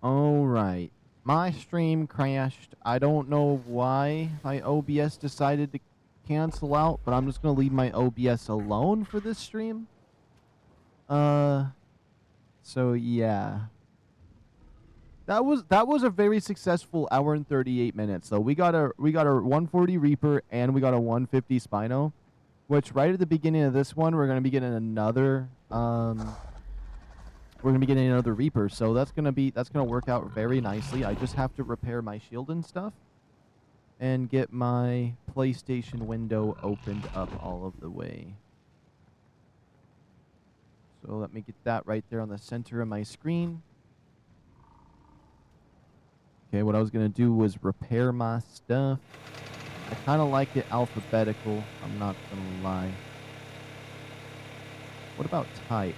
Alright. My stream crashed. I don't know why my OBS decided to cancel out, but I'm just going to leave my OBS alone for this stream. So yeah. That was a very successful hour and 38 minutes. So we got a 140 Reaper and we got a 150 Spino, which right at the beginning of this one we're going to be getting another Reaper, so that's gonna work out very nicely. I just have to repair my shield and stuff, and get my PlayStation window opened up all of the way. So let me get that right there on the center of my screen. Okay, what I was gonna do was repair my stuff. I kind of like it alphabetical. I'm not gonna lie. What about type?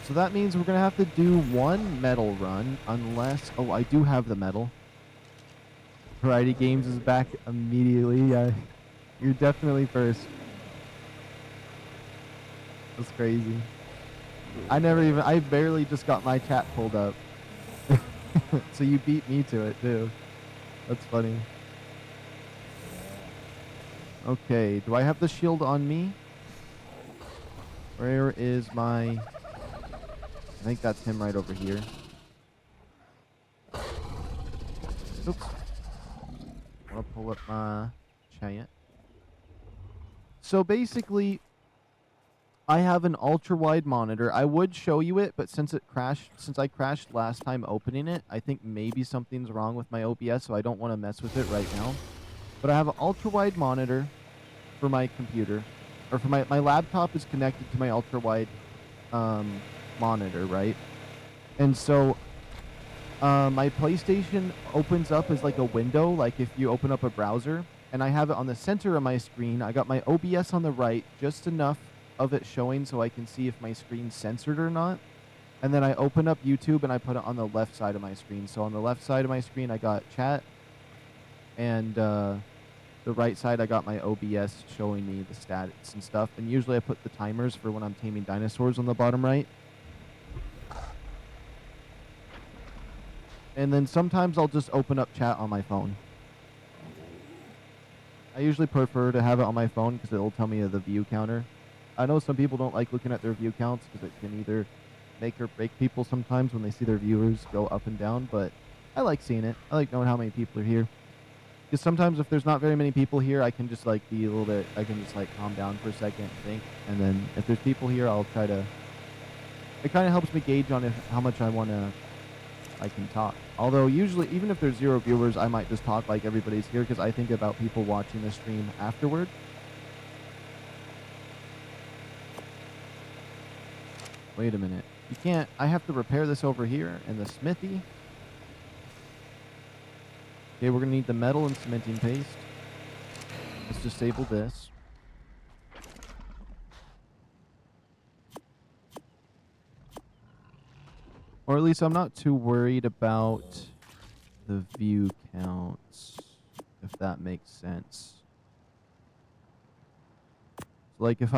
So that means we're going to have to do one metal run unless... Oh, I do have the metal. Variety Games is back immediately. You're definitely first. That's crazy. I barely just got my chat pulled up. So you beat me to it, too. That's funny. Okay, do I have the shield on me? Where is my... I think that's him right over here. Oops. I'll pull up my chat. So basically, I have an ultra-wide monitor. I would show you it, but since I crashed last time opening it, I think maybe something's wrong with my OBS, so I don't want to mess with it right now. But I have an ultra-wide monitor for my computer, or for my laptop is connected to my ultra-wide monitor, right? And so my PlayStation opens up as like a window, like if you open up a browser, and I have it on the center of my screen. I got my OBS on the right, just enough of it showing so I can see if my screen's censored or not. And then I open up YouTube and I put it on the left side of my screen. So on the left side of my screen I got chat, and the right side I got my OBS showing me the stats and stuff. And usually I put the timers for when I'm taming dinosaurs on the bottom right. And then sometimes I'll just open up chat on my phone. I usually prefer to have it on my phone because it'll tell me the view counter. I know some people don't like looking at their view counts because it can either make or break people sometimes when they see their viewers go up and down, but I like seeing it. I like knowing how many people are here. Because sometimes if there's not very many people here, I can just like be a little bit, I can just like calm down for a second and think. And then if there's people here, I'll try to, it kind of helps me gauge on how much I can talk. Although usually, even if there's 0 viewers, I might just talk like everybody's here because I think about people watching the stream afterward. Wait a minute. You can't... I have to repair this over here in the smithy. Okay, we're going to need the metal and cementing paste. Let's disable this. Or at least I'm not too worried about the view counts, if that makes sense. So like if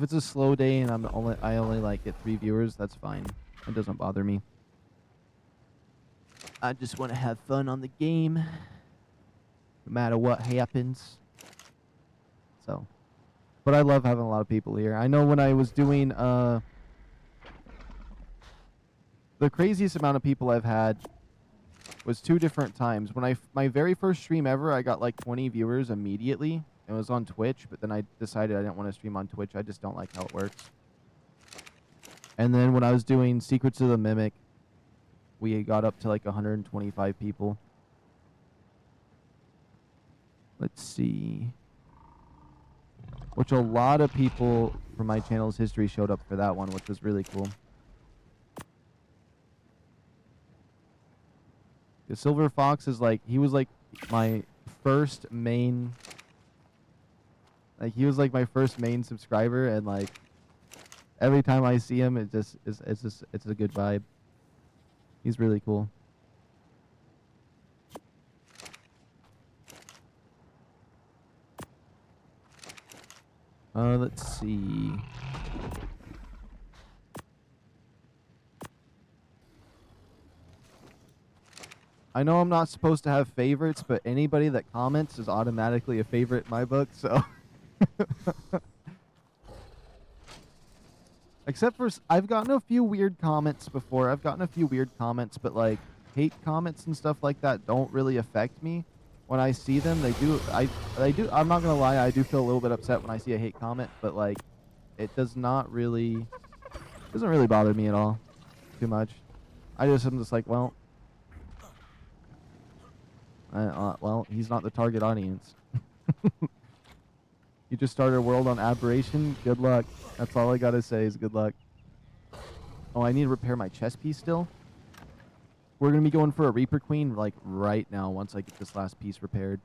it's a slow day and I only like get 3 viewers, that's fine. It doesn't bother me. I just want to have fun on the game, no matter what happens. So, but I love having a lot of people here. I know when I was doing the craziest amount of people I've had was 2 different times. When my very first stream ever, I got like 20 viewers immediately. It was on Twitch, but then I decided I didn't want to stream on Twitch. I just don't like how it works. And then when I was doing Secrets of the Mimic, we got up to like 125 people. Let's see. Which a lot of people from my channel's history showed up for that one, which was really cool. The Silver Fox is like, he was like my first main, like he was like my first main subscriber, and like every time I see him, it's a good vibe. He's really cool. Let's see. I know I'm not supposed to have favorites, but anybody that comments is automatically a favorite in my book, so. Except for, I've gotten a few weird comments before. I've gotten a few weird comments, but like hate comments and stuff like that don't really affect me. When I see them, they do, I'm not gonna lie, I do feel a little bit upset when I see a hate comment, but like, it doesn't really bother me at all, too much. I'm just like, well, well, he's not the target audience. You just started a world on Aberration? Good luck. That's all I gotta say is good luck. Oh, I need to repair my chest piece still? We're gonna be going for a Reaper Queen, like, right now, once I get this last piece repaired.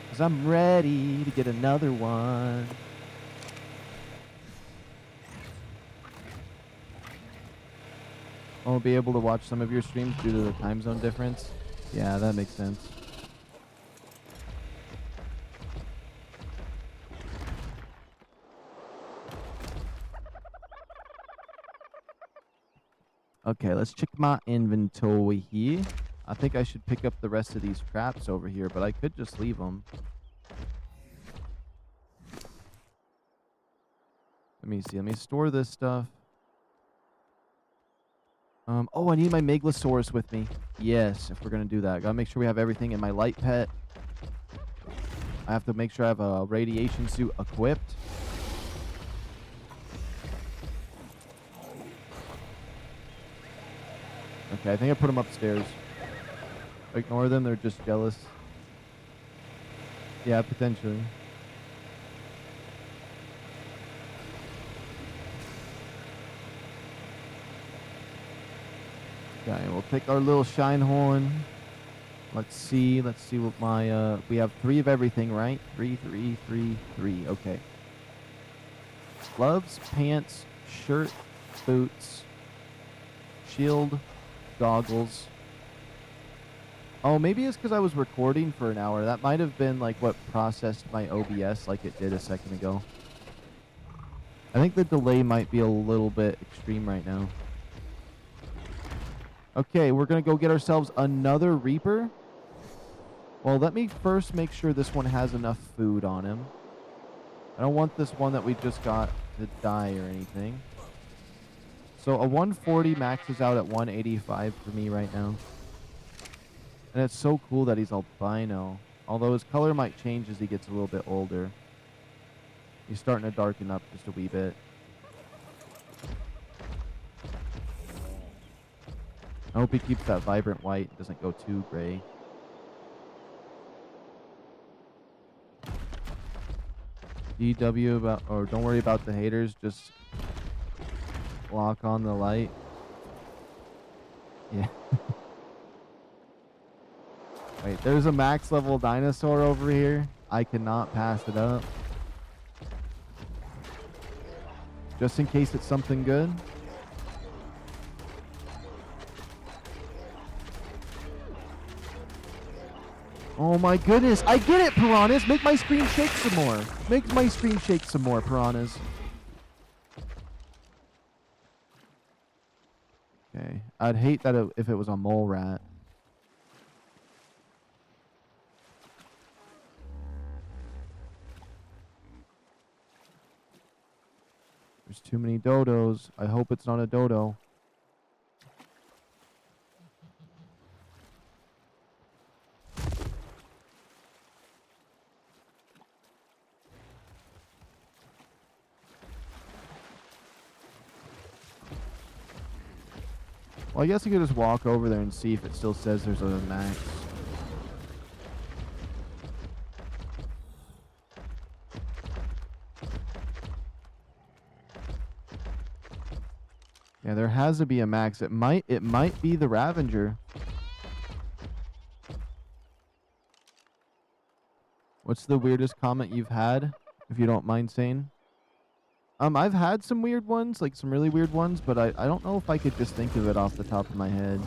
Because I'm ready to get another one. I won't be able to watch some of your streams due to the time zone difference. Yeah, that makes sense. Okay, let's check my inventory here. I think I should pick up the rest of these traps over here, but I could just leave them. Let me see. Let me store this stuff. Oh, I need my Meglasaurus with me. Yes, if we're going to do that. Got to make sure we have everything in my light pet. I have to make sure I have a radiation suit equipped. Okay, I think I put them upstairs. Ignore them, they're just jealous. Yeah, potentially. Okay, we'll take our little shine horn. Let's see what my, we have 3 of everything, right? 3, 3, 3, 3, okay. Gloves, pants, shirt, boots, shield, goggles. Oh, maybe it's because I was recording for an hour. That might have been like what processed my OBS like it did a second ago. I think the delay might be a little bit extreme right now. Okay, we're going to go get ourselves another Reaper. Well, let me first make sure this one has enough food on him. I don't want this one that we just got to die or anything. So a 140 maxes out at 185 for me right now. And it's so cool that he's albino. Although his color might change as he gets a little bit older. He's starting to darken up just a wee bit. I hope he keeps that vibrant white. Doesn't go too gray. DW about, or don't worry about the haters. Just lock on the light. Yeah. Wait, there's a max level dinosaur over here. I cannot pass it up. Just in case it's something good. Oh my goodness. I get it, piranhas. Make my screen shake some more. Make my screen shake some more, piranhas. Okay. I'd hate that if it was a mole rat. There's too many dodos. I hope it's not a dodo. Well, I guess you could just walk over there and see if it still says there's a max. Yeah, there has to be a max. It might be the Ravager. What's the weirdest comment you've had, if you don't mind saying? I've had some weird ones, like some really weird ones, but I don't know if I could just think of it off the top of my head.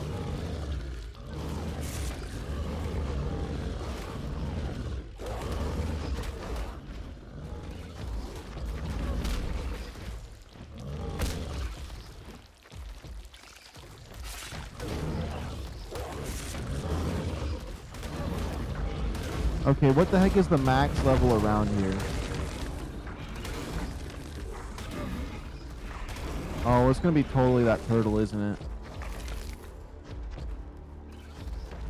Okay, what the heck is the max level around here? Oh, it's gonna be totally that turtle, isn't it?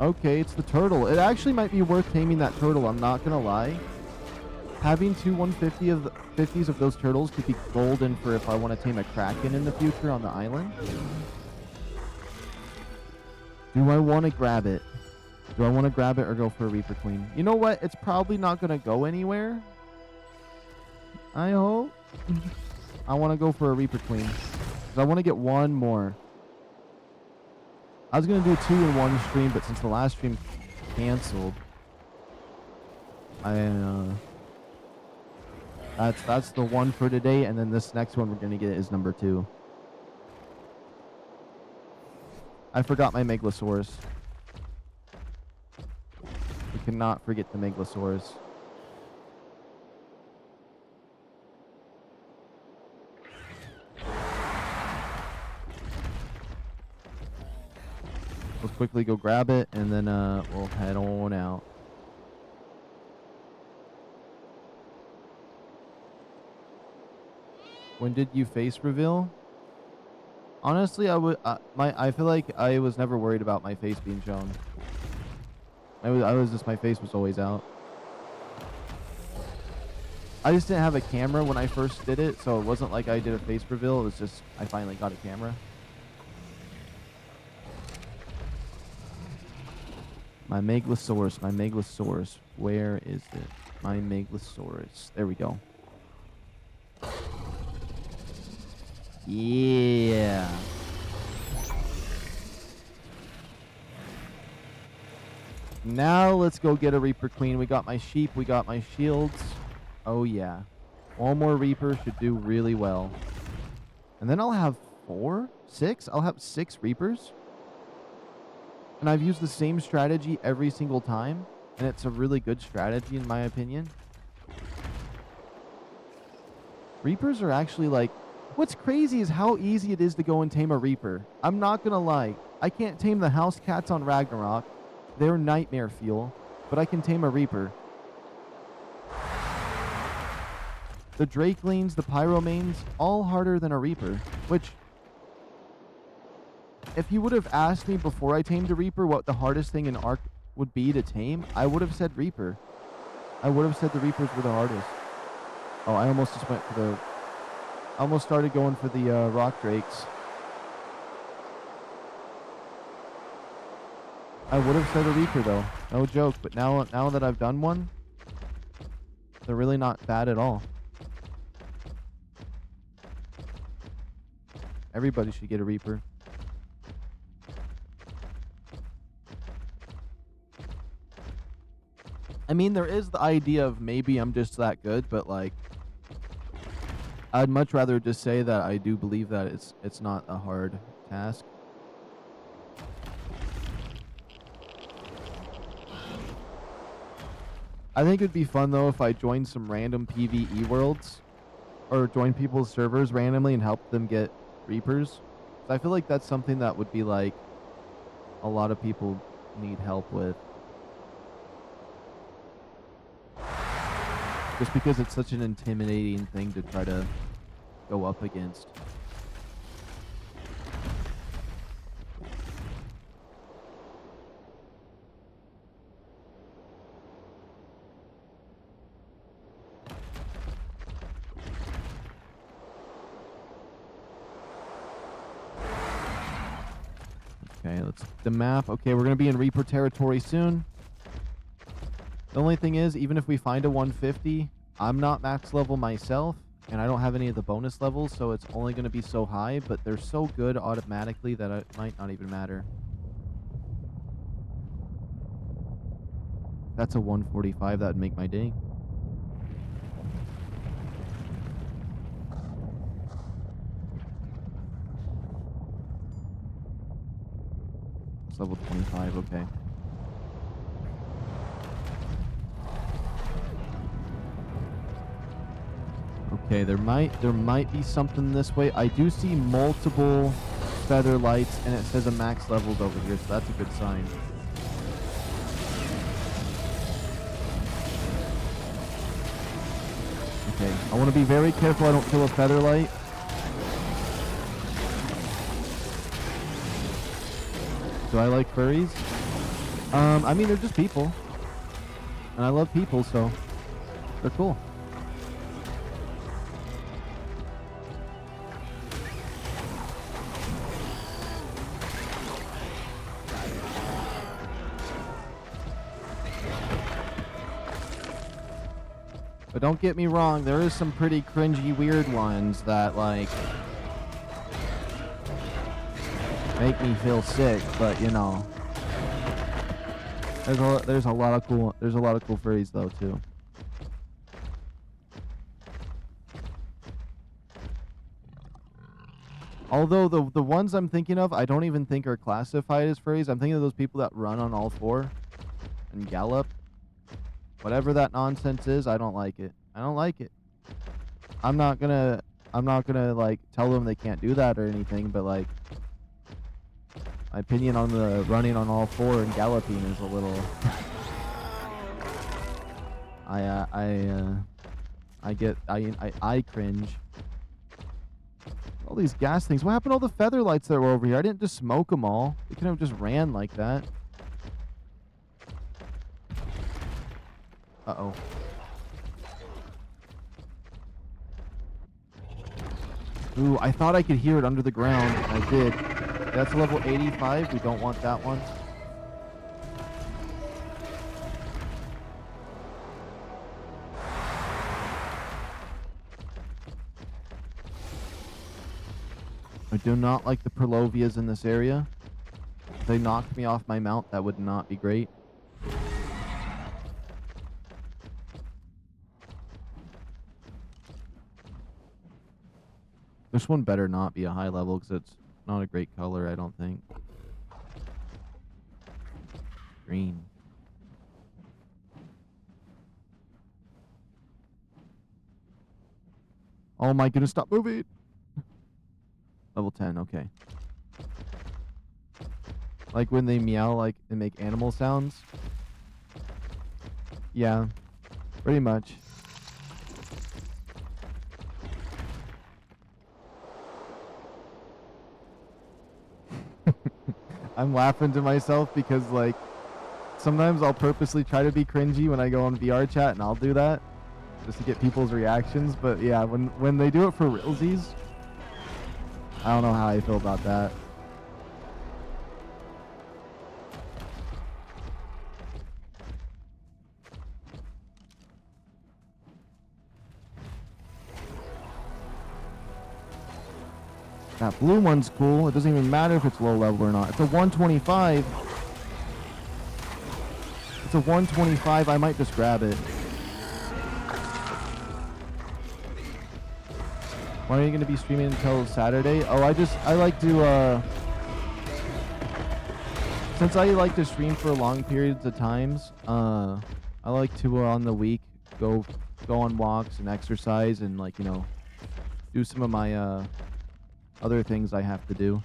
Okay, it's the turtle. It actually might be worth taming that turtle, I'm not gonna lie. Having two 150 of the 50s of those turtles could be golden for if I want to tame a kraken in the future on the island. Do I want to grab it? Do I want to grab it or go for a Reaper Queen? You know what? It's probably not going to go anywhere. I hope. I want to go for a Reaper Queen. Because I want to get one more. I was going to do 2 in one stream, but since the last stream canceled, that's the one for today, and then this next one we're going to get is number 2. I forgot my Meglasaurus. We cannot forget the Meglasaurus. Let's quickly go grab it, and then we'll head on out. When did you face reveal? Honestly, I feel like I was never worried about my face being shown. My face was always out. I just didn't have a camera when I first did it, so it wasn't like I did a face reveal. It was just I finally got a camera. My Meglasaurus. Where is it? My Meglasaurus. There we go. Yeah. Now let's go get a Reaper Queen. We got my sheep. We got my shields. Oh yeah. One more Reaper should do really well. And then I'll have 6? I'll have 6 Reapers. And I've used the same strategy every single time. And it's a really good strategy in my opinion. Reapers are actually like... What's crazy is how easy it is to go and tame a Reaper. I'm not going to lie. I can't tame the house cats on Ragnarok. They're nightmare fuel. But I can tame a Reaper. The Drakelings, the Pyromanes, all harder than a Reaper. Which, if you would have asked me before I tamed a Reaper what the hardest thing in ARK would be to tame, I would have said Reaper. I would have said the Reapers were the hardest. Oh, I almost just went for the... I almost started going for the rock drakes. I would have said a Reaper though. No joke, but now that I've done one, they're really not bad at all. Everybody should get a Reaper. I mean, there is the idea of maybe I'm just that good, but like, I'd much rather just say that I do believe that it's not a hard task. I think it'd be fun though if I joined some random PvE worlds or join people's servers randomly and help them get Reapers. I feel like that's something that would be like a lot of people need help with. Just because it's such an intimidating thing to try to go up against. Okay, let's look at the map. Okay, we're going to be in Reaper territory soon. The only thing is, even if we find a 150, I'm not max level myself, and I don't have any of the bonus levels, so it's only going to be so high, but they're so good automatically that it might not even matter. That's a 145, that would make my day. It's level 25, okay. Okay, there might be something this way. I do see multiple feather lights, and it says a max level's over here, so that's a good sign. Okay, I want to be very careful I don't kill a featherlight. Do I like furries? I mean, they're just people. And I love people, so they're cool. But don't get me wrong, there is some pretty cringy, weird ones that, like, make me feel sick, but, you know. There's a lot of cool furries though too. Although the ones I'm thinking of, I don't even think are classified as furries. I'm thinking of those people that run on all four and gallop. Whatever that nonsense is, I don't like it. I don't like it. I'm not gonna like tell them they can't do that or anything, but like my opinion on the running on all four and galloping is a little I cringe. All these gas things. What happened to all the feather lights that were over here? I didn't just smoke them all. We could have just ran like that. Uh-oh. Ooh, I thought I could hear it under the ground. I did. That's level 85. We don't want that one. I do not like the Perlovias in this area. If they knocked me off my mount, that would not be great. This one better not be a high level because it's not a great color, I don't think. Green. Oh my goodness, stop moving! Level 10, okay. Like when they meow, like, and make animal sounds? Yeah, pretty much. I'm laughing to myself because, like, sometimes I'll purposely try to be cringy when I go on VR chat, and I'll do that just to get people's reactions. But yeah, when they do it for realsies, I don't know how I feel about that. That blue one's cool. It doesn't even matter if it's low level or not. It's a 125. It's a 125. I might just grab it. Why are you going to be streaming until Saturday? Oh, I like to, since I like to stream for long periods of times, I like to, on the week, go on walks and exercise and, like, you know, do some of my, other things I have to do.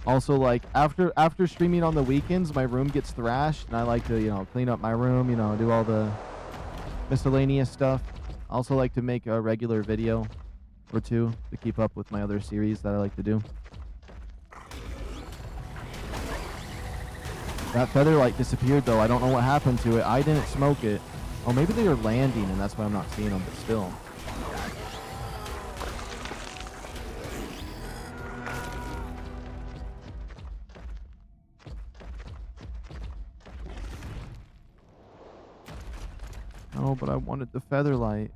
Also, like, after streaming on the weekends, my room gets thrashed, and I like to, you know, clean up my room, you know, do all the miscellaneous stuff. I also like to make a regular video or two to keep up with my other series that I like to do. That feather light disappeared, though. I don't know what happened to it. I didn't smoke it. Oh, maybe they were landing, and that's why I'm not seeing them, but still. Oh, but I wanted the feather light.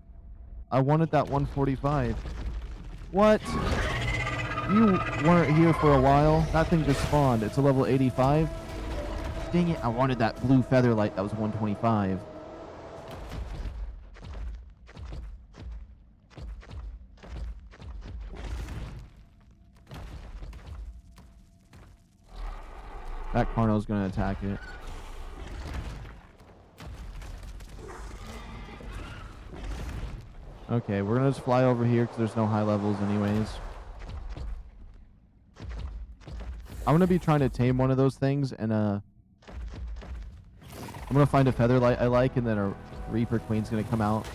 I wanted that 145. What? You weren't here for a while? That thing just spawned. It's a level 85. Dang it, I wanted that blue feather light that was 125. That Carno's gonna attack it. Okay, we're gonna just fly over here because there's no high levels anyways. I'm gonna be trying to tame one of those things, and I'm gonna find a featherlight I like, and then a Reaper Queen's gonna come out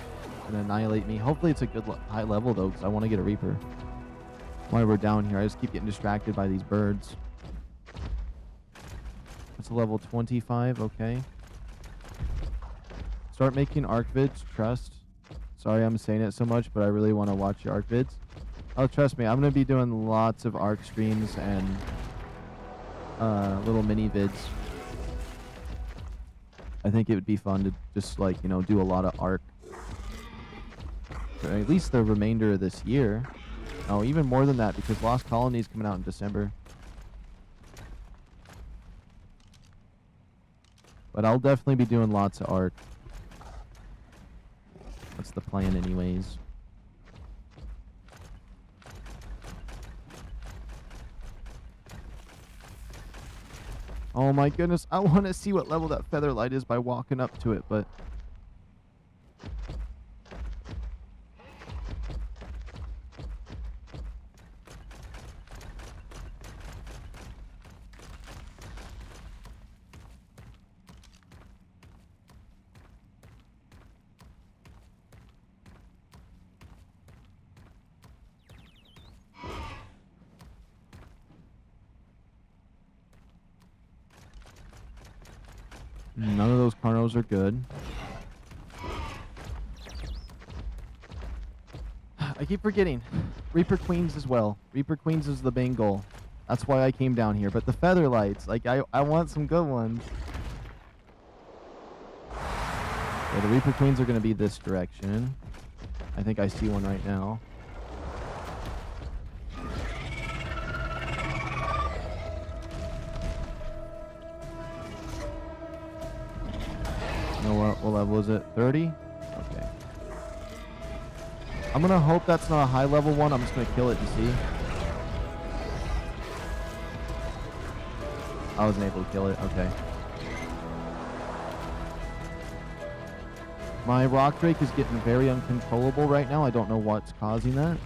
and annihilate me. Hopefully it's a good high level though, because I want to get a Reaper. While we're down here, I just keep getting distracted by these birds. It's a level 25. Okay. Start making ARK vids. Trust. Sorry I'm saying it so much, but I really want to watch your ARK vids. Oh, trust me, I'm gonna be doing lots of ARK streams and little mini vids. I think it would be fun to just, like, you know, do a lot of ARK for at least the remainder of this year. Oh, even more than that, because Lost Colony is coming out in December. But I'll definitely be doing lots of ARK. That's the plan anyways. Oh my goodness, I want to see what level that featherlight is by walking up to it, but... None of those Carnos are good. I keep forgetting. Reaper Queens as well. Reaper Queens is the main goal. That's why I came down here. But the featherlights, like, I want some good ones. Yeah, the Reaper Queens are going to be this direction. I think I see one right now. What level is it? 30? Okay. I'm gonna hope that's not a high level one. I'm just gonna kill it and see. I wasn't able to kill it. Okay. My rock drake is getting very uncontrollable right now. I don't know what's causing that.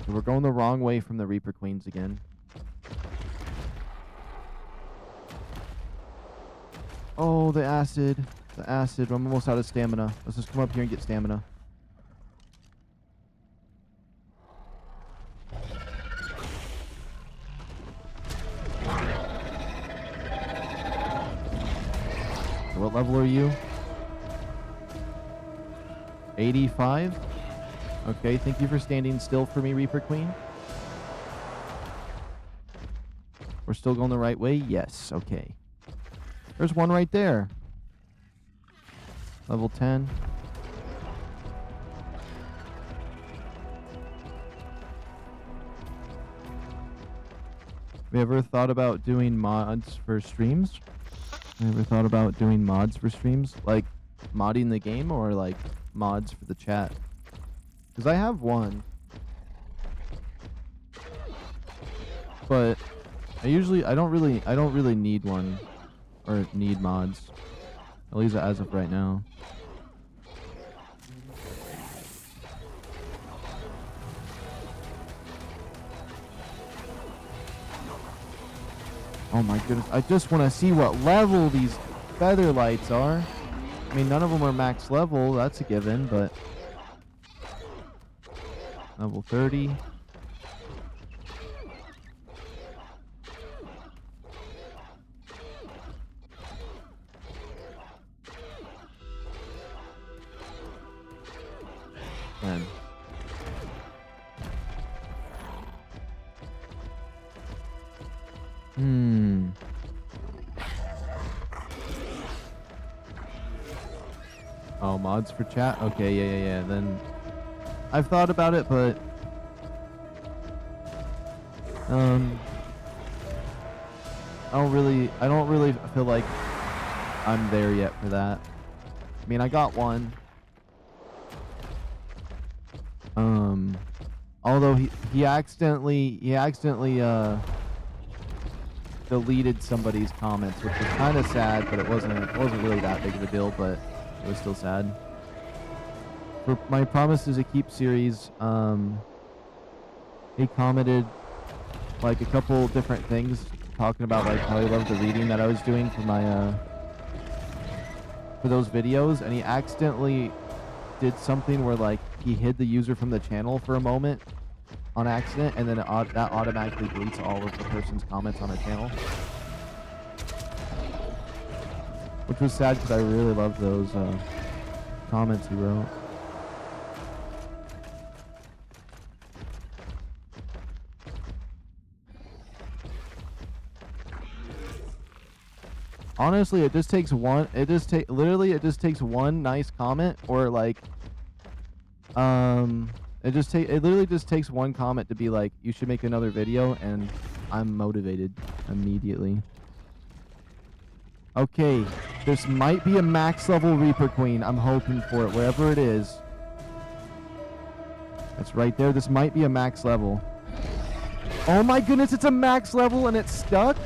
So we're going the wrong way from the Reaper Queens again. Oh, the acid. The acid. I'm almost out of stamina. Let's just come up here and get stamina. So what level are you? 85? Okay, thank you for standing still for me, Reaper Queen. We're still going the right way? Yes, okay. There's one right there. Level 10. Have you ever thought about doing mods for streams? Have you ever thought about doing mods for streams? Like modding the game or like mods for the chat? Because I have one. But I don't really need one. Or need mods. At least as of right now. Oh my goodness. I just want to see what level these featherlights are. I mean, none of them are max level. That's a given, but... Level 30. Oh, mods for chat? Okay, yeah. Then I've thought about it, but I don't really feel like I'm there yet for that. I mean, I got one. Although he accidentally deleted somebody's comments, which was kind of sad, but it wasn't really that big of a deal, but it was still sad. For my Promise is a Keep series, he commented like a couple different things talking about like how he loved the reading that I was doing for my for those videos, and he accidentally did something where like he hid the user from the channel for a moment on accident, and then that automatically deletes all of the person's comments on our channel, which was sad because I really loved those comments he wrote. Honestly, it just takes one. Literally, it just takes one nice comment, or like, it literally just takes one comment to be like, you should make another video, and I'm motivated immediately. Okay, this might be a max level Reaper Queen. I'm hoping for it, wherever it is. It's right there. This might be a max level. Oh my goodness, it's a max level and it's stuck?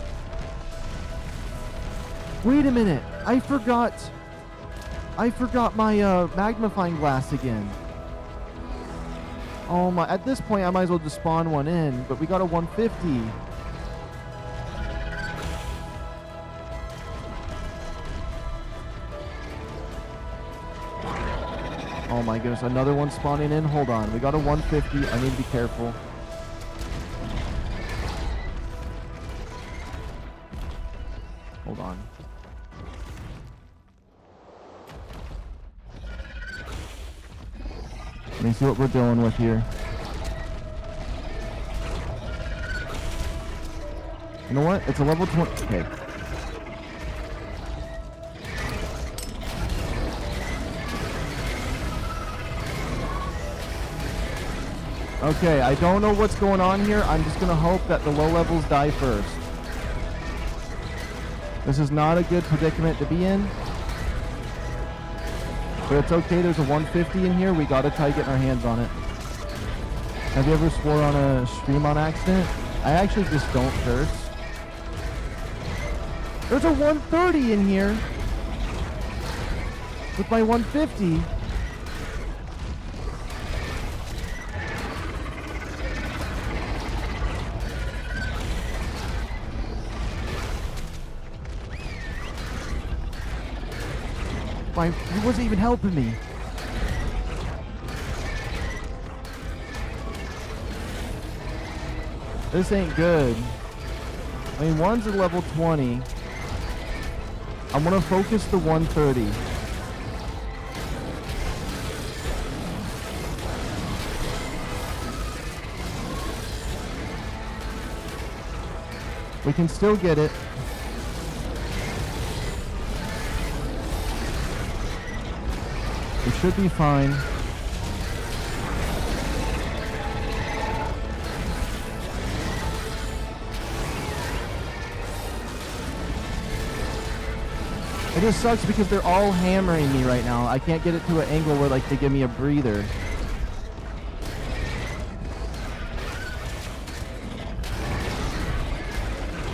Wait a minute, I forgot my magnifying glass again. Oh my, at this point I might as well just spawn one in, but we got a 150. Oh my goodness, another one spawning in. Hold on, we got a 150. I need to be careful. Hold on. Let me see what we're dealing with here. You know what? It's a level 20. Okay. Okay, I don't know what's going on here. I'm just gonna hope that the low levels die first. This is not a good predicament to be in. But it's okay, there's a 150 in here. We gotta try getting our hands on it. Have you ever swore on a stream on accident? I actually just don't curse. There's a 130 in here. With my 150. He wasn't even helping me. This ain't good. I mean, one's a level 20. I'm gonna focus the 130. We can still get it. We should be fine. It just sucks because they're all hammering me right now. I can't get it to an angle where like they give me a breather.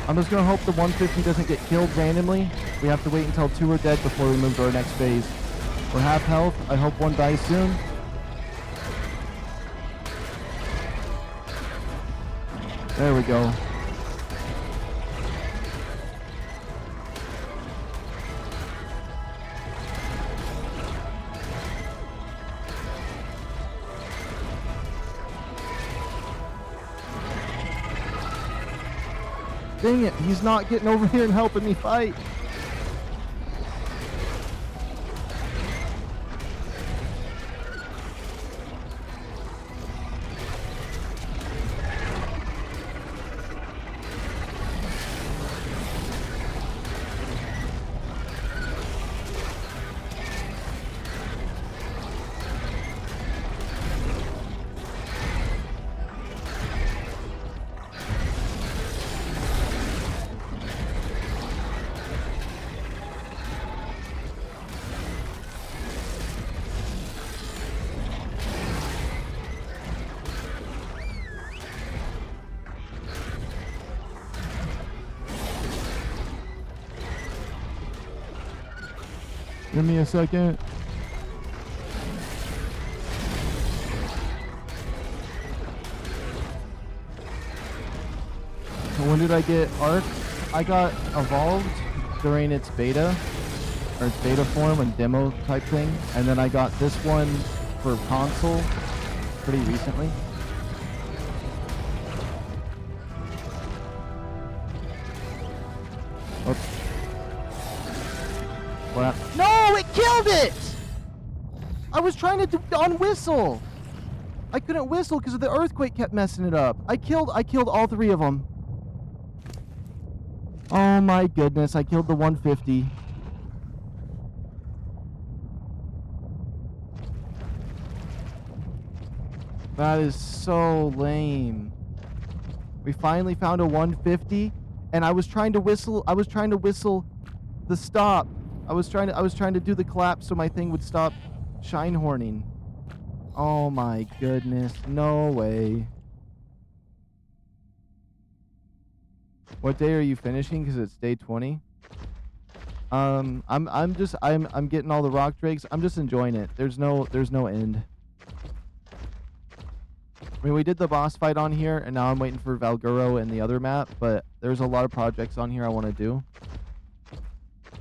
I'm just gonna hope the 150 doesn't get killed randomly. We have to wait until 2 are dead before we move to our next phase. We're half health. I hope one dies soon. There we go. Dang it, he's not getting over here and helping me fight. Give me a second. When did I get ARK? I got evolved during its beta, or its beta form and demo type thing, and then I got this one for console pretty recently. Oops. What? No, it killed it! I was trying to unwhistle. I couldn't whistle because the earthquake kept messing it up. I killed all 3 of them. Oh my goodness, I killed the 150. That is so lame. We finally found a 150 and I was trying to whistle the stop. I was trying to do the clap so my thing would stop shine horning. Oh my goodness, no way. What day are you finishing? Because it's day 20. I'm getting all the rock drakes. I'm just enjoying it. There's no end. I mean, we did the boss fight on here, and now I'm waiting for Valguro and the other map, but there's a lot of projects on here I want to do.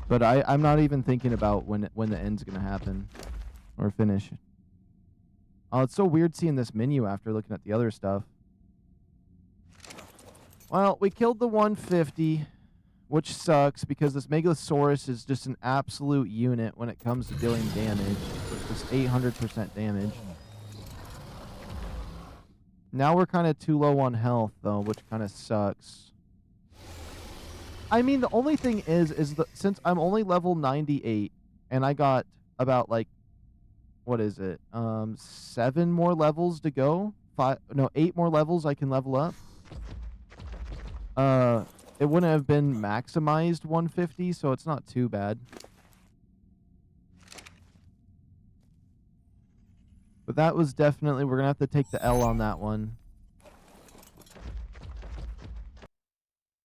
But I'm not even thinking about when the end's gonna happen or finish. Oh, it's so weird seeing this menu after looking at the other stuff. Well, we killed the 150, which sucks because this Megalosaurus is just an absolute unit when it comes to dealing damage. It's just 800% damage. Now we're kind of too low on health, though, which kind of sucks. I mean, the only thing is that since I'm only level 98, and I got about, like, what is it? 7 more levels to go? 8 more levels I can level up. It wouldn't have been maximized 150, so it's not too bad. But that was definitely, we're gonna have to take the L on that one.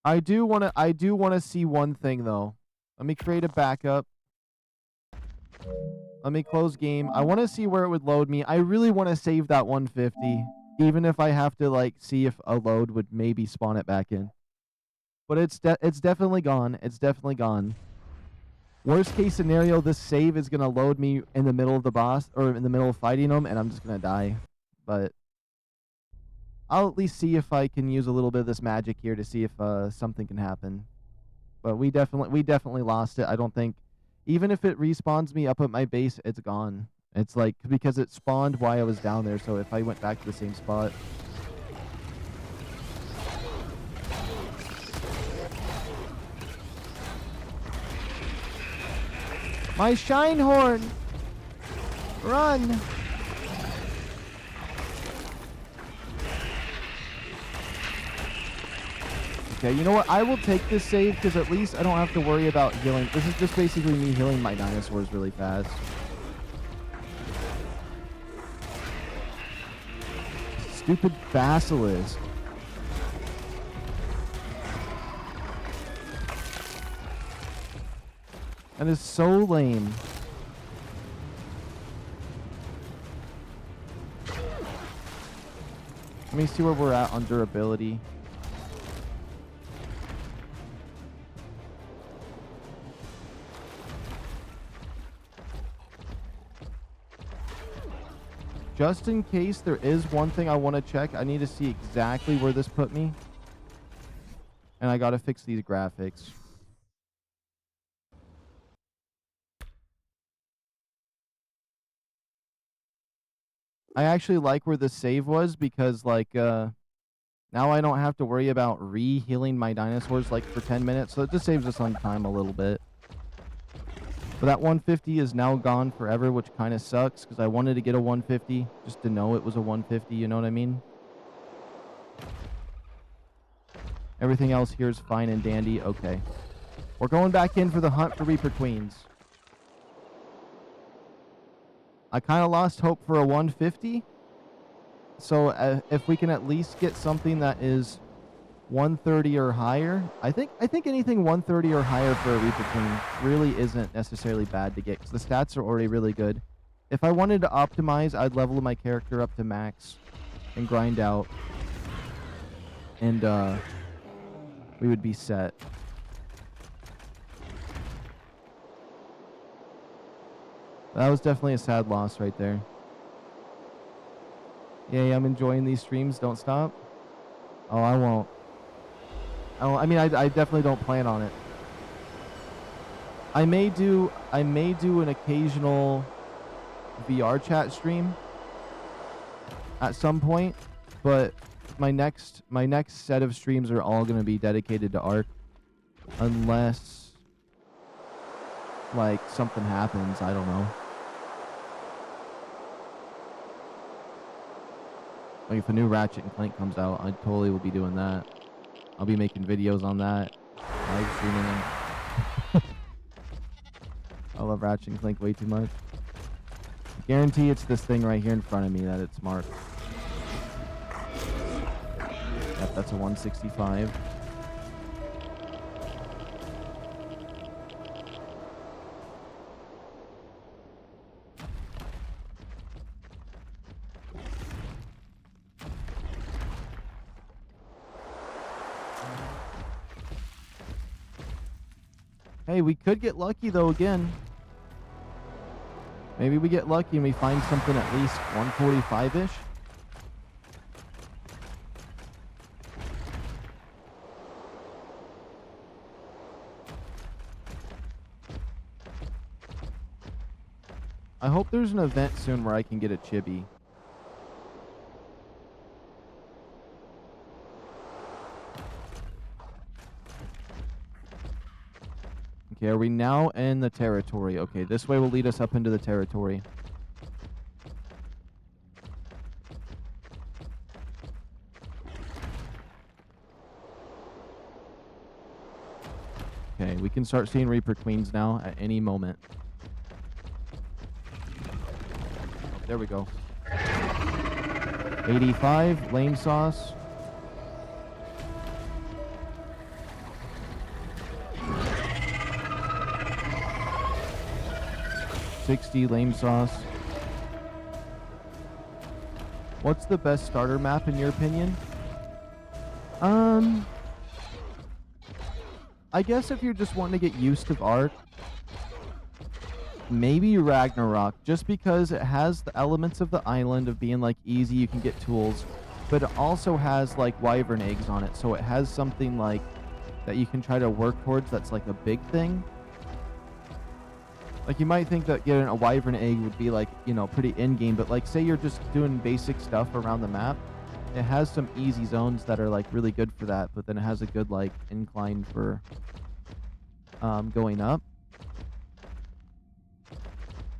I do wanna see one thing though. Let me create a backup. Let me close game. I wanna see where it would load me. I really wanna save that 150, even if I have to like see if a load would maybe spawn it back in. But it's definitely gone. It's definitely gone. Worst case scenario, this save is gonna load me in the middle of the boss or in the middle of fighting him, and I'm just gonna die. But I'll at least see if I can use a little bit of this magic here to see if something can happen. But we definitely lost it. I don't think, even if it respawns me up at my base, it's gone. It's like because it spawned while I was down there. So if I went back to the same spot. My shine horn! Run! Okay, you know what? I will take this save because at least I don't have to worry about healing. This is just basically me healing my dinosaurs really fast. Stupid basilisk. That is so lame. Let me see where we're at on durability. Just in case there is one thing I want to check, I need to see exactly where this put me. And I gotta fix these graphics. I actually like where the save was because, like, now I don't have to worry about re-healing my dinosaurs, like, for 10 minutes. So it just saves us on time a little bit. But that 150 is now gone forever, which kind of sucks because I wanted to get a 150 just to know it was a 150, you know what I mean? Everything else here is fine and dandy. Okay. We're going back in for the hunt for Reaper Queens. I kind of lost hope for a 150. So if we can at least get something that is 130 or higher, I think anything 130 or higher for a Reaper Queen really isn't necessarily bad to get because the stats are already really good. If I wanted to optimize, I'd level my character up to max and grind out. And we would be set. That was definitely a sad loss right there. Yay, I'm enjoying these streams. Don't stop. Oh, I won't. I mean, I definitely don't plan on it. I may do an occasional VR chat stream at some point, but my next set of streams are all going to be dedicated to ARK, unless like something happens. I don't know. Like if a new Ratchet and Clank comes out, I totally will be doing that. I'll be making videos on that, live streaming them. I love Ratchet and Clank way too much. I guarantee it's this thing right here in front of me that it's marked. Yep, that's a 165. Hey, we could get lucky though again. Maybe we get lucky and we find something at least 145-ish. I hope there's an event soon where I can get a chibi. Okay, are we now in the territory? Okay, this way will lead us up into the territory. Okay, we can start seeing Reaper Queens now at any moment. Oh, there we go. 85, lame sauce. 60, lame sauce. What's the best starter map in your opinion? I guess if you're just wanting to get used to ARK, maybe Ragnarok, just because it has the elements of the island of being like easy, you can get tools, but it also has like wyvern eggs on it, so it has something like that you can try to work towards that's like a big thing. Like, you might think that getting a wyvern egg would be, like, you know, pretty in-game, but, like, say you're just doing basic stuff around the map, it has some easy zones that are, like, really good for that, but then it has a good, like, incline for going up.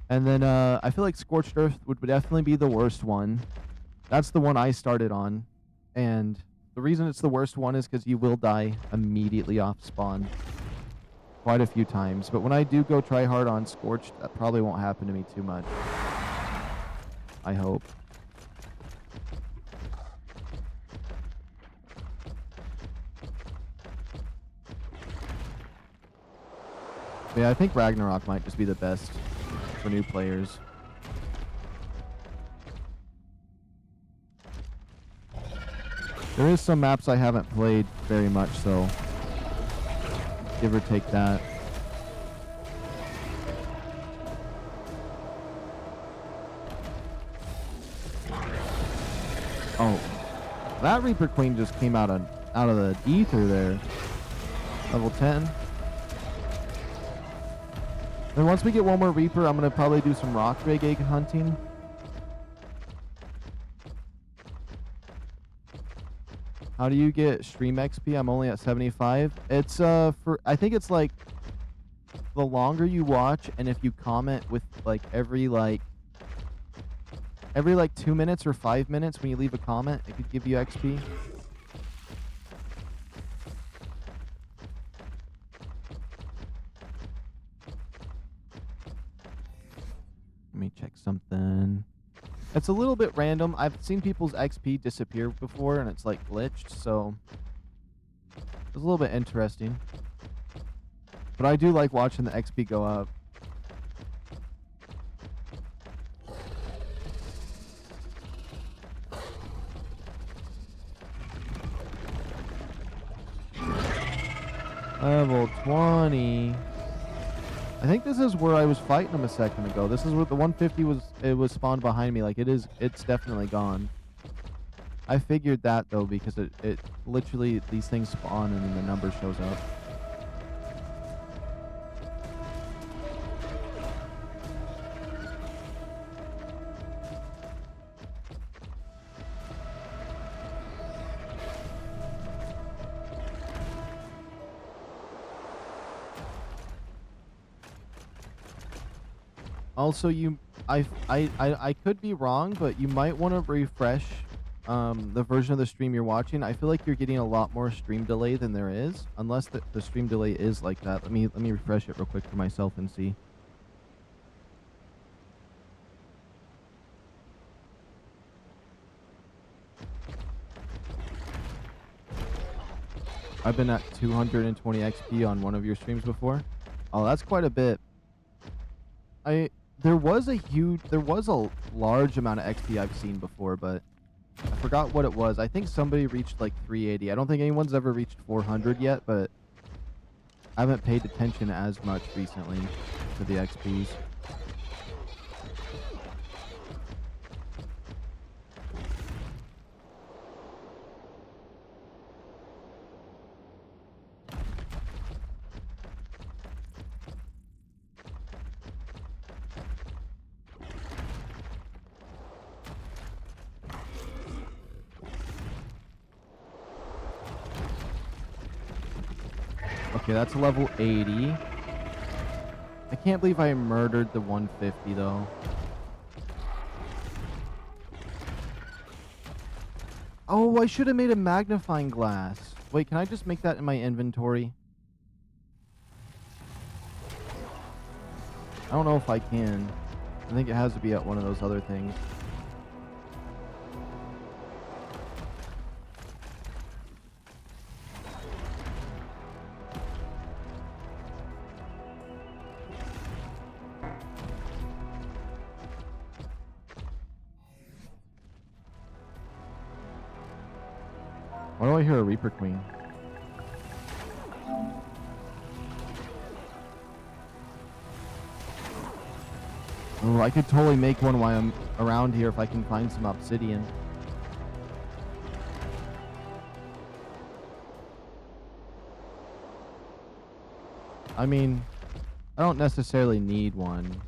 And then, I feel like Scorched Earth would definitely be the worst one. That's the one I started on, and the reason it's the worst one is because you will die immediately off spawn. Quite a few times, but when I do go try hard on Scorched, that probably won't happen to me too much. I hope. Yeah, I think Ragnarok might just be the best for new players. There is some maps I haven't played very much, so give or take that. Oh, that Reaper Queen just came out of the ether there. Level 10. And once we get one more Reaper, I'm gonna probably do some rock rig egg hunting. How do you get stream XP? I'm only at 75. It's I think it's like the longer you watch, and if you comment with like every 2 minutes or 5 minutes when you leave a comment, it could give you XP. Let me check something. It's a little bit random. I've seen people's XP disappear before, and it's like glitched, so it's a little bit interesting. But I do like watching the XP go up. Level 20. I think this is where I was fighting him a second ago. This is where the 150 was. It was spawned behind me. Like it's definitely gone. I figured that though because it literally these things spawn and then the number shows up. Also, I could be wrong, but you might want to refresh the version of the stream you're watching. I feel like you're getting a lot more stream delay than there is, unless the stream delay is like that. Let me refresh it real quick for myself and see. I've been at 220 XP on one of your streams before. Oh, that's quite a bit. There was a large amount of XP I've seen before, but I forgot what it was. I think somebody reached like 380. I don't think anyone's ever reached 400 yet, but I haven't paid attention as much recently to the XPs. Okay, that's level 80. I can't believe I murdered the 150 though. Oh, I should have made a magnifying glass. Wait, can I just make that in my inventory? I don't know if I can. I think it has to be at one of those other things. Why do I hear a Reaper Queen? Oh, I could totally make one while I'm around here if I can find some obsidian. I mean, I don't necessarily need one.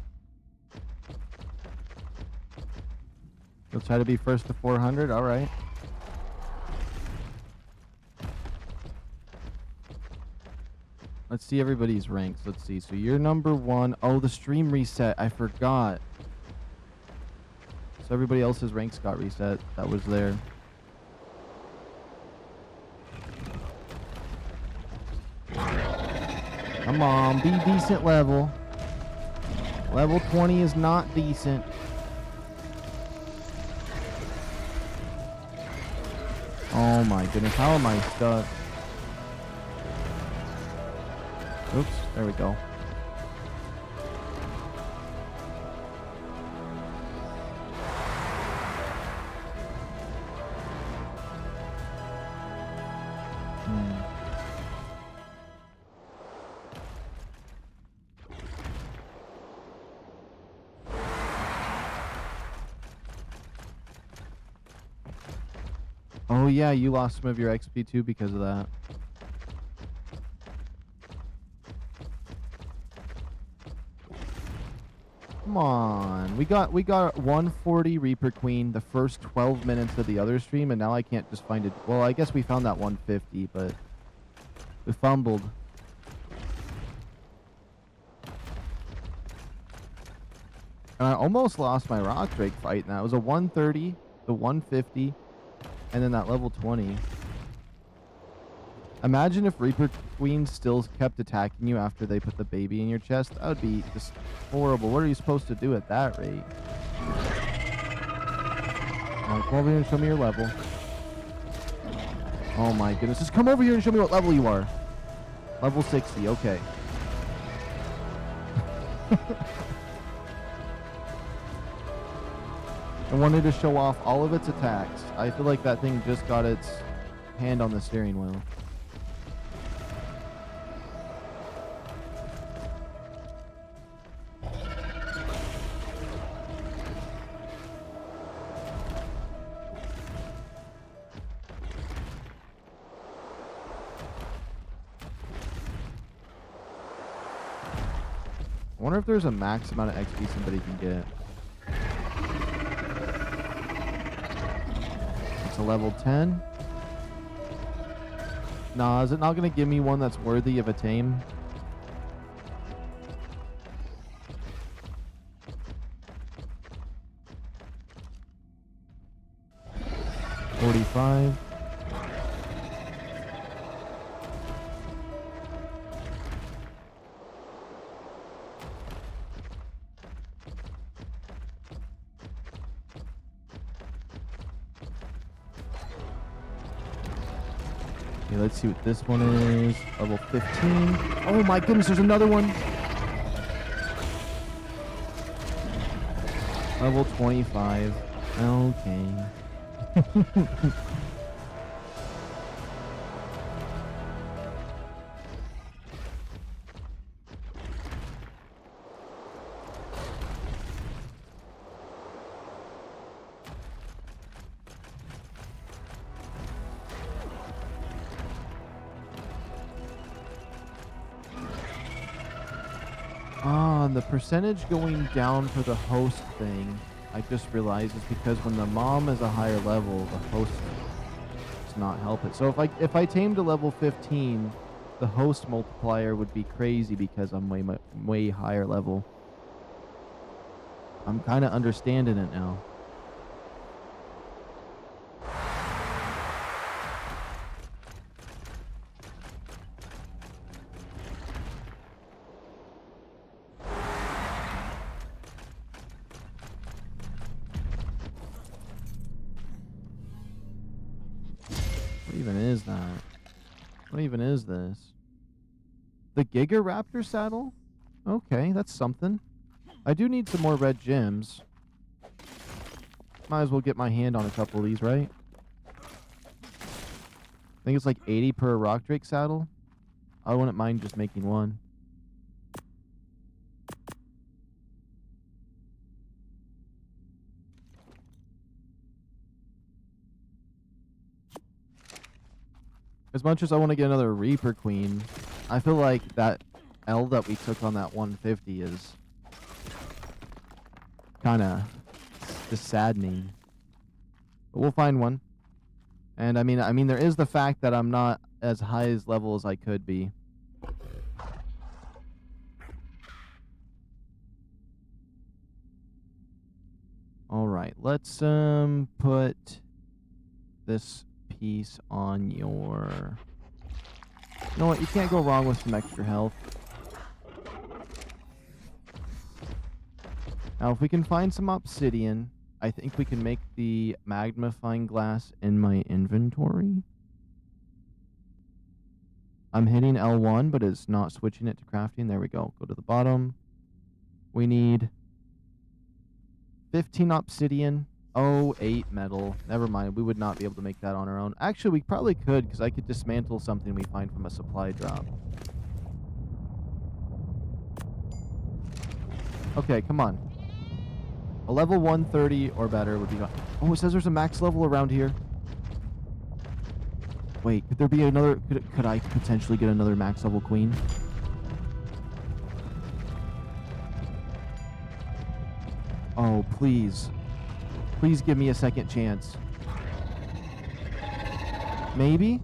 You'll try to be first to 400? Alright. Let's see everybody's ranks. Let's see. So you're number 1. Oh, the stream reset. I forgot. So everybody else's ranks got reset. That was there. Come on. Be decent level. Level 20 is not decent. Oh my goodness. How am I stuck? Oops, there we go. Oh yeah, you lost some of your XP too because of that. Come on. We got 140 Reaper Queen the first 12 minutes of the other stream, and now I can't just find it. Well, I guess we found that 150, but we fumbled. And I almost lost my rock drake fight now. It was a 130, the 150, and then that level 20. Imagine if Reaper Queens still kept attacking you after they put the baby in your chest. That would be just horrible. What are you supposed to do at that rate? Come over here and show me your level. Oh my goodness. Just come over here and show me what level you are. Level 60. Okay. I wanted to show off all of its attacks. I feel like that thing just got its hand on the steering wheel. I wonder if there's a max amount of XP somebody can get. It's a level 10. Nah, is it not going to give me one that's worthy of a tame? $45. Okay, let's see what this one is. Level 15. Oh my goodness, there's another one. Level 25. Okay. The percentage going down for the host thing, I just realized, is because when the mom is a higher level, the host does not help it. So if I tamed to level 15, the host multiplier would be crazy because I'm way higher level. I'm kind of understanding it now. What even is that? What even is this? The GiagaRaptor saddle? Okay, that's something. I do need some more red gems. Might as well get my hand on a couple of these, right? I think it's like 80 per rock drake saddle. I wouldn't mind just making one. As much as I want to get another Reaper Queen, I feel like that L that we took on that 150 is kind of just saddening. But we'll find one. And I mean, there is the fact that I'm not as high as level as I could be. All right, let's put this piece on your... You know what? You can't go wrong with some extra health. Now, if we can find some obsidian, I think we can make the magnifying glass in my inventory. I'm hitting L1, but it's not switching it to crafting. There we go. Go to the bottom. We need 15 obsidian. Oh, 8 metal. Never mind. We would not be able to make that on our own. Actually, we probably could, because I could dismantle something we find from a supply drop. Okay, come on. A level 130 or better would be fine. Oh, it says there's a max level around here. Wait, could there be another... Could I potentially get another max level queen? Oh, please. Please give me a second chance. Maybe?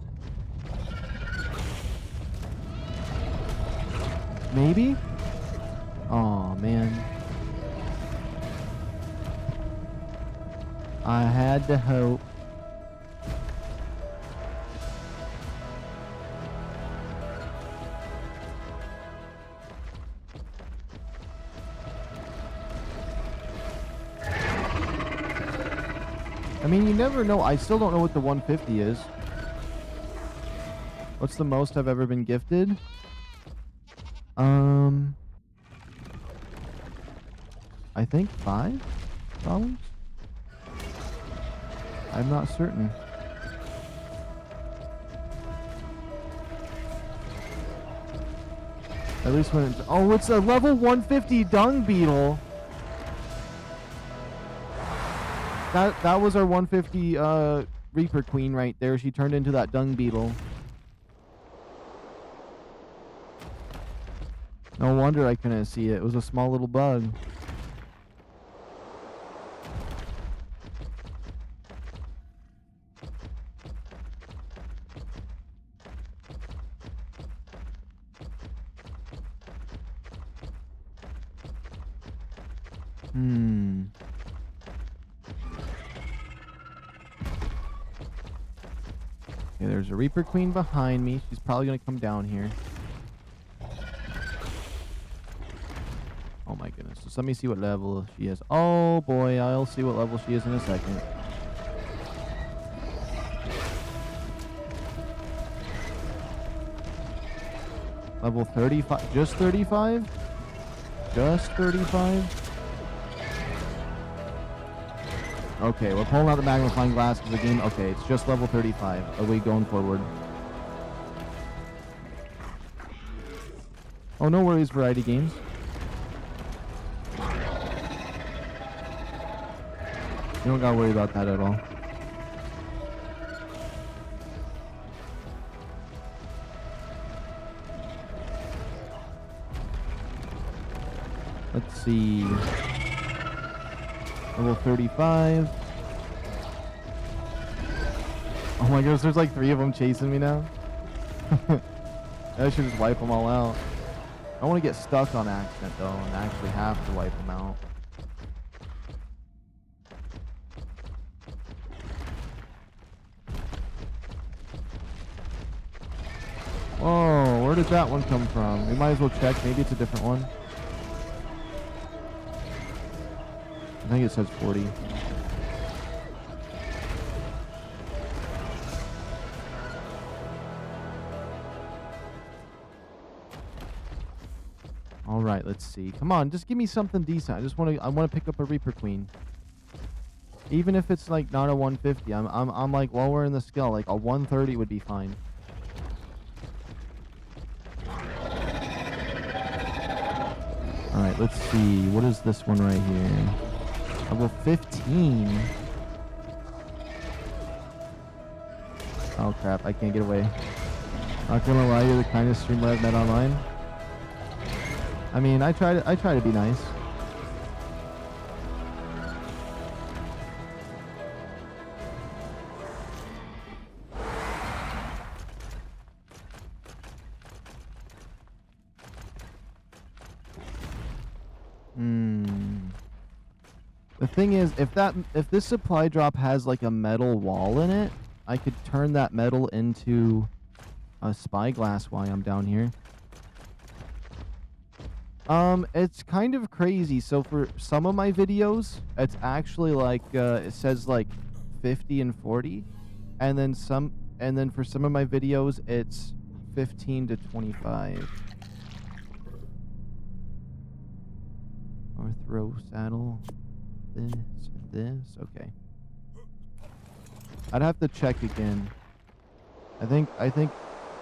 Maybe? Oh, man. I had to hope. I mean, you never know. I still don't know what the 150 is. What's the most I've ever been gifted? I think $5? I'm not certain. At least when it's... Oh, it's a level 150 dung beetle. That was our 150 Reaper Queen right there. She turned into that dung beetle. No wonder I couldn't see it. It was a small little bug. Okay, there's a Reaper Queen behind me. She's probably gonna come down here. Oh my goodness. Just let me see what level she is. Oh boy, I'll see what level she is in a second. Level 35. Just 35? Just 35? Okay, we're pulling out the magnifying glass because the game... Okay, it's just level 35. Are we going forward? Oh, no worries, Variety Games. You don't gotta worry about that at all. Let's see... Level 35. Oh my gosh, there's like 3 of them chasing me now. I should just wipe them all out. I want to get stuck on accident though and actually have to wipe them out. Whoa, where did that one come from? We might as well check. Maybe it's a different one. I think it says 40. All right, let's see. Come on, just give me something decent. I want to pick up a Reaper Queen. Even if it's like not a 150, I'm like lower in the skill. Like a 130 would be fine. All right, let's see. What is this one right here? Level 15. Oh crap, I can't get away. Not gonna lie, you're the kindest streamer I've met online. I mean, I try to be nice. The thing is, if this supply drop has like a metal wall in it, I could turn that metal into a spyglass while I'm down here. It's kind of crazy. So for some of my videos, it's actually like it says like 50 and 40, and then for some of my videos, it's 15 to 25. Or throw saddle. This and this. Okay. I'd have to check again. I think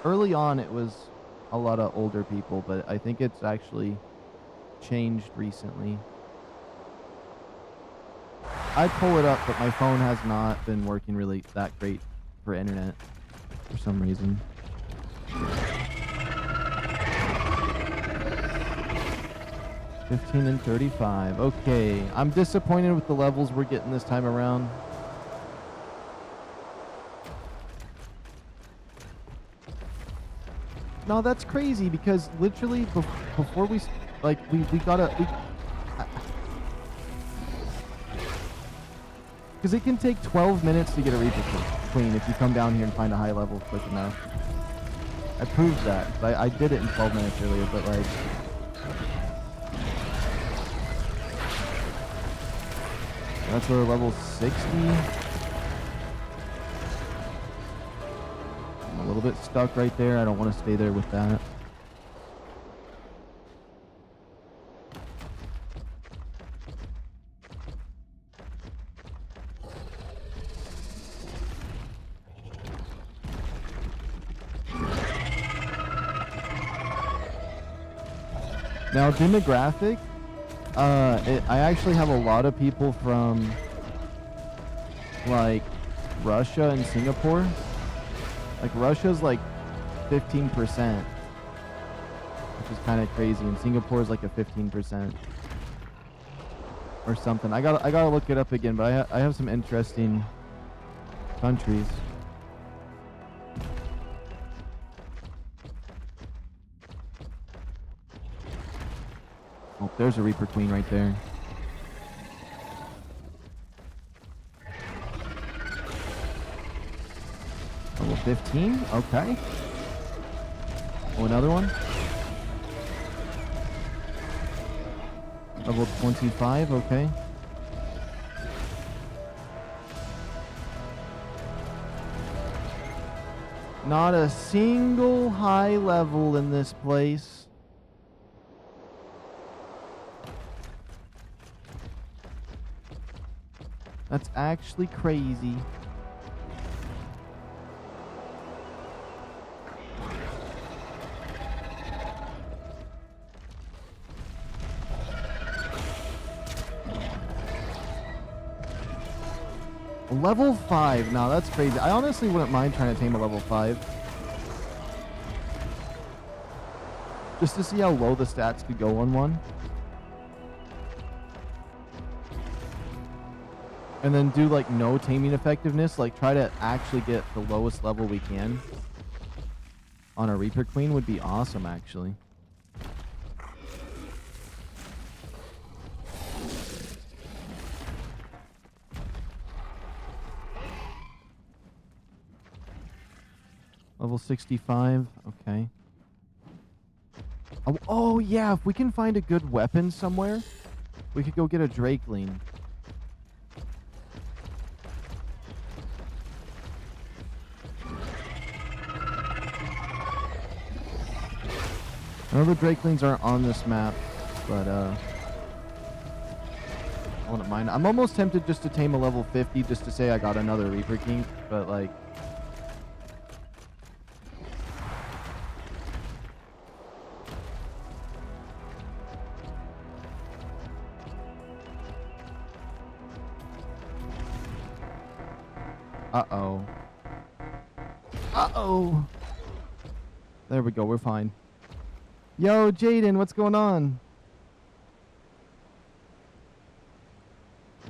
early on it was a lot of older people, but I think it's actually changed recently. I'd pull it up, but my phone has not been working really that great for internet for some reason. 15 and 35. Okay. I'm disappointed with the levels we're getting this time around. No, that's crazy because literally before we gotta because it can take 12 minutes to get a Reaper Queen if you come down here and find a high level quick enough. I proved that. I did it in 12 minutes earlier, but like that's our level 60. I'm a little bit stuck right there. I don't want to stay there with that. Now, demographic. I actually have a lot of people from like Russia and Singapore. Like Russia's like 15%. which is kind of crazy. And Singapore is like a 15% or something. I gotta look it up again, but I have some interesting countries. Oh, there's a Reaper Queen right there. Level 15, okay. Oh, another one. Level 25, okay. Not a single high level in this place. That's actually crazy. Level 5. Now that's crazy. I honestly wouldn't mind trying to tame a level 5. Just to see how low the stats could go on one. And then do like no taming effectiveness. Like try to actually get the lowest level we can on a Reaper Queen would be awesome actually. Level 65, okay. Oh yeah, if we can find a good weapon somewhere, we could go get a Drakeling. I know the Drakelings aren't on this map, but I wouldn't mind. I'm almost tempted just to tame a level 50 just to say I got another Reaper King, but like... Uh-oh. Uh-oh! There we go, we're fine. Yo, Jaden, what's going on?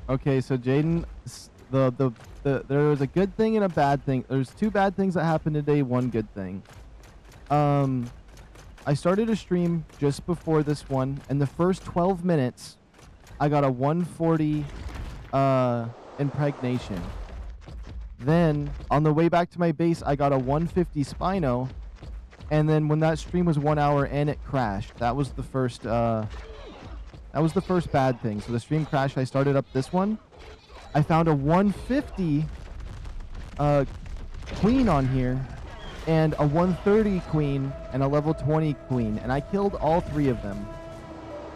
Okay, so Jaden, there was a good thing and a bad thing. There's two bad things that happened today, one good thing. I started a stream just before this one, and the first 12 minutes, I got a 140 impregnation. Then, on the way back to my base, I got a 150 Spino. And then when that stream was 1 hour in, it crashed. That was the first bad thing. So the stream crashed. I started up this one. I found a 150 queen on here, and a 130 queen, and a level 20 queen, and I killed all three of them.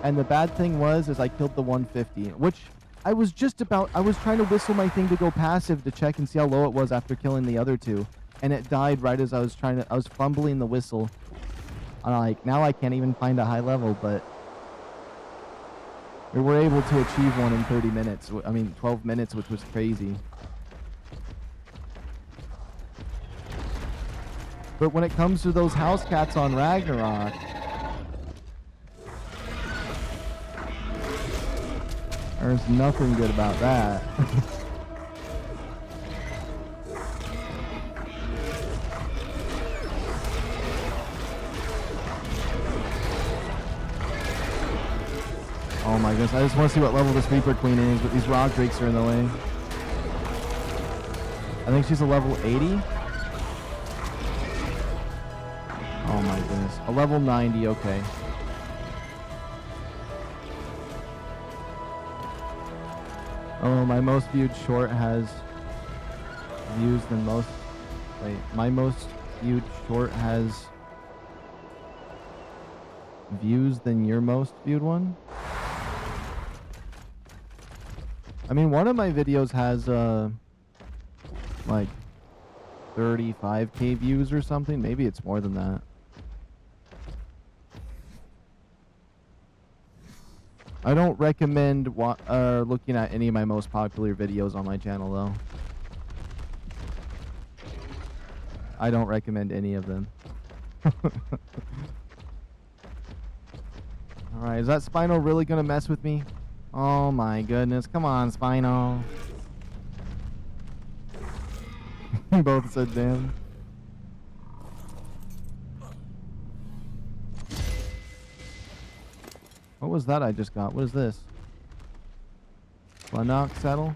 And the bad thing was, I killed the 150, which I was trying to whistle my thing to go passive to check and see how low it was after killing the other two. And it died right as I was fumbling the whistle. I'm like, now I can't even find a high level, but we were able to achieve one in 30 minutes. I mean, 12 minutes, which was crazy. But when it comes to those house cats on Ragnarok, there's nothing good about that. Oh my goodness, I just want to see what level this Reaper Queen is, but these rock drakes are in the way. I think she's a level 80. Oh my goodness. A level 90, okay. Oh, my most viewed short has views than most... Wait, my most viewed short has views than your most viewed one? I mean, one of my videos has, like, 35k views or something. Maybe it's more than that. I don't recommend looking at any of my most popular videos on my channel, though. I don't recommend any of them. Alright, is that Spino really gonna mess with me? Oh my goodness. Come on, Spino. Both said damn. What was that I just got? What is this? Lanok saddle?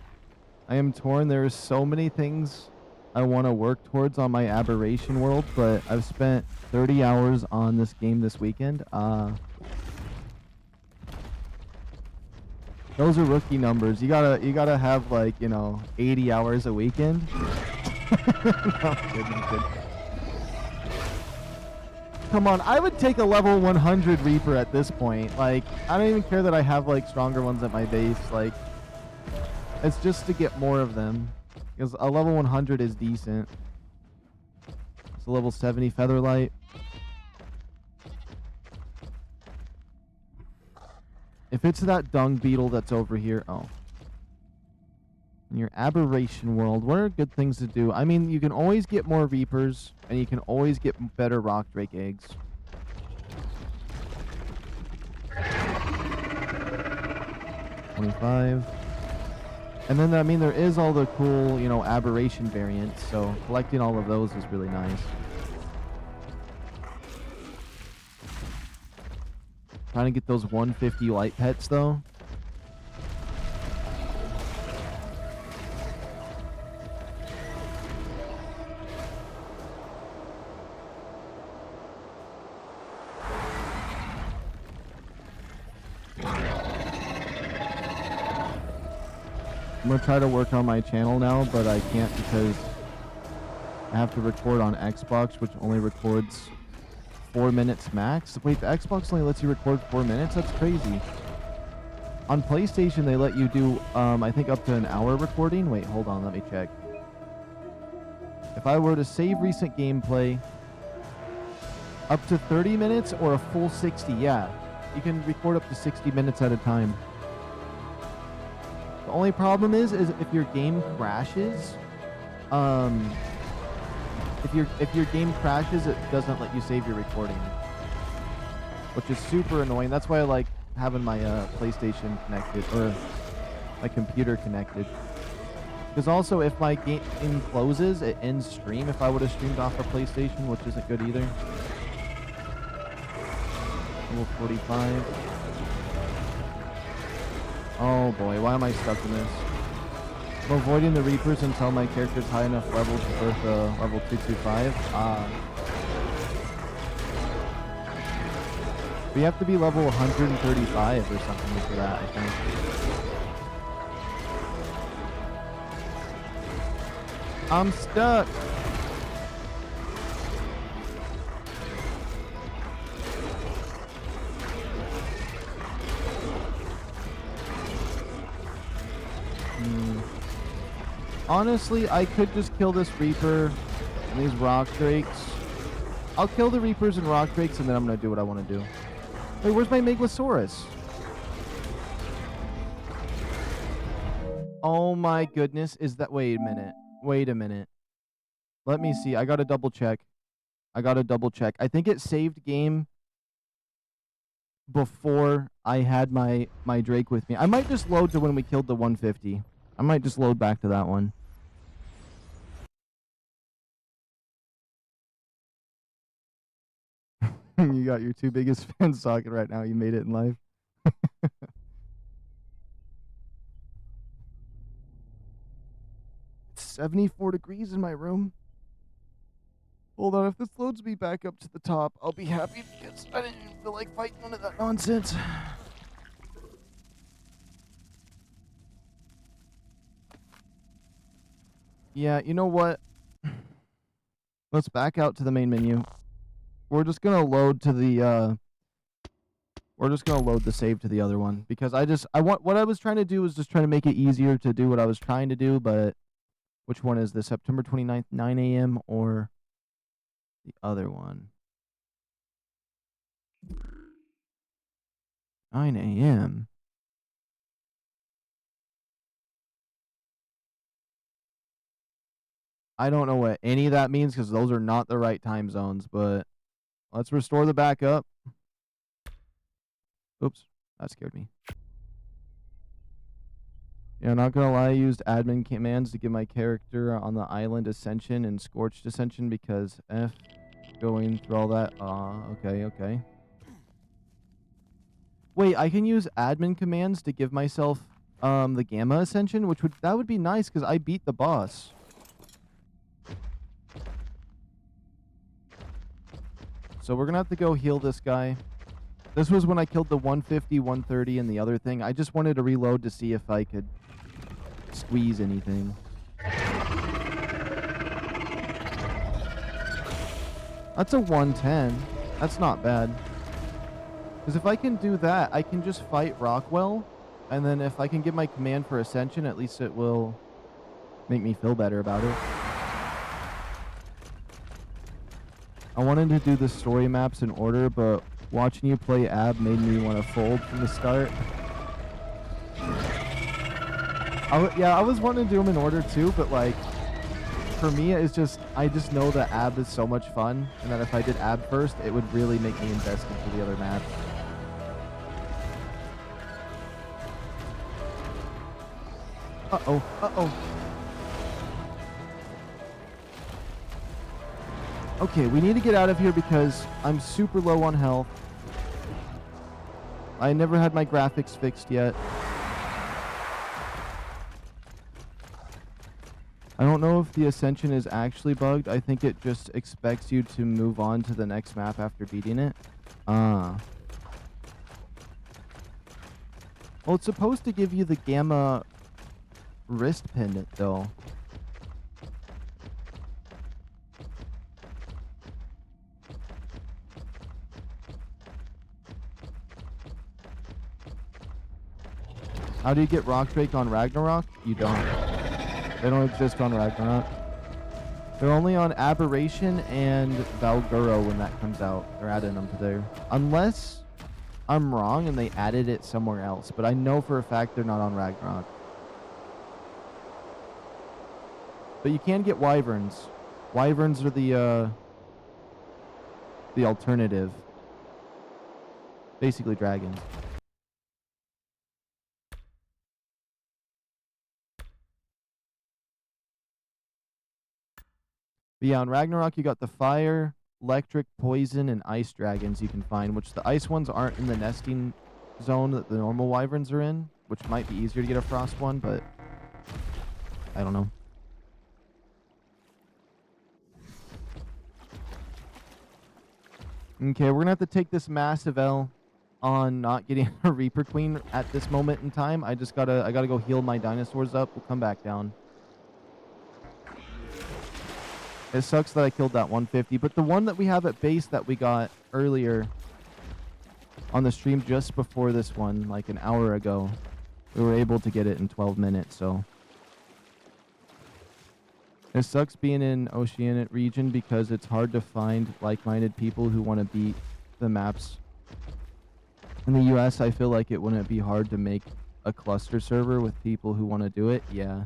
I am torn. There are so many things I want to work towards on my aberration world, but I've spent 30 hours on this game this weekend. Those are rookie numbers. You gotta have, like, you know, 80 hours a weekend. No, I'm kidding. Come on, I would take a level 100 Reaper at this point. Like, I don't even care that I have, like, stronger ones at my base. Like, it's just to get more of them. Because a level 100 is decent. It's a level 70 Featherlight. If it's that dung beetle that's over here... Oh. In your aberration world, what are good things to do? I mean, you can always get more Reapers, and you can always get better Rock Drake eggs. $25. And then, I mean, there is all the cool, you know, aberration variants, so collecting all of those is really nice. Trying to get those 150 light pets, though. I'm gonna try to work on my channel now, but I can't because I have to record on Xbox, which only records 4 minutes max. Wait, the Xbox only lets you record 4 minutes? That's crazy. On PlayStation, they let you do, I think, up to an hour recording. Wait, hold on, let me check. If I were to save recent gameplay, up to 30 minutes or a full 60, yeah. You can record up to 60 minutes at a time. The only problem is if your game crashes, if your game crashes, it doesn't let you save your recording, which is super annoying. That's why I like having my PlayStation connected, or my computer connected. Because also, if my game closes, it ends stream. If I would have streamed off a PlayStation, which isn't good either. Level 45. Oh boy, why am I stuck in this? I'm avoiding the Reapers until my character's high enough level to birth level 225. We have to be level 135 or something for that, I think. I'm stuck! Honestly, I could just kill this Reaper and these Rock Drakes. I'll kill the Reapers and Rock Drakes, and then I'm going to do what I want to do. Wait, where's my Meglasaurus? Oh my goodness, is that... Wait a minute. Wait a minute. Let me see. I got to double check. I think it saved game before I had my Drake with me. I might just load to when we killed the 150. I might just load back to that one. You got your two biggest fans talking right now. You made it in life. It's 74 degrees in my room. Hold on, if this loads me back up to the top, I'll be happy because I didn't feel like fighting none of that nonsense. Yeah, you know what? Let's back out to the main menu. We're just gonna load to the we're just gonna load the save to the other one because what I was trying to do was just trying to make it easier to do what I was trying to do, but which one is this? September 29th, 9 a.m. or the other one? 9 a.m. I don't know what any of that means because those are not the right time zones, but let's restore the backup. Oops, that scared me. Yeah, not gonna lie, I used admin commands to give my character on the island Ascension and Scorched Ascension because F going through all that. Okay. Wait, I can use admin commands to give myself the Gamma Ascension, that would be nice because I beat the boss. So we're gonna have to go heal this guy. This was when I killed the 150, 130, and the other thing. I just wanted to reload to see if I could squeeze anything. That's a 110. That's not bad. Because if I can do that, I can just fight Rockwell. And then if I can get my command for Ascension, at least it will make me feel better about it. I wanted to do the story maps in order, but watching you play Ab made me want to fold from the start. I was wanting to do them in order too, but like, for me, it's just, I just know that Ab is so much fun, and that if I did Ab first, it would really make me invested for the other maps. Uh-oh. Okay, we need to get out of here because I'm super low on health. I never had my graphics fixed yet. I don't know if the Ascension is actually bugged. I think it just expects you to move on to the next map after beating it. Well, it's supposed to give you the Gamma wrist pendant, though. How do you get Rock Drake on Ragnarok? You don't. They don't exist on Ragnarok. They're only on Aberration and Valguro when that comes out. They're adding them to there. Unless I'm wrong and they added it somewhere else. But I know for a fact they're not on Ragnarok. But you can get Wyverns. Wyverns are the alternative. Basically dragons. But yeah, on Ragnarok, you got the fire, electric, poison, and ice dragons you can find, which the ice ones aren't in the nesting zone that the normal wyverns are in, which might be easier to get a frost one, but I don't know. Okay, we're gonna have to take this massive L on not getting a Reaper Queen at this moment in time. I gotta go heal my dinosaurs up. We'll come back down. It sucks that I killed that 150, but the one that we have at base that we got earlier on the stream just before this one, like an hour ago, we were able to get it in 12 minutes, so. It sucks being in Oceanic region because it's hard to find like-minded people who want to beat the maps. In the US, I feel like it wouldn't be hard to make a cluster server with people who want to do it. Yeah.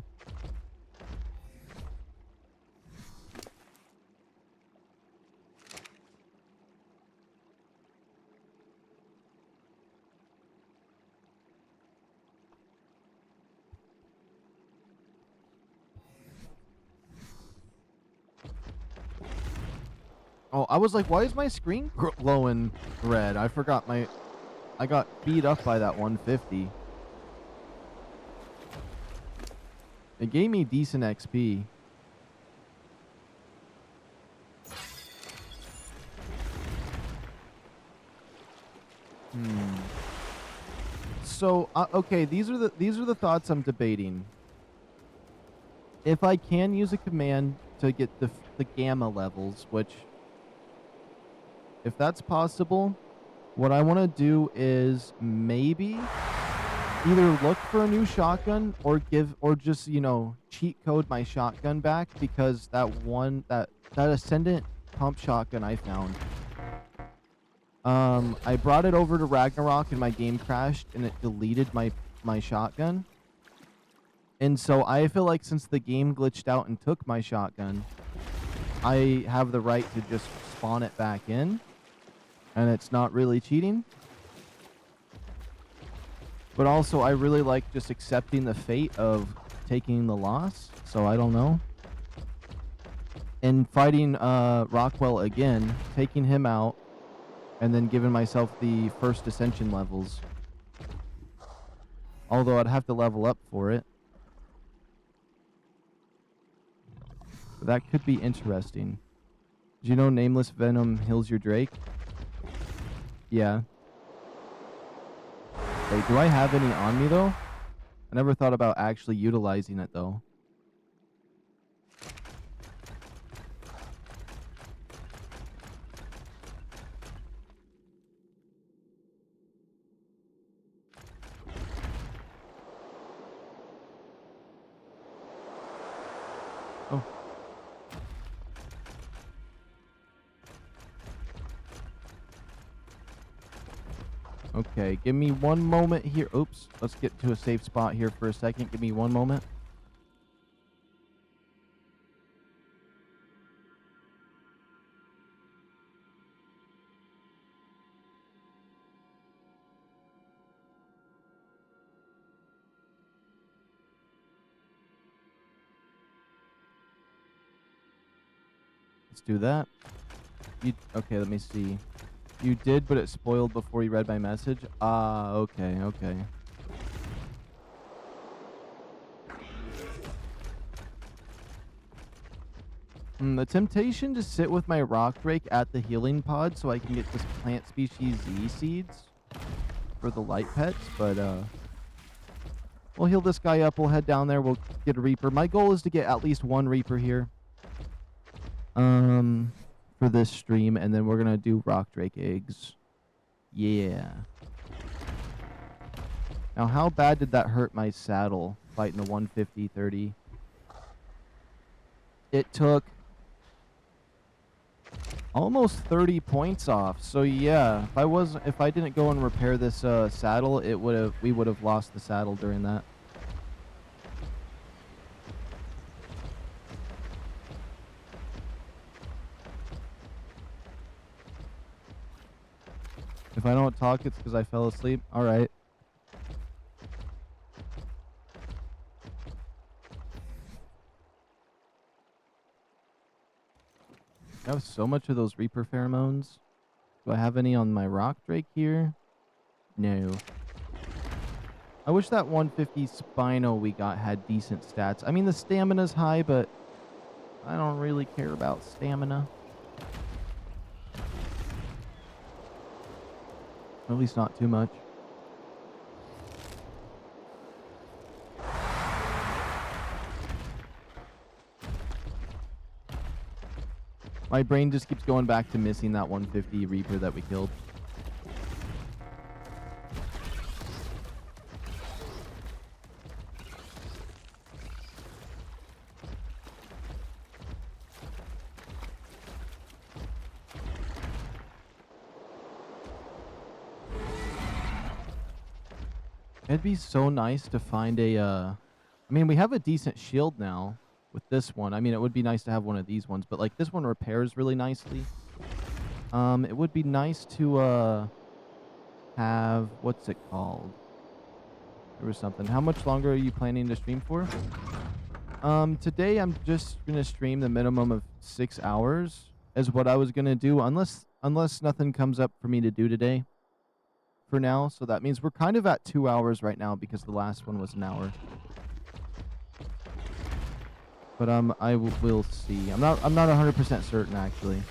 Oh, I was like, why is my screen glowing red? I forgot I got beat up by that 150. It gave me decent XP. So, okay, these are the thoughts I'm debating. If I can use a command to get the gamma levels, which, if that's possible, what I want to do is maybe either look for a new shotgun or just, you know, cheat code my shotgun back, because that Ascendant pump shotgun I found, I brought it over to Ragnarok and my game crashed and it deleted my shotgun. And so I feel like since the game glitched out and took my shotgun, I have the right to just spawn it back in. And it's not really cheating. But also, I really like just accepting the fate of taking the loss. So I don't know. And fighting Rockwell again, taking him out, and then giving myself the first ascension levels. Although I'd have to level up for it. But that could be interesting. Did you know Nameless Venom heals your Drake? Yeah. Wait, do I have any on me, though? I never thought about actually utilizing it, though. Oh. Okay, give me one moment here. Oops. Let's get to a safe spot here for a second. Give me one moment. Let's do that. Okay, let me see. You did, but it spoiled before you read my message? Ah, okay, okay. The temptation to sit with my rock drake at the healing pod so I can get this plant species Z seeds for the light pets, but we'll heal this guy up. We'll head down there. We'll get a Reaper. My goal is to get at least one Reaper here. For this stream, and then we're gonna do rock drake eggs. Yeah. Now, how bad did that hurt my saddle fighting the 150-30? It took almost 30 points off. So yeah, if I didn't go and repair this saddle, we would have lost the saddle during that. If I don't talk, it's because I fell asleep. All right. I have so much of those Reaper pheromones. Do I have any on my rock drake here? No. I wish that 150 Spino we got had decent stats. I mean, the stamina's high, but I don't really care about stamina. At least not too much. My brain just keeps going back to missing that 150 Reaper that we killed. It'd be so nice to find a, I mean, we have a decent shield now with this one. I mean, it would be nice to have one of these ones, but like this one repairs really nicely. It would be nice to, have, what's it called? There was something. How much longer are you planning to stream for? Today I'm just going to stream the minimum of 6 hours is what I was going to do, unless nothing comes up for me to do today. For now, so that means we're kind of at 2 hours right now because the last one was an hour. But I will see. I'm not 100% certain actually,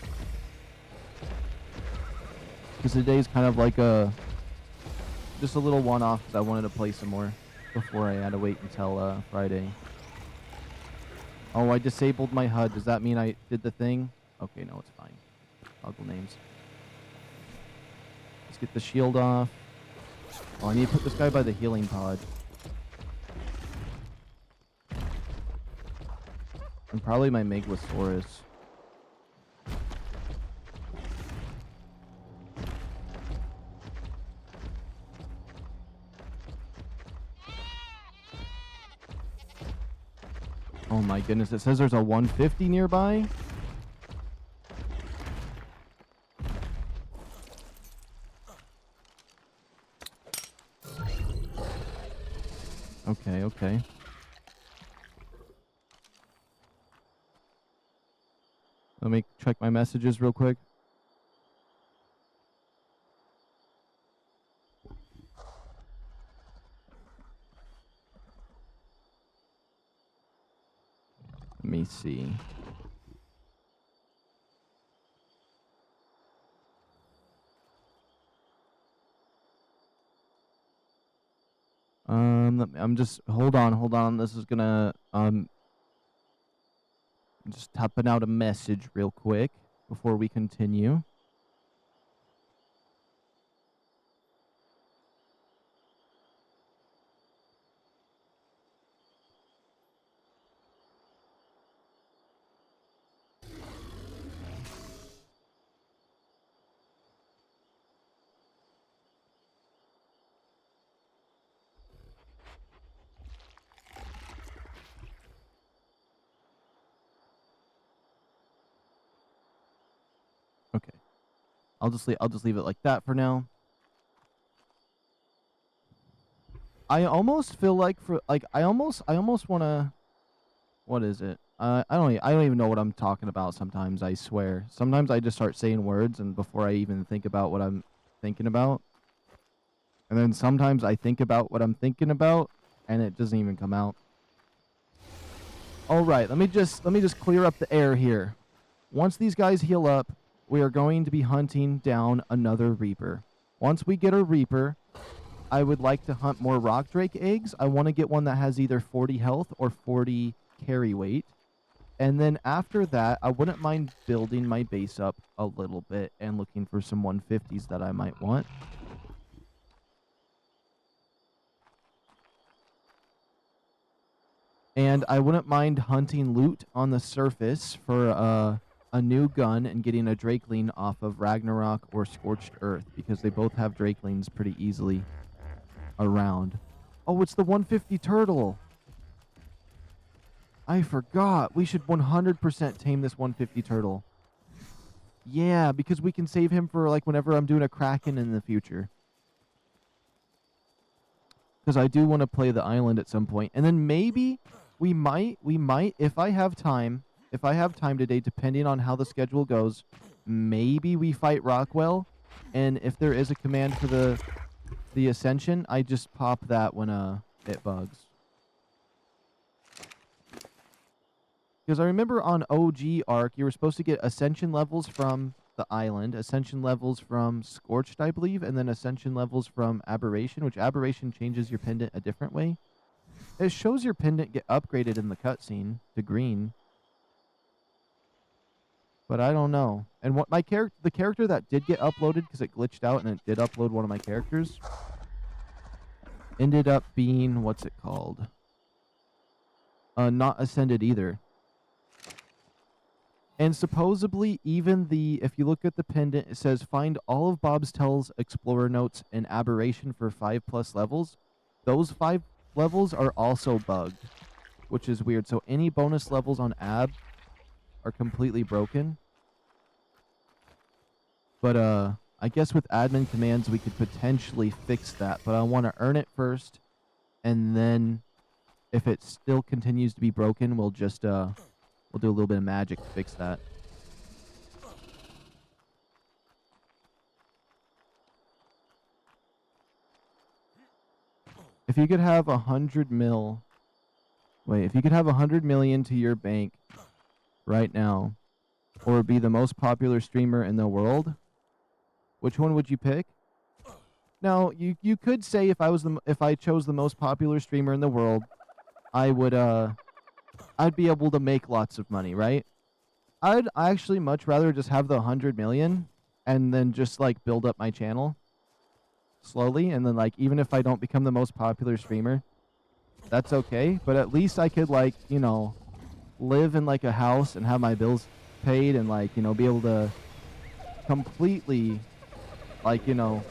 because today's kind of like just a little one-off because I wanted to play some more before I had to wait until Friday. Oh, I disabled my HUD. Does that mean I did the thing? Okay, no, it's fine. Toggle names. Let's get the shield off. Oh, I need to put this guy by the healing pod. And probably my Meglas. Oh my goodness, it says there's a 150 nearby. Okay, okay. Let me check my messages real quick. Let me see. I'm just hold on. This is gonna I'm just typing out a message real quick before we continue. Okay. I'll just leave it like that for now. I almost feel like I almost want to, what is it? I don't even know what I'm talking about sometimes, I swear. Sometimes I just start saying words and before I even think about what I'm thinking about. And then sometimes I think about what I'm thinking about and it doesn't even come out. All right, let me just clear up the air here. Once these guys heal up, we are going to be hunting down another Reaper. Once we get a Reaper, I would like to hunt more rock drake eggs. I want to get one that has either 40 health or 40 carry weight. And then after that, I wouldn't mind building my base up a little bit and looking for some 150s that I might want. And I wouldn't mind hunting loot on the surface for a new gun and getting a Drakeling off of Ragnarok or Scorched Earth because they both have Drakelings pretty easily around. Oh, it's the 150 turtle. I forgot. We should 100% tame this 150 turtle. Yeah, because we can save him for like whenever I'm doing a Kraken in the future. Because I do want to play the island at some point. And then maybe we might, if I have time today, depending on how the schedule goes, maybe we fight Rockwell. And if there is a command for the Ascension, I just pop that when it bugs. Because I remember on OG Ark, you were supposed to get Ascension levels from the island, Ascension levels from Scorched, I believe, and then Ascension levels from Aberration, which Aberration changes your pendant a different way. It shows your pendant get upgraded in the cutscene to green. But I don't know. And what my the character that did get uploaded, because it glitched out and it did upload one of my characters, ended up being, what's it called? Not Ascended either. And supposedly, even if you look at the pendant, it says, find all of Bob's Tell's Explorer notes in Aberration for 5+ levels. Those 5 levels are also bugged, which is weird. So any bonus levels on Ab are completely broken. But I guess with admin commands, we could potentially fix that. But I want to earn it first. And then if it still continues to be broken, we'll just... we'll do a little bit of magic to fix that. If you could have 100 mil... Wait, if you could have 100 million to your bank right now, or be the most popular streamer in the world, which one would you pick? Now, you could say if I chose the most popular streamer in the world, I would I'd be able to make lots of money, right? I'd actually much rather just have the 100 million and then just like build up my channel slowly, and then like even if I don't become the most popular streamer, that's okay, but at least I could like, you know, live in like a house and have my bills paid and like, you know, be able to completely like, you know,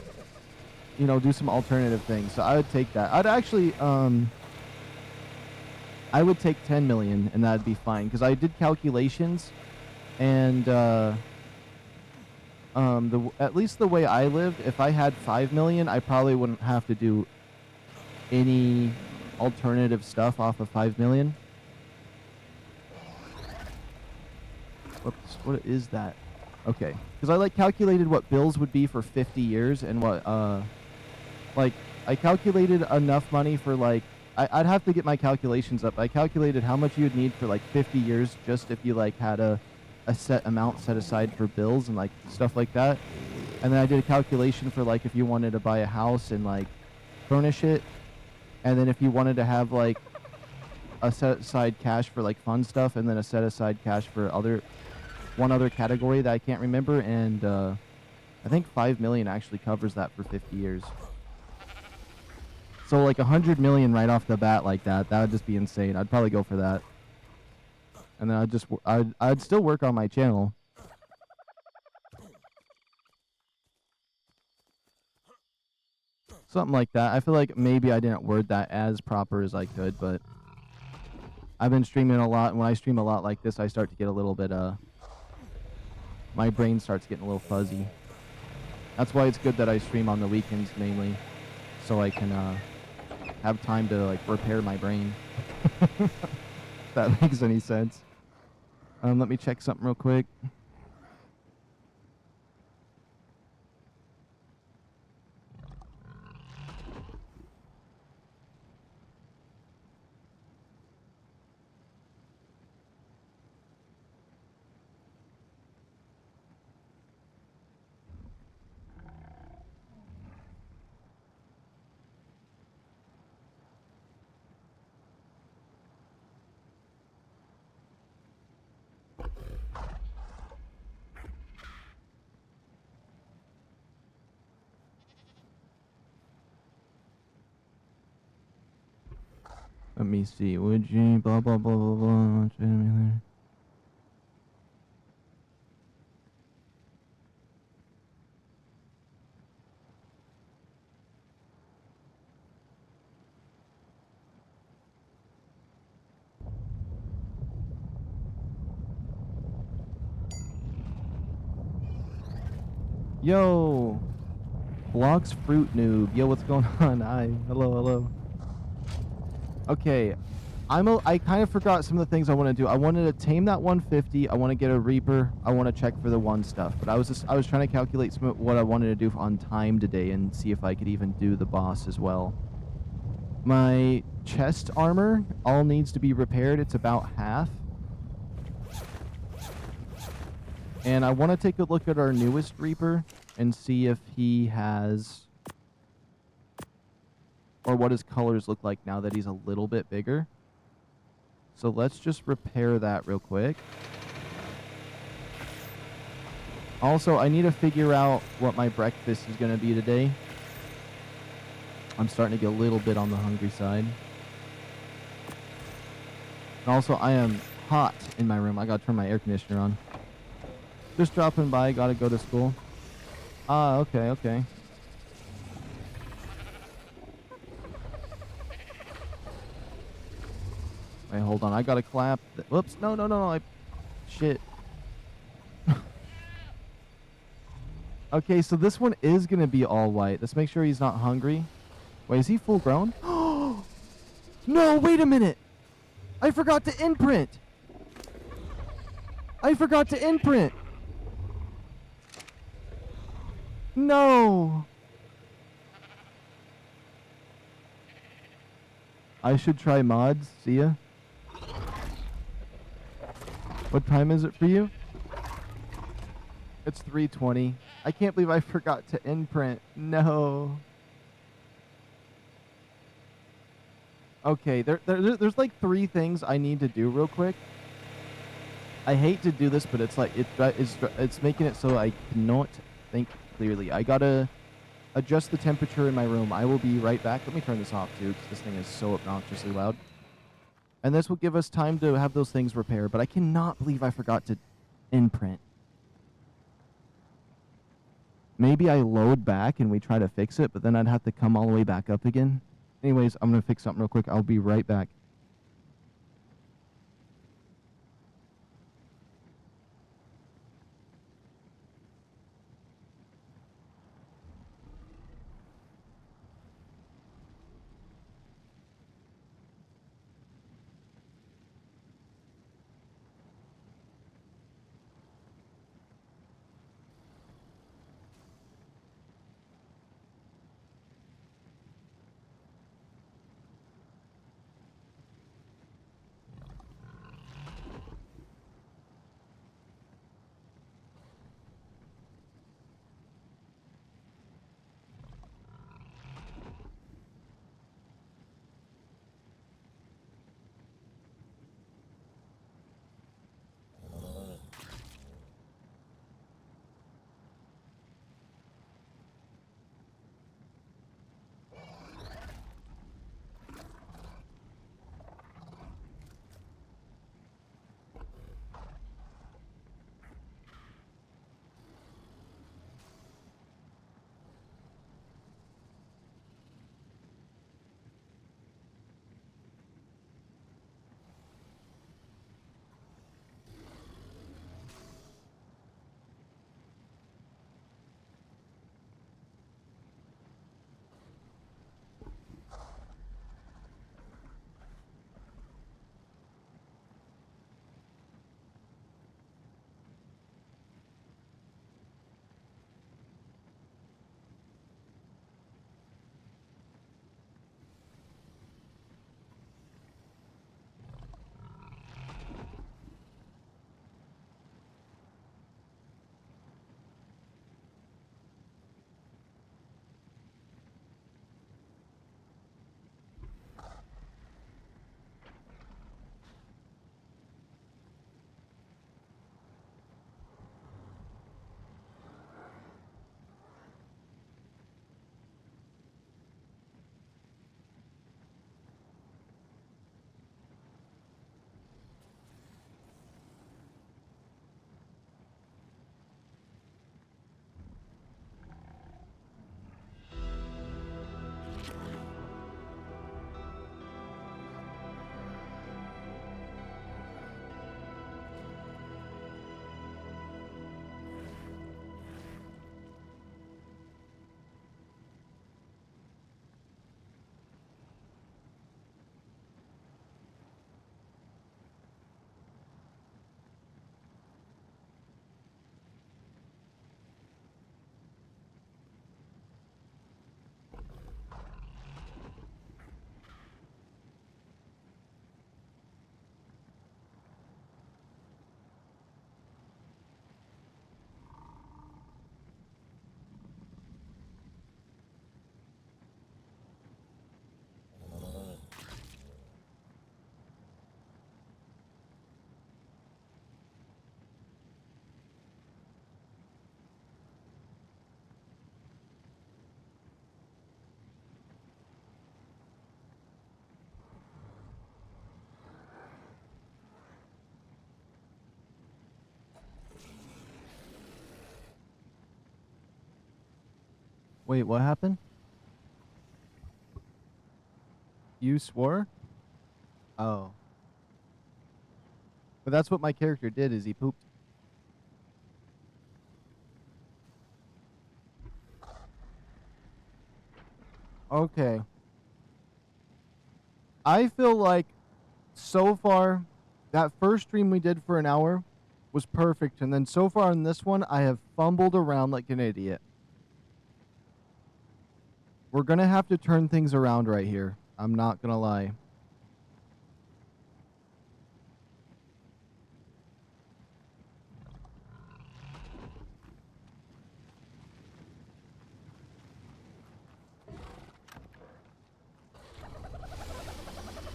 do some alternative things. So I would take that. I'd actually I would take 10 million and that'd be fine, because I did calculations, and at least the way I lived, if I had 5 million, I probably wouldn't have to do any alternative stuff off of 5 million. Whoops, what is that? Okay, because I like calculated what bills would be for 50 years and what like I calculated enough money for like I'd have to get my calculations up. I calculated how much you'd need for like 50 years just if you like had a set amount set aside for bills and like stuff like that. And then I did a calculation for like if you wanted to buy a house and like furnish it, and then if you wanted to have like a set aside cash for like fun stuff, and then a set aside cash for one other category that I can't remember, and I think 5 million actually covers that for 50 years. So like 100 million right off the bat like that would just be insane. I'd probably go for that. And then I'd still work on my channel. Something like that. I feel like maybe I didn't word that as proper as I could, but I've been streaming a lot, and when I stream a lot like this, I start to get a little bit, my brain starts getting a little fuzzy. That's why it's good that I stream on the weekends mainly, so I can, have time to, like, repair my brain. If that makes any sense. Let me check something real quick. Let me see. Would you blah blah blah blah blah? Yo, Blocks Fruit Noob. Yo, what's going on? Hi, hello, hello. Okay, I kind of forgot some of the things I want to do. I wanted to tame that 150. I want to get a Reaper. I want to check for the 1 stuff. But I was trying to calculate what I wanted to do on time today and see if I could even do the boss as well. My chest armor all needs to be repaired. It's about half. And I want to take a look at our newest Reaper and see if he has, or what his colors look like now that he's a little bit bigger. So let's just repair that real quick. Also, I need to figure out what my breakfast is going to be today. I'm starting to get a little bit on the hungry side. And also, I am hot in my room. I got to turn my air conditioner on. Just dropping by. Got to go to school. Ah, okay, okay. Wait, hold on. I got to clap. Whoops. No, no, no. Shit. Okay, so this one is going to be all white. Let's make sure he's not hungry. Wait, is he full grown? No, wait a minute. I forgot to imprint. I forgot to imprint. No. I should try mods. See ya. What time is it for you? It's 3:20. I can't believe I forgot to imprint. No. Okay, there's like 3 things I need to do real quick. I hate to do this, but it's like it's making it so I cannot think clearly. I gotta adjust the temperature in my room. I will be right back. Let me turn this off too, because this thing is so obnoxiously loud. And this will give us time to have those things repaired. But I cannot believe I forgot to imprint. Maybe I load back and we try to fix it, but then I'd have to come all the way back up again. Anyways, I'm going to fix something real quick. I'll be right back. Wait, what happened? You swore? Oh. But that's what my character did, is he pooped. Okay. I feel like so far that first stream we did for an hour was perfect, and then so far in this one I have fumbled around like an idiot. We're gonna have to turn things around right here. I'm not gonna lie.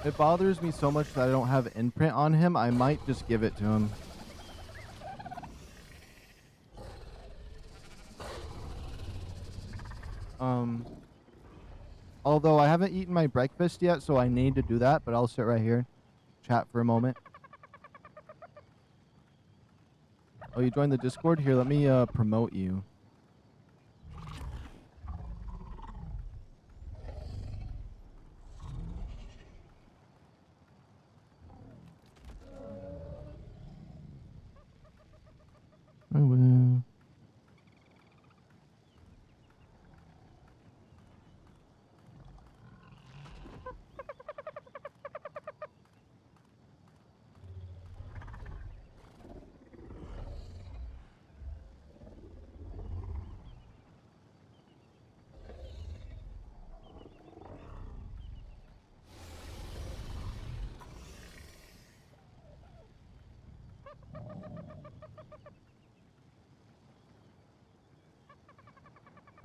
It bothers me so much that I don't have imprint on him. I might just give it to him. Although I haven't eaten my breakfast yet, so I need to do that, but I'll sit right here, chat for a moment. Oh, you joined the Discord? Here, let me promote you. I will.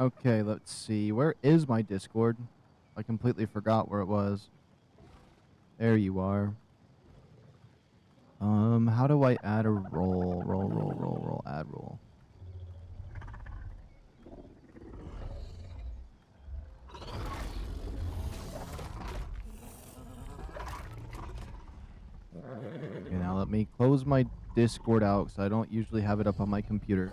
Okay, let's see. Where is my Discord? I completely forgot where it was. There you are. How do I add a role? Roll, add role. Okay, now let me close my Discord out because I don't usually have it up on my computer.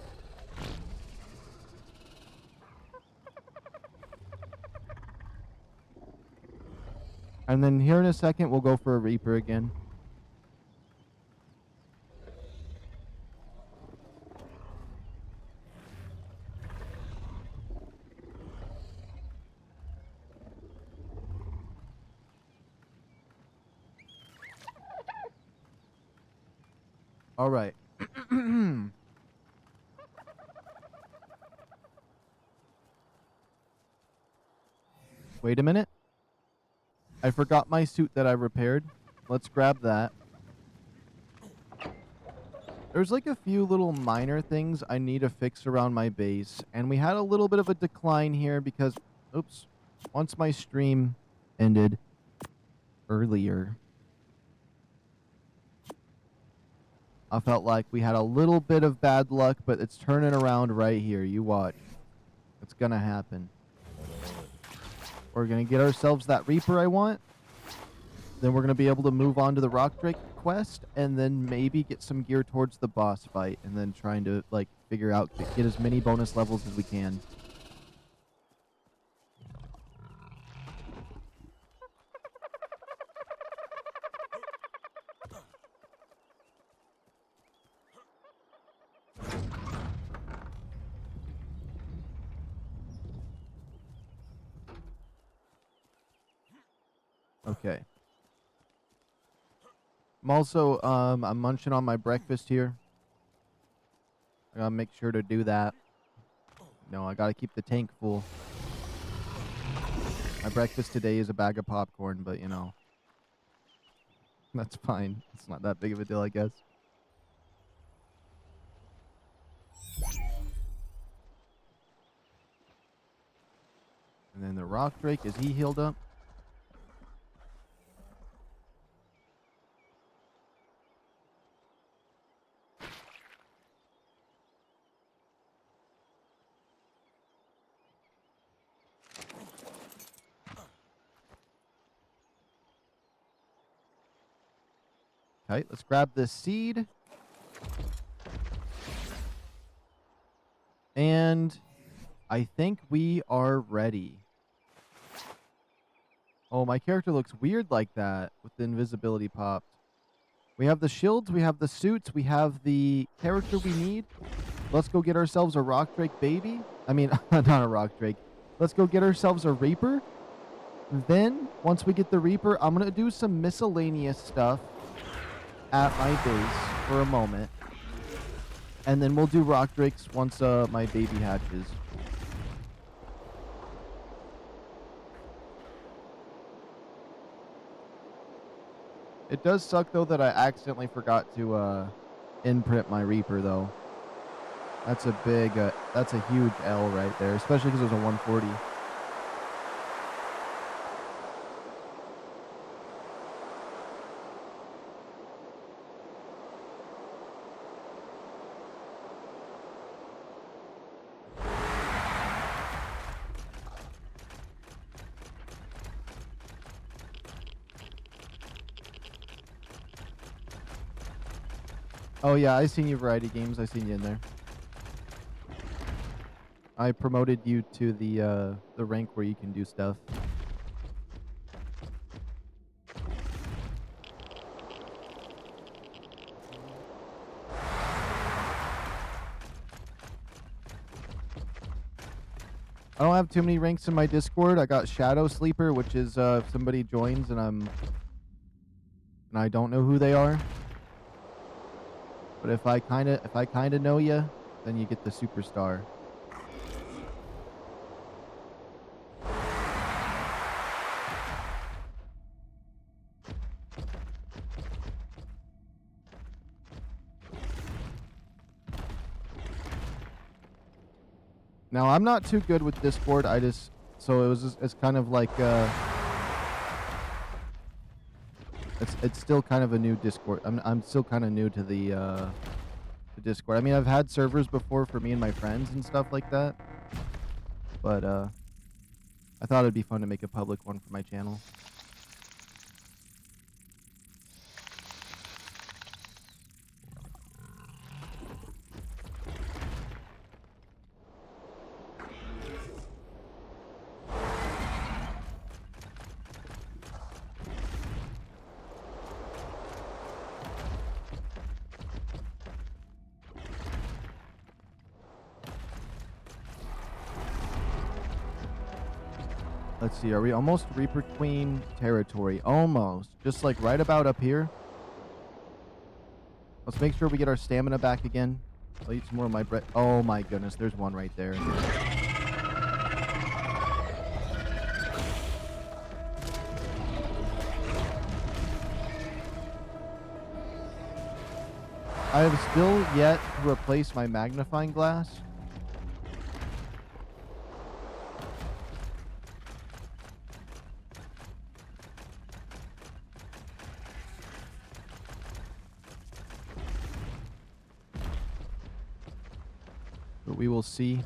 And then here in a second, we'll go for a Reaper again. All right. Wait a minute. I forgot my suit that I repaired. Let's grab that. There's like a few little minor things I need to fix around my base. And we had a little bit of a decline here because, oops, once my stream ended earlier, I felt like we had a little bit of bad luck, but it's turning around right here. You watch. It's gonna happen. We're gonna get ourselves that Reaper I want. Then we're gonna be able to move on to the Rock Drake quest, and then maybe get some gear towards the boss fight, and then trying to like figure out get as many bonus levels as we can. Okay. I'm also, I'm munching on my breakfast here. I gotta make sure to do that. No, I gotta keep the tank full. My breakfast today is a bag of popcorn, but you know, that's fine. It's not that big of a deal, I guess. And then the Rock Drake, is he healed up? Okay, let's grab this seed. And I think we are ready. Oh, my character looks weird like that with the invisibility popped. We have the shields, we have the suits, we have the character we need. Let's go get ourselves a rock drake baby. I mean, not a rock drake. Let's go get ourselves a reaper. Then, once we get the reaper, I'm going to do some miscellaneous stuff at my base for a moment. And then we'll do rock drakes once my baby hatches. It does suck, though, that I accidentally forgot to imprint my reaper, though. That's a big, that's a huge L right there, especially because it was a 140. Oh yeah, I seen you Variety Games. I seen you in there. I promoted you to the rank where you can do stuff. I don't have too many ranks in my Discord. I got Shadow Sleeper, which is if somebody joins and I don't know who they are. But if I kind of know you, then you get the superstar. Now, I'm not too good with Discord. So it was just, it's kind of like it's still kind of a new Discord. I'm still kind of new to the Discord. I mean, I've had servers before for me and my friends and stuff like that. But I thought it'd be fun to make a public one for my channel. Let's see, are we almost Reaper Queen territory? Almost. Just like right about up here. Let's make sure we get our stamina back again. I'll eat some more of my bread. Oh my goodness, there's one right there. I have still yet to replace my magnifying glass. But we will see.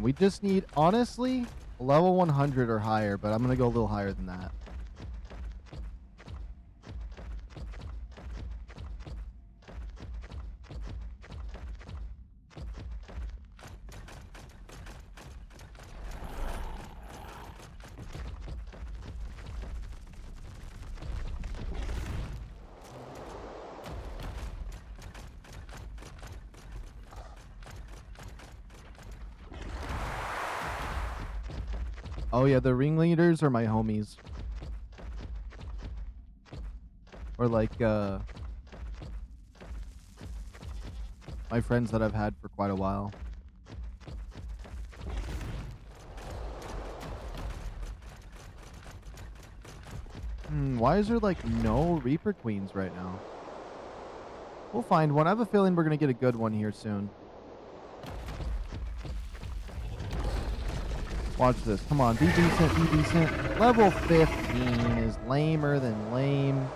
We just need, honestly, level 100 or higher, but I'm going to go a little higher than that. Oh yeah, the ringleaders are my homies. Or like, my friends that I've had for quite a while. Why is there like no Reaper Queens right now? We'll find one. I have a feeling we're going to get a good one here soon. Watch this. Come on. Be decent. Be decent. Level 15 is lamer than lame.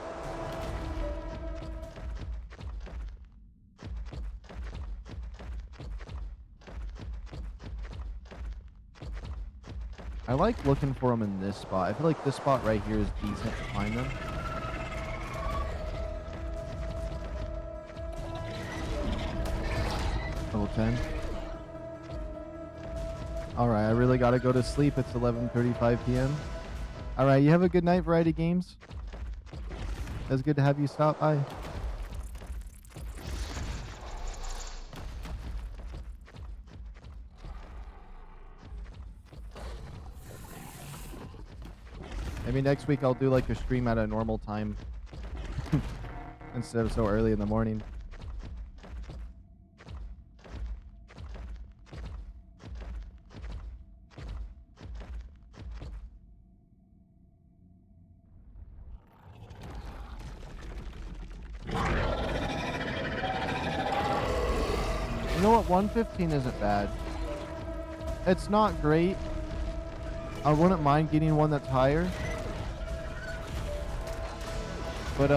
I like looking for them in this spot. I feel like this spot right here is decent to find them. Oh, 10. Alright, I really gotta go to sleep. It's 11:35 p.m. Alright, you have a good night, Variety Games. It was good to have you stop by. Maybe next week I'll do like a stream at a normal time instead of so early in the morning. You know what? 115 isn't bad. It's not great. I wouldn't mind getting one that's higher. But,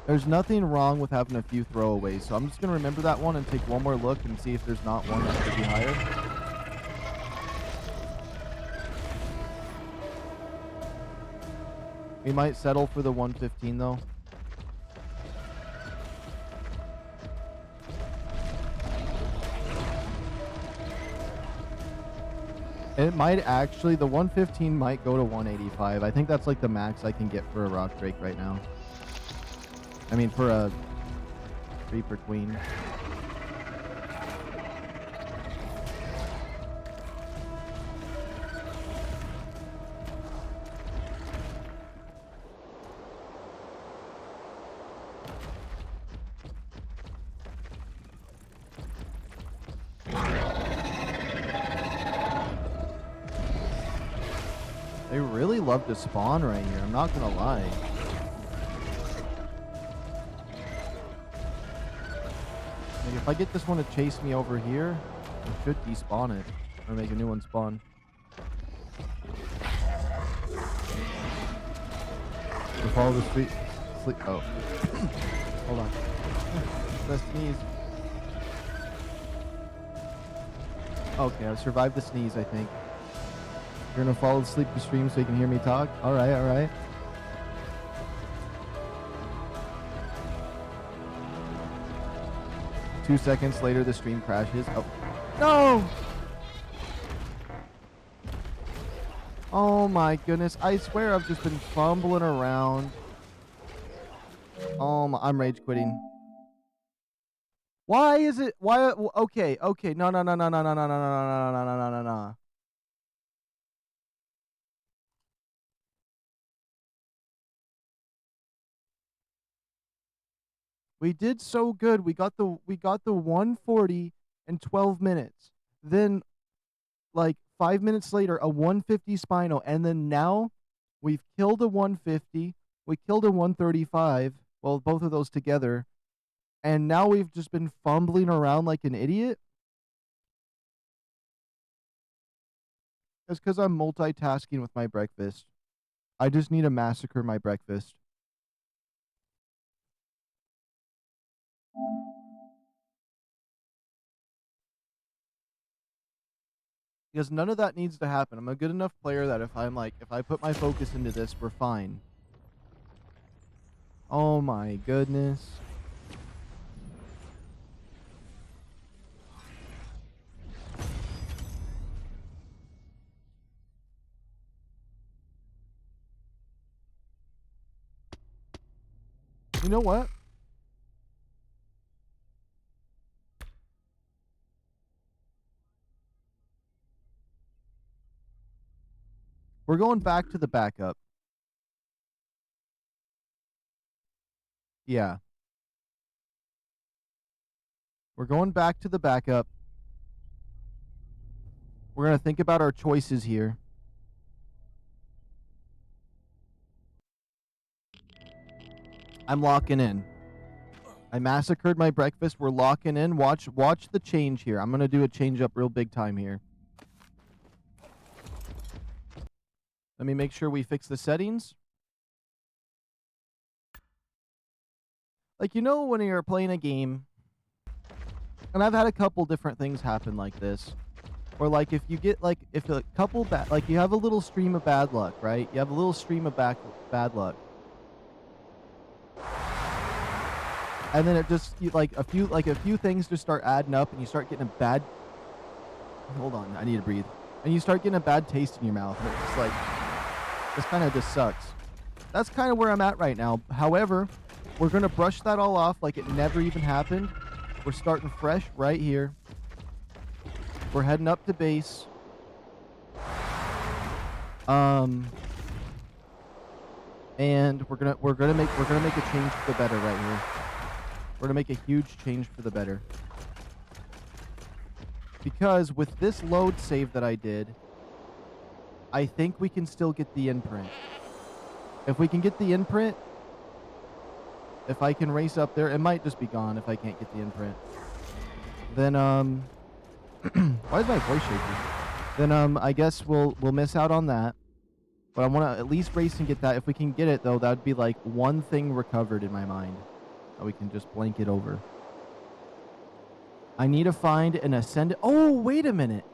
there's nothing wrong with having a few throwaways. So I'm just going to remember that one and take one more look and see if there's not one that could be higher. We might settle for the 115 though. It might actually, the 115 might go to 185. I think that's like the max I can get for a rock drake right now. I mean, for a Reaper Queen. They really love to spawn right here, I'm not gonna lie. Like if I get this one to chase me over here, I should despawn it. Or make a new one spawn. To follow the street. Sleep. Oh. Hold on. The sneeze. Okay, I survived the sneeze, I think. You're gonna fall asleep to stream so you can hear me talk? Alright, alright. Two seconds later, the stream crashes. Oh. No! Oh my goodness. I swear I've just been fumbling around. Oh my, I'm rage quitting. Why is it? Why? Okay, okay. No, no, no, no, no, no, no, no, no, no, no, no, no, no, no. We did so good. We got the 140 in 12 minutes. Then like 5 minutes later a 150 spino, and then now we've killed a 150. We killed a 135. Well, both of those together. And now we've just been fumbling around like an idiot. It's because I'm multitasking with my breakfast. I just need to massacre my breakfast. Because none of that needs to happen. I'm a good enough player that if I put my focus into this, we're fine. Oh my goodness. You know what? We're going back to the backup. Yeah. We're going back to the backup. We're going to think about our choices here. I'm locking in. I massacred my breakfast. We're locking in. Watch the change here. I'm going to do a change up real big time here. Let me make sure we fix the settings. Like, you know when you're playing a game, and I've had a couple different things happen like this, or like if you get like, if a couple like you have a little stream of bad luck, right? You have a little stream of bad luck. and then it just like a few things just start adding up, and you start getting a bad. Hold on, I need to breathe. And you start getting a bad taste in your mouth, and it's just like this kind of just sucks. That's kind of where I'm at right now. However, we're gonna brush that all off like it never even happened. We're starting fresh right here. We're heading up to base. And we're gonna make a change for the better right here. We're gonna make a huge change for the better. Because with this load save that I did, I think we can still get the imprint. If we can get the imprint, if I can race up there, it might just be gone if I can't get the imprint. Then why is my voice shaking? Then I guess we'll miss out on that. But I want to at least race and get that. If we can get it though, that would be like one thing recovered in my mind that we can just blanket over. I need to find an Ascendant. Oh, wait a minute.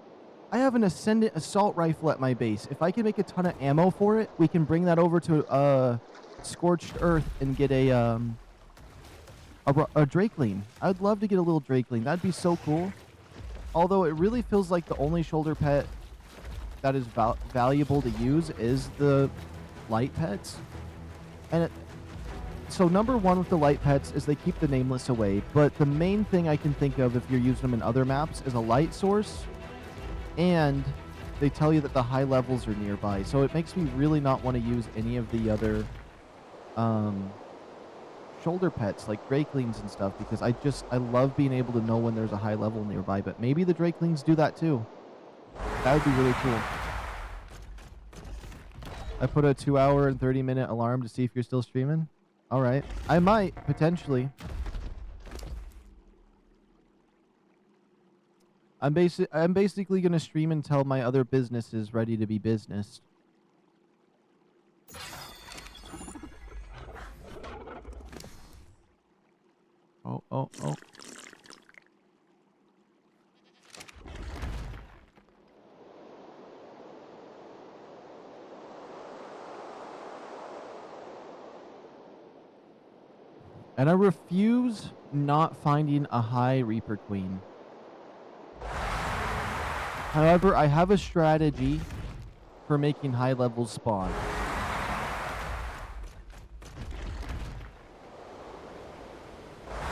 I have an Ascendant assault rifle at my base. If I can make a ton of ammo for it, we can bring that over to Scorched Earth and get a Drakeling. I'd love to get a little Drakeling. That'd be so cool. Although it really feels like the only shoulder pet that is valuable to use is the light pets. And so number one with the light pets is they keep the nameless away. But the main thing I can think of if you're using them in other maps is a light source. And they tell you that the high levels are nearby. So it makes me really not want to use any of the other shoulder pets like Drakelings and stuff, because I love being able to know when there's a high level nearby. But maybe the Drakelings do that too. That would be really cool. I put a 2-hour and 30-minute alarm to see if you're still streaming. All right, I might potentially. I'm basically gonna stream until my other business is ready to be businessed. Oh. And I refuse not finding a high Reaper Queen. However, I have a strategy for making high levels spawn.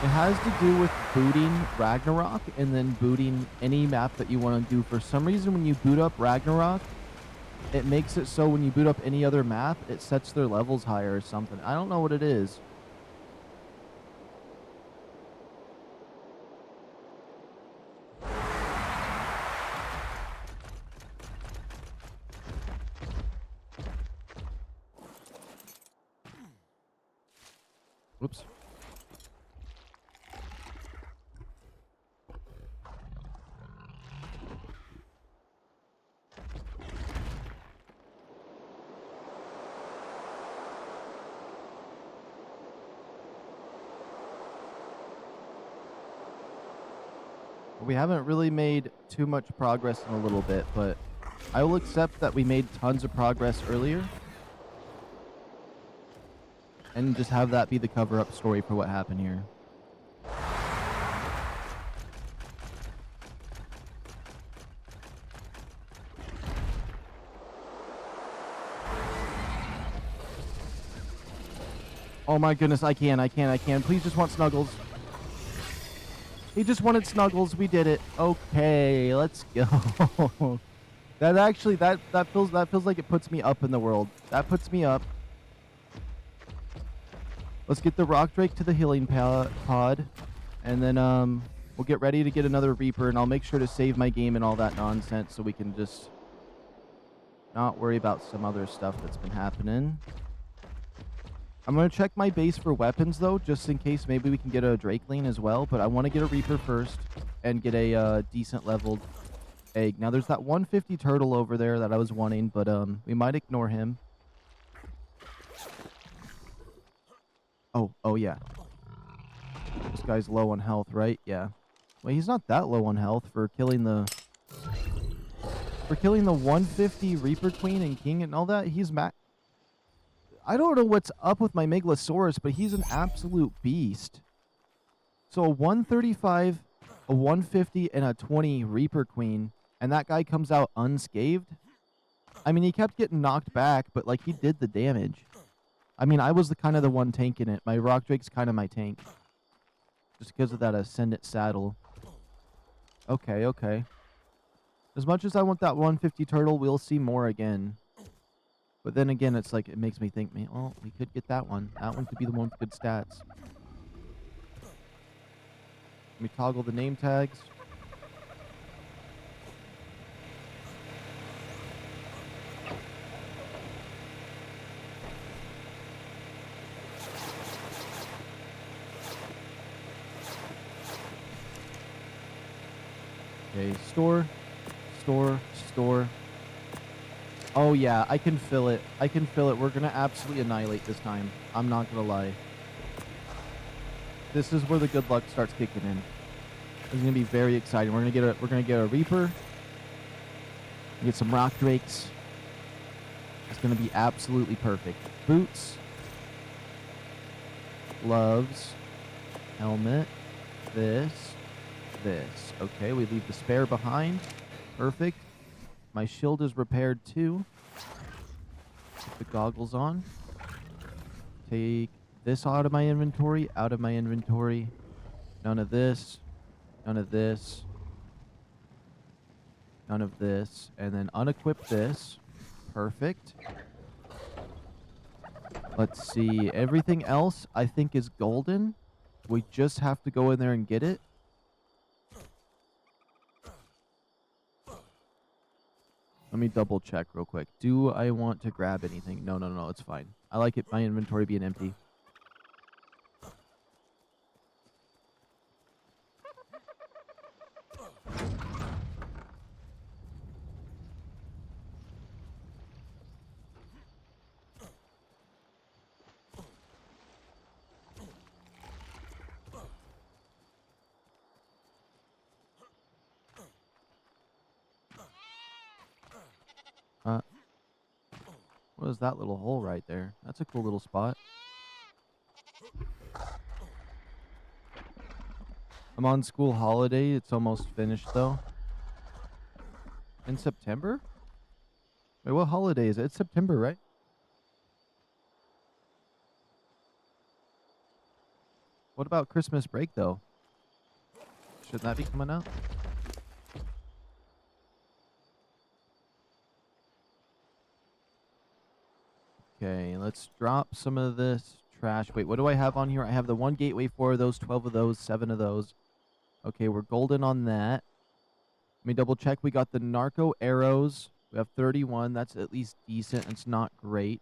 It has to do with booting Ragnarok and then booting any map that you want to do. For some reason, when you boot up Ragnarok, it makes it so when you boot up any other map, it sets their levels higher or something. I don't know what it is. Whoops. We haven't really made too much progress in a little bit, but I will accept that we made tons of progress earlier. And just have that be the cover-up story for what happened here. Oh my goodness, I can. Please just want Snuggles. He just wanted Snuggles. We did it. Okay, let's go. that feels like it puts me up in the world. That puts me up. Let's get the Rock Drake to the healing pod, and then we'll get ready to get another Reaper, and I'll make sure to save my game and all that nonsense so we can just not worry about some other stuff that's been happening. I'm going to check my base for weapons, though, just in case maybe we can get a Drakeling as well, but I want to get a Reaper first and get a decent leveled egg. Now, there's that 150 turtle over there that I was wanting, but we might ignore him. Oh, yeah. This guy's low on health, right? Yeah. Well, he's not that low on health for killing the 150 Reaper Queen and King and all that. He's I don't know what's up with my Meglasaurus, but he's an absolute beast. So a 135, a 150, and a 20 Reaper Queen, and that guy comes out unscathed? I mean, he kept getting knocked back, but, like, he did the damage. I mean, I was the kind of the one tanking it. My Rock Drake's kind of my tank. Just because of that Ascendant saddle. Okay, okay. As much as I want that 150 turtle, we'll see more again. But then again, it's like, it makes me think, man, well, we could get that one. That one could be the one with good stats. Let me toggle the name tags. Okay, store. Oh yeah, I can fill it. I can fill it. We're gonna absolutely annihilate this time. I'm not gonna lie. This is where the good luck starts kicking in. It's gonna be very exciting. We're gonna get a Reaper. Get some Rock Drakes. It's gonna be absolutely perfect. Boots. Gloves. Helmet. This. Okay, we leave the spare behind. Perfect. My shield is repaired too. Put the goggles on. Take this out of my inventory. None of this. None of this. None of this. And then unequip this. Perfect. Let's see. Everything else I think is golden. We just have to go in there and get it. Let me double check real quick. Do I want to grab anything? No, it's fine. I like it, my inventory being empty. What is that little hole right there? That's a cool little spot. I'm on school holiday. It's almost finished, though. In September? Wait, what holiday is it? It's September, right? What about Christmas break, though? Shouldn't that be coming out? Okay, let's drop some of this trash. Wait, what do I have on here? I have the 1 gateway, 4 of those, 12 of those, 7 of those. Okay, we're golden on that. Let me double check. We got the narco arrows. We have 31. That's at least decent. It's not great.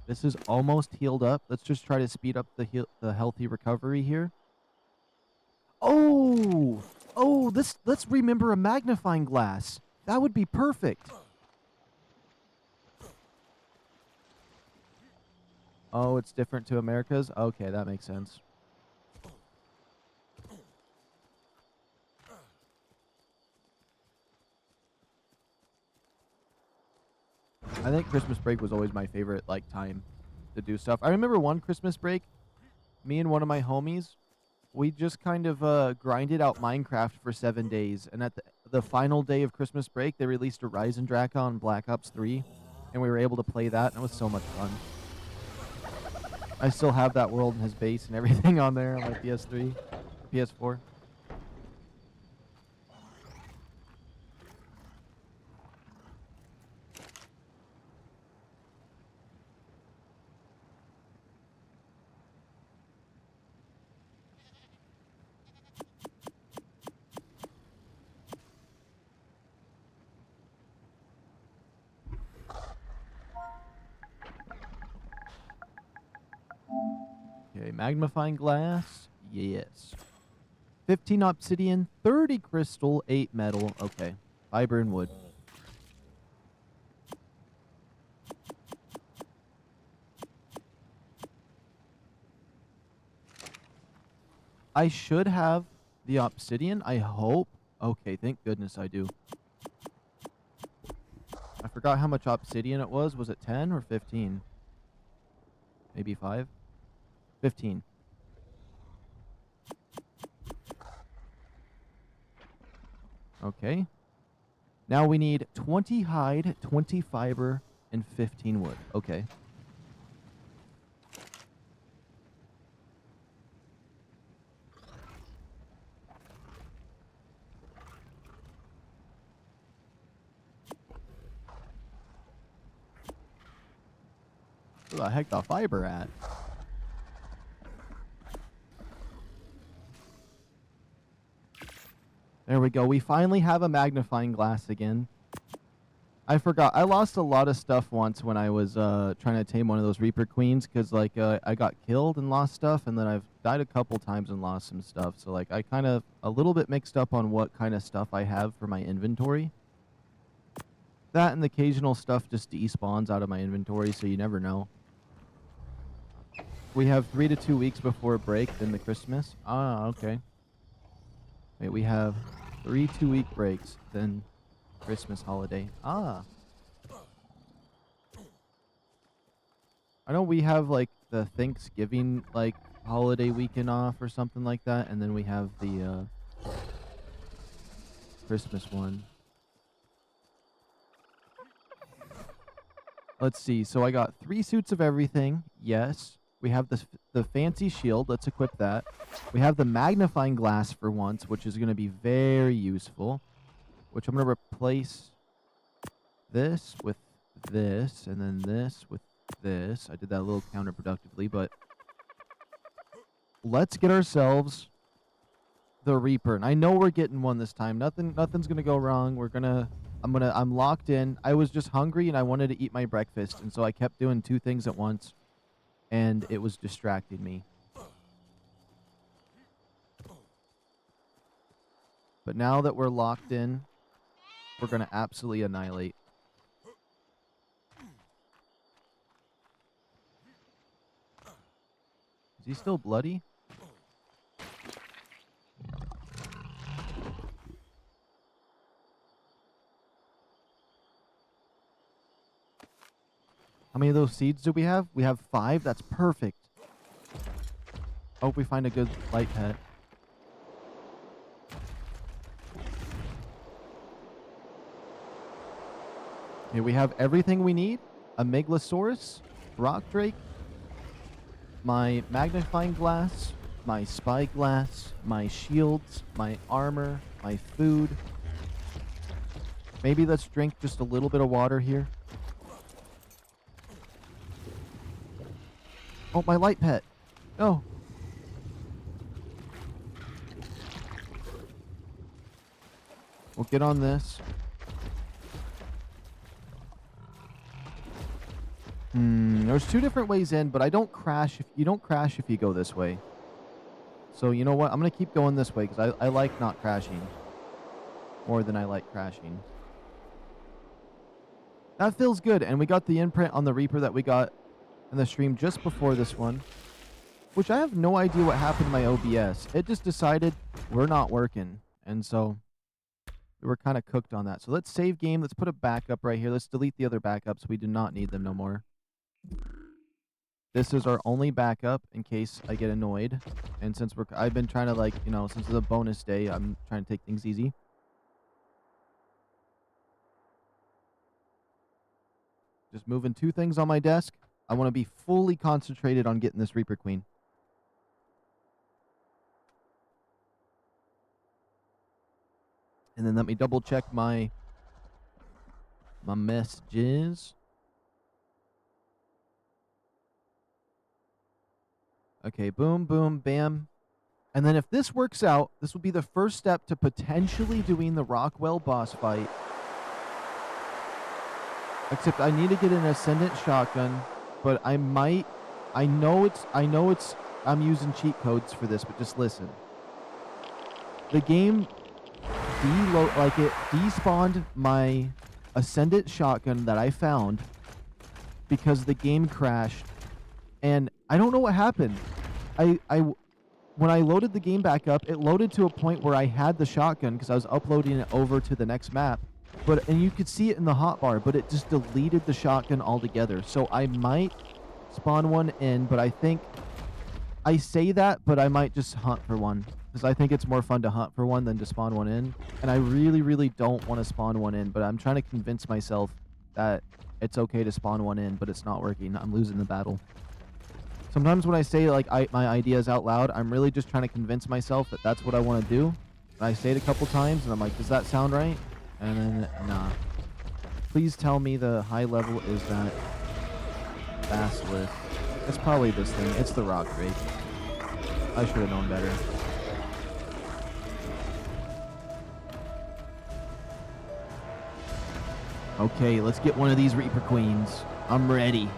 This is almost healed up. Let's just try to speed up the healthy recovery here. Oh, let's remember a magnifying glass. That would be perfect. Oh, it's different to America's? Okay, that makes sense. I think Christmas break was always my favorite, like, time to do stuff. I remember one Christmas break, me and one of my homies, we just kind of grinded out Minecraft for 7 days. And at the final day of Christmas break, they released a Rise and Draka on Black Ops 3. And we were able to play that, and it was so much fun. I still have that world and his base and everything on there on my PS3 or PS4. Okay, magnifying glass. Yes. 15 obsidian, 30 crystal, 8 metal. Okay. Fiber and wood. I should have the obsidian, I hope. Okay, thank goodness I do. I forgot how much obsidian it was. Was it 10 or 15? Maybe 5? 15. Okay. Now we need 20 hide, 20 fiber, and 15 wood. Okay. Where the heck the fiber at? There we go. We finally have a magnifying glass again. I forgot. I lost a lot of stuff once when I was trying to tame one of those Reaper Queens because, like, I got killed and lost stuff, and then I've died a couple times and lost some stuff. So, like, I kind of a little bit mixed up on what kind of stuff I have for my inventory. That and the occasional stuff just despawns out of my inventory, so you never know. We have 3 to 2 weeks before break, then the Christmas. Ah, okay. Wait, we have 3 2-week breaks, then Christmas holiday. Ah. I know we have, like, the Thanksgiving, like, holiday weekend off or something like that, and then we have the, Christmas one. Let's see. So I got 3 suits of everything. Yes. We have the fancy shield. Let's equip that. We have the magnifying glass for once, which is going to be very useful. Which I'm going to replace this with this, and then this with this. I did that a little counterproductively, but let's get ourselves the Reaper. And I know we're getting one this time. Nothing's going to go wrong. I'm locked in. I was just hungry and I wanted to eat my breakfast, and so I kept doing 2 things at once. And it was distracting me. But now that we're locked in, we're going to absolutely annihilate. Is he still bloody? How many of those seeds do we have? We have 5. That's perfect. Hope we find a good light pet. Okay, we have everything we need. A Meglasaurus, rock drake, my magnifying glass, my spyglass, my shields, my armor, my food. Maybe let's drink just a little bit of water here. Oh, my light pet. No. We'll get on this. There's 2 different ways in, but I don't crash. You don't crash if you go this way. So you know what? I'm going to keep going this way because I like not crashing more than I like crashing. That feels good. And we got the imprint on the Reaper that we got in the stream just before this one, which I have no idea what happened to my OBS. It just decided we're not working, and so we were kind of cooked on that. So let's save game. Let's put a backup right here. Let's delete the other backups. We do not need them no more. This is our only backup in case I get annoyed, and since I've been trying to, like, you know, since it's a bonus day, I'm trying to take things easy. Just moving 2 things on my desk. I want to be fully concentrated on getting this Reaper Queen. And then let me double check my messages. Okay, boom, boom, bam. And then if this works out, this will be the first step to potentially doing the Rockwell boss fight. Except I need to get an Ascendant shotgun. But I know I'm using cheat codes for this, but just listen. The game despawned my Ascendant shotgun that I found because the game crashed, and I don't know what happened. When I loaded the game back up, it loaded to a point where I had the shotgun because I was uploading it over to the next map. And you could see it in the hotbar, but it just deleted the shotgun altogether. So I might spawn one in, but I think I say that, but I might just hunt for one. because I think it's more fun to hunt for one than to spawn one in. And I really, really don't want to spawn one in, but I'm trying to convince myself that it's okay to spawn one in, but it's not working. I'm losing the battle. Sometimes when I say like my ideas out loud, I'm really just trying to convince myself that that's what I want to do. And I say it a couple times, and I'm like, does that sound right? And then, nah. Please tell me the high level is that Basilisk. It's probably this thing. It's the rock drake. I should have known better. Okay, let's get one of these Reaper Queens. I'm ready.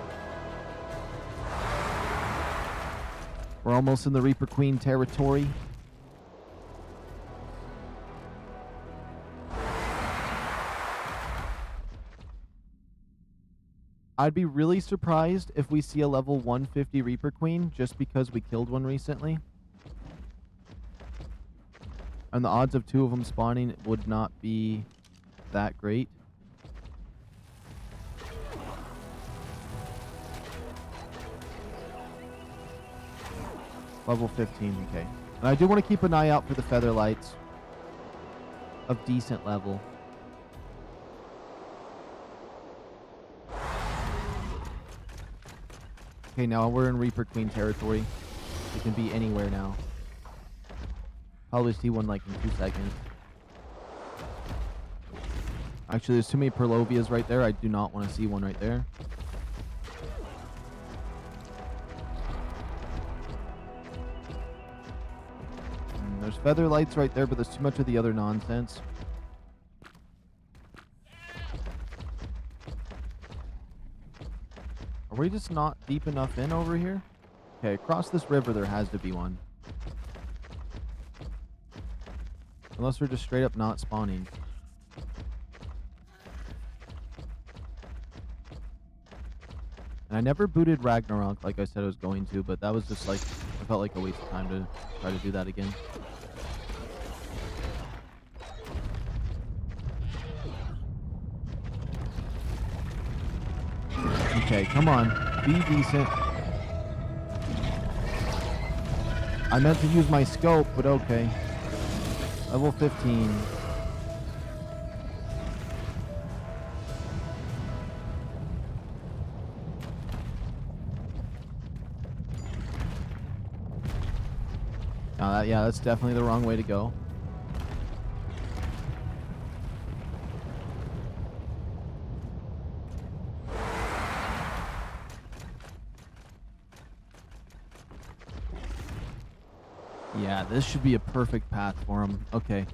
We're almost in the Reaper Queen territory. I'd be really surprised if we see a level 150 Reaper Queen just because we killed one recently. And the odds of 2 of them spawning would not be that great. Level 15, okay. And I do want to keep an eye out for the feather lights of decent level. Okay, now we're in Reaper Queen territory. It can be anywhere now. Probably see one like in 2 seconds. Actually, there's too many Perlovias right there. I do not want to see one right there. There's feather lights right there, but there's too much of the other nonsense. Are we just not deep enough in over here? Okay, across this river there has to be one. Unless we're just straight up not spawning. And I never booted Ragnarok like I said I was going to, but that was just like, I felt like a waste of time to try to do that again. Okay, come on. Be decent. I meant to use my scope, but okay. Level 15. Now yeah, that's definitely the wrong way to go. Yeah, this should be a perfect path for him. Okay.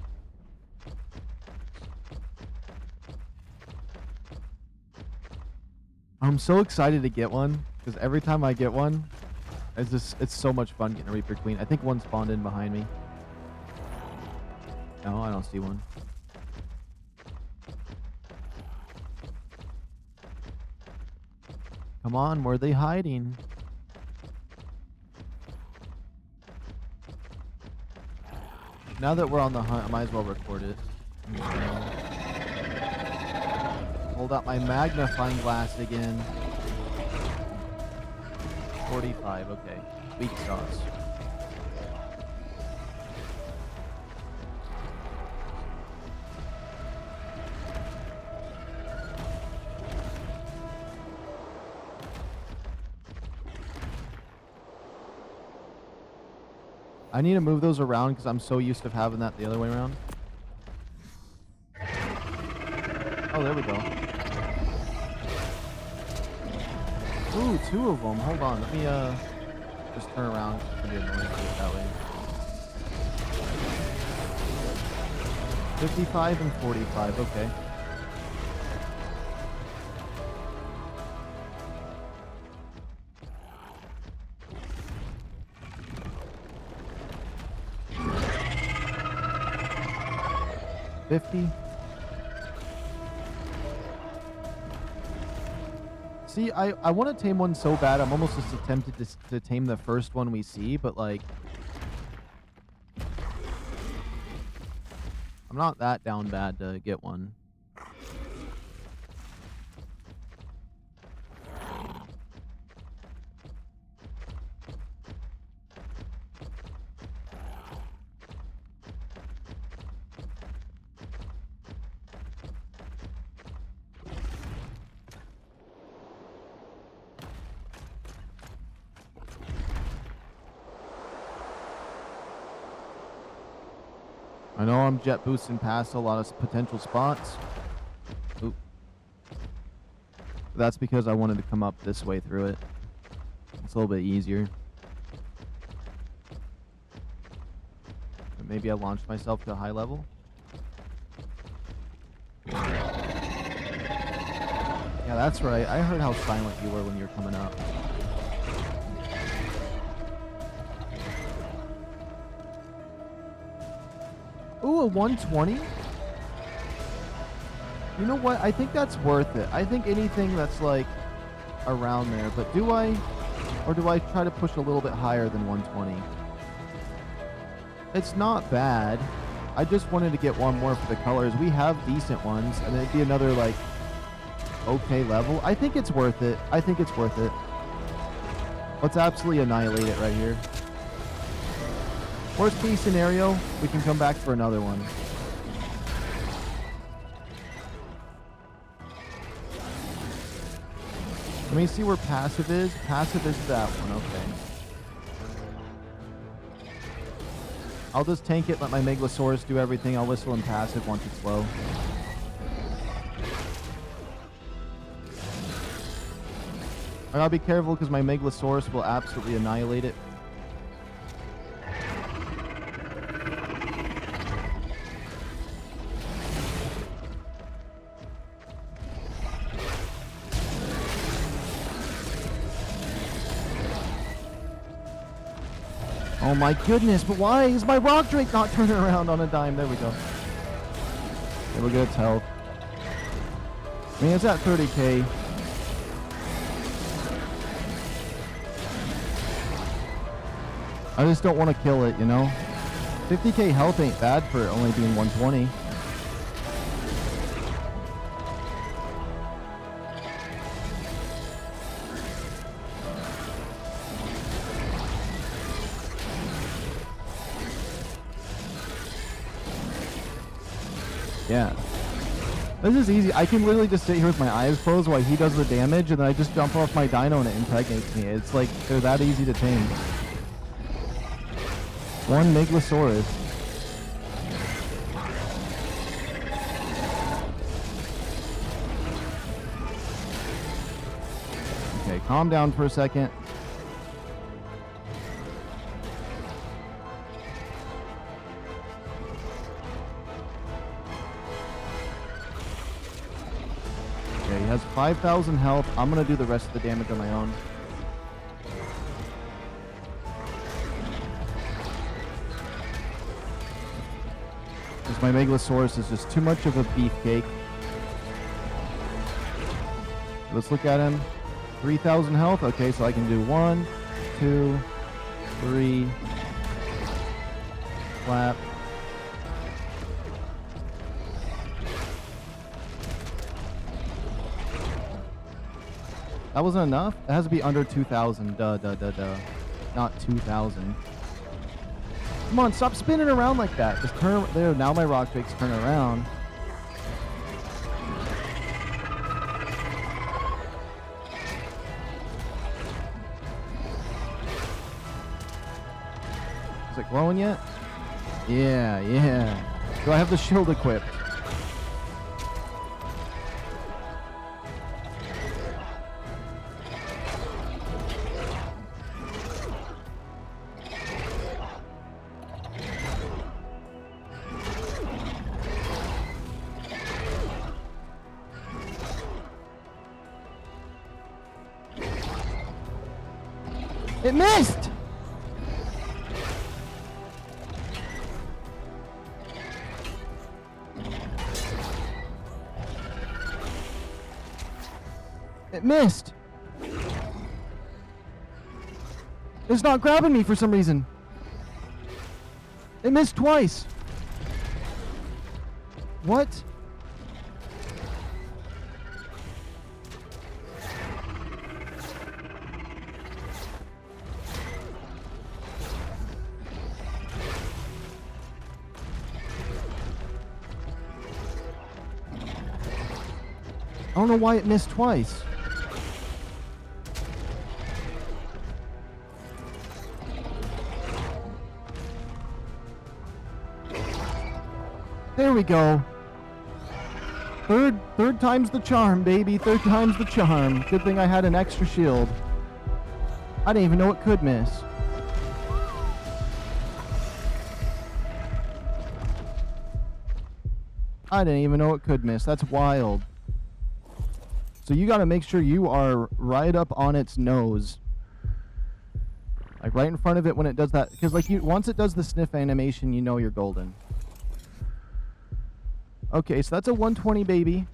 I'm so excited to get one, because every time I get one, it's so much fun getting a Reaper Queen. I think one spawned in behind me. No, I don't see one. Come on, where are they hiding? Now that we're on the hunt, I might as well record it. Hold out my magnifying glass again. 45, okay. Weak sauce. I need to move those around because I'm so used to having that the other way around. Oh, there we go. Ooh, 2 of them. Hold on. Let me just turn around. It's gonna be annoying to do it that way. 55 and 45. Okay. See, I want to tame one so bad. I'm almost just tempted to tame the first one we see, but like, I'm not that down bad to get one. I know I'm jet boosting past a lot of potential spots. Oop. That's because I wanted to come up this way through it. It's a little bit easier. But maybe I launched myself to a high level. Yeah, that's right. I heard how silent you were when you were coming up. Ooh, a 120? You know what? I think that's worth it. I think anything that's like around there. But do I try to push a little bit higher than 120? It's not bad. I just wanted to get one more for the colors. We have decent ones, and it'd be another like okay level. I think it's worth it. I think it's worth it. Let's absolutely annihilate it right here. Worst case scenario, we can come back for another one. Let me see where passive is. Passive is that one, okay. I'll just tank it, let my Megalosaurus do everything. I'll whistle in passive once it's low. I gotta be careful because my Megalosaurus will absolutely annihilate it. Oh my goodness, but why is my Rock Drake not turning around on a dime? There we go. Okay, we'll get its health. I mean, it's at 30k. I just don't want to kill it, you know? 50k health ain't bad for only being 120. Yeah. This is easy. I can literally just sit here with my eyes closed while he does the damage, and then I just jump off my dino and it impregnates me. It's like, they're that easy to tame. One Megalosaurus. Okay, calm down for a second. Okay, he has 5,000 health. I'm gonna do the rest of the damage on my own. My Megalosaurus is just too much of a beefcake. Let's look at him. 3,000 health. Okay, so I can do 1, 2, 3. Clap. That wasn't enough? It has to be under 2,000. Duh. Not 2,000. Come on, stop spinning around like that. Just turn there. Now my Rock Drake's turning around. Is it glowing yet? Yeah. Do I have the shield equipped? It missed! It missed! It's not grabbing me for some reason. It missed twice. What? I don't know why it missed twice. There we go. Third time's the charm, baby. Third time's the charm. Good thing I had an extra shield. I didn't even know it could miss. I didn't even know it could miss. That's wild. So you got to make sure you are right up on its nose. Like right in front of it when it does that. Because like once it does the sniff animation, you know you're golden. Okay, so that's a 120 baby.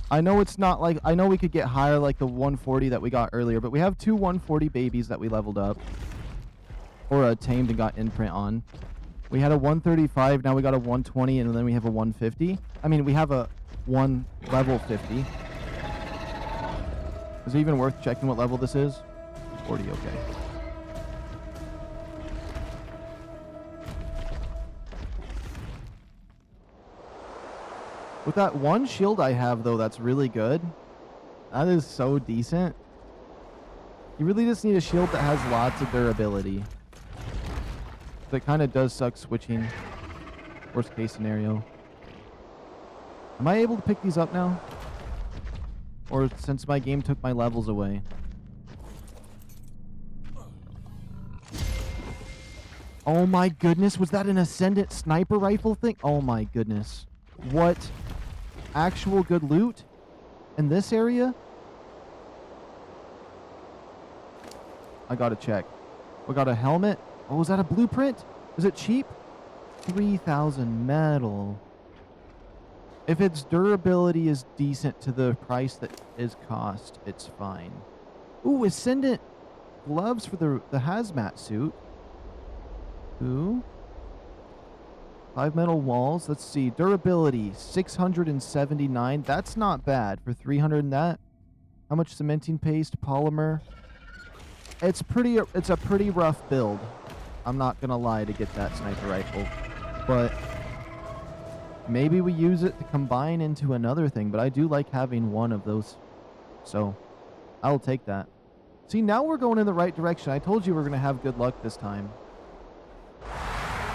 I know it's not like, I know we could get higher like the 140 that we got earlier, but we have two 140 babies that we leveled up. Or tamed and got imprint on. We had a 135, now we got a 120, and then we have a 150. I mean, we have a one level 50. Is it even worth checking what level this is? 40, okay. With that one shield I have, though, that's really good. That is so decent. You really just need a shield that has lots of durability. That kind of does suck switching. Worst case scenario. Am I able to pick these up now? Or since my game took my levels away? Oh my goodness, was that an Ascendant sniper rifle thing? Oh my goodness. What actual good loot in this area? I gotta check. We got a helmet. Oh, is that a blueprint? Is it cheap? 3,000 metal. If its durability is decent to the price that is cost, it's fine. Ooh, Ascendant gloves for the hazmat suit. Ooh. 5 metal walls. Let's see. Durability, 679. That's not bad for 300 and that. How much cementing paste, polymer? It's a pretty rough build. I'm not gonna lie to get that sniper rifle. But maybe we use it to combine into another thing, but I do like having one of those. So I'll take that. See, now we're going in the right direction. I told you we're gonna have good luck this time.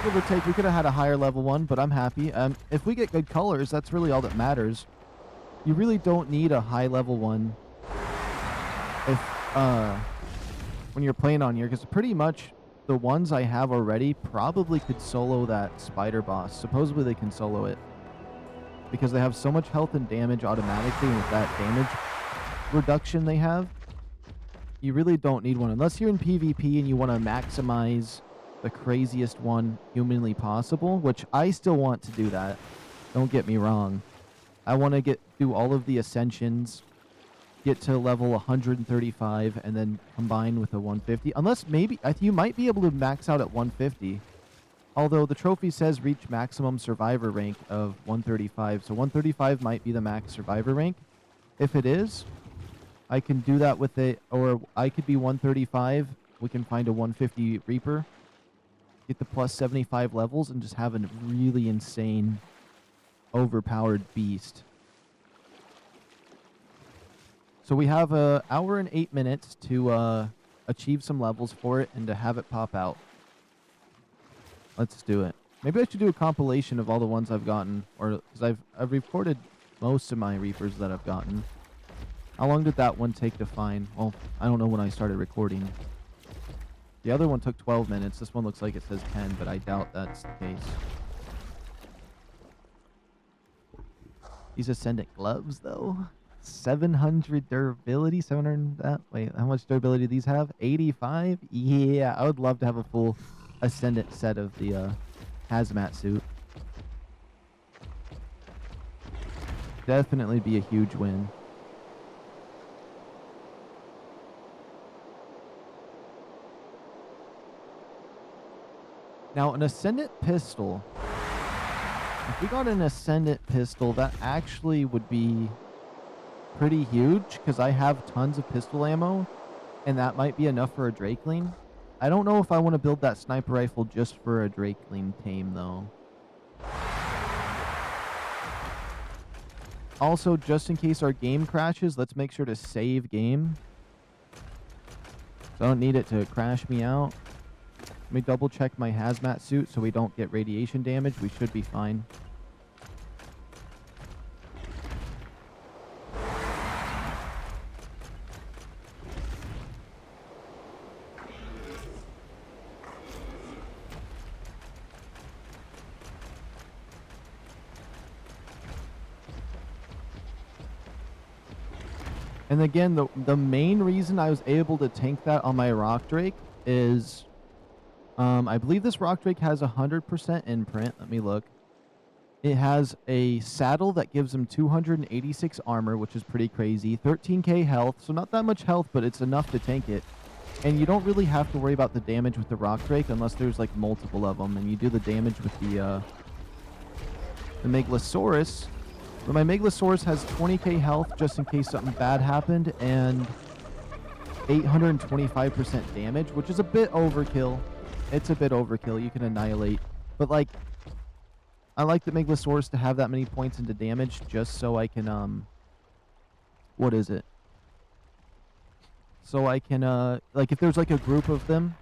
Give or take, we could have had a higher level one, but I'm happy. If we get good colors, that's really all that matters. You really don't need a high level one if when you're playing on here, because pretty much the ones I have already probably could solo that spider boss. Supposedly they can solo it because they have so much health and damage automatically, and with that damage reduction they have, you really don't need one unless you're in PvP and you want to maximize the craziest one humanly possible, which I still want to do that. Don't get me wrong. I want to do all of the ascensions, get to level 135, and then combine with a 150. Unless maybe you might be able to max out at 150. Although the trophy says reach maximum survivor rank of 135, so 135 might be the max survivor rank. If it is, I can do that with it, or I could be 135. We can find a 150 Reaper, get the plus 75 levels, and just have a really insane, overpowered beast. So we have an hour and 8 minutes to achieve some levels for it and to have it pop out. Let's do it. Maybe I should do a compilation of all the ones I've gotten, or because I've recorded most of my Reapers that I've gotten. How long did that one take to find? Well, I don't know when I started recording. The other one took 12 minutes. This one looks like it says 10, but I doubt that's the case. These Ascendant gloves, though. 700 durability. 700 that. Wait, how much durability do these have? 85? Yeah, I would love to have a full Ascendant set of the hazmat suit. Definitely be a huge win. Now, an Ascendant pistol. If we got an Ascendant pistol, that actually would be pretty huge, because I have tons of pistol ammo, and that might be enough for a Drakeling. I don't know if I want to build that sniper rifle just for a Drakeling tame, though. Also, just in case our game crashes, let's make sure to save game. So I don't need it to crash me out. Let me double check my hazmat suit so we don't get radiation damage. We should be fine. And again, the main reason I was able to tank that on my Rock Drake is, I believe this Rock Drake has 100% imprint. Let me look. It has a saddle that gives him 286 armor, which is pretty crazy. 13k health, so not that much health, but it's enough to tank it. And you don't really have to worry about the damage with the Rock Drake unless there's like multiple of them, and you do the damage with the Meglasaurus. But my Meglasaurus has 20k health just in case something bad happened, and 825% damage, which is a bit overkill. It's a bit overkill. You can annihilate. But, like, I like the Meglasaurus to have that many points into damage just so I can, what is it? So I can, like, if there's, like, a group of them,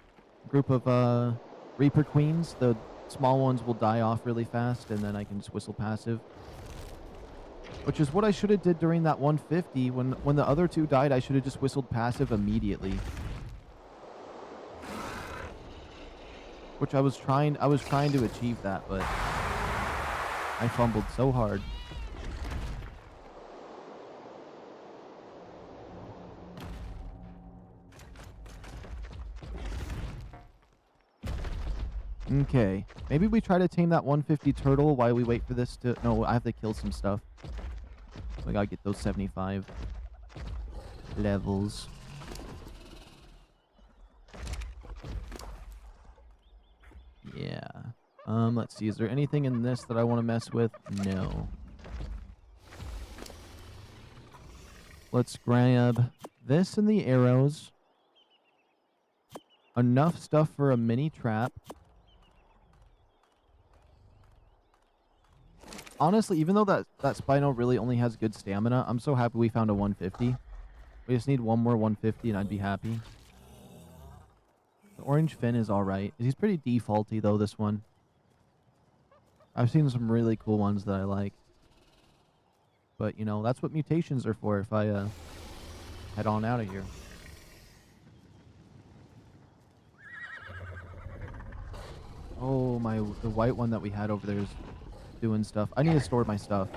group of, Reaper Queens, the small ones will die off really fast, and then I can just whistle passive. Which is what I should have did during that 150. When the other two died, I should have just whistled passive immediately. Which I was trying to achieve that, but I fumbled so hard. Okay. Maybe we try to tame that 150 turtle while we wait for this to... No, I have to kill some stuff. So I gotta get those 75 levels. Yeah. Let's see. Is there anything in this that I want to mess with? No. Let's grab this and the arrows. Enough stuff for a mini trap. Honestly, even though that Spino really only has good stamina, I'm so happy we found a 150. We just need one more 150 and I'd be happy. The orange fin is alright. He's pretty defaulty though, this one. I've seen some really cool ones that I like. But, you know, that's what mutations are for if I head on out of here. Oh, the white one that we had over there is doing stuff. I need to store my stuff.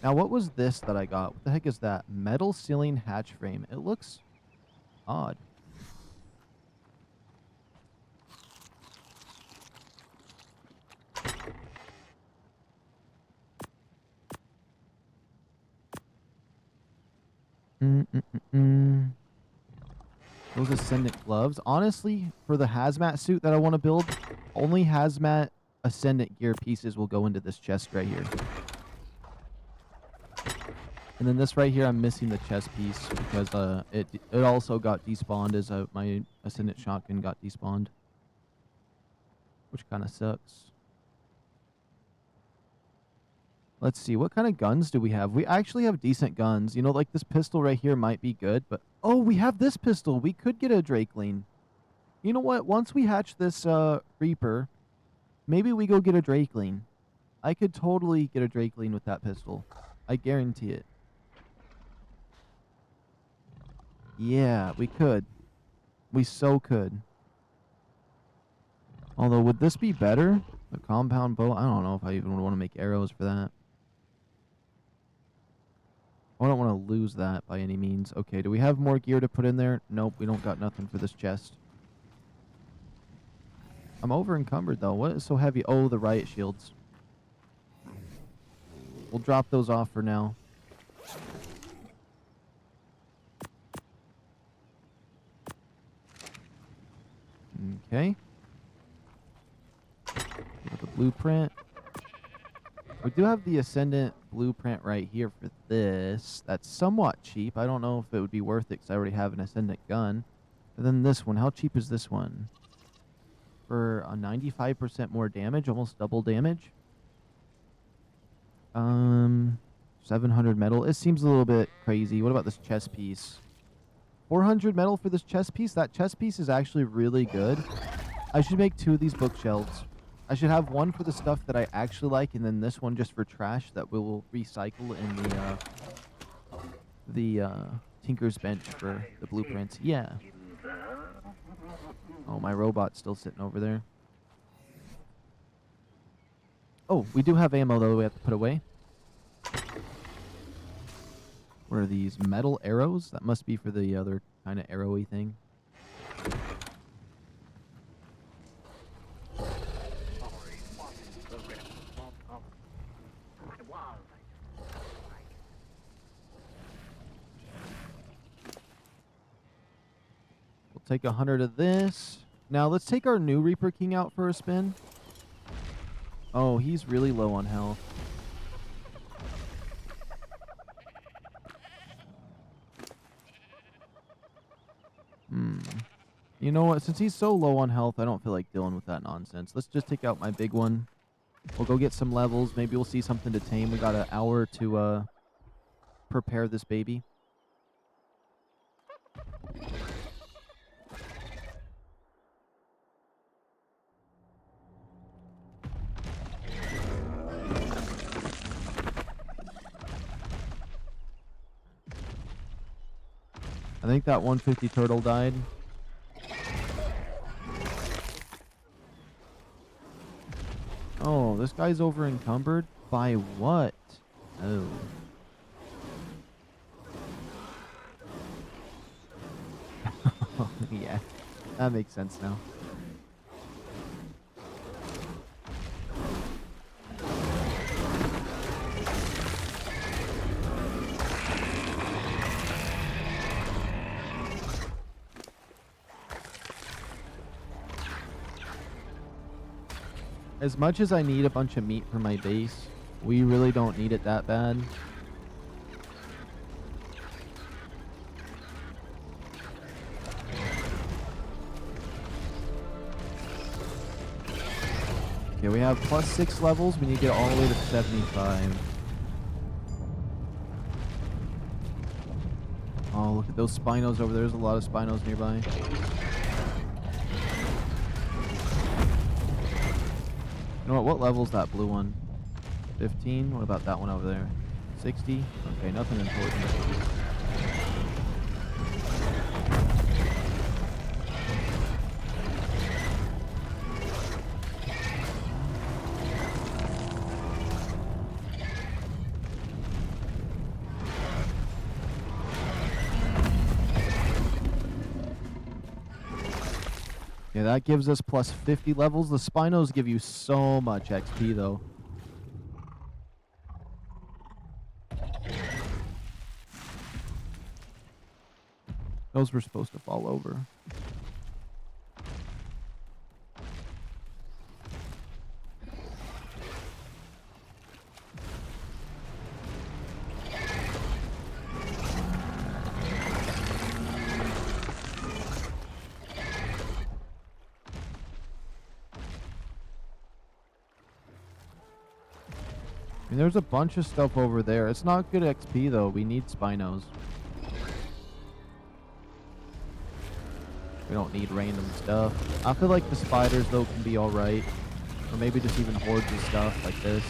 Now, what was this that I got? What the heck is that? Metal ceiling hatch frame. It looks odd. Those Ascendant gloves. Honestly, for the hazmat suit that I want to build, only hazmat Ascendant gear pieces will go into this chest right here. And then this right here, I'm missing the chest piece because it also got despawned as my Ascendant shotgun got despawned. Which kind of sucks. Let's see, what kind of guns do we have? We actually have decent guns. You know, like this pistol right here might be good, but... Oh, we have this pistol! We could get a Drakeling. You know what? Once we hatch this Reaper, maybe we go get a Drakeling. I could totally get a Drakeling with that pistol. I guarantee it. Yeah, we could. We so could. Although, would this be better? The compound bow? I don't know if I even want to make arrows for that. I don't want to lose that by any means. Okay, do we have more gear to put in there? Nope, we don't got nothing for this chest. I'm over encumbered though. What is so heavy? Oh, the riot shields. We'll drop those off for now. Okay. Look at the blueprint. We do have the Ascendant blueprint right here for this. That's somewhat cheap. I don't know if it would be worth it because I already have an Ascendant gun. And then this one. How cheap is this one? For a 95% more damage, almost double damage. 700 metal. It seems a little bit crazy. What about this chest piece? 400 metal for this chest piece? That chest piece is actually really good. I should make 2 of these bookshelves. I should have one for the stuff that I actually like, and then this one just for trash that we will recycle in the Tinker's Bench for the blueprints. Yeah. Oh, my robot's still sitting over there. Oh, we do have ammo, though, we have to put away. What are these? Metal arrows? That must be for the other kind of arrowy thing. We'll take 100 of this. Now, let's take our new Reaper King out for a spin. Oh, he's really low on health. You know what? Since he's so low on health, I don't feel like dealing with that nonsense. Let's just take out my big one. We'll go get some levels. Maybe we'll see something to tame. We got an hour to prepare this baby. I think that 150 turtle died. Oh, this guy's over encumbered? By what? Oh. Yeah, that makes sense now. As much as I need a bunch of meat for my base, we really don't need it that bad. Okay, we have +6 levels. We need to get all the way to 75. Oh, look at those Spinos over there. There's a lot of Spinos nearby. You know what level's that blue one? 15? What about that one over there? 60? Okay, nothing important. Yeah, that gives us +50 levels. The Spinos give you so much XP, though. Those were supposed to fall over. I mean, there's a bunch of stuff over there. It's not good XP, though. We need Spinos. We don't need random stuff. I feel like the spiders, though, can be alright. Or maybe just even hordes of stuff like this.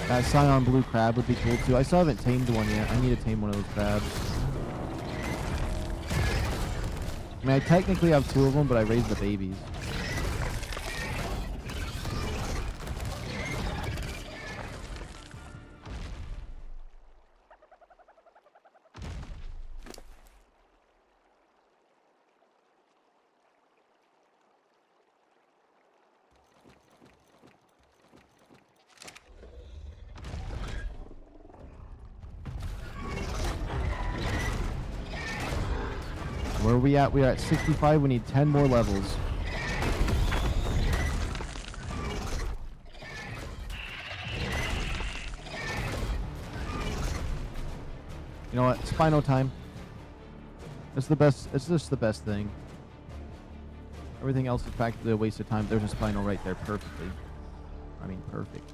That Scion Blue Crab would be cool, too. I still haven't tamed one yet. I need to tame one of those crabs. I mean, I technically have 2 of them, but I raised the babies. Where are we at? We are at 65. We need 10 more levels. You know what? Spino time. It's the best. It's just the best thing. Everything else is practically a waste of time. There's a Spino right there perfectly. I mean, perfect.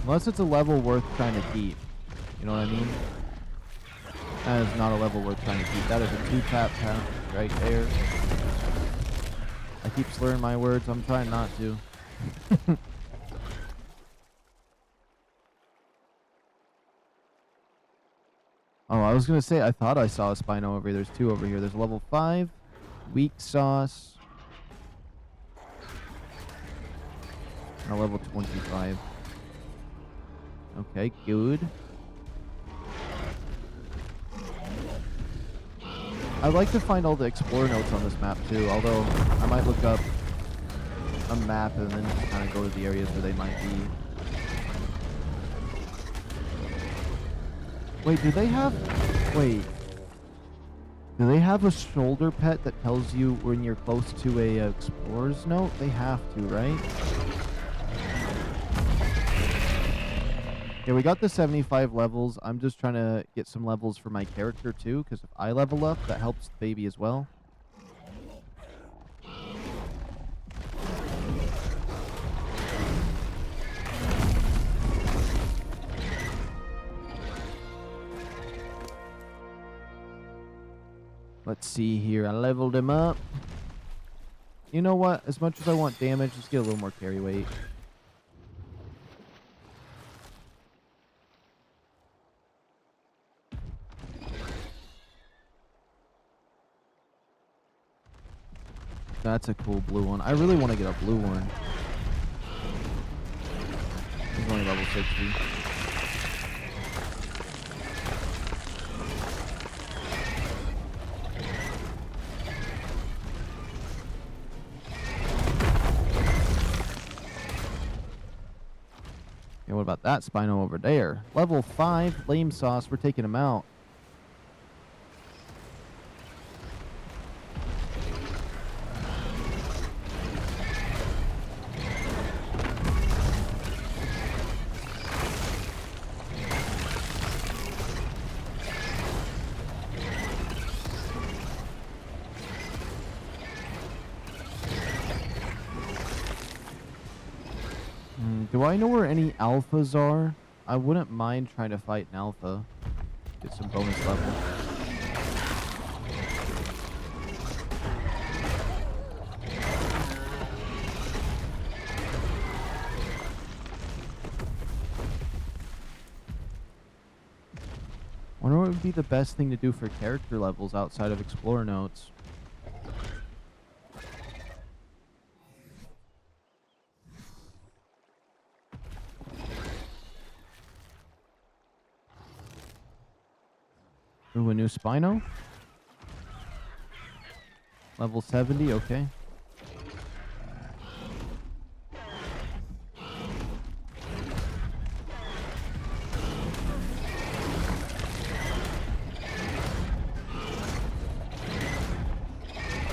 Unless it's a level worth trying to keep. You know what I mean? That is not a level worth trying to keep. That is a 2-tap right there. I keep slurring my words. I'm trying not to. Oh, I was going to say, I thought I saw a Spino over here. There's 2 over here. There's level 5, weak sauce, and a level 25. Okay, good. I'd like to find all the explorer notes on this map too, although I might look up a map and then kind of go to the areas where they might be. Wait, do they have... Wait. Do they have a shoulder pet that tells you when you're close to a explorer's note? They have to, right? Yeah, we got the 75 levels. I'm just trying to get some levels for my character too, because if I level up, that helps the baby as well. Let's see here. I leveled him up. You know what? As much as I want damage, let's get a little more carry weight. That's a cool blue one. I really want to get a blue one. He's only level 60. Yeah, what about that Spino over there? Level 5, lame sauce. We're taking him out. Do I know where any alphas are? I wouldn't mind trying to fight an alpha. Get some bonus level. Wonder what would be the best thing to do for character levels outside of Explorer notes. Ooh, a new Spino? Level 70, okay.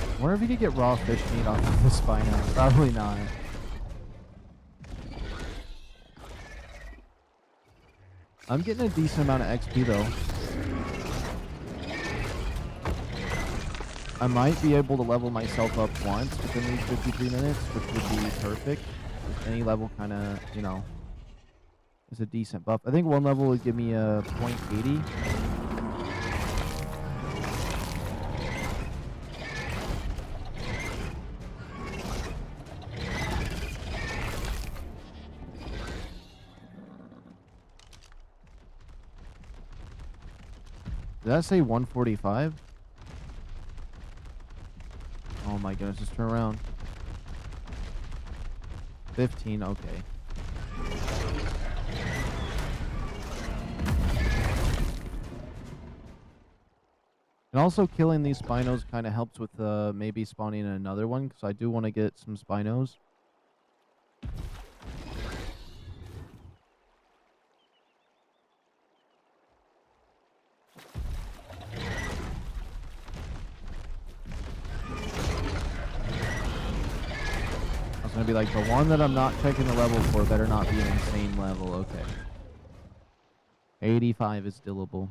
I wonder if you could get raw fish meat off of the Spino. Probably not. I'm getting a decent amount of XP though. I might be able to level myself up once within these 53 minutes, which would be perfect. Any level kind of, you know, is a decent buff. I think one level would give me a 0.80. Did that say 145? Oh my goodness, just turn around. 15, okay. And also killing these Spinos kind of helps with maybe spawning another one, because I do want to get some Spinos. Gonna be like, the one that I'm not checking the level for better not be an insane level. Okay. 85 is doable.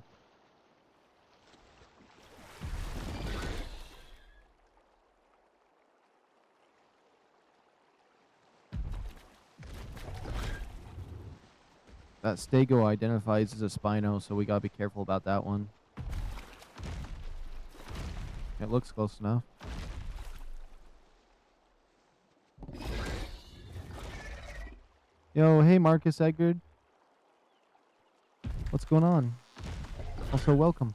That Stego identifies as a Spino, so we gotta be careful about that one. It looks close enough. Yo, hey Marcus Edgard. What's going on? Also, welcome.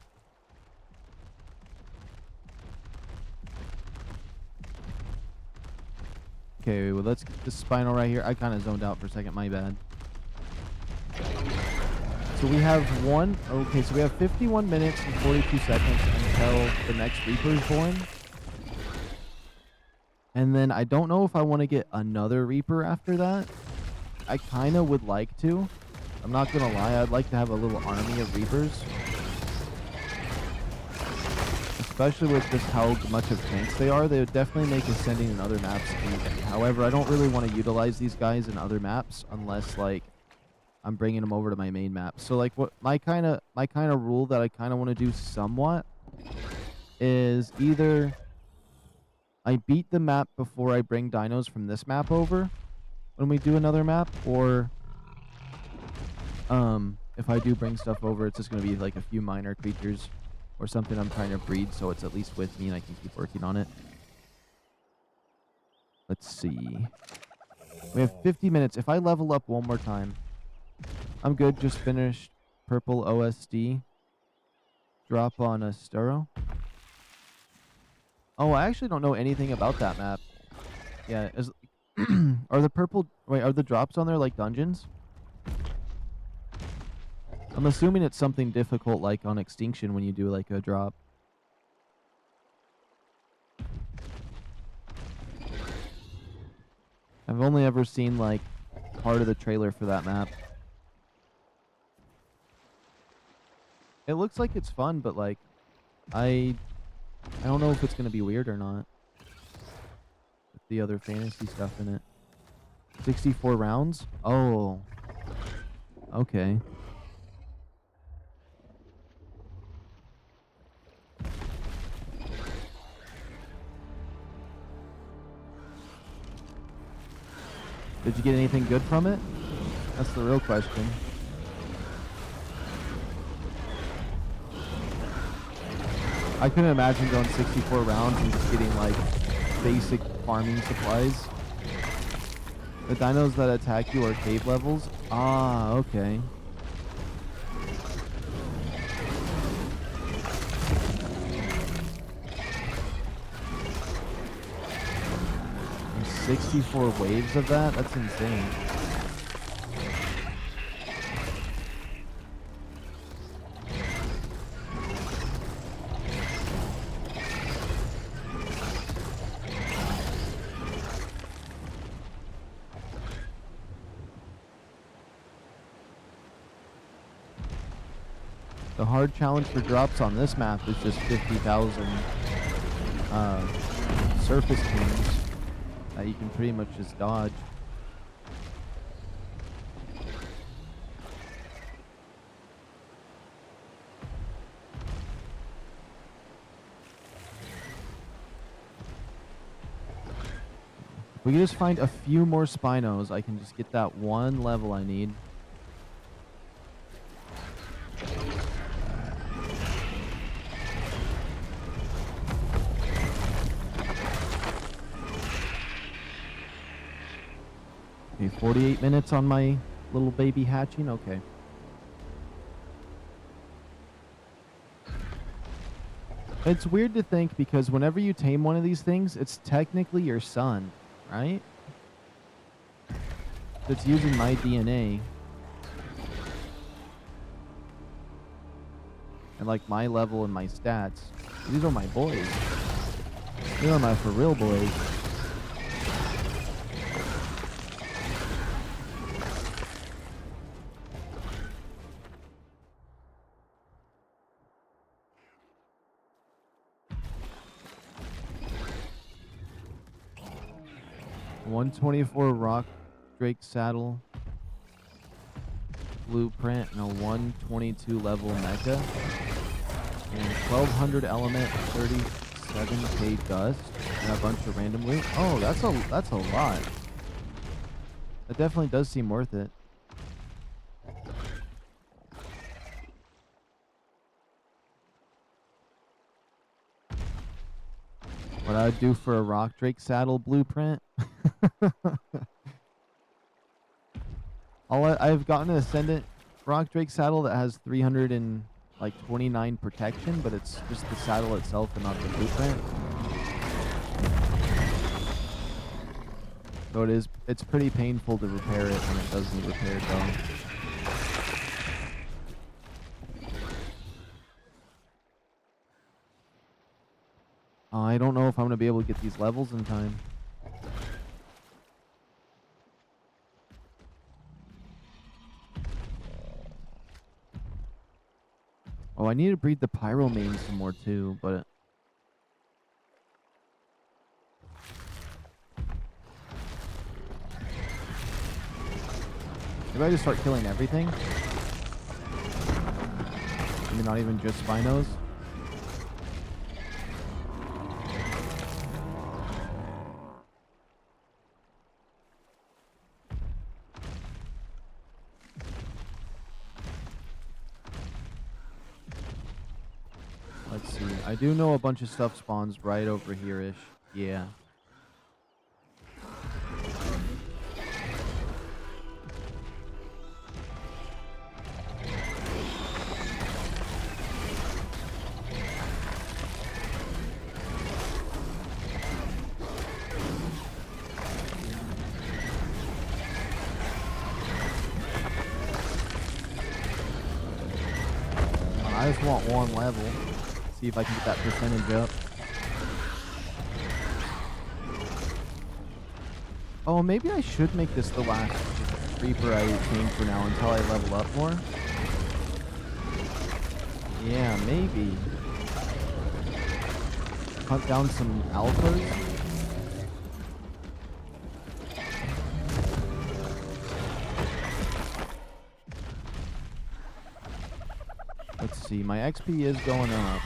Okay, well, let's get the spinal right here. I kind of zoned out for a second. My bad. So we have so we have 51 minutes and 42 seconds until the next Reaper is born. And then I don't know if I want to get another Reaper after that. I kind of would like to. I'm not going to lie. I'd like to have a little army of Reapers. Especially with just how much of tanks they are. They would definitely make ascending in other maps easy. However, I don't really want to utilize these guys in other maps unless, like, I'm bringing them over to my main map. So, like, what my kind of rule that I kind of want to do somewhat is either I beat the map before I bring dinos from this map over when we do another map, or if I do bring stuff over, it's just going to be like a few minor creatures or something I'm trying to breed, so it's at least with me and I can keep working on it. Let's see. We have 50 minutes. If I level up one more time, I'm good. Just finished purple OSD. Drop on a Sturo. Oh, I actually don't know anything about that map. Yeah, are the drops on there like dungeons? I'm assuming it's something difficult like on Extinction when you do like a drop. I've only ever seen like part of the trailer for that map. It looks like it's fun, but like I don't know if it's gonna be weird or not. With the other fantasy stuff in it. 64 rounds? Oh. Okay. Did you get anything good from it? That's the real question. I couldn't imagine going 64 rounds and just getting like basic farming supplies. The dinos that attack you are cave levels? Ah, okay. 64 waves of that? That's insane. The hard challenge for drops on this map is just 50,000 surface kings that you can pretty much just dodge. If we can just find a few more Spinos, I can just get that one level I need. Okay, 48 minutes on my little baby hatching. Okay. It's weird to think because whenever you tame one of these things, it's technically your son, right? It's using my DNA. And like my level and my stats. These are my boys. These are my for real boys. $124 rock drake saddle blueprint and a 122 level mecha and 1200 element, 37k dust and a bunch of random loot. Oh, that's a lot. That definitely does seem worth it. What I would do for a rock drake saddle blueprint. I've gotten an Ascendant rock drake saddle that has 329 protection, but it's just the saddle itself and not the blueprint. So it's pretty painful to repair it when it does need repaired though. I don't know if I'm going to be able to get these levels in time. Oh, I need to breed the Pyromanes some more too, but... Maybe I just start killing everything? Maybe not even just Spinos? Let's see. I do know a bunch of stuff spawns right over here-ish. Yeah. I just want one level. See if I can get that percentage up. Oh, maybe I should make this the last creeper I retain for now until I level up more. Yeah, maybe. Hunt down some alphas. Let's see, my XP is going up.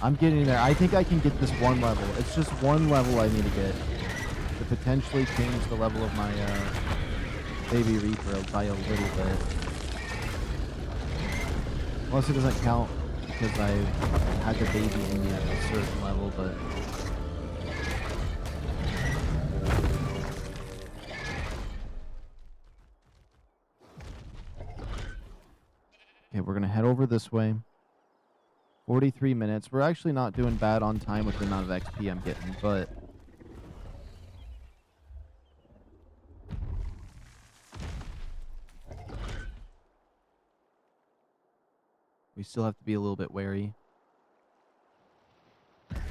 I'm getting there. I think I can get this one level. It's just one level I need to get to potentially change the level of my baby Reaper by a little bit. Unless it doesn't count because I had the baby in me at a certain level, but... Okay, we're going to head over this way. 43 minutes. We're actually not doing bad on time with the amount of XP I'm getting, but... we still have to be a little bit wary. There's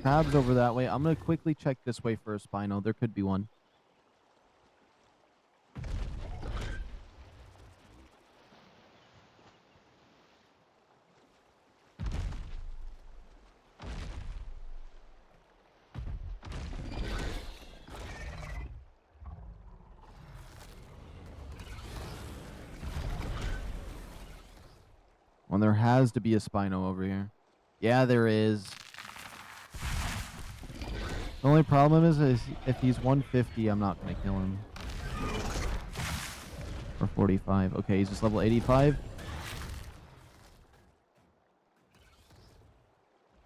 crabs over that way. I'm going to quickly check this way for a Spino. There could be one. Well, there has to be a Spino over here. Yeah, there is. The only problem is if he's 150, I'm not going to kill him. Or 45. Okay, he's just level 85.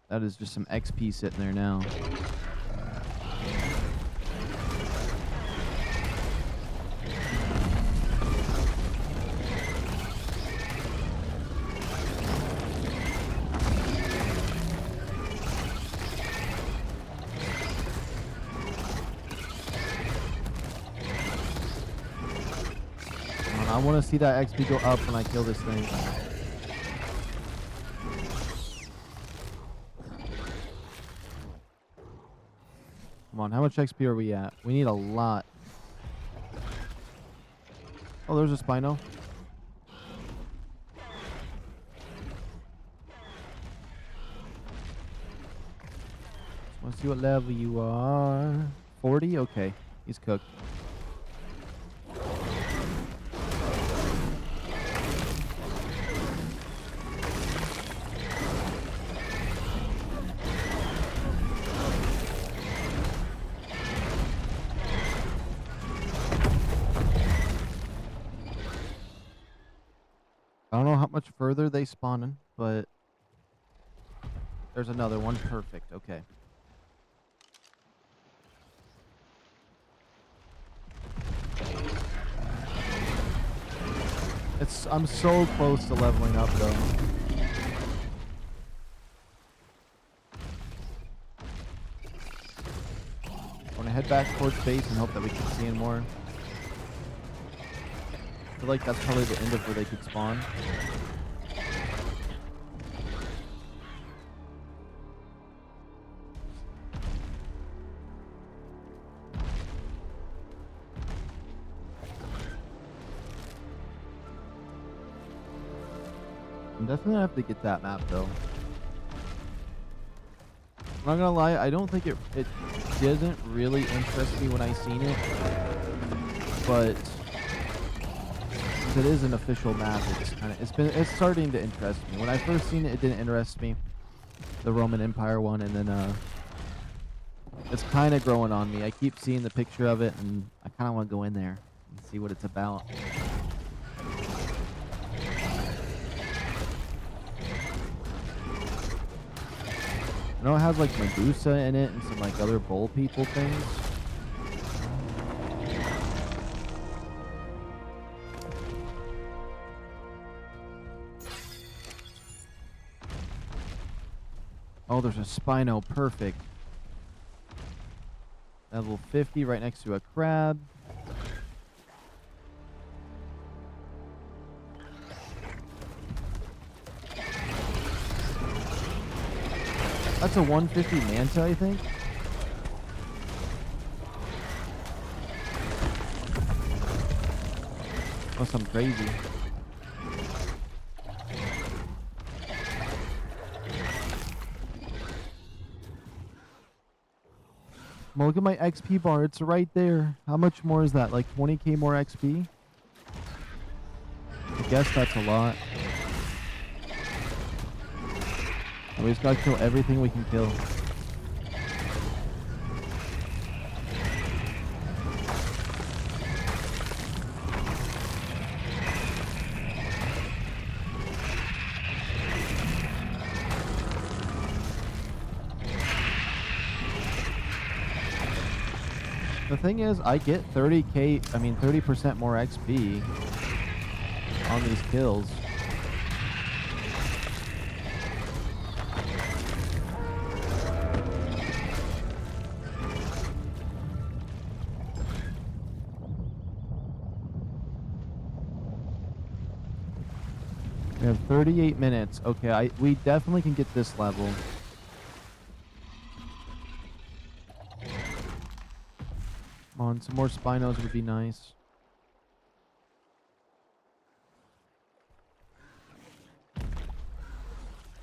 That is just some XP sitting there now. I want to see that XP go up when I kill this thing. Come on, how much XP are we at? We need a lot. Oh, there's a Spino. Let's see what level you are. 40? Okay. He's cooked. I don't know how much further they spawning, but there's another one. Perfect. Okay. I'm so close to leveling up though. I want to head back towards base and hope that we can see him more. I feel like that's probably the end of where they could spawn. I'm definitely gonna have to get that map though. I'm not gonna lie, I don't think it didn't really interest me when I seen it, but it is an official map. It's starting to interest me. When I first seen it, it didn't interest me, the Roman Empire one, and then it's kind of growing on me. I keep seeing the picture of it, and I kind of want to go in there and see what it's about. I know it has like Medusa in it and some like other bull people things. Oh, there's a Spino. Perfect. Level 50 right next to a crab. That's a 150 Manta, I think. Oh, something crazy. Well, look at my XP bar. It's right there. How much more is that? Like 20k more XP? I guess that's a lot. We just gotta kill everything we can kill. The thing is, I get 30% more XP on these kills. We have 38 minutes. Okay, we definitely can get this level. Come on, some more Spinos would be nice.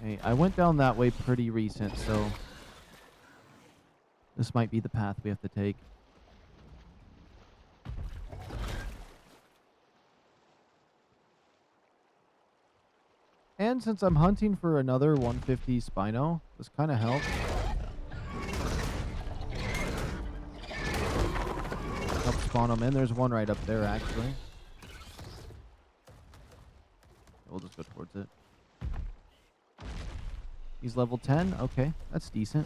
Okay, I went down that way pretty recent, so this might be the path we have to take. And since I'm hunting for another 150 Spino, this kind of helps. Help spawn them in. There's one right up there, actually. We'll just go towards it. He's level 10. Okay, that's decent.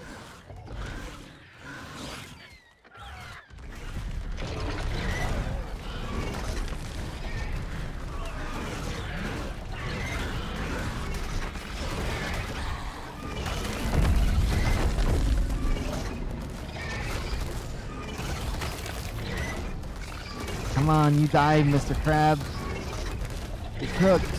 Come on, you died, Mr. Crab. You're cooked.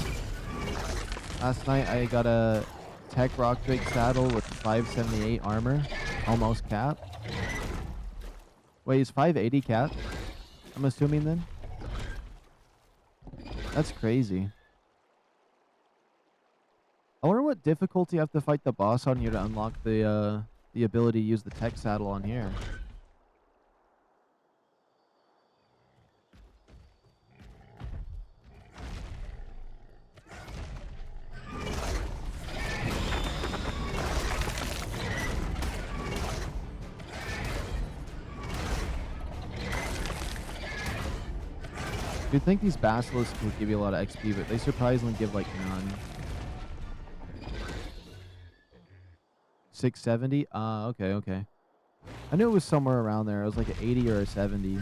Last night I got a Tech Rock Drake saddle with 578 armor. Almost cap. Wait, is 580 cap? I'm assuming then? That's crazy. I wonder what difficulty you have to fight the boss on here to unlock the the ability to use the tech saddle on here. You'd think these basilisks would give you a lot of XP, but they surprisingly give like none. 670? Okay, okay. I knew it was somewhere around there. It was like an 80 or a 70.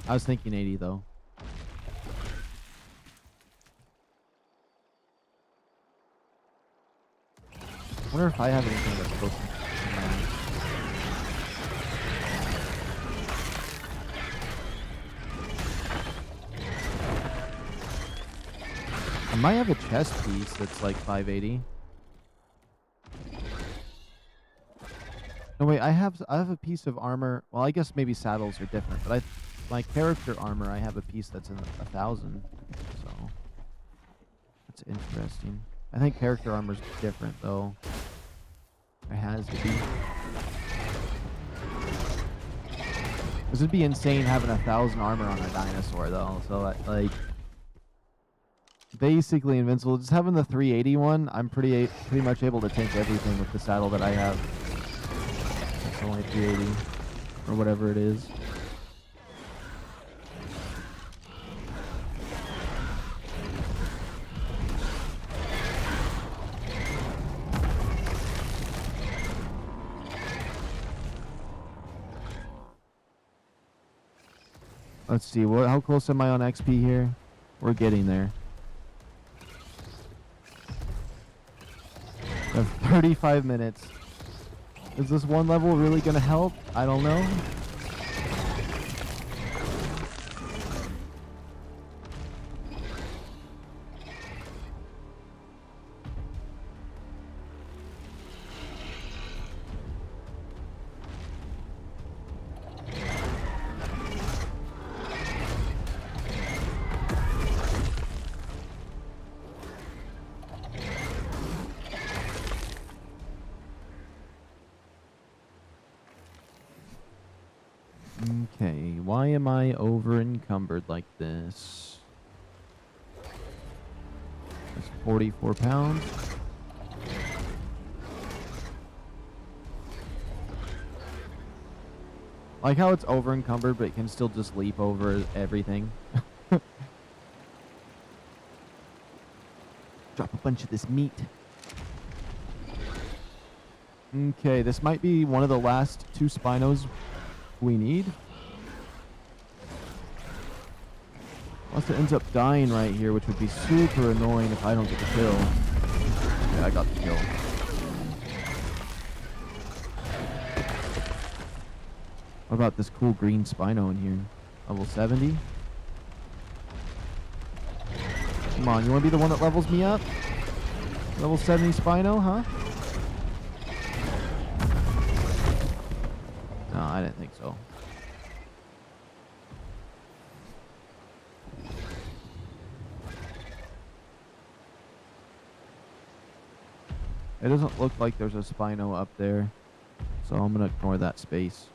I was thinking 80 though. I wonder if I have anything that's close to I might have a chest piece that's like 580. No wait, I have a piece of armor. Well, I guess maybe saddles are different, but my character armor, I have a piece that's in 1,000. So that's interesting. I think character armor's different though. It has to be. This would be insane having 1,000 armor on a dinosaur though. So that, like, basically invincible. Just having the 380 one, I'm pretty much able to tank everything with the saddle that I have. It's only 380 or whatever it is. Let's see. How close am I on XP here? We're getting there. I have 35 minutes. Is this one level really going to help? I don't know. Okay, why am I over encumbered like this? That's 44 pounds. Like how it's over encumbered, but it can still just leap over everything. Drop a bunch of this meat. Okay, this might be one of the last 2 Spinos we need. Unless it ends up dying right here, which would be super annoying if I don't get the kill. Yeah, I got the kill. What about this cool green Spino in here? Level 70? Come on, you want to be the one that levels me up? Level 70 Spino, huh? No, I didn't think so. It doesn't look like there's a Spino up there, so I'm going to ignore that space.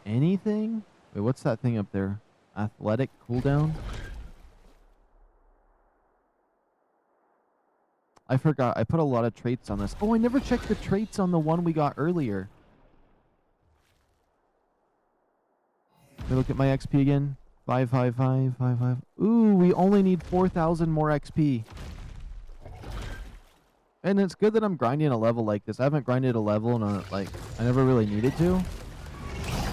Anything? Wait, what's that thing up there? Athletic cooldown? I forgot. I put a lot of traits on this. Oh, I never checked the traits on the one we got earlier. Let me look at my XP again. 555, 55. Ooh, we only need 4,000 more XP. And it's good that I'm grinding a level like this. I haven't grinded a level in a, like, I never really needed to.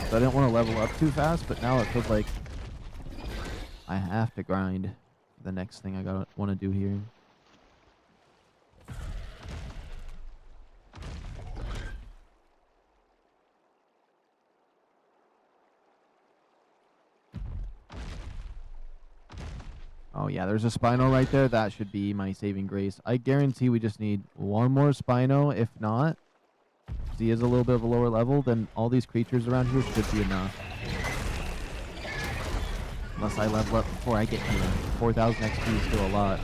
So I didn't want to level up too fast, but now it feels like I have to grind the next thing I want to do here. Oh, yeah, there's a Spino right there. That should be my saving grace. I guarantee we just need one more Spino. If not, 'cause he is a little bit of a lower level, then all these creatures around here should be enough. Unless I level up before I get here. 4,000 XP is still a lot.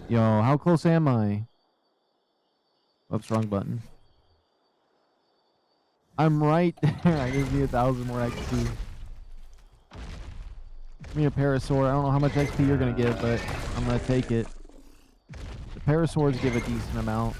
Yo, how close am I? Oops, wrong button. I'm right there. I just need 1,000 more XP. Give me a Parasaur. I don't know how much XP you're going to give, but I'm going to take it. The Parasaurs give a decent amount.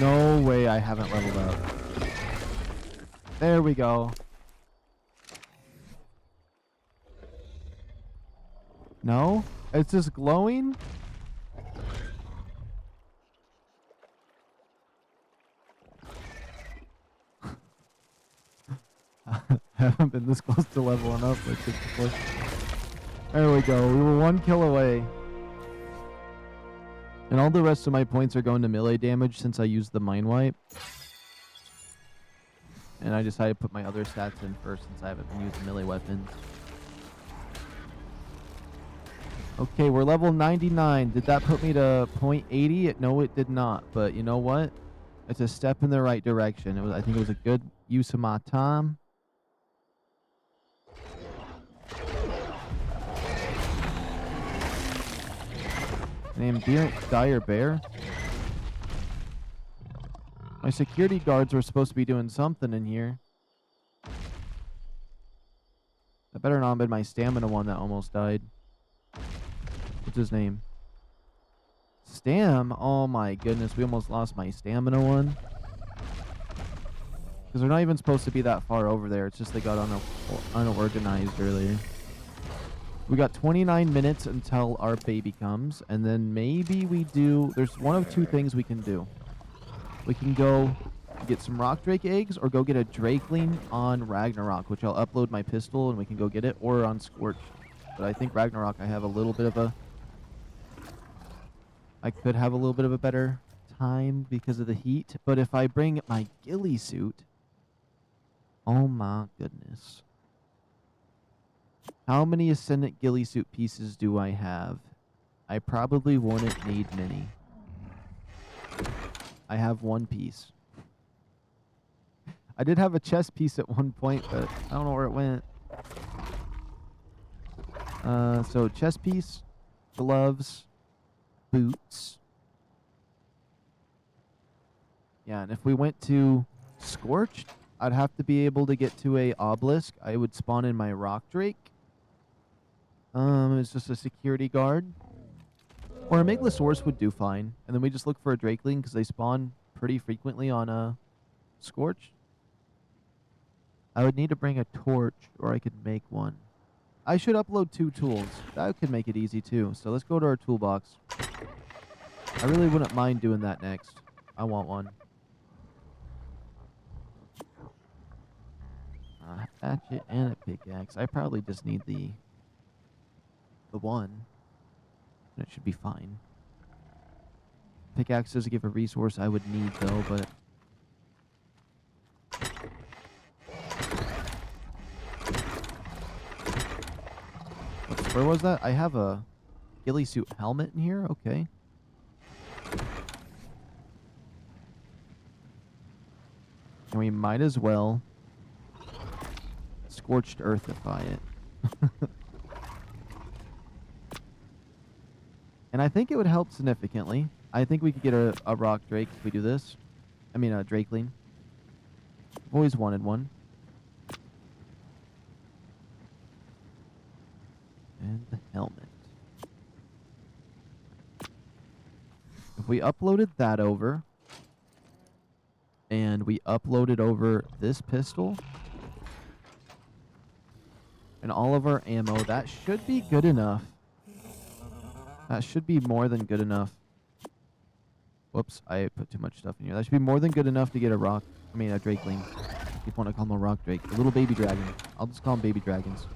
No way I haven't leveled up. There we go. No? It's just glowing? Haven't been this close to leveling up. Like this before. There we go. We were 1 kill away. And all the rest of my points are going to melee damage since I used the Mind Wipe. And I decided to put my other stats in first since I haven't been using melee weapons. Okay, we're level 99. Did that put me to 0.80? No, it did not. But you know what? It's a step in the right direction. I think it was a good use of my time. Named Dire Bear. My security guards were supposed to be doing something in here. That better not have been my stamina one that almost died. What's his name? Stam? Oh my goodness, we almost lost my stamina one. Because they're not even supposed to be that far over there. It's just they got unorganized earlier. We got 29 minutes until our baby comes, and then maybe we do... There's one of two things we can do. We can go get some rock drake eggs, or go get a drakeling on Ragnarok, which I'll upload my pistol and we can go get it, or on Scorch. But I think Ragnarok I have a little bit of a... I could have a little bit of a better time because of the heat, but if I bring my ghillie suit... Oh my goodness. How many Ascendant ghillie suit pieces do I have? I probably wouldn't need many. I have 1 piece. I did have a chest piece at one point, but I don't know where it went. So chest piece, gloves, boots. Yeah, and if we went to Scorched, I'd have to be able to get to a obelisk. I would spawn in my rock drake. It's just a security guard. Or a Meglasaurus would do fine. And then we just look for a Drakeling because they spawn pretty frequently on a Scorch. I would need to bring a torch, or I could make one. I should upload 2 tools. That could make it easy too. So let's go to our toolbox. I really wouldn't mind doing that next. I want one. A hatchet and a pickaxe. I probably just need the one. And it should be fine. Pickaxe does give a resource I would need though, but... Where was that? I have a ghillie suit helmet in here? Okay. And we might as well scorched earthify it. And I think it would help significantly. I think we could get a rock drake if we do this. I mean a drakeling. I've always wanted one. And the helmet. If we uploaded that over, and we uploaded over this pistol, and all of our ammo, that should be good enough. That should be more than good enough. Whoops, I put too much stuff in here. That should be more than good enough to get a drakeling. People want to call him a rock drake. A little baby dragon. I'll just call them baby dragons.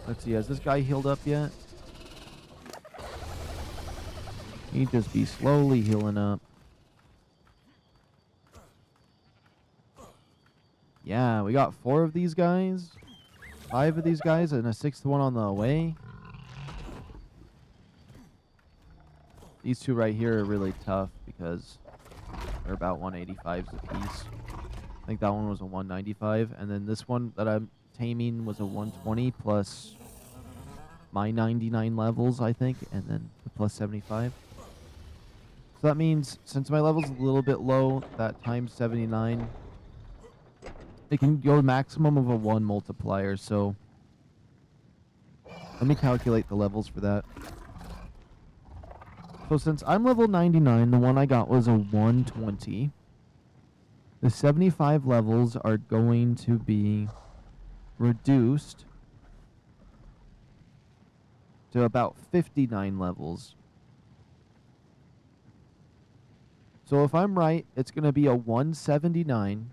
Let's see, has this guy healed up yet? He'd just be slowly healing up. Yeah, we got 4 of these guys. 5 of these guys and a 6th one on the way. These 2 right here are really tough because they're about 185s a piece. I think that one was a 195. And then this one that I'm taming was a 120 plus my 99 levels, I think. And then the plus 75. So that means since my level's a little bit low, that times 79... it can go maximum of a 1 multiplier, so let me calculate the levels for that. So since I'm level 99, the one I got was a 120. The 75 levels are going to be reduced to about 59 levels. So if I'm right, it's going to be a 179.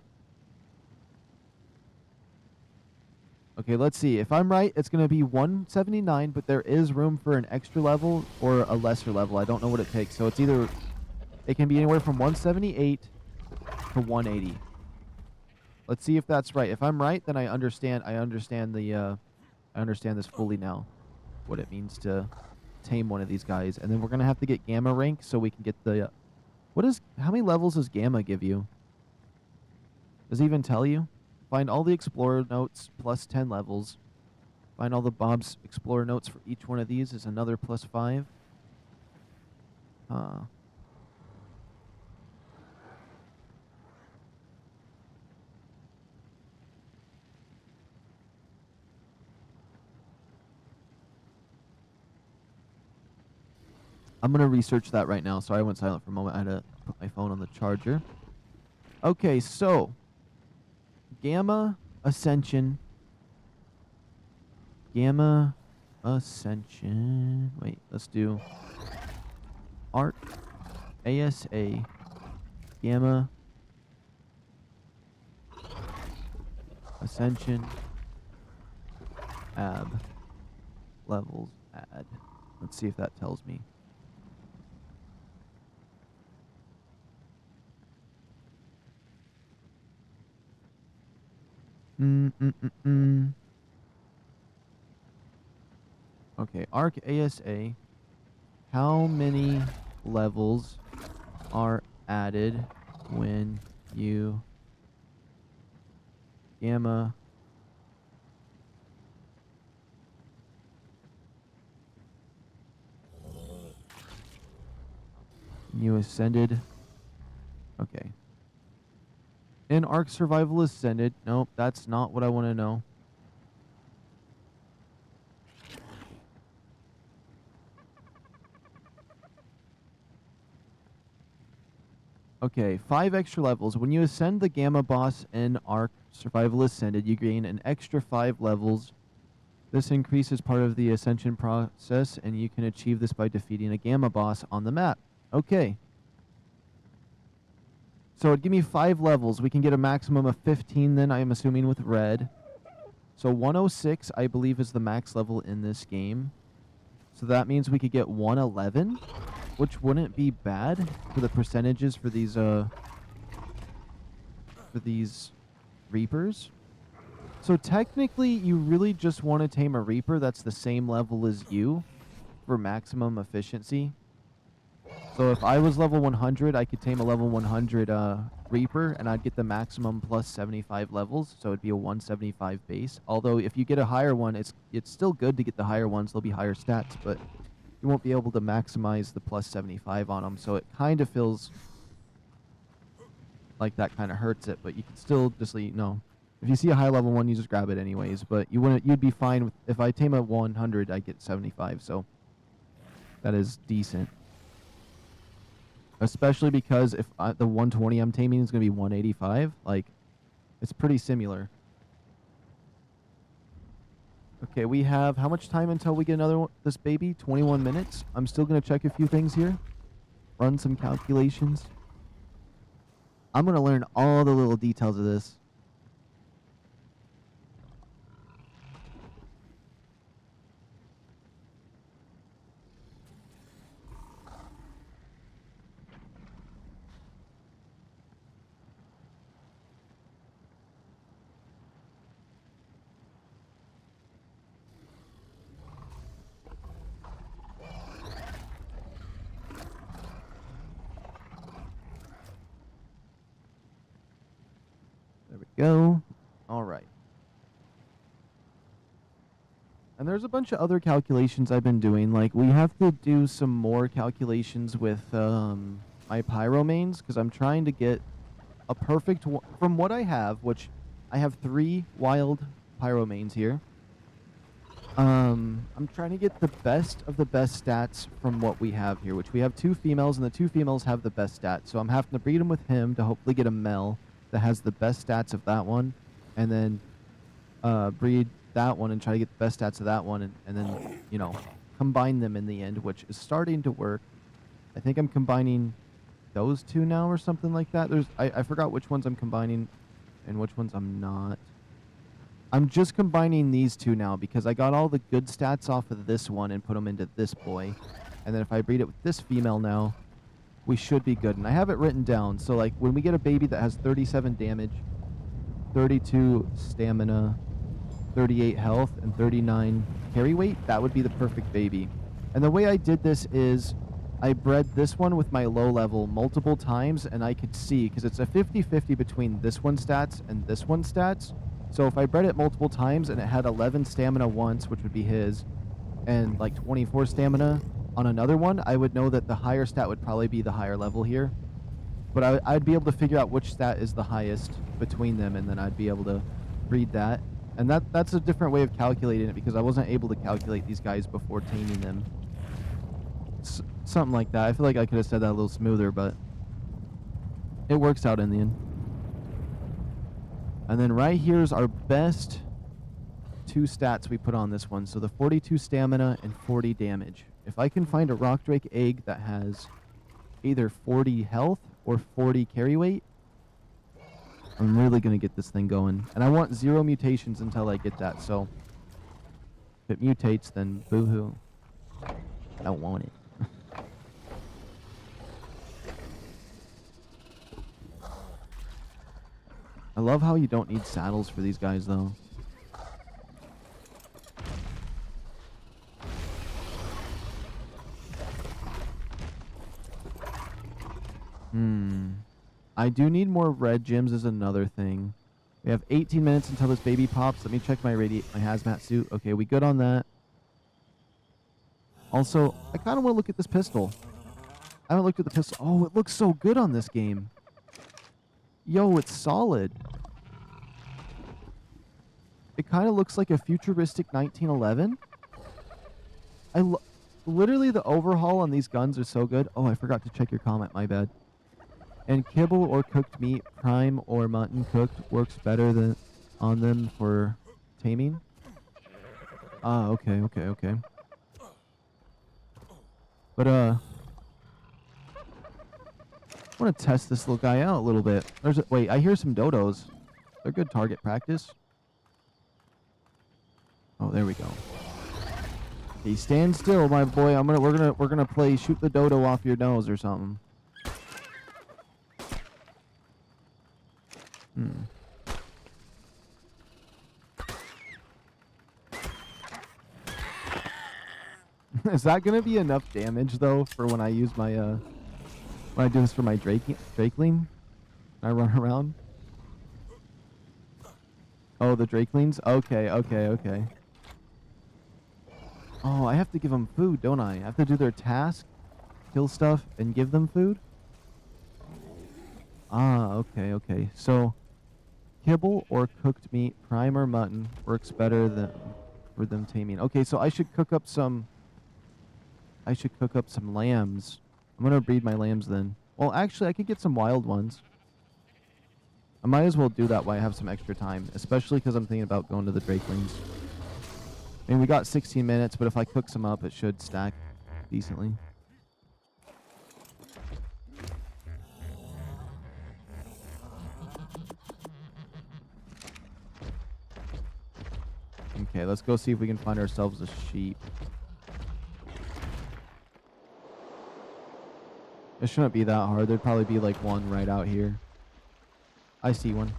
Okay, let's see. If I'm right, it's going to be 179, but there is room for an extra level or a lesser level. I don't know what it takes. So it's either... it can be anywhere from 178 to 180. Let's see if that's right. If I'm right, then I understand this fully now. What it means to tame one of these guys. And then we're going to have to get Gamma rank so we can get the... how many levels does Gamma give you? Does it even tell you? Find all the Explorer notes plus 10 levels. Find all the Bob's Explorer notes for each one of these is another plus 5. I'm going to research that right now. Sorry, I went silent for a moment. I had to put my phone on the charger. Okay, so... Gamma Ascension. Gamma Ascension. Wait, let's do ARK, ASA, Gamma Ascension, AB, levels, add. Let's see if that tells me. Okay, ARK ASA. How many levels are added when you Gamma you ascended? Okay. In ARK Survival Ascended. Nope, that's not what I want to know. Okay, 5 extra levels. When you ascend the Gamma boss in ARK Survival Ascended, you gain an extra 5 levels. This increase is part of the ascension process, and you can achieve this by defeating a Gamma boss on the map. Okay. So it'd give me 5 levels. We can get a maximum of 15 then, I am assuming, with red. So 106, I believe, is the max level in this game. So that means we could get 111, which wouldn't be bad for the percentages for these Reapers. So technically, you really just want to tame a Reaper that's the same level as you for maximum efficiency. So if I was level 100, I could tame a level 100 Reaper, and I'd get the maximum plus 75 levels, so it'd be a 175 base. Although if you get a higher one, it's still good to get the higher ones. They'll be higher stats, but you won't be able to maximize the plus 75 on them. So it kind of feels like that kind of hurts it, but you can still just, you know, if you see a high level one, you just grab it anyways. But you'd be fine with, if I tame a 100, I get 75, so that is decent. Especially because if the 120 I'm taming is going to be 185, like, it's pretty similar. Okay, we have how much time until we get another one, this baby? 21 minutes. I'm still going to check a few things here. Run some calculations. I'm going to learn all the little details of this. There we go. All right. And there's a bunch of other calculations I've been doing. Like, we have to do some more calculations with my Pyromanes, because I'm trying to get a perfect one. From what I have, which I have 3 wild Pyromanes here. I'm trying to get the best of the best stats from what we have here, which we have 2 females, and the 2 females have the best stats. So I'm having to breed them with him to hopefully get a male that has the best stats of that one, and then breed that one and try to get the best stats of that one, and then, you know, combine them in the end, which is starting to work. I think I'm combining those 2 now or something like that. I forgot which ones I'm combining and which ones I'm not. I'm just combining these 2 now because I got all the good stats off of this one and put them into this boy. And then if I breed it with this female now, we should be good. And I have it written down. So, like, when we get a baby that has 37 damage, 32 stamina, 38 health, and 39 carry weight, that would be the perfect baby. And the way I did this is I bred this one with my low level multiple times, and I could see, because it's a 50-50 between this one's stats and this one's stats. So if I bred it multiple times and it had 11 stamina once, which would be his, and like 24 stamina on another one, I would know that the higher stat would probably be the higher level here. But I'd be able to figure out which stat is the highest between them, and then I'd be able to breed that. And that's a different way of calculating it, because I wasn't able to calculate these guys before taming them. Something like that. I feel like I could have said that a little smoother, but it works out in the end. And then right here's our best 2 stats we put on this one. So the 42 stamina and 40 damage. If I can find a rock drake egg that has either 40 health or 40 carry weight, I'm really going to get this thing going. And I want 0 mutations until I get that. So if it mutates, then boo-hoo. I don't want it. I love how you don't need saddles for these guys, though. I do need more red gems is another thing. We have 18 minutes until this baby pops. Let me check my hazmat suit. Okay, we good on that. Also, I kind of want to look at this pistol. I haven't looked at the pistol. Oh, it looks so good on this game. Yo, it's solid. It kind of looks like a futuristic 1911. Literally, the overhaul on these guns are so good. Oh, I forgot to check your comment. My bad. And kibble or cooked meat, prime or mutton cooked, works better than on them for taming. Ah, okay. But, I want to test this little guy out a little bit. Wait, I hear some dodos. They're good target practice. Oh, there we go. Hey, stand still, my boy. We're gonna play shoot the dodo off your nose or something. Is that gonna be enough damage though for when I use my when I do this for my Drakeling? I run around. Oh, the Drakelings? Okay. Oh, I have to give them food, don't I? I have to do their task, kill stuff, and give them food? Ah, okay, okay. So, kibble or cooked meat, prime or mutton, works better than for them taming. Okay, so I should cook up some... I should cook up some lambs. I'm gonna breed my lambs then. Well, actually, I could get some wild ones. I might as well do that while I have some extra time, especially because I'm thinking about going to the Drakelings. I mean, we got 16 minutes, but if I cook some up, it should stack decently. Okay, let's go see if we can find ourselves a sheep. It shouldn't be that hard. There'd probably be like one right out here. I see one.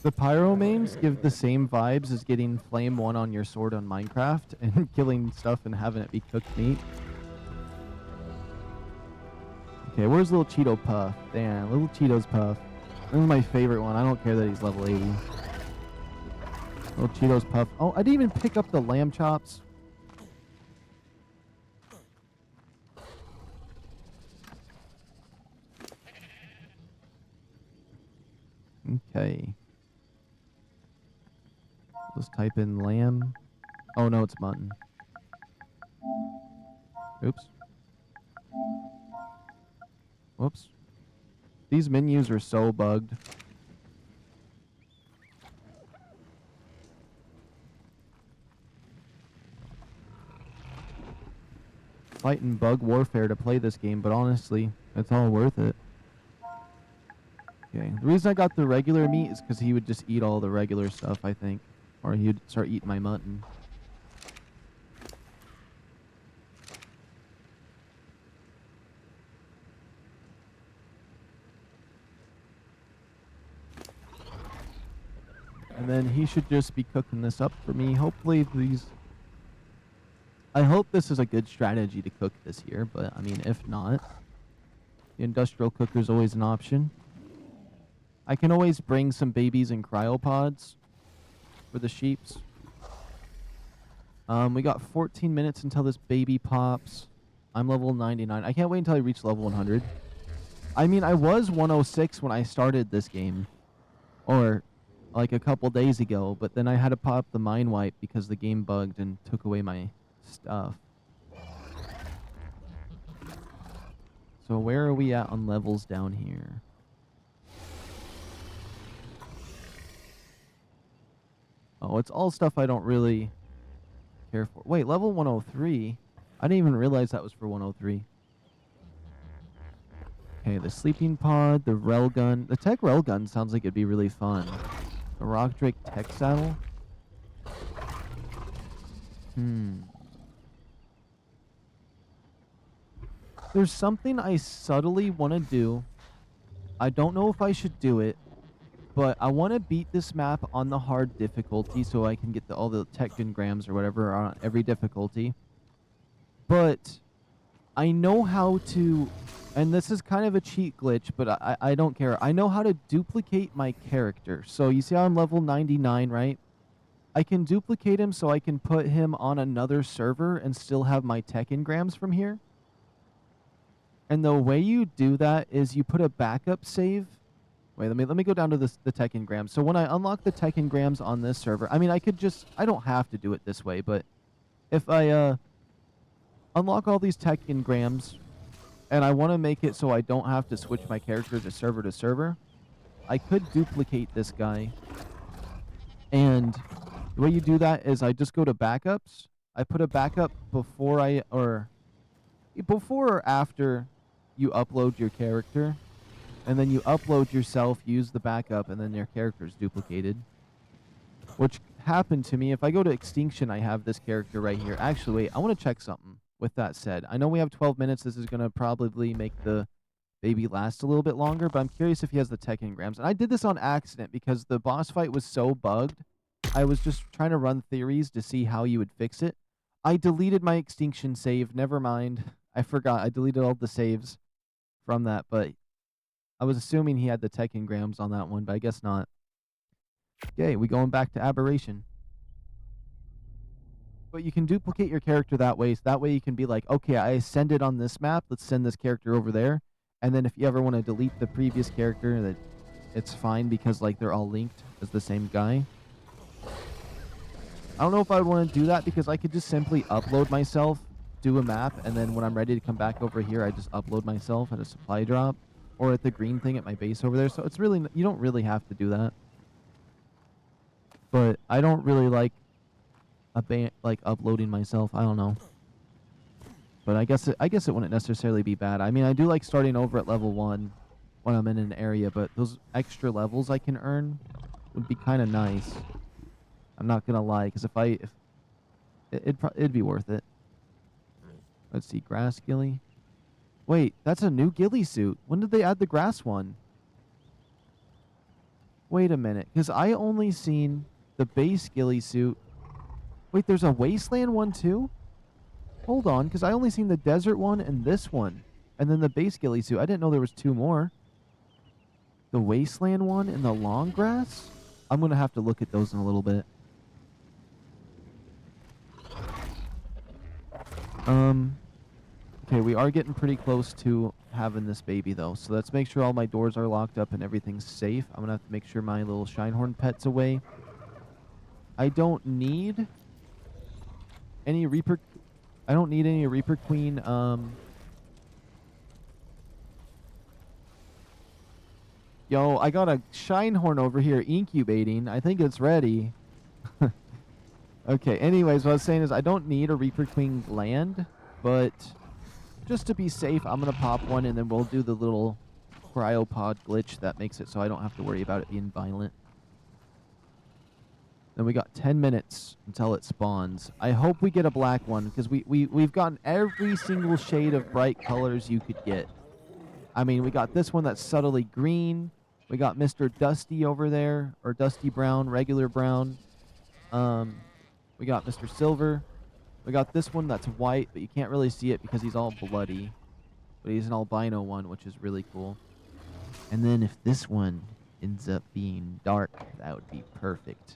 The Pyromanes give the same vibes as getting Flame 1 on your sword on Minecraft and killing stuff and having it be cooked meat. Okay, where's little Cheeto Puff? Damn, little Cheeto's Puff. This is my favorite one. I don't care that he's level 80. Little Cheeto's Puff. Oh, I didn't even pick up the lamb chops. Okay. Let's type in lamb. Oh no, it's mutton. Oops. Whoops. These menus are so bugged. Fighting bug warfare to play this game, but honestly, it's all worth it. Okay, the reason I got the regular meat is because he would just eat all the regular stuff, I think. Or he'd start eating my mutton. And then he should just be cooking this up for me. Hopefully these... I hope this is a good strategy to cook this year, but I mean, if not, the industrial cooker is always an option. I can always bring some babies in cryopods for the sheeps. We got 14 minutes until this baby pops. I'm level 99. I can't wait until I reach level 100. I mean, I was 106 when I started this game. Or like a couple days ago, but then I had to pop the mine wipe because the game bugged and took away my stuff. So where are we at on levels down here? Oh, it's all stuff I don't really care for. Wait, level 103? I didn't even realize that was for 103. Okay, the sleeping pod, the railgun. The tech railgun sounds like it'd be really fun. The rock drake tech saddle. There's something I subtly want to do. I don't know if I should do it, but I want to beat this map on the hard difficulty so I can get all the tech engrams or whatever on every difficulty. But I know how to, and this is kind of a cheat glitch, but I don't care. I know how to duplicate my character. So you see how I'm level 99, right? I can duplicate him so I can put him on another server and still have my tech engrams from here. And the way you do that is you put a backup save. Wait, let me go down to the tech engrams. So when I unlock the tech engrams on this server, I mean, I could just, I don't have to do it this way, but if I unlock all these tech engrams and I want to make it so I don't have to switch my character to server, I could duplicate this guy. And the way you do that is I just go to backups. I put a backup before or after you upload your character. And then you upload yourself, use the backup, and then your character is duplicated. Which happened to me. If I go to Extinction, I have this character right here. Actually, wait, I want to check something. With that said, I know we have 12 minutes. This is going to probably make the baby last a little bit longer, but I'm curious if he has the tech engrams. And I did this on accident because the boss fight was so bugged. I was just trying to run theories to see how you would fix it. I deleted my extinction save. Never mind. I forgot. I deleted all the saves from that, but I was assuming he had the tech engrams on that one, but I guess not. Okay, we going back to Aberration. But you can duplicate your character that way. So that way you can be like, okay, I ascended on this map. Let's send this character over there. And then if you ever want to delete the previous character, that it's fine because like they're all linked as the same guy. I don't know if I would want to do that because I could just simply upload myself, do a map, and then when I'm ready to come back over here, I just upload myself at a supply drop or at the green thing at my base over there. So it's really, you don't really have to do that. But I don't really like like uploading myself. I don't know. But I guess it wouldn't necessarily be bad. I mean, I do like starting over at level 1 when I'm in an area, but those extra levels I can earn would be kind of nice. I'm not gonna lie, because it'd be worth it. Let's see, grass ghillie. Wait, that's a new ghillie suit. When did they add the grass one? Wait a minute, because I only seen the base ghillie suit. Wait, there's a wasteland one too? Hold on, because I only seen the desert one and this one. And then the base ghillie suit. I didn't know there was 2 more. The wasteland one and the long grass? I'm going to have to look at those in a little bit. Okay, we are getting pretty close to having this baby, though. So let's make sure all my doors are locked up and everything's safe. I'm going to have to make sure my little Shinehorn pet's away. I don't need any Reaper... I don't need any Reaper Queen, Yo, I got a Shinehorn over here incubating. I think it's ready. Okay, anyways, what I was saying is I don't need a Reaper Queen land, but just to be safe, I'm going to pop one, and then we'll do the little cryopod glitch that makes it so I don't have to worry about it being violent. Then we got 10 minutes until it spawns. I hope we get a black one, because we've gotten every single shade of bright colors you could get. I mean, we got this one that's subtly green. We got Mr. Dusty over there, or Dusty Brown, regular brown. We got Mr. Silver. We got this one that's white, but you can't really see it because he's all bloody. But he's an albino one, which is really cool. And then if this one ends up being dark, that would be perfect.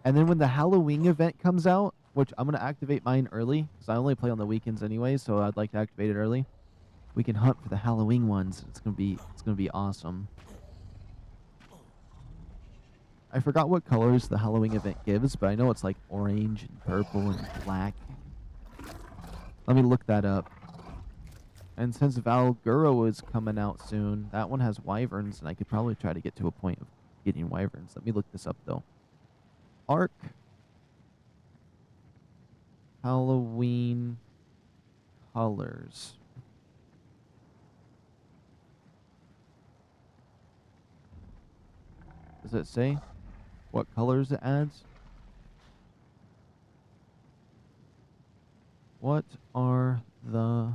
And then when the Halloween event comes out, which I'm going to activate mine early, because I only play on the weekends anyway, so I'd like to activate it early. We can hunt for the Halloween ones. It's gonna be awesome. I forgot what colors the Halloween event gives, but I know it's like orange and purple and black. Let me look that up. And since Valguro is coming out soon, that one has wyverns, and I could probably try to get to a point of getting wyverns. Let me look this up though. ARK Halloween colors. Does it say what colors it adds? What are the...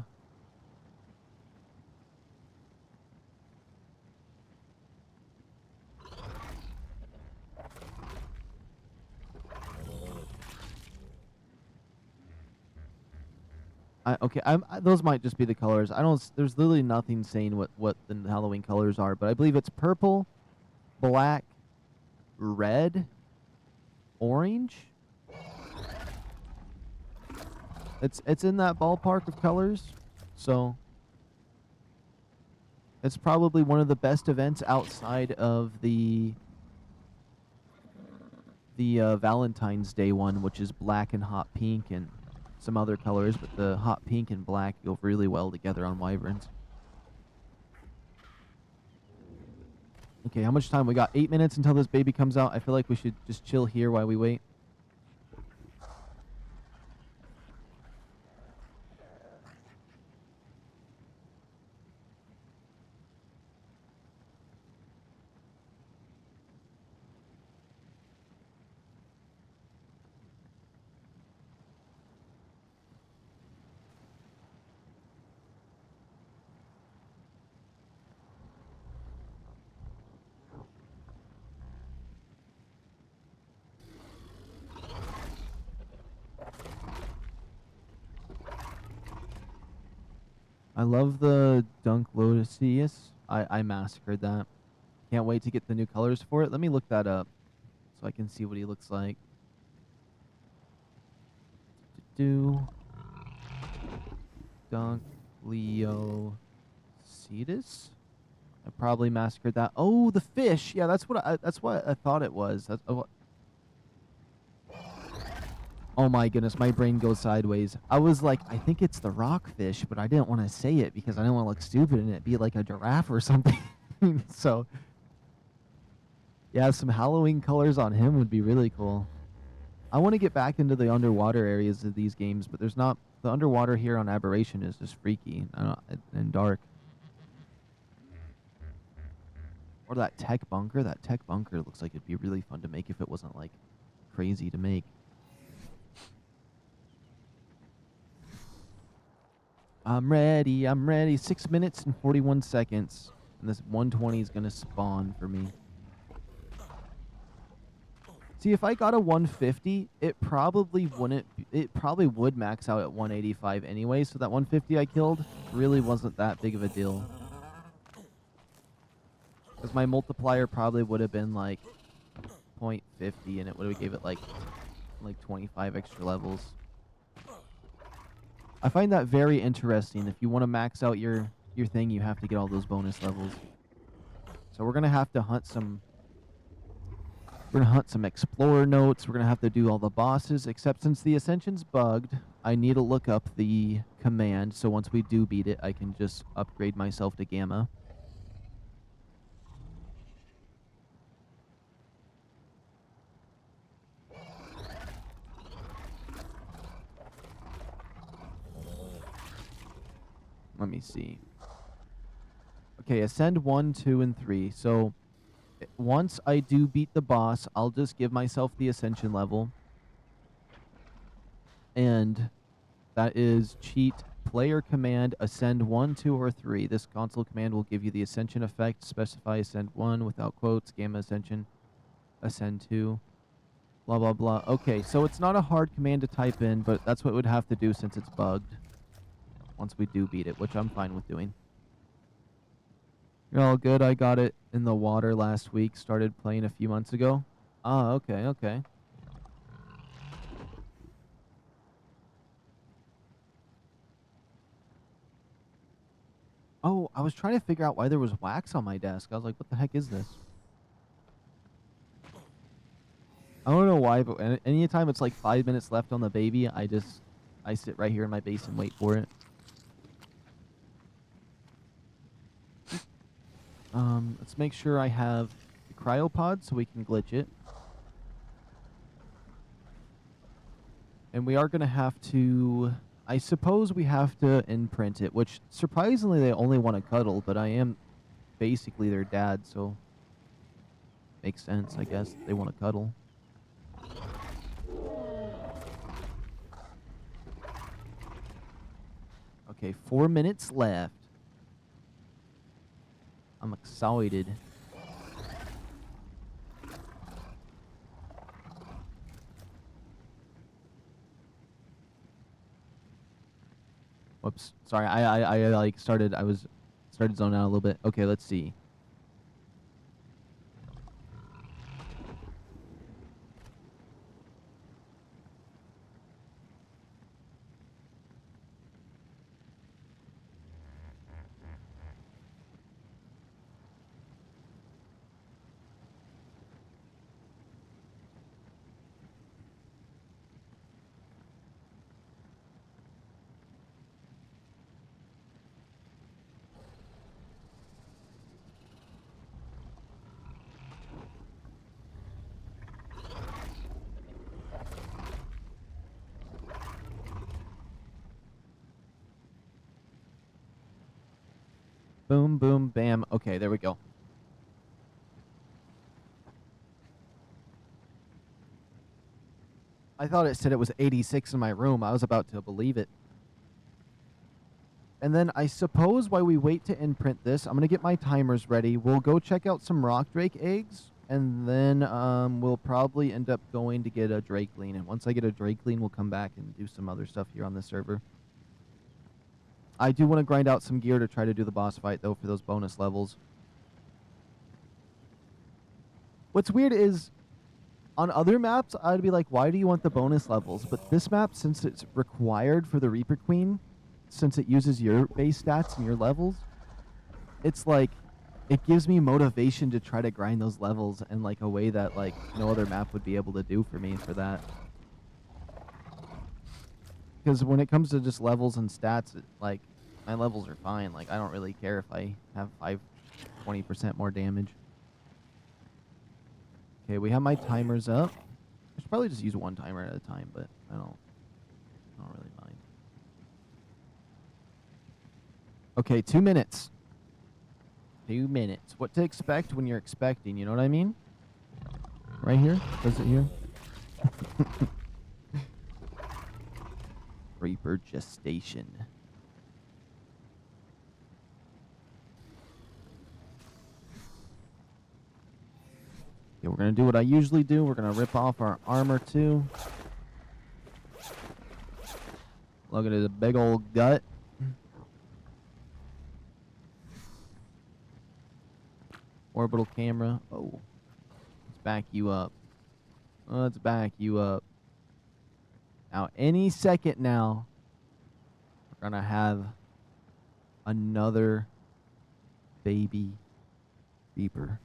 those might just be the colors. There's literally nothing saying what the Halloween colors are, but I believe it's purple, black, red, orange. It's in that ballpark of colors, so it's probably one of the best events outside of the Valentine's Day one, which is black and hot pink and some other colors, but the hot pink and black go really well together on wyverns. Okay, how much time? We got 8 minutes until this baby comes out. I feel like we should just chill here while we wait. I love the Dunk Lotusius. I massacred that. Can't wait to get the new colors for it. Let me look that up so I can see what he looks like. Do Dunk Leo Cetus? I probably massacred that. Oh, the fish. Yeah, that's what I thought it was. That's, oh my goodness, my brain goes sideways. I was like, I think it's the rockfish, but I didn't want to say it because I didn't want to look stupid and it be like a giraffe or something. So, yeah, some Halloween colors on him would be really cool. I want to get back into the underwater areas of these games, but there's not... The underwater here on Aberration is just freaky and dark. Or that tech bunker. That tech bunker looks like it'd be really fun to make if it wasn't, like, crazy to make. I'm ready. I'm ready. 6 minutes and 41 seconds. And this 120 is going to spawn for me. See, if I got a 150, it probably wouldn't... It probably would max out at 185 anyway, so that 150 I killed really wasn't that big of a deal. Because my multiplier probably would have been, like, 0.50, and it would have gave it, like 25 extra levels. I find that very interesting. If you want to max out your thing, you have to get all those bonus levels. So we're going to have to hunt some... We're going to hunt some explorer notes. We're going to have to do all the bosses, except since the Ascension's bugged, I need to look up the command, so once we do beat it, I can just upgrade myself to Gamma. Let me see. Okay, Ascend 1, 2, and 3. So... Once I do beat the boss, I'll just give myself the Ascension level. And that is cheat player command Ascend 1, 2, or 3. This console command will give you the Ascension effect. Specify Ascend 1 without quotes. Gamma Ascension. Ascend 2. Blah, blah, blah. Okay, so it's not a hard command to type in, but that's what it would have to do since it's bugged. Once we do beat it, which I'm fine with doing. You're all good. I got it in the water last week. Started playing a few months ago. Ah, okay, okay. Oh, I was trying to figure out why there was wax on my desk. I was like, what the heck is this? I don't know why, but anytime it's like 5 minutes left on the baby, I sit right here in my base and wait for it. Let's make sure I have the cryopod so we can glitch it. And we are going to have to... I suppose we have to imprint it, which surprisingly they only want to cuddle, but I am basically their dad, so... Makes sense, I guess. They want to cuddle. Okay, 4 minutes left. I'm excited. Whoops. Sorry, I like started zoning out a little bit. Okay, let's see. Boom, boom, bam. Okay, there we go. I thought it said it was 86 in my room. I was about to believe it. And then I suppose while we wait to imprint this, I'm going to get my timers ready. We'll go check out some rock drake eggs. And then we'll probably end up going to get a drakeling. And once I get a drakeling, we'll come back and do some other stuff here on the server. I do want to grind out some gear to try to do the boss fight, though, for those bonus levels. What's weird is, on other maps, I'd be like, why do you want the bonus levels? But this map, since it's required for the Reaper Queen, since it uses your base stats and your levels, it's like, it gives me motivation to try to grind those levels in like a way that like no other map would be able to do for me for that. Because when it comes to just levels and stats, like, my levels are fine. Like, I don't really care if I have 20% more damage. Okay, we have my timers up. I should probably just use one timer at a time, but I don't really mind. Okay, 2 minutes. 2 minutes. What to expect when you're expecting, you know what I mean? Right here? Does it here? Reaper gestation. Okay, we're gonna do what I usually do. We're gonna rip off our armor too. Look at his big old gut. Orbital camera. Oh. Let's back you up. Let's back you up. Now, any second now, we're going to have another baby Reaper.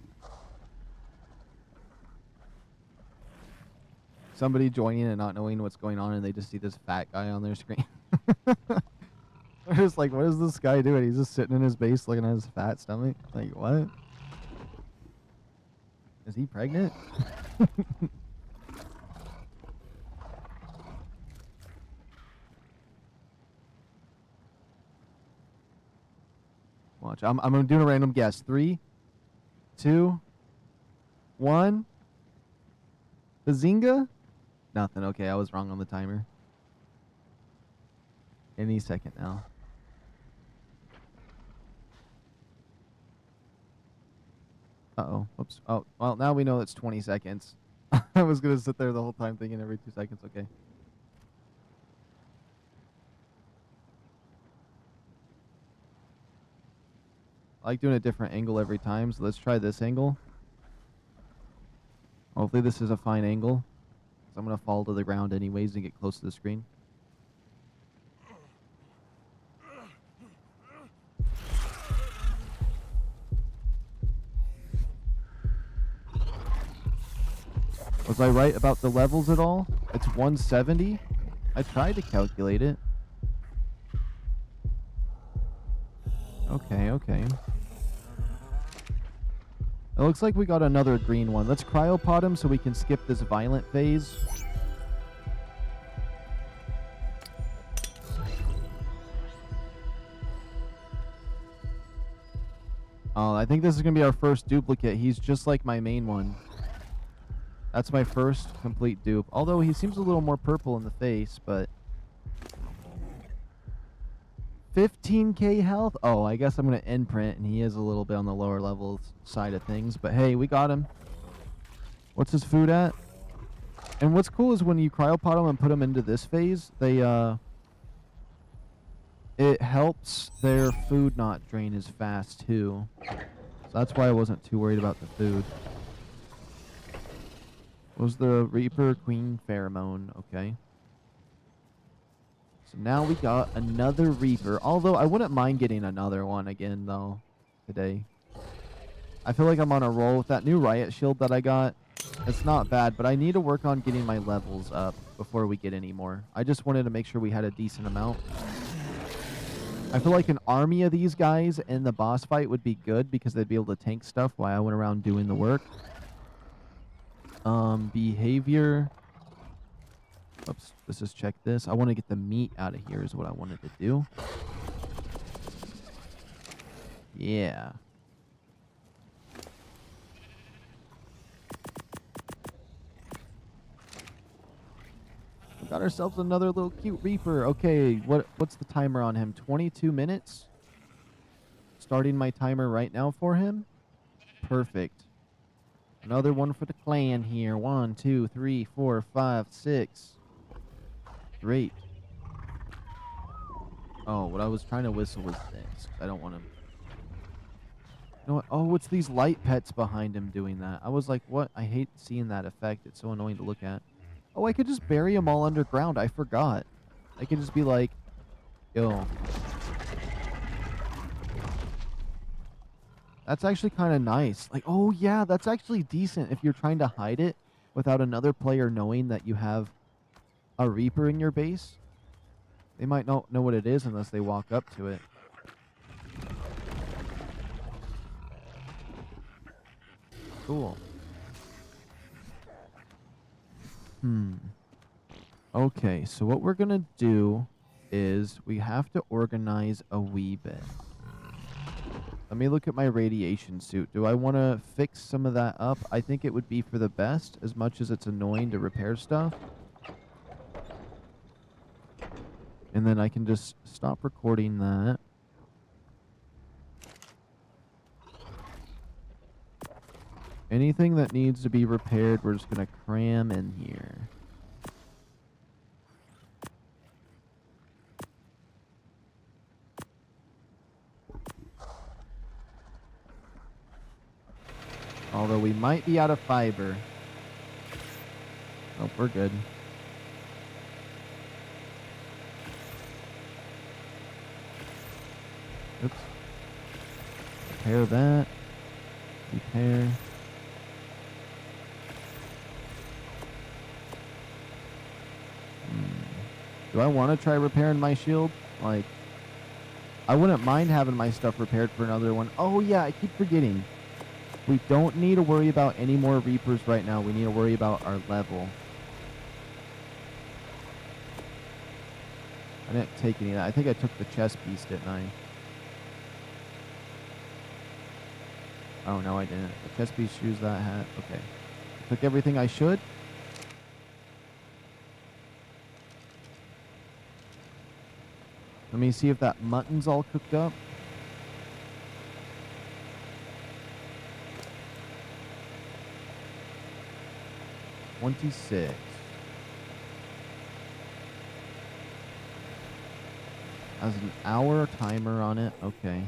Somebody joining and not knowing what's going on, and they just see this fat guy on their screen. They're just like, what is this guy doing? He's just sitting in his base looking at his fat stomach. Like, what? Is he pregnant? Watch. I'm doing a random guess. 3, 2, 1. Bazinga? Nothing. Okay, I was wrong on the timer. Any second now. Uh-oh. Oops. Oh, well, now we know it's 20 seconds. I was going to sit there the whole time thinking every 2 seconds. Okay. I like doing a different angle every time, so let's try this angle. Hopefully this is a fine angle. I'm going to fall to the ground anyways and get close to the screen. Was I right about the levels at all? It's 170. I tried to calculate it. Okay, okay. It looks like we got another green one. Let's cryopod him so we can skip this violent phase. Oh, I think this is going to be our first duplicate. He's just like my main one. That's my first complete dupe. Although he seems a little more purple in the face, but... 15k health? Oh, I guess I'm going to imprint, and he is a little bit on the lower levels side of things. But hey, we got him. What's his food at? And what's cool is when you cryopod them and put them into this phase, they, it helps their food not drain as fast, too. So that's why I wasn't too worried about the food. Was the Reaper Queen pheromone, okay. So now we got another Reaper, although I wouldn't mind getting another one again, though, today. I feel like I'm on a roll with that new riot shield that I got. It's not bad, but I need to work on getting my levels up before we get any more. I just wanted to make sure we had a decent amount. I feel like an army of these guys in the boss fight would be good because they'd be able to tank stuff while I went around doing the work. Behavior. Oops, let's just check this. I want to get the meat out of here is what I wanted to do. Yeah. We got ourselves another little cute Reaper. Okay, what's the timer on him? 22 minutes? Starting my timer right now for him. Perfect. Another one for the clan here. 1, 2, 3, 4, 5, 6. Great. Oh, what I was trying to whistle was this. I don't want him. You know what? Oh, it's these light pets behind him doing that. I was like, what? I hate seeing that effect. It's so annoying to look at. Oh, I could just bury them all underground. I forgot. I could just be like, yo. That's actually kind of nice. Like, oh yeah, that's actually decent if you're trying to hide it without another player knowing that you have a Reaper in your base. They might not know what it is unless they walk up to it. Cool. Okay, so what we're gonna do is we have to organize a wee bit. Let me look at my radiation suit. Do I want to fix some of that up? I think it would be for the best, as much as it's annoying to repair stuff. And then I can just stop recording that. Anything that needs to be repaired, we're just going to cram in here. Although we might be out of fiber. Nope, we're good. Oops. Repair that. Repair. Do I want to try repairing my shield? Like, I wouldn't mind having my stuff repaired for another one. Oh yeah, I keep forgetting. We don't need to worry about any more Reapers right now. We need to worry about our level. I didn't take any of that. I think I took the chest piece, didn't I? Oh, no, I didn't. The chest piece, shoes, that hat. Okay. I took everything I should. Let me see if that mutton's all cooked up. $26. Has an hour timer on it. Okay.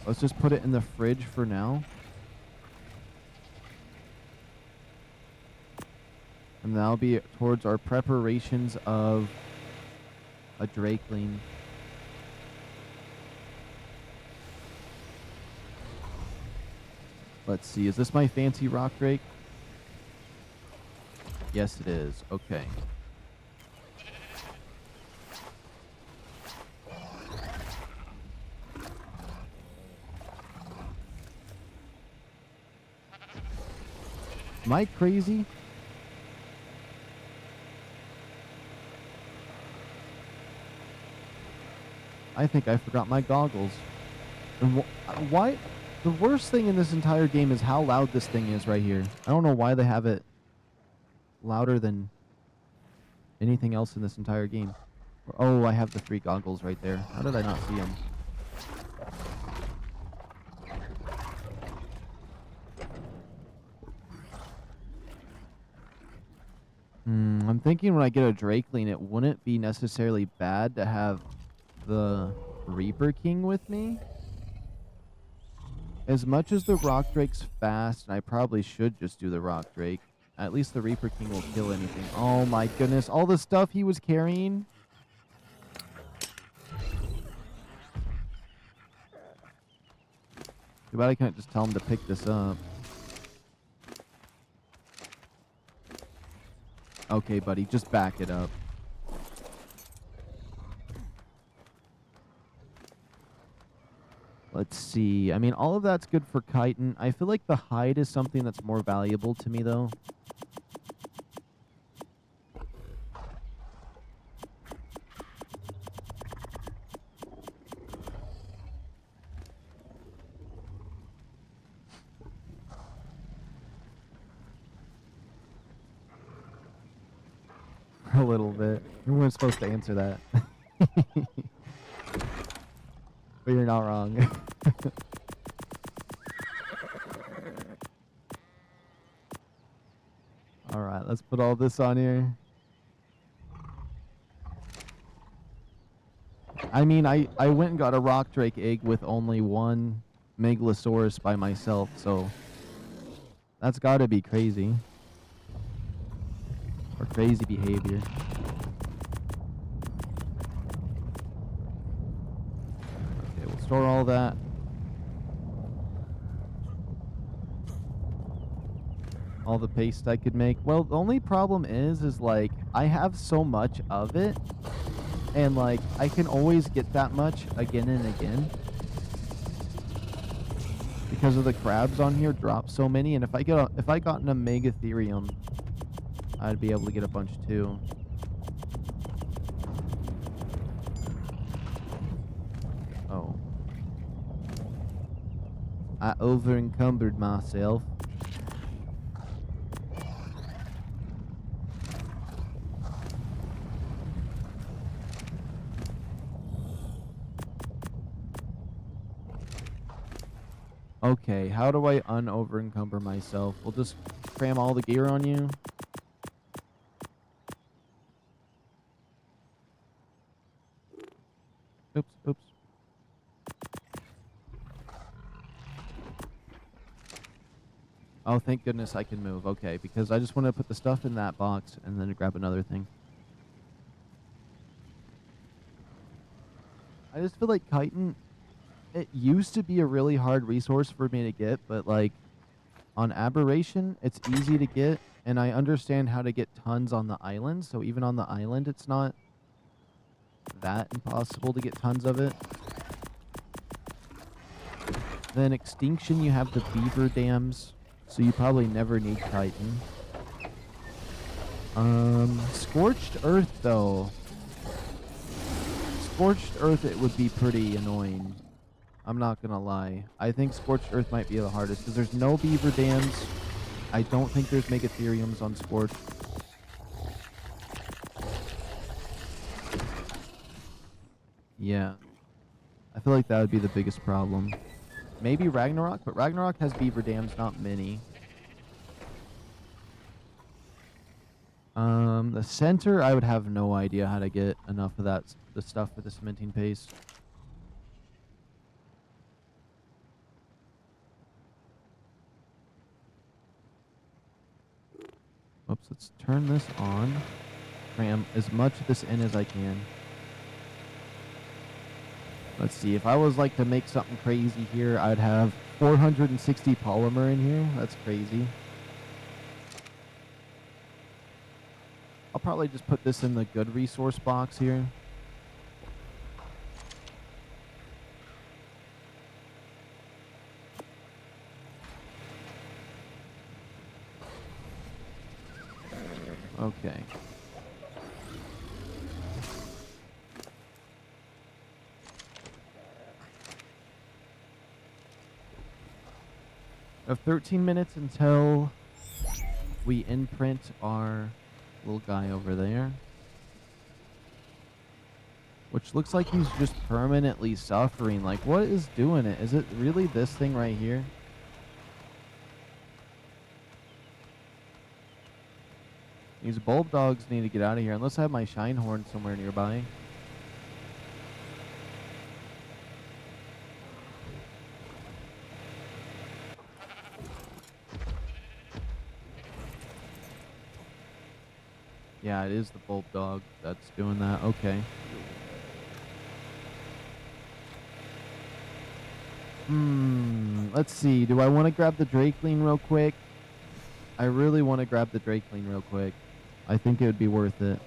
Let's just put it in the fridge for now. And that'll be towards our preparations of a Drakeling. Let's see. Is this my fancy rock drake? Yes, it is. Okay. Am I crazy? I think I forgot my goggles. And why? The worst thing in this entire game is how loud this thing is right here. I don't know why they have it louder than anything else in this entire game. Oh, I have the 3 goggles right there. How did I not see them? I'm thinking when I get a Drakeling, it wouldn't be necessarily bad to have the Reaper King with me. As much as the Rock Drake's fast, and I probably should just do the Rock Drake, at least the Reaper King will kill anything. Oh my goodness, all the stuff he was carrying. Too bad I can't just tell him to pick this up. Okay, buddy, just back it up. Let's see. I mean, all of that's good for chitin. I feel like the hide is something that's more valuable to me, though. A little bit. You weren't supposed to answer that. But you're not wrong. Alright, let's put all this on here. I mean, I went and got a rock drake egg with only one Megalosaurus by myself, so that's gotta be crazy. Or crazy behavior. Okay, we'll store all that. All the paste I could make. Well, the only problem is like, I have so much of it, and like, I can always get that much again and again. Because of the crabs on here drop so many, and if I got an Megatherium, I'd be able to get a bunch too. Oh. I over encumbered myself. Okay, how do I un-over encumber myself? We'll just cram all the gear on you. Oops, oops. Oh, thank goodness I can move. Okay, because I just want to put the stuff in that box and then grab another thing. I just feel like chitin, it used to be a really hard resource for me to get, but like on Aberration, it's easy to get, and I understand how to get tons on the island, so even on the island, it's not that impossible to get tons of it. Then Extinction, you have the beaver dams, so you probably never need chitin. Scorched Earth, though. Scorched Earth, it would be pretty annoying. I'm not gonna lie. I think Scorched Earth might be the hardest, because there's no beaver dams. I don't think there's Megatheriums on Scorched. Yeah. I feel like that would be the biggest problem. Maybe Ragnarok, but Ragnarok has beaver dams, not many. The center, I would have no idea how to get enough of that, the stuff for the cementing paste. Oops, let's turn this on. Cram as much of this in as I can. Let's see, if I was like to make something crazy here, I'd have 460 polymer in here. That's crazy. I'll probably just put this in the good resource box here. Okay. We have 13 minutes until we imprint our little guy over there. Which looks like he's just permanently suffering. Like, what is doing it? Is it really this thing right here? These bulb dogs need to get out of here, unless I have my shine horn somewhere nearby. Yeah, it is the bulb dog that's doing that. Okay. Let's see. Do I want to grab the Drakeling real quick? I really want to grab the Drakeling real quick. I think it would be worth it.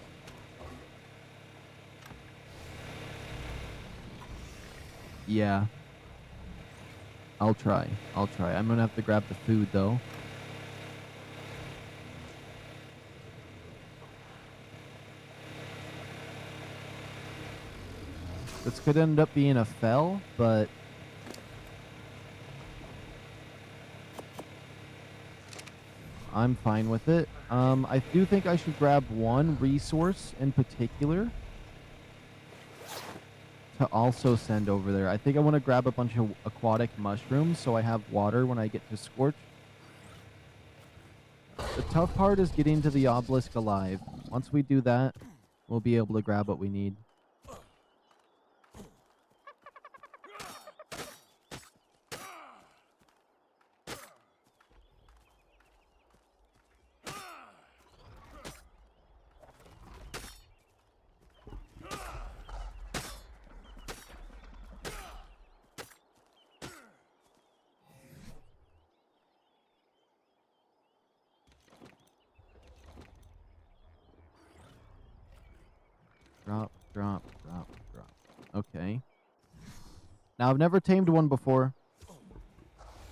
Yeah. I'll try. I'm going to have to grab the food, though. This could end up being a fell, but I'm fine with it. I do think I should grab one resource in particular to also send over there. I think I want to grab a bunch of aquatic mushrooms so I have water when I get to Scorch. The tough part is getting to the obelisk alive. Once we do that, we'll be able to grab what we need. Drop, drop, drop, drop. Okay. Now, I've never tamed one before.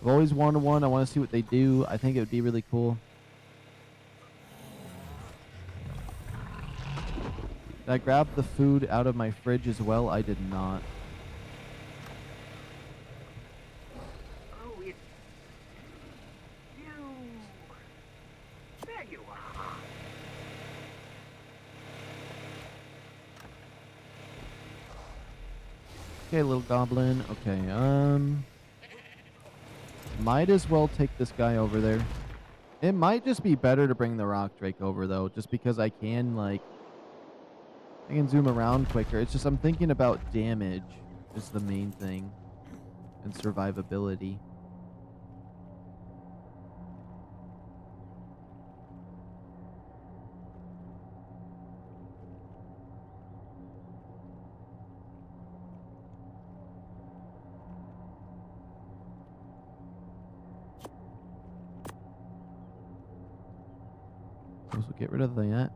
I've always wanted one. I want to see what they do. I think it would be really cool. Did I grab the food out of my fridge as well? I did not. Oh, it's you. There you are. Okay, little goblin. Okay, might as well take this guy over there. It might just be better to bring the rock drake over, though, just because I can, like, I can zoom around quicker. It's just I'm thinking about damage is the main thing, and survivability. So get rid of that.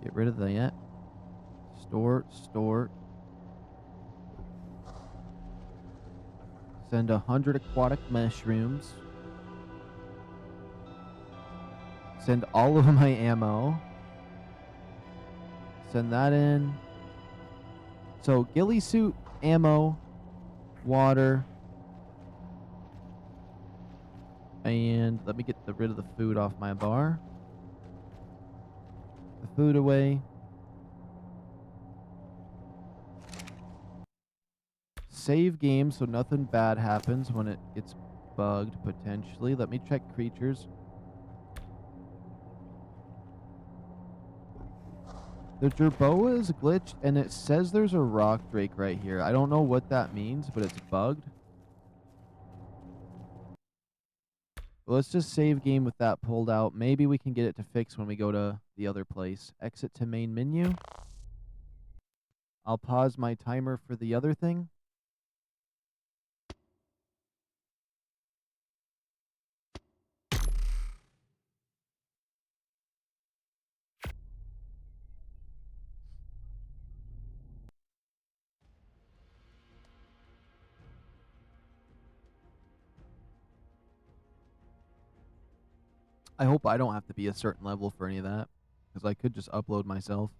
Get rid of that. Store, store. Send 100 aquatic mushrooms. Send all of my ammo. Send that in. So, ghillie suit, ammo, water. And let me get rid of the food off my bar. The food away. Save game so nothing bad happens when it gets bugged, potentially. Let me check creatures. The jerboa is glitched, and it says there's a rock drake right here. I don't know what that means, but it's bugged. Let's just save game with that pulled out. Maybe we can get it to fix when we go to the other place. Exit to main menu. I'll pause my timer for the other thing. I hope I don't have to be a certain level for any of that, because I could just upload myself.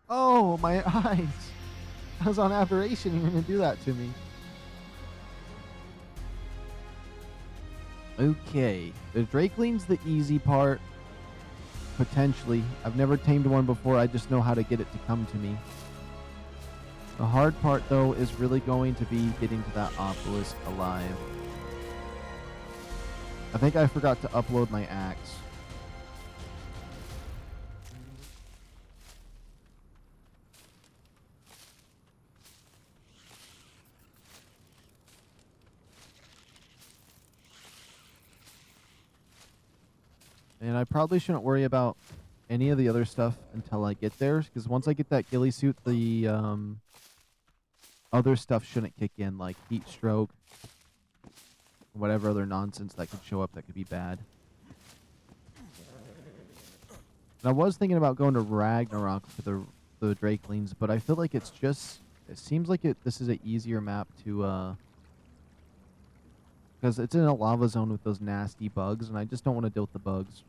Oh, my eyes! I was on Aberration. You're going to do that to me. Okay. The Drakeling's the easy part. Potentially. I've never tamed one before. I just know how to get it to come to me. The hard part, though, is really going to be getting to that obelisk alive. I think I forgot to upload my axe. And I probably shouldn't worry about any of the other stuff until I get there, because once I get that ghillie suit, the other stuff shouldn't kick in, like heat stroke, whatever other nonsense that could show up that could be bad. And I was thinking about going to Ragnarok for the Drakelings, but I feel like it's just, it seems like this is an easier map to, because it's in a lava zone with those nasty bugs, and I just don't want to deal with the bugs.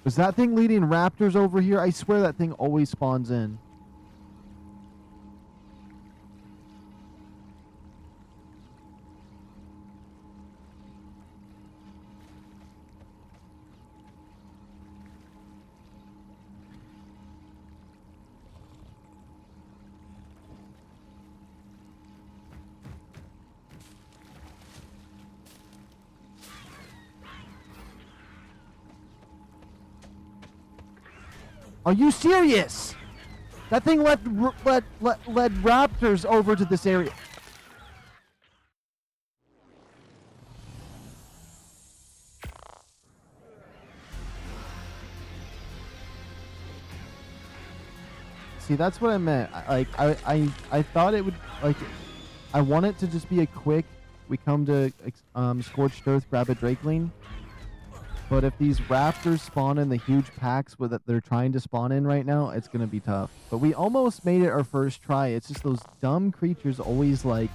Is that thing leading raptors over here? I swear that thing always spawns in. Are you serious? That thing led raptors over to this area. See, that's what I meant. I thought it would, like, I want it to just be a quick, we come to Scorched Earth, grab a Drakeling. But if these raptors spawn in the huge packs that they're trying to spawn in right now, it's going to be tough. But we almost made it our first try. It's just those dumb creatures always, like,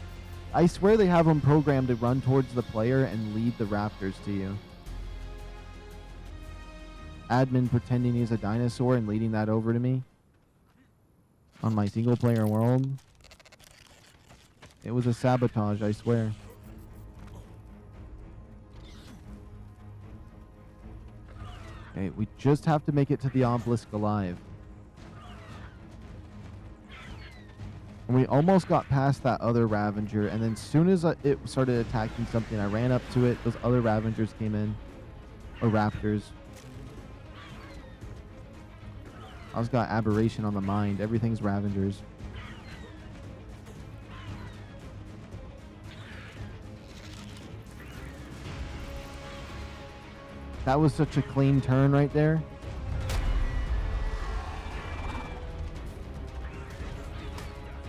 I swear they have them programmed to run towards the player and lead the raptors to you. Admin pretending he's a dinosaur and leading that over to me on my single player world. It was a sabotage, I swear. Okay, we just have to make it to the obelisk alive. And we almost got past that other Ravager, and then as soon as it started attacking something, I ran up to it. Those other Ravagers came in. Or Raptors. I just got aberration on the mind. Everything's Ravagers. That was such a clean turn right there.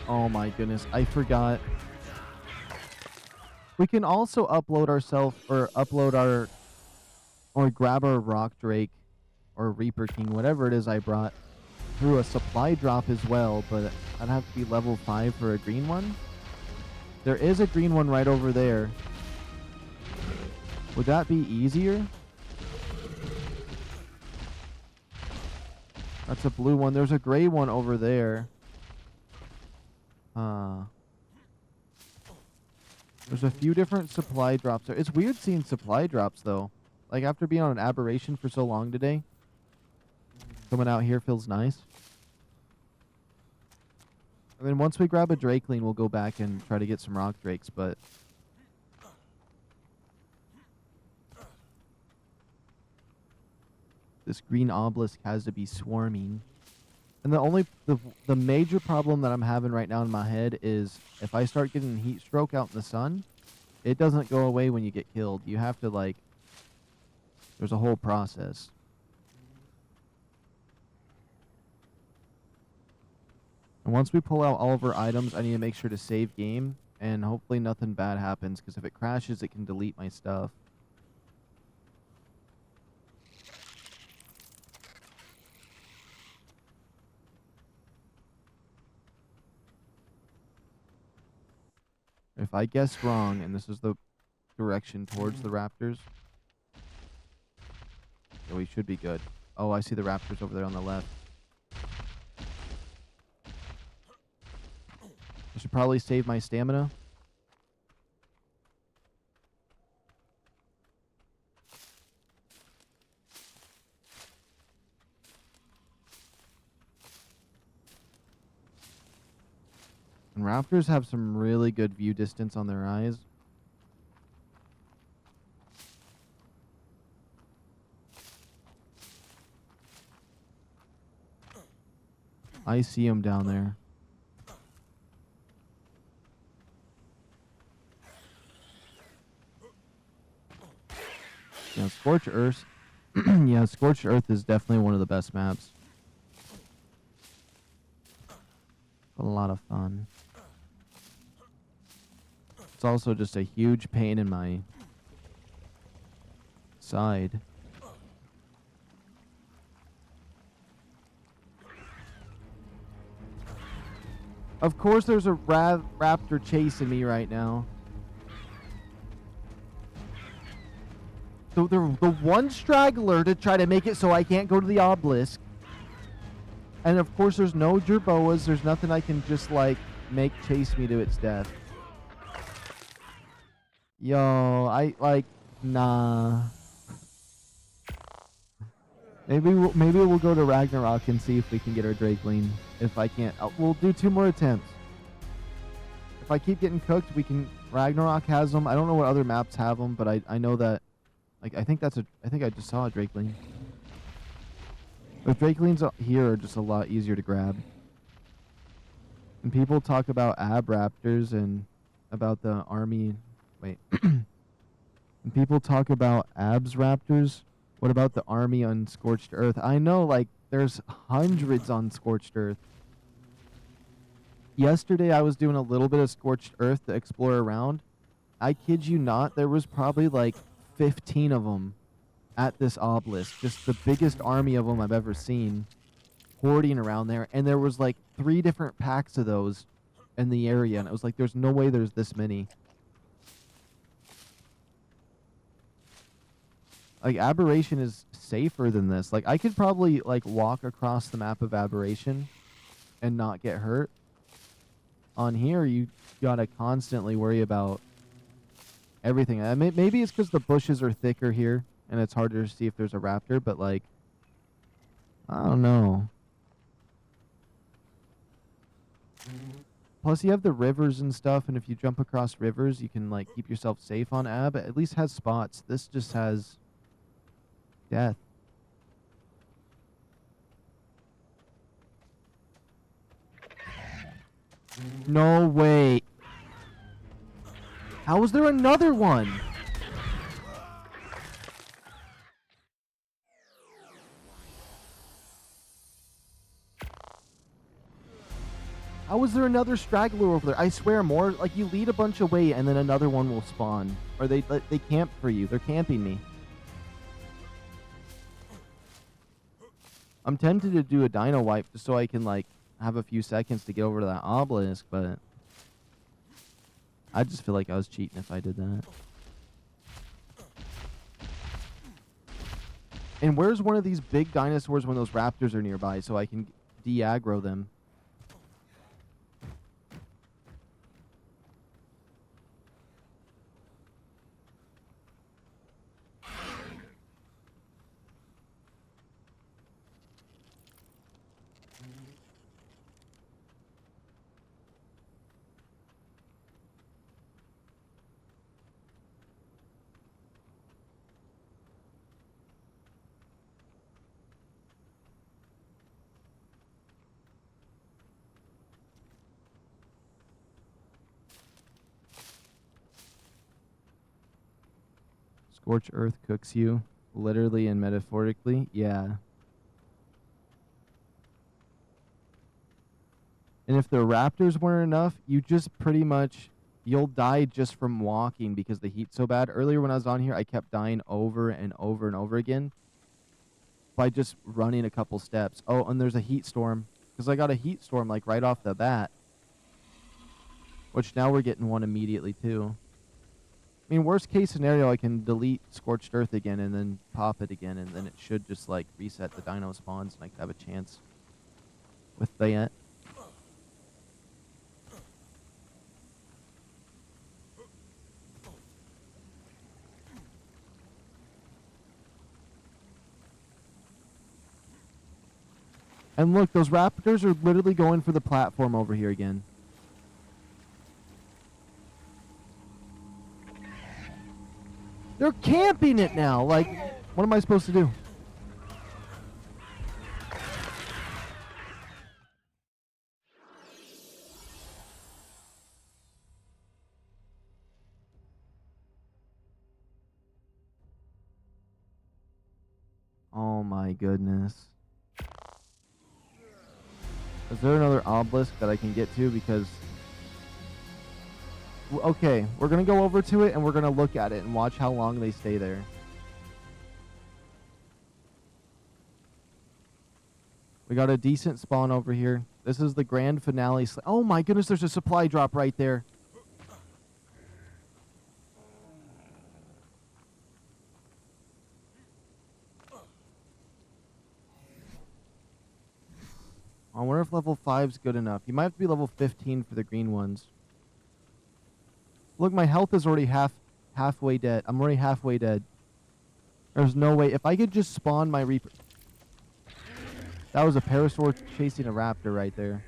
Oh my goodness, I forgot. We can also upload ourselves, or grab our Rock Drake or Reaper King, whatever it is I brought, through a supply drop as well, but I'd have to be level 5 for a green one. There is a green one right over there. Would that be easier? That's a blue one. There's a gray one over there. There's a few different supply drops there. It's weird seeing supply drops, though. Like, after being on an aberration for so long today, coming out here feels nice. And then once we grab a Drakeling, we'll go back and try to get some Rock Drakes, but... this green obelisk has to be swarming. And the major problem that I'm having right now in my head is if I start getting heat stroke out in the sun, it doesn't go away when you get killed. You have to, like, there's a whole process. And once we pull out all of our items, I need to make sure to save game, and hopefully nothing bad happens, because if it crashes, it can delete my stuff. If I guess wrong, and this is the direction towards the raptors, yeah, we should be good. Oh, I see the raptors over there on the left. I should probably save my stamina. And raptors have some really good view distance on their eyes. I see them down there. Yeah, Scorched Earth. Yeah, Scorched Earth is definitely one of the best maps. A lot of fun. It's also just a huge pain in my side. Of course there's a raptor chasing me right now. So the one straggler to try to make it so I can't go to the obelisk. And of course there's no jerboas. There's nothing I can just, like, make chase me to its death. Yo, nah. Maybe we'll go to Ragnarok and see if we can get our Drakeling. If I can't, we'll do 2 more attempts. If I keep getting cooked, we can. Ragnarok has them. I don't know what other maps have them, but I know that. Like, I think I just saw a Drakeling. But Drakelings here are just a lot easier to grab. And people talk about ABERRATIONs and about the army. Wait. And people talk about ABERRATIONs. What about the army on Scorched Earth? I know, like, there's hundreds on Scorched Earth. Yesterday I was doing a little bit of scorched earth to explore around. I kid you not, there was probably like 15 of them at this obelisk. Just the biggest army of them I've ever seen hoarding around there. And there was like 3 different packs of those in the area. And it was like, there's no way there's this many. Like, Aberration is safer than this. Like, I could probably, like, walk across the map of Aberration and not get hurt. On here, you gotta constantly worry about everything. Maybe it's because the bushes are thicker here, and it's harder to see if there's a raptor, but, like, I don't know. Plus, you have the rivers and stuff, and if you jump across rivers, you can, like, keep yourself safe on Ab. It at least has spots. This just has death. No way. How is there another one? How is there another straggler over there? I swear more. Like, you lead a bunch away and then another one will spawn. Or they camp for you. They're camping me. I'm tempted to do a dino wipe just so I can, like, have a few seconds to get over to that obelisk, but I just feel like I was cheating if I did that. And where's one of these big dinosaurs when those raptors are nearby so I can de-aggro them? Scorch earth cooks you, literally and metaphorically. Yeah. And if the raptors weren't enough, you just pretty much, you'll die just from walking because the heat's so bad. Earlier when I was on here, I kept dying over and over and over again by just running a couple steps. Oh, and there's a heat storm. Because I got a heat storm, like, right off the bat. Which now we're getting one immediately, too. I mean, worst case scenario, I can delete Scorched Earth again and then pop it again, and then it should just, like, reset the dino spawns, and I could have a chance with that. And look, those raptors are literally going for the platform over here again. They're camping it now. Like, what am I supposed to do? Oh my goodness. Is there another obelisk that I can get to? Because... okay, we're going to go over to it and we're going to look at it and watch how long they stay there. We got a decent spawn over here. This is the grand finale. Oh my goodness, there's a supply drop right there. I wonder if level 5's good enough. You might have to be level 15 for the green ones. Look, my health is already halfway dead. I'm already halfway dead. There's no way. If I could just spawn my Reaper... That was a Parasaur chasing a raptor right there.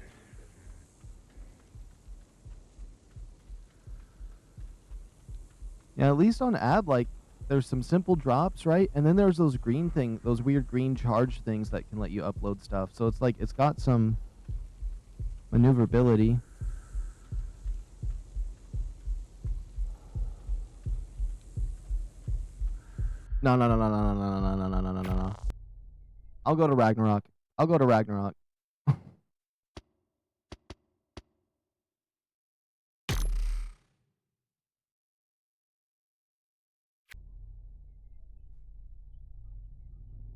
Yeah, at least on Ab, like, there's some simple drops, right? And then there's those green things, those weird green charge things that can let you upload stuff. So it's like, it's got some maneuverability. No. I'll go to Ragnarok. I'll go to Ragnarok.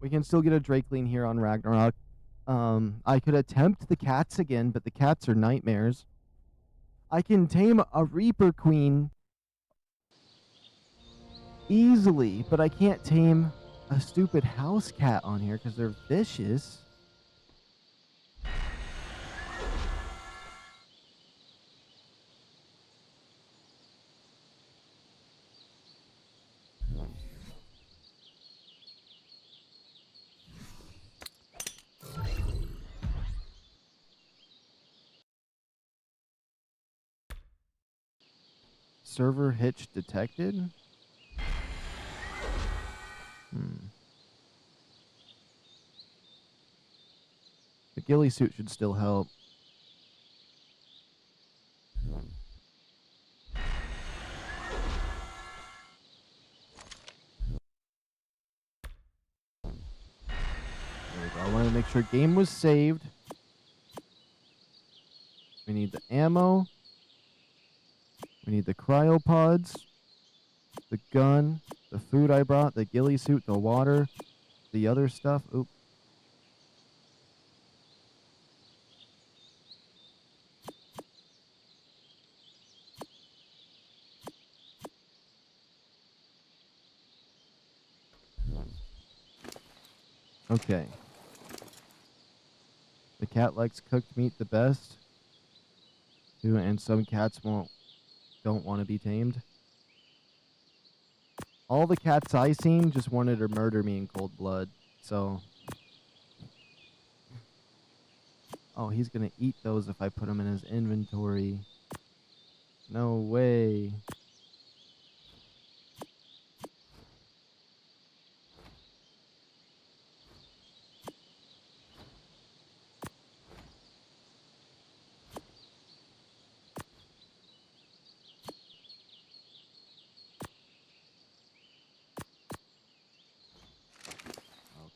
We can still get a Drakeling here on Ragnarok. I could attempt the cats again, but the cats are nightmares. I can tame a Reaper Queen easily, but I can't tame a stupid house cat on here because they're vicious. Server hitch detected? The ghillie suit should still help. There we go. I wanted to make sure game was saved. We need the ammo. We need the cryopods, the gun, the food I brought, the ghillie suit, the water, the other stuff. Oop. Okay. The cat likes cooked meat the best. And some cats don't want to be tamed. All the cats I seen just wanted to murder me in cold blood. So, oh, he's gonna eat those if I put them in his inventory. No way.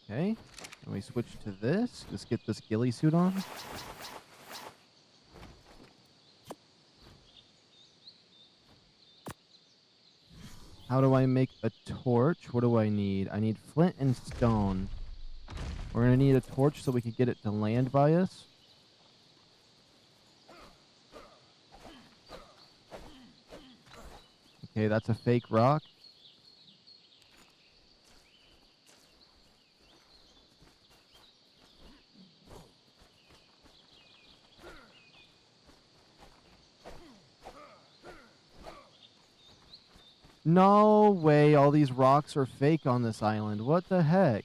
Okay, and we switch to this. Let's get this ghillie suit on. How do I make a torch? What do I need? I need flint and stone. We're gonna need a torch so we can get it to land by us. Okay, that's a fake rock. No way, all these rocks are fake on this island. What the heck?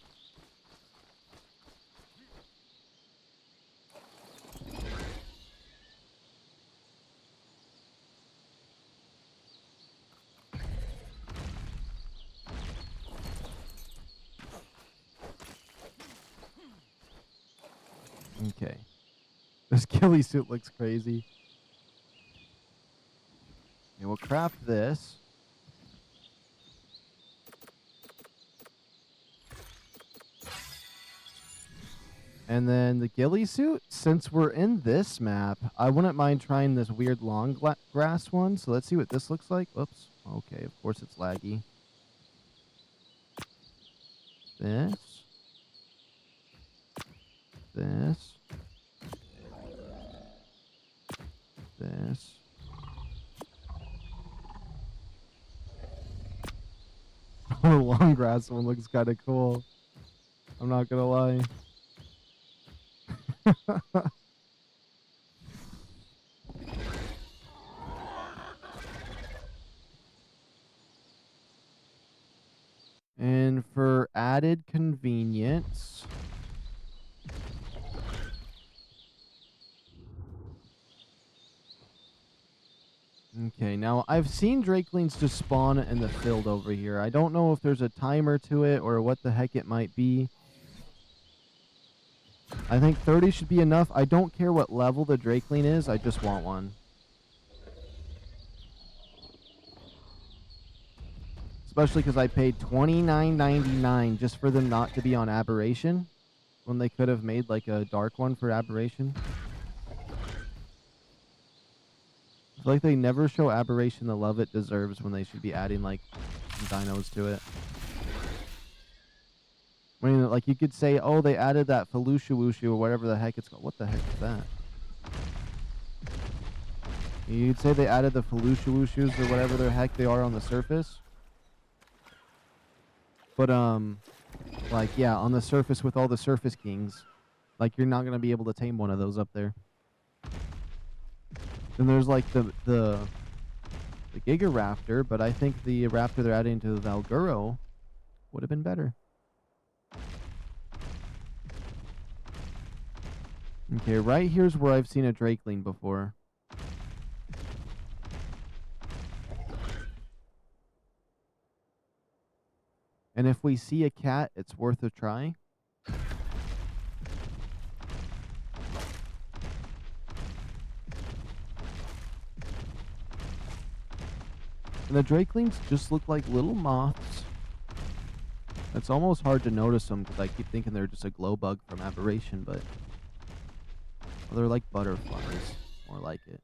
Okay. This ghillie suit looks crazy. Okay, we'll craft this. And then the ghillie suit, since we're in this map, I wouldn't mind trying this weird long grass one. So let's see what this looks like. Oops. Okay, of course it's laggy. This. This. This. The long grass one looks kind of cool. I'm not gonna lie. And for added convenience, okay, now I've seen drakelings just spawn in the field over here. I don't know if there's a timer to it or what the heck it might be. I think 30 should be enough. I don't care what level the drakeling is. I just want one. Especially because I paid $29.99 just for them not to be on Aberration, when they could have made like a dark one for Aberration. I feel like they never show Aberration the love it deserves when they should be adding like some dinos to it. I mean, like, you could say, oh, they added that Fuschous or whatever the heck it's called. What the heck is that? You'd say they added the Fuschous or whatever the heck they are on the surface. But, like, yeah, on the surface with all the surface kings, like, you're not going to be able to tame one of those up there. Then there's, like, the GiagaRaptor, but I think the raptor they're adding to the Valguro would have been better. Okay, right here's where I've seen a Drakeling before. And if we see a cat, it's worth a try. And the Drakelings just look like little moths. It's almost hard to notice them because I keep thinking they're just a glow bug from Aberration, but well, they're like butterflies, more like it.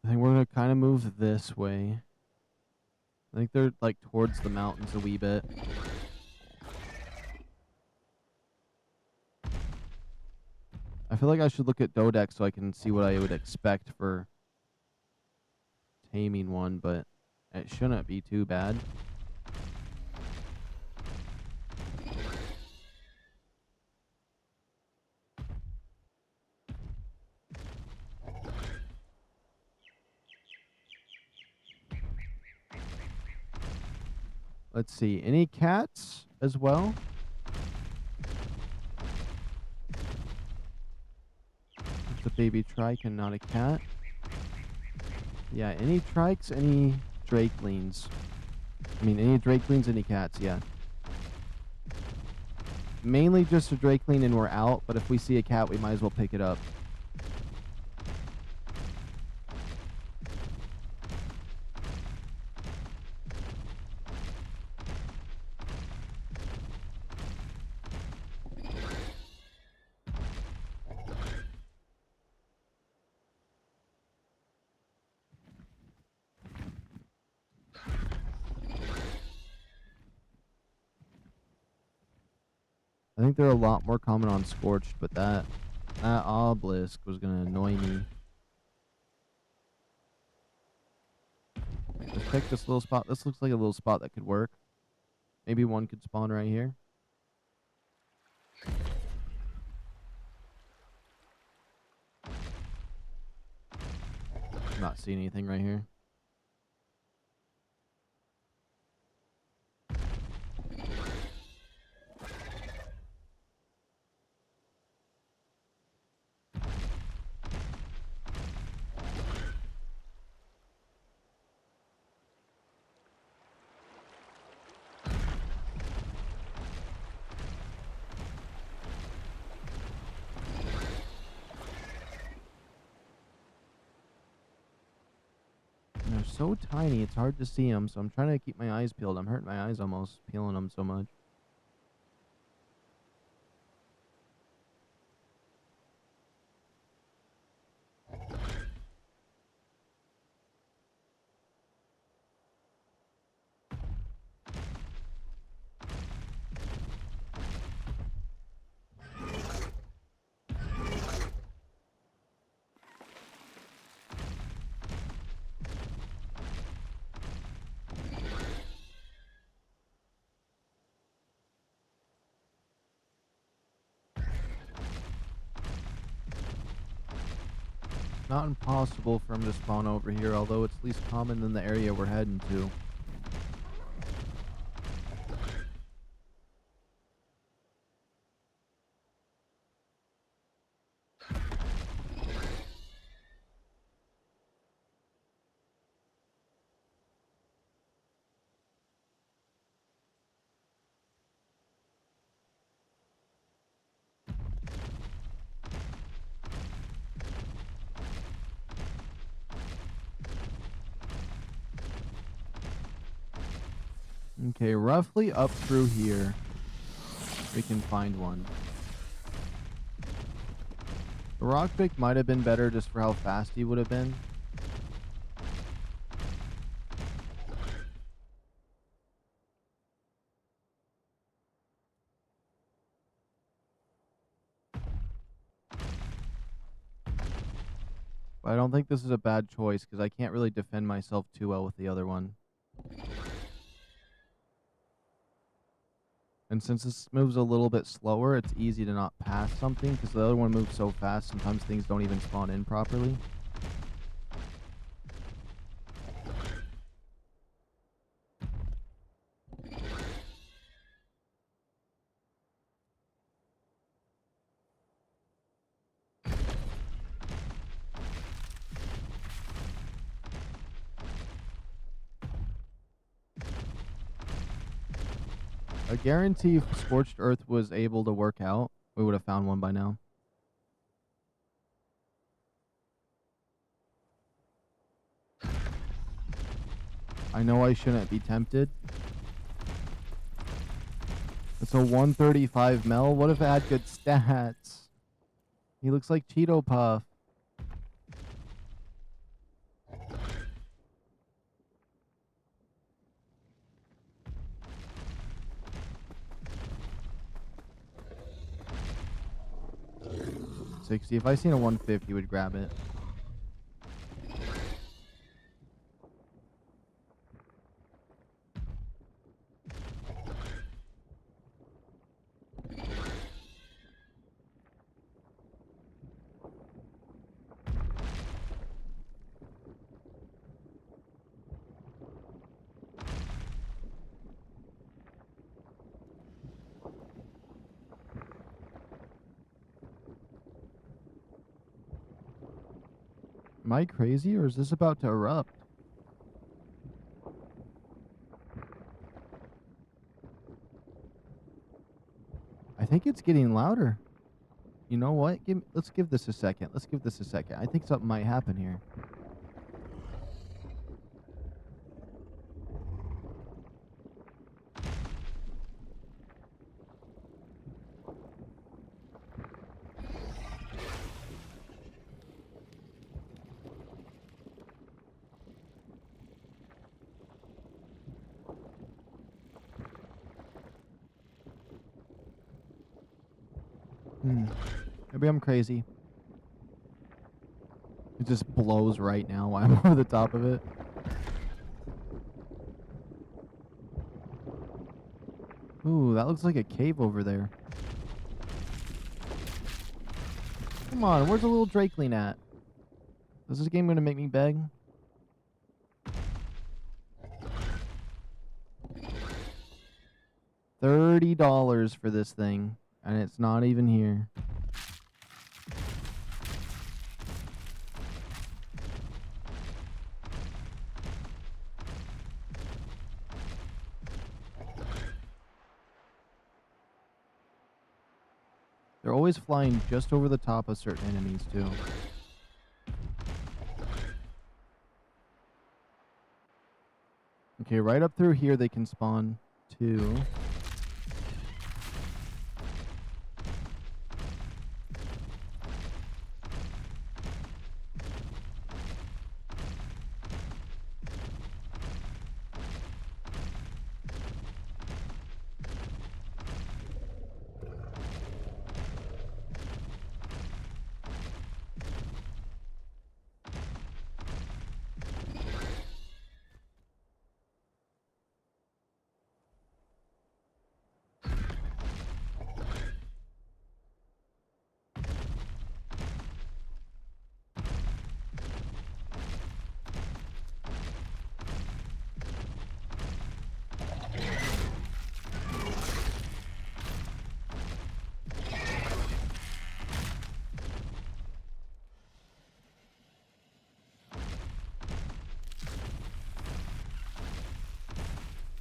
I think we're going to kind of move this way. I think they're like towards the mountains a wee bit. I feel like I should look at Dodex so I can see what I would expect for taming one, but it shouldn't be too bad. Let's see. Any cats as well? It's a baby trike and not a cat. Yeah, any trikes, any drakelings. I mean, any drakelings, any cats, yeah. Mainly just a drakeling and we're out, but if we see a cat, we might as well pick it up. I think they're a lot more common on Scorched, but that obelisk was going to annoy me. Let's check this little spot. This looks like a little spot that could work. Maybe one could spawn right here. Not seeing anything right here. And they're so tiny, it's hard to see them, so I'm trying to keep my eyes peeled. I'm hurting my eyes almost, peeling them so much. Not impossible for him to spawn over here, although it's least common than the area we're heading to. Okay, roughly up through here, we can find one. The rock pick might have been better just for how fast he would have been. But I don't think this is a bad choice because I can't really defend myself too well with the other one. And since this moves a little bit slower, it's easy to not pass something because the other one moves so fast, sometimes things don't even spawn in properly. I guarantee if Scorched Earth was able to work out, we would have found one by now. I know I shouldn't be tempted. It's a 135 mel. What if it had good stats? He looks like Cheeto Puff. $60. If I seen a 150, would grab it. Am I crazy or is this about to erupt? I think it's getting louder. You know what? Let's give this a second. Let's give this a second. I think something might happen here. Maybe I'm crazy. It just blows right now while I'm over the top of it. Ooh, that looks like a cave over there. Come on, where's the little Drakeling at? Is this game gonna make me beg? $30 for this thing, and it's not even here. They're always flying just over the top of certain enemies, too. Okay, right up through here they can spawn two.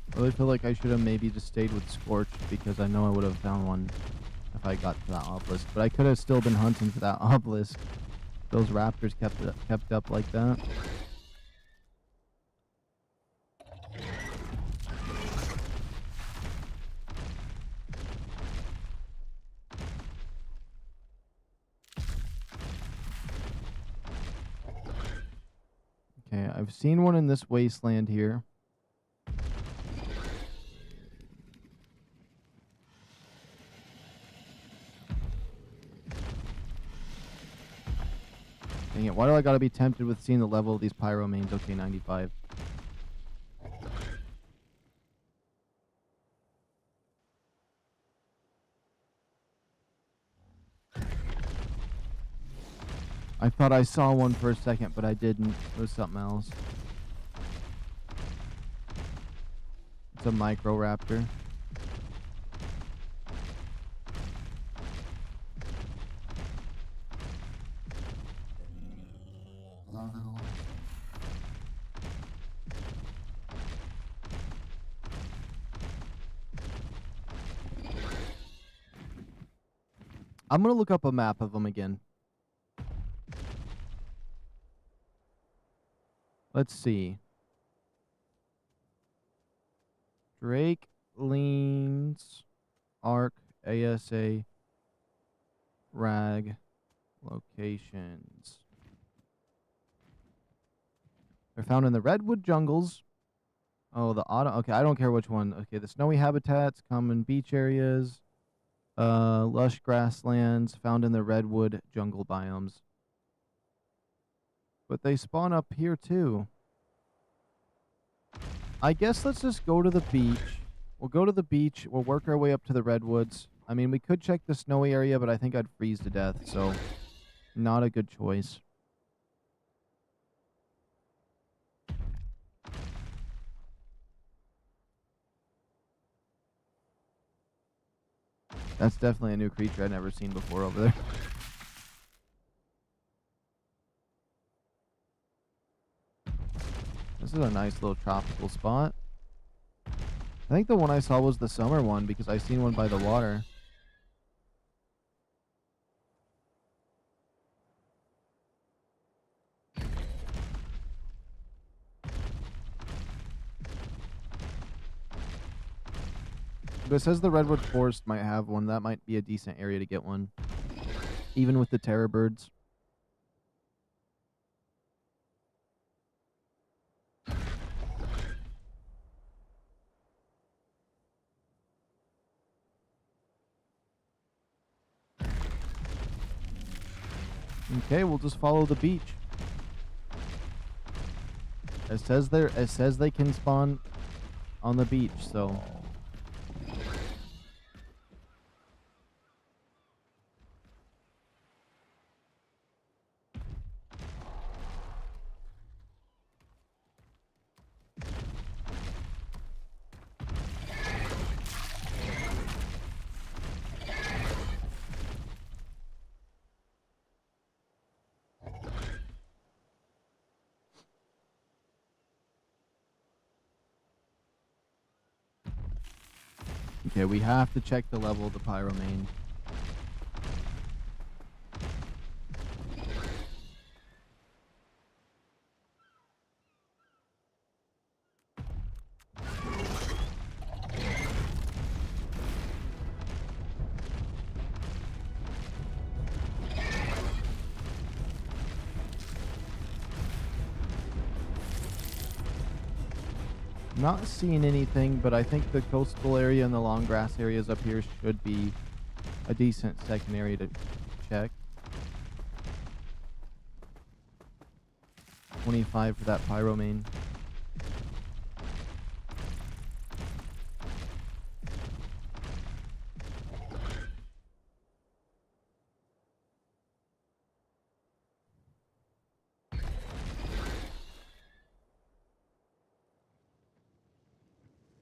I really feel like I should have maybe just stayed with Scorched because I know I would have found one if I got to that obelisk. But I could have still been hunting for that obelisk. Those raptors kept up like that. I've seen one in this wasteland here. Dang it, why do I gotta be tempted with seeing the level of these Pyromanes? Okay, 95. I thought I saw one for a second, but I didn't. It was something else. It's a micro-raptor. I'm gonna look up a map of them again. Let's see. Drake leans ARK ASA rag locations. They're found in the redwood jungles. Oh, the autumn. Okay, I don't care which one. Okay, the snowy habitats, common beach areas, lush grasslands found in the redwood jungle biomes. But they spawn up here too. I guess let's just go to the beach. We'll go to the beach. We'll work our way up to the redwoods. I mean, we could check the snowy area, but I think I'd freeze to death, so not a good choice. That's definitely a new creature I've never seen before over there. This is a nice little tropical spot. I think the one I saw was the summer one because I seen one by the water. But it says the redwood forest might have one. That might be a decent area to get one. Even with the terror birds. Okay, we'll just follow the beach. It says they can spawn on the beach, so okay, we have to check the level of the Pyromane. Not seeing anything, but I think the coastal area and the long grass areas up here should be a decent second area to check. 25 for that Pyromane.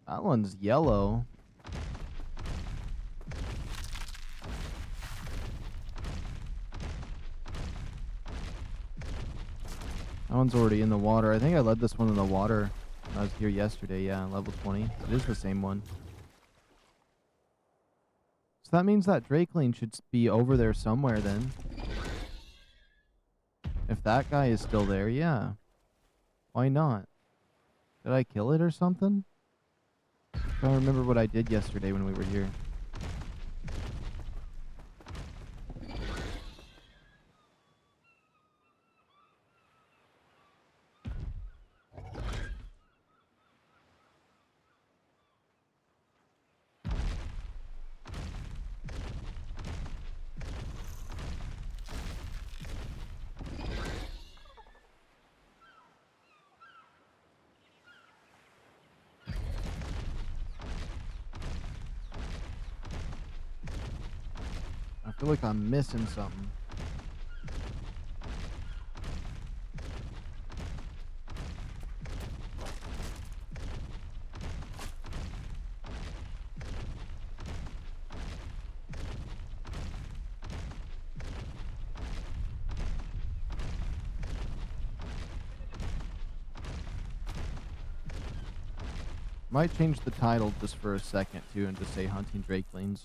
That one's yellow. That one's already in the water. I think I led this one in the water when I was here yesterday. Yeah, level 20. It is the same one. So that means that Drakeling should be over there somewhere then. If that guy is still there, yeah. Why not? Did I kill it or something? I don't remember what I did yesterday when we were here. feel like I'm missing something. Might change the title just for a second too and just say hunting drakelings.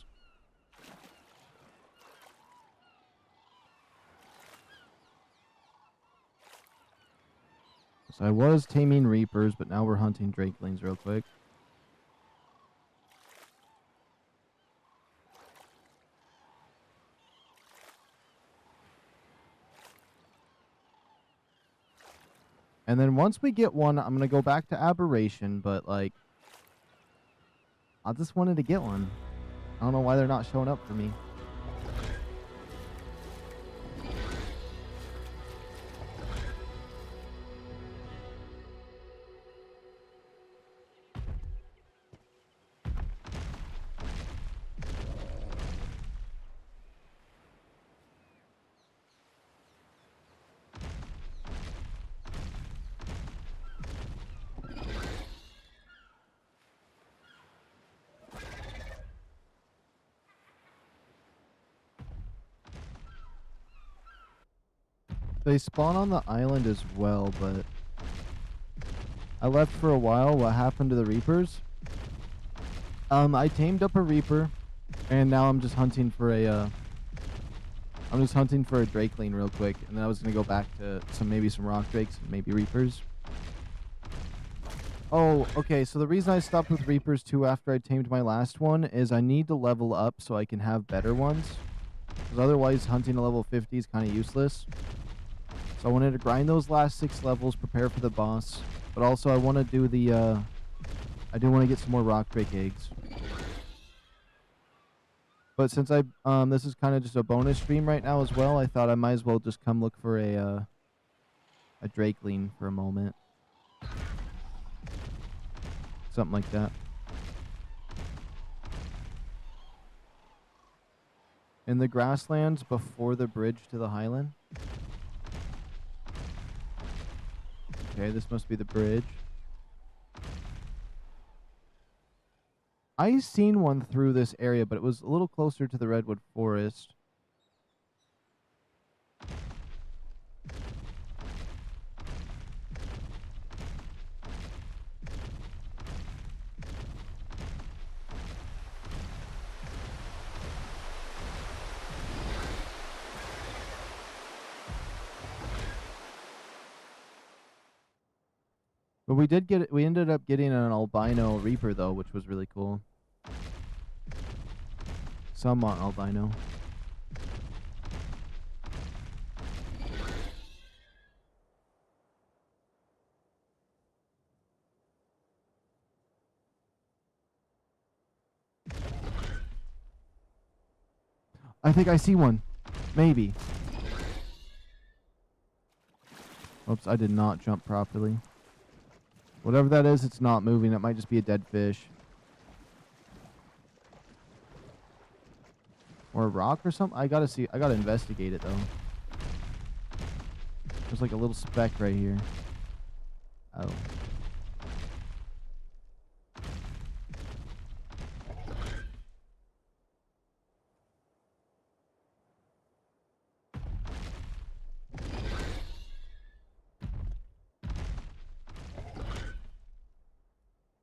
So I was taming reapers, but now we're hunting drakelings real quick. And then once we get one, I'm going to go back to Aberration, but like, I just wanted to get one. I don't know why they're not showing up for me. They spawn on the island as well, but I left for a while. What happened to the reapers? I tamed up a reaper, and now I'm just hunting for a drakeling real quick, and then I was gonna go back to maybe some rock drakes and maybe reapers. Oh, okay, so the reason I stopped with reapers too after I tamed my last one is I need to level up so I can have better ones, because otherwise hunting a level 50 is kind of useless. So I wanted to grind those last 6 levels, prepare for the boss, but also I want to do the, I do want to get some more rock drake eggs. But since this is kind of just a bonus stream right now as well, I thought I might as well just come look for a drakeling for a moment. Something like that. In the grasslands before the bridge to the highland. Okay, this must be the bridge. I seen one through this area, but it was a little closer to the redwood forest. But we ended up getting an albino reaper though, which was really cool. Somewhat albino. I think I see one. Maybe. Oops, I did not jump properly. Whatever that is, it's not moving. It might just be a dead fish. Or a rock or something? I gotta investigate it though. There's like a little speck right here. Oh.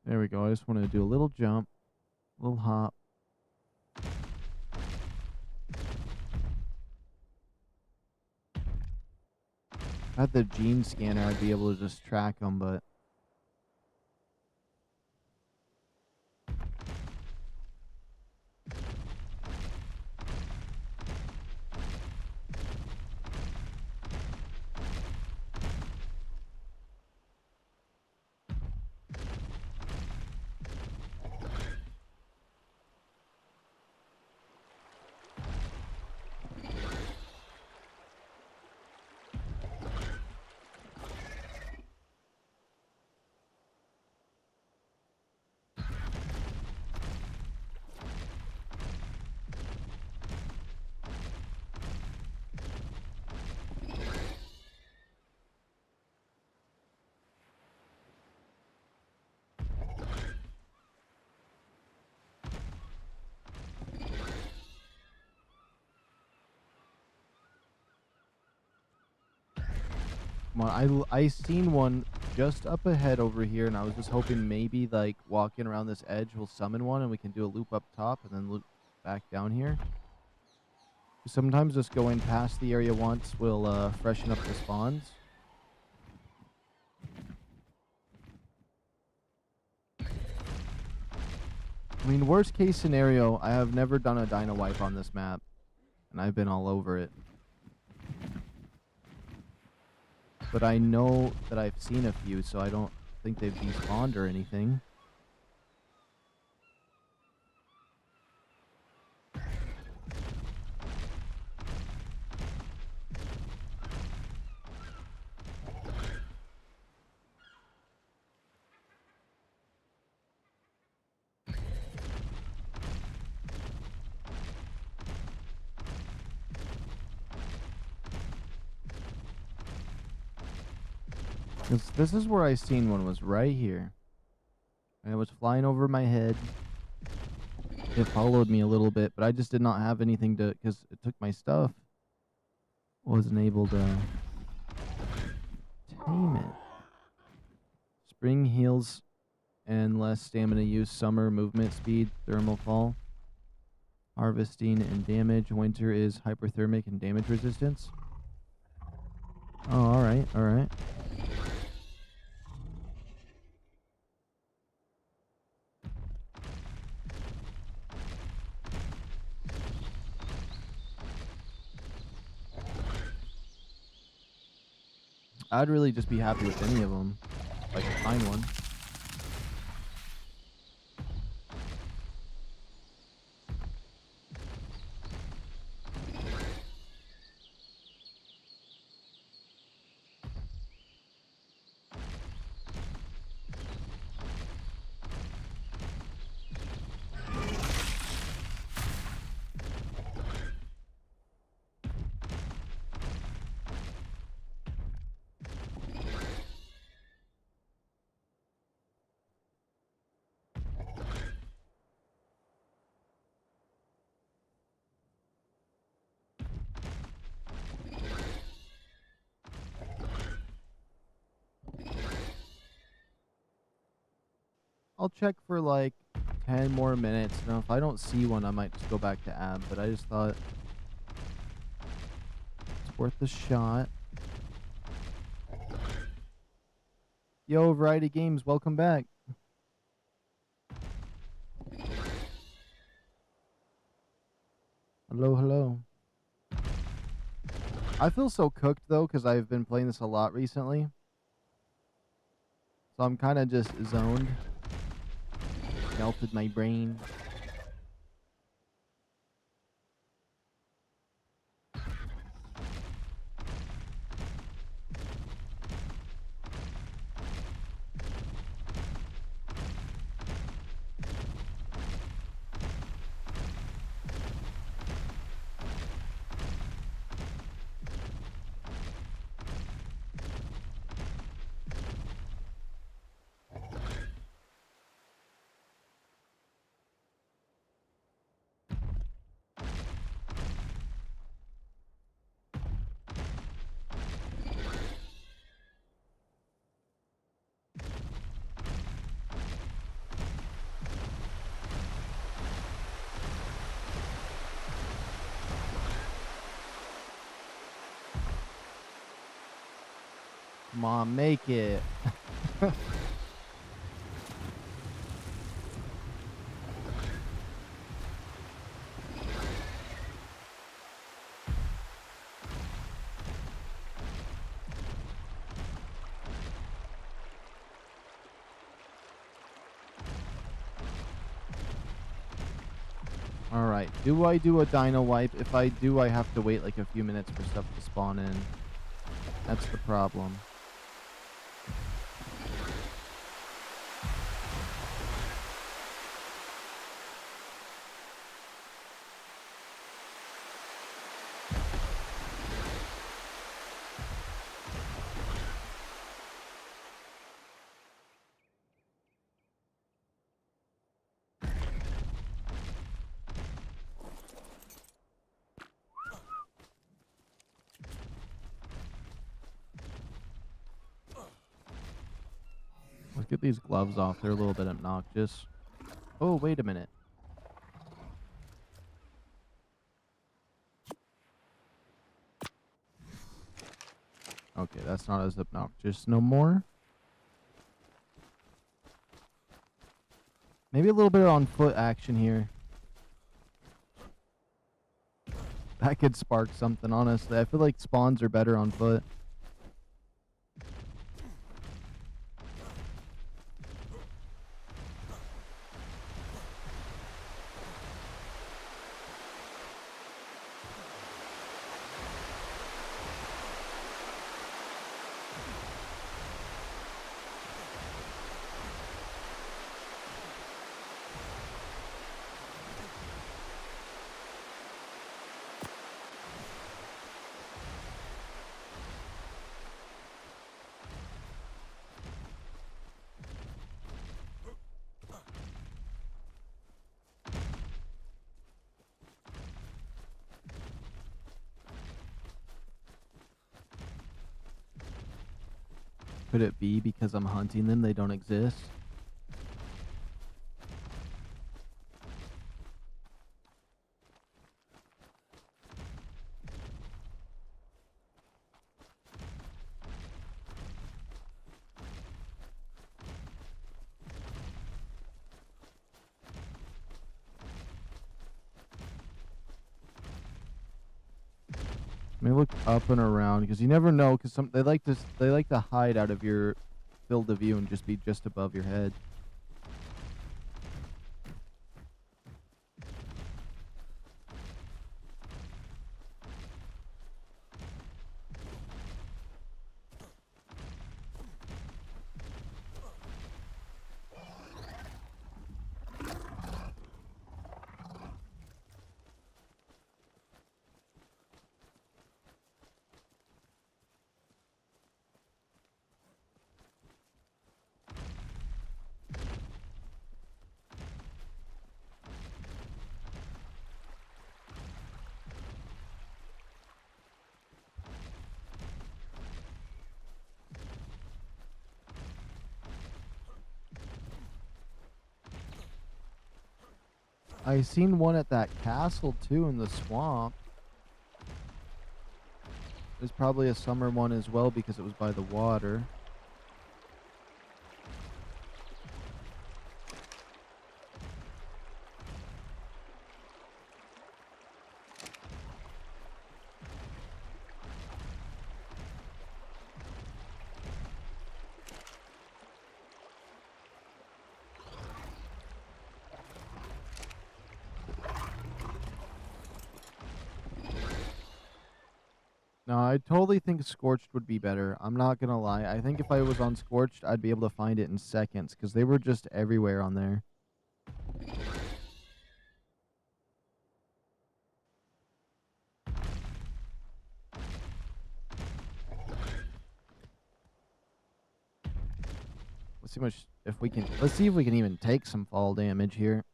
There we go. I just wanted to do a little jump, a little hop. If I had the gene scanner, I'd be able to just track them, but Come on, I seen one just up ahead over here, and I was just hoping maybe like walking around this edge will summon one, and we can do a loop up top and then loop back down here. Sometimes just going past the area once will freshen up the spawns. I mean, worst case scenario, I have never done a dino wipe on this map, and I've been all over it. But I know that I've seen a few, so I don't think they've despawned or anything. This is where I seen one, was right here. And it was flying over my head. It followed me a little bit, but I just did not have anything to, because it took my stuff. Wasn't able to tame it. Spring heals and less stamina use. Summer movement speed, thermal fall. Harvesting and damage. Winter is hyperthermic and damage resistance. Oh, alright, alright. I'd really just be happy with any of them, if I could find one. I'll check for like 10 more minutes. Now, if I don't see one, I might just go back to AB, but I just thought it's worth a shot. Yo, Variety Games, welcome back. Hello, hello. I feel so cooked, though, because I've been playing this a lot recently. So I'm kind of just zoned. Melted my brain. Come on, make it. Alright, do I do a dino wipe? If I do, I have to wait like a few minutes for stuff to spawn in. That's the problem. Let's get these gloves off. They're a little bit obnoxious. Oh, wait a minute. Okay, that's not as obnoxious no more. Maybe a little bit on foot action here. That could spark something, honestly. I feel like spawns are better on foot. Could it be because I'm hunting them, they don't exist? Let me look up and around because you never know. Because they like to hide out of your field of view and just be just above your head. I seen one at that castle too in the swamp. There's probably a summer one as well because it was by the water. No, I totally think Scorched would be better. I'm not gonna lie. I think if I was on Scorched, I'd be able to find it in seconds because they were just everywhere on there. Let's see much if we can. Let's see if we can even take some fall damage here.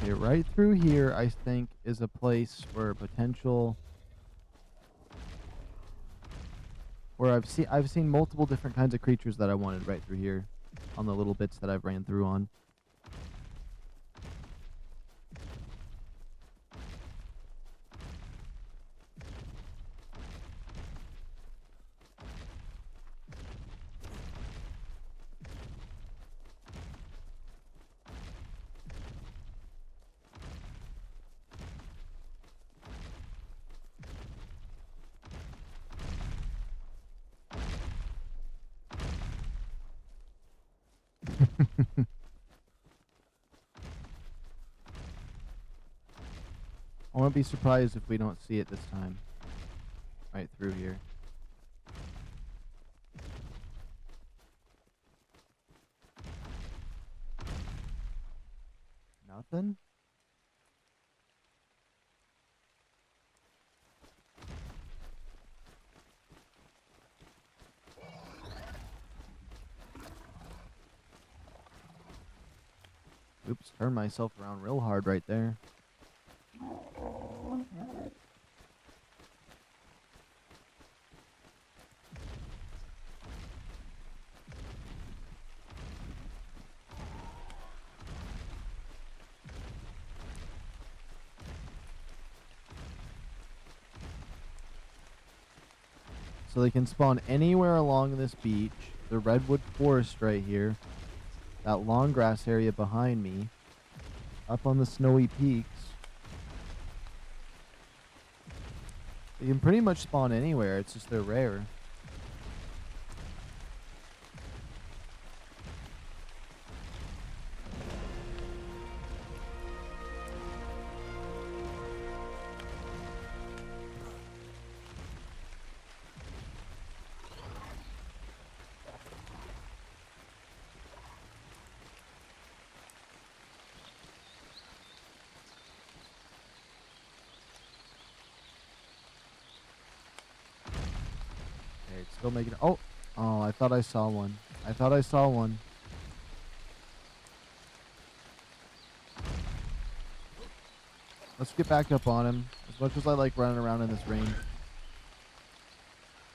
Okay, right through here, I think, is a place where where I've seen multiple different kinds of creatures that I wanted right through here, on the little bits that I've ran through on. I won't be surprised if we don't see it this time. Right through here. Nothing? Oops, turned myself around real hard right there. So they can spawn anywhere along this beach. The redwood forest right here. That long grass area behind me. Up on the snowy peaks. They can pretty much spawn anywhere. It's just they're rare. Okay, it's still making it. Oh, I thought I saw one. I thought I saw one. Let's get back up on him. As much as I like running around in this rain.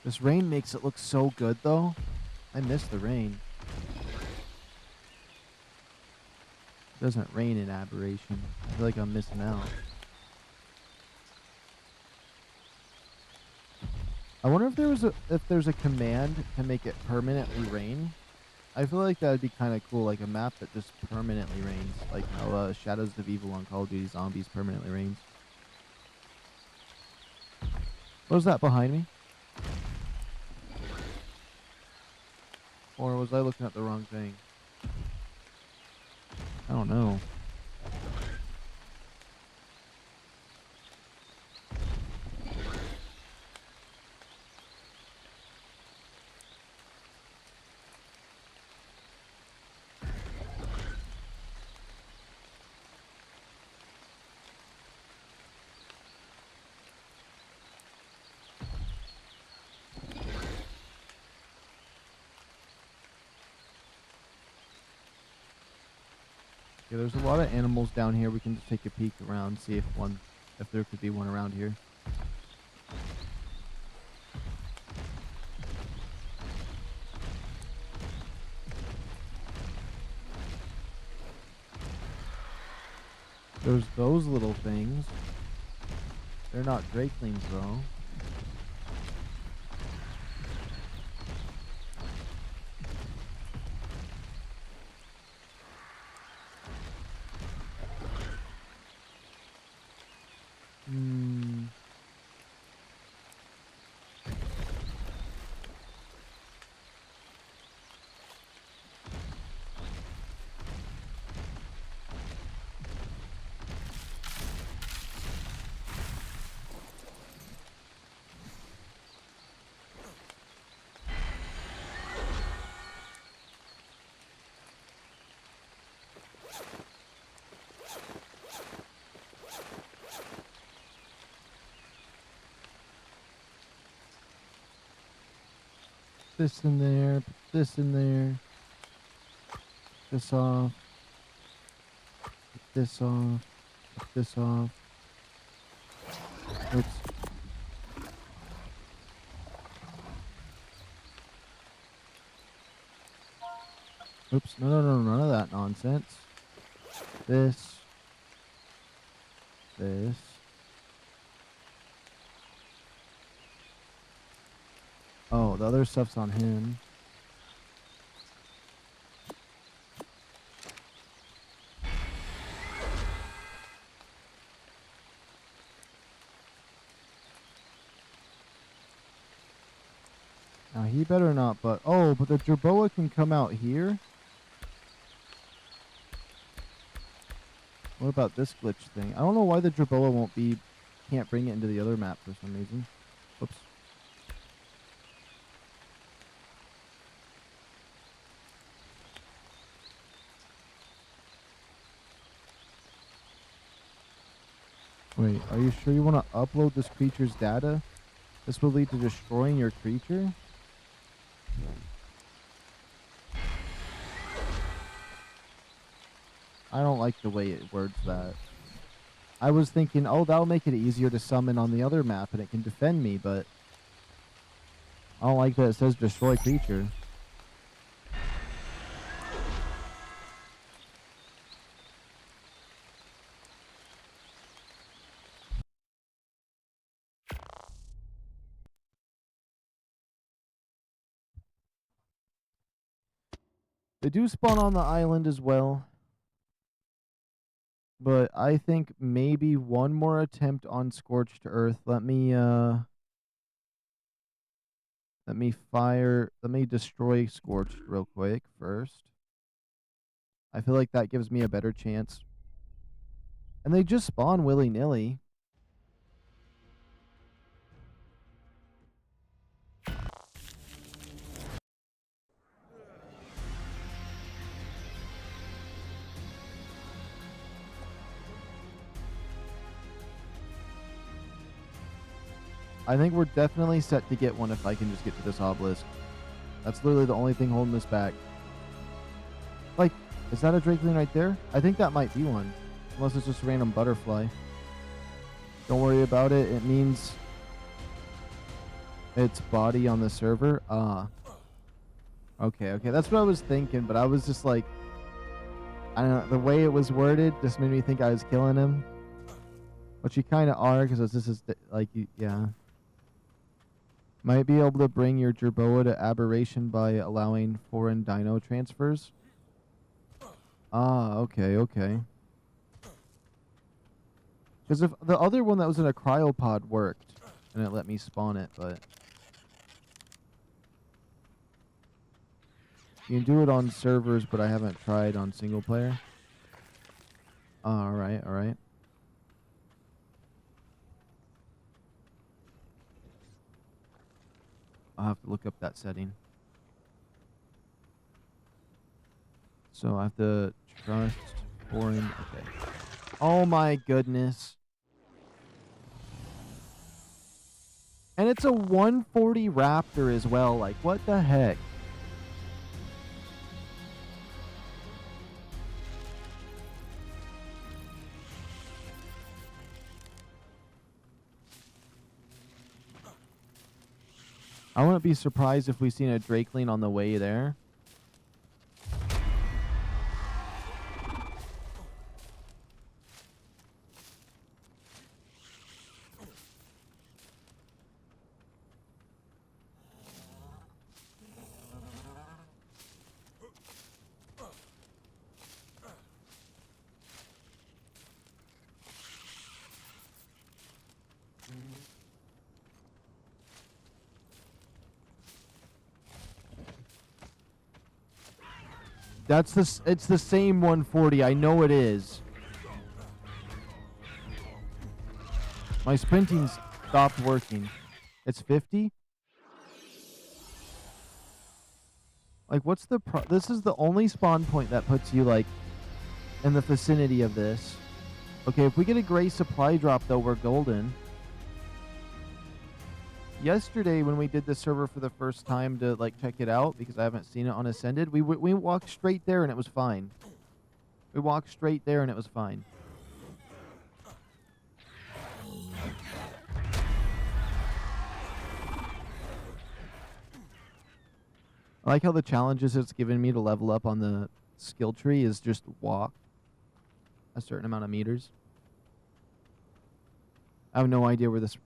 This rain makes it look so good, though. I miss the rain. It doesn't rain in Aberration. I feel like I'm missing out. I wonder if there's a command to make it permanently rain. I feel like that would be kind of cool, like a map that just permanently rains, like how Shadows of Evil on Call of Duty Zombies permanently rains. What was that behind me? Or was I looking at the wrong thing? I don't know. Yeah, there's a lot of animals down here. We can just take a peek around, see if there could be one around here. There's those little things. They're not drakelings though. This in there, put this in there. This off. Put this off. Put this off. Oops. Oops. No, none of that nonsense. This. This. Oh, the other stuff's on him. Now he better not, but oh, but the jerboa can come out here. What about this glitch thing? I don't know why the jerboa can't bring it into the other map for some reason. Whoops. Wait, are you sure you want to upload this creature's data? This will lead to destroying your creature? I don't like the way it words that. I was thinking, oh, that'll make it easier to summon on the other map and it can defend me, but I don't like that it says destroy creature. They do spawn on the island as well. But I think maybe one more attempt on Scorched Earth. Let me destroy Scorched real quick first. I feel like that gives me a better chance. And they just spawn willy-nilly. I think we're definitely set to get one if I can just get to this obelisk. That's literally the only thing holding us back. Like, is that a Drakeling right there? I think that might be one. Unless it's just a random butterfly. Don't worry about it. It means it's body on the server. Ah. Okay. That's what I was thinking, but I was just like, I don't know. The way it was worded just made me think I was killing him. Which you kind of are, because this is, like, yeah. Might be able to bring your Jerboa to aberration by allowing foreign dino transfers. Ah, okay. Because if the other one that was in a cryopod worked, and it let me spawn it, but you can do it on servers, but I haven't tried on single player. All right. I'll have to look up that setting. So I have to trust foreign. Okay. Oh my goodness. And it's a 140 Raptor as well. Like, what the heck? I wouldn't be surprised if we seen a Drakeling on the way there. It's the same 140. I know it is. My sprinting's stopped working. It's 50? Like, what's the this is the only spawn point that puts you, like, in the vicinity of this. Okay, if we get a gray supply drop, though, we're golden. Yesterday, when we did the server for the first time to, like, check it out, because I haven't seen it on Ascended, we walked straight there and it was fine. We walked straight there and it was fine. I like how the challenges it's given me to level up on the skill tree is just walk a certain amount of meters. I have no idea where this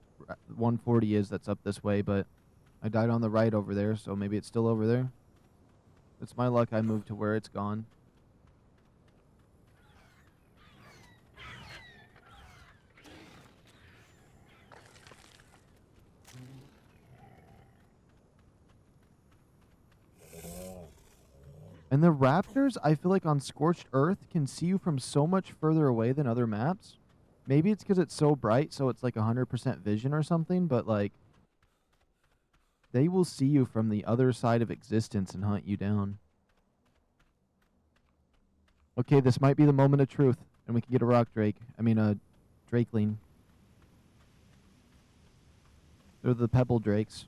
140 is that's up this way, but I died on the right over there, so maybe it's still over there. It's my luck I moved to where it's gone. And the raptors, I feel like on Scorched Earth, can see you from so much further away than other maps. Maybe it's because it's so bright, so it's like 100% vision or something, but like, they will see you from the other side of existence and hunt you down. Okay, this might be the moment of truth, and we can get a rock drake. I mean, a drakeling. They're the pebble drakes.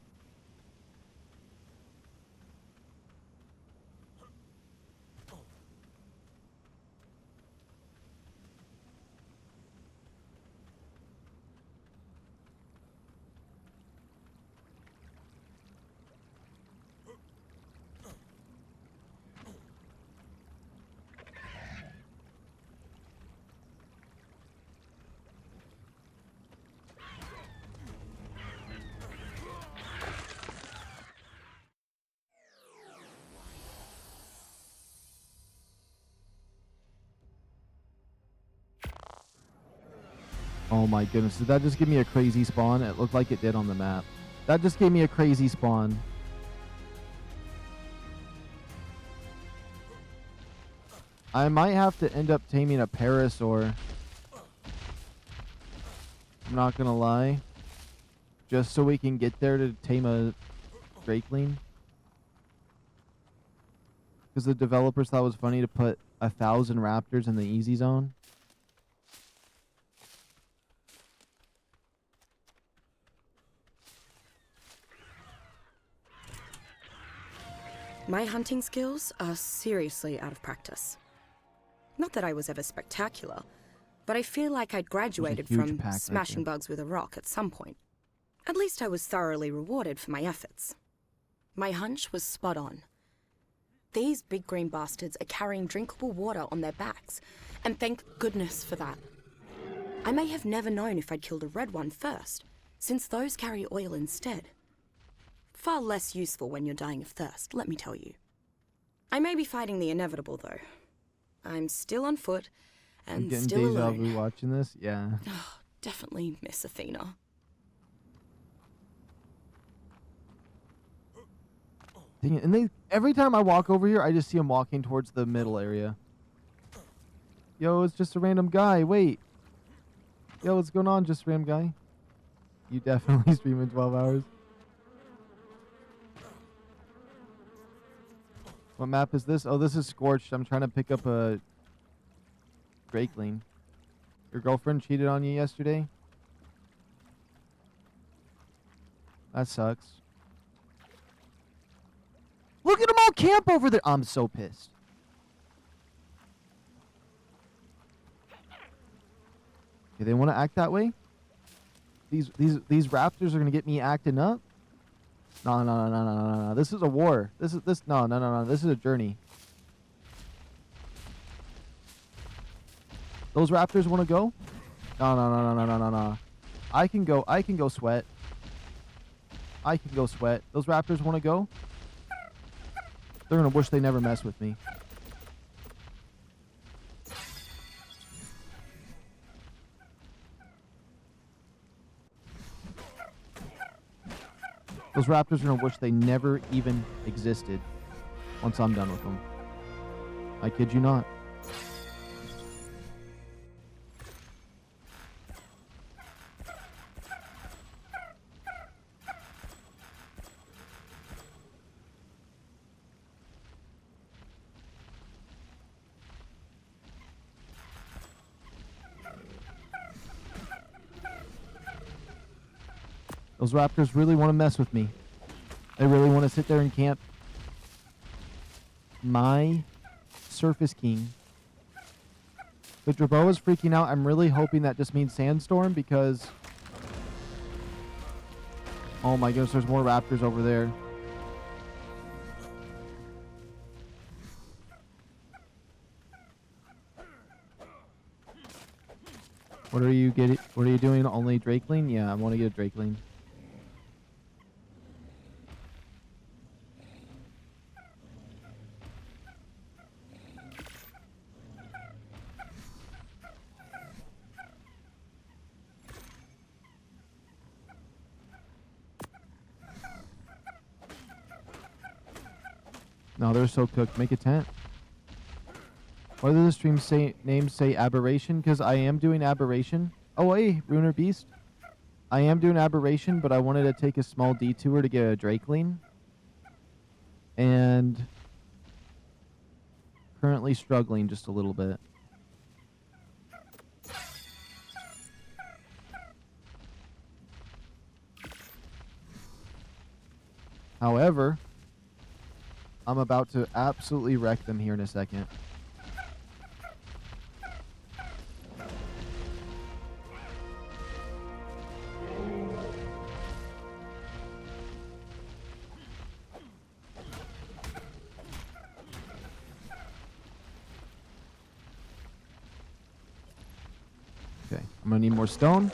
Oh my goodness, did that just give me a crazy spawn? It looked like it did on the map. That just gave me a crazy spawn. I might have to end up taming a parasaur. I'm not gonna lie. Just so we can get there to tame a drakeling. Because the developers thought it was funny to put 1,000 raptors in the easy zone. My hunting skills are seriously out of practice. Not that I was ever spectacular, but I feel like I'd graduated from smashing bugs with a rock at some point. At least I was thoroughly rewarded for my efforts. My hunch was spot on. These big green bastards are carrying drinkable water on their backs, and thank goodness for that. I may have never known if I'd killed a red one first, since those carry oil instead. Far less useful when you're dying of thirst, let me tell you. I may be fighting the inevitable, though. I'm still on foot, and still alone. I'm getting deja vu watching this, yeah. Oh, definitely miss Athena. Dang it. And every time I walk over here, I just see them walking towards the middle area. Yo, it's just a random guy. Wait. Yo, what's going on, just a random guy? You definitely stream in 12 hours. What map is this? Oh, this is Scorched. I'm trying to pick up a drakeling. Your girlfriend cheated on you yesterday? That sucks. Look at them all camp over there. I'm so pissed. Okay, they want to act that way? These raptors are gonna get me acting up? No. This is a war. No. This is a journey. Those raptors want to go? No. I can go sweat. Those raptors want to go? They're gonna wish they never messed with me. Those raptors are gonna wish they never even existed once I'm done with them. I kid you not. Those raptors really want to mess with me. They really want to sit there and camp. My Surface King. The Drabo is freaking out. I'm really hoping that just means Sandstorm because... Oh my goodness, there's more raptors over there. What are you getting? What are you doing? Only drakeling? Yeah, I want to get a drakeling. No, they're so cooked. Make a tent. Why does the stream name say Aberration? Because I am doing Aberration. Oh, hey, Ruiner Beast. I am doing Aberration, but I wanted to take a small detour to get a drakeling. And currently struggling just a little bit. However, I'm about to absolutely wreck them here in a second. Okay, I'm gonna need more stone.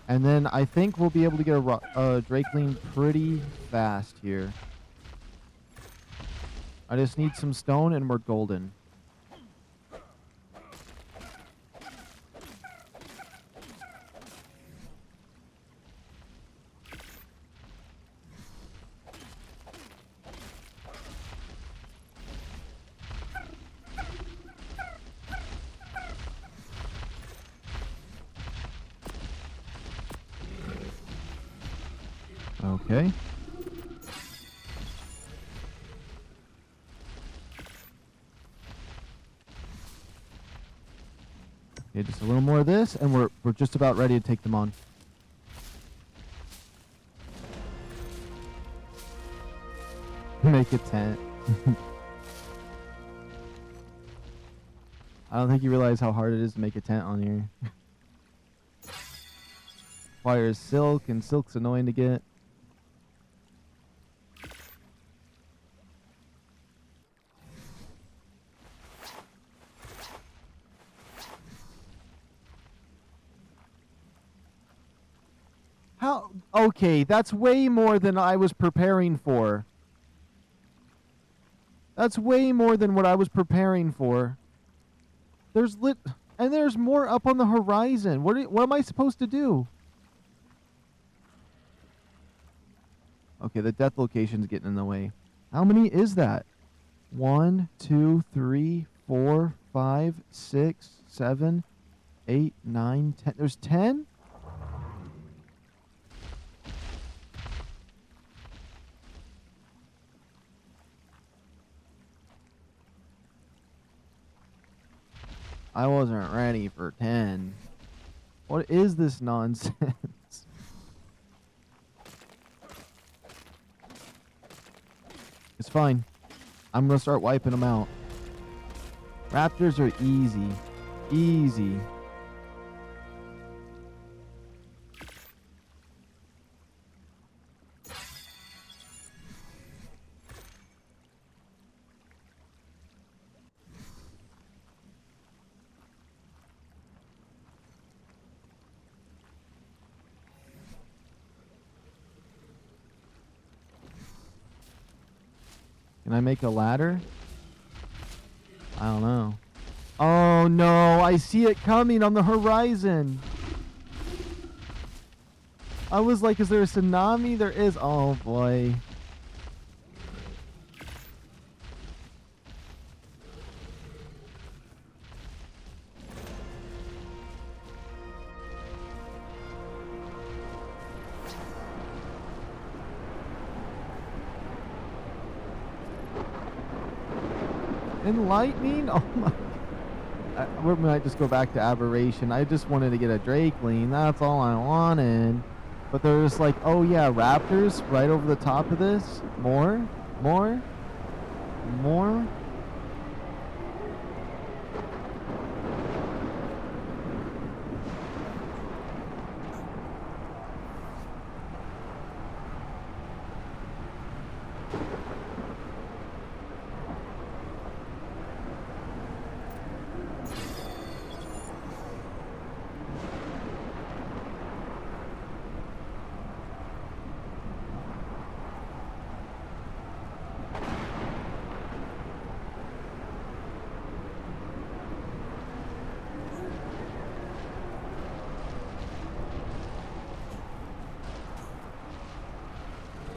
And then I think we'll be able to get a Drakeling pretty fast here. I just need some stone and we're golden. Okay. Okay, just a little more of this, and we're just about ready to take them on. Make a tent. I don't think you realize how hard it is to make a tent on here. Requires silk, and silk's annoying to get. How? Okay, that's way more than I was preparing for. That's way more than what I was preparing for. And there's more up on the horizon. What am I supposed to do? Okay, the death location's getting in the way. How many is that? 1, 2, 3, 4, 5, 6, 7, 8, 9, 10. There's 10? I wasn't ready for 10. What is this nonsense? It's fine. I'm gonna start wiping them out. Raptors are easy. Easy. Can I make a ladder? I don't know. Oh no, I see it coming on the horizon. I was like, is there a tsunami? There is. Oh boy. And lightning? Oh my. We might just go back to Aberration. I just wanted to get a Drakeling. That's all I wanted. But they're just like, oh yeah, Raptors right over the top of this. More? More? More?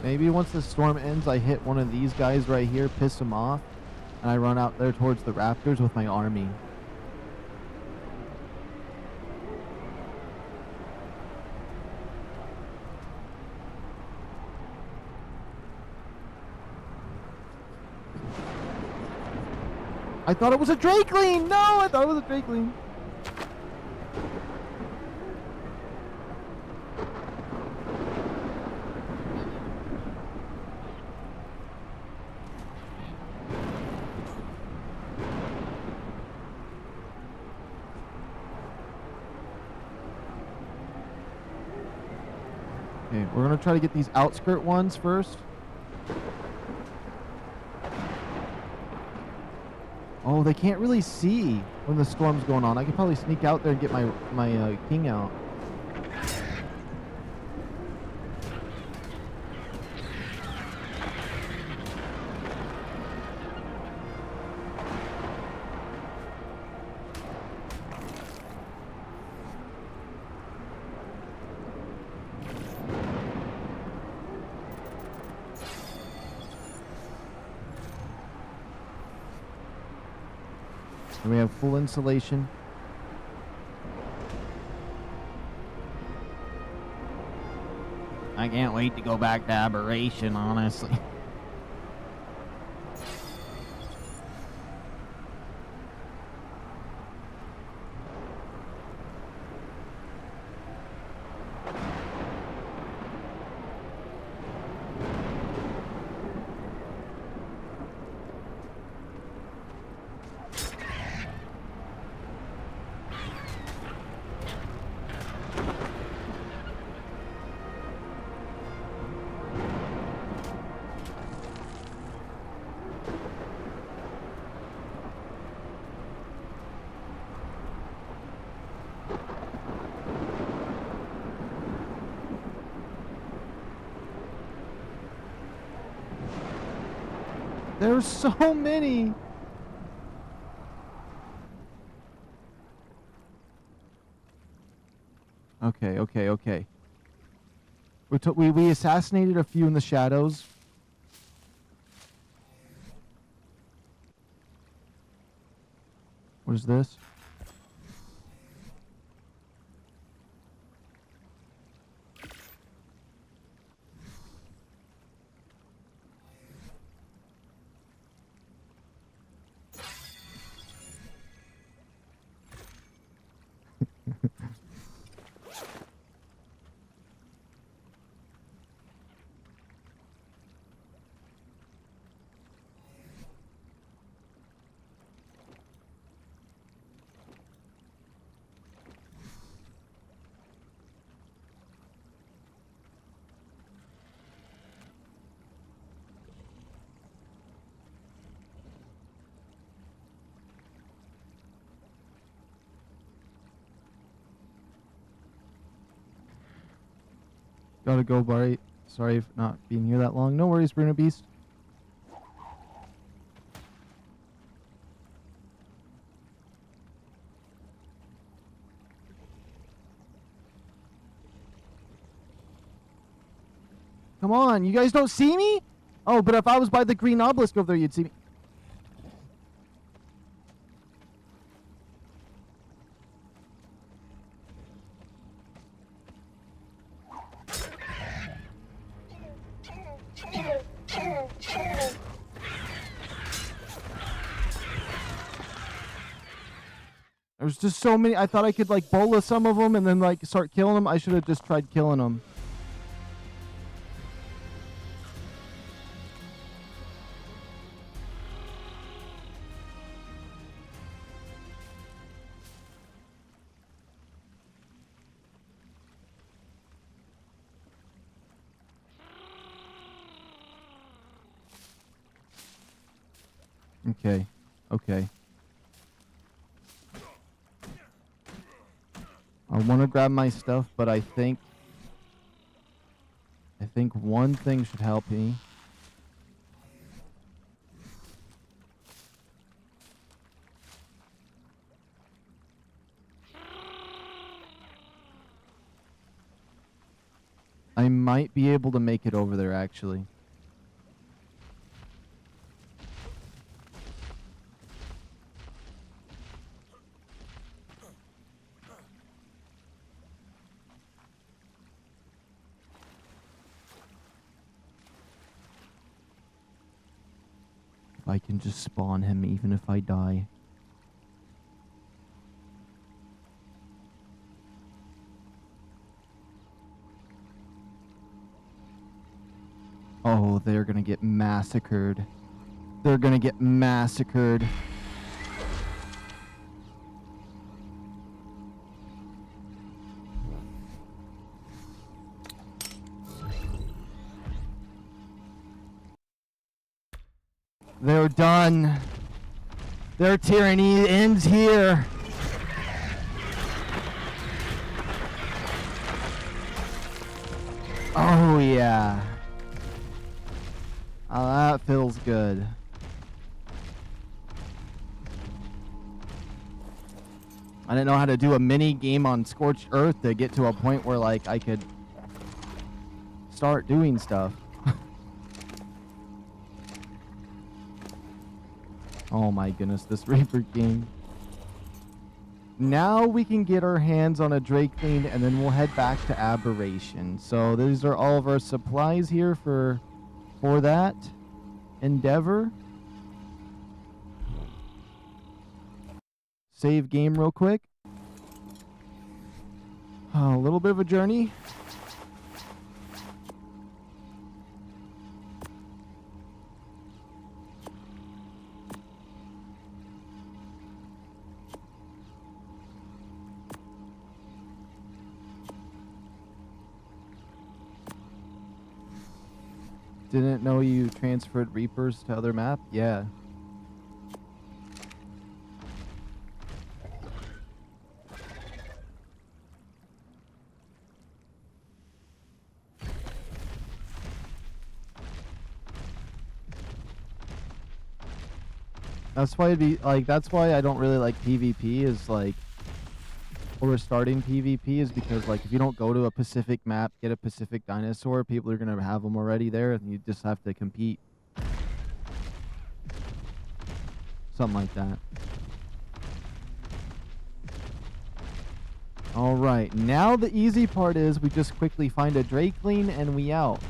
Maybe once the storm ends, I hit one of these guys right here, piss them off, and I run out there towards the Raptors with my army. I thought it was a Drakeling! No, I thought it was a Drakeling. Okay, we're gonna try to get these outskirt ones first. Oh, they can't really see when the storm's going on. I could probably sneak out there and get my king out. And we have full insulation. I can't wait to go back to Aberration, honestly. There's so many. Okay. We assassinated a few in the shadows. What is this? Gotta go, Barry. Sorry for not being here that long. No worries, Bruno Beast. Come on, you guys don't see me? Oh, but if I was by the green obelisk over there, you'd see me. There's just so many. I thought I could like bola some of them and then like start killing them. I should have just tried killing them. Okay. I want to grab my stuff, but I think one thing should help me. I might be able to make it over there, actually. I can just spawn him even if I die. Oh, they're gonna get massacred. They're gonna get massacred. They're done. Their tyranny ends here. Oh yeah. Oh, that feels good. I didn't know how to do a mini game on Scorched Earth to get to a point where like I could start doing stuff. Oh my goodness, this Reaper game. Now we can get our hands on a Drakeling and then we'll head back to Aberration. So these are all of our supplies here for that endeavor. Save game real quick. A little bit of a journey. Didn't know you transferred Reapers to other map? Yeah. That's why it'd be like, that's why I don't really like PvP is like, or starting PvP is because like if you don't go to a Pacific map, get a Pacific dinosaur, people are gonna have them already there and you just have to compete. Something like that. Alright, now the easy part is we just quickly find a Drakeling and we out.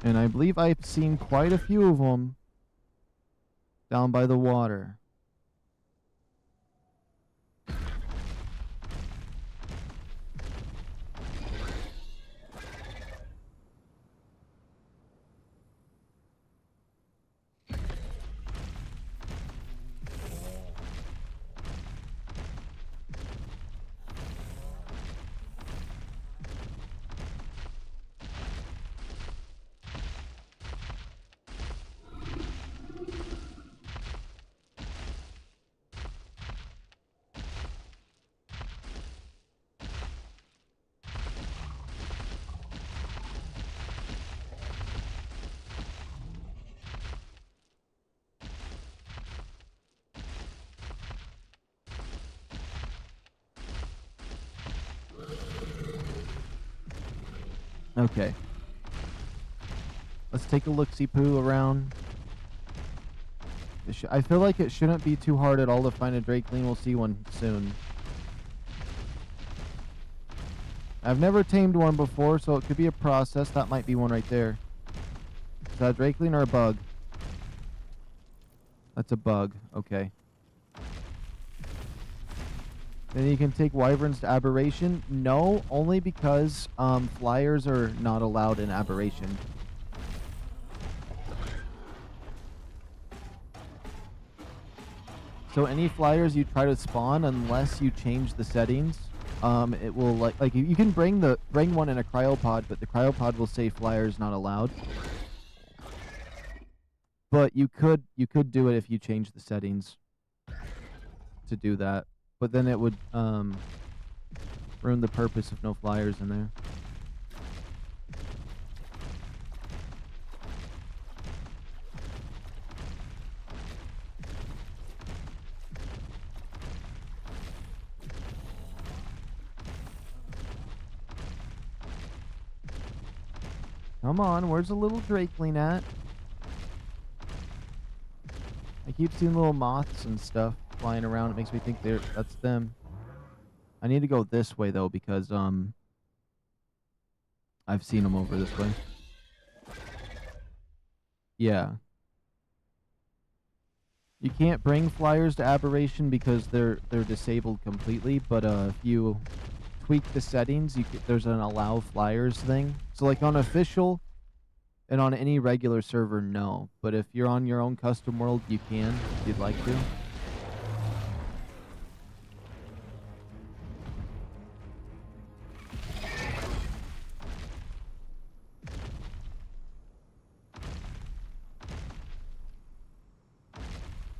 And I believe I've seen quite a few of them down by the water. Okay. Let's take a look-see-poo around. I feel like it shouldn't be too hard at all to find a Drakeling. We'll see one soon. I've never tamed one before, so it could be a process. That might be one right there. Is that a Drakeling or a bug? That's a bug. Okay. Then you can take wyverns to Aberration. No, only because flyers are not allowed in Aberration. So any flyers you try to spawn, unless you change the settings, it will like you can bring one in a cryopod, but the cryopod will say flyers not allowed. But you could do it if you change the settings to do that. But then it would ruin the purpose of no flyers in there. Come on, where's the little Drakeling at? I keep seeing little moths and stuff flying around. It makes me think that's them. I need to go this way though because I've seen them over this way. Yeah. You can't bring flyers to Aberration because they're disabled completely, but if you tweak the settings, there's an allow flyers thing. So like on official and on any regular server, no. But if you're on your own custom world, you can if you'd like to.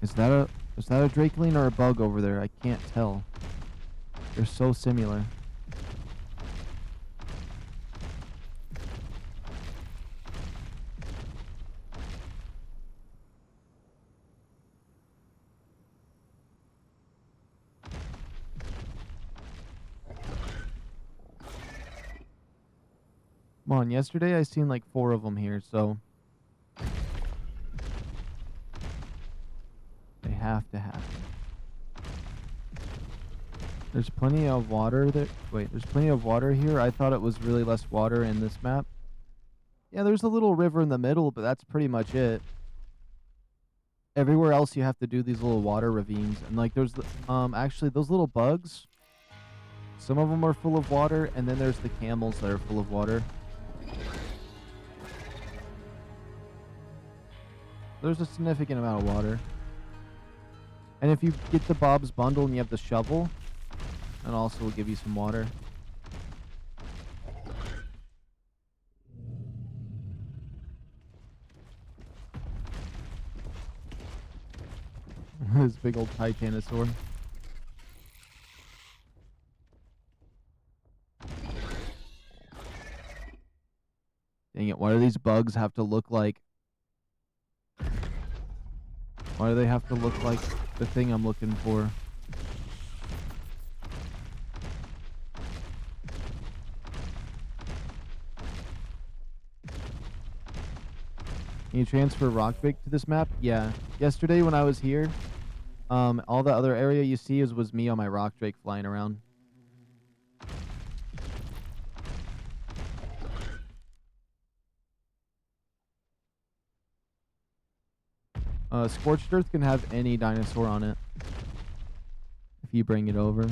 Is that a drakeling or a bug over there? I can't tell. They're so similar. Come on, yesterday I seen like 4 of them here, so they have to happen. There's plenty of water there. Wait, there's plenty of water here. I thought it was really less water in this map. Yeah, there's a little river in the middle, but that's pretty much it. Everywhere else you have to do these little water ravines, and like there's the, actually those little bugs. Some of them are full of water, and then there's the camels that are full of water. There's a significant amount of water. And if you get the Bob's bundle and you have the shovel, that also will give you some water. This big old Titanosaur. Dang it, why do these bugs have to look like... Why do they have to look like the thing I'm looking for? Can you transfer rockbait to this map? Yeah. Yesterday when I was here, all the other area you see was me on my rock drake flying around. Scorched Earth can have any dinosaur on it if you bring it over.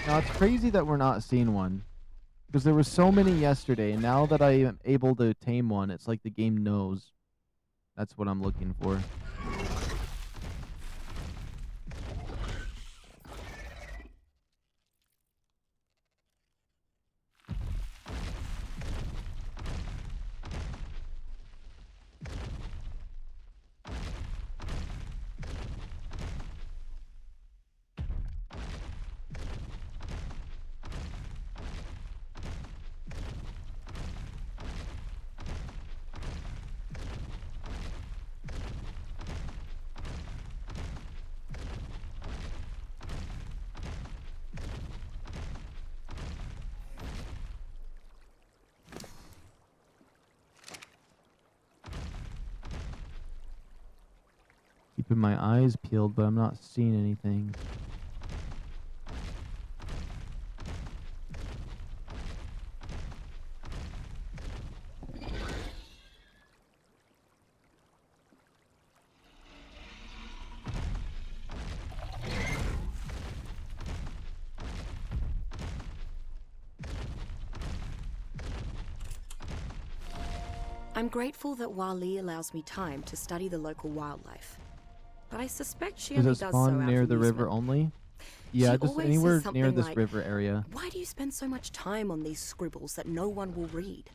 Now it's crazy that we're not seeing one, because there were so many yesterday, and now that I am able to tame one, it's like the game knows that's what I'm looking for. Keeping my eyes peeled, but I'm not seeing anything. I'm grateful that Wali allows me time to study the local wildlife. But I suspect she only Does it does so spawn out near of the river amusement. only? Yeah, She just always anywhere says near something this like, river area. "Why do you spend so much time on these scribbles that no one will read?"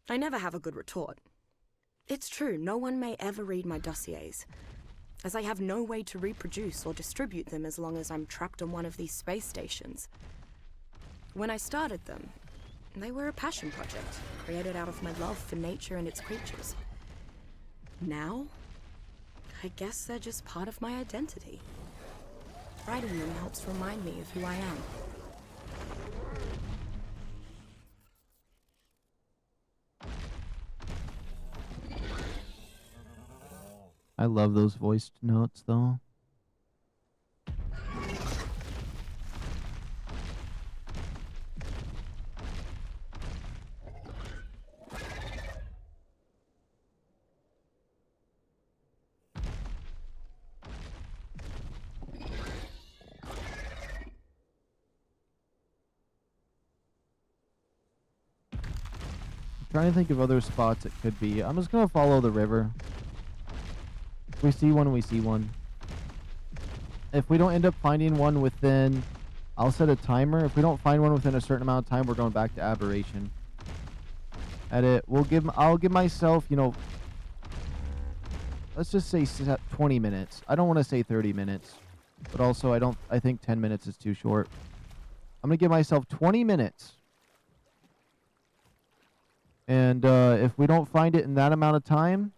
I never have a good retort. It's true, no one may ever read my dossiers, as I have no way to reproduce or distribute them as long as I'm trapped on one of these space stations. When I started them, they were a passion project, created out of my love for nature and its creatures. Now, I guess they're just part of my identity. Writing them helps remind me of who I am. I love those voiced notes, though. Trying to think of other spots it could be. I'm just gonna follow the river. If we see one, we see one. If we don't end up finding one within I'll set a timer. If we don't find one within a certain amount of time, we're going back to Aberration. Edit. I'll give myself, you know, let's just say 20 minutes. I don't want to say 30 minutes, but also I think 10 minutes is too short. I'm going to give myself 20 minutes. And if we don't find it in that amount of time,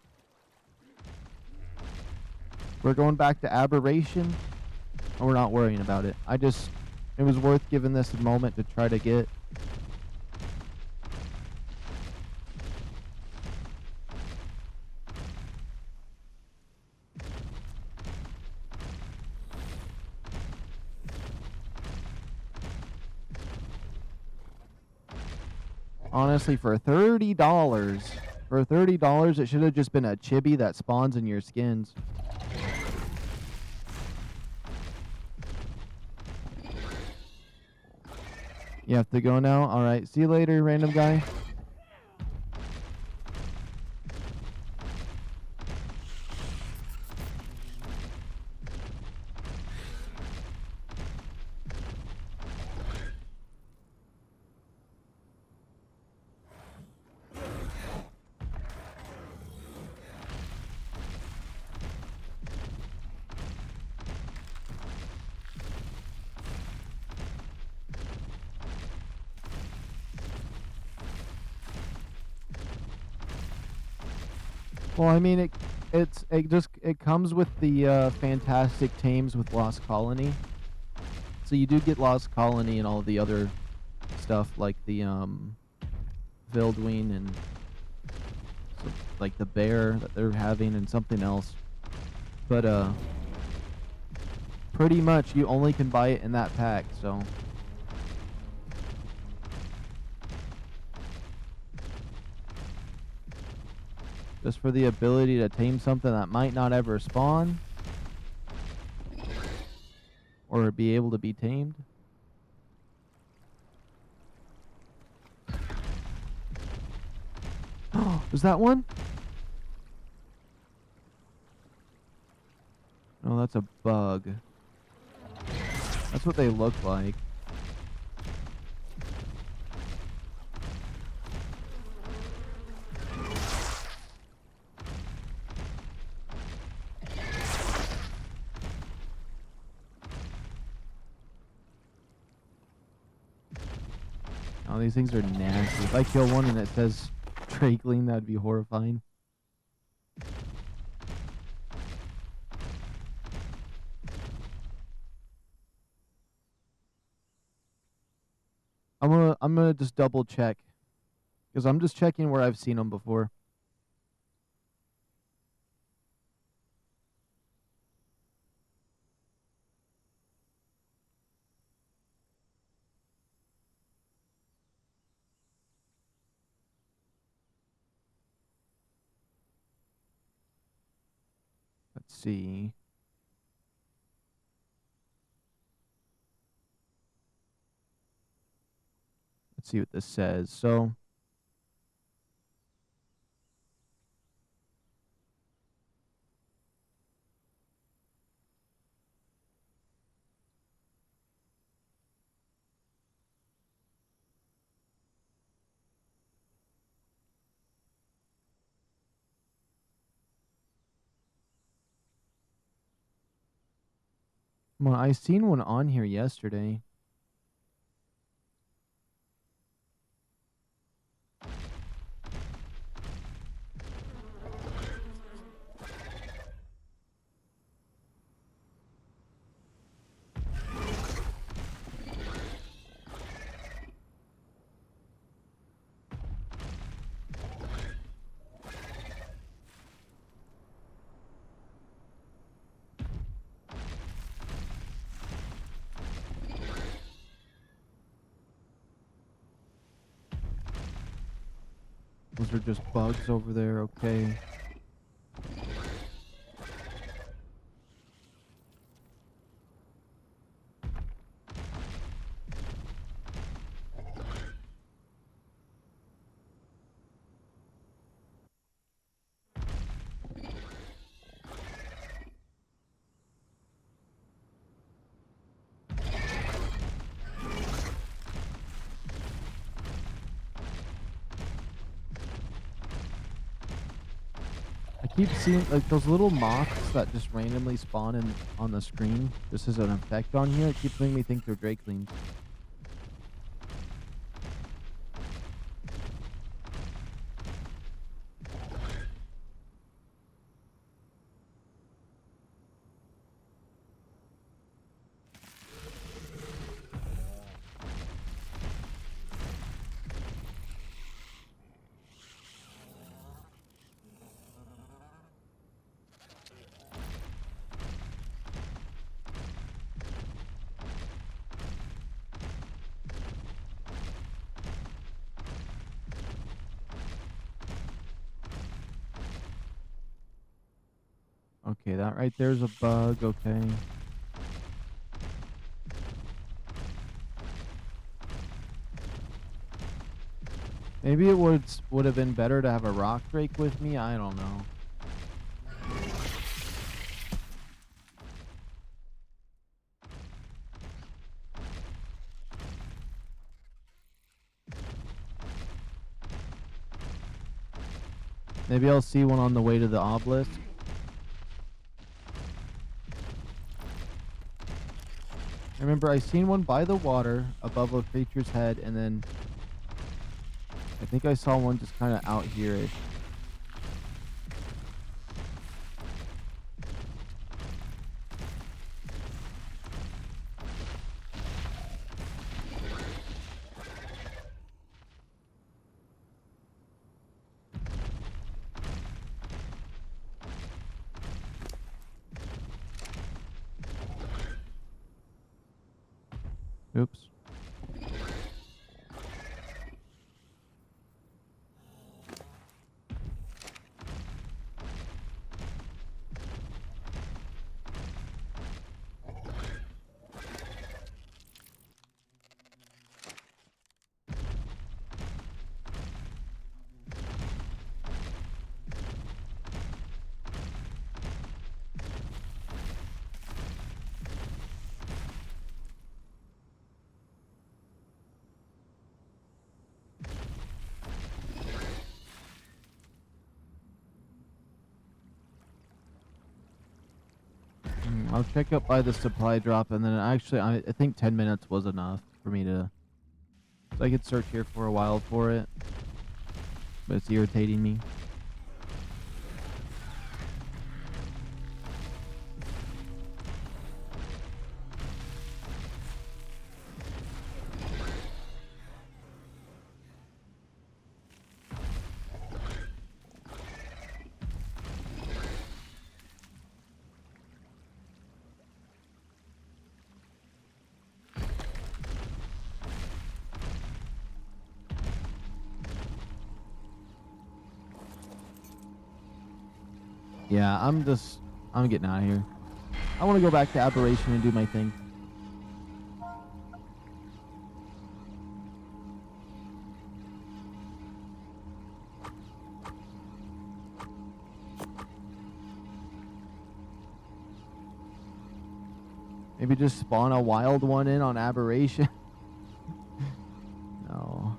we're going back to Aberration, and we're not worrying about it. It was worth giving this a moment to try to get. Honestly, for $30, it should have just been a chibi that spawns in your skins. You have to go now? Alright, see you later, random guy. Well, I mean, it comes with the fantastic tames with Lost Colony. So you do get Lost Colony and all the other stuff like the Vildween and like the bear that they're having and something else. But pretty much you only can buy it in that pack, so just for the ability to tame something that might not ever spawn or be able to be tamed. Oh, was that one? No, that's a bug. That's what they look like. Oh, these things are nasty. If I kill one and it says Drakeling, that'd be horrifying. I'm gonna just double check, because I'm just checking where I've seen them before. Let's see. Let's see what this says. So, well, I seen one on here yesterday. Those are just bugs over there, okay. keep seeing like those little moths that just randomly spawn in on the screen just as an effect on here. It keeps making me think they're drakelings. Okay, that right there's a bug, okay. Maybe it would have been better to have a rock drake with me, I don't know. Maybe I'll see one on the way to the obelisk. Remember, I seen one by the water above a creature's head, and then I think I saw one just kind of out here-ish. Oops. I'll check up by the supply drop, and then actually, I think 10 minutes was enough for me to... So I could search here for a while for it. But it's irritating me. Yeah, I'm getting out of here. I want to go back to Aberration and do my thing. Maybe just spawn a wild one in on Aberration. No.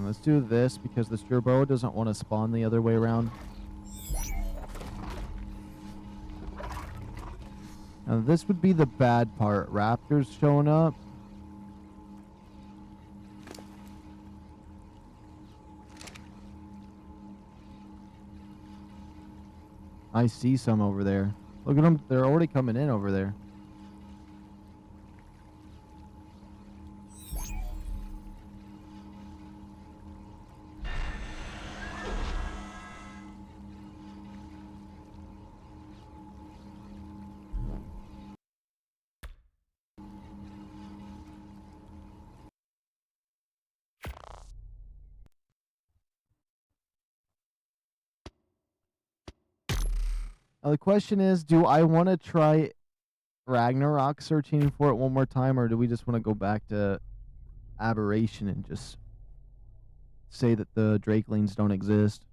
Let's do this because the Sturbo doesn't want to spawn the other way around. Now this would be the bad part. Raptors showing up. I see some over there. Look at them. They're already coming in over there. The question is, do I want to try Ragnarok searching for it one more time, or do we just want to go back to Aberration and just say that the Drakelings don't exist?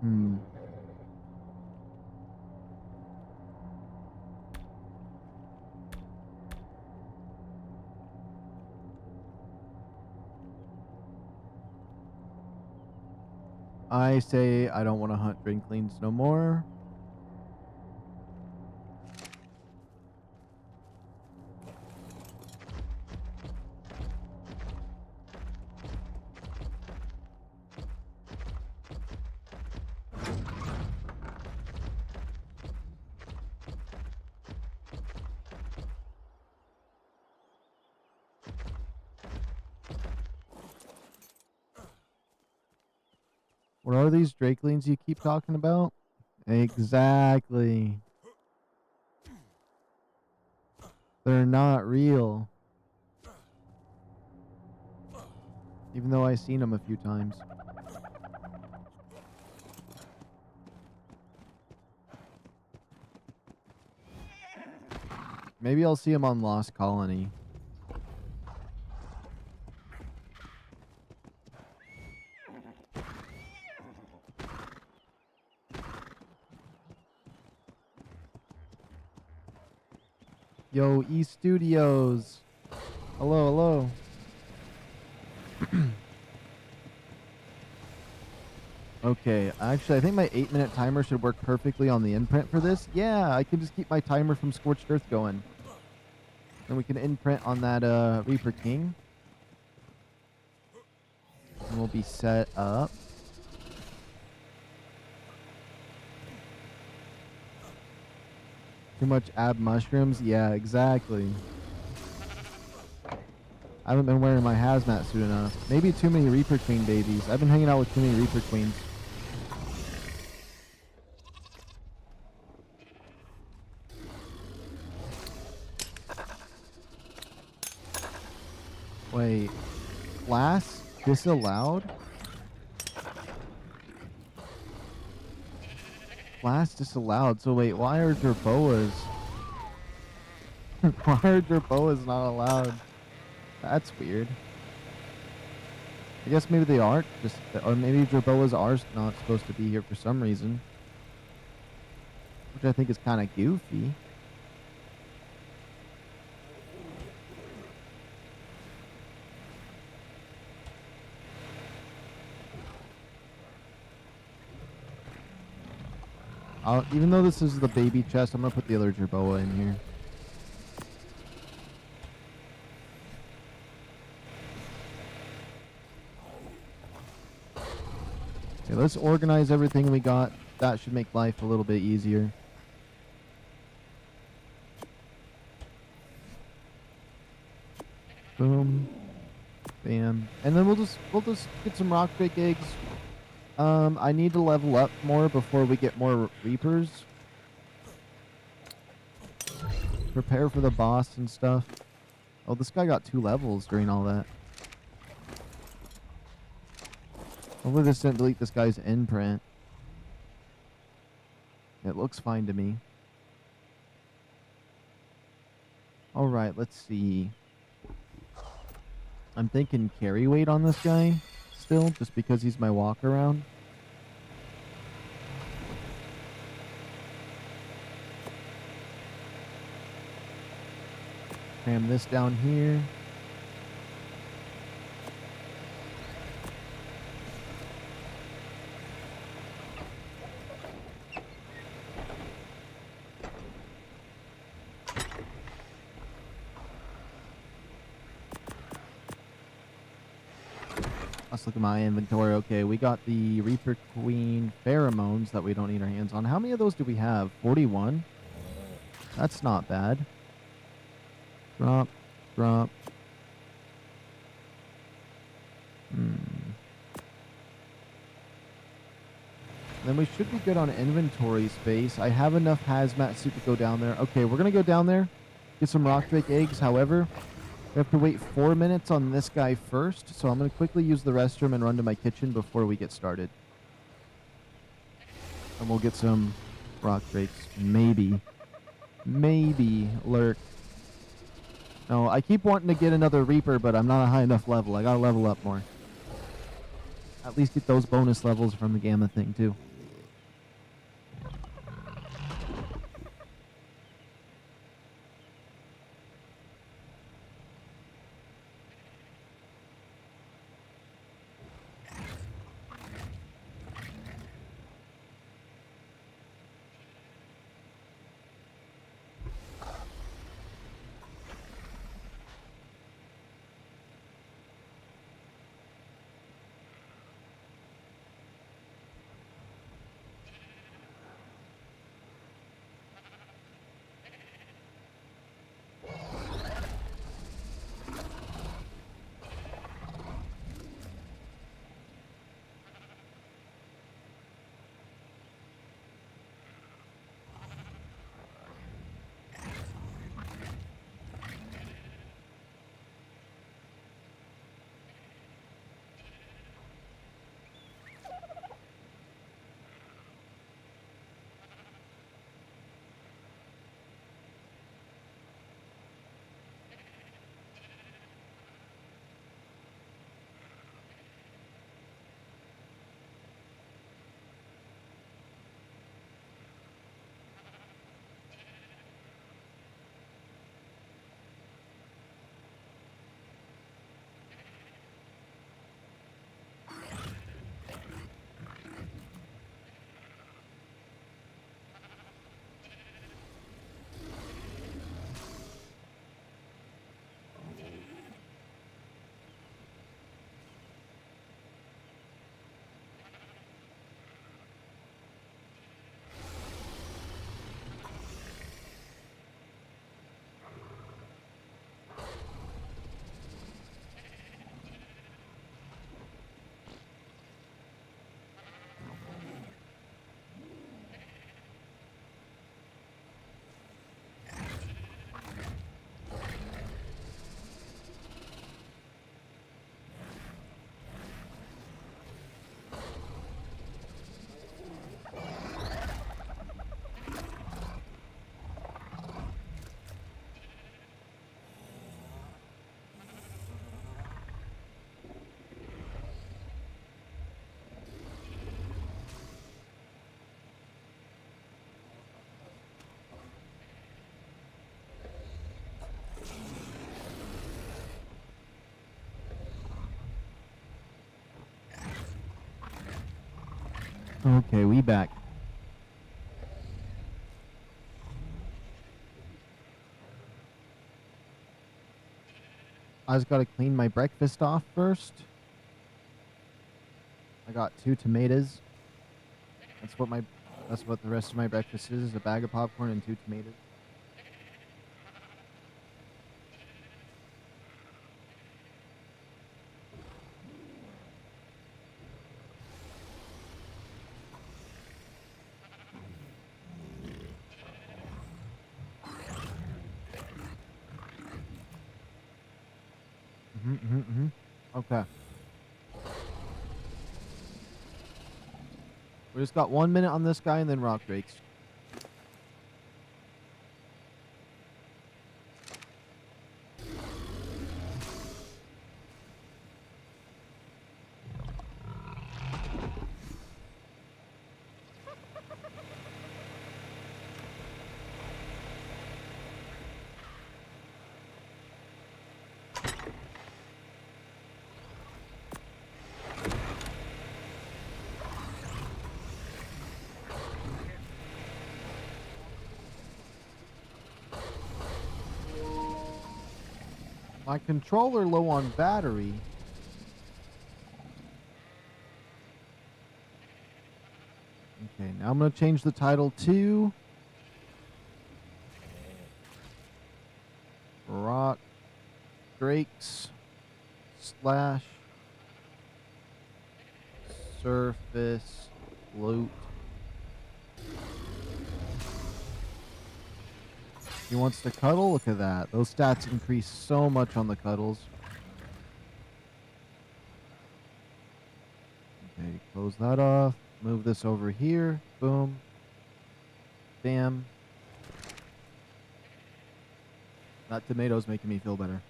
Hmm. I say I don't want to hunt Drinklings no more. What are these Drakelings you keep talking about? Exactly. They're not real. Even though I've seen them a few times. Maybe I'll see them on Lost Colony. Yo, E Studios. Hello, hello. Okay, actually, I think my 8-minute timer should work perfectly on the imprint for this. Yeah, I can just keep my timer from Scorched Earth going. And we can imprint on that Reaper King. And we'll be set up. Too much ab mushrooms? Yeah, exactly. I haven't been wearing my hazmat suit enough. Maybe too many Reaper Queen babies. I've been hanging out with too many Reaper Queens. Wait. Class disallowed? Class disallowed. So wait, why are Jerboas? Why are Jerboas not allowed? That's weird. I guess maybe they aren't, just, or maybe Jerboas are not supposed to be here for some reason. Which I think is kind of goofy. Even though this is the baby chest, I'm going to put the other Jerboa in here. Okay, let's organize everything we got. That should make life a little bit easier. Boom. Bam. And then we'll just get some rock drake eggs. I need to level up more before we get more Reapers. Prepare for the boss and stuff. Oh, this guy got 2 levels during all that. Hopefully this didn't delete this guy's imprint. It looks fine to me. Alright, let's see. I'm thinking carry weight on this guy still, just because he's my walk around. Cram this down here. Let's look at my inventory. Okay, we got the Reaper Queen pheromones that we don't need our hands on. How many of those do we have? 41? That's not bad. Drop, drop. Then we should be good on inventory space. I have enough hazmat suit to go down there. Okay, we're going to go down there, get some rock drake eggs. However, we have to wait 4 minutes on this guy first. So I'm going to quickly use the restroom and run to my kitchen before we get started. And we'll get some rock drakes. Maybe lurk. No, I keep wanting to get another Reaper, but I'm not a high enough level. I got to level up more. At least get those bonus levels from the Gamma thing, too. Okay, we back. I just gotta clean my breakfast off first. I got 2 tomatoes. That's what the rest of my breakfast is a bag of popcorn and 2 tomatoes. Okay. We just got 1 minute on this guy and then rock drakes. My controller low on battery. Okay, now I'm going to change the title to Rock Drakes / Surface Loot He wants to cuddle? Look at that. Those stats increase so much on the cuddles. Okay, close that off. Move this over here. Boom. Bam. That tomato's making me feel better.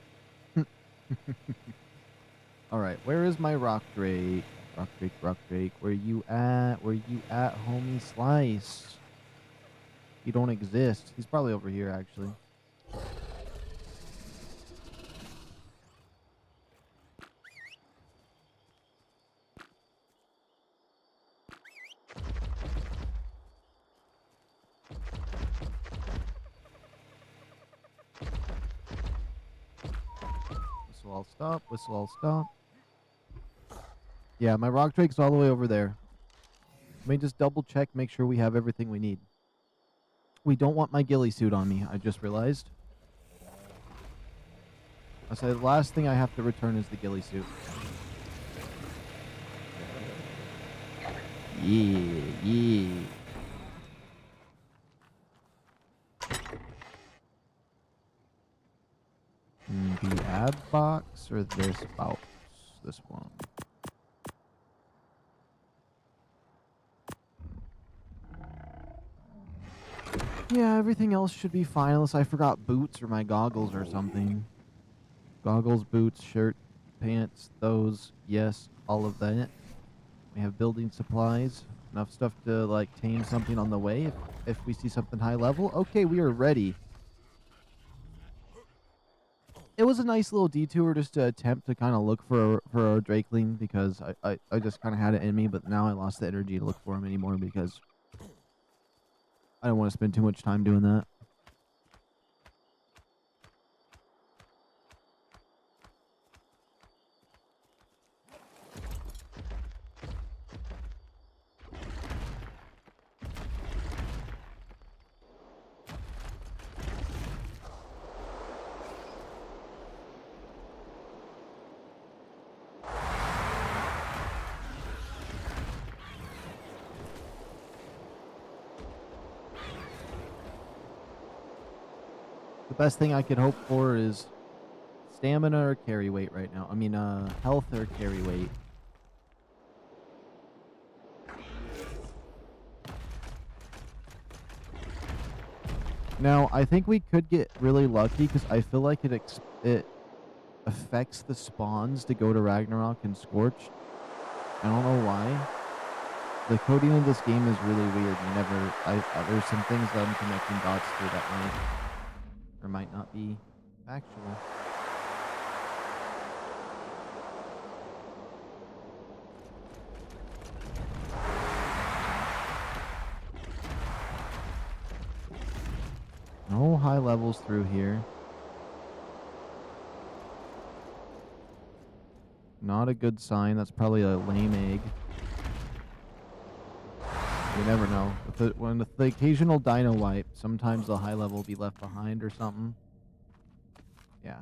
Alright, where is my rock drake? Rock drake, where you at? Where you at, homie Slice? You don't exist. He's probably over here, actually. Whistle, I'll stop. Whistle, I'll stop. Yeah, my rock drake's all the way over there. Let me just double check, make sure we have everything we need. We don't want my ghillie suit on me, I just realized. I said the last thing I have to return is the ghillie suit. Yeah. The ad box or this box? This one. Yeah, everything else should be fine unless I forgot boots or my goggles or something. Goggles, boots, shirt, pants, those, yes, all of that. We have building supplies. Enough stuff to, like, tame something on the way if we see something high level. Okay, we are ready. It was a nice little detour just to attempt to kind of look for a drakeling because I just kind of had it in me, but now I lost the energy to look for him anymore because I don't want to spend too much time doing that. The best thing I could hope for is stamina or carry weight right now. I mean, health or carry weight. Now, I think we could get really lucky because I feel like it affects the spawns to go to Ragnarok and Scorched. I don't know why. The coding of this game is really weird. There's some things that I'm connecting dots to that might or might not be factual. No high levels through here. Not a good sign. That's probably a lame egg. You never know. When the occasional dino wipe, sometimes the high level will be left behind or something. Yeah.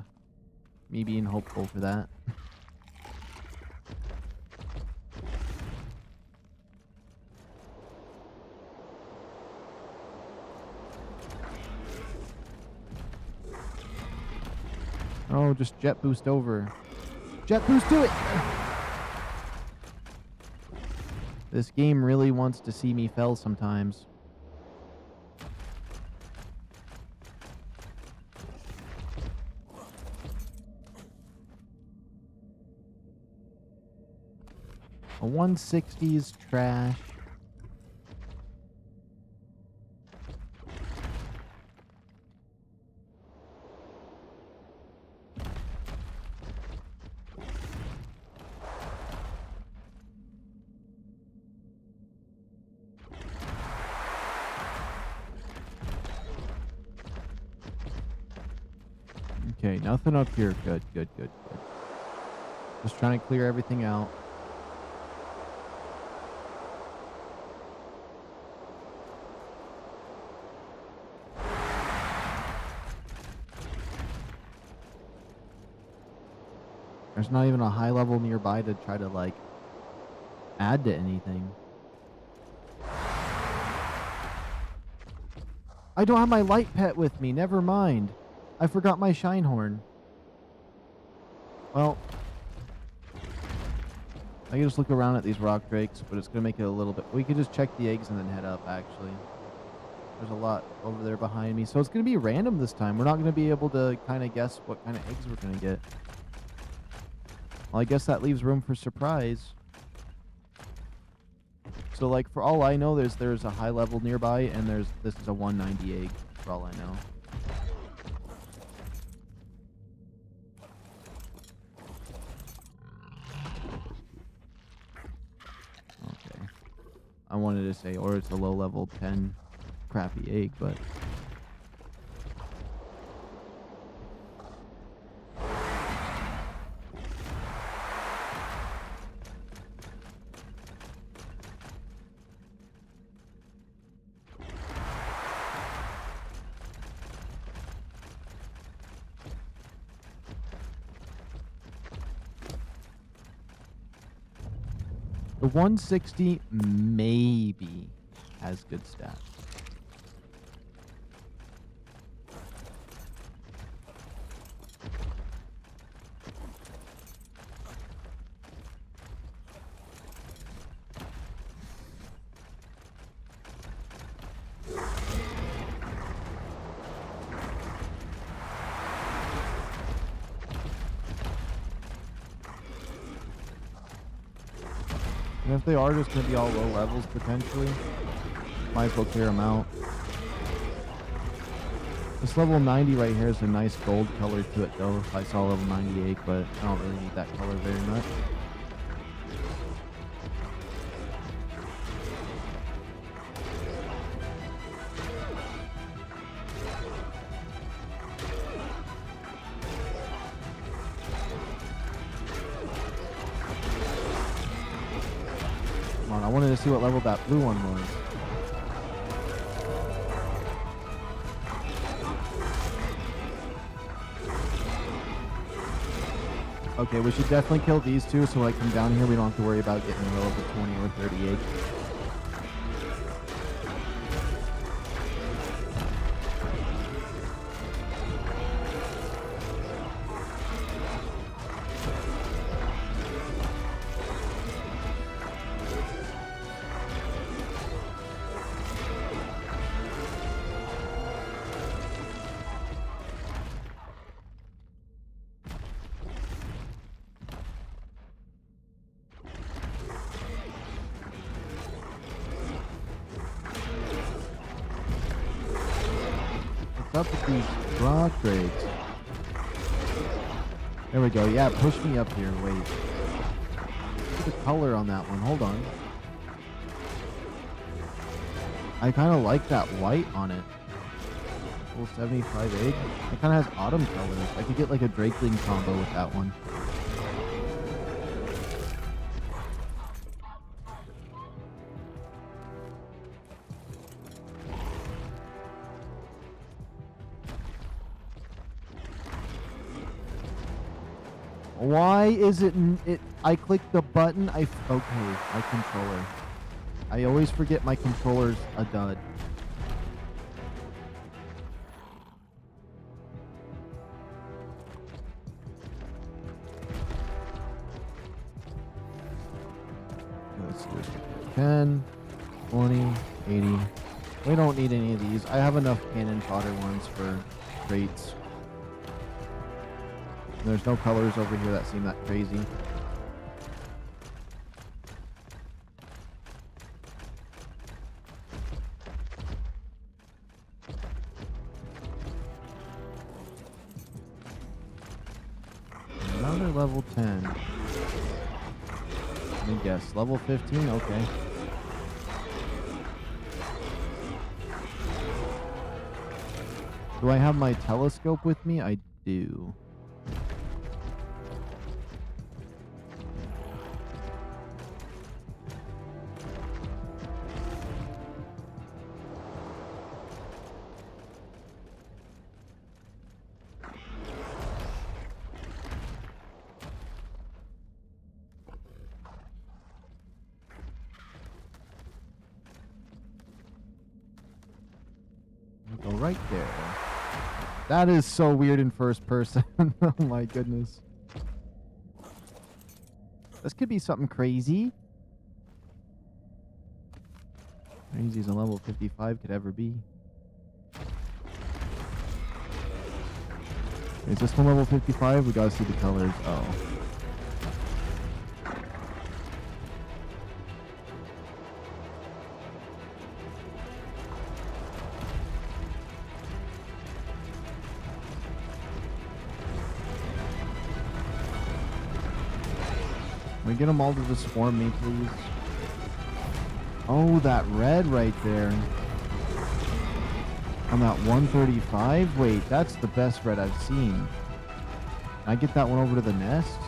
Me being hopeful for that. Oh, just jet boost over. Jet boost to it! This game really wants to see me fail sometimes. A 160 is trash. Okay, nothing up here. Good. Just trying to clear everything out. There's not even a high level nearby to try to, like, add to anything. I don't have my light pet with me. Never mind. I forgot my shine horn. Well, I can just look around at these rock drakes, but it's going to make it a little bit... We could just check the eggs and then head up, actually. There's a lot over there behind me. So it's going to be random this time. We're not going to be able to kind of guess what kind of eggs we're going to get. Well, I guess that leaves room for surprise. So, like, for all I know, there's a high level nearby, and this is a 190 egg, for all I know. Okay. I wanted to say, or it's a low level 10 crappy egg, but... The 160 maybe has good stats. And if they are just going to be all low levels, potentially, might as well clear them out. This level 90 right here is a nice gold color to it, though, if I saw level 98, but I don't really need that color very much. I wanted to see what level that blue one was. Okay, we should definitely kill these two so when I come down here we don't have to worry about getting a level 20 or 38. Up with these rock drakes. There we go. Yeah, push me up here. Wait. Look at the color on that one. Hold on. I kind of like that white on it. Full 75 egg. It kind of has autumn colors. I could get like a drakeling combo with that one. Why is it? I clicked the button. Okay, my controller. I always forget my controller's a dud. Let's do 10, 20, 80. We don't need any of these. I have enough cannon fodder ones for crates. There's no colors over here that seem that crazy. Another level 10. Let me guess. Level 15? Okay. Do I have my telescope with me? I do. right there. That is so weird in first person. Oh my goodness. This could be something crazy. Crazy as a level 55 could ever be. Is this one level 55? We gotta see the colors. Oh. Can we get them all to just swarm me, please? Oh, that red right there. I'm at 135? Wait, that's the best red I've seen. Can I get that one over to the nest?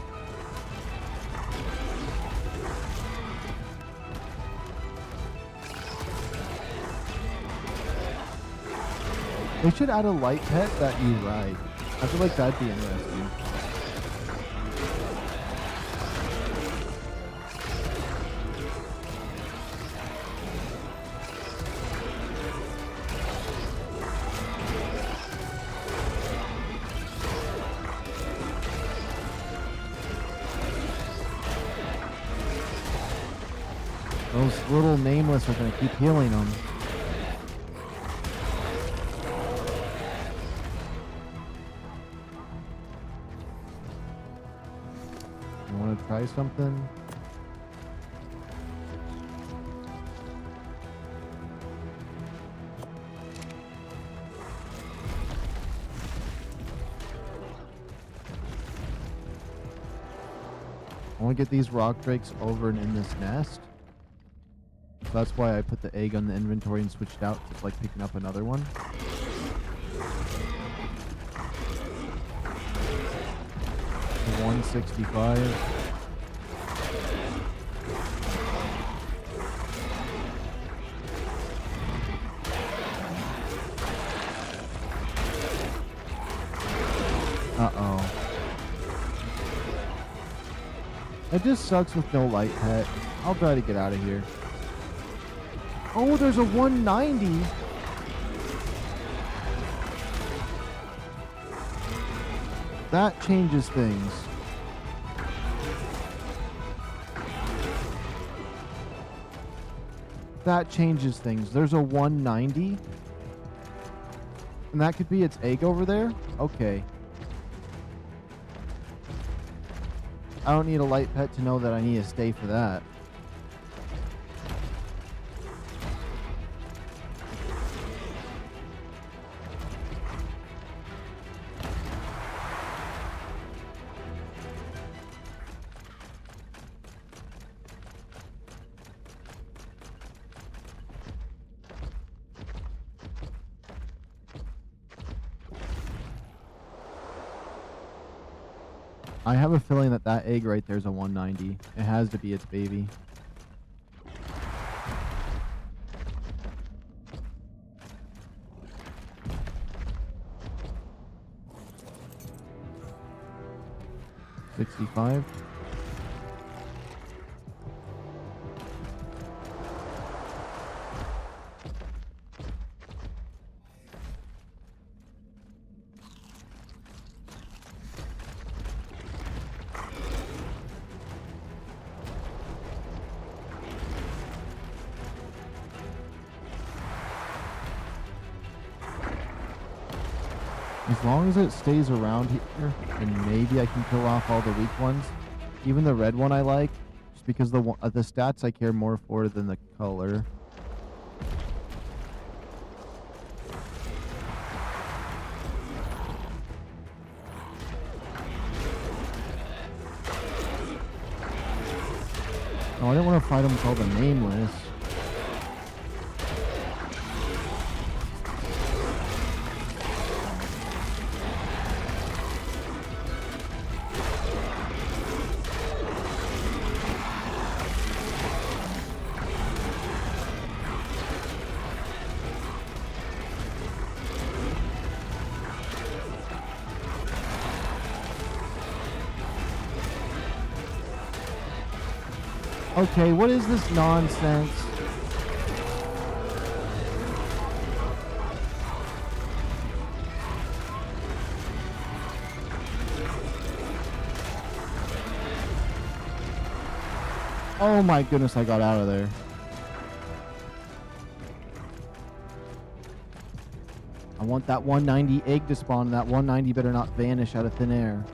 They should add a light pet that you ride. I feel like that'd be interesting. Those little nameless are going to keep healing them. You want to try something? I want to get these rock drakes over and in this nest. So that's why I put the egg on the inventory and switched out to like picking up another one. $165. Uh-oh. It just sucks with no light pet. I'll try to get out of here. Oh, there's a 190. That changes things. That changes things. There's a 190. And that could be its egg over there? Okay. I don't need a light pet to know that I need to stay for that. I have a feeling that that egg right there is a 190. It has to be its baby. $65. As long as it stays around here, and maybe I can kill off all the weak ones. Even the red one I like, just because the stats I care more for than the color. Oh, I didn't want to fight them with all the nameless. Okay, what is this nonsense? Oh my goodness, I got out of there. I want that 190 egg to spawn. That 190 better not vanish out of thin air.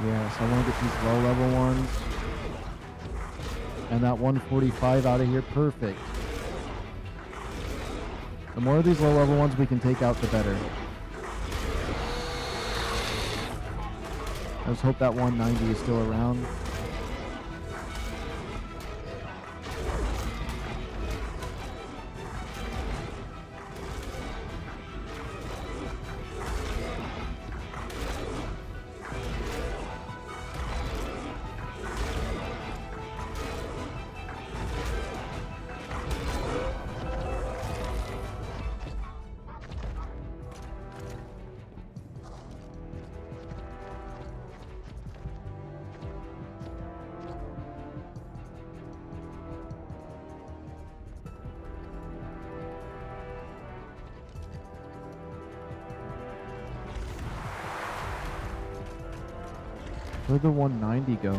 Yes, I want to get these low-level ones. And that 145 out of here. Perfect. The more of these low-level ones we can take out, the better. Let's hope that 190 is still around. Where'd the 190 go?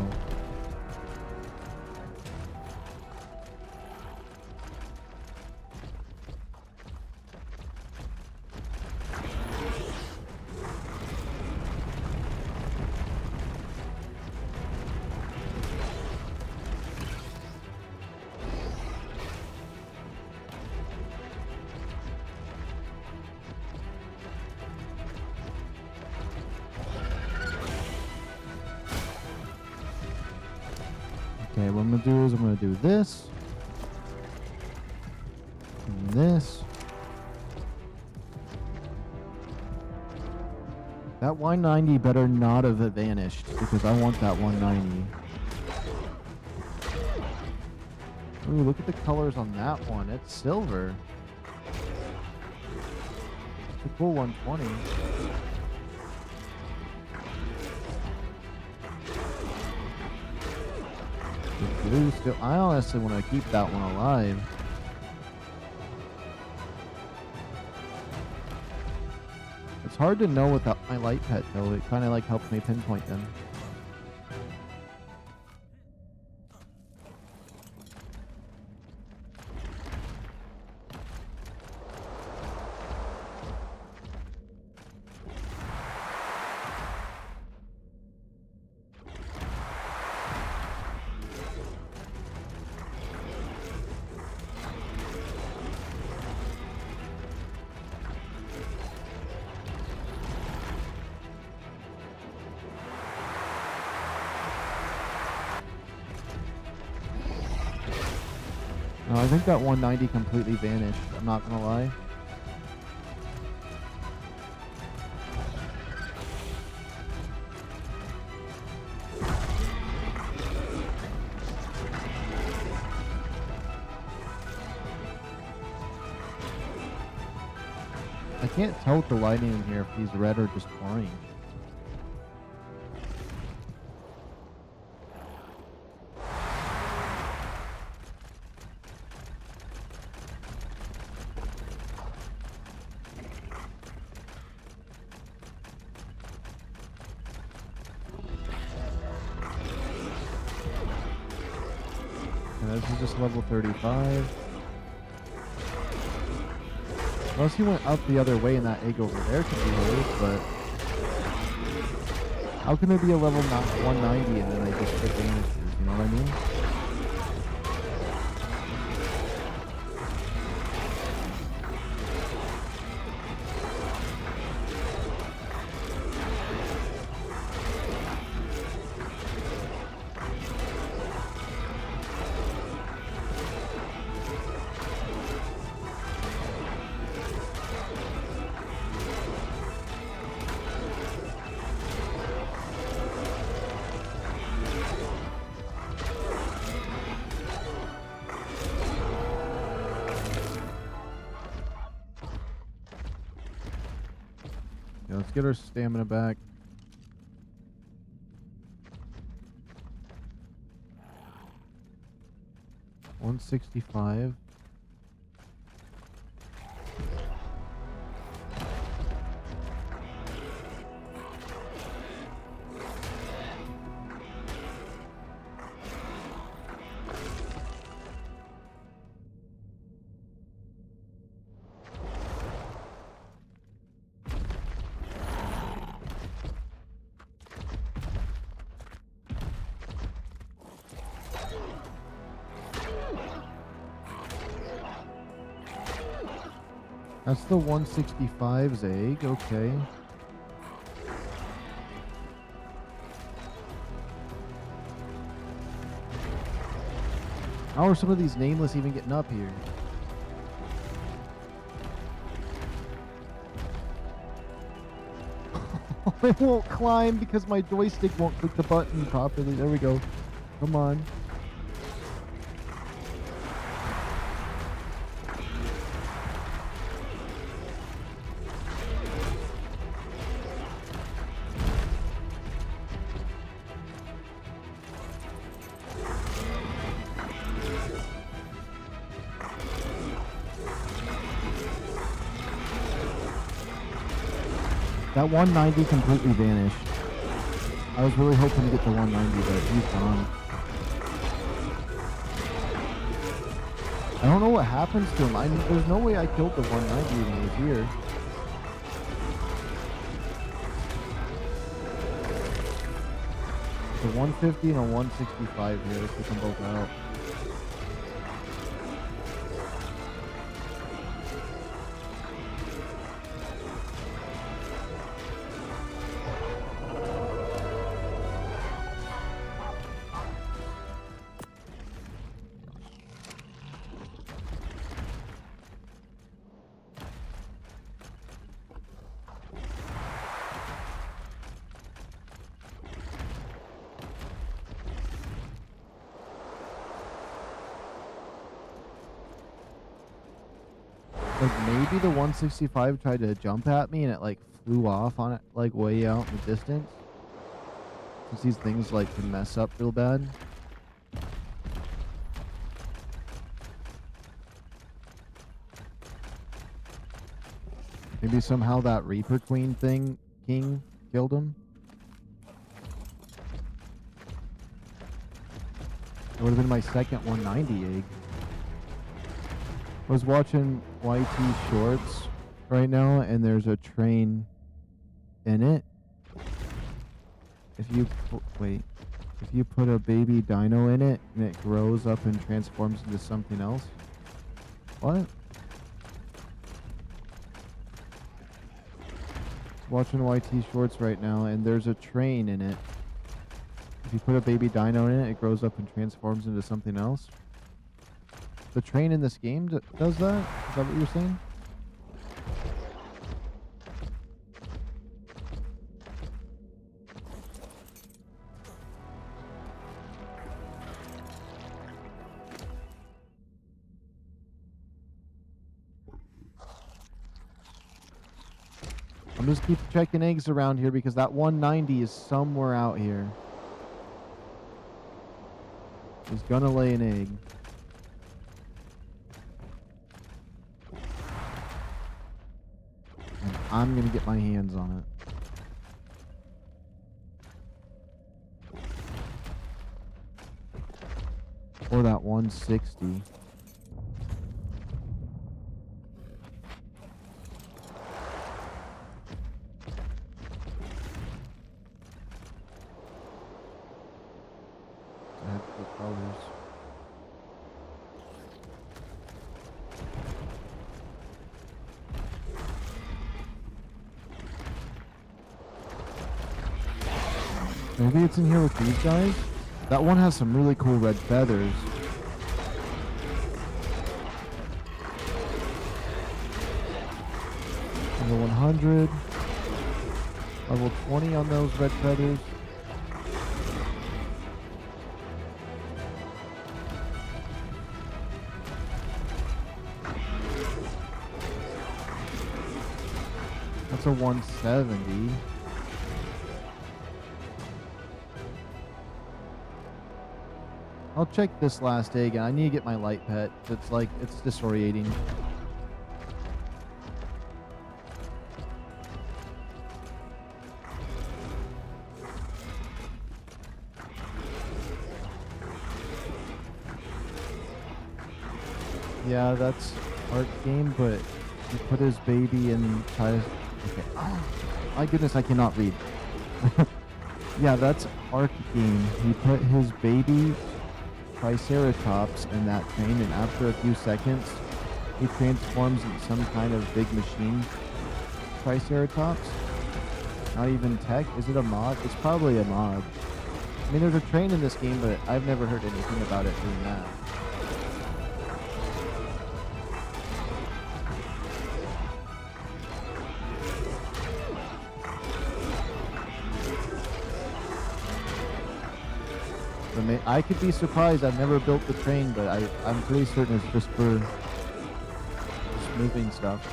Okay, what I'm gonna do is I'm gonna do this. And this. That 190 better not have vanished because I want that 190. Ooh, look at the colors on that one. It's silver. It's a cool 120. Blue still. I honestly want to keep that one alive. It's hard to know without my light pet though. It kind of like helps me pinpoint them. No, I think that 190 completely vanished. I'm not gonna lie. I can't tell with the lighting in here if he's red or just orange. This is just level 35. Unless he went up the other way and that egg over there could be hers, but how can there be a level 190 and then they just get vanishes, you know what I mean? Yeah, let's get our stamina back. $165. That's the 165's egg, okay. How are some of these nameless even getting up here? I won't climb because my joystick won't click the button properly. There we go. Come on. That 190 completely vanished. I was really hoping to get the 190, but he's gone. I don't know what happens to him. There's no way I killed the 190 when he was here. The 150 and a 165 here. Let's get them both out. Like maybe the 165 tried to jump at me and it like flew off on it like way out in the distance. Since these things like can mess up real bad. Maybe somehow that Reaper Queen King killed him. It would have been my second 190 egg. I was watching YT Shorts right now, and there's a train in it. If you put a baby dino in it, and it grows up and transforms into something else. What? Watching YT Shorts right now, and there's a train in it. If you put a baby dino in it, it grows up and transforms into something else. The train in this game does that? Is that what you're saying? I'm just keep checking eggs around here because that 190 is somewhere out here. He's gonna lay an egg. And I'm gonna get my hands on it. Or that 160. Maybe it's in here with these guys? That one has some really cool red feathers. Level 100. Level 20 on those red feathers. That's That's a 170. I'll check this last day again. I need to get my light pet. It's like, it's disorientating. Yeah, that's ARK game, but he put his baby in... Okay. Oh, my goodness, I cannot read. Yeah, that's ARK game. He put his baby Triceratops in that train, and after a few seconds, he transforms into some kind of big machine Triceratops. Not even tech. Is it a mod? It's probably a mod. I mean, there's a train in this game, but I've never heard anything about it doing that. I could be surprised. I've never built the train, but I'm pretty certain it's just for just moving stuff.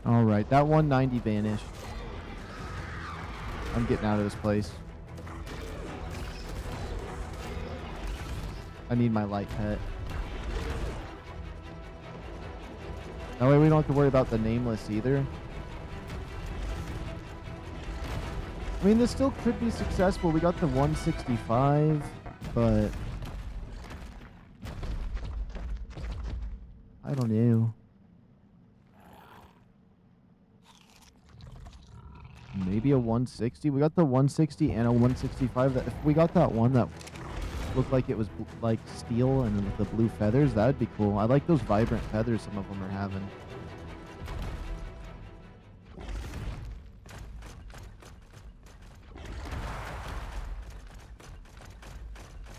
Alright, that 190 vanished. I'm getting out of this place. I need my light pet. That way we don't have to worry about the nameless either. I mean, this still could be successful. We got the 165, but... I don't know. Maybe a 160. We got the 160 and a 165. That if we got that one that looked like it was like steel and with the blue feathers, that'd be cool. I like those vibrant feathers some of them are having.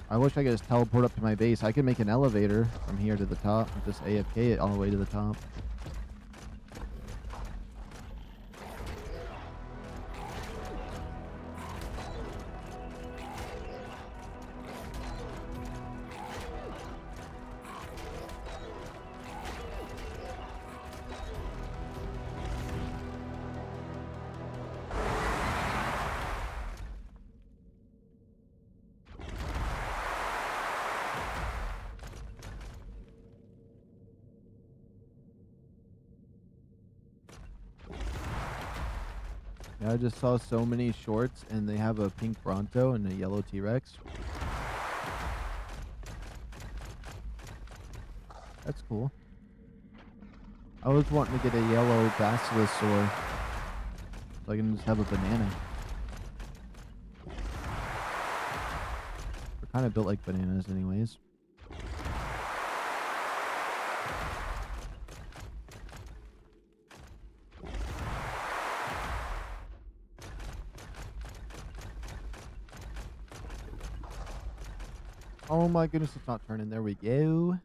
I wish I could just teleport up to my base. I could make an elevator from here to the top and just AFK it all the way to the top. Yeah, I just saw so many shorts and they have a pink Bronto and a yellow T-Rex. That's cool. I was wanting to get a yellow Basilosaur so I can just have a banana. They're kind of built like bananas anyways. Oh my goodness, it's not turning. There we go.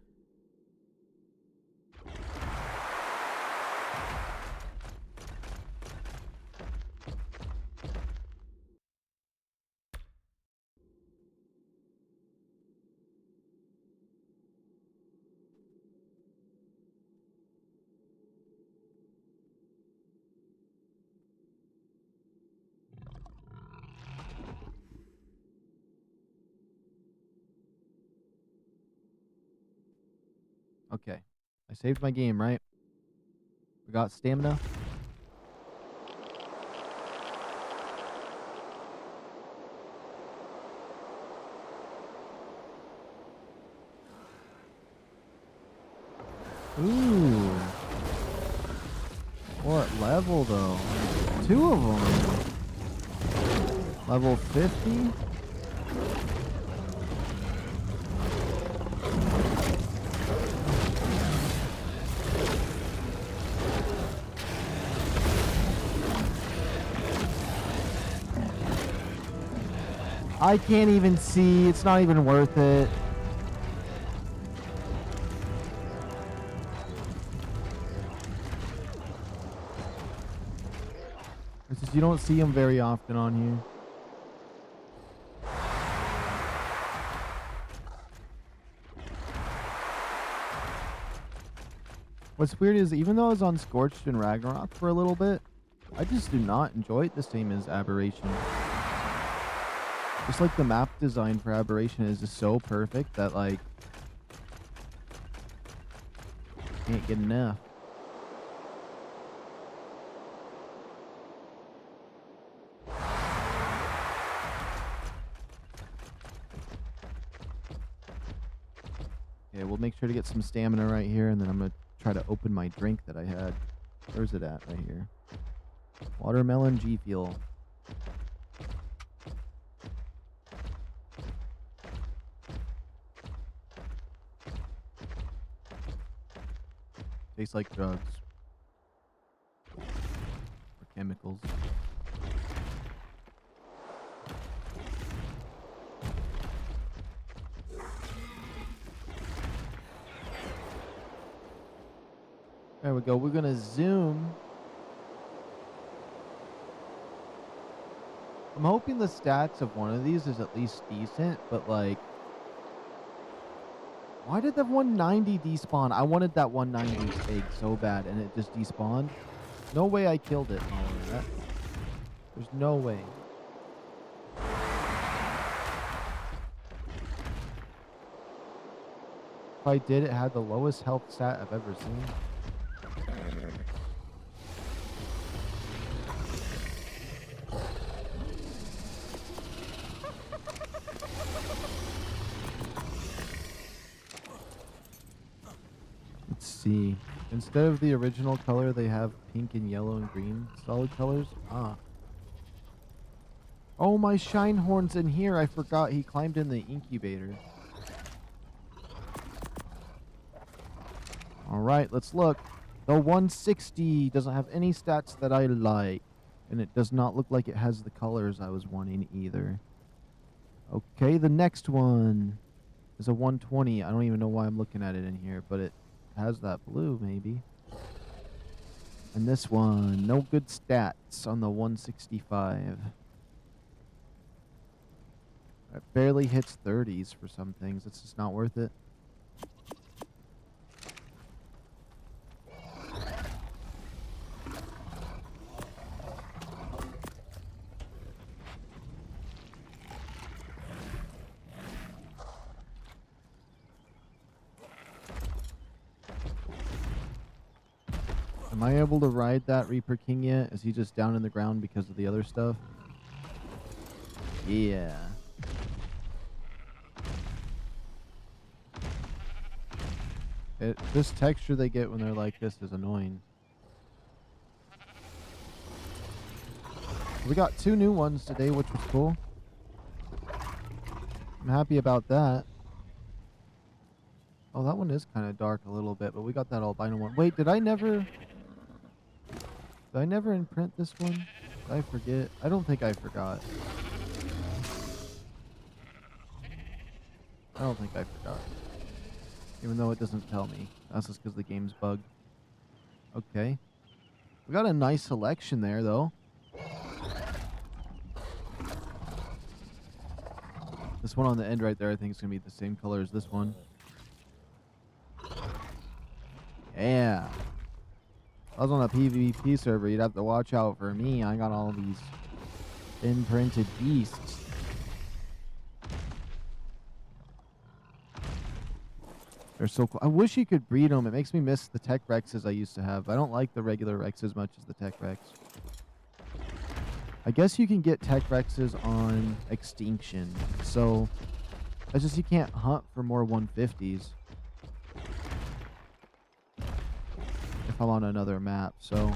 Okay. I saved my game, right? We got stamina. Ooh. What level though? Two of them. Level 50? I can't even see. It's not even worth it. It's just you don't see them very often on here. What's weird is even though I was on Scorched and Ragnarok for a little bit, I just do not enjoy it the same as Aberration. Just like the map design for Aberration is just so perfect that like can't get enough. Okay, we'll make sure to get some stamina right here, and then I'm gonna try to open my drink that I had. Where's it at? Right here. Watermelon G Fuel. Tastes like drugs. Or chemicals. There we go. We're gonna zoom. I'm hoping the stats of one of these is at least decent, but like, why did that 190 despawn? I wanted that 190 egg so bad, and it just despawned. No way I killed it. There's no way. If I did, it had the lowest health stat I've ever seen. Let's see. Instead of the original color, they have pink and yellow and green solid colors. Ah. Oh, my Shinehorn's in here. I forgot he climbed in the incubator. Alright, let's look. The 160 doesn't have any stats that I like. And it does not look like it has the colors I was wanting either. Okay, the next one is a 120. I don't even know why I'm looking at it in here, but it has that blue, maybe. And this one, no good stats on the 165. It barely hits 30s for some things. It's just not worth it. Am I able to ride that Reaper King yet? Is he just down in the ground because of the other stuff? Yeah. This texture they get when they're like this is annoying. We got 2 new ones today, which was cool. I'm happy about that. Oh, that one is kind of dark a little bit, but we got that albino one. Wait, did I never imprint this one? Did I forget? I don't think I forgot. I don't think I forgot. Even though it doesn't tell me. That's just because the game's bugged. Okay. We got a nice selection there, though. This one on the end right there, I think is going to be the same color as this one. Yeah. If I was on a PvP server, you'd have to watch out for me. I got all these imprinted beasts. They're so cool. I wish you could breed them. It makes me miss the Tech Rexes I used to have. I don't like the regular Rex as much as the Tech Rex. I guess you can get Tech Rexes on Extinction. So, it's just you can't hunt for more 150s. If I'm on another map, so.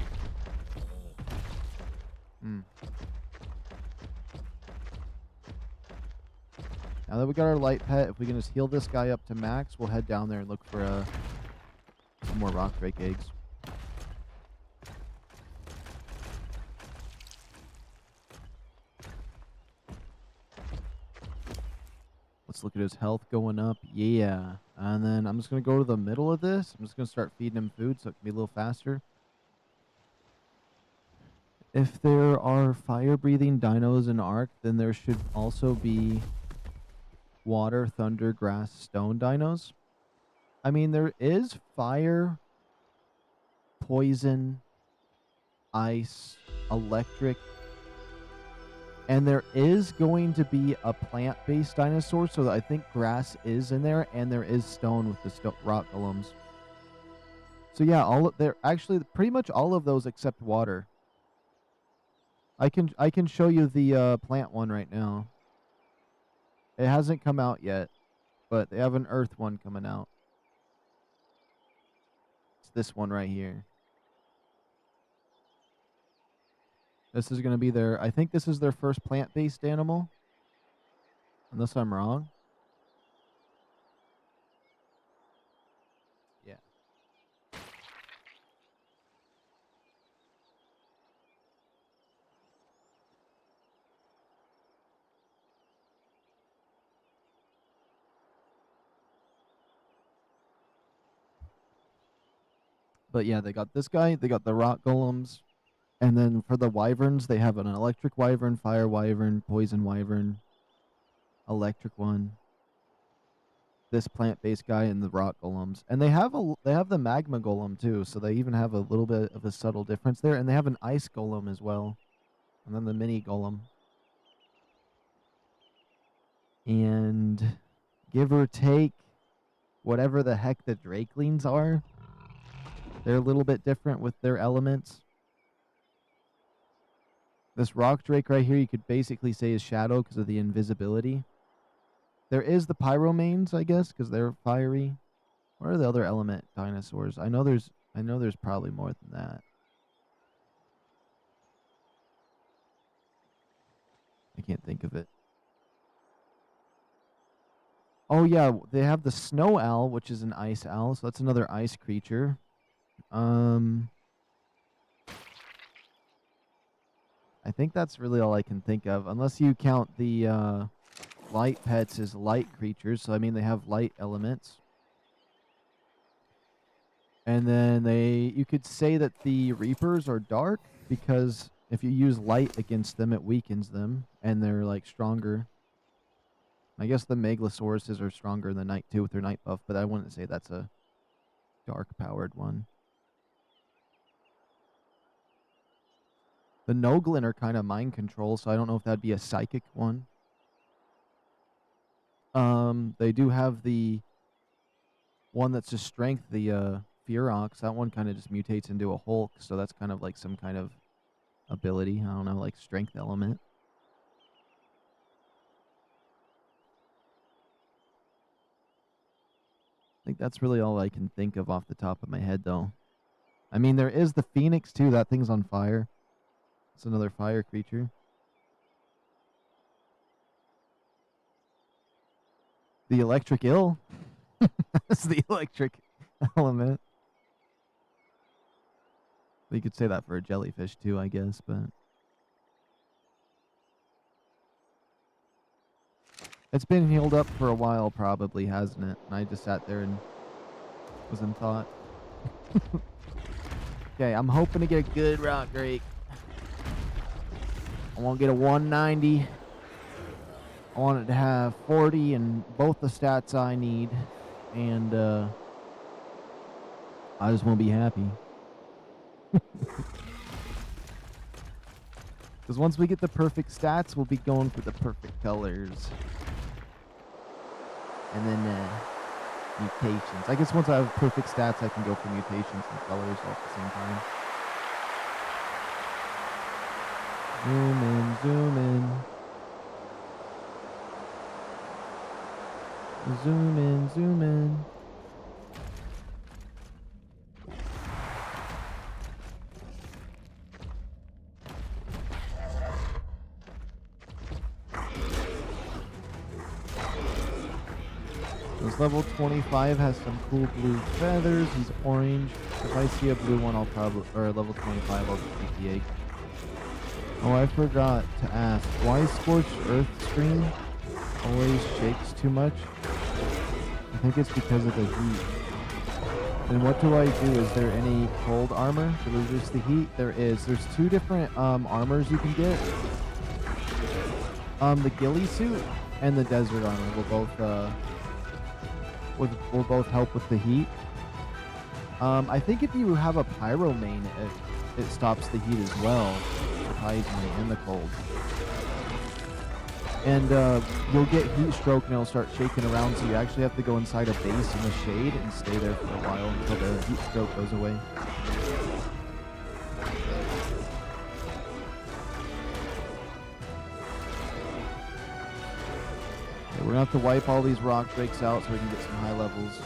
Now that we got our light pet, if we can just heal this guy up to max, we'll head down there and look for some more rock drake eggs. Let's look at his health going up. Yeah. And then I'm just going to go to the middle of this. I'm just going to start feeding him food so it can be a little faster. If there are fire-breathing dinos in ARK, then there should also be water, thunder, grass, stone dinos. I mean, there is fire, poison, ice, electric, and there is going to be a plant-based dinosaur, so I think grass is in there, and there is stone with the rock golems. So yeah, they're actually pretty much all of those except water. I can show you the plant one right now. It hasn't come out yet, but they have an earth one coming out. It's this one right here. This is going to be their, I think this is their first plant-based animal. Unless I'm wrong. Yeah. But yeah, they got this guy, they got the rock golems. And then for the wyverns, they have an electric wyvern, fire wyvern, poison wyvern, electric one. This plant-based guy and the rock golems. And they have the magma golem too, so they even have a little bit of a subtle difference there. And they have an ice golem as well. And then the mini golem. And give or take, whatever the heck the drakelings are, they're a little bit different with their elements. This rock drake right here, you could basically say is shadow because of the invisibility. There is the pyromanes, I guess, because they're fiery. What are the other element dinosaurs? I know there's probably more than that. I can't think of it. Oh yeah, they have the snow owl, which is an ice owl, so that's another ice creature. I think that's really all I can think of, unless you count the light pets as light creatures. So I mean, they have light elements. And then you could say that the Reapers are dark, because if you use light against them, it weakens them, and they're like stronger. I guess the Megalosauruses are stronger in the night too with their night buff, but I wouldn't say that's a dark powered one. The Noglin are kind of mind control, so I don't know if that'd be a psychic one. They do have the one that's just strength, the Fearox. That one kind of just mutates into a Hulk, so that's kind of like some kind of ability. I don't know, like strength element. I think that's really all I can think of off the top of my head, though. I mean, there is the Phoenix, too. That thing's on fire. It's another fire creature. The electric eel. That's the electric element. You could say that for a jellyfish too, I guess, but it's been healed up for a while, probably, hasn't it? And I just sat there and was in thought. Okay, I'm hoping to get a good rock drake. I want to get a 190. I want it to have 40 and both the stats I need. And I just want to be happy. Because once we get the perfect stats, we'll be going for the perfect colors. And then mutations. I guess once I have perfect stats, I can go for mutations and colors all at the same time. Zoom in, zoom in. Zoom in, zoom in. This level 25 has some cool blue feathers. He's orange. If I see a blue one, I'll probably, or level 25, I'll just take the egg. Oh, I forgot to ask, why Scorched Earth stream? always shakes too much. I think it's because of the heat. And what do I do? Is there any cold armor to reduce the heat? There is. There's two different armors you can get. The ghillie suit and the desert armor will both help with the heat. I think if you have a Pyromane, it stops the heat as well, surprisingly, and the cold. And you'll get heat stroke and it'll start shaking around, so you actually have to go inside a base in the shade and stay there for a while until the heat stroke goes away. Okay, we're gonna have to wipe all these rock drakes out so we can get some high levels.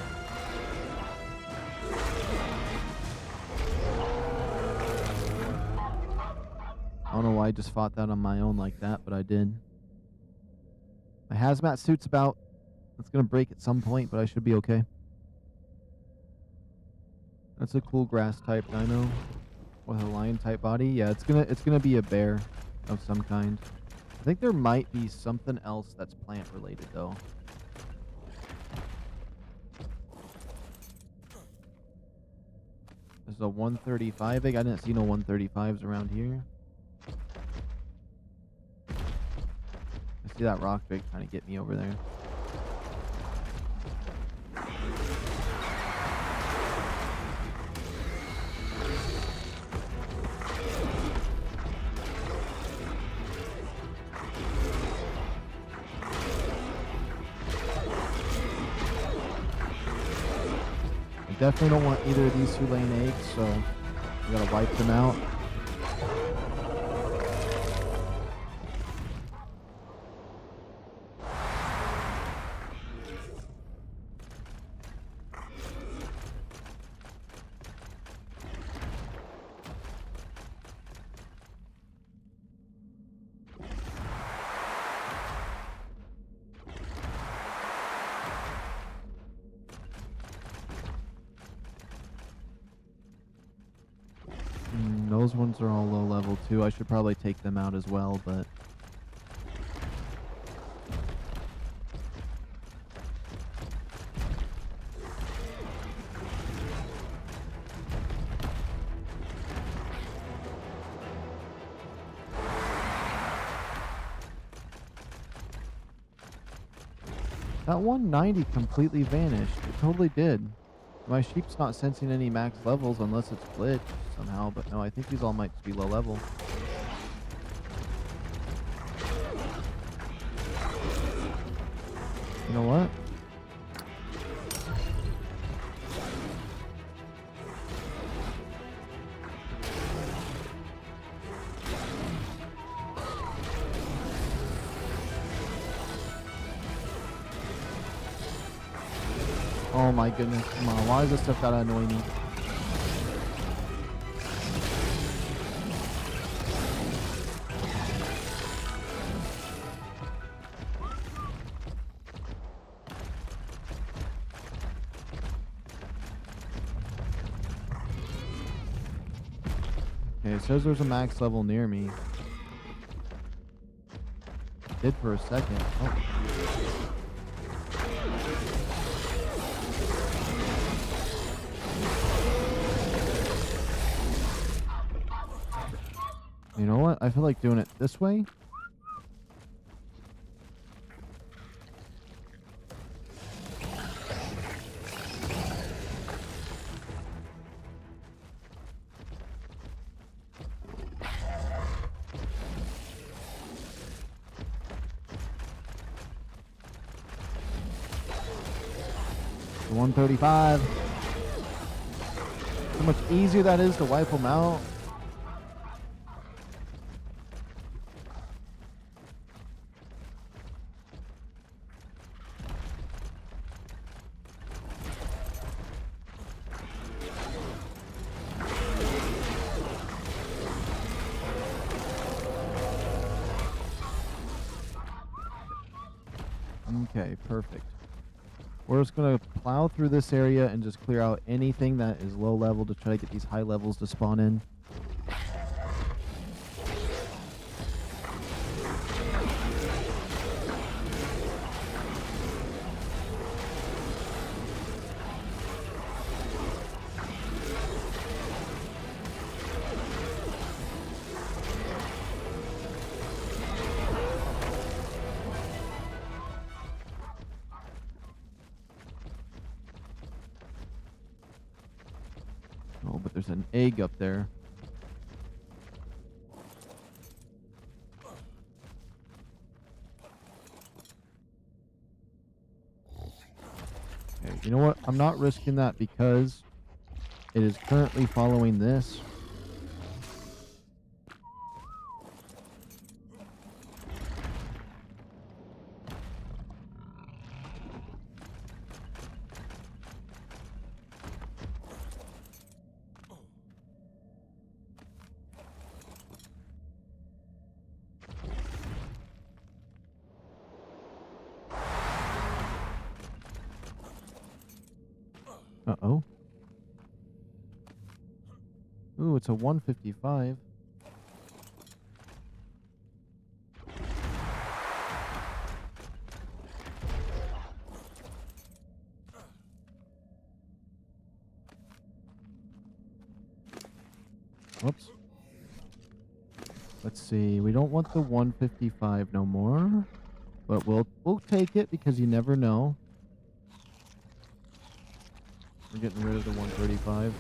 I don't know why I just fought that on my own like that, but I did. My hazmat suit's about. It's gonna break at some point, but I should be okay. That's a cool grass type dino with a lion type body. Yeah, it's gonna be a bear of some kind. I think there might be something else that's plant related though. There's a 135 egg. I didn't see no 135s around here. See that rock drake trying to get me over there. I definitely don't want either of these two laying eggs, so we gotta wipe them out. Those ones are all low level too. I should probably take them out as well, but that 190 completely vanished. It totally did. My sheep's not sensing any max levels unless it's glitched somehow, but no, I think these all might be low level. You know what? Oh my goodness, come on, why is this stuff gotta annoy me? Okay, it says there's a max level near me. It did for a second. Oh. You know what? I feel like doing it this way. The 135. How much easier that is to wipe them out. Okay, perfect. We're just going to plow through this area and just clear out anything that is low level to try to get these high levels to spawn in. Oh, but there's an egg up there. Okay, you know what? I'm not risking that because it is currently following this. Uh-oh. Ooh, it's a 155. Whoops. Let's see. We don't want the 155 no more, but we'll take it because you never know. We're getting rid of the 135.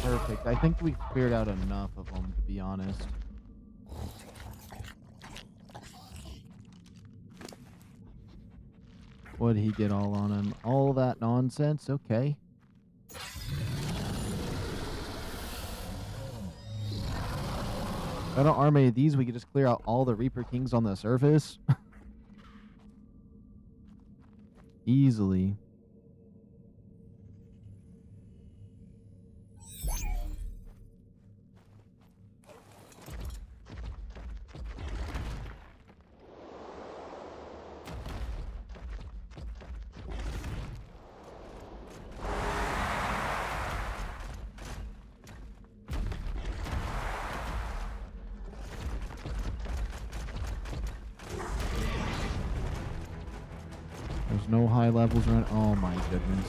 Perfect. I think we cleared out enough of them, to be honest. What'd he get all on him? All that nonsense? Okay. If I don't arm any of these, we could just clear out all the Reaper Kings on the surface. Easily. There's no high levels around. Oh my goodness.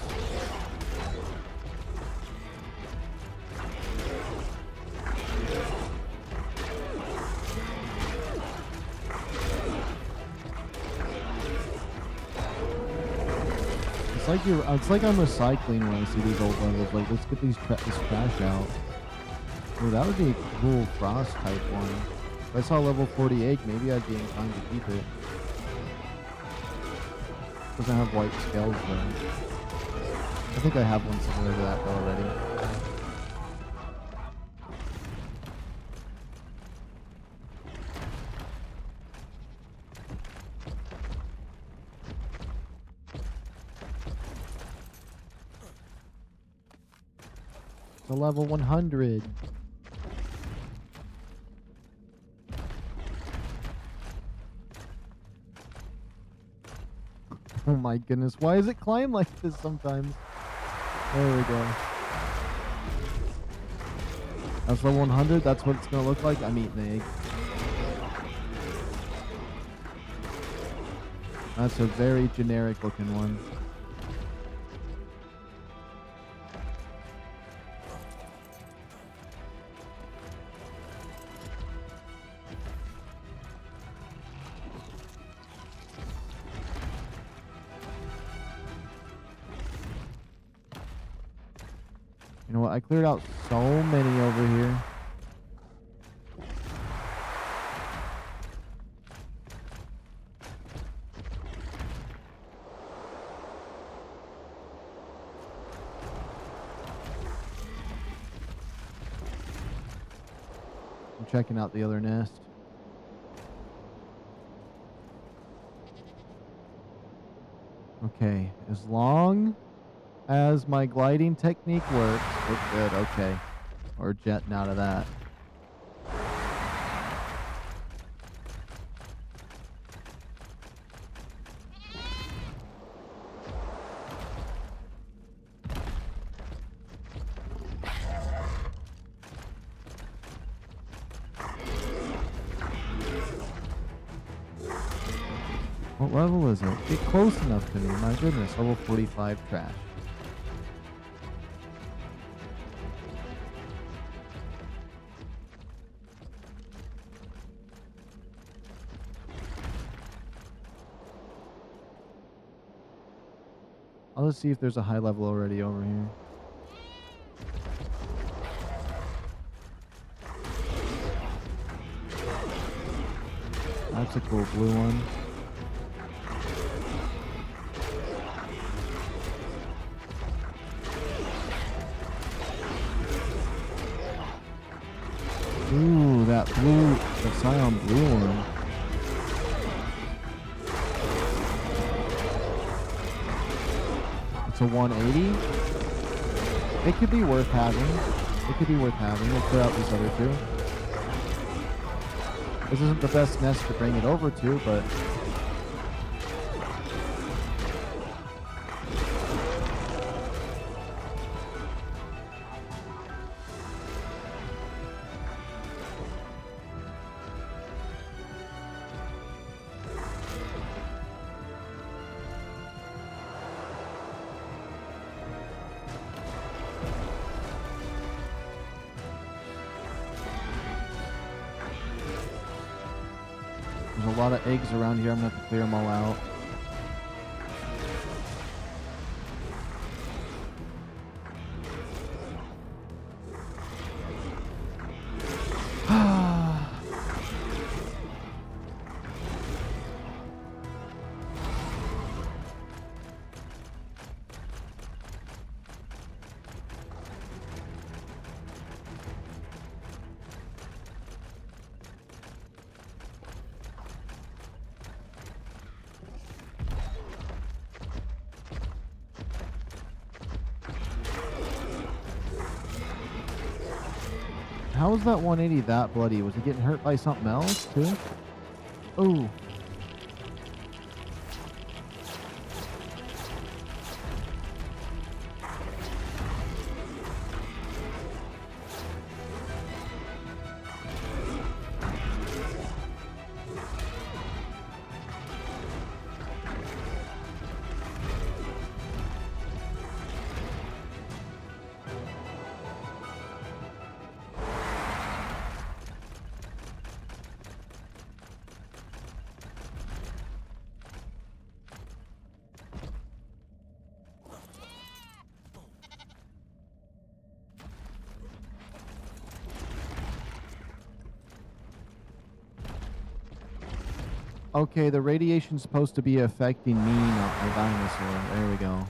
It's like I'm recycling when I see these old levels. Like, let's get this trash out. Ooh, that would be a cool frost type one. If I saw level 48, maybe I'd be inclined to keep it. Doesn't have white scales though. I think I have one similar to that already. It's a level 100. Oh my goodness, why does it climb like this sometimes? There we go. That's level 100, that's what it's gonna look like. I'm eating the egg. That's a very generic looking one. You know what? I cleared out so many over here. I'm checking out the other nest. Okay, as long as my gliding technique works, we're good. Okay, we're jetting out of that. What level is it? Get close enough to me. My goodness, level 45 trash. I'll just see if there's a high level already over here. That's a cool blue one. Ooh, that cyan blue one. It's a 180. It could be worth having. It could be worth having. We'll clear out these other two. This isn't the best nest to bring it over to, but there's a lot of eggs around here. I'm gonna have to clear them all out. How was that 180 that bloody? Was he getting hurt by something else too? Oh. Okay, the radiation's supposed to be affecting me, not the dinosaur. There we go.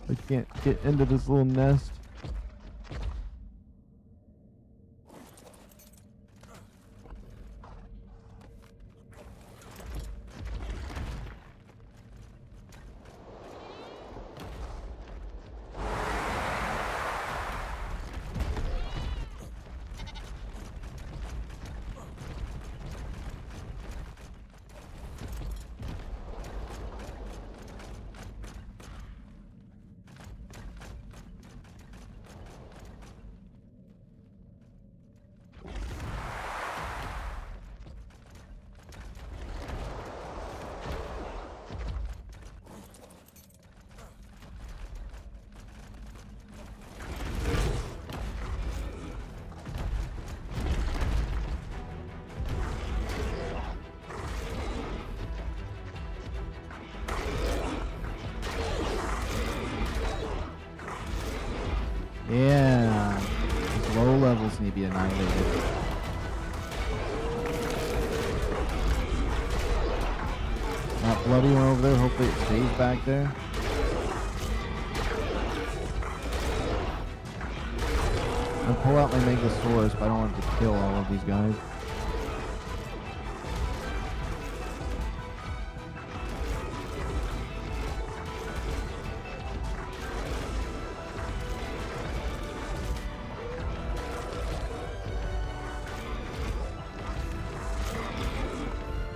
I can't get into this little nest. Yeah, these low levels need to be annihilated. That bloody one over there, hopefully it stays back there. I'll pull out my Meglas, but I don't want it to kill all of these guys.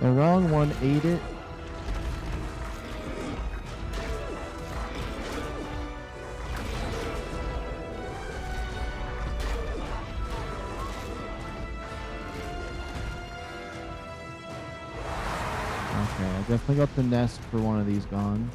The wrong one ate it. definitely got the nest for one of these gone.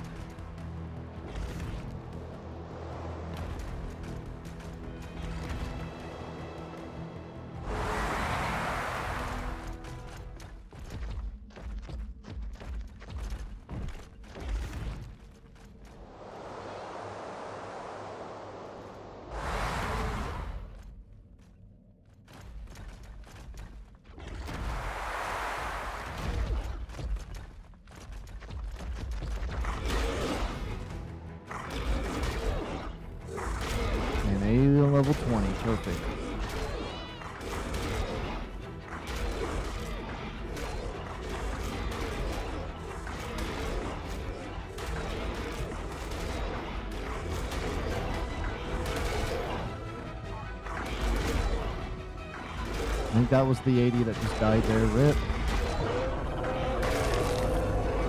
Level 20, perfect. I think that was the 80 that just died there. Rip.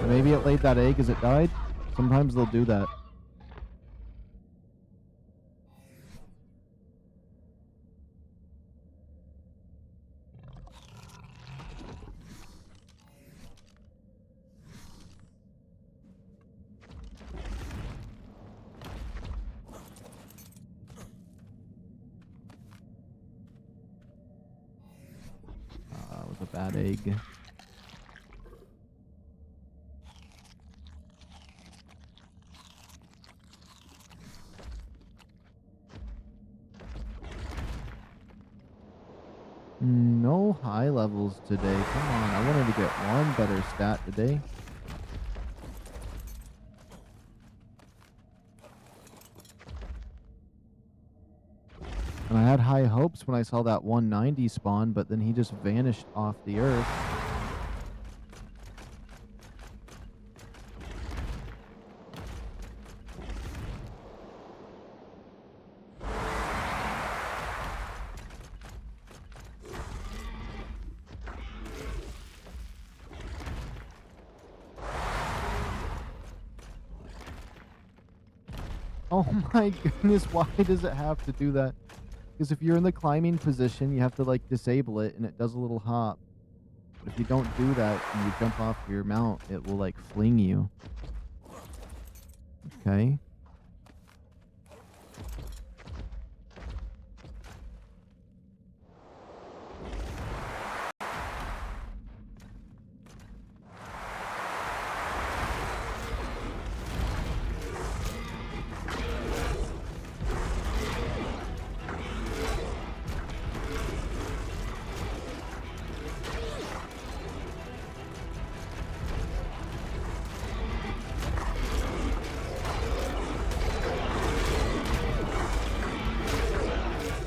Or maybe it laid that egg as it died. Sometimes they'll do that. Was a bad egg. No high levels today. Come on, I wanted to get one better stat today. And I had high hopes when I saw that 190 spawn, but then he just vanished off the earth. Oh my goodness, why does it have to do that? Because if you're in the climbing position, you have to like disable it and it does a little hop. But if you don't do that and you jump off your mount, it will like fling you. Okay.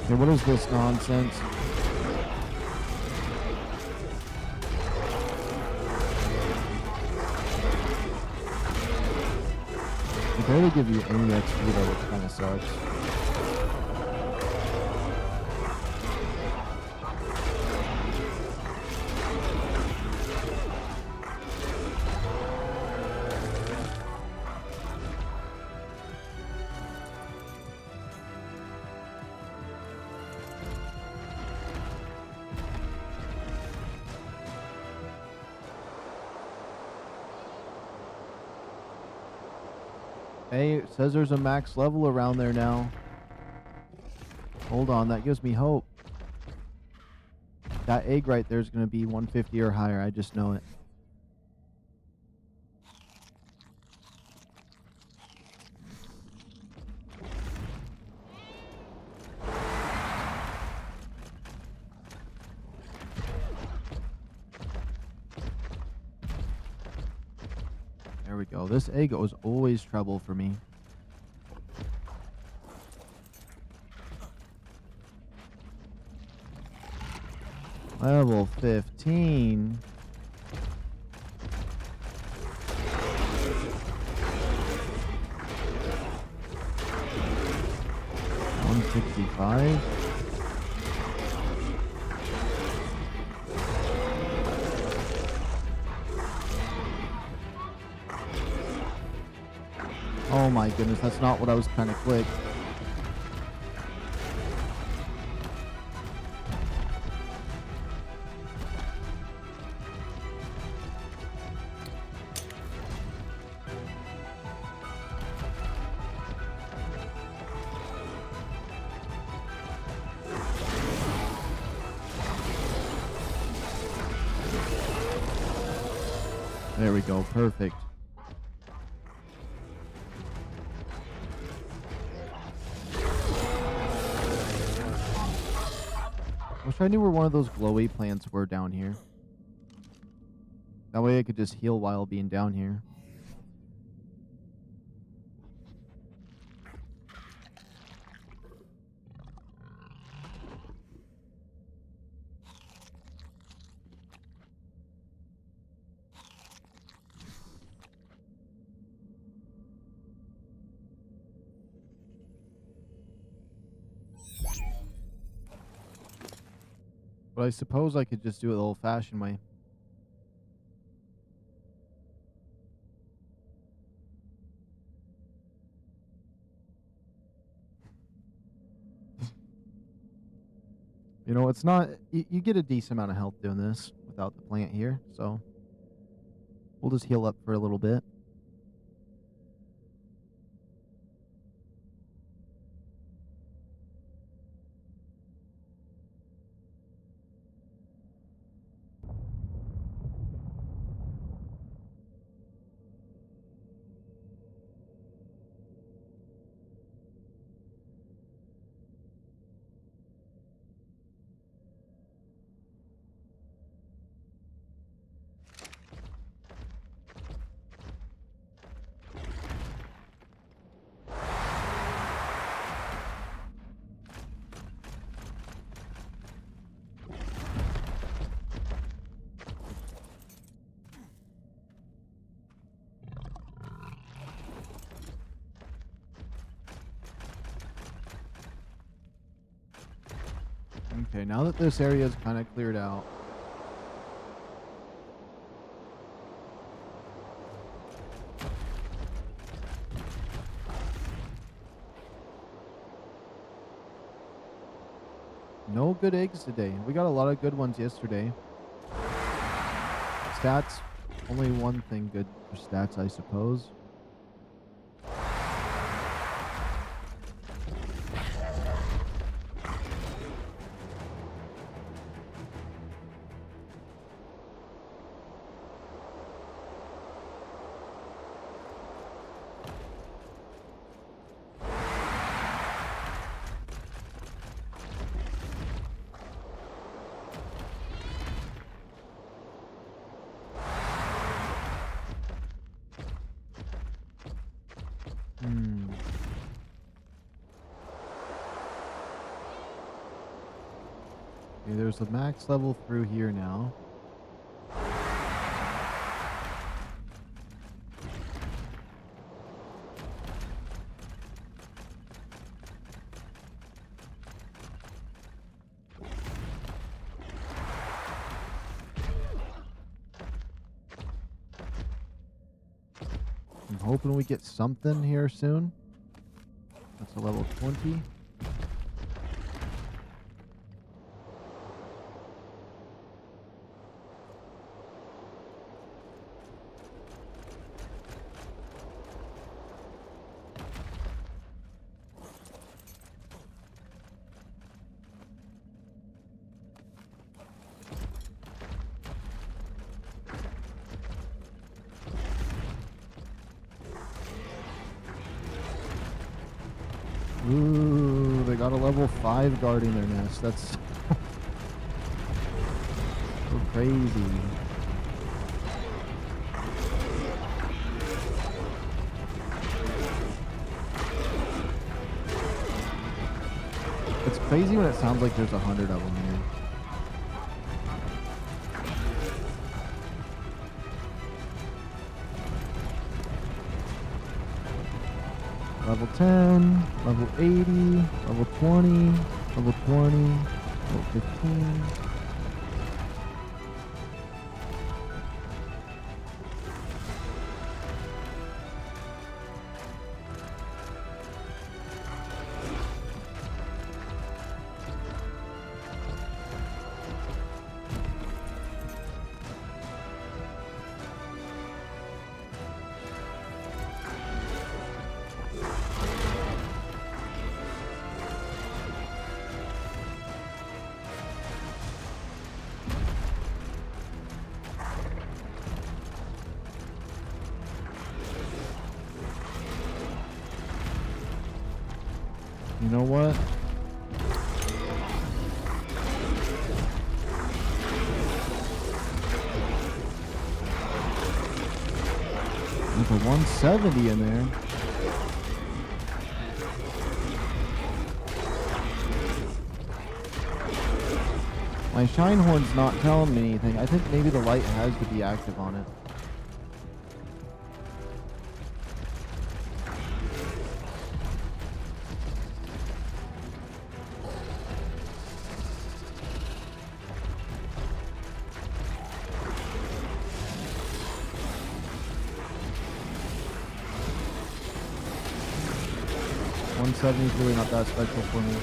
Okay, what is this nonsense? They barely give you any XP though, which kind of sucks. Hey, it says there's a max level around there now. Hold on, that gives me hope. That egg right there is going to be 150 or higher. I just know it. There we go. This egg was always trouble for me. Level 15. 165. Oh my goodness, that's not what I was trying to click. There we go. Perfect. I wish I knew where one of those glowy plants were down here. That way I could just heal while being down here. But I suppose I could just do it the old-fashioned way. You know, it's not... You get a decent amount of health doing this without the plant here, so... We'll just heal up for a little bit. Okay, now that this area is kind of cleared out. No good eggs today. We got a lot of good ones yesterday. Stats, only one thing good for stats, I suppose. Okay, there's a max level through here now. I'm hoping we get something here soon. That's a level 20. Ooh, they got a level 5 guarding their nest. That's so crazy. It's crazy when it sounds like there's 100 of them here. Level 10, level 80, level 20, level 20, level 15. You know what? There's a 170 in there. My shine horn's not telling me anything. I think maybe the light has to be active on it. $170 is really not that special for me.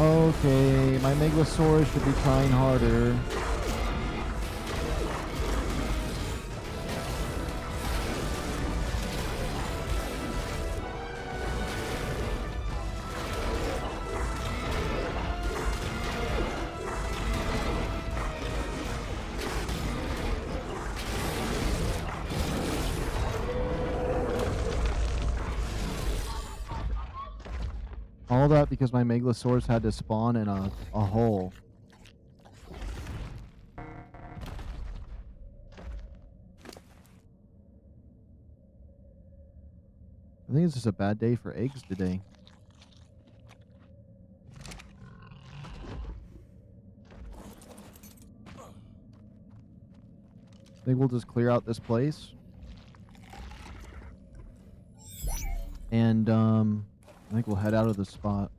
Okay, my Meglas should be trying harder. All that because my Meglas had to spawn in a hole. I think it's just a bad day for eggs today. I think we'll just clear out this place. And, I think we'll head out of the spot.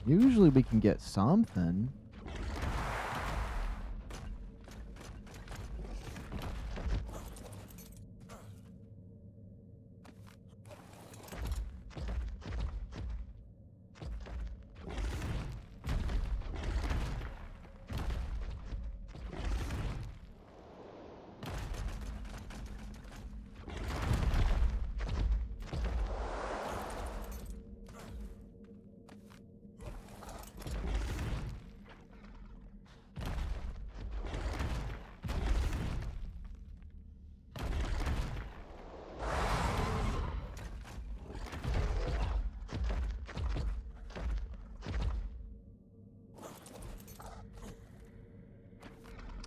Usually we can get something.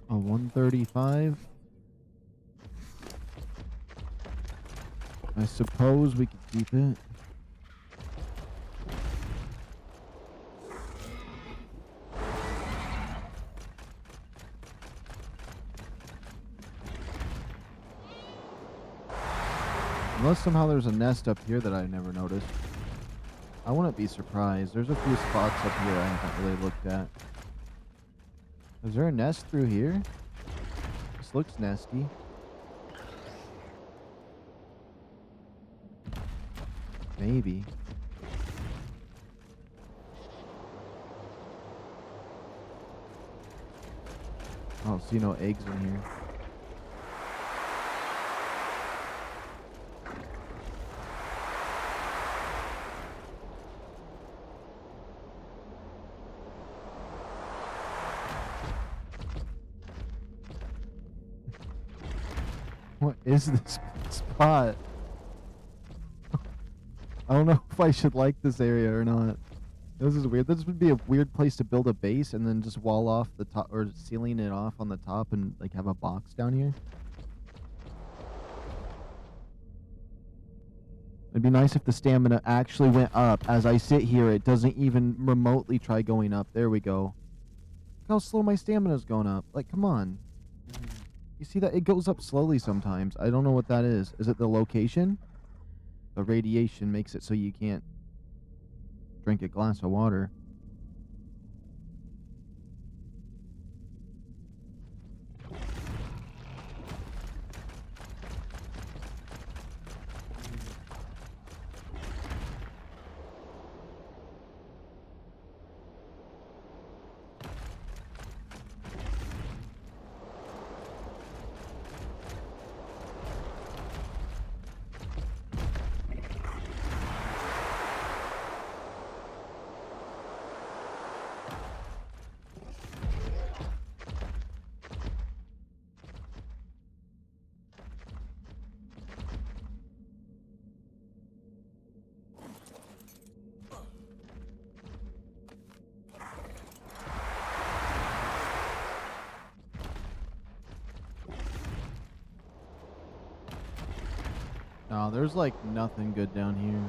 A 135. I suppose we could keep it. Unless somehow there's a nest up here that I never noticed. I wouldn't be surprised. There's a few spots up here I haven't really looked at. Is there a nest through here? This looks nesty. Maybe. I don't see no eggs in here. What is this spot? I don't know if I should like this area or not. This is weird. This would be a weird place to build a base and then just wall off the top or ceiling it off on the top and like have a box down here. It'd be nice if the stamina actually went up. As I sit here, it doesn't even remotely try going up. There we go. Look how slow my stamina's going up. Like, come on. You see that? It goes up slowly sometimes. I don't know what that is. Is it the location? The radiation makes it so you can't drink a glass of water. Oh, there's like nothing good down here.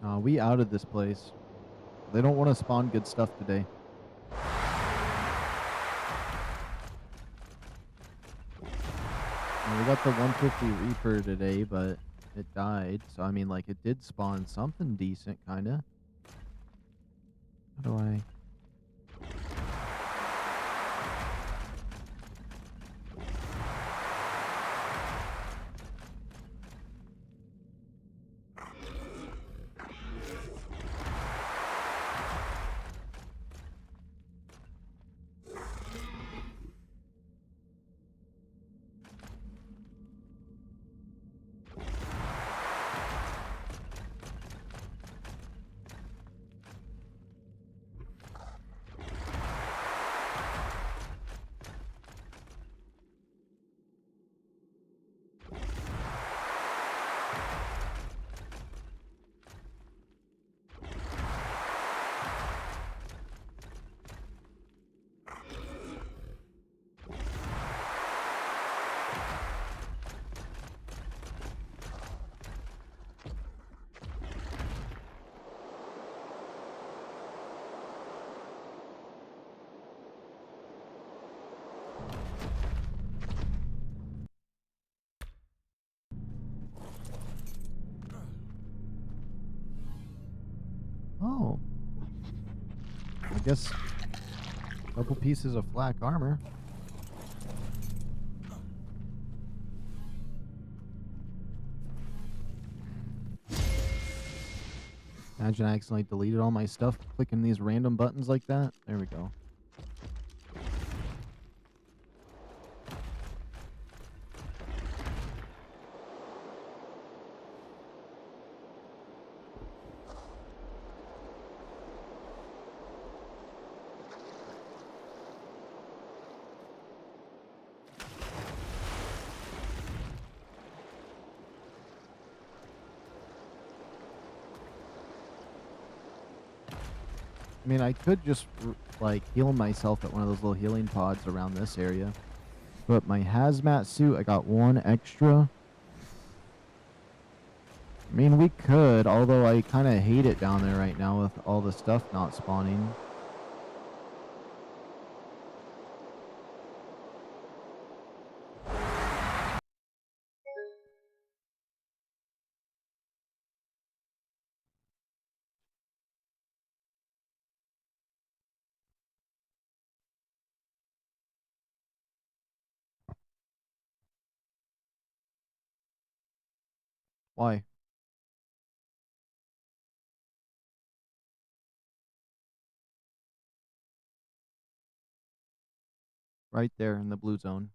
Oh, we out of this place. They don't want to spawn good stuff today. We got the 150 Reaper today, but it died. So, I mean, like, it did spawn something decent, kind of. How do I... Oh. I guess a couple pieces of flak armor. Imagine I accidentally deleted all my stuff clicking these random buttons like that. There we go. I mean, I could just, like, heal myself at one of those little healing pods around this area. But my hazmat suit, I got one extra. I mean, we could, although I kind of hate it down there right now with all the stuff not spawning. Why? Right there in the blue zone.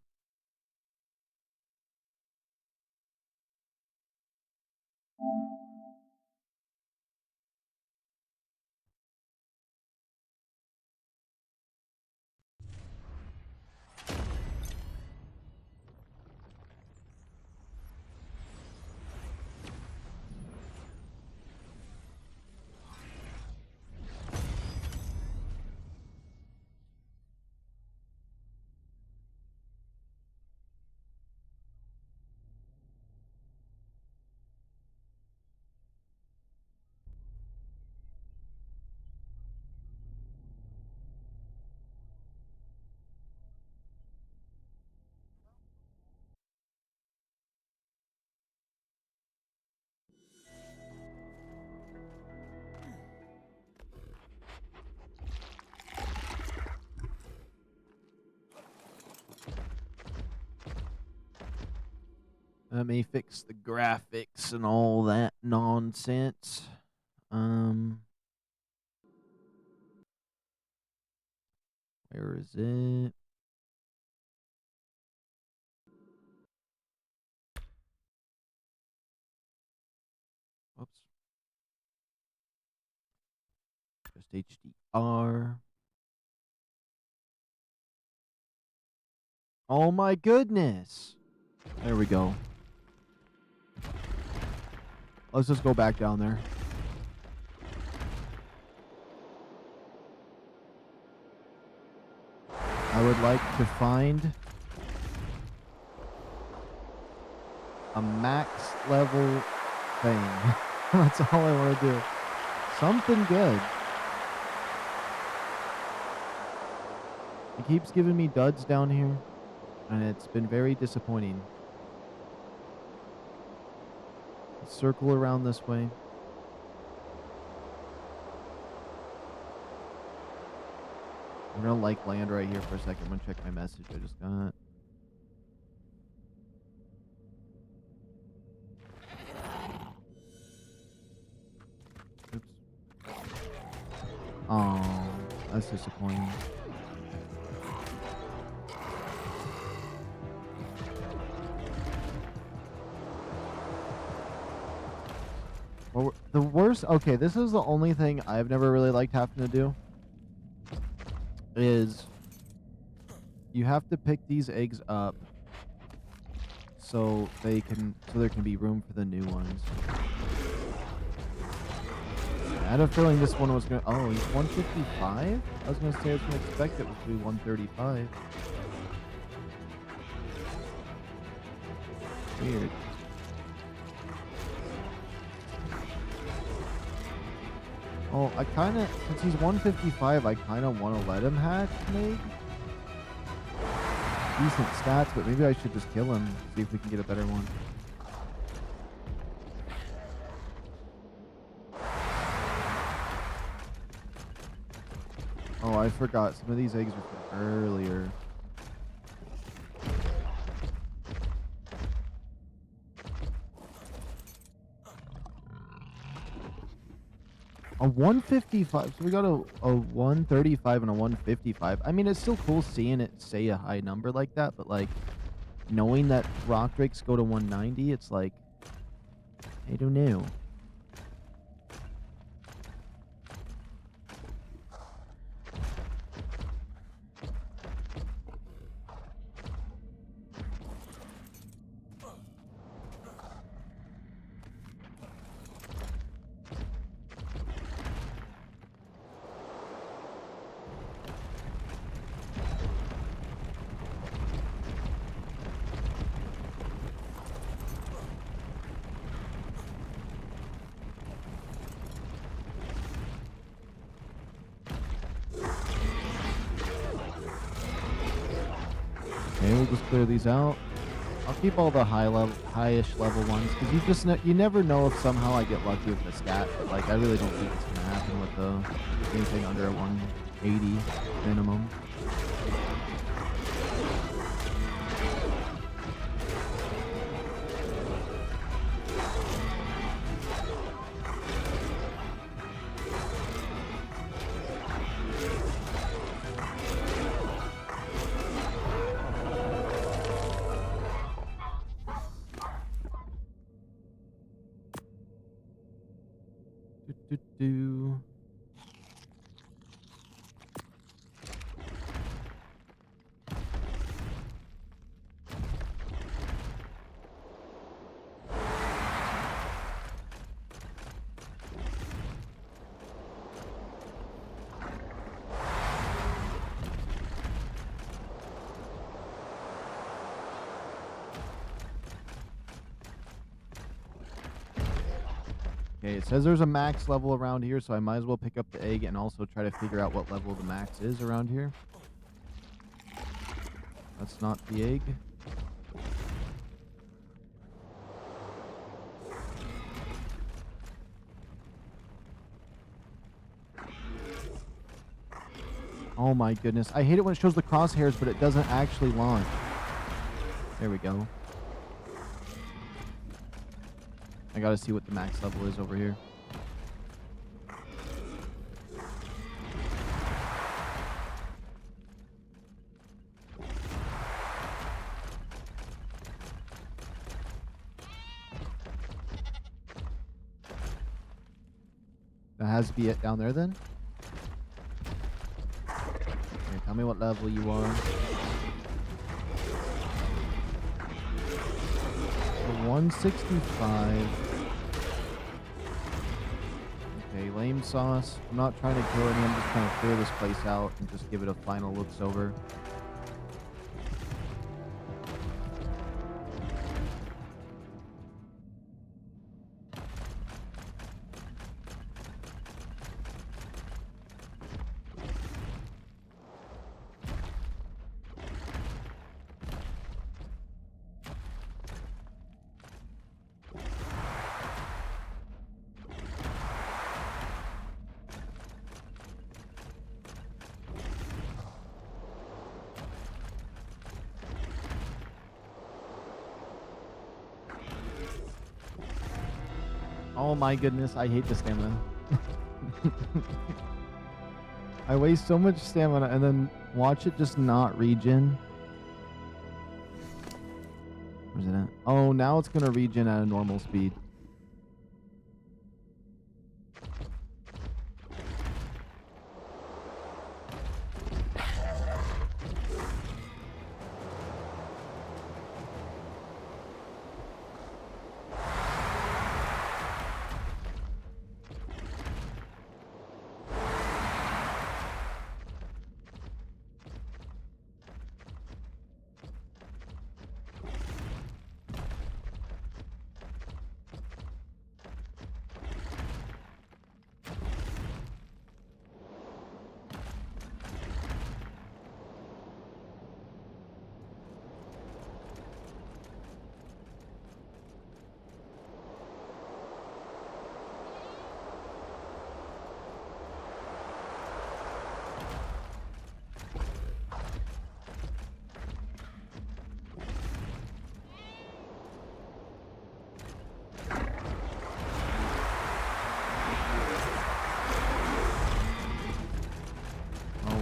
Let me fix the graphics and all that nonsense. Where is it? Whoops. Just HDR. Oh my goodness. There we go. Let's just go back down there. I would like to find a max level thing. That's all I want to do. Something good. It keeps giving me duds down here, and it's been very disappointing. Let's circle around this way. I'm gonna like land right here for a second. I'm gonna check my message I just got. Oops. Oh, that's disappointing. Well, the worst. Okay, this is the only thing I've never really liked having to do. Is you have to pick these eggs up so there can be room for the new ones. I had a feeling this one was gonna. Oh, he's 155. I was gonna say I was gonna expect it to be 135. Weird. Oh, I kind of, since he's 155, I kind of want to let him hatch, maybe? Decent stats, but maybe I should just kill him, see if we can get a better one. Oh, I forgot. Some of these eggs are from earlier. A 155, so we got a 135 and a 155. I mean, it's still cool seeing it say a high number like that, but like knowing that rock drakes go to 190, it's like, I don't know. Okay, we'll just clear these out. I'll keep all the high-ish level ones, because you never know if somehow I get lucky with the stat, but like I really don't think it's gonna happen with anything under a 180 minimum. Do. Okay, it says there's a max level around here, so I might as well pick up the egg and also try to figure out what level the max is around here. That's not the egg. Oh my goodness. I hate it when it shows the crosshairs, but it doesn't actually launch. There we go. I gotta see what the max level is over here. That has to be it down there then? Okay, tell me what level you are. 165. Okay, lame sauce. I'm not trying to kill any. I'm just trying to clear this place out and just give it a final looks over. Oh my goodness, I hate the stamina. I waste so much stamina and then watch it just not regen. Where's it at? Oh, now it's gonna regen at a normal speed.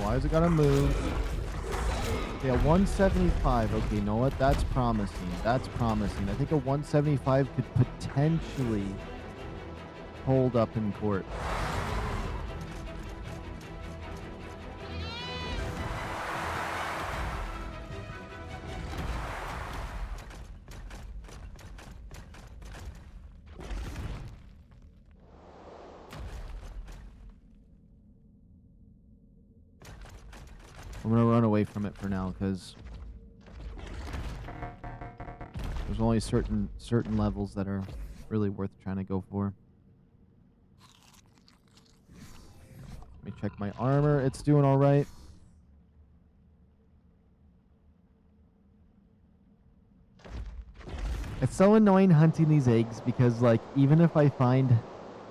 Why is it gotta move? Okay, a 175. Okay, you know what? That's promising. That's promising. I think a 175 could potentially hold up in court. I'm gonna run away from it for now because there's only certain levels that are really worth trying to go for. Let me check my armor. It's doing all right. It's so annoying hunting these eggs because, like, even if I find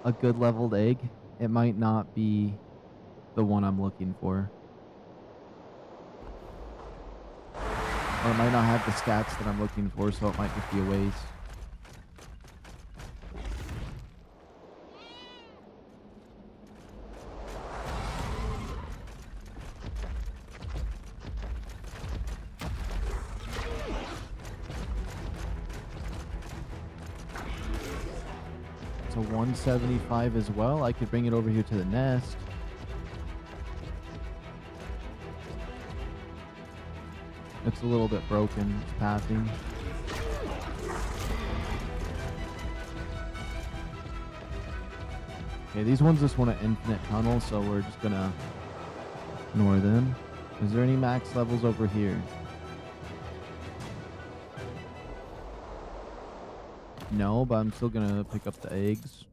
a good leveled egg, it might not be the one I'm looking for. Or it might not have the stats that I'm looking for, so it might just be a waste. It's a 175 as well. I could bring it over here to the nest. It's a little bit broken. It's pathing. Okay, these ones just want an infinite tunnel, so we're just gonna ignore them. Is there any max levels over here? No, but I'm still gonna pick up the eggs.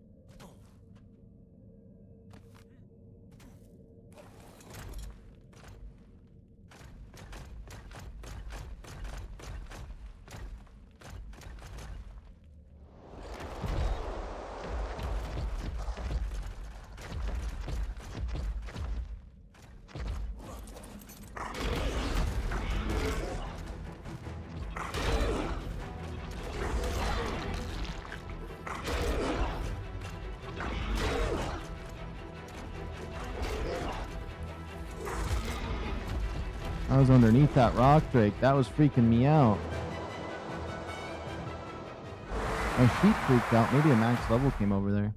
I was underneath that rock drake. That was freaking me out. My sheep freaked out. Maybe a max level came over there.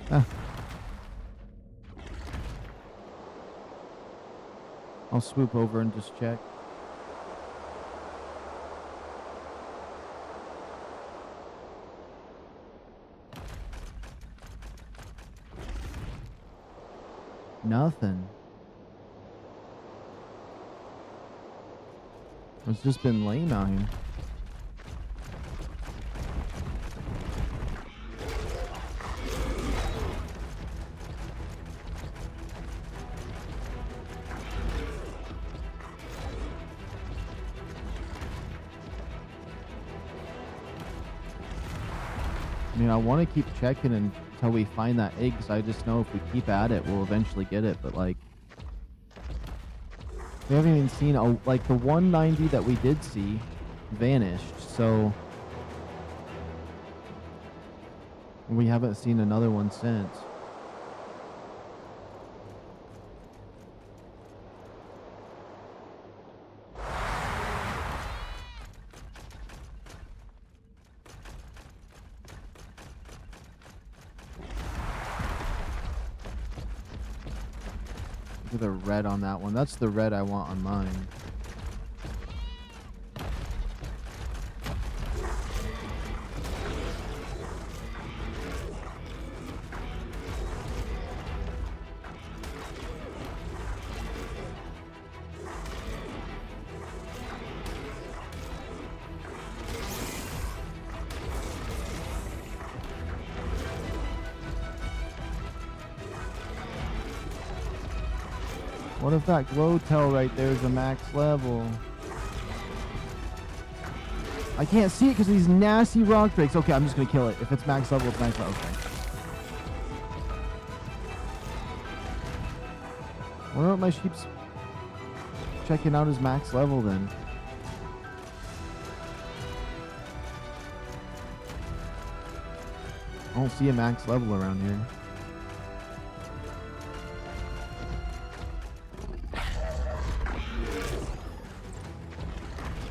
Ah. I'll swoop over and just check. Nothing. It's just been lame out here. mean, I want to keep checking until we find that egg, because I just know if we keep at it, we'll eventually get it. But, like, we haven't even seen, like, the 190 that we did see vanished, so we haven't seen another one since. Look at the red on that one. That's the red I want on mine. What if that glow tail right there is a max level? I can't see it because of these nasty rock drakes. Okay, I'm just gonna kill it. If it's max level, it's max level. Okay. I wonder what my sheep's checking out as max level then. I don't see a max level around here.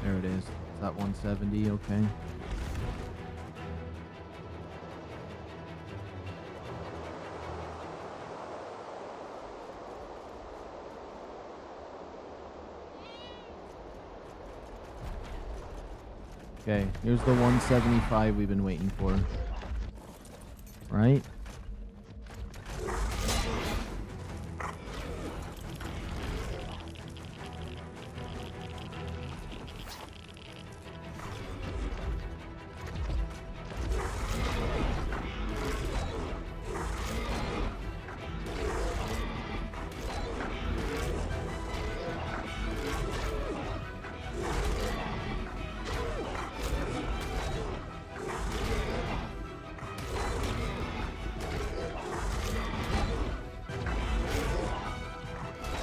There it is. It's that 170, okay. Okay, here's the 175 we've been waiting for. Right?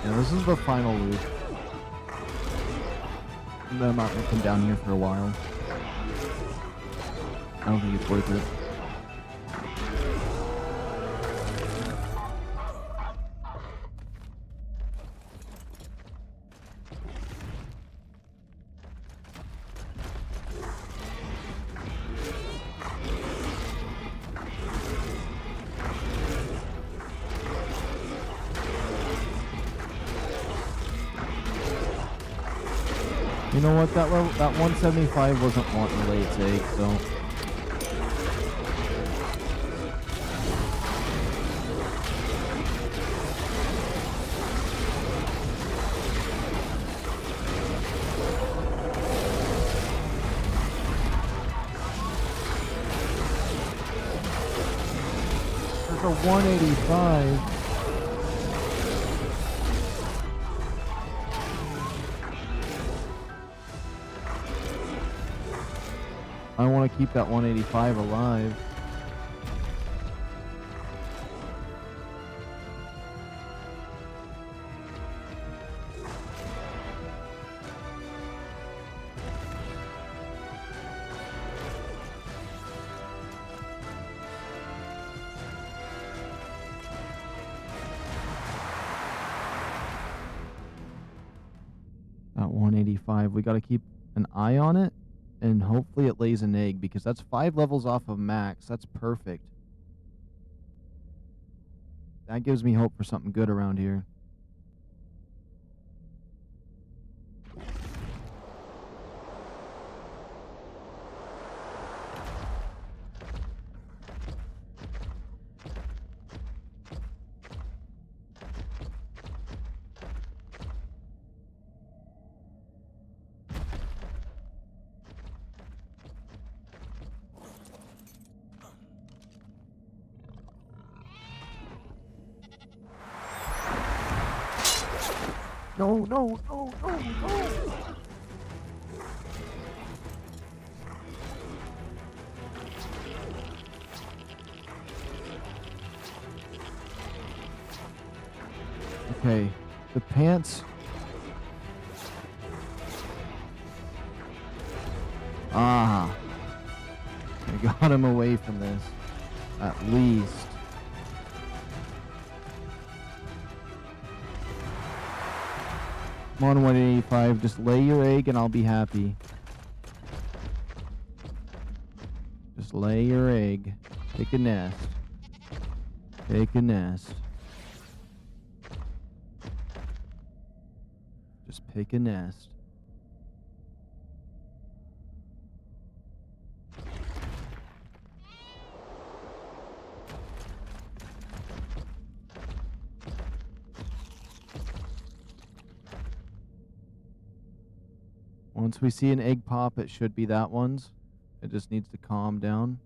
Yeah, this is the final loop. I'm not gonna come down here for a while. I don't think it's worth it. You know what? That 175 wasn't wanting to lay its egg, so. There's a 185. I want to keep that 185 alive. That 185, we got to keep an eye on it. And hopefully it lays an egg, because that's 5 levels off of max. That's perfect. That gives me hope for something good around here. No, no, no, no, no! Okay, the pants. Ah, I got him away from this, at least. Come on, 185, just lay your egg and I'll be happy. Just lay your egg. Take a nest. Take a nest. Just pick a nest. Once we see an egg pop, it should be that one's. It just needs to calm down.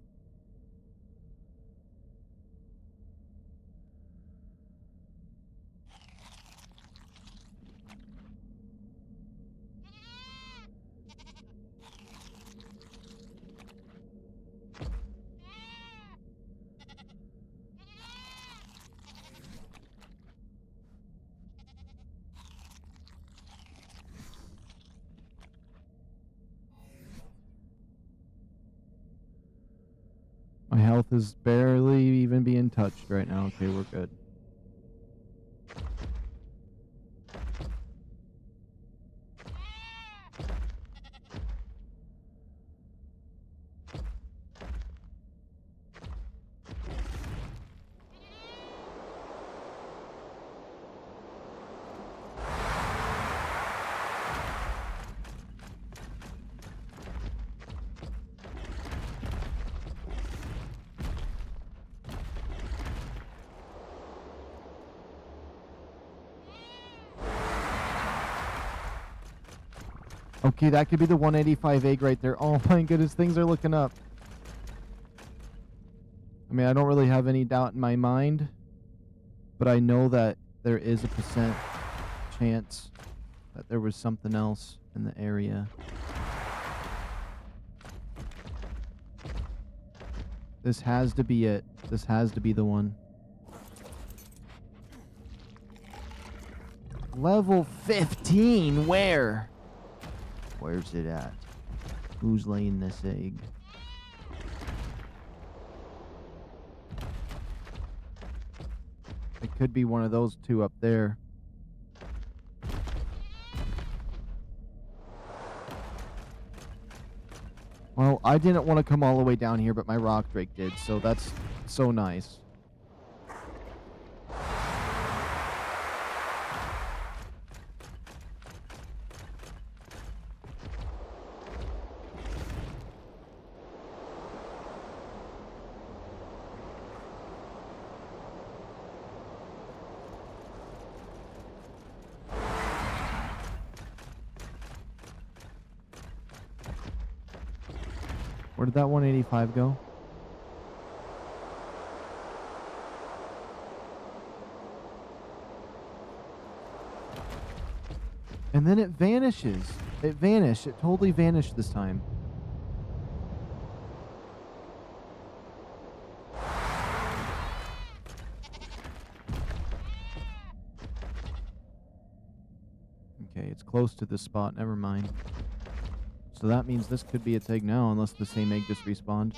My health is barely even being touched right now. Okay, we're good. Okay, that could be the 185 egg right there. Oh my goodness, things are looking up. I mean, I don't really have any doubt in my mind, but I know that there is a % chance that there was something else in the area. This has to be it. This has to be the one. Level 15? Where? Where's it at? Who's laying this egg? It could be one of those two up there. Well, I didn't want to come all the way down here, but my rock drake did, so that's so nice. Where did that 185 go? And then it vanishes. It vanished. It totally vanished this time. Okay, it's close to this spot. Never mind. So that means this could be its egg now, unless the same egg just respawned.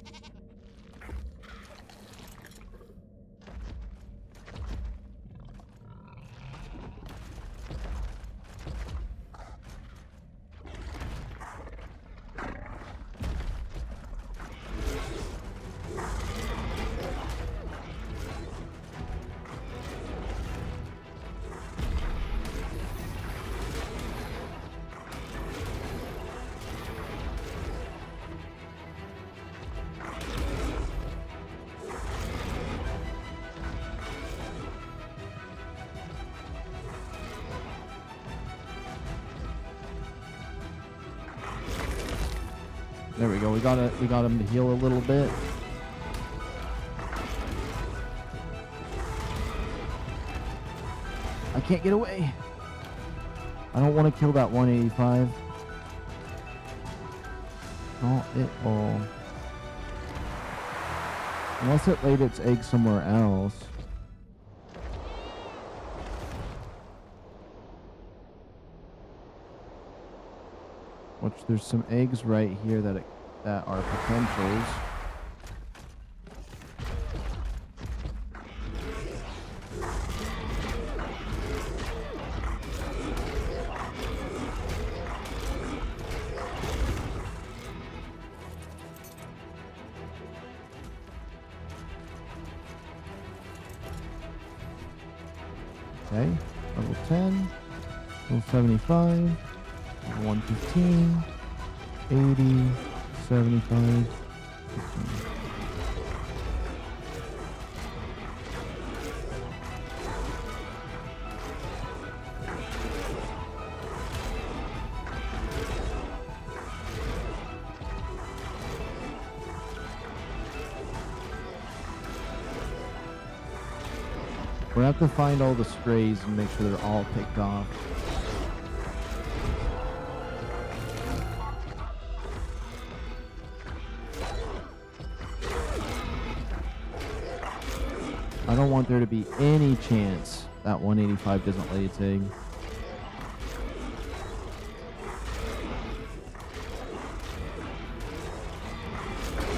There we go. We got him to heal a little bit. I can't get away. I don't want to kill that 185. Not at all. Unless it laid its egg somewhere else. Ouch, there's some eggs right here that are potentials. Okay, level 10, level 75, level 115, 80, 75, 15. We're gonna have to find all the strays and make sure they're all picked off. I don't want there to be any chance that 185 doesn't lay its egg.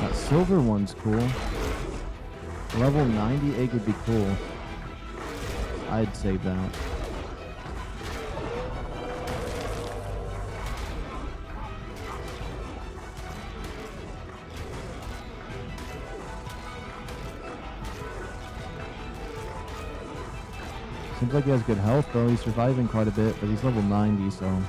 That silver one's cool. Level 90 egg would be cool. I'd save that. Seems like he has good health though. He's surviving quite a bit, but he's level 90, so...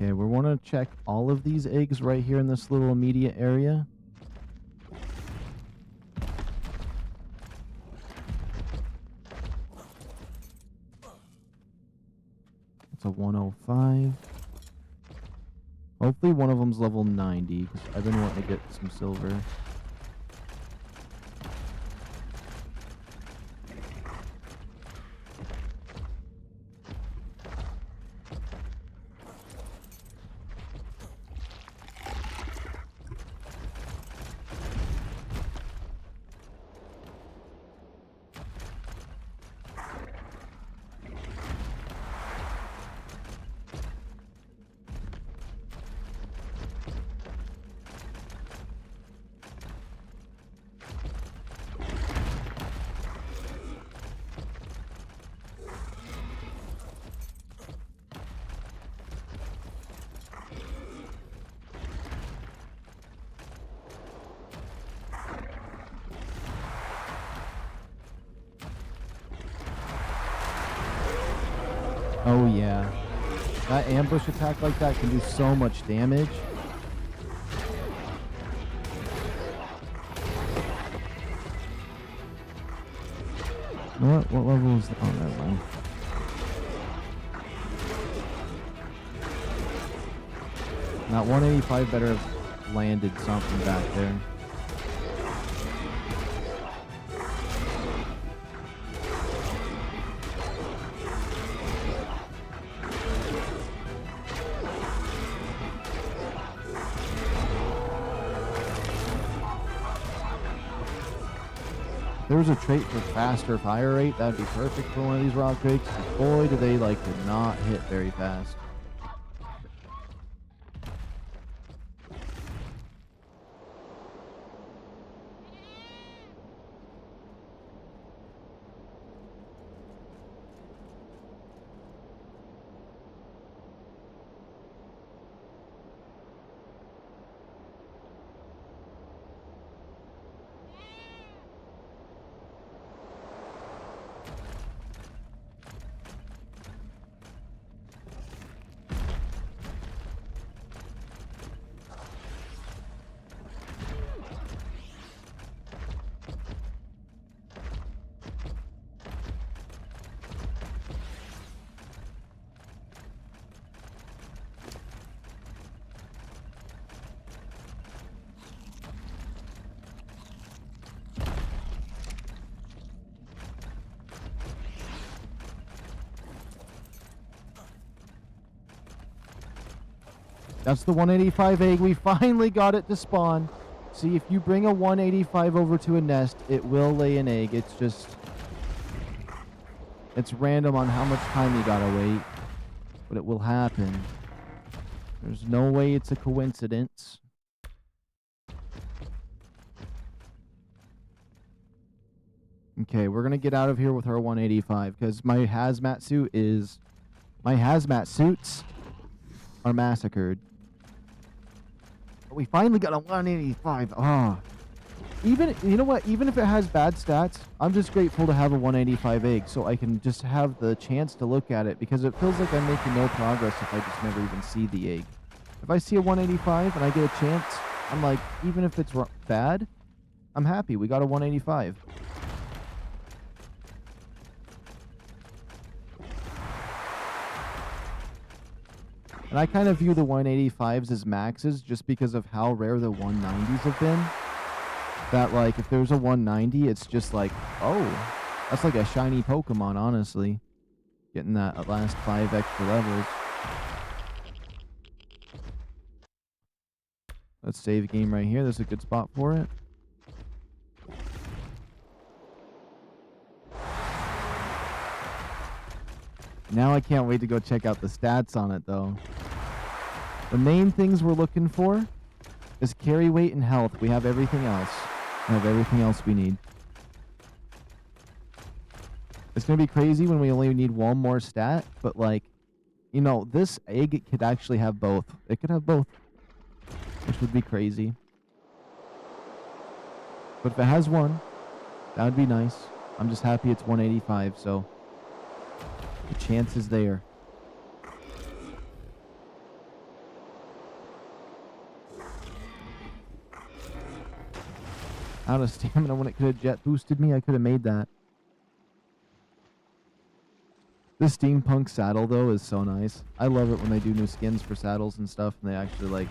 Okay, we want to check all of these eggs right here in this little immediate area. It's a 105. Hopefully one of them's level 90, because I've been wanting to get some silver. Oh yeah, that ambush attack like that can do so much damage. What level is that? Oh, never mind. That 185 better have landed something back there. If there was a trait for faster fire rate, that'd be perfect for one of these rock drakes. Boy, do they like to not hit very fast. That's the 185 egg. We finally got it to spawn. See, if you bring a 185 over to a nest, it will lay an egg. It's just... It's random on how much time you gotta wait. But it will happen. There's no way it's a coincidence. Okay, we're gonna get out of here with our 185 because my hazmat suits are massacred. But we finally got a 185. Ah. Even, you know what? Even if it has bad stats, I'm just grateful to have a 185 egg so I can just have the chance to look at it because it feels like I'm making no progress if I just never even see the egg. If I see a 185 and I get a chance, I'm like, even if it's bad, I'm happy. We got a 185. And I kind of view the 185s as maxes just because of how rare the 190s have been. That, like, if there's a 190, it's just like, oh, that's like a shiny Pokemon, honestly. Getting that last 5 extra levels. Let's save game right here. There's a good spot for it. Now I can't wait to go check out the stats on it, though. The main things we're looking for is carry weight and health. We have everything else. We have everything else we need. It's going to be crazy when we only need one more stat, but, like, you know, this egg could actually have both. It could have both, which would be crazy. But if it has one, that would be nice. I'm just happy it's 185, so the chance is there. Out of stamina when it could have jet boosted me. I could have made that. This steampunk saddle, though, is so nice. I love it when they do new skins for saddles and stuff, and they actually, like,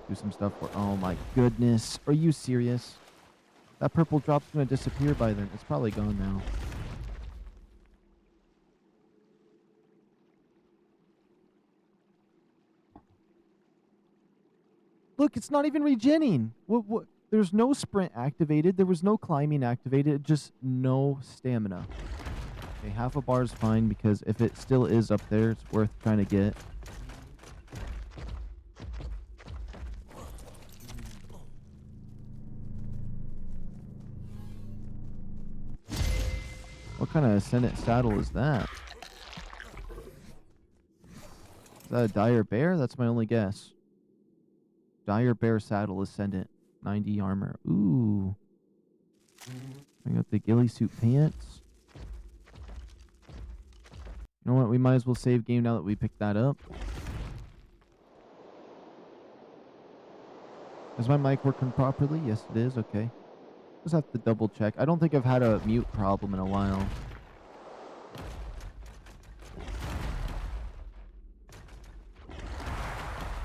do some stuff for... Oh, my goodness. Are you serious? That purple drop's going to disappear by then. It's probably gone now. Look, it's not even regenning. What? There's no sprint activated. There was no climbing activated. Just no stamina. Okay, half a bar is fine because if it still is up there, it's worth trying to get. What kind of Ascendant saddle is that? Is that a dire bear? That's my only guess. Dire bear saddle Ascendant. 90 armor. Ooh. I got the ghillie suit pants. You know what? We might as well save game now that we picked that up. Is my mic working properly? Yes, it is. Okay. Just have to double check. I don't think I've had a mute problem in a while.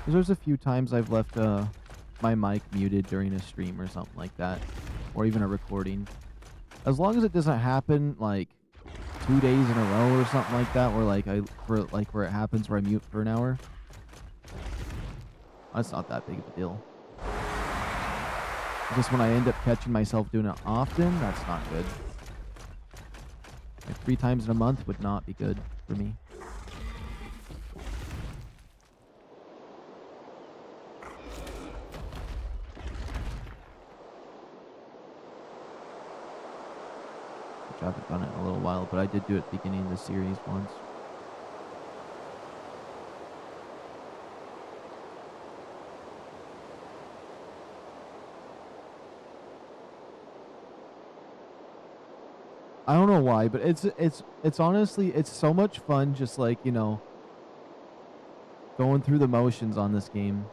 There's a few times I've left my mic muted during a stream or something like that, or even a recording. As long as it doesn't happen like 2 days in a row or something like that, where it happens where I mute for an hour. That's not that big of a deal. Just when I end up catching myself doing it often, that's not good. Like 3 times in a month would not be good for me. I haven't done it in a little while, but I did do it at the beginning of the series once. I don't know why, but it's honestly, it's so much fun just like, you know, going through the motions on this game.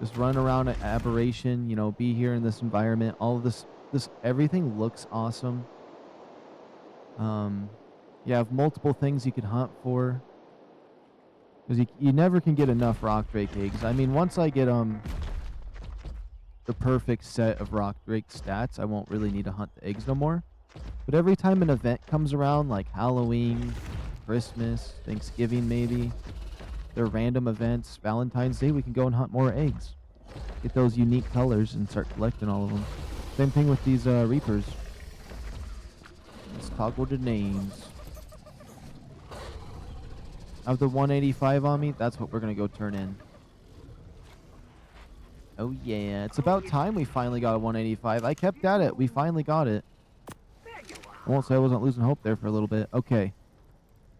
Just run around at Aberration, you know, be here in this environment. All of this everything looks awesome. You have multiple things you can hunt for. Because you never can get enough rock drake eggs. I mean, once I get the perfect set of rock drake stats, I won't really need to hunt the eggs no more. But every time an event comes around, like Halloween, Christmas, Thanksgiving maybe, They're random events. Valentine's Day, we can go and hunt more eggs. Get those unique colors and start collecting all of them. Same thing with these Reapers. Let's toggle the names. I have the 185 on me. That's what we're going to go turn in. Oh, yeah. It's about time we finally got a 185. I kept at it. We finally got it. I won't say I wasn't losing hope there for a little bit. Okay.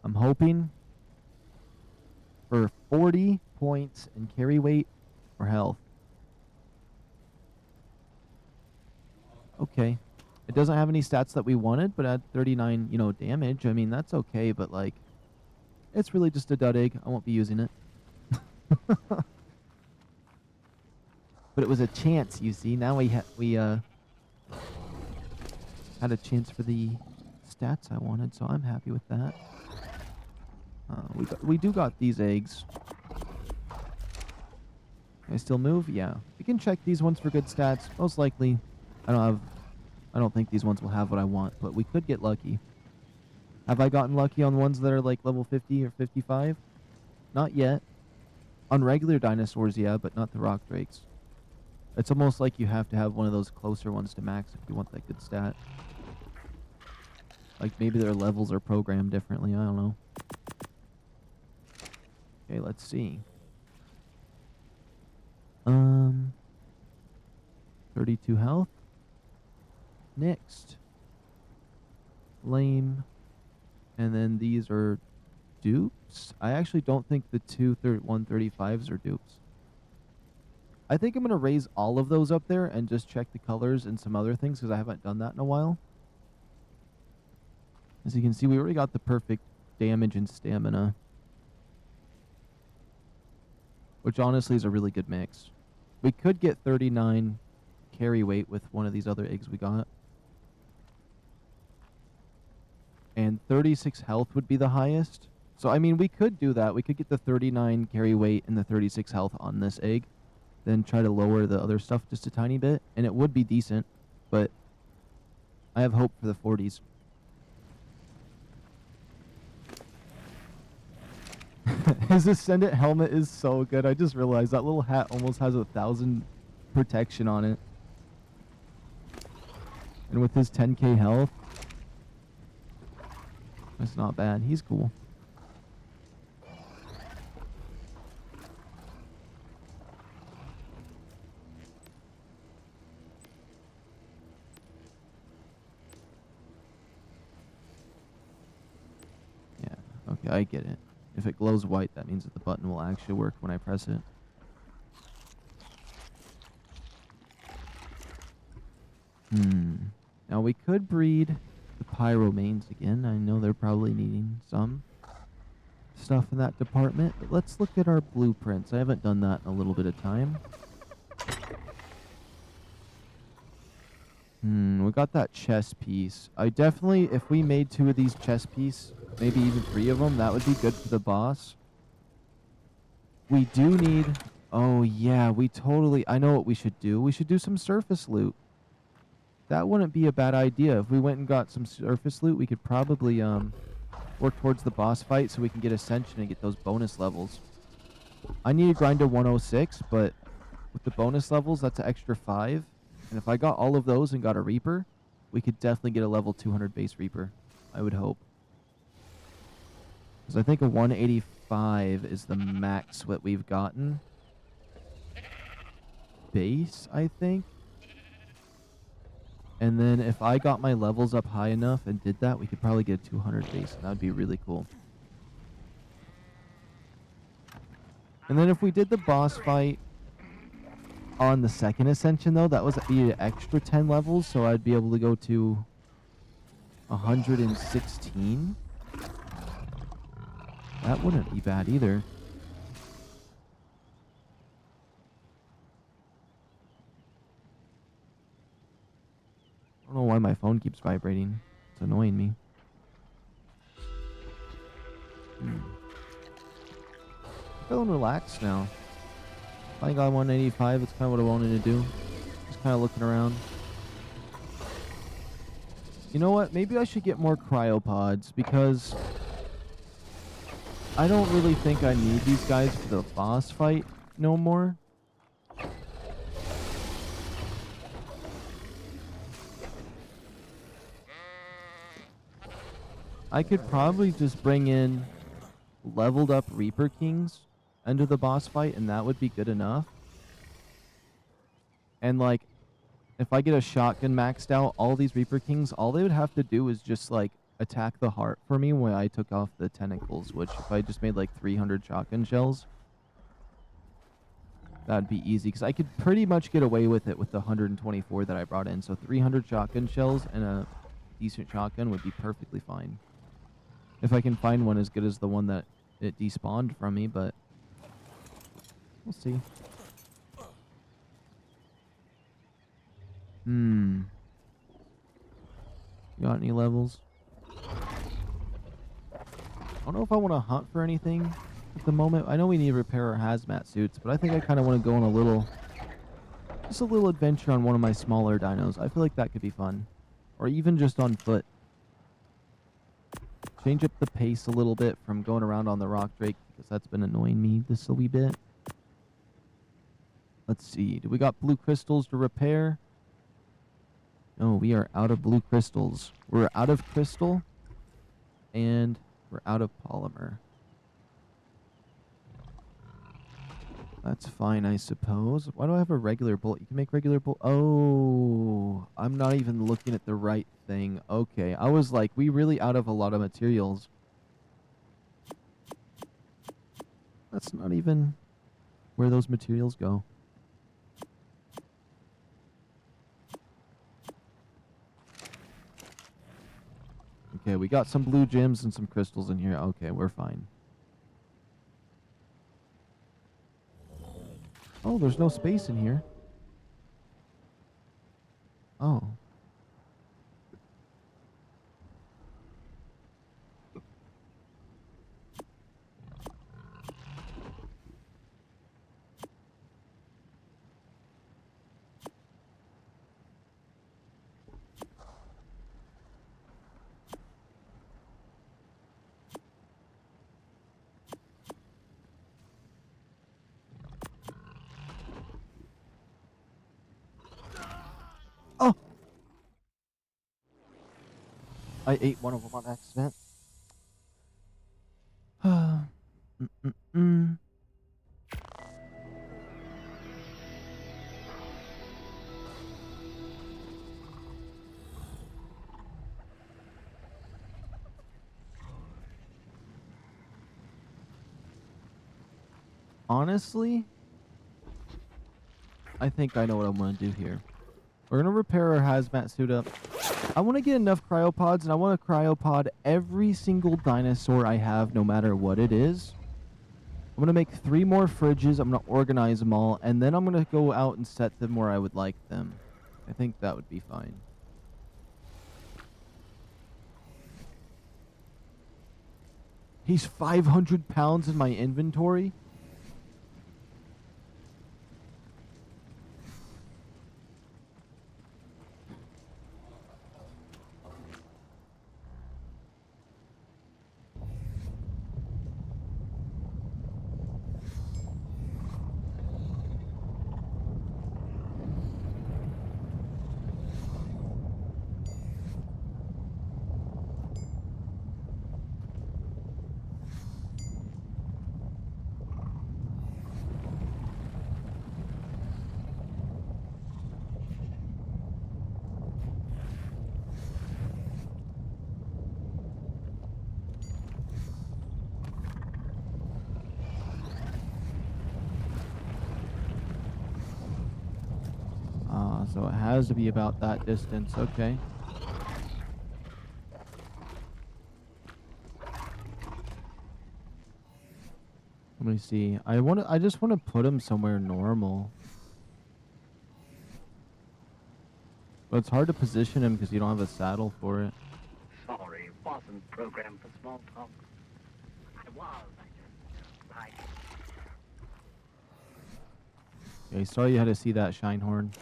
I'm hoping for 40 points in carry weight or health. Okay. It doesn't have any stats that we wanted, but at 39, you know, damage. I mean, that's okay, but like, it's really just a dud egg. I won't be using it. But it was a chance, you see. Now we had a chance for the stats I wanted, so I'm happy with that. We do got these eggs. Can I still move? Yeah. We can check these ones for good stats. Most likely, I don't think these ones will have what I want, but we could get lucky. Have I gotten lucky on ones that are like level 50 or 55? Not yet. On regular dinosaurs, yeah, but not the rock drakes. It's almost like you have to have one of those closer ones to max if you want that good stat. Like maybe their levels are programmed differently, I don't know. Okay, let's see. 32 health. Next. Lame. And then these are dupes. I actually don't think the 135s are dupes. I think I'm going to raise all of those up there and just check the colors and some other things because I haven't done that in a while. As you can see, we already got the perfect damage and stamina. Which honestly is a really good mix. We could get 39 carry weight with one of these other eggs we got. And 36 health would be the highest. So, I mean, we could do that. We could get the 39 carry weight and the 36 health on this egg. Then try to lower the other stuff just a tiny bit. And it would be decent. But I have hope for the 40s. His Ascendant helmet is so good. I just realized that little hat almost has 1,000 protection on it. And with his 10k health, that's not bad. He's cool. Yeah, okay, I get it. If it glows white, that means that the button will actually work when I press it. Now we could breed the Pyromanes again. I know they're probably needing some stuff in that department. But let's look at our blueprints. I haven't done that in a little bit of time. We got that chess piece. I definitely, if we made 2 of these chess pieces, maybe even 3 of them, that would be good for the boss. We do need... Oh, yeah, we totally... I know what we should do. We should do some surface loot. That wouldn't be a bad idea. If we went and got some surface loot, we could probably work towards the boss fight so we can get Ascension and get those bonus levels. I need to grind to 106, but with the bonus levels, that's an extra 5. And if I got all of those and got a Reaper, we could definitely get a level 200 base Reaper. I would hope. Because I think a 185 is the max what we've gotten. Base, I think. And then if I got my levels up high enough and did that, we could probably get a 200 base. And that would be really cool. And then if we did the boss fight on the second Ascension, though, that was an extra 10 levels. So I'd be able to go to 116. That wouldn't be bad either. I don't know why my phone keeps vibrating. It's annoying me. Feeling relaxed now. I got 185. It's kind of what I wanted to do. Just kind of looking around. You know what? Maybe I should get more cryopods because I don't really think I need these guys for the boss fight no more. I could probably just bring in leveled up Reaper Kings into the boss fight, and that would be good enough. And like, if I get a shotgun maxed out, all these Reaper Kings, all they would have to do is just like attack the heart for me when I took off the tentacles, which if I just made like 300 shotgun shells, that'd be easy, because I could pretty much get away with it with the 124 that I brought in. So 300 shotgun shells and a decent shotgun would be perfectly fine. If I can find one as good as the one that it despawned from me, but we'll see. Got any levels? I don't know if I want to hunt for anything at the moment. I know we need to repair our hazmat suits, but I think I kind of want to go on a little, just a little adventure on one of my smaller dinos. I feel like that could be fun. Or even just on foot. Change up the pace a little bit from going around on the rock drake, because that's been annoying me this a wee bit. Let's see. Do we got blue crystals to repair? No, we are out of blue crystals. We're out of crystal, and we're out of polymer. That's fine, I suppose. Why do I have a regular bullet? You can make regular bullet. Oh, I'm not even looking at the right thing. Okay, I was like, we really out of a lot of materials. That's not even where those materials go. Okay, we got some blue gems and some crystals in here. Okay, we're fine. Oh, there's no space in here. Oh. Oh! I ate one of them on accident. Honestly, I think I know what I'm going to do here. We're going to repair our hazmat suit up. I want to get enough cryopods, and I want to cryopod every single dinosaur I have, no matter what it is. I'm going to make 3 more fridges. I'm going to organize them all, and then I'm going to go out and set them where I would like them. I think that would be fine. He's 500 pounds in my inventory? So it has to be about that distance. Okay. Let me see. I just want to put him somewhere normal. But it's hard to position him because you don't have a saddle for it. Sorry, wasn't programmed for small talk. I was, right. Okay, sorry you had to see that, Shinehorn.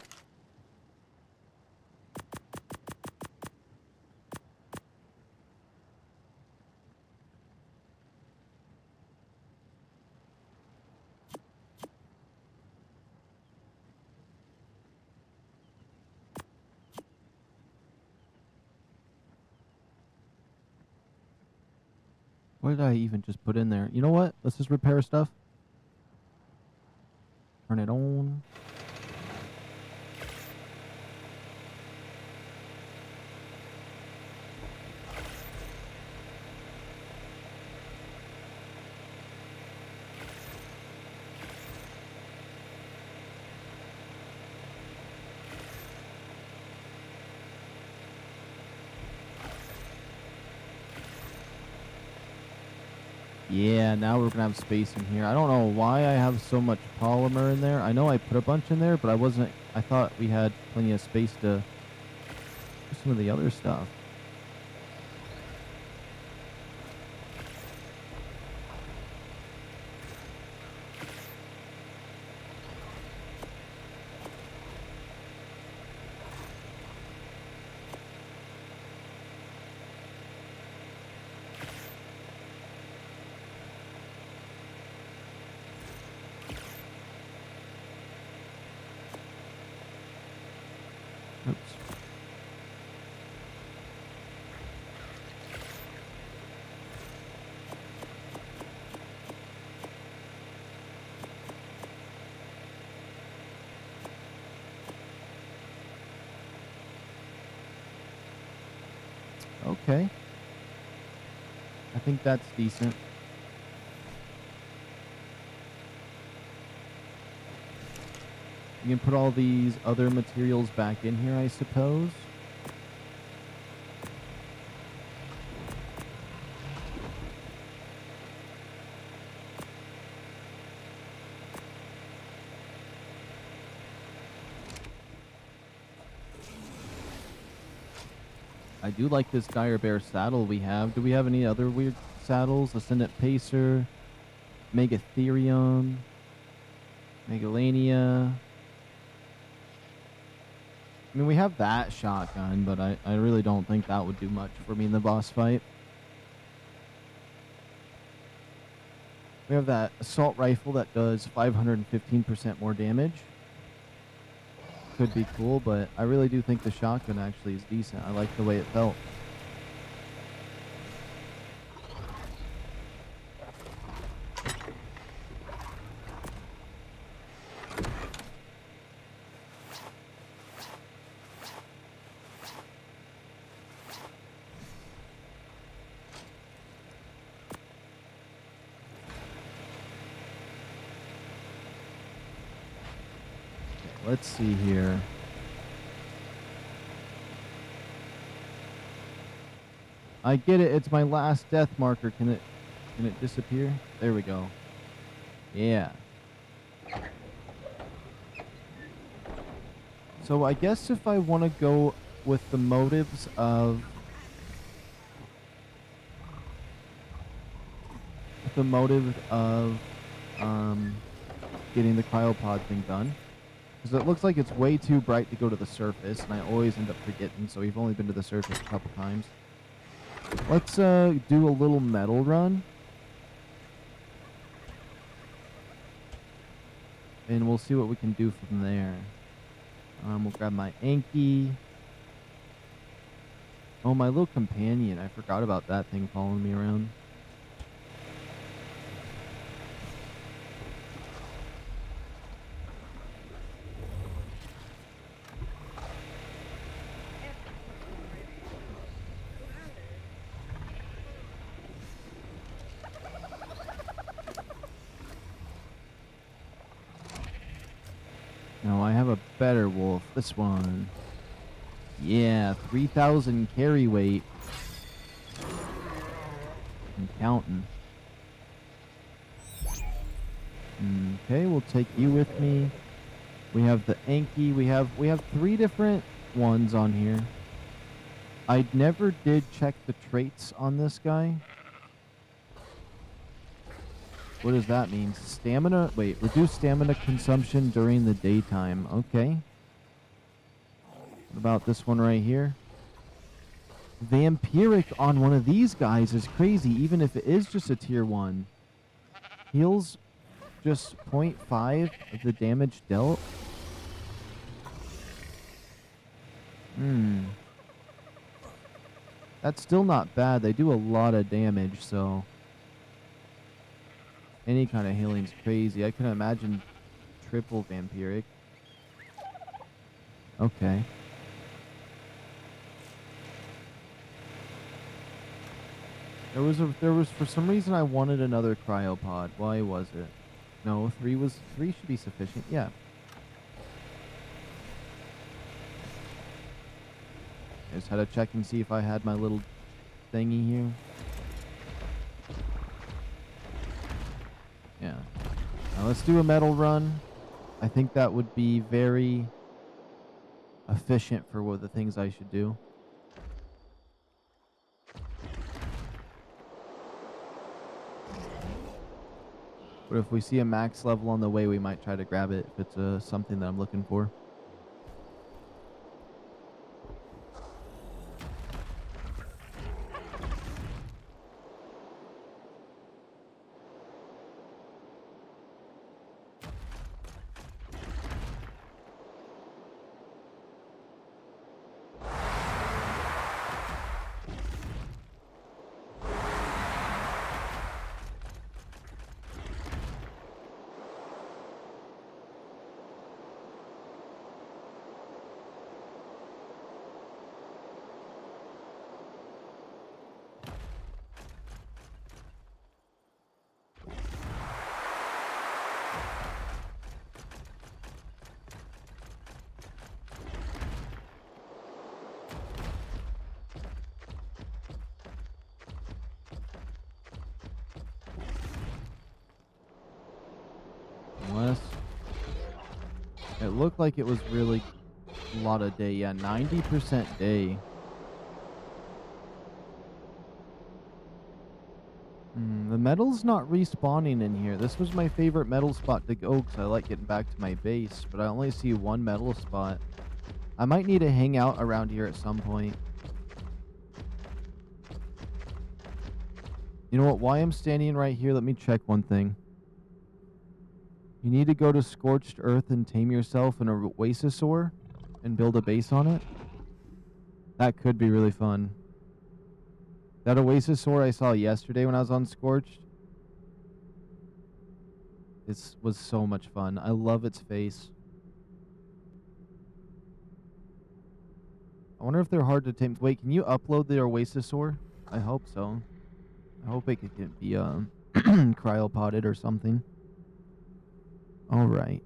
What did I even just put in there? You know what? Let's just repair stuff. Turn it on. Yeah, now we're gonna have space in here. I don't know why I have so much polymer in there. I know I put a bunch in there, but I thought we had plenty of space to do some of the other stuff. Oops. Okay. I think that's decent. We can put all these other materials back in here, I suppose. I do like this dire bear saddle we have. Do we have any other weird saddles? Ascendant Pacer, Megatherium, Megalania. I mean, we have that shotgun, but I really don't think that would do much for me in the boss fight. We have that assault rifle that does 515% more damage. Could be cool, but I really do think the shotgun actually is decent. I like the way it felt. Let's see here. I get it. It's my last death marker. Can it disappear? There we go. Yeah. So I guess if I want to go with the motives of getting the cryopod thing done. Because it looks like it's way too bright to go to the surface, and I always end up forgetting, so we've only been to the surface a couple times. Let's do a little metal run. And we'll see what we can do from there. We'll grab my Anki. Oh, my little companion. I forgot about that thing following me around. No, I have a better wolf. This one. Yeah, 3,000 carry weight. I'm counting. Okay, we'll take you with me. We have the Anki. We have 3 different ones on here. I never did check the traits on this guy. What does that mean? Stamina? Wait, reduce stamina consumption during the daytime. Okay. What about this one right here? Vampiric on one of these guys is crazy, even if it is just a tier 1. Heals just 0.5 of the damage dealt. That's still not bad. They do a lot of damage, so Any kind of healing's crazy. I can imagine triple vampiric. Okay. There was for some reason I wanted another cryopod. Why was it? No, three should be sufficient. Yeah. I just had to check and see if I had my little thingy here. Yeah. Now let's do a metal run. I think that would be very efficient for what the things I should do. But if we see a max level on the way, we might try to grab it if it's something that I'm looking for. Unless it looked like it was really a lot of day. Yeah, 90% day. The metal's not respawning in here. This was my favorite metal spot to go because I like getting back to my base, but I only see one metal spot. I might need to hang out around here at some point. You know what? Why I'm standing right here, let me check one thing. You need to go to Scorched Earth and tame yourself an Oasisaur and build a base on it. That could be really fun. That Oasisaur I saw yesterday when I was on Scorched. This was so much fun. I love its face. I wonder if they're hard to tame. Wait, can you upload the Oasisaur? I hope so. I hope it could be cryopoded or something. All right.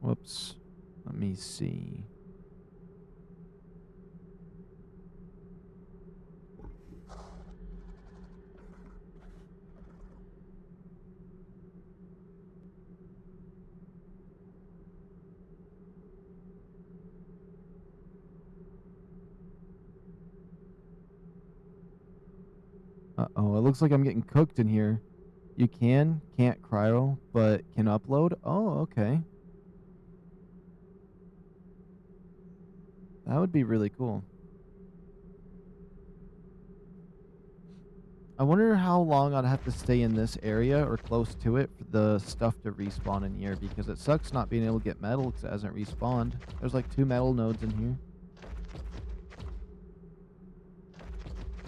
Whoops. Let me see. Uh-oh, it looks like I'm getting cooked in here. You can't cryo, but can upload? Oh, okay. That would be really cool. I wonder how long I'd have to stay in this area or close to it for the stuff to respawn in here, because it sucks not being able to get metal because it hasn't respawned. There's like 2 metal nodes in here.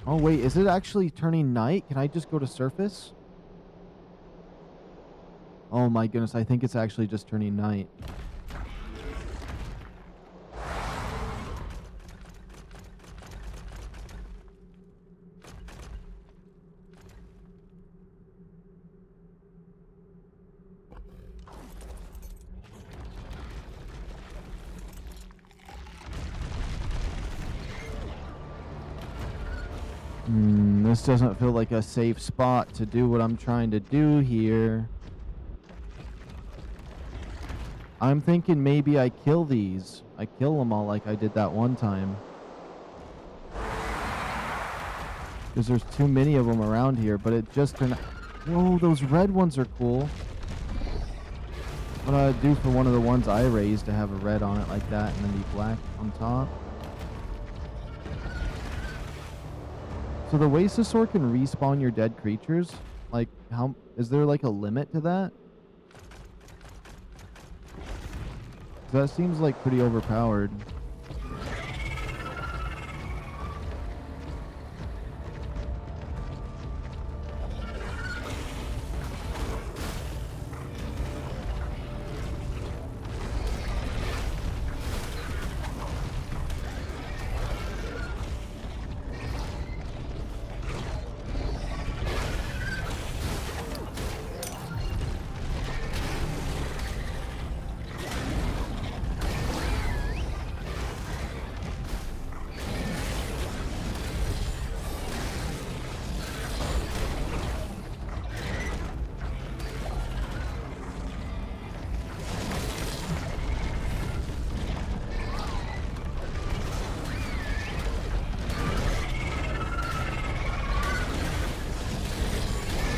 Oh wait, is it actually turning night? Can I just go to surface? Oh my goodness, I think it's actually just turning night. This doesn't feel like a safe spot to do what I'm trying to do here. I'm thinking maybe I kill these. I kill them all like I did that one time. Because there's too many of them around here, but it just turned... Whoa, those red ones are cool. What I'd do for one of the ones I raised to have a red on it like that and then be black on top. So the Wasteosaur can respawn your dead creatures? Like, how is there like a limit to that? That seems like pretty overpowered.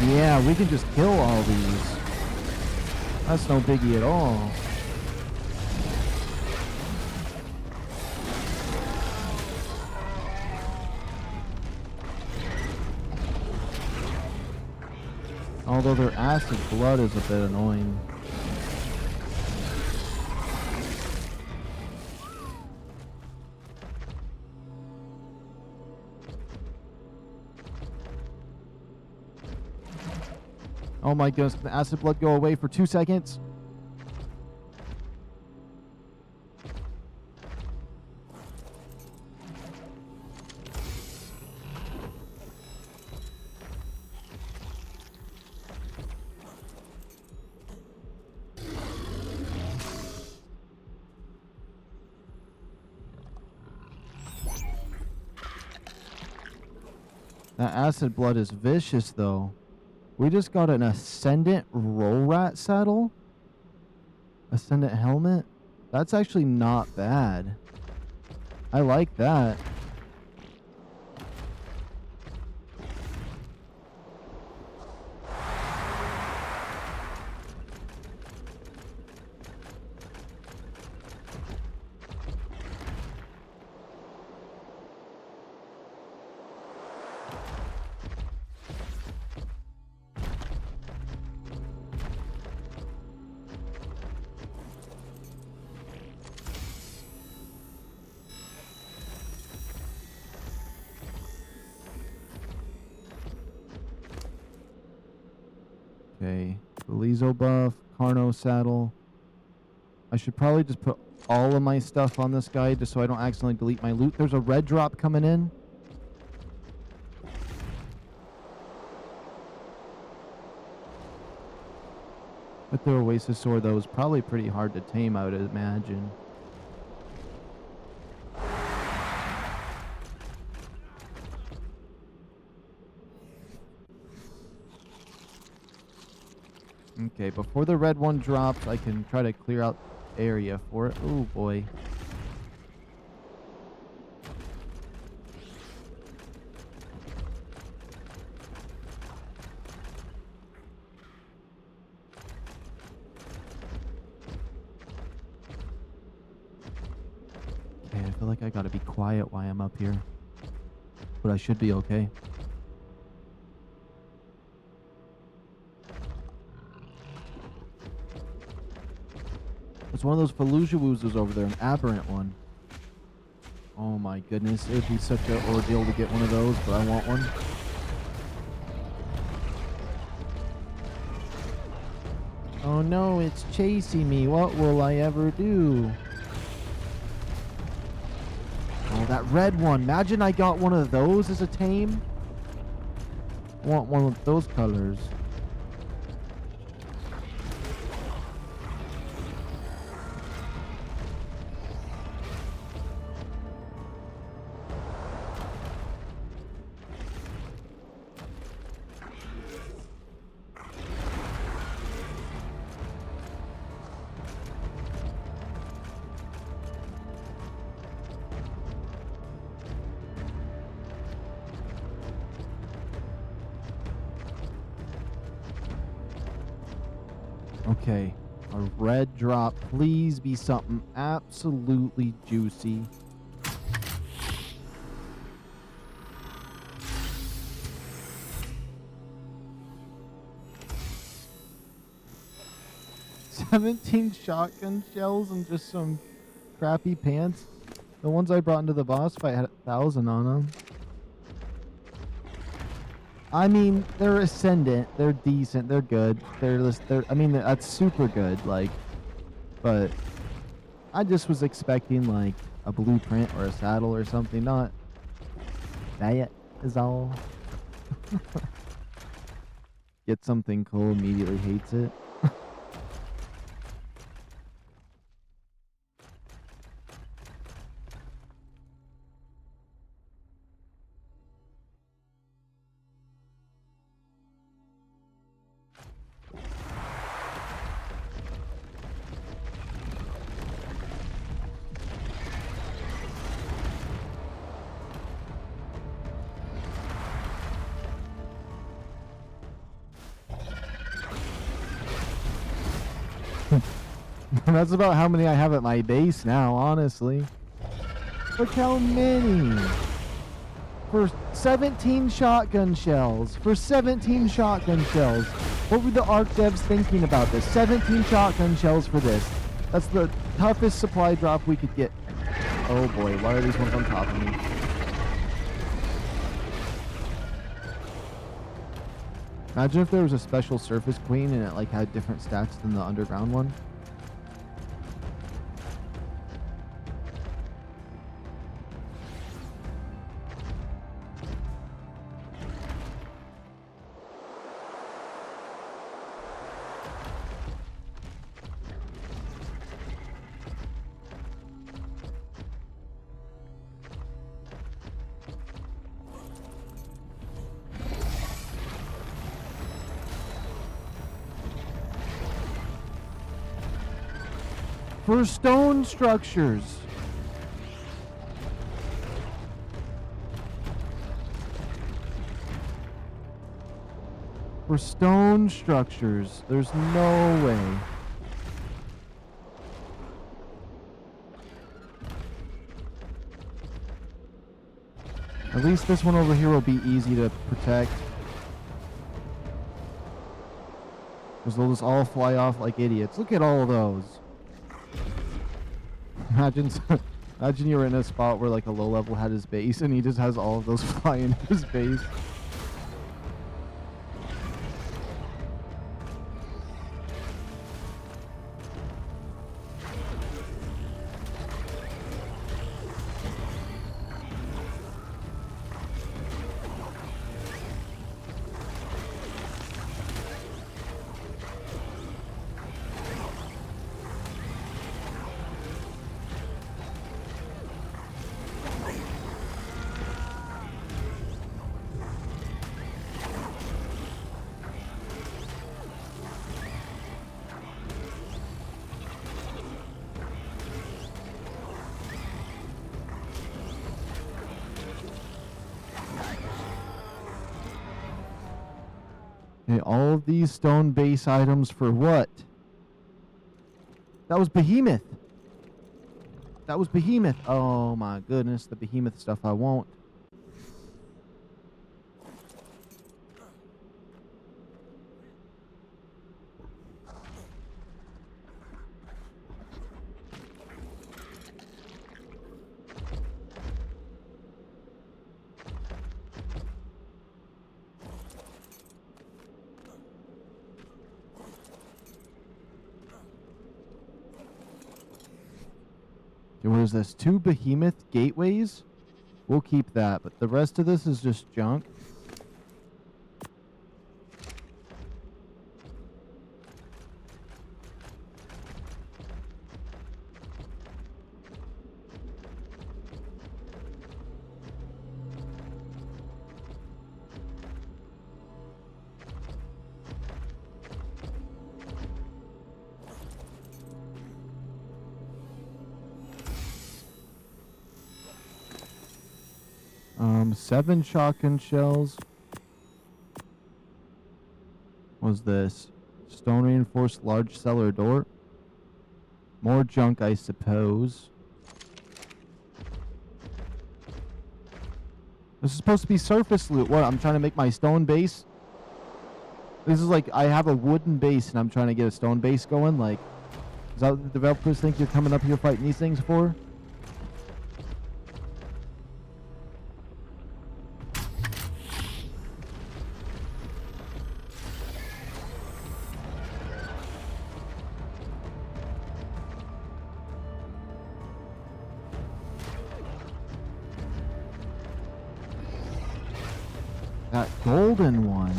Yeah, we can just kill all these. That's no biggie at all. Although their acid blood is a bit annoying. Oh my goodness, can the acid blood go away for 2 seconds? That acid blood is vicious though. We just got an Ascendant Roll Rat saddle? Ascendant helmet? That's actually not bad. I like that. Okay, Belizo buff, Carno saddle. I should probably just put all of my stuff on this guy just so I don't accidentally delete my loot. There's a red drop coming in. But the Oasisaur though is probably pretty hard to tame, I would imagine. Okay, before the red one drops, I can try to clear out area for it. Oh boy. Okay, I feel like I gotta be quiet while I'm up here. But I should be okay. It's one of those Fallujah Woozos over there, an aberrant one. Oh my goodness, it would be such an ordeal to get one of those, but I want one. Oh no, it's chasing me. What will I ever do? Oh, that red one. Imagine I got one of those as a tame. I want one of those colors. Okay. A red drop. Please be something absolutely juicy. $17 shotgun shells and just some crappy pants. The ones I brought into the boss fight had 1,000 on them. I mean, they're ascendant, they're decent, they're good. I mean, that's super good, like, but I just was expecting like a blueprint or a saddle or something, not that is all. Get something cool, immediately hates it. That's about how many I have at my base now, honestly. Look how many. For 17 shotgun shells. For 17 shotgun shells. What were the ARK devs thinking about this? 17 shotgun shells for this. That's the toughest supply drop we could get. Oh boy, why are these ones on top of me? Imagine if there was a special surface queen and it like had different stats than the underground one. For stone structures. For stone structures. There's no way. At least this one over here will be easy to protect. Because they'll just all fly off like idiots. Look at all of those. Imagine you were in a spot where like a low level had his base and he just has all of those fly into his base. Okay, all of these stone base items for what? That was Behemoth. That was Behemoth. Oh my goodness, the Behemoth stuff I won't. What is this? 2 Behemoth gateways? We'll keep that, but the rest of this is just junk. Seven shotgun shells. What was this? Stone reinforced large cellar door. More junk, I suppose. This is supposed to be surface loot. What? I'm trying to make my stone base? This is like, I have a wooden base and I'm trying to get a stone base going. Like, is that what the developers think you're coming up here fighting these things for? That golden one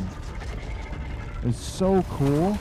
is so cool.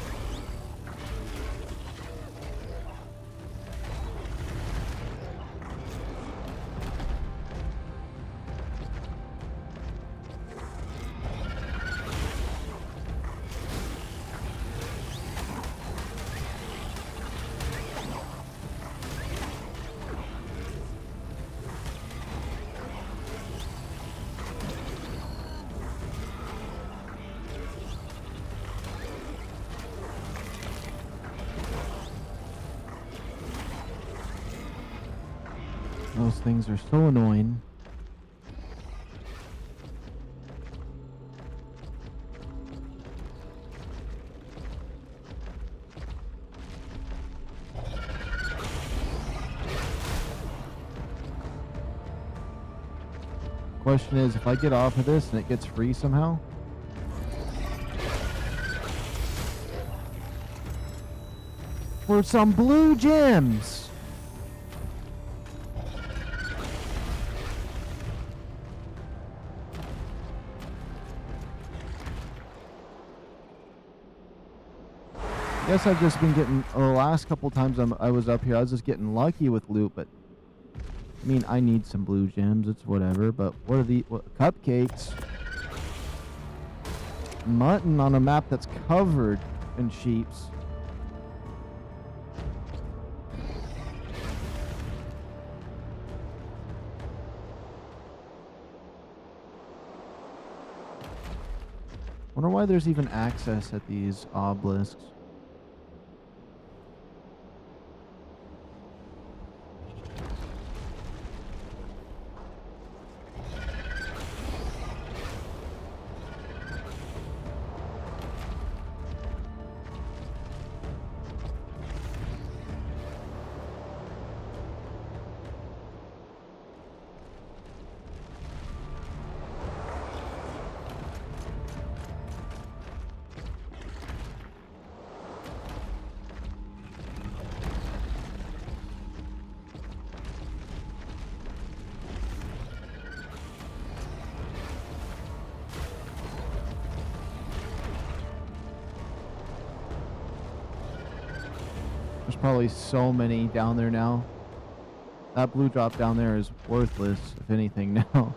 Those things are so annoying. Question is, if I get off of this and it gets free somehow, for some blue gems. I guess I've just been getting, the last couple times I was up here, I was just getting lucky with loot, but I mean, I need some blue gems, it's whatever, but what are the, cupcakes? Mutton on a map that's covered in sheeps. Wonder why there's even access at these obelisks. There's probably so many down there now. That blue drop down there is worthless, if anything, now.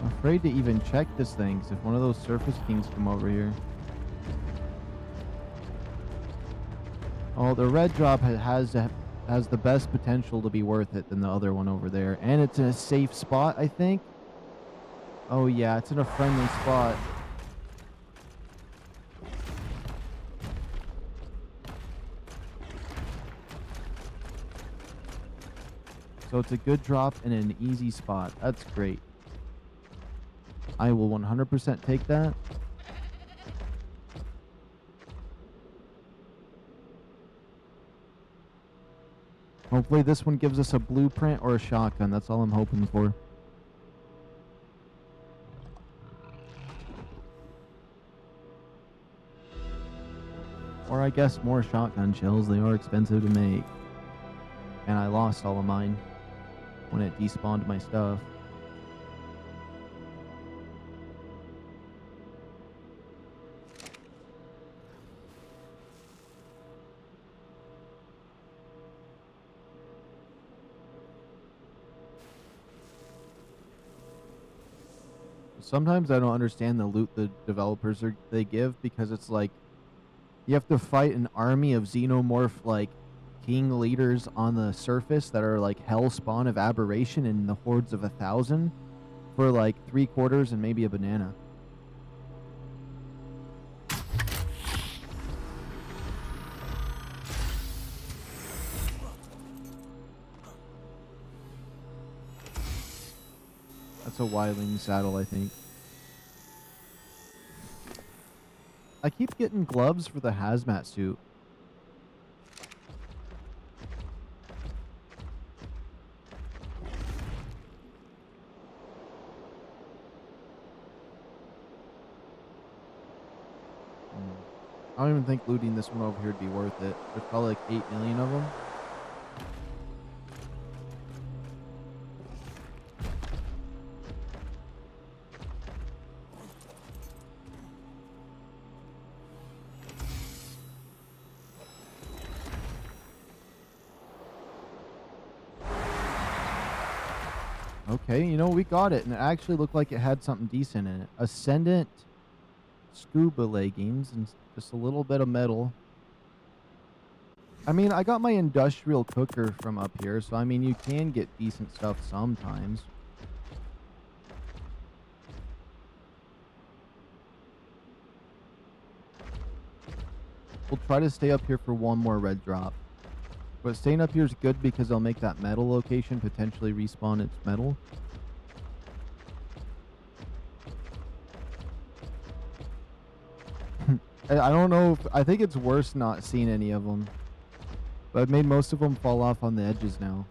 I'm afraid to even check this thing, 'cause if one of those surface kings come over here. Oh, the red drop has the best potential to be worth it than the other one over there. And it's in a safe spot, I think. Oh yeah, it's in a friendly spot. So it's a good drop in an easy spot. That's great. I will 100% take that. Hopefully this one gives us a blueprint or a shotgun. That's all I'm hoping for. Or I guess more shotgun shells. They are expensive to make. And I lost all of mine when it despawned my stuff. Sometimes I don't understand the loot the developers they give, because it's like you have to fight an army of xenomorph like king leaders on the surface that are like hell spawn of aberration in the hordes of 1,000 for like 3 quarters and maybe a banana. That's a Wailing saddle, I think. I keep getting gloves for the hazmat suit. I don't even think looting this one over here would be worth it. There's probably like 8 million of them. Okay, you know, we got it, and it actually looked like it had something decent in it. Ascendant scuba leggings and just a little bit of metal. I mean, I got my industrial cooker from up here, so I mean, you can get decent stuff sometimes. We'll try to stay up here for one more red drop. But staying up here is good because I'll make that metal location potentially respawn its metal. I don't know if... I think it's worse not seeing any of them. But I've made most of them fall off on the edges now.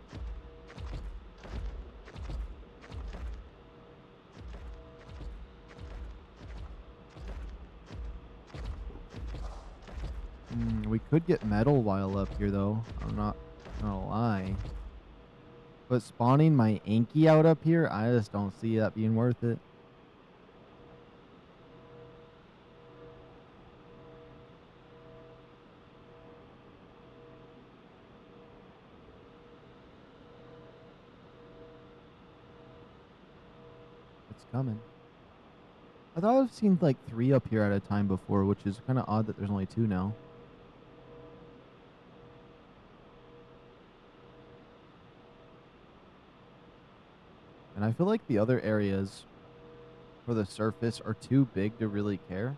We could get metal while up here, though. I'm not gonna lie. But spawning my Anki out up here, I just don't see that being worth it. It's coming. I thought I've seen like 3 up here at a time before, which is kind of odd that there's only 2 now. And I feel like the other areas for the surface are too big to really care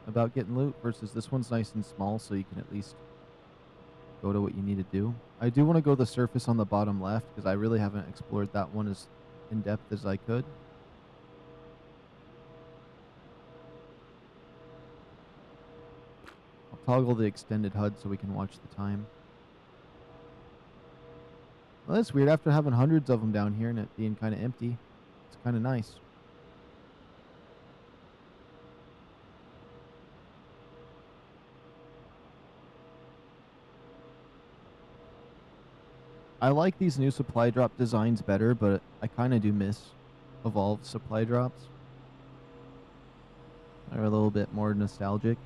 about getting loot, versus this one's nice and small, so you can at least go to what you need to do. I do want to go the surface on the bottom left, because I really haven't explored that one as in depth as I could. I'll toggle the extended HUD so we can watch the time. Well, that's weird. After having hundreds of them down here and it being kind of empty, it's kind of nice. I like these new supply drop designs better, but I kind of do miss evolved supply drops. They're a little bit more nostalgic.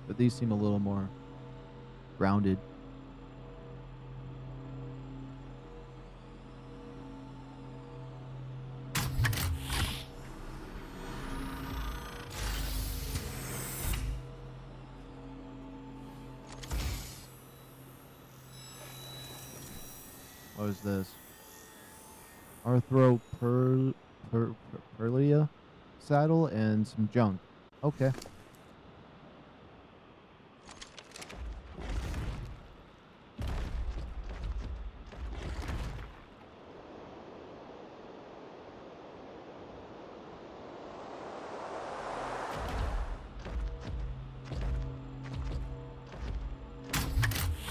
But these seem a little more grounded. What is this? Arthroperlia saddle and some junk. Okay.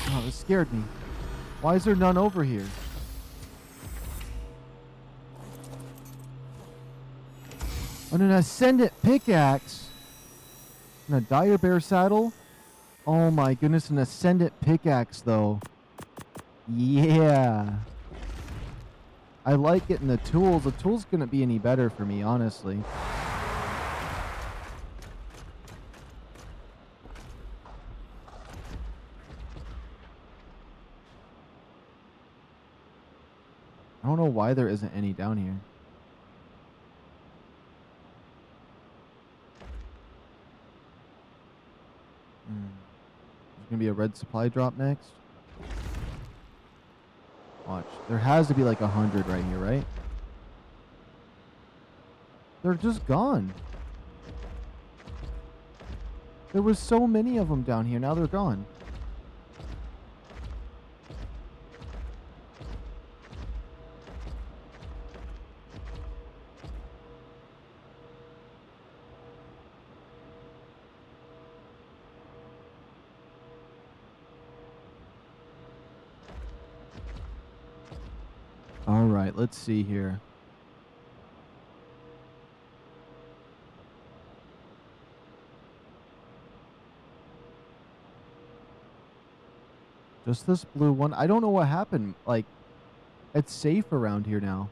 Oh, this scared me. Why is there none over here? On an Ascendant pickaxe? And a Dire Bear saddle? Oh my goodness, an Ascendant pickaxe though. Yeah. I like getting the tools. The tools couldn't be any better for me, honestly. I don't know why there isn't any down here. There's gonna be a red supply drop next. Watch. There has to be like 100 right here, right? They're just gone. There was so many of them down here. Now they're gone. All right, let's see here. Just this blue one. I don't know what happened. Like, it's safe around here now.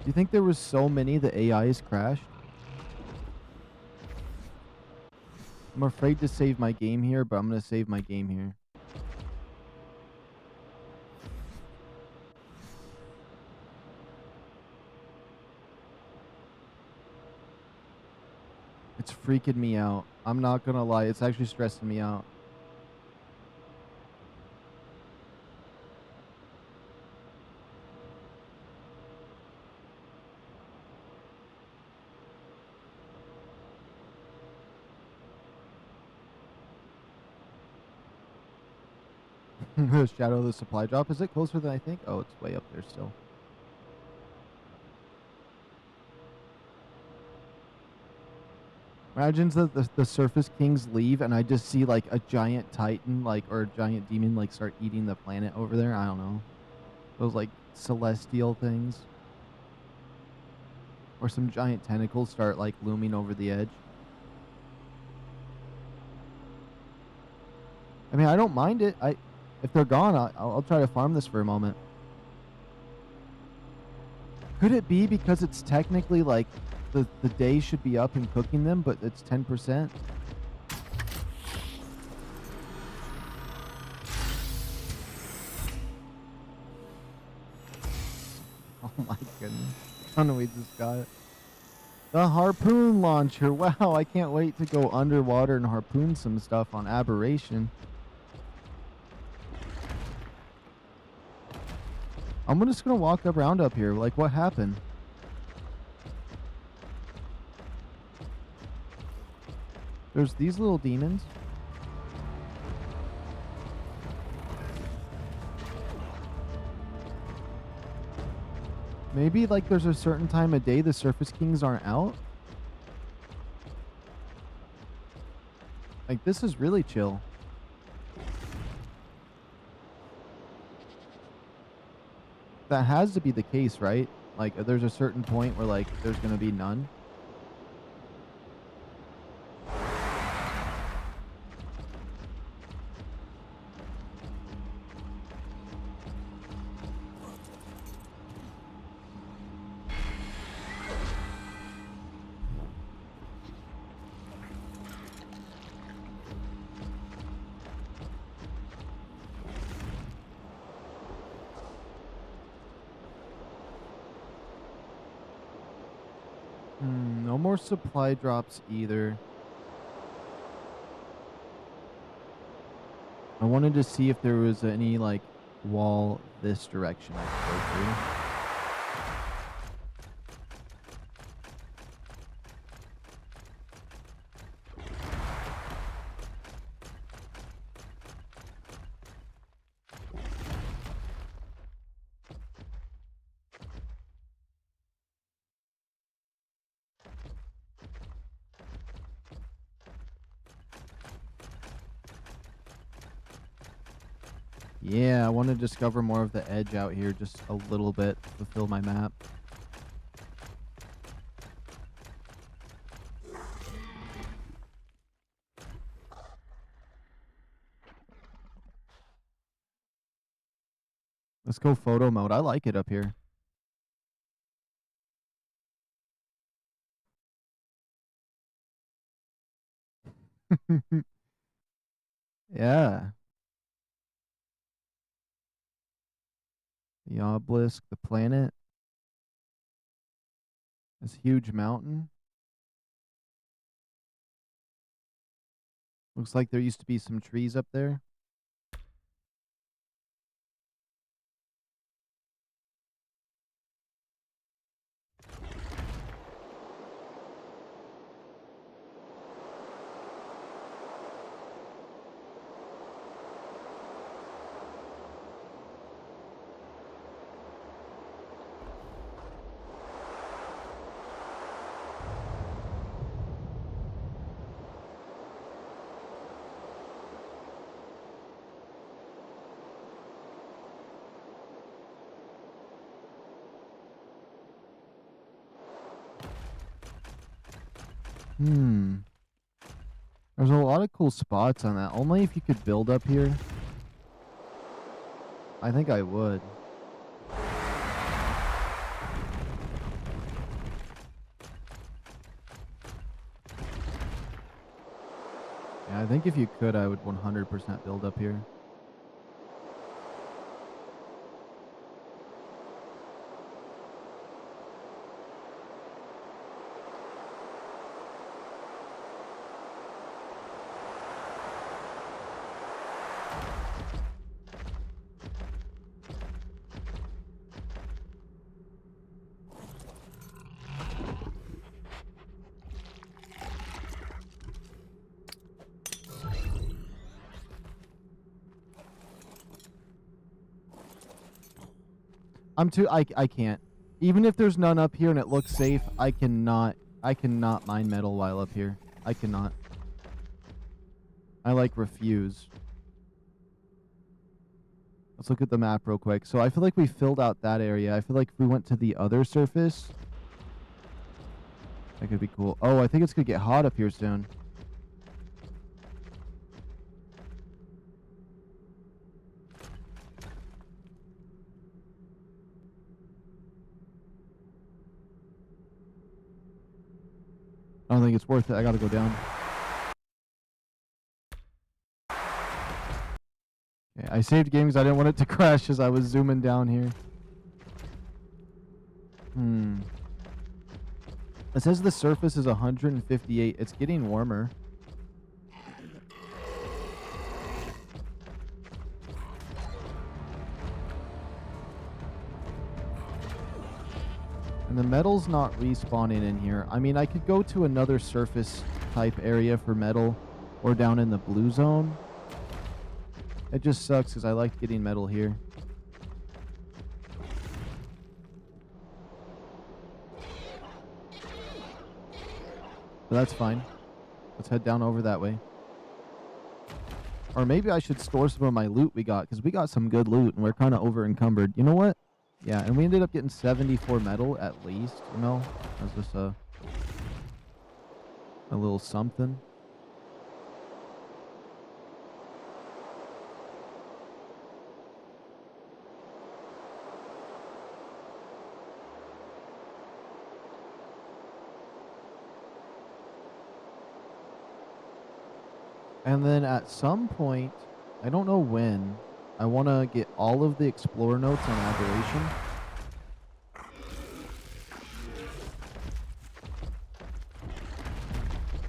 Do you think there was so many the AIs crashed? I'm afraid to save my game here, but I'm going to save my game here. It's freaking me out. I'm not going to lie. It's actually stressing me out. The shadow of the supply drop. Is it closer than I think? Oh, it's way up there still. Imagine that the Surface Kings leave and I just see like a giant Titan like or a giant demon like start eating the planet over there. I don't know. Those like celestial things. Or some giant tentacles start like looming over the edge. I mean, I don't mind it. If they're gone, I'll try to farm this for a moment. Could it be because it's technically like the day should be up and cooking them, but it's 10%? Oh my goodness. I don't know, we just got it. The harpoon launcher. Wow, I can't wait to go underwater and harpoon some stuff on Aberration. I'm just gonna walk around up here. Like, what happened? There's these little demons. Maybe like there's a certain time of day the Surface Kings aren't out. Like, this is really chill. That has to be the case, right? Like, there's a certain point where like there's gonna be none. No more supply drops either. I wanted to see if there was any like wall this direction I could go through. Yeah, I want to discover more of the edge out here just a little bit to fill my map. Let's go photo mode. I like it up here. Yeah. The obelisk, the planet. This huge mountain. Looks like there used to be some trees up there. There's a lot of cool spots on that. Only if you could build up here. I think I would. Yeah, I think if you could, I would 100% build up here. I can't. Even if there's none up here and it looks safe, I cannot mine metal while up here. I cannot. I refuse. Let's look at the map real quick. So I feel like we filled out that area. I feel like if we went to the other surface, that could be cool. Oh, I think it's gonna get hot up here soon. I don't think it's worth it. I gotta go down. Okay, I saved game because I didn't want it to crash as I was zooming down here. It says the surface is 158. It's getting warmer. And the metal's not respawning in here. I mean, I could go to another surface type area for metal or down in the blue zone. It just sucks because I liked getting metal here. But that's fine. Let's head down over that way. Or maybe I should store some of my loot we got, because we got some good loot and we're kind of over encumbered. You know what? Yeah, and we ended up getting 74 metal at least, you know? That's just a little something. And then at some point, I don't know when, I want to get all of the Explorer notes on Aberration.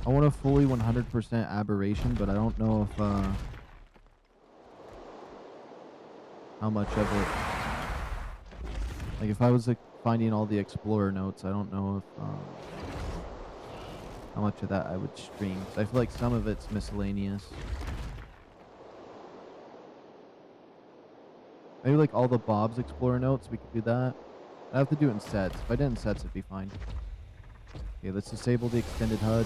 I want to fully 100% Aberration, but I don't know if, how much of it, like if I was like finding all the Explorer notes, I don't know if, how much of that I would stream. So I feel like some of it's miscellaneous. Maybe like all the Bob's Explorer notes, we could do that. I have to do it in sets. If I did in sets, it'd be fine. Okay, let's disable the extended HUD.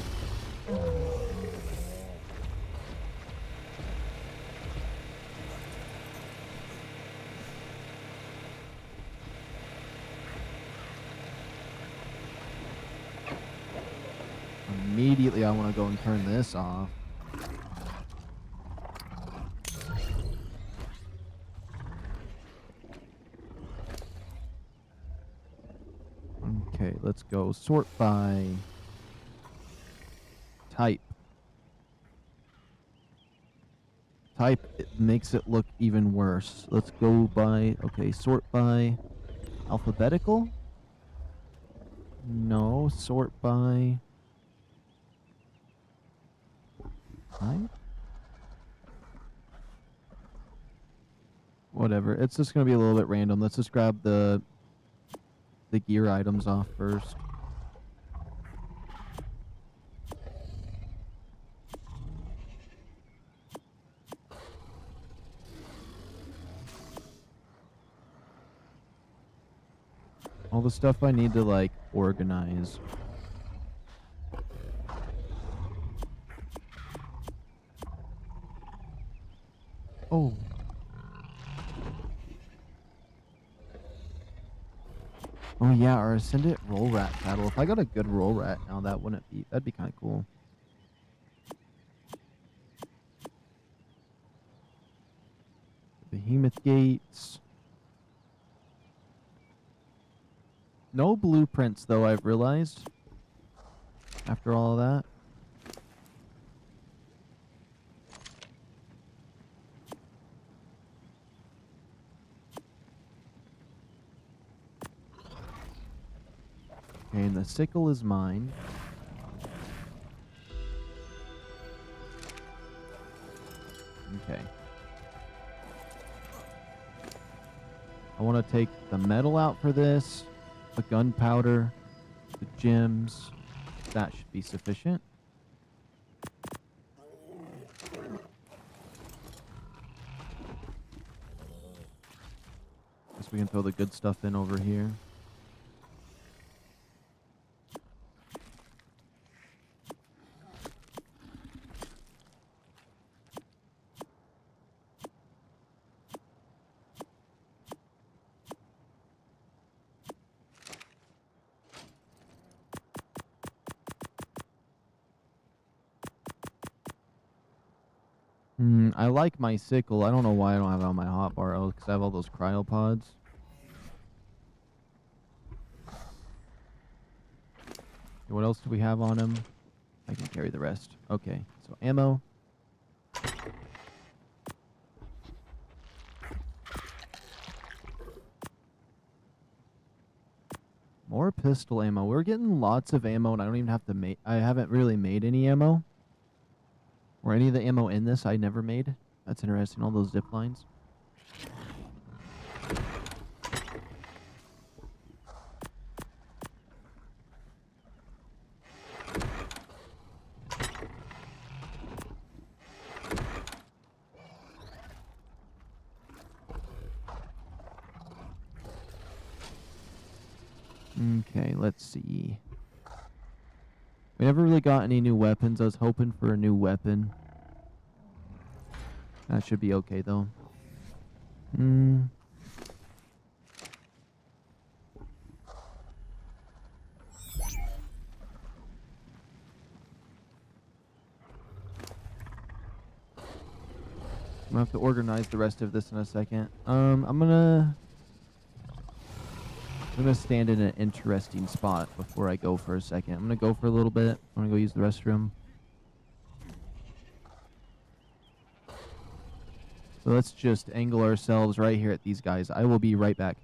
Immediately I want to go and turn this off. Okay, let's go sort by type. type, it makes it look even worse. Let's go by, okay, sort by alphabetical? No, sort by type? Whatever, it's just gonna be a little bit random. Let's just grab the gear items off first. All the stuff I need to, like, organize. Oh. Oh yeah, our Ascendant Roll Rat battle. If I got a good Roll Rat now, that'd be kind of cool. Behemoth Gates. No blueprints, though, I've realized. After all of that. Okay, and the sickle is mine. Okay. I want to take the metal out for this. The gunpowder, the gems, that should be sufficient. Guess we can throw the good stuff in over here. I like my sickle. I don't know why I don't have it on my hotbar. Oh, because I have all those cryopods. What else do we have on him? I can carry the rest. Okay, so ammo. More pistol ammo. We're getting lots of ammo, and I don't even have to make... I haven't really made any ammo. Or any of the ammo in this I never made. That's interesting, all those zip lines. Okay, let's see. We never really got any new weapons. I was hoping for a new weapon. That should be okay, though. I'm gonna have to organize the rest of this in a second. I'm gonna stand in an interesting spot before I go for a second. I'm gonna go for a little bit. I'm gonna go use the restroom. So let's just angle ourselves right here at these guys. I will be right back.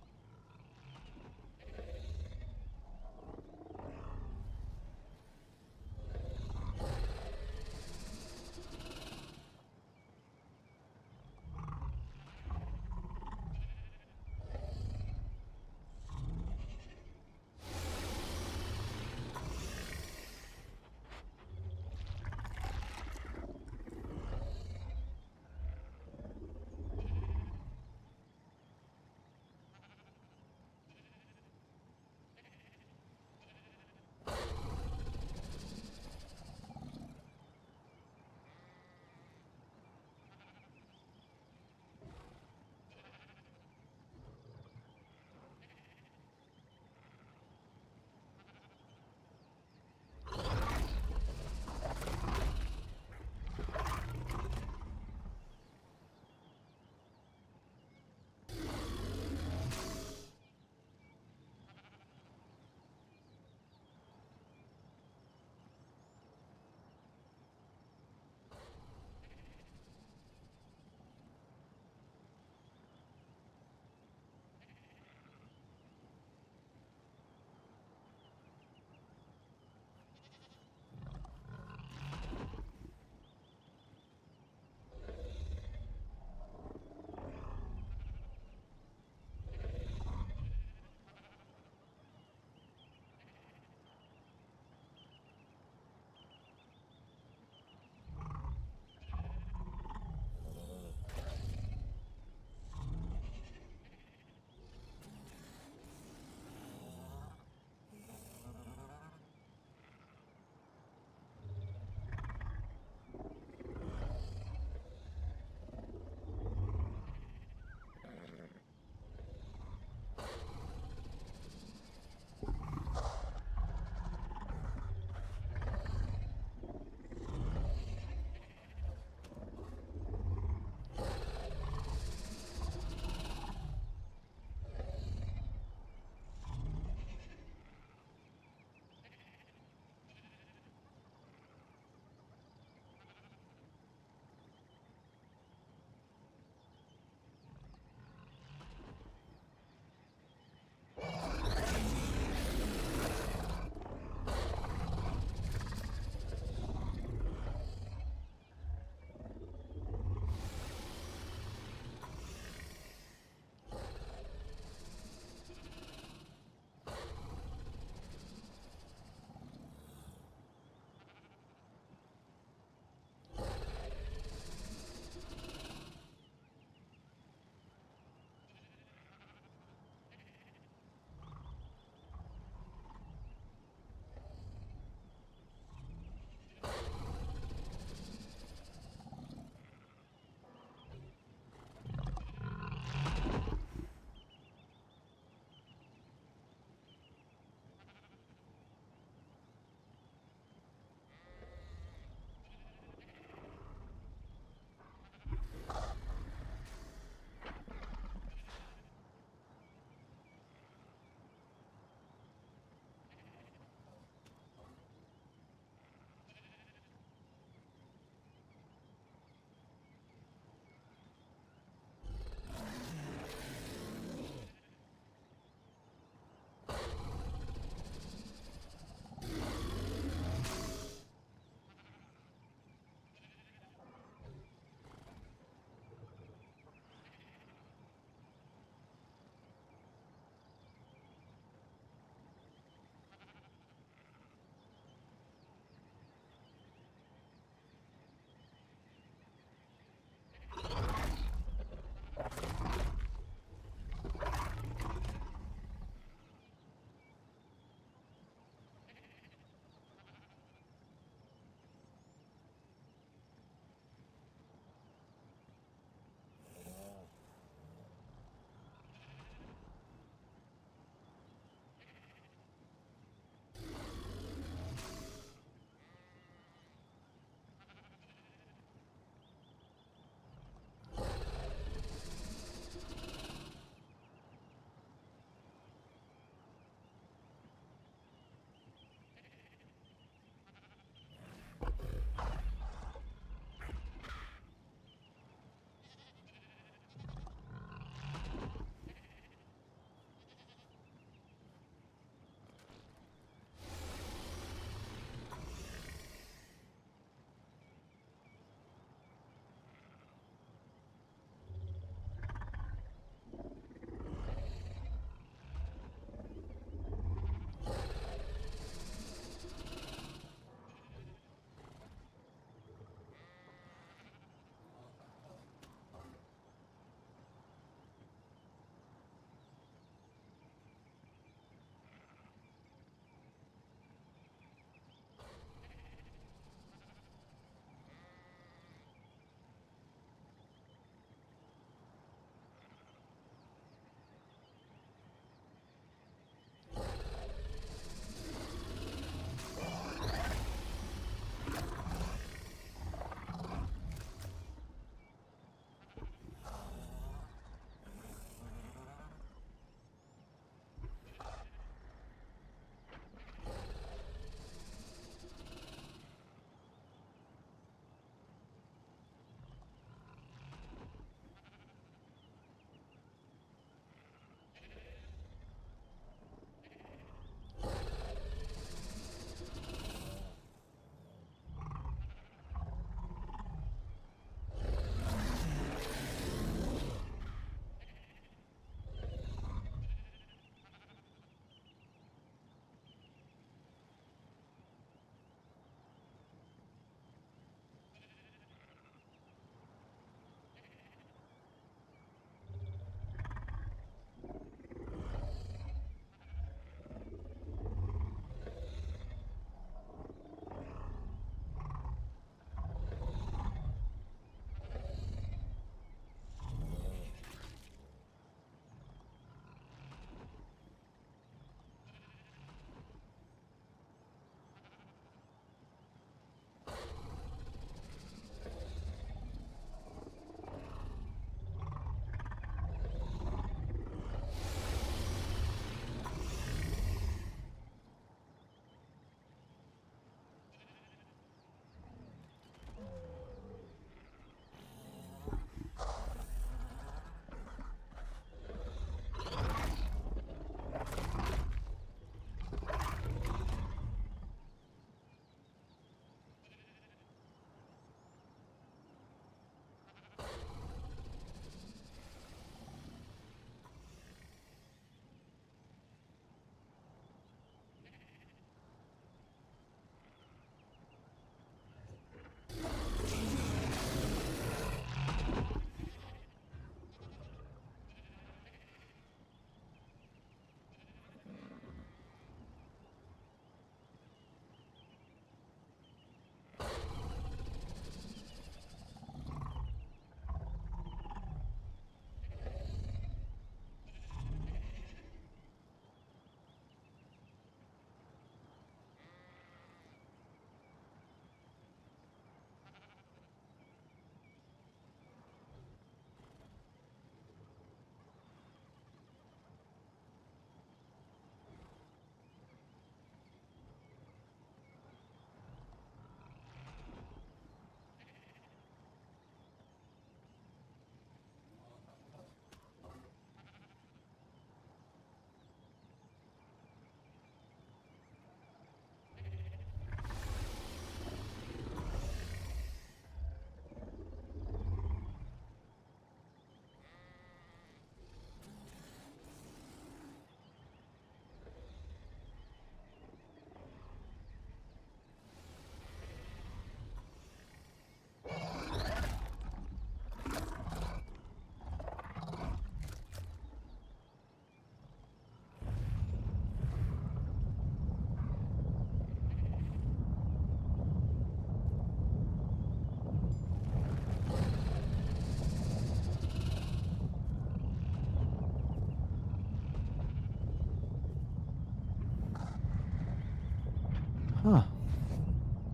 Huh.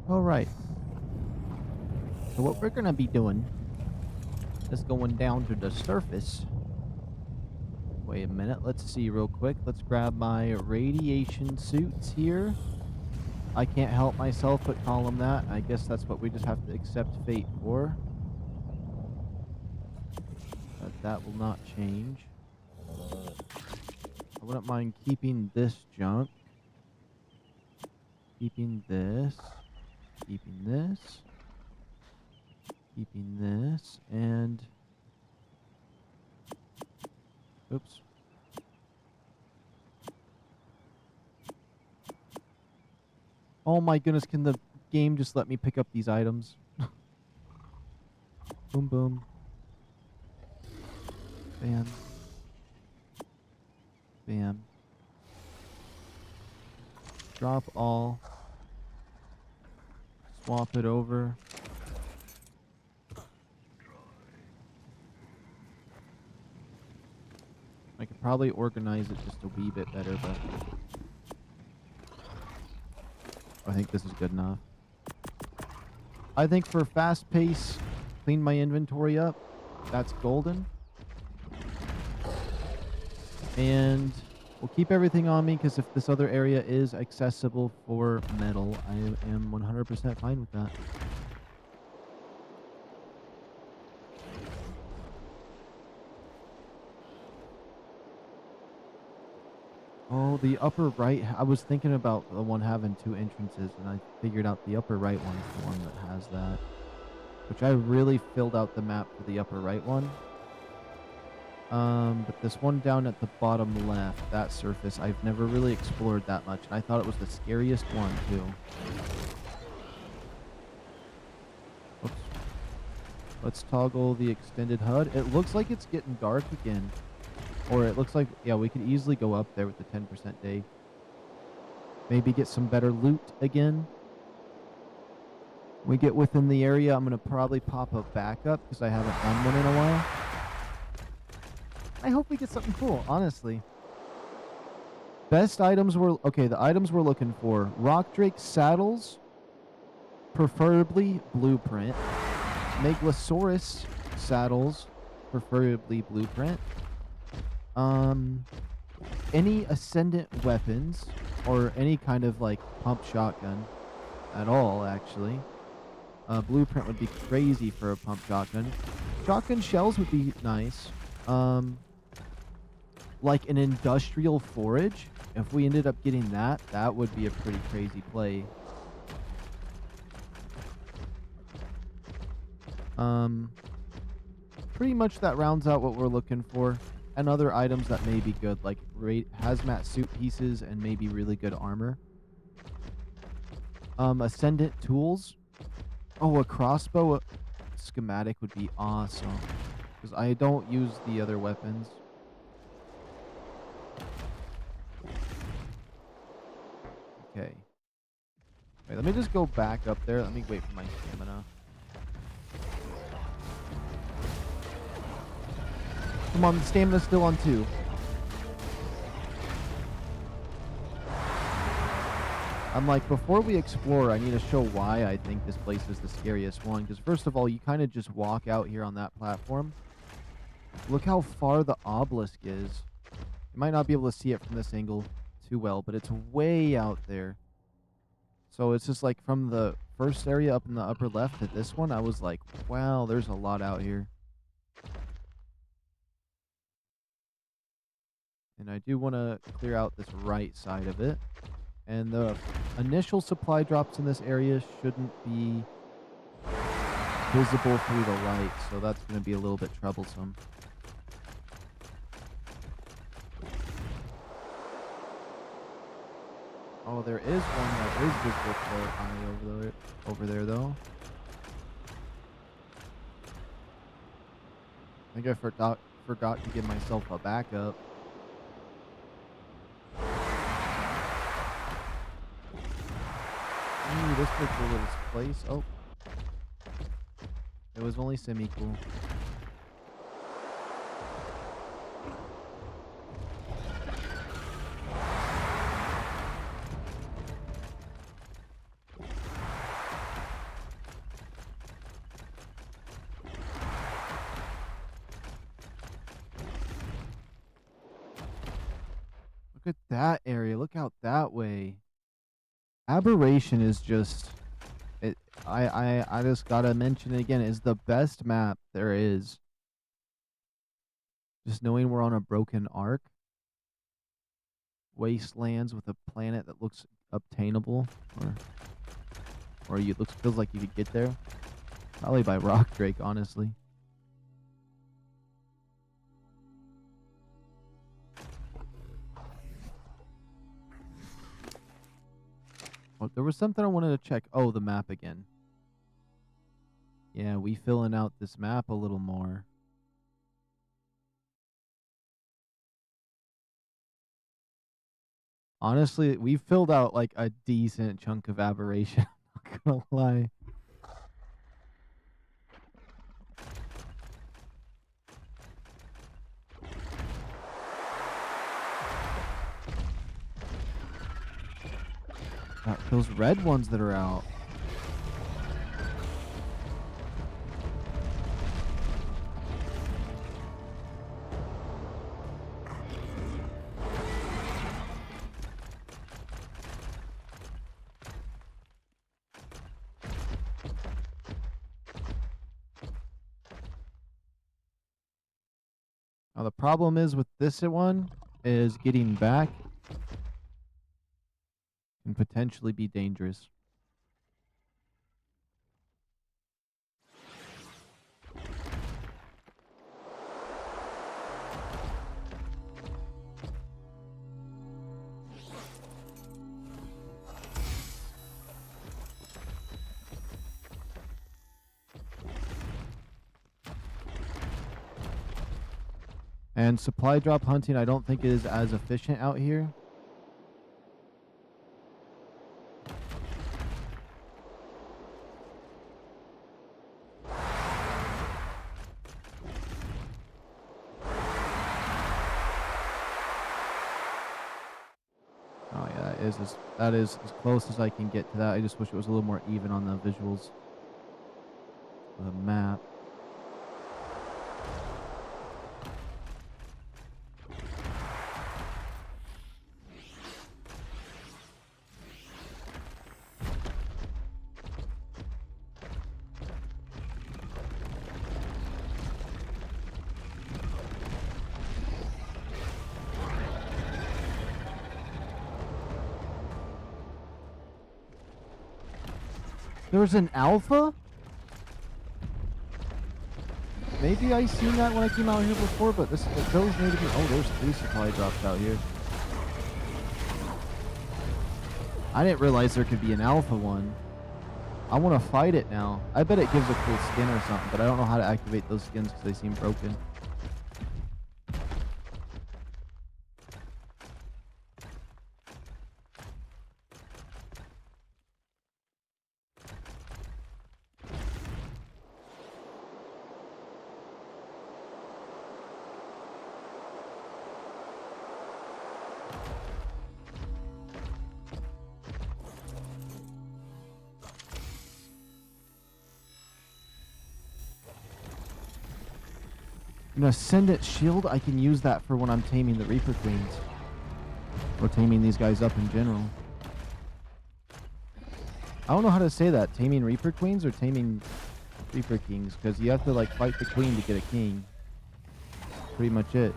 Alright. So what we're gonna be doing is going down to the surface. Wait a minute, let's see real quick. Let's grab my radiation suits here. I can't help myself but call them that. I guess that's what we just have to accept fate for. But that will not change. I wouldn't mind keeping this junk. Keeping this. Keeping this. Keeping this. And... oops. Oh my goodness, can the game just let me pick up these items? Boom, boom. Bam. Bam. Drop all. Swap it over. I could probably organize it just a wee bit better, but I think this is good enough. I think for fast pace, clean my inventory up. That's golden. And we'll keep everything on me because if this other area is accessible for metal, I am 100% fine with that. Oh, the upper right. I was thinking about the one having 2 entrances, and I figured out the upper right one is the one that has that. Which I really filled out the map for the upper right one. But this one down at the bottom left, that surface, I've never really explored that much, and I thought it was the scariest one, too. Oops. Let's toggle the extended HUD. It looks like it's getting dark again. Or it looks like, yeah, we could easily go up there with the 10% day. Maybe get some better loot again. We get within the area, I'm going to probably pop a backup because I haven't done one in a while. I hope we get something cool, honestly. Best items were... okay, the items we're looking for. Rock Drake saddles, preferably blueprint. Meglasaurus saddles, preferably blueprint. Any ascendant weapons or any kind of like pump shotgun at all, actually. Blueprint would be crazy for a pump shotgun. Shotgun shells would be nice. Like an industrial forage. If we ended up getting that, that would be a pretty crazy play. Pretty much that rounds out what we're looking for. And other items that may be good, like hazmat suit pieces and maybe really good armor. Ascendant tools. Oh, a crossbow schematic would be awesome. Because I don't use the other weapons. Okay. Wait, let me just go back up there. Let me wait for my stamina. Come on, the stamina's still on 2. I'm like, before we explore, I need to show why I think this place is the scariest one. Because first of all, you kind of just walk out here on that platform. Look how far the obelisk is. You might not be able to see it from this angle too well, but it's way out there. So it's just like from the first area up in the upper left to this one, I was like, wow, there's a lot out here. And I do want to clear out this right side of it. And the initial supply drops in this area shouldn't be visible through the light, so that's going to be a little bit troublesome. Oh, there is one that is visible to our eye over there, though. I think I forgot to give myself a backup. Ooh, this looks a little place. Oh. It was only semi-cool. Look at that area. Look out that way. Aberration is just it. I just gotta mention it again. Is the best map there is. Just knowing we're on a broken ark. Wastelands with a planet that looks obtainable, or you feels like you could get there. Probably by rock drake, honestly. Oh, there was something I wanted to check. Oh, the map again. Yeah, we filling out this map a little more. Honestly, we filled out like a decent chunk of aberration. I'm not gonna lie. Those red ones that are out. Now the problem is with this one is getting back can potentially be dangerous. And supply drop hunting, I don't think is as efficient out here. Oh yeah, that is as close as I can get to that. I just wish it was a little more even on the visuals of the map. There was an alpha? Maybe I seen that when I came out here before, but those need to be... Oh, there's 3 supply drops out here. I didn't realize there could be an alpha one. I want to fight it now. I bet it gives a cool skin or something, but I don't know how to activate those skins because they seem broken. An Ascendant Shield, I can use that for when I'm taming the Reaper Queens. Or taming these guys up in general. I don't know how to say that. Taming Reaper Queens or taming Reaper Kings? Because you have to like fight the queen to get a king. Pretty much it.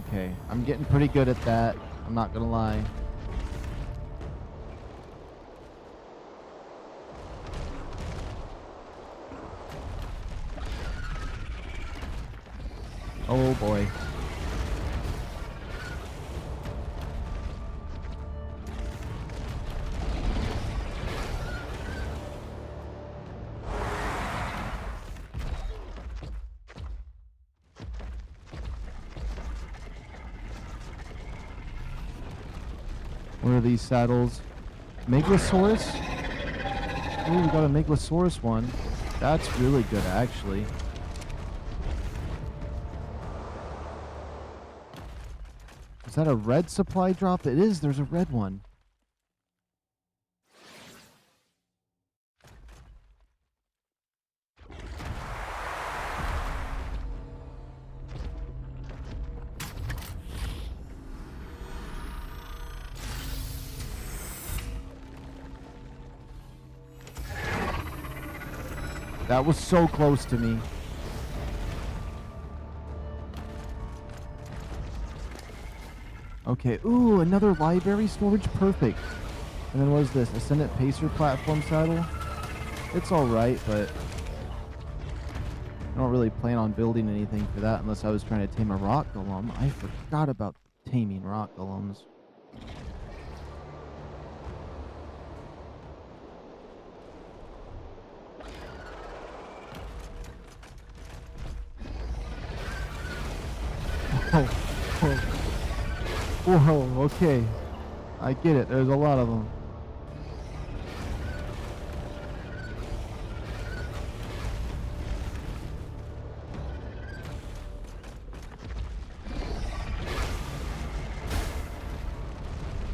Okay, I'm getting pretty good at that. I'm not gonna lie. Oh boy. What are these saddles? Meglasaurus? Ooh, we got a Meglasaurus one. That's really good, actually. Is that a red supply drop? It is. There's a red one. That was so close to me. Okay, ooh, another library storage, perfect. And then what is this? Ascendant Pacer platform saddle? It's alright, but I don't really plan on building anything for that unless I was trying to tame a rock golem. I forgot about taming rock golems. Whoa, okay. I get it. There's a lot of them.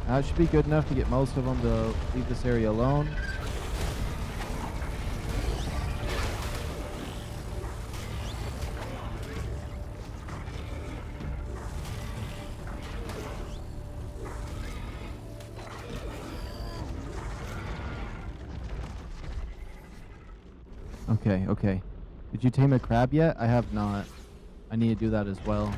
That should be good enough to get most of them to leave this area alone. Okay, okay. Did you tame a crab yet? I have not. I need to do that as well.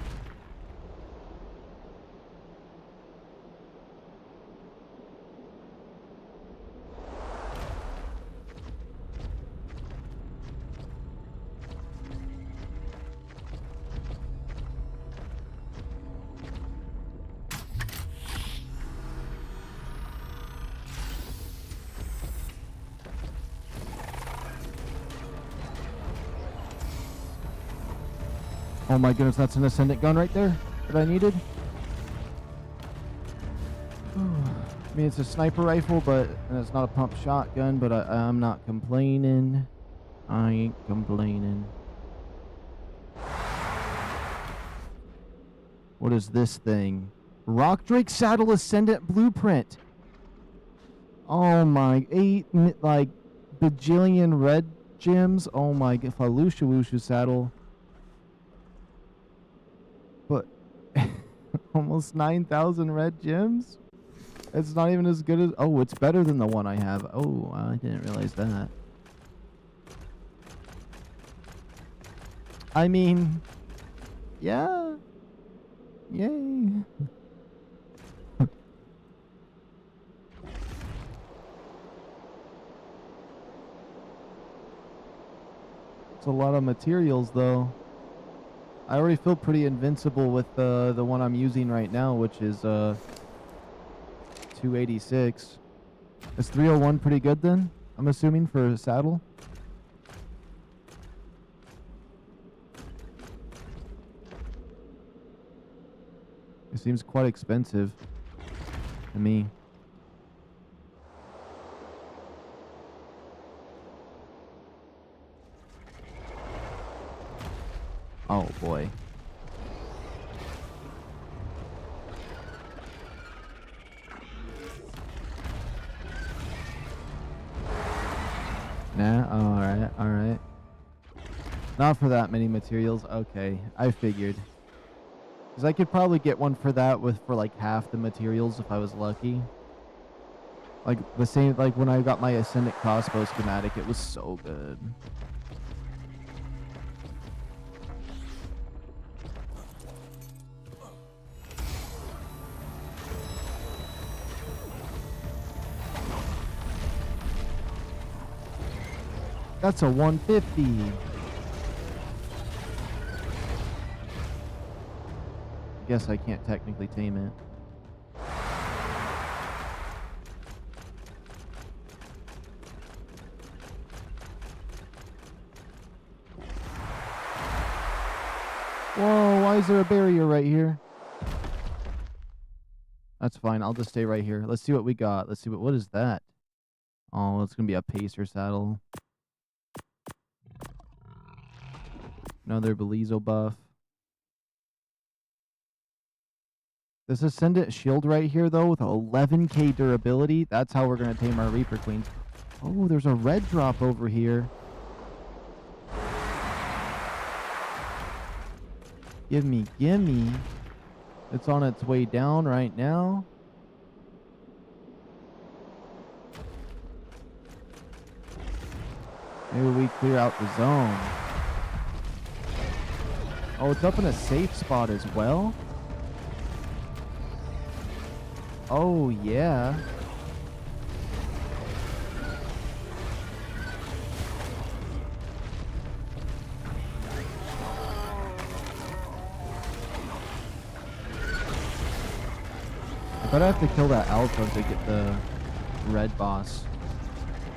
Oh my goodness, that's an ascendant gun right there that I needed. I mean, it's a sniper rifle, and it's not a pump shotgun, but I'm not complaining. I ain't complaining. What is this thing? Rock Drake Saddle Ascendant Blueprint. Oh my, 8 like bajillion red gems. Oh my, Falusha Wushu saddle. But almost 9,000 red gems? It's not even as good as... Oh, it's better than the one I have. Oh, I didn't realize that. I mean... Yeah. Yay. It's a lot of materials, though. I already feel pretty invincible with the one I'm using right now, which is 286. Is 301 pretty good then? I'm assuming for a saddle. It seems quite expensive to me. Oh boy. Nah, alright, alright. Not for that many materials. Okay, I figured. Because I could probably get one for that for like half the materials if I was lucky. Like the same, like when I got my Ascendant crossbow schematic, it was so good. That's a 150. Guess I can't technically tame it. Whoa, why is there a barrier right here? That's fine. I'll just stay right here. Let's see what we got. Let's see what is that? Oh, it's gonna be a pacer saddle. Another Belizo buff. This Ascendant shield right here, though, with 11k durability, that's how we're gonna tame our Reaper Queens. Oh, there's a red drop over here. Gimme, gimme. It's on its way down right now. Maybe we clear out the zone. Oh, it's up in a safe spot as well. Oh, yeah. I bet I have to kill that alpha to get the red boss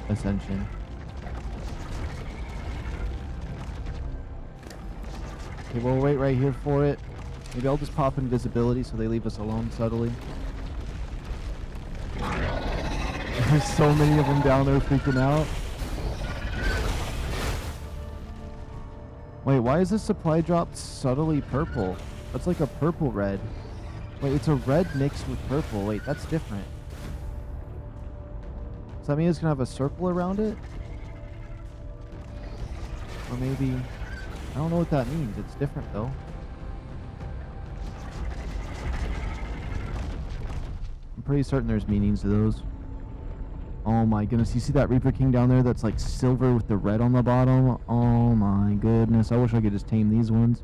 ascension. Okay, we'll wait right here for it. Maybe I'll just pop invisibility so they leave us alone subtly. There's so many of them down there freaking out. Wait, why is this supply drop subtly purple? That's like a purple red. Wait, it's a red mixed with purple. Wait, that's different. Does that mean it's gonna have a circle around it? Or maybe... I don't know what that means. It's different though. I'm pretty certain there's meanings to those. Oh my goodness, you see that Reaper King down there that's like silver with the red on the bottom? Oh my goodness, I wish I could just tame these ones.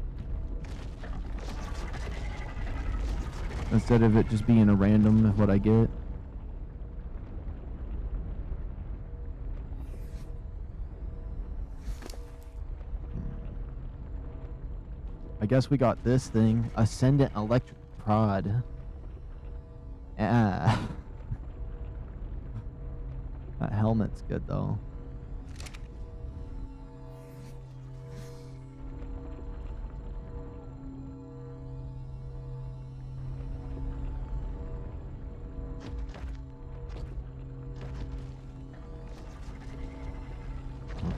Instead of it just being a random of what I get. I guess we got this thing. Ascendant Electric Prod. Yeah. That helmet's good though.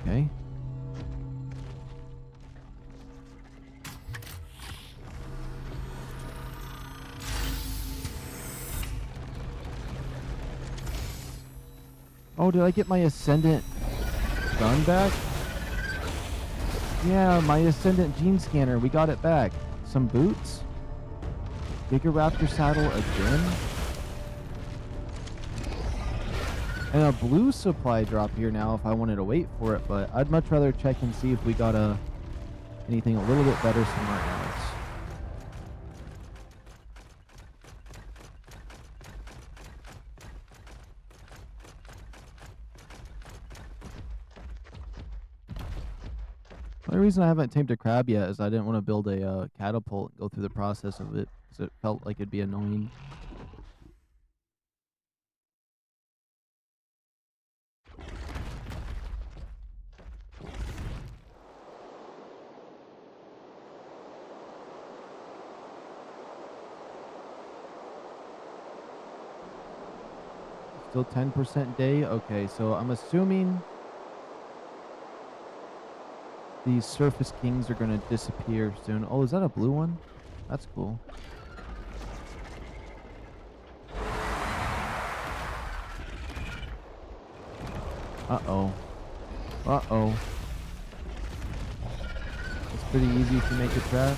Okay. Oh, did I get my Ascendant gun back? Yeah, my Ascendant gene scanner. We got it back. Some boots. GiagaRaptor saddle again. And a blue supply drop here now if I wanted to wait for it, but I'd much rather check and see if we got anything a little bit better somewhere else. The only reason I haven't tamed a crab yet is I didn't want to build a catapult and go through the process of it because it felt like it'd be annoying. Still 10% day? Okay, so I'm assuming these Surface Kings are going to disappear soon. Oh, is that a blue one? That's cool. Uh-oh. Uh-oh. It's pretty easy to make a trap.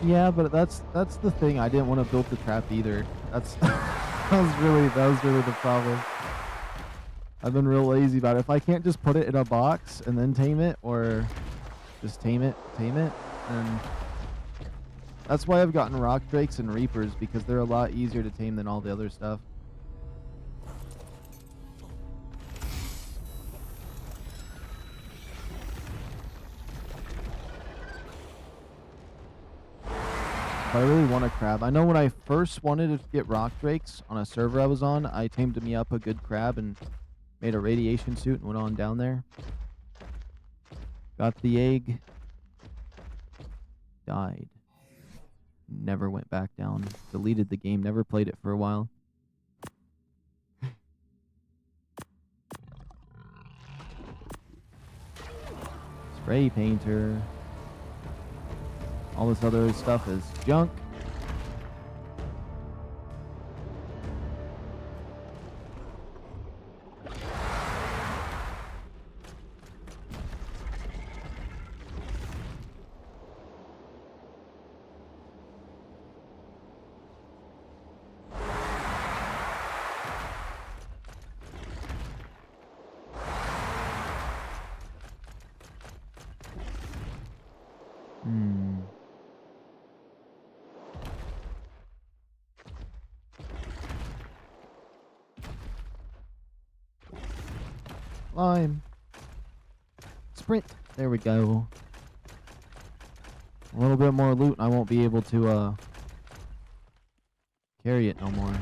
Yeah, but that's the thing. I didn't want to build the trap either. That's that was really the problem. I've been real lazy about it. If I can't just put it in a box and then tame it, or just tame it, and that's why I've gotten rock drakes and reapers, because they're a lot easier to tame than all the other stuff. I really want a crab. I know when I first wanted to get rock drakes on a server I was on, I tamed me up a good crab and made a radiation suit and went on down there. Got the egg. Died. Never went back down. Deleted the game. Never played it for a while. Spray painter. All this other stuff is junk. Climb. Sprint. There we go. A little bit more loot and I won't be able to carry it no more.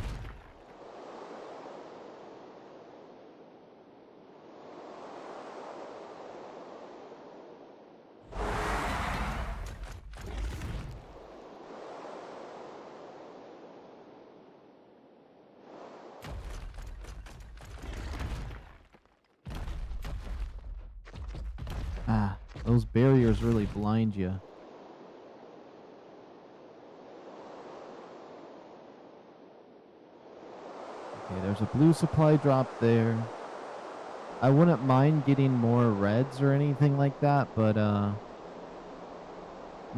Ah, those barriers really blind you. Okay, there's a blue supply drop there. I wouldn't mind getting more reds or anything like that, but I'm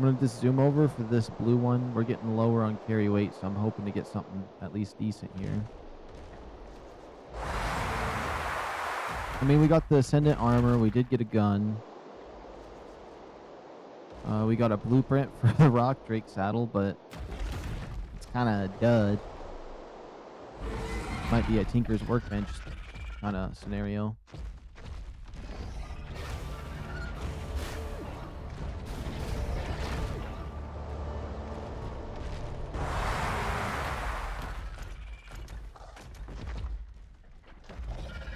gonna just zoom over for this blue one. We're getting lower on carry weight, so I'm hoping to get something at least decent here. I mean, we got the Ascendant armor. We did get a gun. We got a blueprint for the Rock Drake saddle, but it's kind of a dud. Might be a Tinker's Workbench kind of scenario.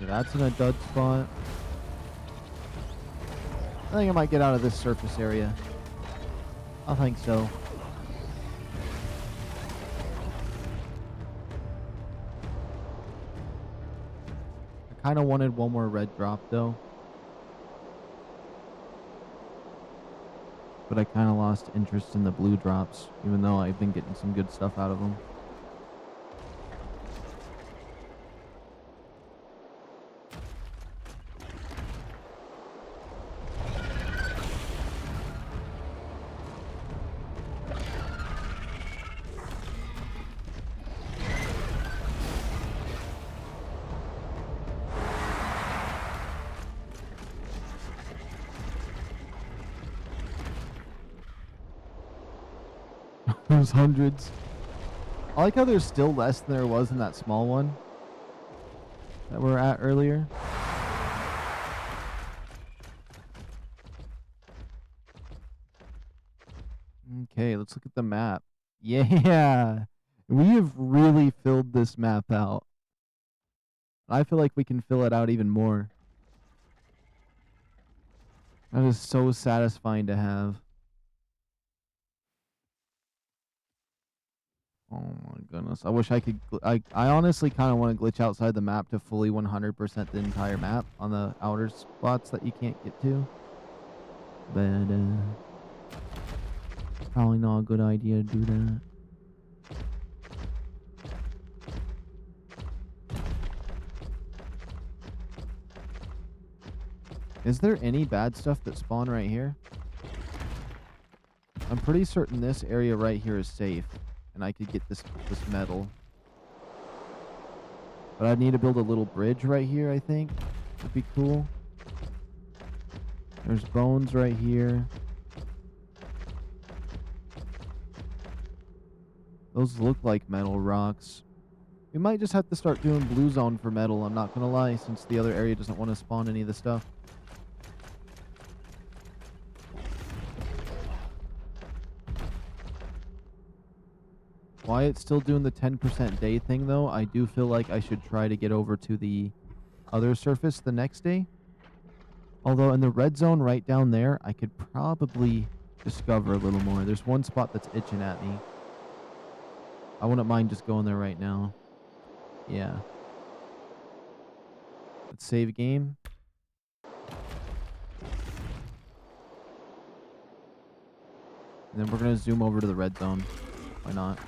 So that's in a dud spot. I think I might get out of this surface area. I think so. I kind of wanted one more red drop though. But I kind of lost interest in the blue drops, even though I've been getting some good stuff out of them. There's hundreds. I like how there's still less than there was in that small one that we were at earlier. Okay, let's look at the map. Yeah, we have really filled this map out. I feel like we can fill it out even more. That is so satisfying to have. Oh my goodness. I wish I could. I honestly kind of want to glitch outside the map to fully 100% the entire map on the outer spots that you can't get to. But, probably not a good idea to do that. Is there any bad stuff that spawn right here? I'm pretty certain this area right here is safe. And I could get this metal. But I'd need to build a little bridge right here, I think. Would be cool. There's bones right here. Those look like metal rocks. We might just have to start doing blue zone for metal, I'm not gonna lie, since the other area doesn't want to spawn any of the stuff. Why it's still doing the 10% day thing though, I do feel like I should try to get over to the other surface the next day. Although in the red zone right down there, I could probably discover a little more. There's one spot that's itching at me. I wouldn't mind just going there right now. Yeah. Let's save game. And then we're gonna zoom over to the red zone. Why not?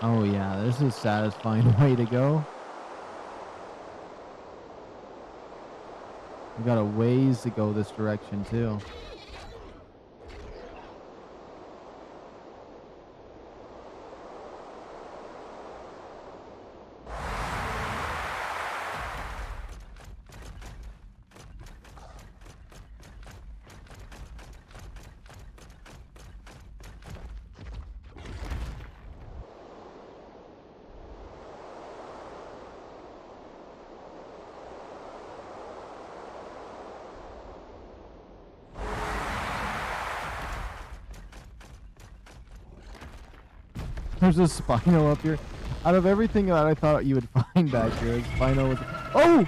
Oh yeah, this is a satisfying way to go. We got a ways to go this direction too. There's a Spino up here. Out of everything that I thought you would find back here, Spino was... Oh!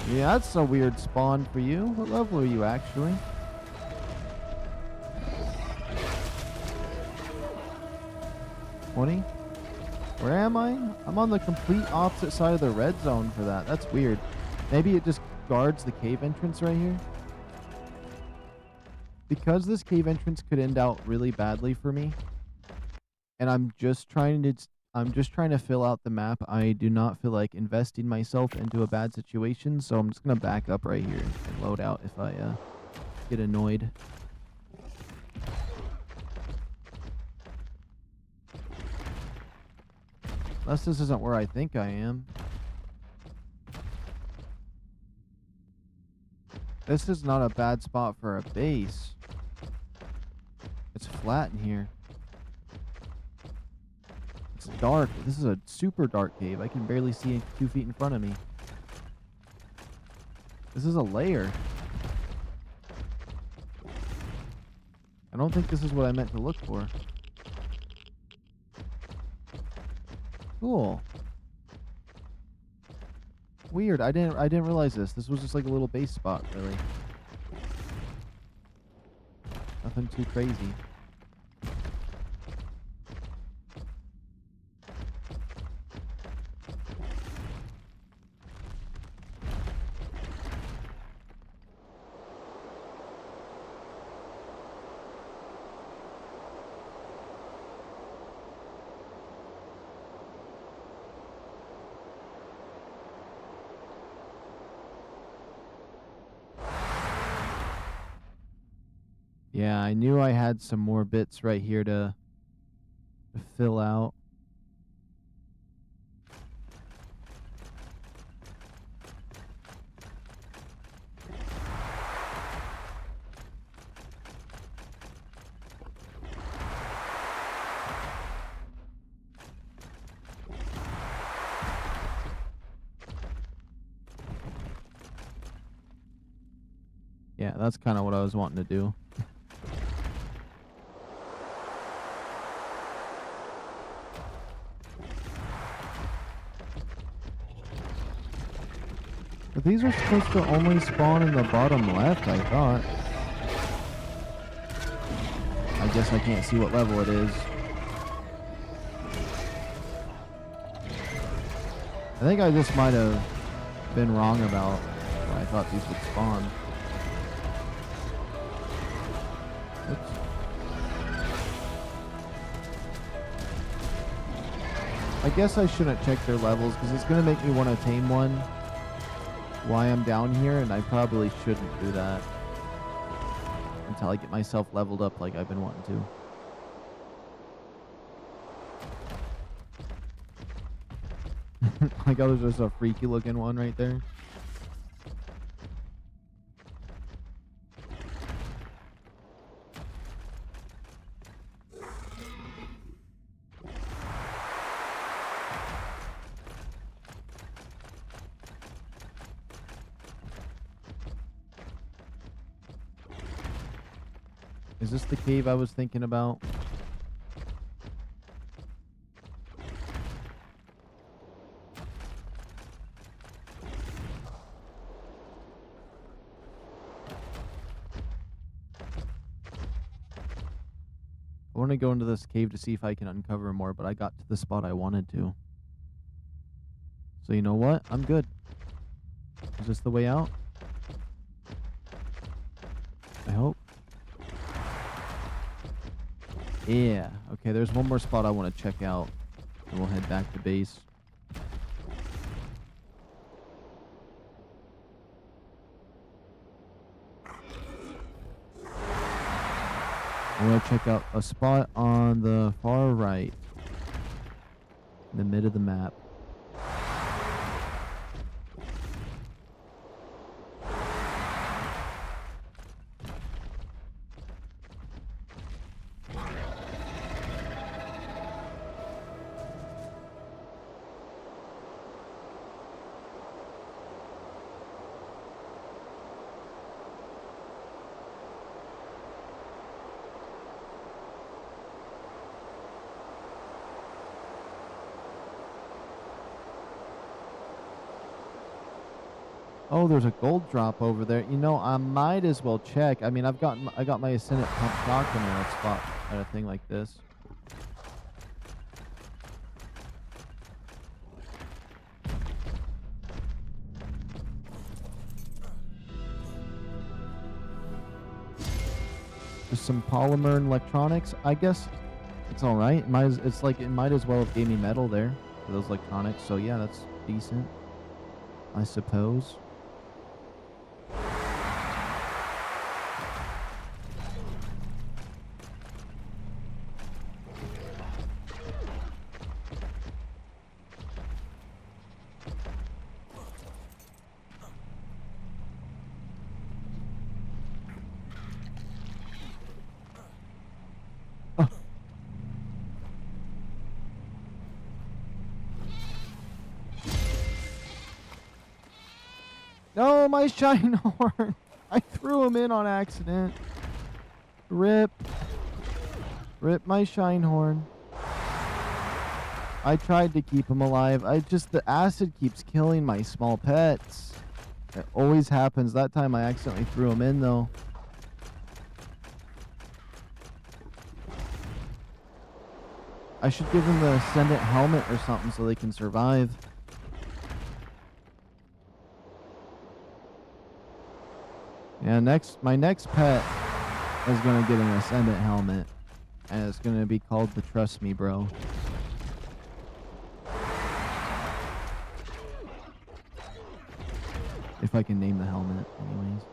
Yeah, that's a weird spawn for you. What level are you actually? $20? Where am I? I'm on the complete opposite side of the red zone for that. That's weird. Maybe it just guards the cave entrance right here. Because this cave entrance could end out really badly for me, and I'm just trying to fill out the map. I do not feel like investing myself into a bad situation, so I'm just gonna back up right here and load out if I get annoyed. Unless this isn't where I think I am. This is not a bad spot for a base. It's flat in here. It's dark. This is a super dark cave. I can barely see 2 feet in front of me. This is a lair. I don't think this is what I meant to look for. Cool. Weird. I didn't realize this. This was just like a little base spot, really. Nothing too crazy. Yeah, I knew I had some more bits right here to fill out. Yeah, that's kind of what I was wanting to do. But these are supposed to only spawn in the bottom left, I thought. I guess I can't see what level it is. I think I just might have been wrong about where I thought these would spawn. Oops. I guess I shouldn't check their levels because it's going to make me want to tame one while I'm down here, and I probably shouldn't do that until I get myself leveled up like I've been wanting to. Like, oh, there's just a freaky looking one right there. Is this the cave I was thinking about? I want to go into this cave to see if I can uncover more, but I got to the spot I wanted to. So you know what? I'm good. Is this the way out? I hope. Yeah. Okay, there's one more spot I want to check out. And we'll head back to base. I want to check out a spot on the far right. In the mid of the map. Oh, there's a gold drop over there. You know, I might as well check. I mean, I got my Ascendant pump shotgun in a spot at a thing like this. Just some polymer and electronics. I guess it's all right. It might as well have gave me metal there for those electronics. So yeah, that's decent, I suppose. No, my shine horn. I threw him in on accident. Rip. Rip my shine horn. I tried to keep him alive. The acid keeps killing my small pets. It always happens. That time I accidentally threw him in though. I should give them the Ascendant helmet or something so they can survive. Yeah, my next pet is gonna get an Ascendant helmet, and it's gonna be called the Trust Me Bro. If I can name the helmet, anyways.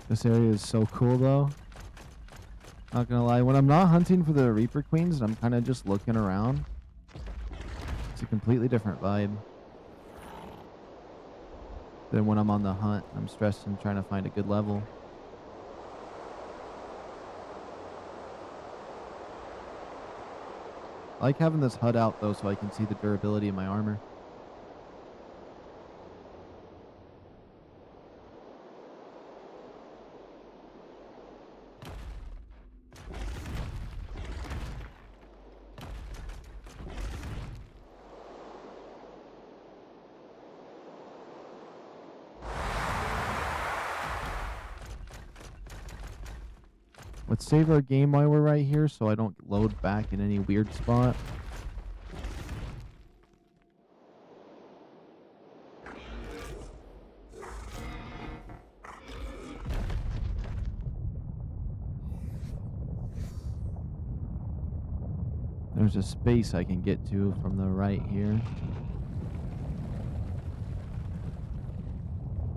This area is so cool though. Not gonna lie, when I'm not hunting for the Reaper Queens and I'm kind of just looking around, it's a completely different vibe than when I'm on the hunt. I'm stressed and trying to find a good level. I like having this HUD out though so I can see the durability of my armor. Let's save our game while we're right here so I don't load back in any weird spot. There's a space I can get to from the right here.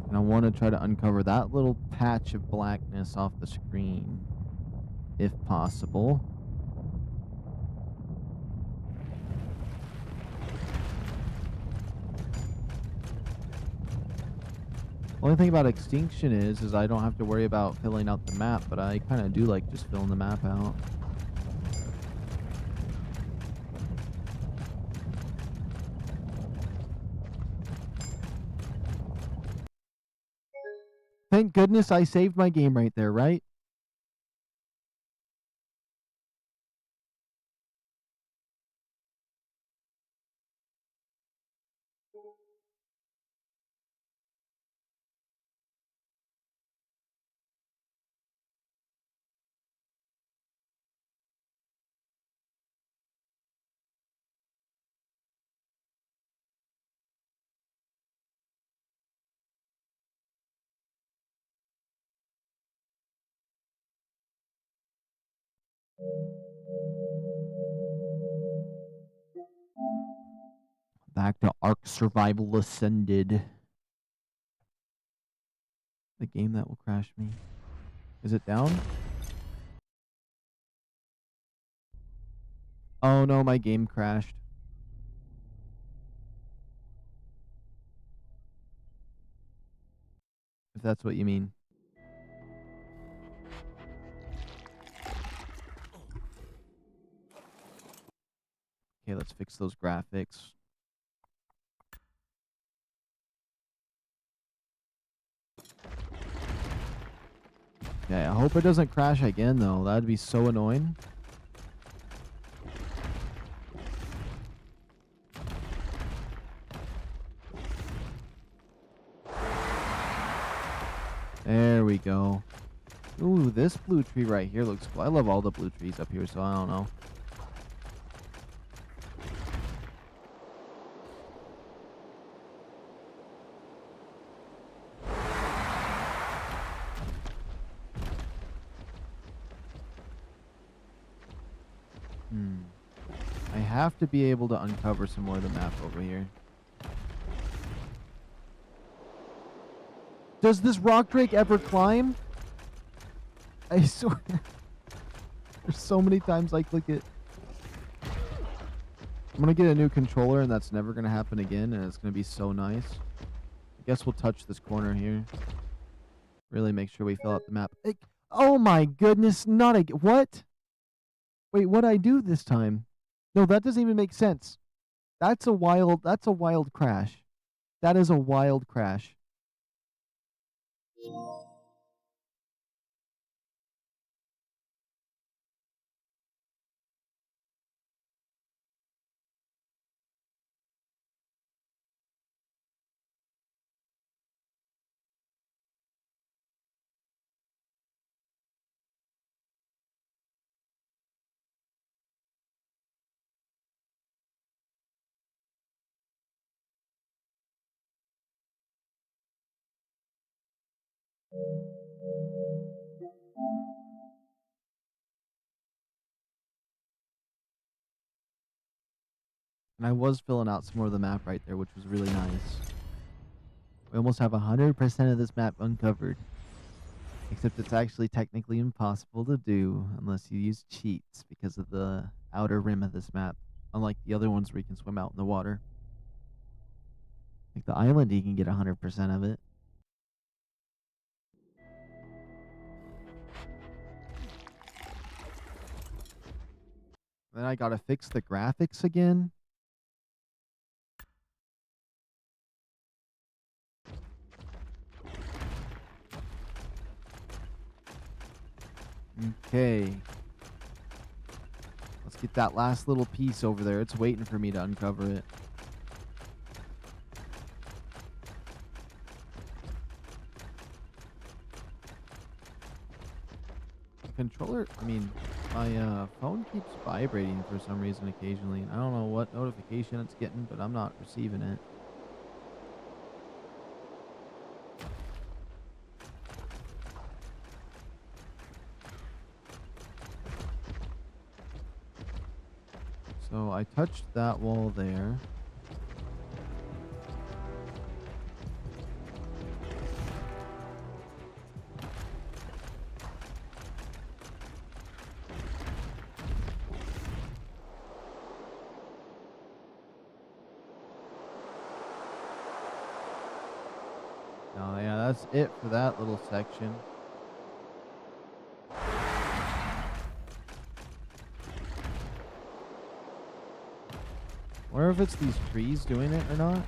And I want to try to uncover that little patch of blackness off the screen, if possible. Only thing about Extinction is I don't have to worry about filling out the map, but I kind of do like just filling the map out. Thank goodness I saved my game right there, right? Back to ARK Survival Ascended. The game that will crash me. Is it down? Oh no, my game crashed. If that's what you mean. Okay, let's fix those graphics. Okay, I hope it doesn't crash again though. That'd be so annoying. There we go. Ooh, this blue tree right here looks cool. I love all the blue trees up here, so I don't know. I have to be able to uncover some more of the map over here. Does this rock drake ever climb? I swear. There's so many times I click it. I'm gonna get a new controller and that's never gonna happen again, and it's gonna be so nice. I guess we'll touch this corner here. Really make sure we fill out the map. Oh my goodness, not a... What? Wait, what'd I do this time? No, that doesn't even make sense. That's a wild crash. That is a wild crash. And I was filling out some more of the map right there, which was really nice. We almost have 100% of this map uncovered. Except it's actually technically impossible to do unless you use cheats because of the outer rim of this map. Unlike the other ones where you can swim out in the water. Like the island, you can get 100% of it. Then I gotta fix the graphics again. Okay. Let's get that last little piece over there. It's waiting for me to uncover it. The controller, my phone keeps vibrating for some reason occasionally. I don't know what notification it's getting, but I'm not receiving it. So I touched that wall there. Oh yeah, that's it for that little section. Wonder if it's these trees doing it or not.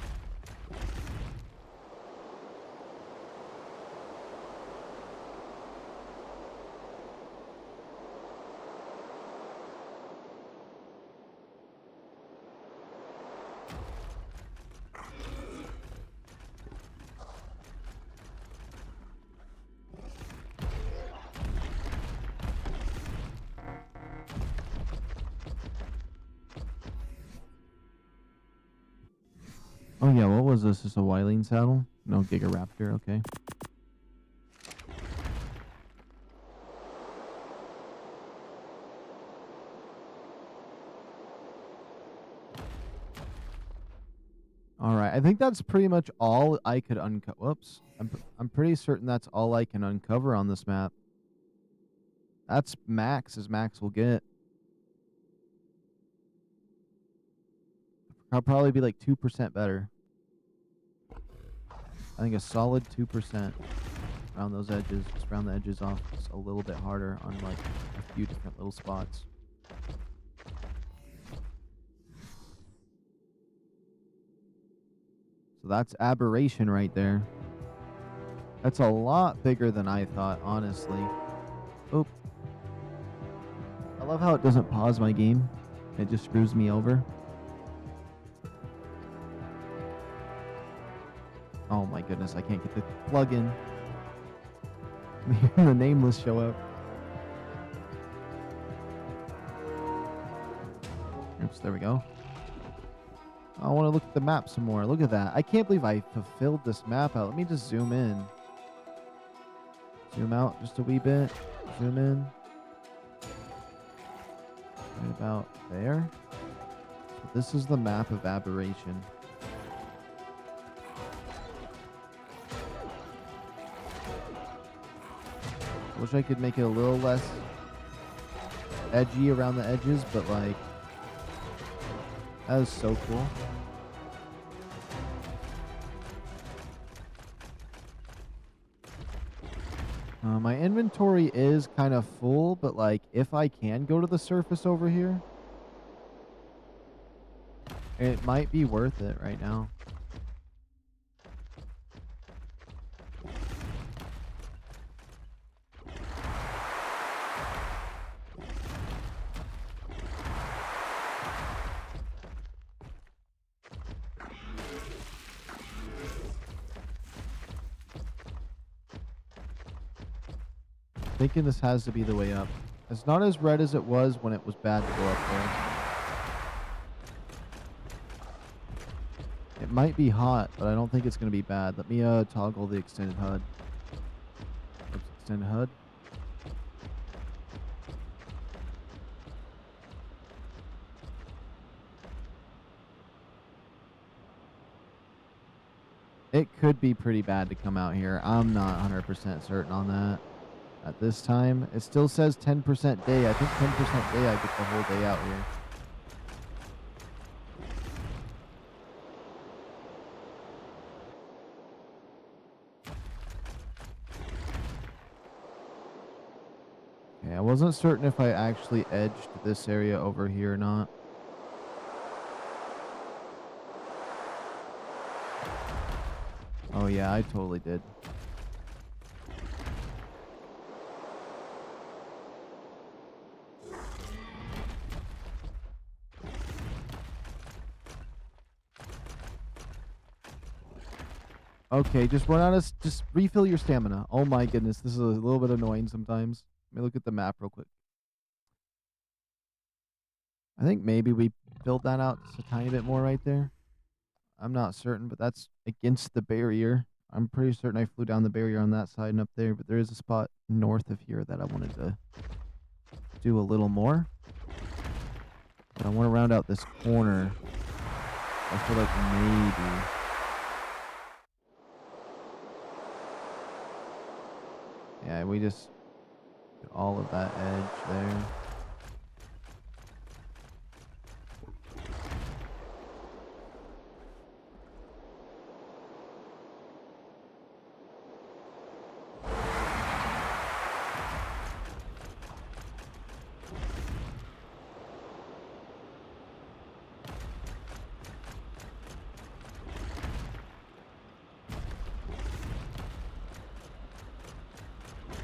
Oh yeah, what was this? Just a Wylene saddle? No, GiagaRaptor, okay. Alright, I think that's pretty much all I could uncover. Whoops. I'm pretty certain that's all I can uncover on this map. That's max as max will get. I'll probably be like 2% better. I think a solid 2% around those edges. Just round the edges off just a little bit harder on like a few different little spots. So that's Aberration right there. That's a lot bigger than I thought, honestly. Oop. I love how it doesn't pause my game. It just screws me over. Oh my goodness, I can't get the plug-in. The nameless show up. Oops, there we go. I want to look at the map some more. Look at that. I can't believe I fulfilled this map out. Let me just zoom in. Zoom out just a wee bit. Zoom in. Right about there. So this is the map of Aberration. Wish I could make it a little less edgy around the edges, but like, that is so cool. My inventory is kind of full, but like, if I can go to the surface over here, it might be worth it right now. Thinking this has to be the way up. It's not as red as it was when it was bad to go up there. It might be hot, but I don't think it's going to be bad. Let me toggle the extended HUD. Oops, extended HUD. It could be pretty bad to come out here. I'm not 100% certain on that. At this time, it still says 10% day. I think 10% day I get the whole day out here. Okay, I wasn't certain if I actually edged this area over here or not. Oh yeah, I totally did. Okay, just run out of... Just refill your stamina. Oh my goodness, this is a little bit annoying sometimes. Let me look at the map real quick. I think maybe we filled that out just a tiny bit more right there. I'm not certain, but that's against the barrier. I'm pretty certain I flew down the barrier on that side and up there, but there is a spot north of here that I wanted to do a little more. But I want to round out this corner. I feel like maybe... Yeah, we just get all of that edge there.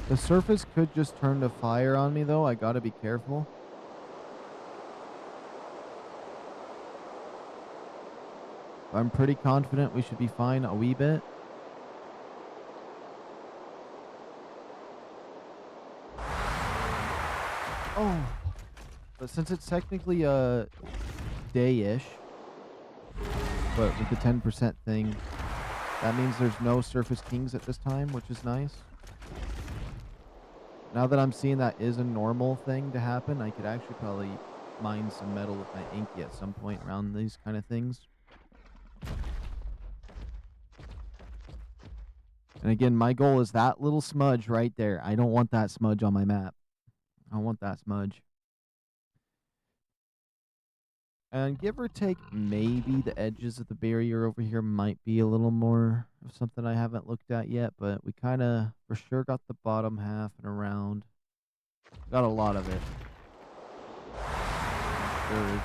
The surface could just turn to fire on me, though. I gotta be careful. I'm pretty confident we should be fine a wee bit. Oh. But since it's technically day-ish, But with the 10% thing, that means there's no Surface Kings at this time, which is nice. Now that I'm seeing that is a normal thing to happen, I could actually probably mine some metal with my Inky at some point around these kind of things. And again, my goal is that little smudge right there. I don't want that smudge on my map. I don't want that smudge. And give or take, maybe the edges of the barrier over here might be a little more of something I haven't looked at yet, but we kind of for sure got the bottom half and around. Got a lot of it. Sure.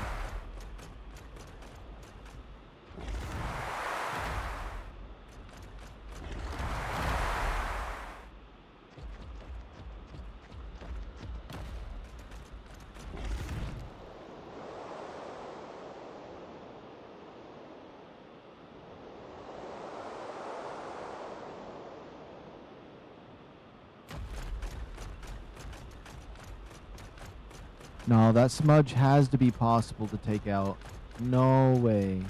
No, that smudge has to be possible to take out. No way.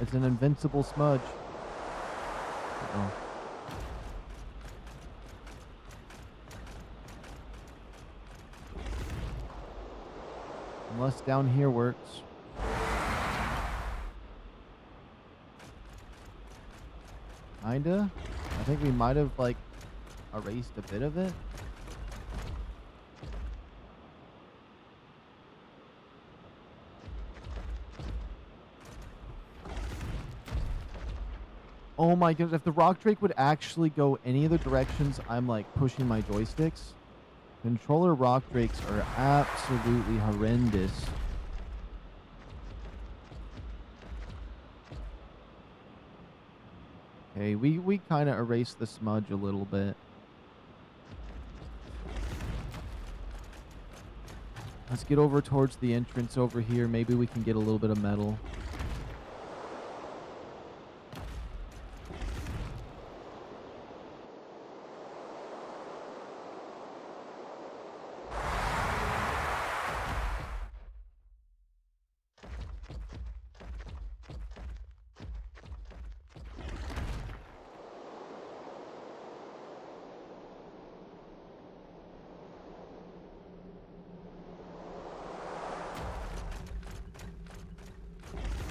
It's an invincible smudge. Uh-oh. Unless down here works. Kinda. I think we might have, like, erased a bit of it. Oh my goodness, if the Rock Drake would actually go any of the directions I'm, like, pushing my joysticks, controller Rock Drakes are absolutely horrendous. Okay, we kind of erased the smudge a little bit. Let's get over towards the entrance over here. Maybe we can get a little bit of metal.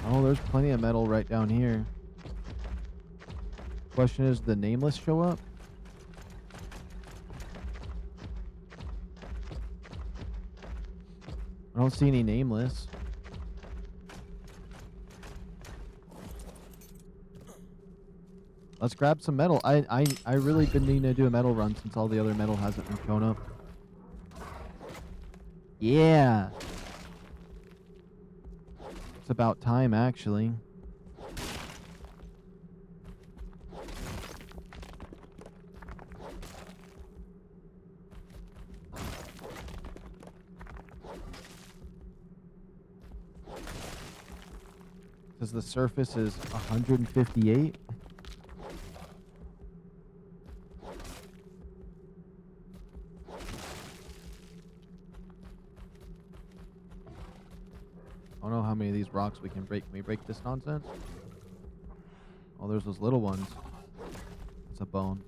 Oh, there's plenty of metal right down here. Question is, the Nameless show up? I don't see any Nameless. Let's grab some metal. I really been needing to do a metal run since all the other metal hasn't been shown up. Yeah. It's about time, actually. Because the surface is 158. I don't know how many of these rocks we can break. Can we break this nonsense? Oh, there's those little ones. It's a bone.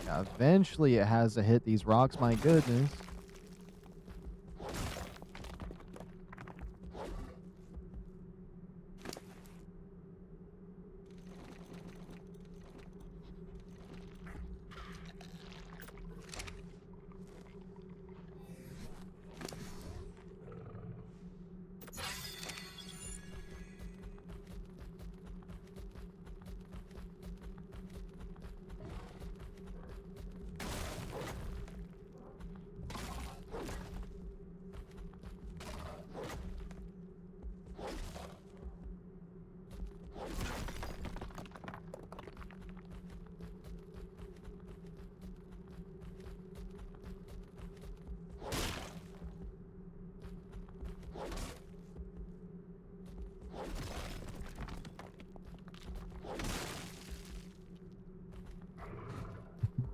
Yeah, eventually it has to hit these rocks, my goodness.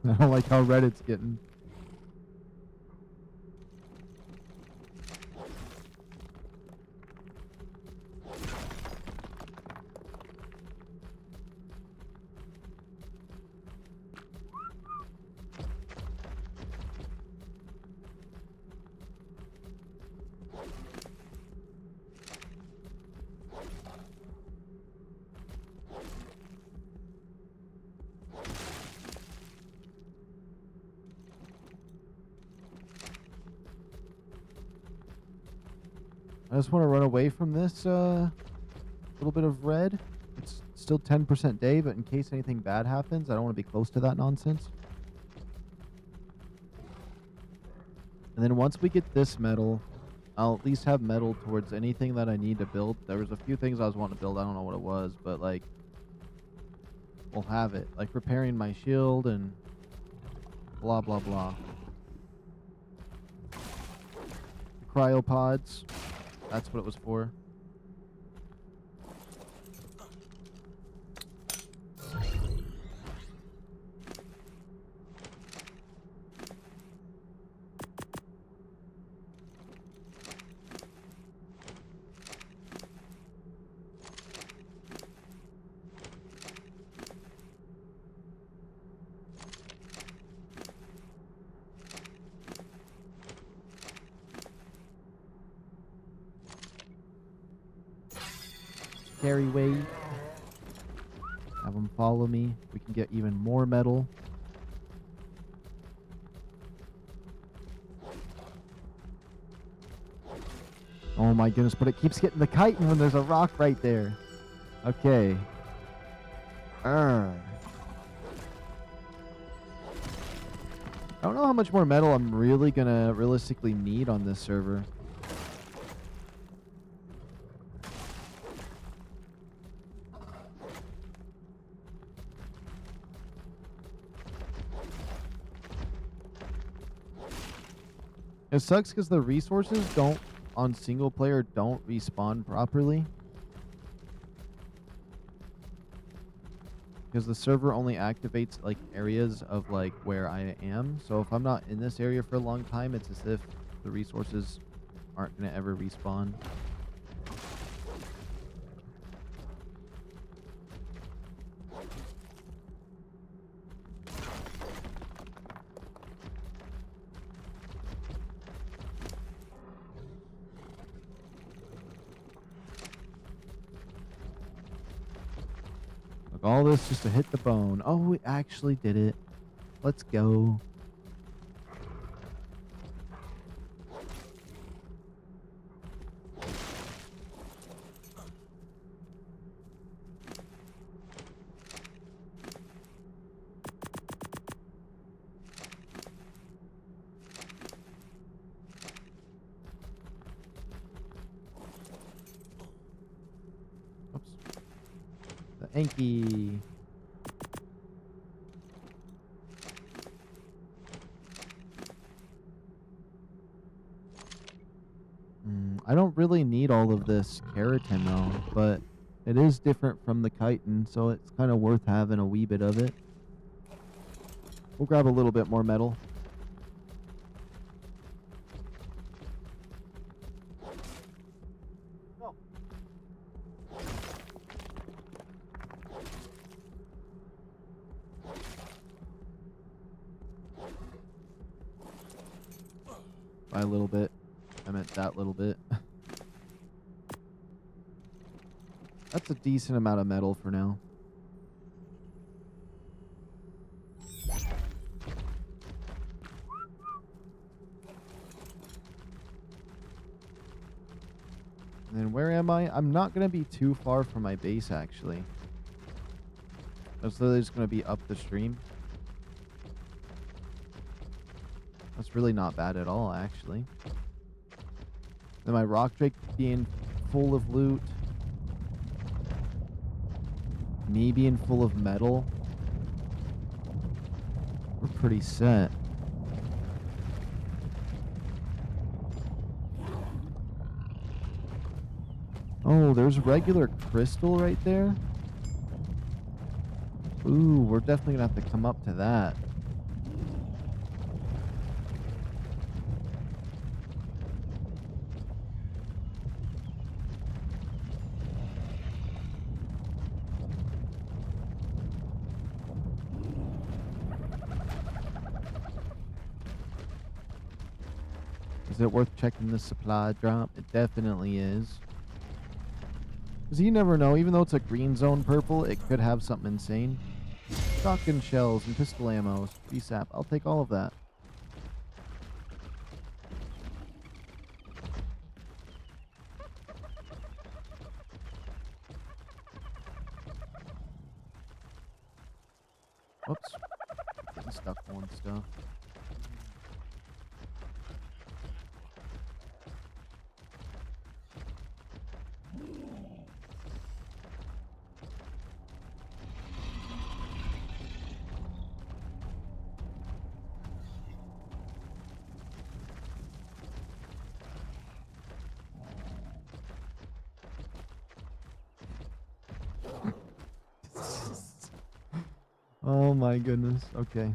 I don't like how red it's getting. I just want to run away from this little bit of red. It's still 10% day, but in case anything bad happens, I don't want to be close to that nonsense. And then once we get this metal, I'll at least have metal towards anything that I need to build. There was a few things I was wanting to build. I don't know what it was, but like, we'll have it. Like repairing my shield and blah, blah, blah. The cryopods. That's what it was for. Carry weight. Have them follow me. We can get even more metal. Oh my goodness, but it keeps getting the chitin when there's a rock right there. Okay. I don't know how much more metal I'm really gonna realistically need on this server. It sucks because the resources on single player don't respawn properly. Because the server only activates like areas of like where I am. So if I'm not in this area for a long time, it's as if the resources aren't going to ever respawn. All this just to hit the bone. Oh, we actually did it. Let's go. Enki. I don't really need all of this keratin though, but it is different from the chitin, so it's kind of worth having a wee bit of it. We'll grab a little bit more metal. By a little bit. I meant that little bit. That's a decent amount of metal for now. And then where am I? I'm not going to be too far from my base, actually. That's literally just going to be up the stream. That's really not bad at all, actually. Then my rock drake being full of loot. Me being full of metal. We're pretty set. Oh, there's regular crystal right there. Ooh, we're definitely gonna have to come up to that. Is it worth checking the supply drop? It definitely is. Because you never know, even though it's a green zone purple, it could have something insane. Shotgun shells and pistol ammo, BSAP. I'll take all of that. Oops. Getting stuck on stuff. Oh my goodness. Okay.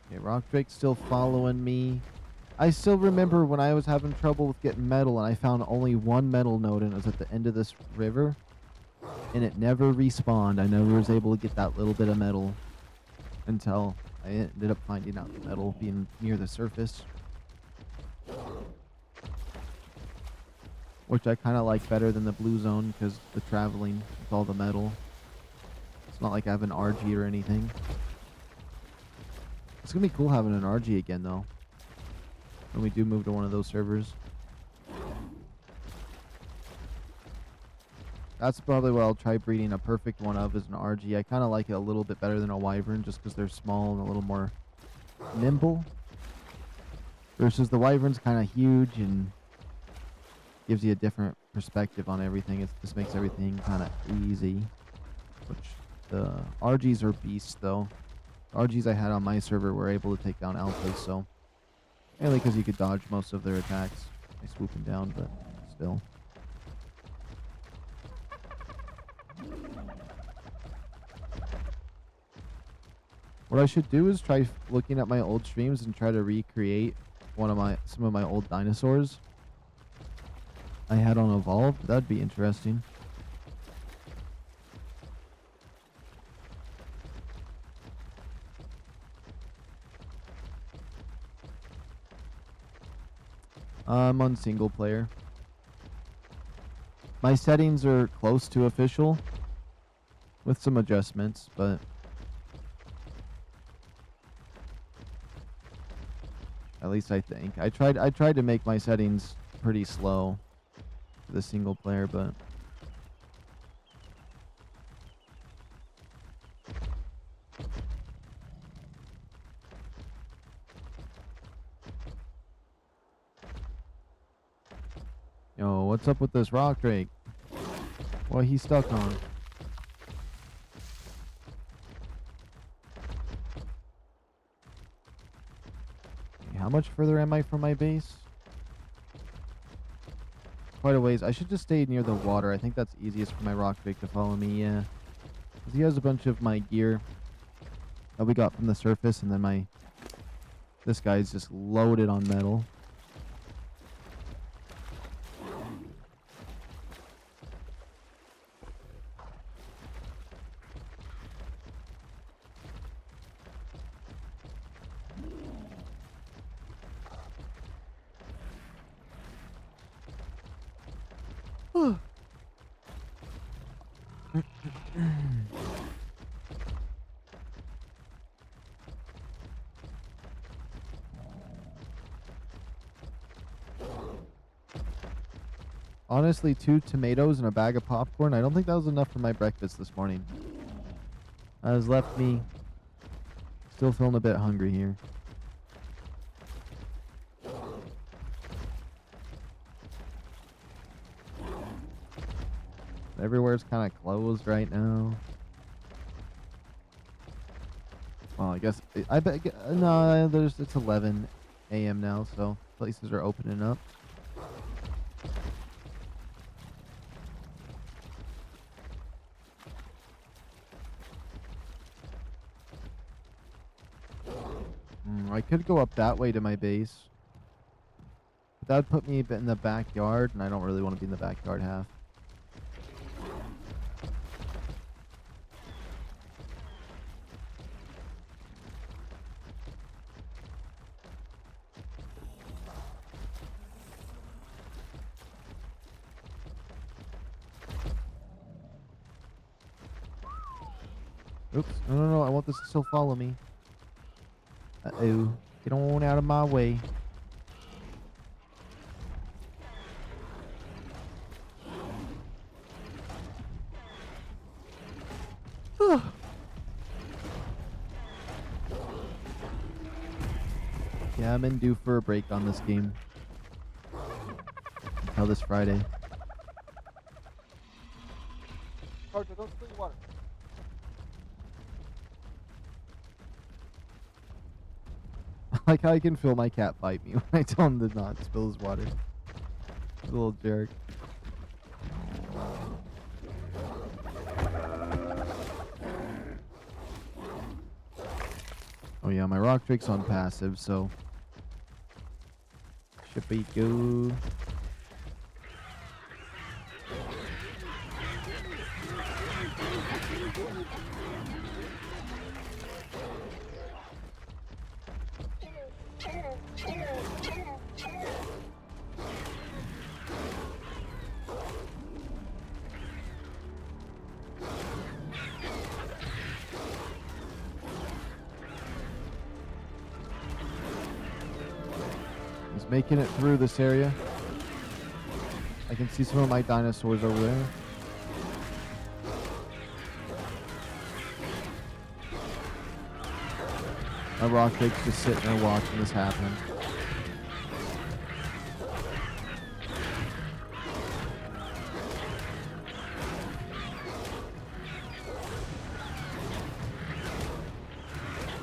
Okay, Rock Drake's still following me. I still remember when I was having trouble with getting metal and I found only one metal node and it was at the end of this river. And it never respawned. I never was able to get that little bit of metal until I ended up finding out the metal being near the surface. Which I kind of like better than the blue zone because the traveling with all the metal. It's not like I have an RG or anything. It's going to be cool having an RG again though. When we do move to one of those servers. That's probably what I'll try breeding a perfect one of is an RG. I kind of like it a little bit better than a Wyvern just because they're small and a little more nimble. Versus the Wyvern's kind of huge and gives you a different perspective on everything. It just makes everything kind of easy. Which the RGs are beasts though. The RGs I had on my server were able to take down alphas, so mainly because you could dodge most of their attacks by swooping down, but still. What I should do is try looking at my old streams and try to recreate some of my old dinosaurs I had on Evolved. That'd be interesting. I'm on single player. My settings are close to official with some adjustments, but at least I think. I tried to make my settings pretty slow for the single player, but yo, what's up with this Rock Drake? What he's stuck on? How much further am I from my base? Quite a ways. I should just stay near the water. I think that's easiest for my Rock Drake to follow me, yeah. 'Cause he has a bunch of my gear that we got from the surface, and then this guy's just loaded on metal. Honestly, 2 tomatoes and a bag of popcorn. I don't think that was enough for my breakfast this morning. That has left me still feeling a bit hungry here. Everywhere's kind of closed right now. Well, I guess I bet no. It's 11 a.m. now, so places are opening up. I could go up that way to my base. But that would put me a bit in the backyard, and I don't really want to be in the backyard half. Oops. No, no, no. I want this to still follow me. Uh-oh. Get on out of my way. Yeah, I'm in due for a break on this game. Until this Friday. Carter, don't spill your water. I like how I can feel my cat bite me when I tell him to not spill his water. He's a little jerk. Oh yeah, my rock drake's on passive, so should we go? Making it through this area. I can see some of my dinosaurs over there. My rock drake's just sitting there watching this happen.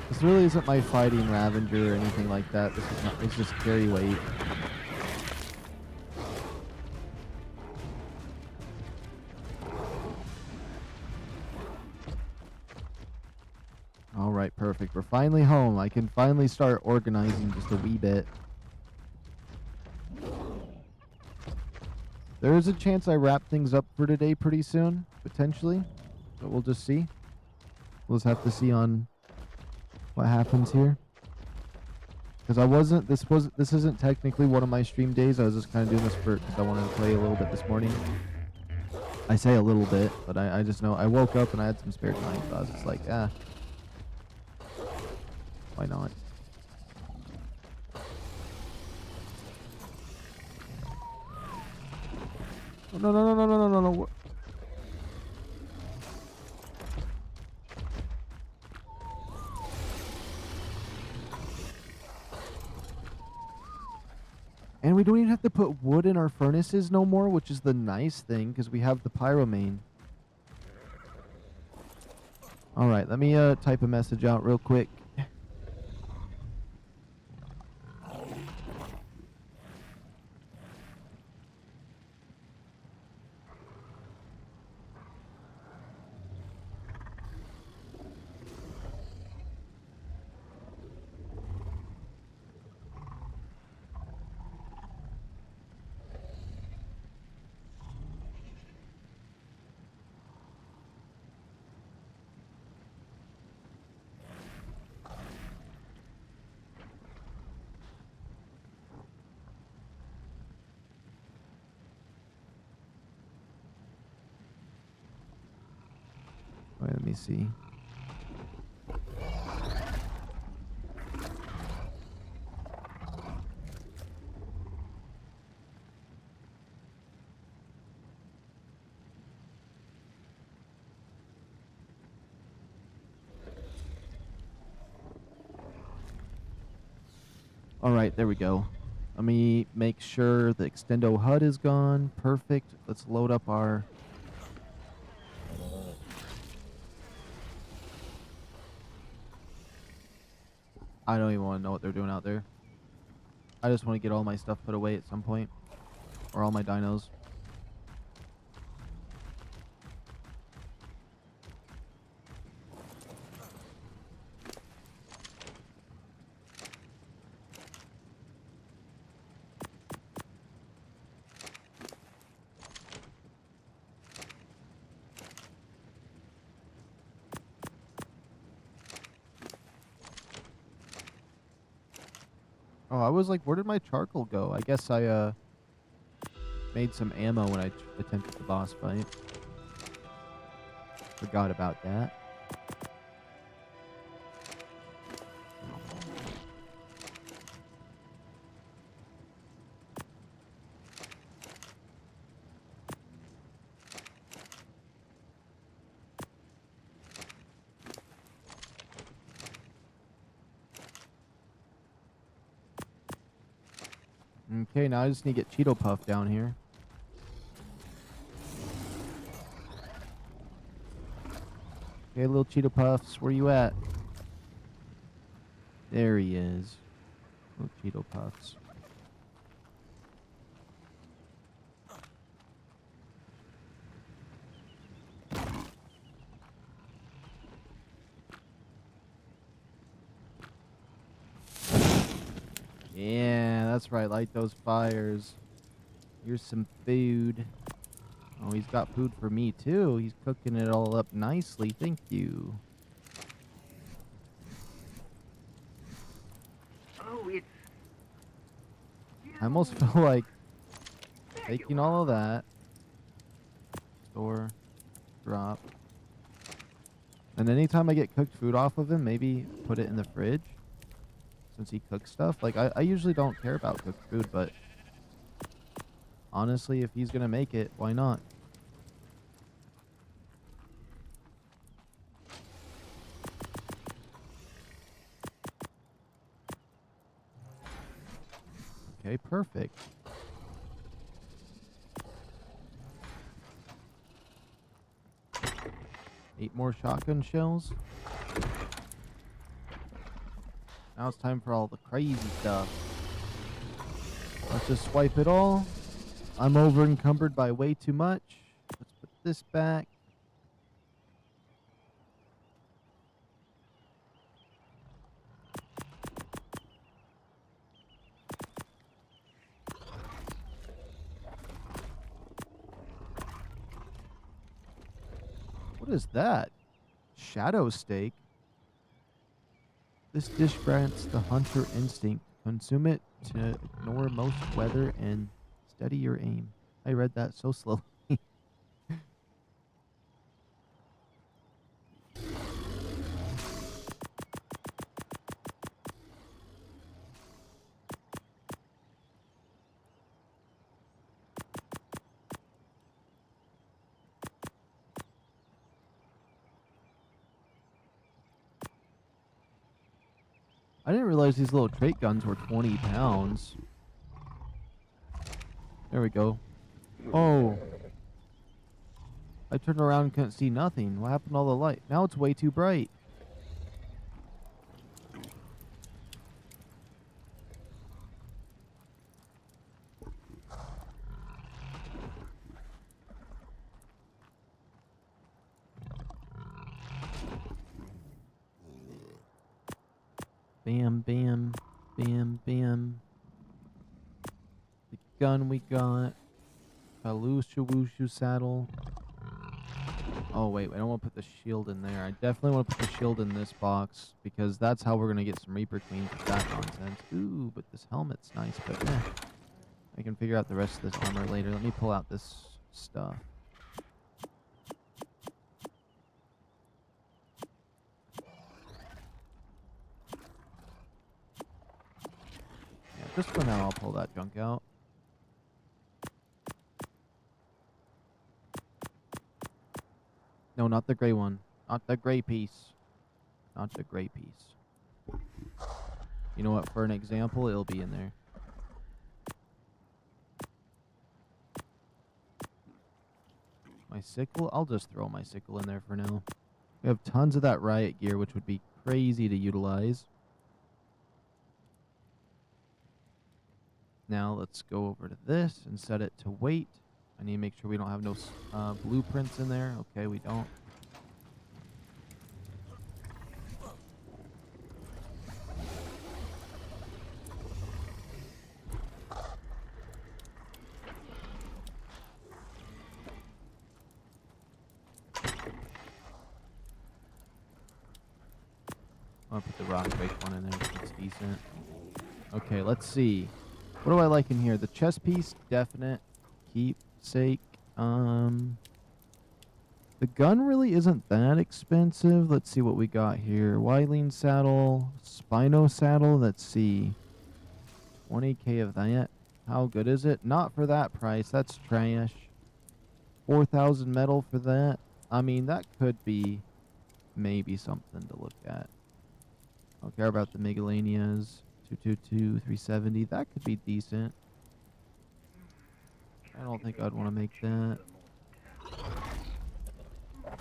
This really isn't my fighting Ravager or anything like that. This is not. It's just carry weight. All right, perfect. We're finally home. I can finally start organizing just a wee bit. There is a chance I wrap things up for today pretty soon, potentially, but we'll just see. We'll just have to see on what happens here, because I wasn't this isn't technically one of my stream days. I was just kind of doing this because I wanted to play a little bit this morning. I say a little bit, but I just know I woke up and I had some spare time, so I was just like, why not? Oh, no, no, no, no, no, no, no, no. And we don't even have to put wood in our furnaces no more, which is the nice thing, because we have the Pyromane. Alright, let me type a message out real quick. Wait, let me see. All right, there we go. Let me make sure the extendo HUD is gone. Perfect. Let's load up our... I don't even want to know what they're doing out there. I just want to get all my stuff put away at some point. Or all my dinos. Oh, I was like, where did my charcoal go? I guess I made some ammo when I attempted the boss fight. Forgot about that. Okay, now I just need to get Cheeto Puff down here. Okay, little Cheeto Puffs, where you at? There he is. Little Cheeto Puffs. Yeah, that's right. Light those fires. Here's some food. Oh, he's got food for me, too. He's cooking it all up nicely. Thank you. Oh, it's... I almost feel like taking all of that. Store. Drop. And anytime I get cooked food off of him, maybe put it in the fridge. Since he cooks stuff. Like, I usually don't care about cooked food, but honestly, if he's gonna make it, why not? Okay, perfect. Eight more shotgun shells. Now it's time for all the crazy stuff. Let's just swipe it all. I'm over encumbered by way too much. Let's put this back. What is that? Shadow steak? This dish grants the hunter instinct. Consume it to ignore most weather and steady your aim. I read that so slowly. I didn't realize these little trait guns were 20 pounds. There we go. Oh. I turned around and couldn't see nothing. What happened to all the light? Now it's way too bright. Bam, bam, bam, bam. The gun we got. A looshu wooshu saddle. Oh, wait, I don't want to put the shield in there. I definitely want to put the shield in this box because that's how we're going to get some Reaper Queens with that nonsense. Ooh, but this helmet's nice, but eh. I can figure out the rest of this armor later. Let me pull out this stuff. Just for now, I'll pull that junk out. No, not the gray one. Not the gray piece. Not the gray piece. You know what? For an example, it'll be in there. My sickle? I'll just throw my sickle in there for now. We have tons of that riot gear, which would be crazy to utilize. Now let's go over to this and set it to weight. I need to make sure we don't have no blueprints in there. Okay, we don't. I'll put the rock break one in there. It's decent. Okay, let's see. What do I like in here? The chest piece, definite. Keepsake. The gun really isn't that expensive. Let's see what we got here. Wyleen saddle, Spino saddle. Let's see. 20k of that. How good is it? Not for that price. That's trash. 4,000 metal for that. I mean, that could be maybe something to look at. I don't care about the Megalanias. 222, 370. That could be decent. I don't think I'd want to make that.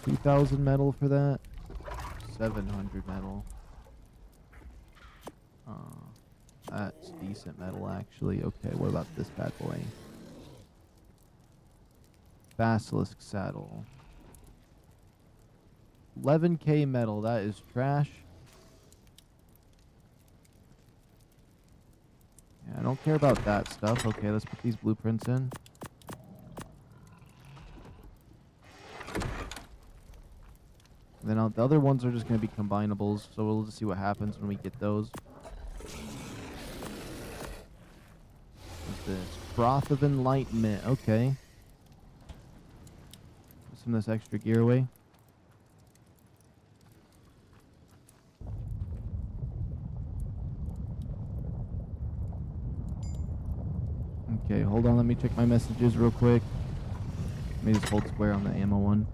2,000 metal for that. 700 metal. That's decent metal, actually. Okay, what about this bad boy? Basilisk saddle. 11k metal. That is trash. Yeah, I don't care about that stuff. Okay, let's put these blueprints in. And then the other ones are just going to be combinables, so we'll just see what happens when we get those. What's this? Froth of Enlightenment. Okay. Put some of this extra gear away. Okay, hold on. Let me check my messages real quick. Let me just hold square on the ammo one.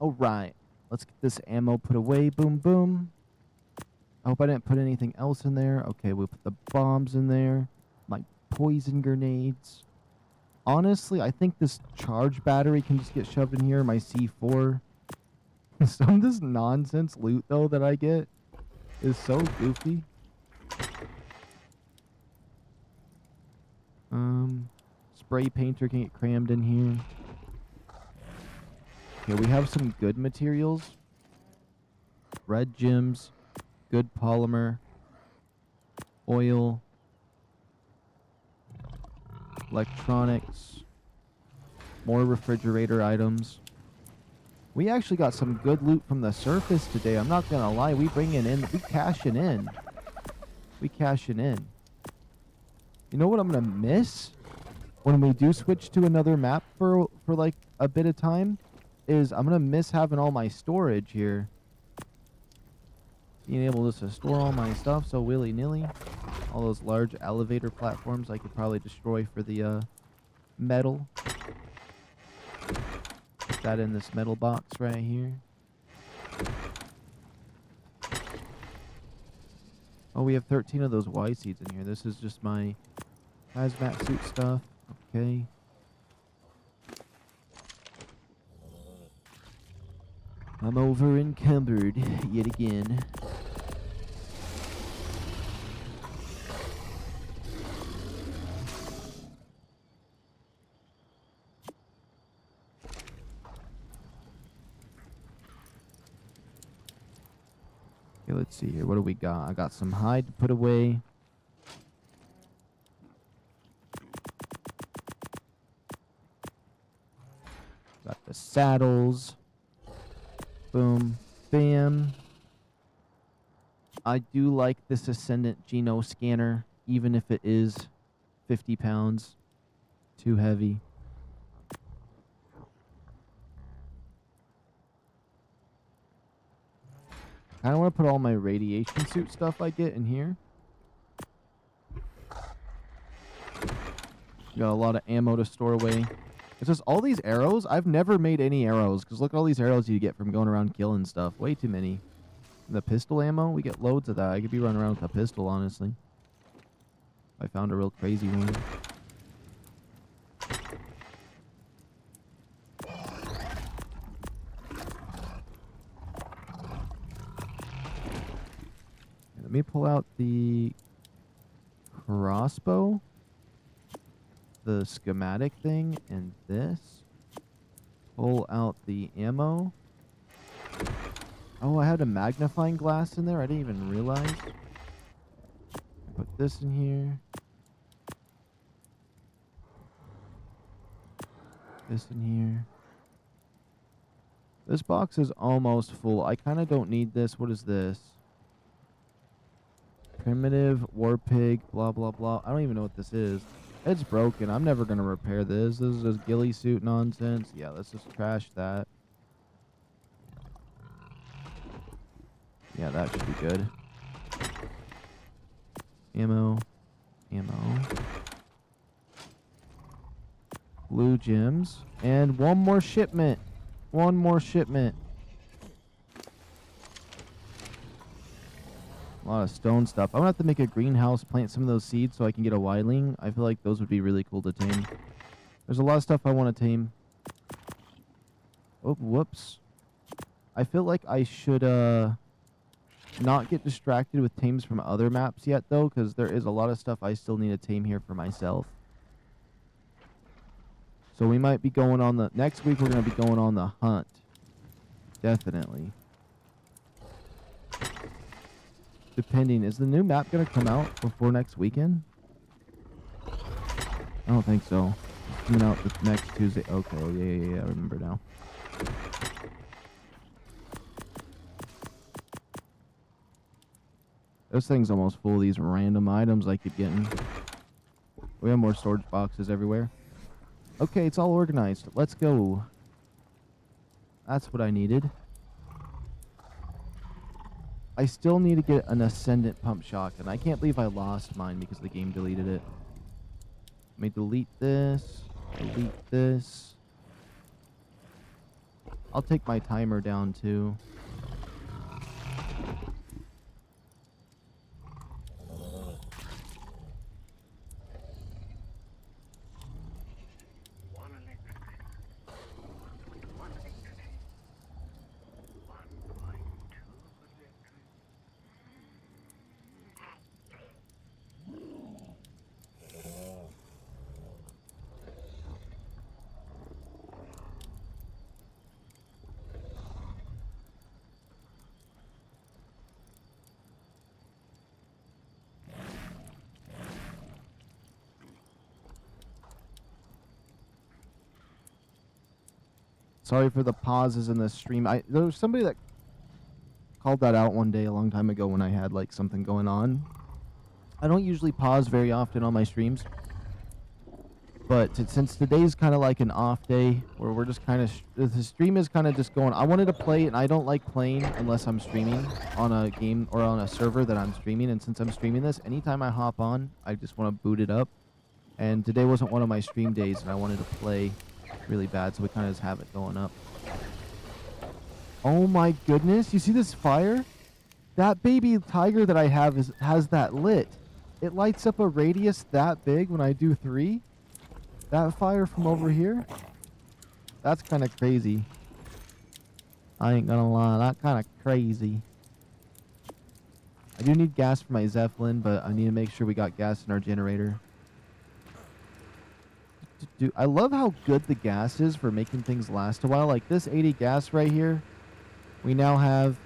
Alright. Let's get this ammo put away. Boom, boom. I hope I didn't put anything else in there. Okay, we'll put the bombs in there. My poison grenades. Honestly, I think this charge battery can just get shoved in here. My C4. Some of this nonsense loot, though, that I get is so goofy. Spray painter can get crammed in here. Okay, we have some good materials. Red gems, good polymer, oil, electronics, more refrigerator items. We actually got some good loot from the surface today. I'm not gonna lie, we bringing in, we cashing in. We cashing in. You know what I'm gonna miss when we do switch to another map for like a bit of time? Is I'm gonna miss having all my storage here. Being able just to store all my stuff so willy-nilly. All those large elevator platforms I could probably destroy for the metal. Put that in this metal box right here. Oh, we have 13 of those Y seeds in here. This is just my hazmat suit stuff. Okay. I'm over encumbered yet again. Okay, let's see here. What do we got? I got some hide to put away. Got the saddles. Boom. Bam. I do like this Ascendant Geno scanner, even if it is 50 pounds. Too heavy. I don't want to put all my radiation suit stuff I get in here. Got a lot of ammo to store away. It's just all these arrows. I've never made any arrows because look at all these arrows you get from going around killing stuff. Way too many. The pistol ammo, we get loads of that. I could be running around with a pistol, honestly. I found a real crazy one. Let me pull out the crossbow, the schematic thing, and this. Pull out the ammo. Oh, I had a magnifying glass in there. I didn't even realize. Put this in here. This in here. This box is almost full. I kind of don't need this. What is this? Primitive, war pig, blah, blah, blah. I don't even know what this is. It's broken. I'm never going to repair this. This is just ghillie suit nonsense. Yeah, let's just trash that. Yeah, that should be good. Ammo. Ammo. Blue gems. And one more shipment. One more shipment. A lot of stone stuff. I'm going to have to make a greenhouse, plant some of those seeds so I can get a wildling. I feel like those would be really cool to tame. There's a lot of stuff I want to tame. Oh, whoops. I feel like I should not get distracted with tames from other maps yet, though, because there is a lot of stuff I still need to tame here for myself. So we might be going on the... Next week, we're going to be going on the hunt. Definitely. Depending, is the new map going to come out before next weekend? I don't think so. It's coming out the next Tuesday. Okay, yeah, I remember now. This thing's almost full of these random items I keep getting. We have more storage boxes everywhere. Okay, it's all organized. Let's go. That's what I needed. I still need to get an Ascendant pump shotgun. I can't believe I lost mine because the game deleted it. Let me delete this. Delete this. I'll take my timer down too. Sorry for the pauses in the stream. There was somebody that called that out one day a long time ago when I had like something going on. I don't usually pause very often on my streams. But since today's kind of like an off day where we're just kind of... the stream is kind of just going... I wanted to play and I don't like playing unless I'm streaming on a game or on a server that I'm streaming. And since I'm streaming this, anytime I hop on, I just want to boot it up. And today wasn't one of my stream days and I wanted to play really bad, so we kind of just have it going up. Oh my goodness, you see this fire? That baby tiger that I have has that lit. It lights up a radius that big when I do 3. That fire from over here, that's kind of crazy. I ain't gonna lie, that's kind of crazy. I do need gas for my Zeppelin, but I need to make sure we got gas in our generator. I love how good the gas is for making things last a while. Like this 80 gas right here, we now have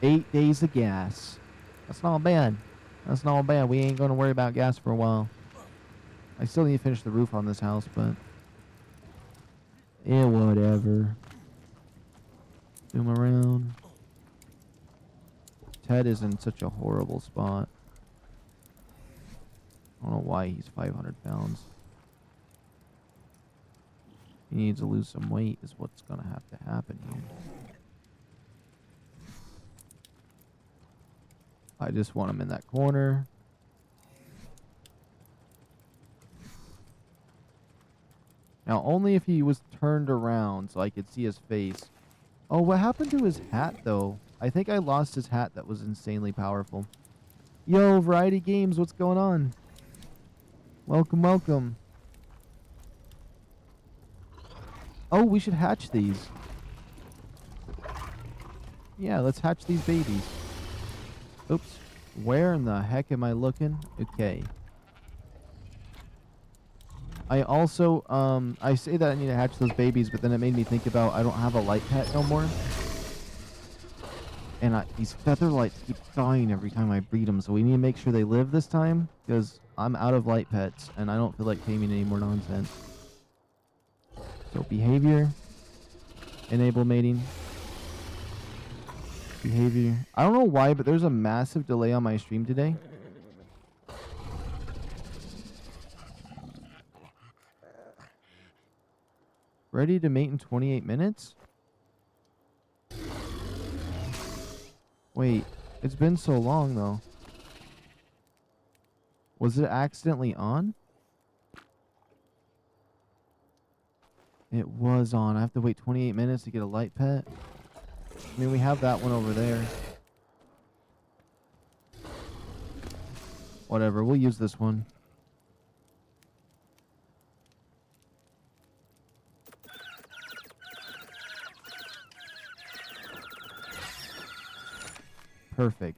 8 days of gas. That's not bad. That's not bad. We ain't going to worry about gas for a while. I still need to finish the roof on this house, but yeah, whatever. Zoom around. Ted is in such a horrible spot. I don't know why he's 500 pounds. He needs to lose some weight is what's going to have to happen here. I just want him in that corner. Now, only if he was turned around so I could see his face. Oh, what happened to his hat, though? I think I lost his hat that was insanely powerful. Yo, Variety Games, what's going on? Welcome, welcome. Oh, we should hatch these. Yeah, let's hatch these babies. Oops. Where in the heck am I looking? Okay. I also, I say that I need to hatch those babies, but then it made me think about I don't have a light pet no more. And these feather lights keep dying every time I breed them, so we need to make sure they live this time, because I'm out of light pets, and I don't feel like taming any more nonsense. So behavior, enable mating, behavior. I don't know why, but there's a massive delay on my stream today. Ready to mate in 28 minutes? Wait, it's been so long though. Was it accidentally on? It was on. I have to wait 28 minutes to get a light pet. I mean, we have that one over there. Whatever, we'll use this one. Perfect.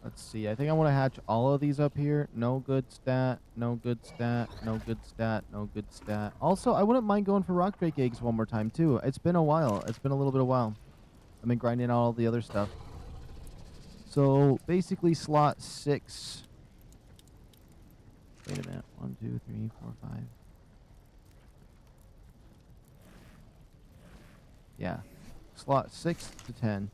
Let's see. I think I want to hatch all of these up here. No good stat. No good stat. No good stat. No good stat. Also, I wouldn't mind going for rock drake eggs one more time too. It's been a while. It's been a little bit of a while. I've been grinding out all the other stuff. So basically slot 6. Wait a minute. 1, 2, 3, 4, 5. Yeah. Slot 6 to 10.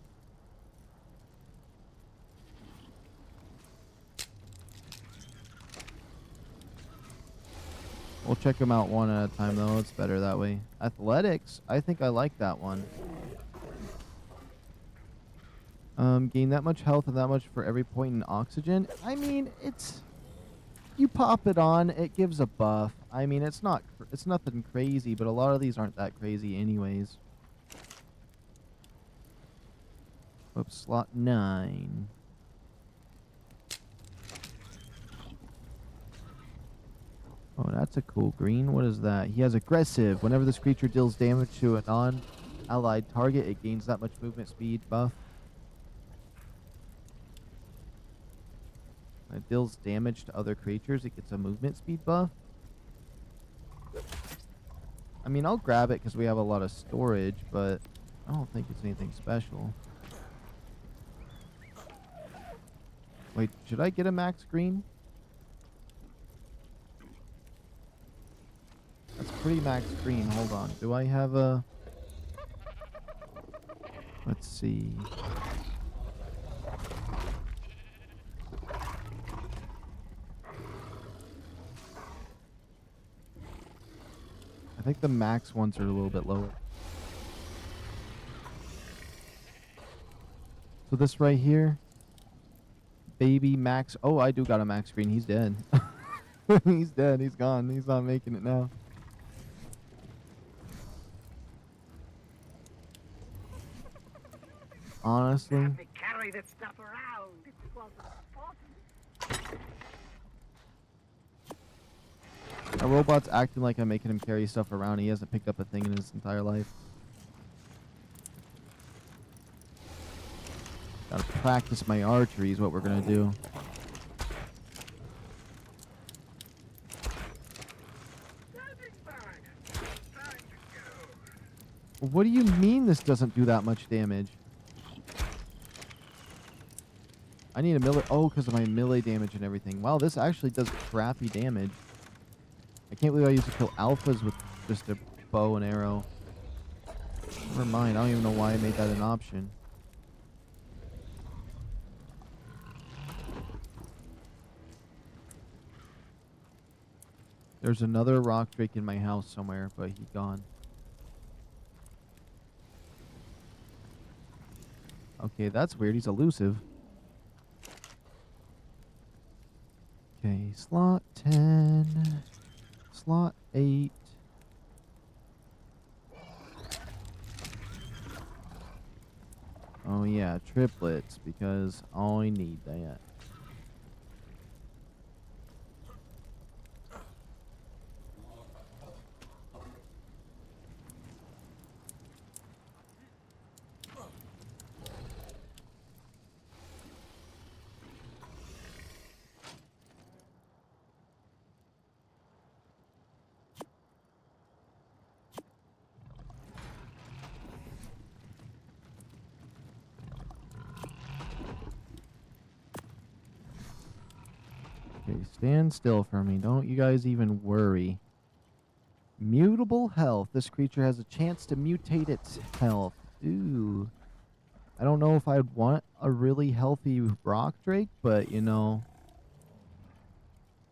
We'll check them out one at a time though. It's better that way. Athletics. I think I like that one. Gain that much health and that much for every point in oxygen. I mean, it's... You pop it on, it gives a buff. I mean, it's nothing crazy, but a lot of these aren't that crazy anyways. Whoops, slot 9. Oh, that's a cool green. What is that? He has aggressive. Whenever this creature deals damage to a non-allied target, it gains that much movement speed buff. When it deals damage to other creatures, it gets a movement speed buff. I mean, I'll grab it because we have a lot of storage, but I don't think it's anything special. Wait, should I get a max green? That's pretty max green. Hold on. Do I have a... Let's see. I think the max ones are a little bit lower. So this right here, baby max. Oh, I do got a max green. He's dead. He's dead. He's gone. He's not making it now. Honestly. Have to carry this stuff around. It was important. A robot's acting like I'm making him carry stuff around. He hasn't picked up a thing in his entire life. Gotta practice my archery is what we're gonna do. What do you mean this doesn't do that much damage? I need a melee. Oh, because of my melee damage and everything. Wow, this actually does crappy damage. I can't believe I used to kill alphas with just a bow and arrow. Never mind, I don't even know why I made that an option. There's another rock drake in my house somewhere, but he's gone. Okay, that's weird. He's elusive. Okay, slot 10. Slot 8. Oh yeah, triplets, because I need that. Okay, stand still for me. Don't you guys even worry. Mutable health. This creature has a chance to mutate its health. Ooh. I don't know if I'd want a really healthy rock drake, but you know.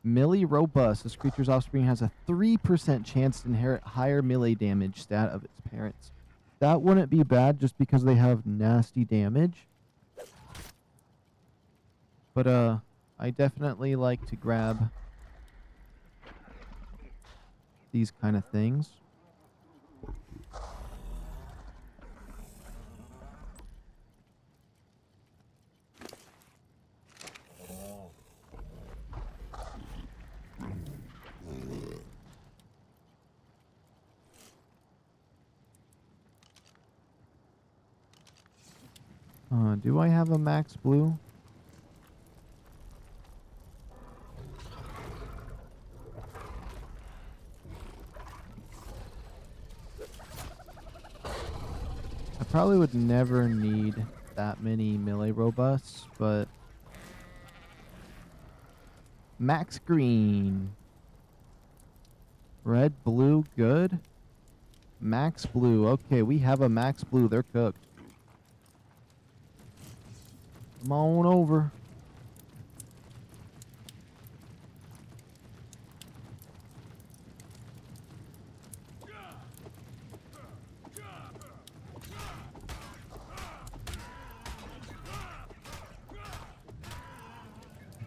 Melee robust. This creature's offspring has a 3% chance to inherit higher melee damage stat of its parents. That wouldn't be bad just because they have nasty damage. But I definitely like to grab these kind of things. Do I have a max blue? I probably would never need that many melee robusts, but max green. Red, blue, good. Max blue. Okay, we have a max blue. They're cooked. Come on over.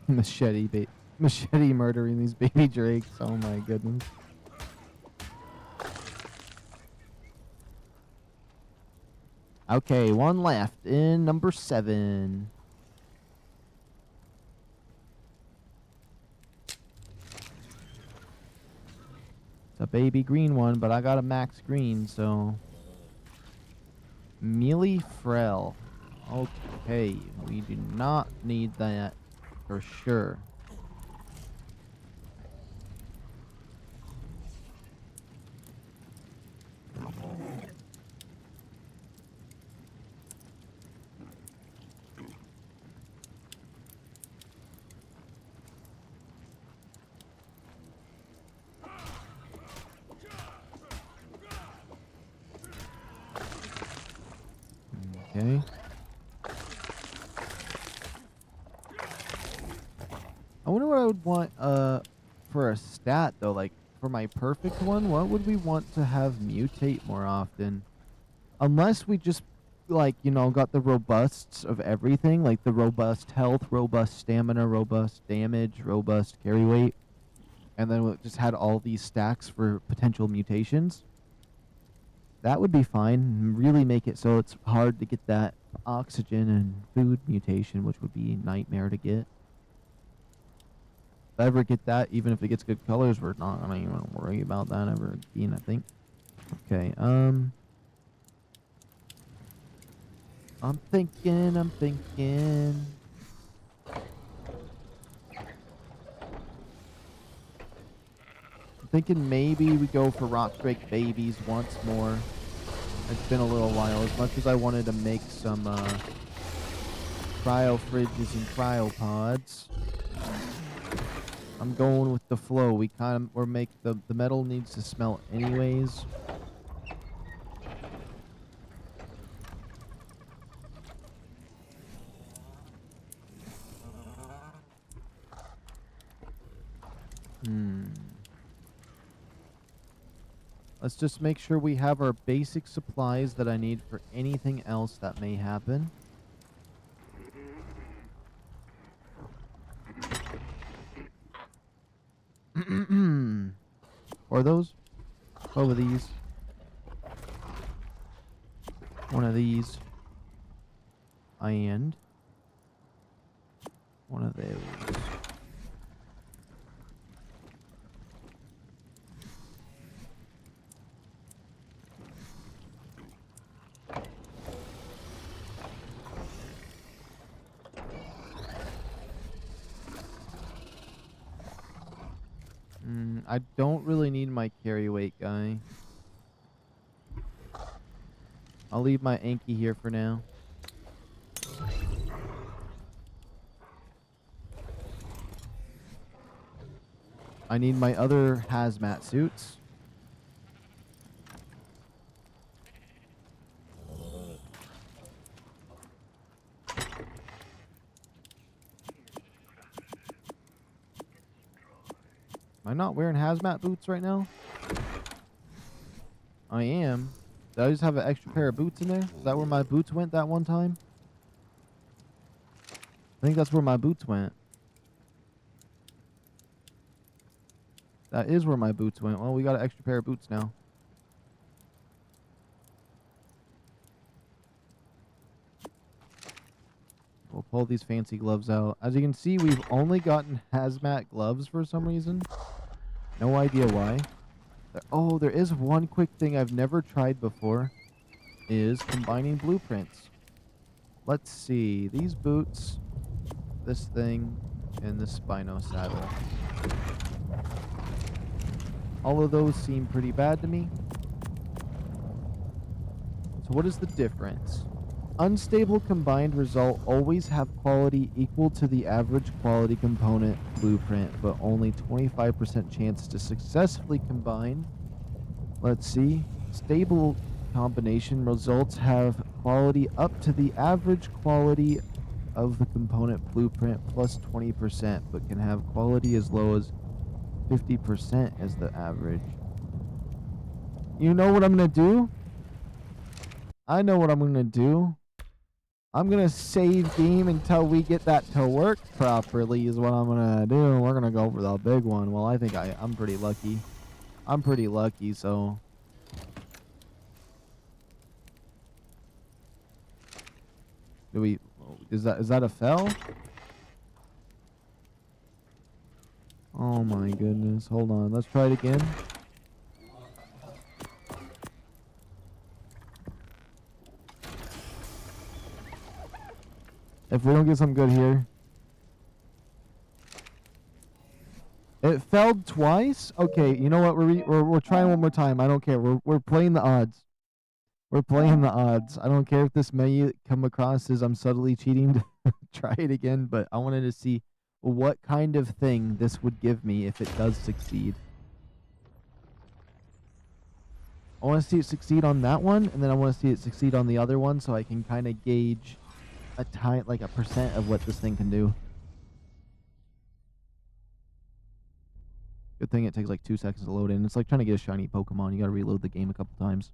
Machete murdering these baby drakes. Oh my goodness. Okay, one left in number 7. It's a baby green one, but I got a max green, so. Mealy Frel. Okay, we do not need that for sure. Okay. I wonder what I would want for a stat though, like for my perfect one, what would we want to have mutate more often? Unless we just like, you know, got the robusts of everything, like the robust health, robust stamina, robust damage, robust carry weight, and then we just had all these stacks for potential mutations. That would be fine. Really make it so it's hard to get that oxygen and food mutation, which would be a nightmare to get. If I ever get that, even if it gets good colors, we're not gonna even worry about that ever again, I think. Okay, I'm thinking. Thinking maybe we go for rock drake babies once more. It's been a little while. As much as I wanted to make some cryo fridges and cryopods, I'm going with the flow. We're make the metal needs to smelt anyways. Let's just make sure we have our basic supplies that I need for anything else that may happen. Or those? Over these. One of these. And one of those. I don't really need my carry weight guy. I'll leave my Anki here for now. I need my other hazmat suits. Am I not wearing hazmat boots right now? I am. Did I just have an extra pair of boots in there? Is that where my boots went that one time? I think that's where my boots went. That is where my boots went. Well, we got an extra pair of boots now. We'll pull these fancy gloves out. As you can see, we've only gotten hazmat gloves for some reason. No idea why. Oh, there is one quick thing I've never tried before. Is combining blueprints. Let's see. These boots, this thing, and this Spino saddle. All of those seem pretty bad to me. So what is the difference? Unstable combined result always have quality equal to the average quality component blueprint, but only 25% chance to successfully combine. Let's see. Stable combination results have quality up to the average quality of the component blueprint plus 20%, but can have quality as low as 50% as the average. You know what I'm going to do? I know what I'm going to do. I'm going to save game until we get that to work properly is what I'm going to do. We're going to go for the big one. Well, I think I'm pretty lucky. I'm pretty lucky, so... Do we... Is that a fell? Oh my goodness. Hold on. Let's try it again. If we don't get some good here. It failed twice? Okay, you know what? We're trying one more time. I don't care. We're playing the odds. We're playing the odds. I don't care if this may come across as I'm subtly cheating to try it again, but I wanted to see what kind of thing this would give me if it does succeed. I want to see it succeed on that one, and then I want to see it succeed on the other one so I can kind of gauge like a percent of what this thing can do. Good thing it takes like 2 seconds to load in. It's like trying to get a shiny Pokemon. You gotta reload the game a couple times.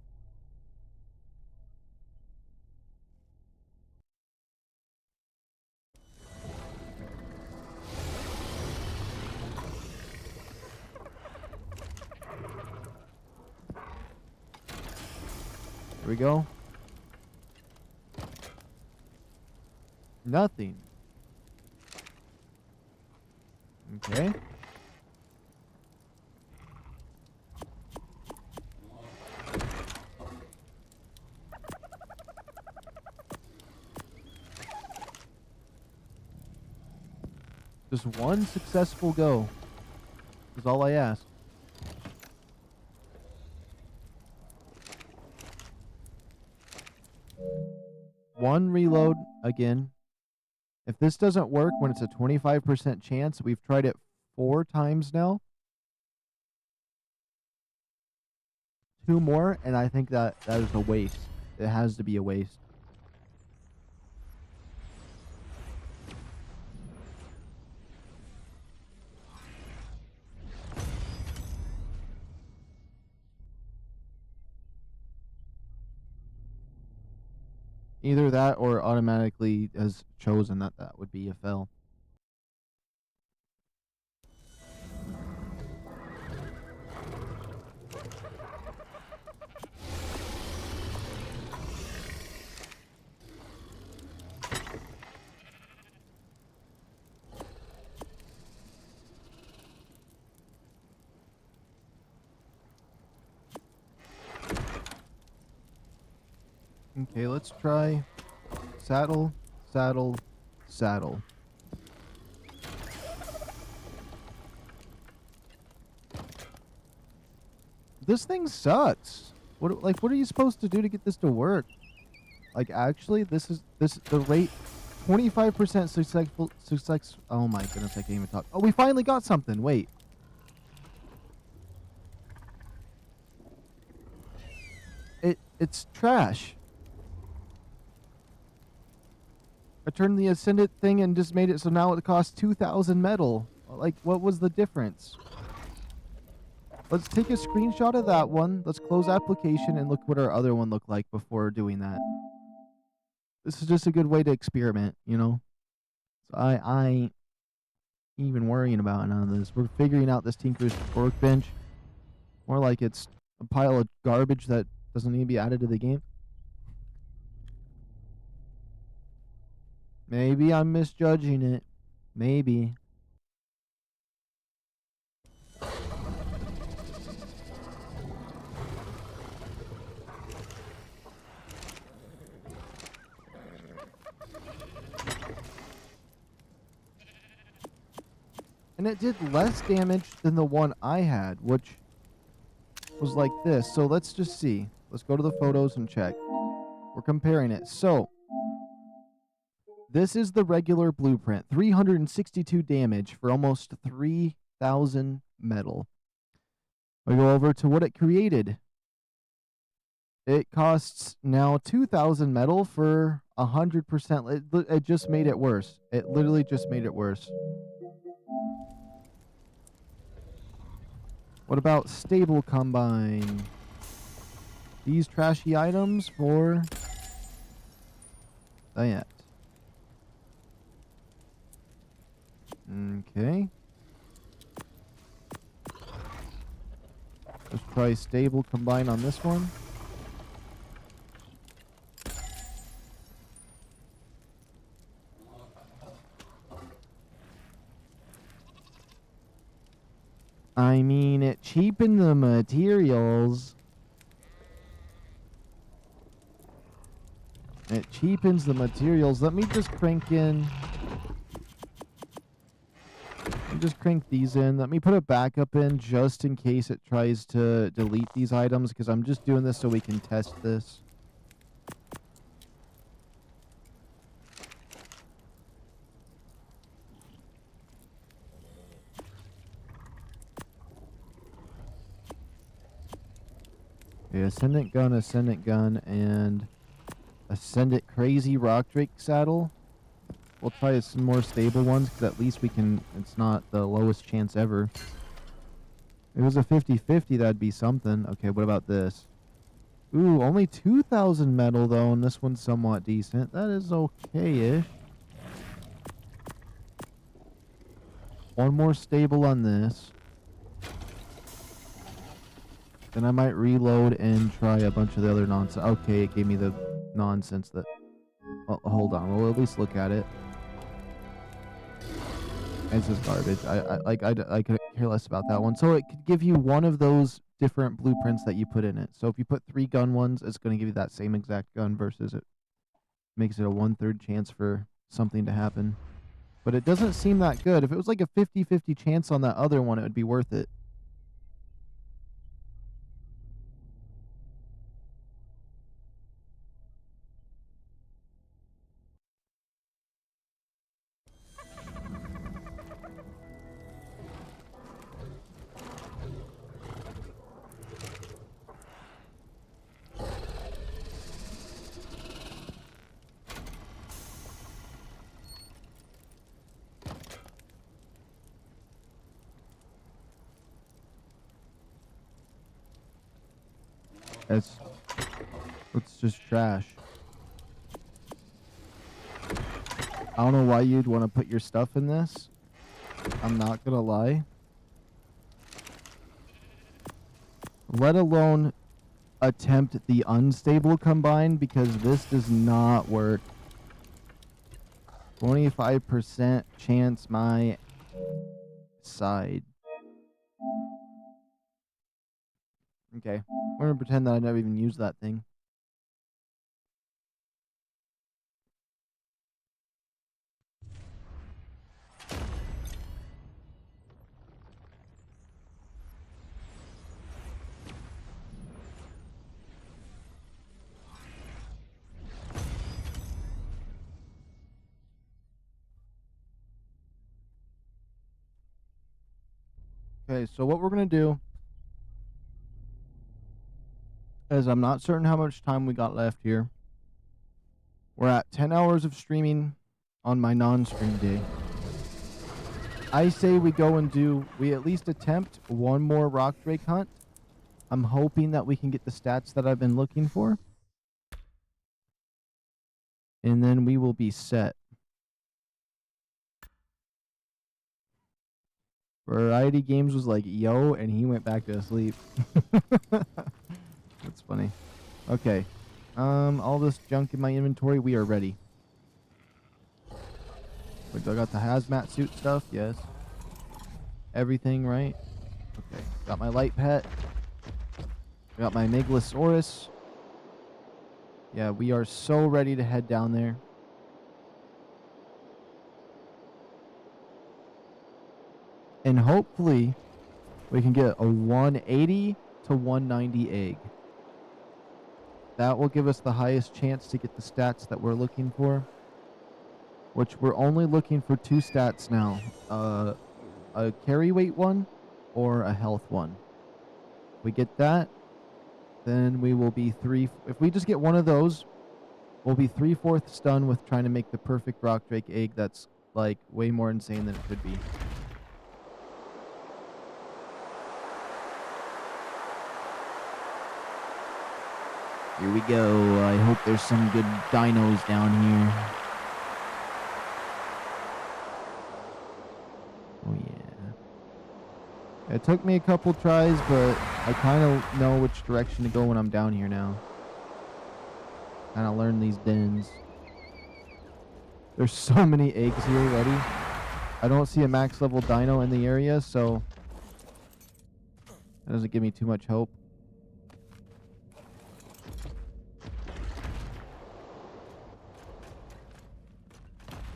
Here we go. Nothing. Okay. Just one successful go is all I ask. One reload again. If this doesn't work when it's a 25% chance, we've tried it 4 times now. 2 more, and I think that is a waste. It has to be a waste. Either that or automatically has chosen that that would be a fail. Okay, let's try saddle, saddle, saddle. This thing sucks. What are you supposed to do to get this to work? Like actually, this the rate 25% success. Oh my goodness, I can't even talk. Oh, we finally got something. Wait. It's trash. I turned the Ascendant thing and just made it so now it costs 2,000 metal. Like, what was the difference? Let's take a screenshot of that one. Let's close application and look what our other one looked like before doing that. This is just a good way to experiment, you know? So I ain't even worrying about none of this. We're figuring out this Tinker's workbench. More like it's a pile of garbage that doesn't need to be added to the game. Maybe I'm misjudging it. Maybe. And it did less damage than the one I had, which was like this. So let's just see. Let's go to the photos and check. We're comparing it. So this is the regular blueprint. 362 damage for almost 3,000 metal. We go over to what it created. It costs now 2,000 metal for 100%. It just made it worse. It literally just made it worse. What about stable combine? These trashy items for that. Okay. Let's try stable combine on this one. I mean, it cheapened the materials. It cheapens the materials. Let me just crank in. Just crank these in. Let me put a backup in just in case it tries to delete these items, because I'm just doing this so we can test this. Okay, Ascendant gun, and Ascendant crazy rock drake saddle. We'll try some more stable ones, because at least we can, it's not the lowest chance ever. If it was a 50-50, that'd be something. Okay, what about this? Ooh, only 2,000 metal, though, and this one's somewhat decent. That is okay-ish. One more stable on this. Then I might reload and try a bunch of the other nonsense. Okay, it gave me the nonsense that... Oh, hold on, we'll at least look at it. It's just garbage. I could care less about that one. So it could give you one of those different blueprints that you put in it. So if you put 3 gun ones, it's going to give you that same exact gun versus it makes it a 1/3 chance for something to happen. But it doesn't seem that good. If it was like a 50-50 chance on that other one, it would be worth it. It's just trash. I don't know why you'd want to put your stuff in this. I'm not gonna lie. Let alone attempt the unstable combine, because this does not work. 25% chance my side. Okay, I'm gonna pretend that I never even used that thing. Okay, so what we're gonna do is, I'm not certain how much time we got left here. We're at 10 hours of streaming on my non-stream day. I say we go and we at least attempt one more rock drake hunt. I'm hoping that we can get the stats that I've been looking for. And then we will be set. Variety Games was like, yo, and he went back to sleep. That's funny. Okay. All this junk in my inventory, we are ready. Wait, do I got the hazmat suit stuff? Yes. Everything, right? Okay. Got my light pet. Got my Meglas. Yeah, we are so ready to head down there. And hopefully, we can get a 180 to 190 egg. That will give us the highest chance to get the stats that we're looking for. Which we're only looking for 2 stats now. A carry weight one or a health one. If we get that, then we will be if we just get one of those, we'll be 3/4 done with trying to make the perfect rock drake egg that's like way more insane than it could be. Here we go. I hope there's some good dinos down here. Oh yeah. It took me a couple tries, but I kind of know which direction to go when I'm down here now. Kind of learn these dens. There's so many eggs here already. I don't see a max level dino in the area, so that doesn't give me too much hope.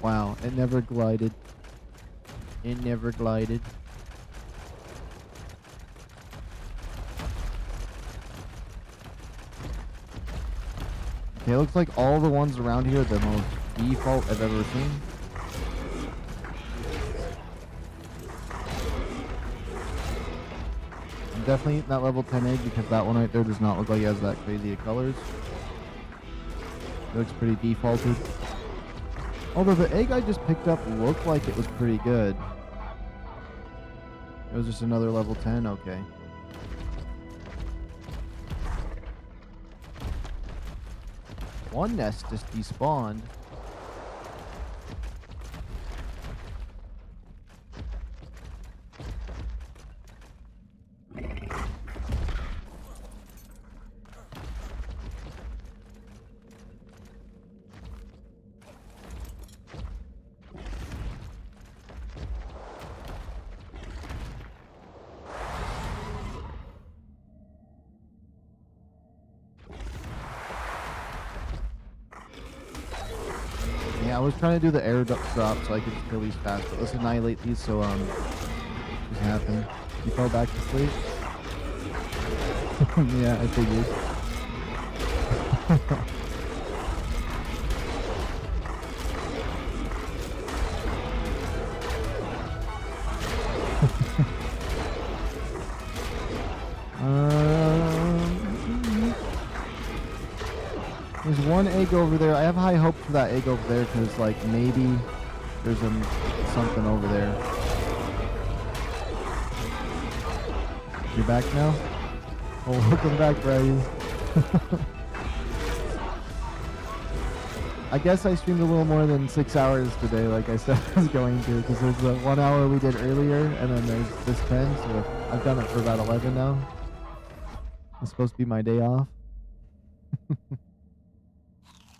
Wow, it never glided. It never glided. Okay, it looks like all the ones around here are the most default I've ever seen. I'm definitely eating that level 10 egg because that one right there does not look like it has that crazy of colors. It looks pretty defaulted. Although the egg I just picked up looked like it was pretty good. It was just another level 10? Okay. One nest just despawned. Yeah, I was trying to do the air drop so I could kill these fast, but let's annihilate these so this happen. You fell back to sleep? Yeah, I figured. There's one egg over there. I have high hope for that egg over there because, like, maybe there's something over there. You're back now? Oh, welcome back, Brady. I guess I streamed a little more than 6 hours today, like I said I was going to, because there's the 1 hour we did earlier, and then there's this 10, so I've done it for about 11 now. It's supposed to be my day off.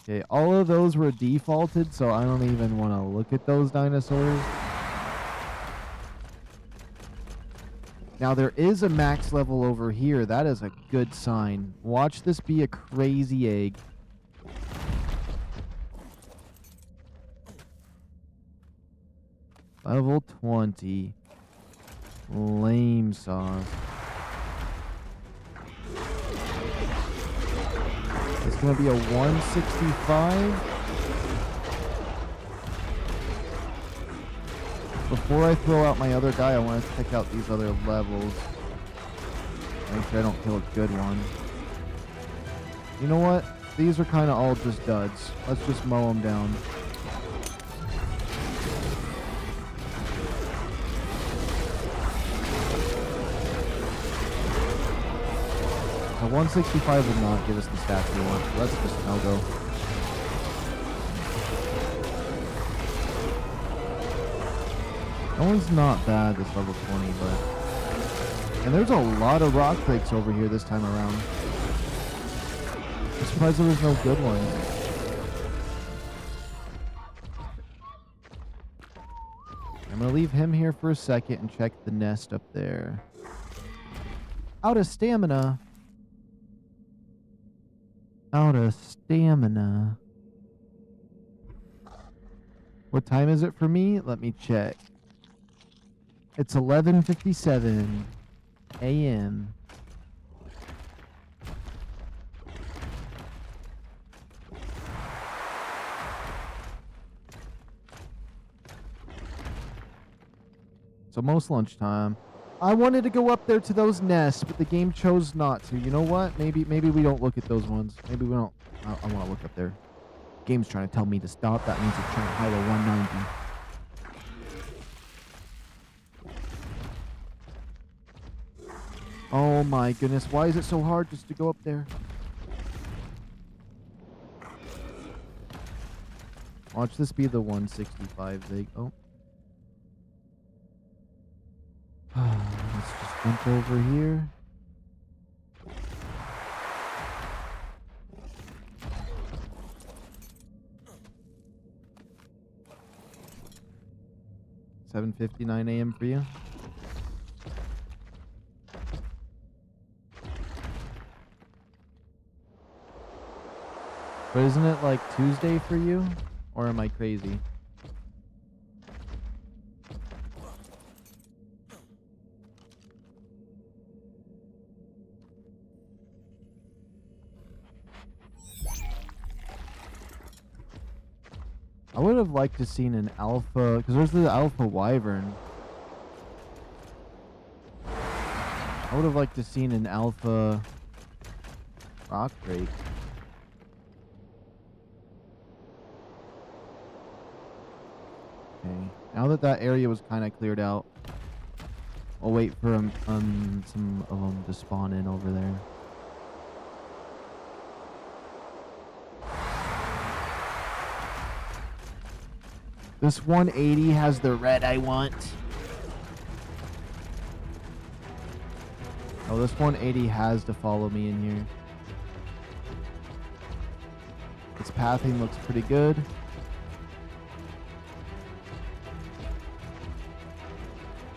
Okay, all of those were defaulted, so I don't even want to look at those dinosaurs. Now, there is a max level over here. That is a good sign. Watch this be a crazy egg. Level 20. Lame sauce. It's going to be a 165. Before I throw out my other guy, I want to check out these other levels. Make sure I don't kill a good one. You know what? These are kind of all just duds. Let's just mow them down. A 165 will not give us the stats we want. Let's just no-go. That one's not bad, this level 20, but... And there's a lot of rock breaks over here this time around. I'm surprised there was no good ones. I'm gonna leave him here for a second and check the nest up there. Out of stamina. Out of stamina. What time is it for me? Let me check. It's 11:57 a.m. So most lunchtime. I wanted to go up there to those nests, but the game chose not to. You know what? Maybe we don't look at those ones. Maybe we don't. I want to look up there. Game's trying to tell me to stop. That means it's trying to hide a 190. Oh my goodness. Why is it so hard just to go up there? Watch this be the 165 Zig. Oh. Let's just jump over here. $7:59 a.m. for you. But isn't it like Tuesday for you? Or am I crazy? I would have liked to seen an alpha, because there's the alpha wyvern. I would have liked to seen an alpha rock drake. Okay, now that that area was kind of cleared out, I'll wait for some of them to spawn in over there. This 180 has the red I want. Oh, this 180 has to follow me in here. Its pathing looks pretty good.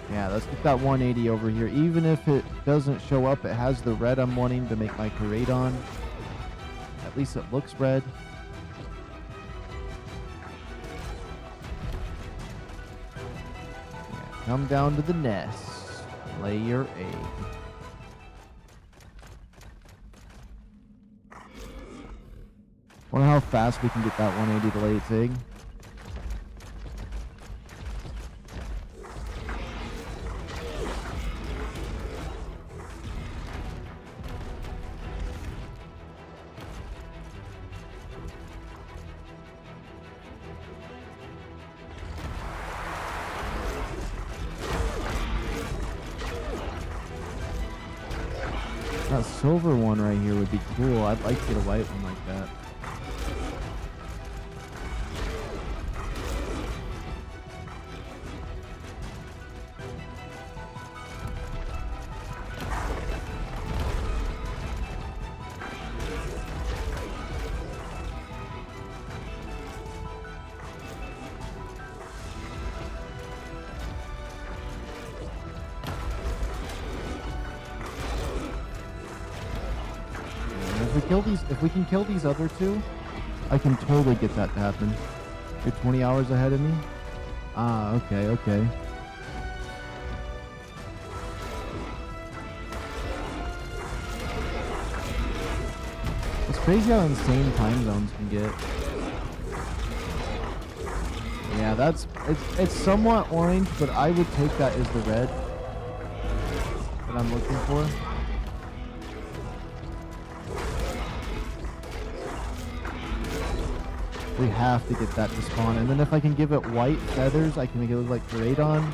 Yeah, let's get that 180 over here. Even if it doesn't show up, it has the red I'm wanting to make my parade on. At least it looks red. Come down to the nest. Lay your egg. Wonder how fast we can get that 180 to lay its egg. A silver one right here would be cool. I'd like to get a white one like that. If we can kill these other two, I can totally get that to happen. You're 20 hours ahead of me? Ah, okay, okay. It's crazy how insane time zones can get. Yeah, it's somewhat orange, but I would take that as the red that I'm looking for. We have to get that to spawn, and then if I can give it white feathers, I can make it look like Paradon.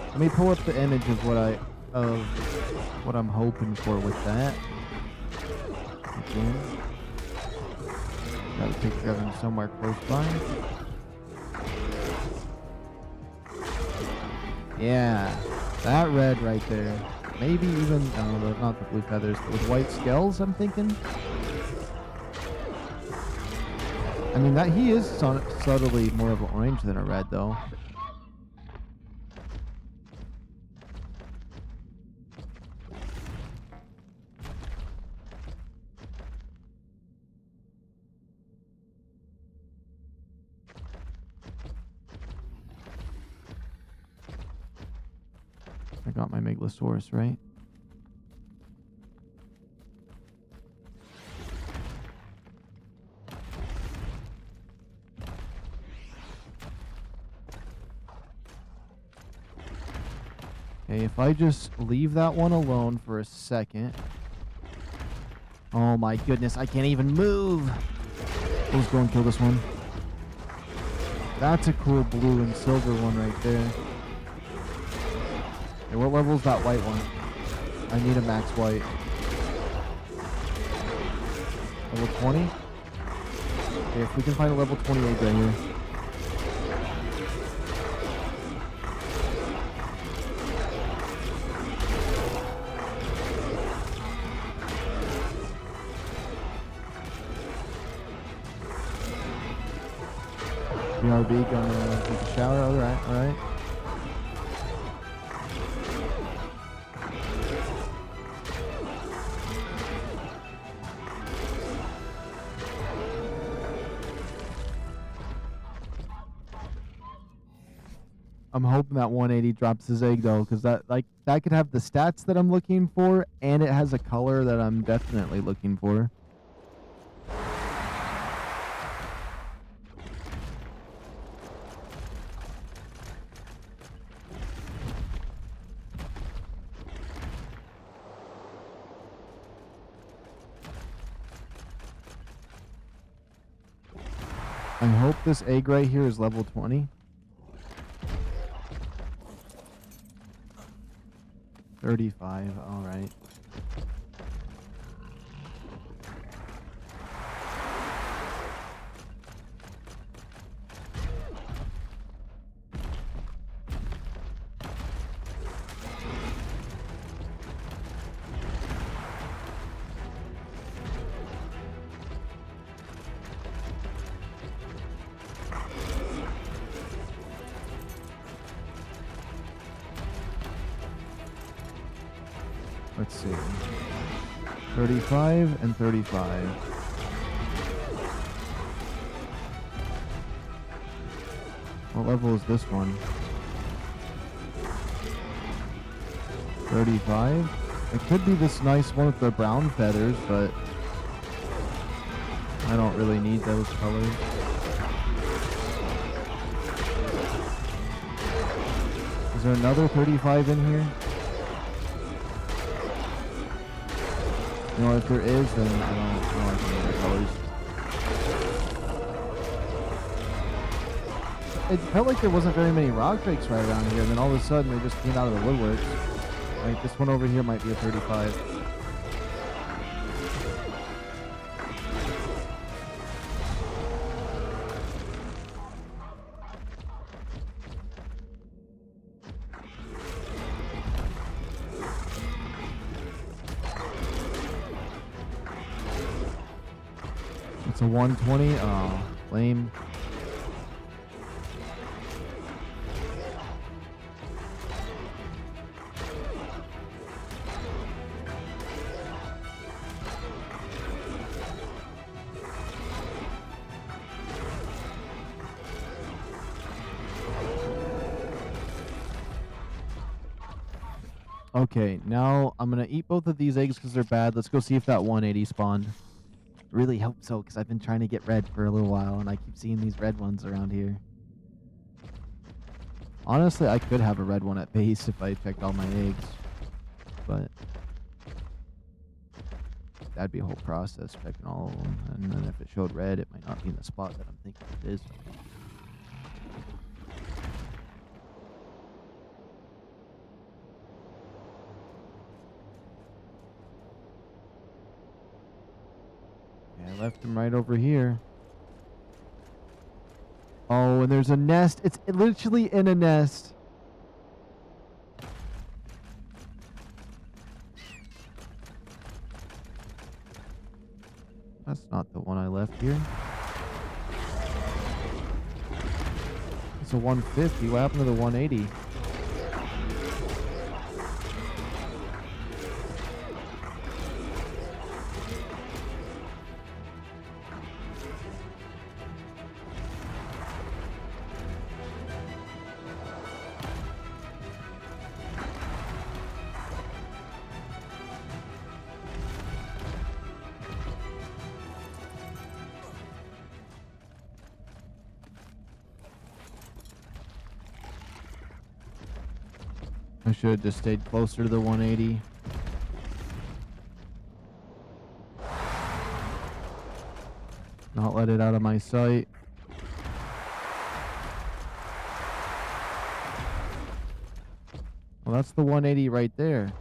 Let me pull up the image of what I'm hoping for with that. Again, got a picture of him somewhere close by. Yeah, that red right there. Maybe even not the blue feathers, but with white scales. I'm thinking. I mean, that he is subtly more of an orange than a red, though. I got my Meglasaurus, right? Okay, if I just leave that one alone for a second. Oh my goodness, I can't even move. Let's go and kill this one. That's a cool blue and silver one right there. Okay, what level is that white one? I need a max white. Level 20? Okay, if we can find a level 28 right here. BRB gonna take a shower. Alright, alright. I'm hoping that 180 drops his egg though, because that could have the stats that I'm looking for, and it has a color that I'm definitely looking for. I hope this egg right here is level 20. 35, alright. Let's see. 35 and 35. What level is this one? 35? It could be this nice one with the brown feathers, but I don't really need those colors. Is there another 35 in here? You know, if there is, then I don't like any of the colors. It felt like there wasn't very many rock drakes right around here, and then all of a sudden they just came out of the woodworks. Like this one over here might be a 35. It's a 120. Oh, lame. Okay, now I'm gonna eat both of these eggs because they're bad. Let's go see if that 180 spawned. Really hope so, because I've been trying to get red for a little while, and I keep seeing these red ones around here. Honestly, I could have a red one at base if I checked all my eggs, but that'd be a whole process checking all of them. And then if it showed red, it might not be in the spot that I'm thinking it is. I left him right over here. Oh, and there's a nest. It's literally in a nest. That's not the one I left here. It's a 150. What happened to the 180? I should have just stayed closer to the 180. Not let it out of my sight. Well, that's the 180 right there.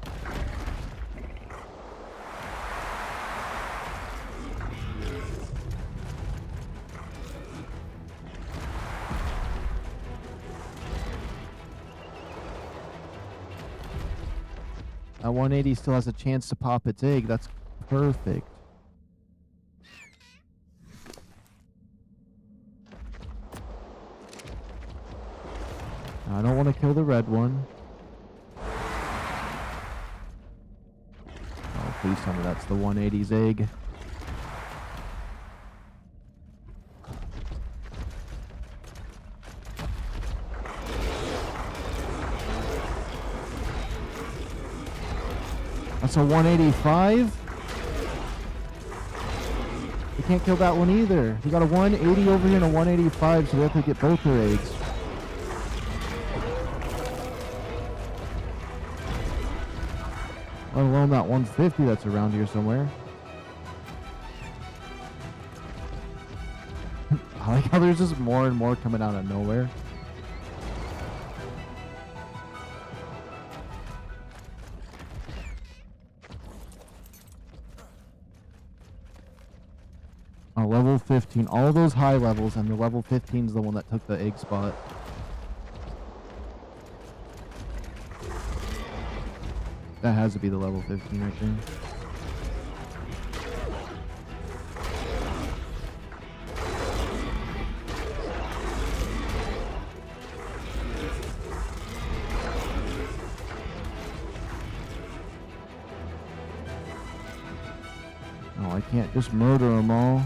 That 180 still has a chance to pop its egg. That's perfect. I don't want to kill the red one. Oh, please tell me that's the 180's egg. That's a 185? We can't kill that one either. We got a 180 over here and a 185, so we have to get both their eggs. Let alone that 150 that's around here somewhere. I like how there's just more and more coming out of nowhere. Level 15. All those high levels, and the level 15 is the one that took the egg spot. That has to be the level 15 right there. Oh, I can't just murder them all.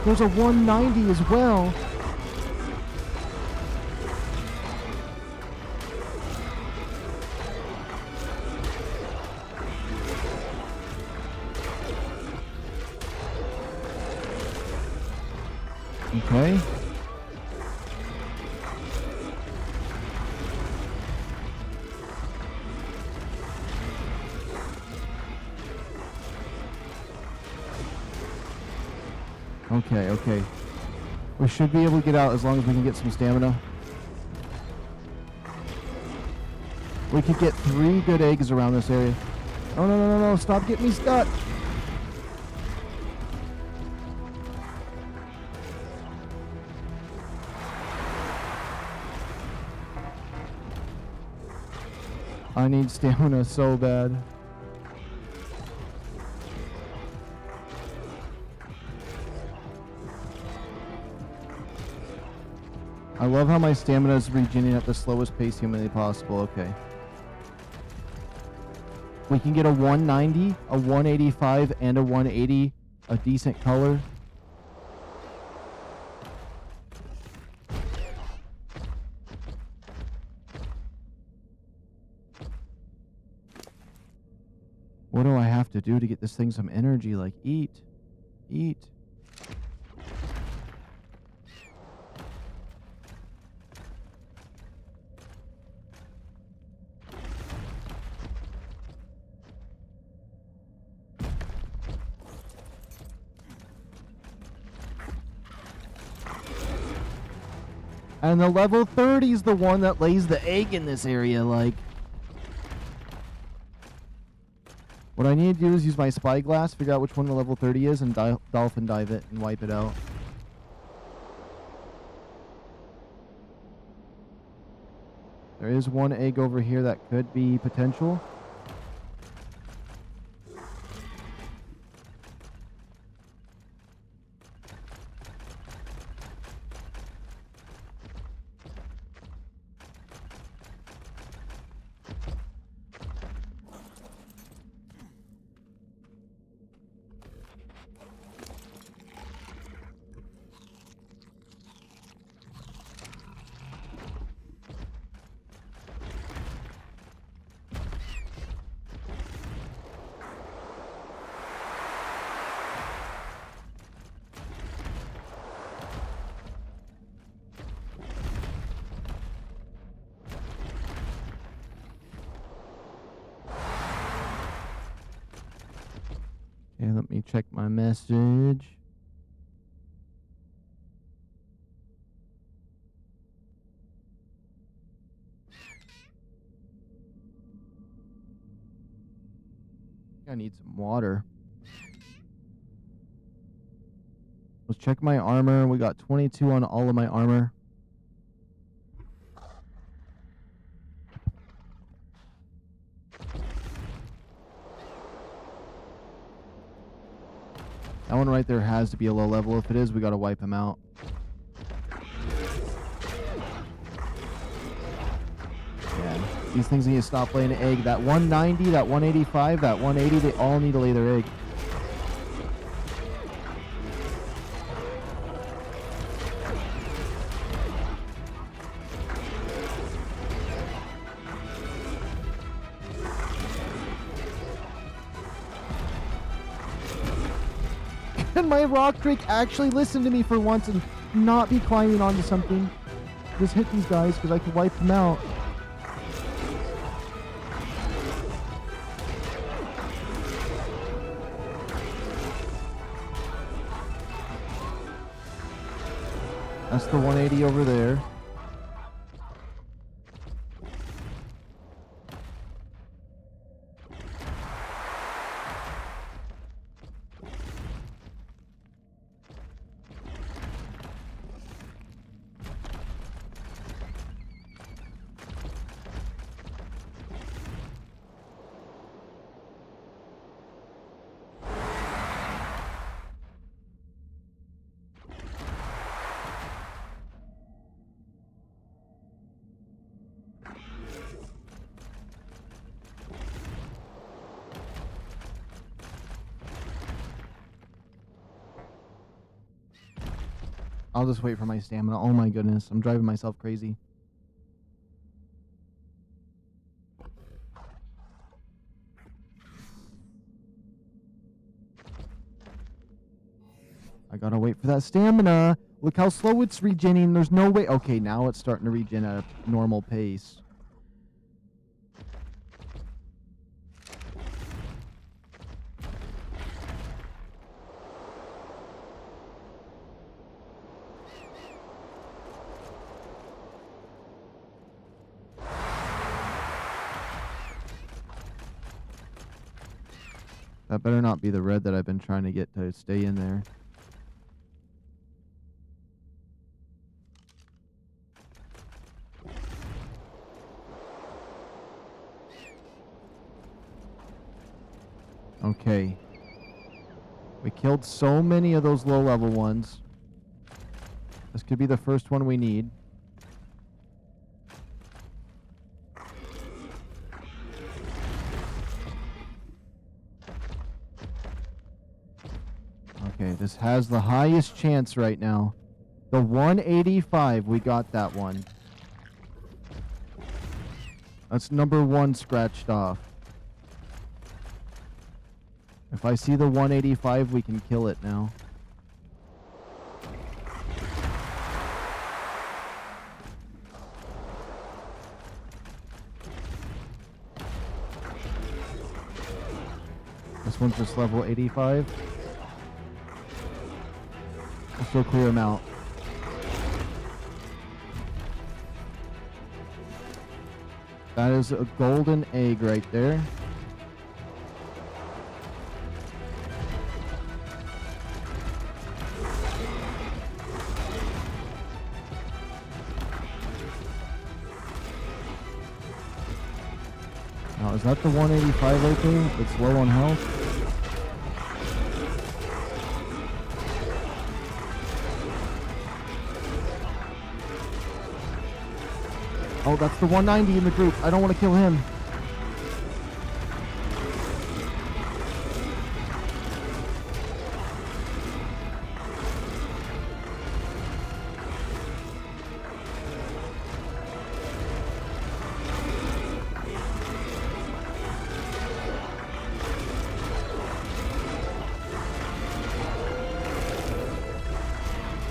There's a 190 as well. Okay. Okay. We should be able to get out as long as we can get some stamina. We could get 3 good eggs around this area. Oh, no. Stop getting me stuck. I need stamina so bad. I love how my stamina is regenerating at the slowest pace humanly possible. Okay. We can get a 190, a 185, and a 180. A decent color. What do I have to do to get this thing some energy? Like, eat. Eat. And the level 30 is the one that lays the egg in this area, like. What I need to do is use my spyglass, figure out which one the level 30 is, and dolphin dive it and wipe it out. There is one egg over here that could be potential. Okay, let me check my message. I need some water. Let's check my armor. We got 22 on all of my armor. That one right there has to be a low level. If it is, we gotta wipe him out. Yeah, these things need to stop laying an egg. That 190, that 185, that 180, they all need to lay their egg. Can my rock drake actually listen to me for once and not be climbing onto something? Just hit these guys because I can wipe them out. That's the 180 over there. I'll just wait for my stamina. Oh my goodness, I'm driving myself crazy. I gotta wait for that stamina. Look how slow it's regenning. There's no way. Okay, now it's starting to regen at a normal pace. That better not be the red that I've been trying to get to stay in there. Okay. We killed so many of those low-level ones. This could be the first one we need. Okay, this has the highest chance right now. The 185, we got that one. That's number 1 scratched off. If I see the 185, we can kill it now. This one's just level 85. I'll still clear him out. That is a golden egg right there. Now, is that the 185 right there? It's low on health. Oh, that's the 190 in the group. I don't want to kill him.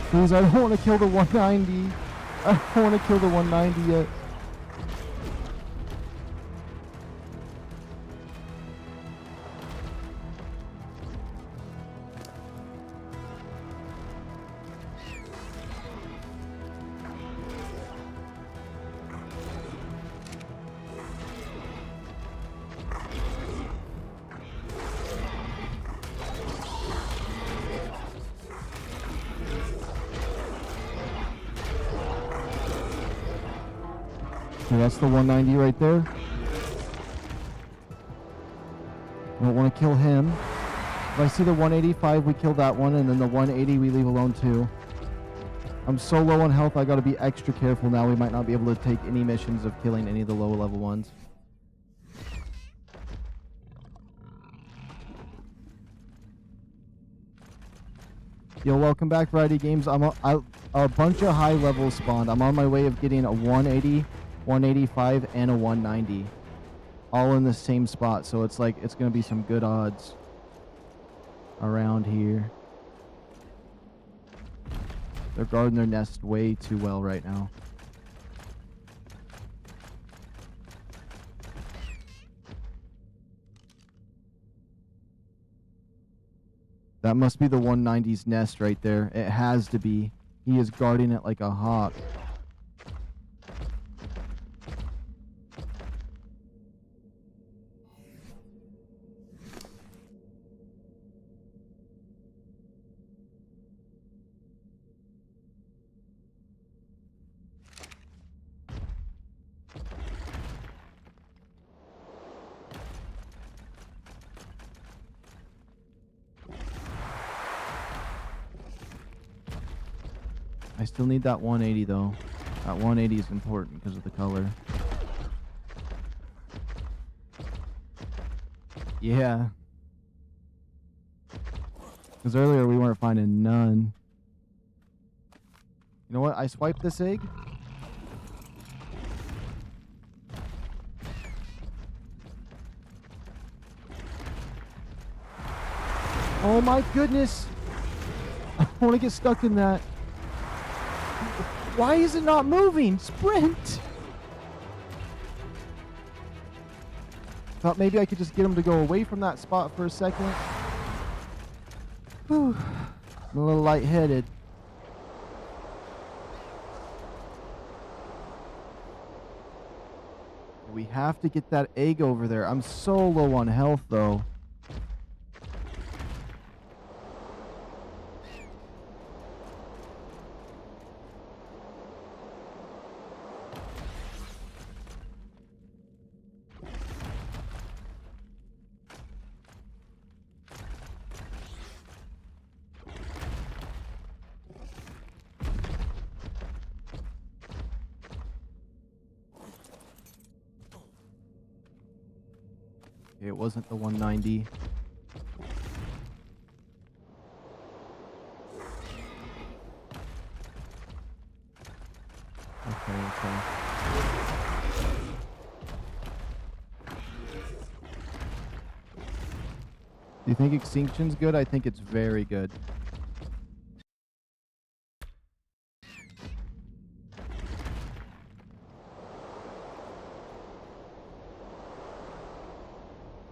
Please, I don't want to kill the 190. I don't want to kill the 190 yet. Okay, that's the 190 right there. Don't want to kill him. If I see the 185, we kill that one, and then the 180 we leave alone too. I'm so low on health, I gotta be extra careful now. We might not be able to take any missions of killing any of the lower level ones. Yo, welcome back, Variety Games. A bunch of high levels spawned. I'm on my way of getting a 180, 185, and a 190. All in the same spot, so it's like, it's gonna be some good odds around here. They're guarding their nest way too well right now. That must be the 190's nest right there. It has to be. He is guarding it like a hawk. I still need that 180 though. That 180 is important because of the color. Yeah. Because earlier we weren't finding none. You know what? I swiped this egg. Oh my goodness! I don't want to get stuck in that. Why is it not moving? Sprint! Thought maybe I could just get him to go away from that spot for a second. Whew. I'm a little lightheaded. We have to get that egg over there. I'm so low on health though. Okay, it wasn't the 190. Okay. Do you think Extinction's good? I think it's very good.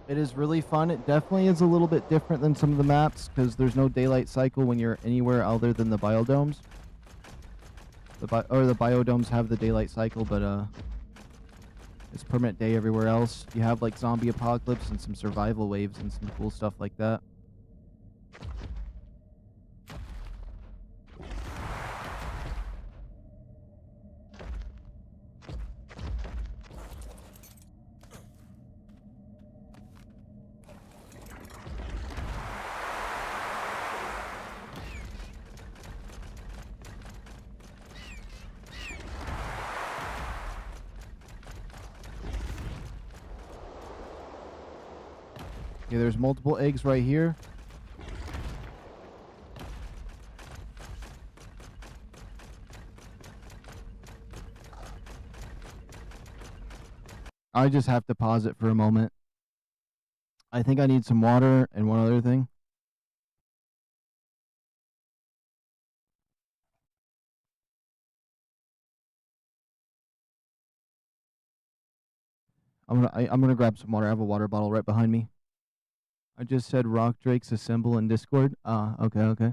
It is really fun. It definitely is a little bit different than some of the maps because there's no daylight cycle when you're anywhere other than the biodomes. The biodomes have the daylight cycle, but it's permanent day everywhere else. You have like zombie apocalypse and some survival waves and some cool stuff like that. Okay, there's multiple eggs right here. I just have to pause it for a moment. I think I need some water and one other thing. I'm gonna grab some water. I have a water bottle right behind me. I just said rock drakes assemble in Discord. Okay.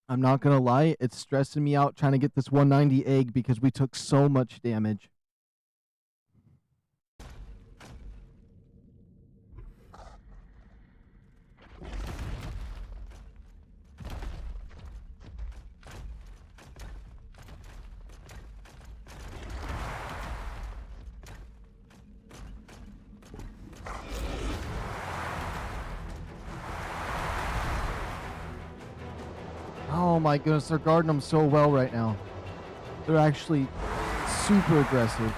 I'm not gonna lie, it's stressing me out trying to get this 190 egg because we took so much damage. Oh my goodness, they're guarding them so well right now. They're actually super aggressive.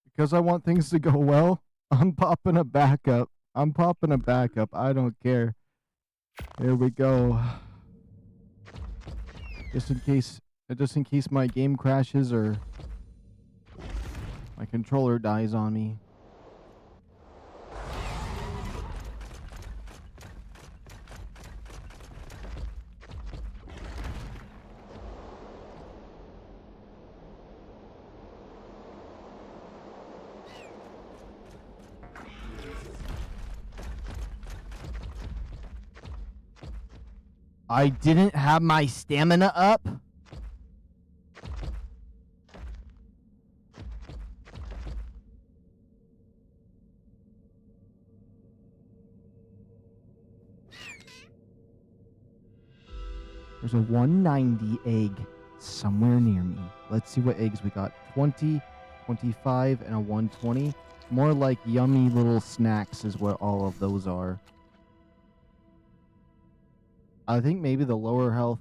Because I want things to go well, I'm popping a backup. I don't care. There we go. Just in case my game crashes or my controller dies on me. I didn't have my stamina up? There's a 190 egg somewhere near me. Let's see what eggs we got. 20, 25, and a 120. More like yummy little snacks is what all of those are. I think maybe the lower health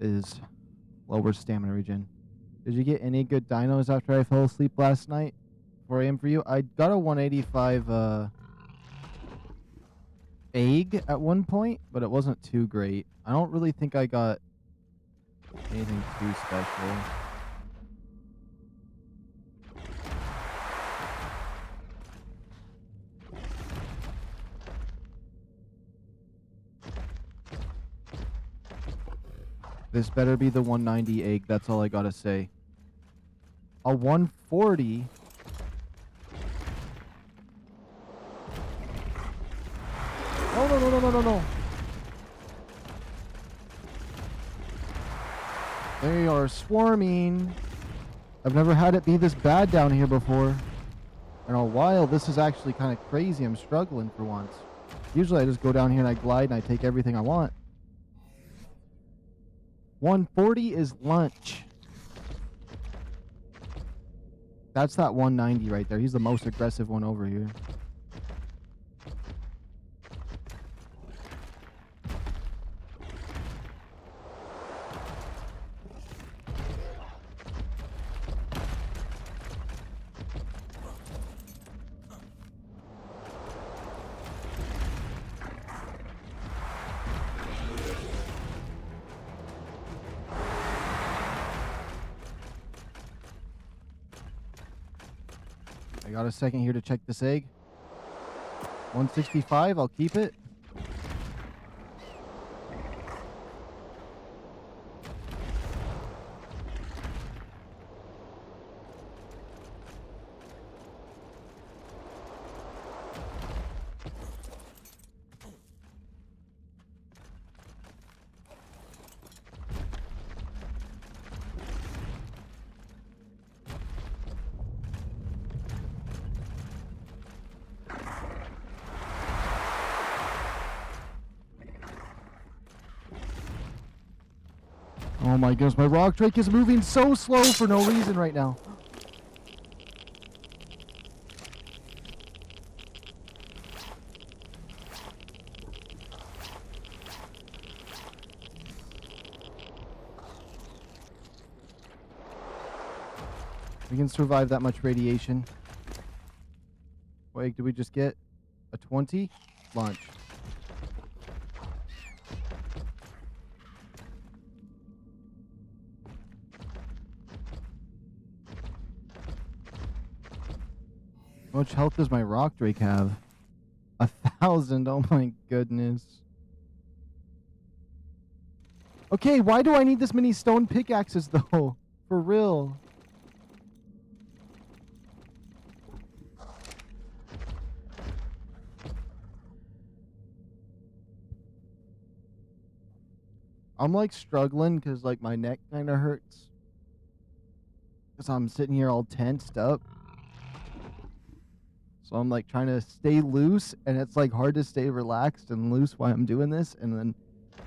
is lower stamina regen. Did you get any good dinos after I fell asleep last night? 4 a.m. for you? I got a 185 egg at one point, but it wasn't too great. I don't really think I got anything too special. This better be the 190 egg, that's all I gotta say. A 140? No. They are swarming. I've never had it be this bad down here before. In a while, this is actually kind of crazy. I'm struggling for once. Usually I just go down here and I glide and I take everything I want. 140 is lunch. That's that 190 right there. He's the most aggressive one over here. I got a second here to check this egg. 165, I'll keep it. Oh my goodness, my rock drake is moving so slow for no reason right now. We can survive that much radiation. Wait, did we just get a 20? Launch. How much health does my rock drake have? 1,000. Oh my goodness. Okay, why do I need this many stone pickaxes though? For real. I'm like struggling because like my neck kind of hurts. Because I'm sitting here all tensed up. So I'm like trying to stay loose, and it's like hard to stay relaxed and loose while I'm doing this, and then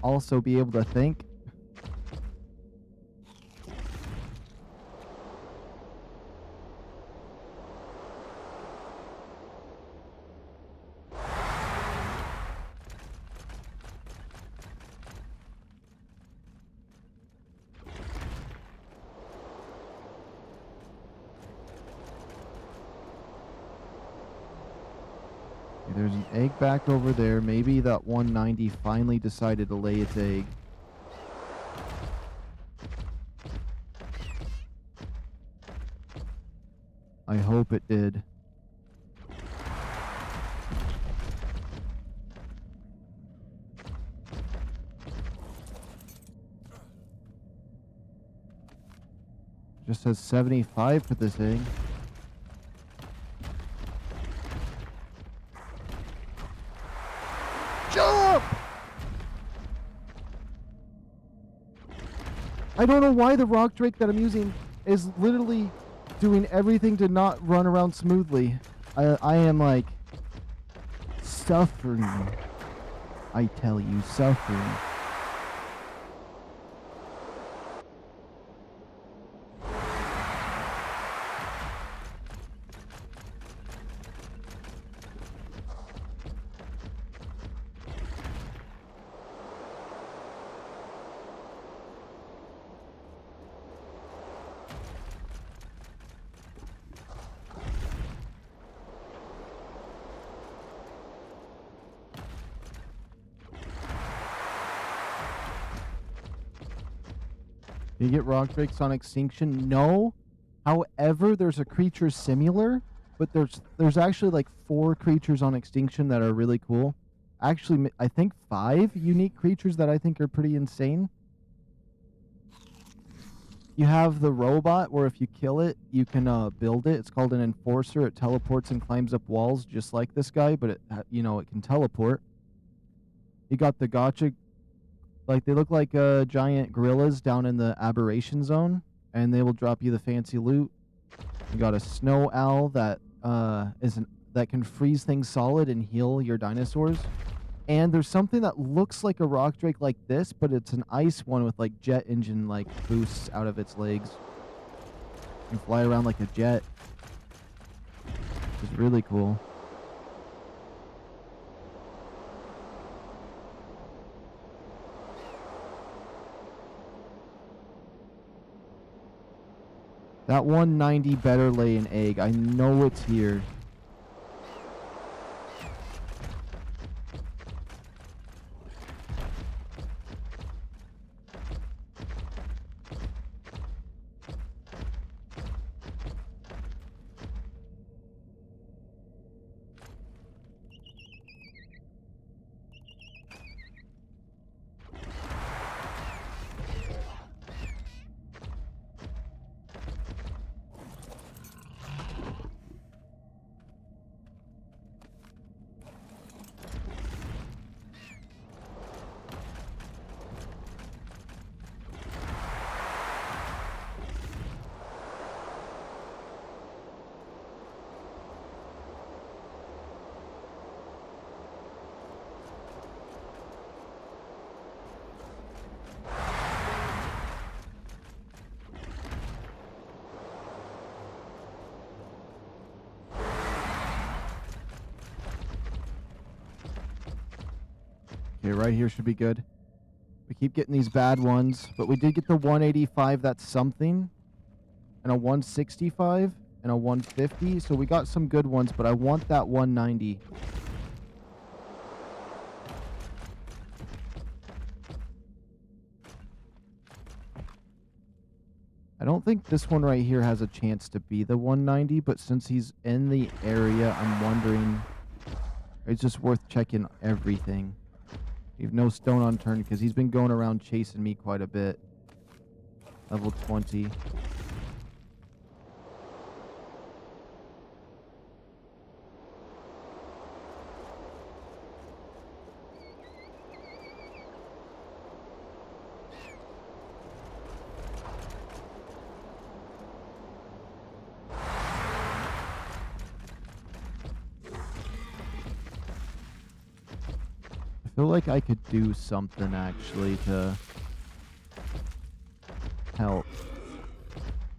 also be able to think. There's an egg back over there. Maybe that 190 finally decided to lay its egg. I hope it did. Just says 75 for this egg. Jump! I don't know why the rock drake that I'm using is literally doing everything to not run around smoothly. I am like suffering. I tell you, suffering. You get rock drakes on extinction? No. However, there's a creature similar, but there's actually like 4 creatures on extinction that are really cool. Actually, I think 5 unique creatures that I think are pretty insane. You have the robot where if you kill it, you can build it. It's called an enforcer. It teleports and climbs up walls just like this guy, but it it can teleport. You got the gotcha. Like, they look like giant gorillas down in the aberration zone. and they will drop you the fancy loot. You got a snow owl that that can freeze things solid and heal your dinosaurs. And there's something that looks like a rock drake like this, but it's an ice one with like jet engine like boosts out of its legs. You can fly around like a jet. Which is really cool. That 190 better lay an egg. I know it's here. Okay, right here should be good. We keep getting these bad ones, but we did get the 185, that's something, and a 165, and a 150, so we got some good ones, but I want that 190. I don't think this one right here has a chance to be the 190, but since he's in the area, I'm wondering, it's just worth checking everything. Leave no stone unturned because he's been going around chasing me quite a bit. Level 20. I feel like I could do something actually to help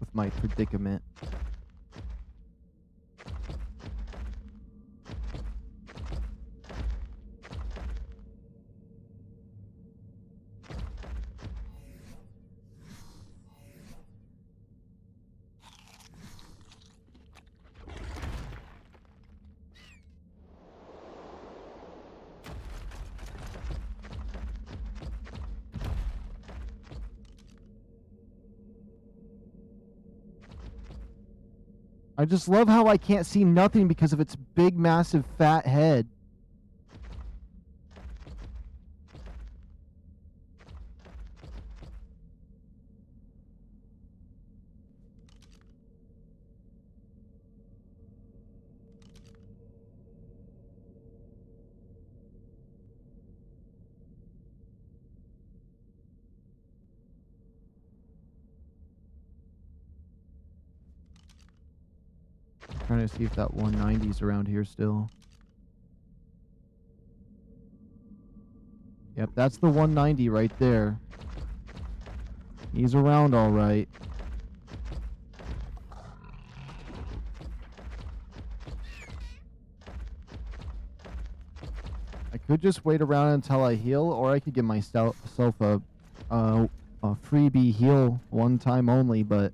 with my predicament. I just love how I can't see nothing because of its big, massive, fat head. Trying to see if that 190's around here still. Yep, that's the 190 right there. He's around all right. I could just wait around until I heal, or I could give myself a freebie heal one time only, but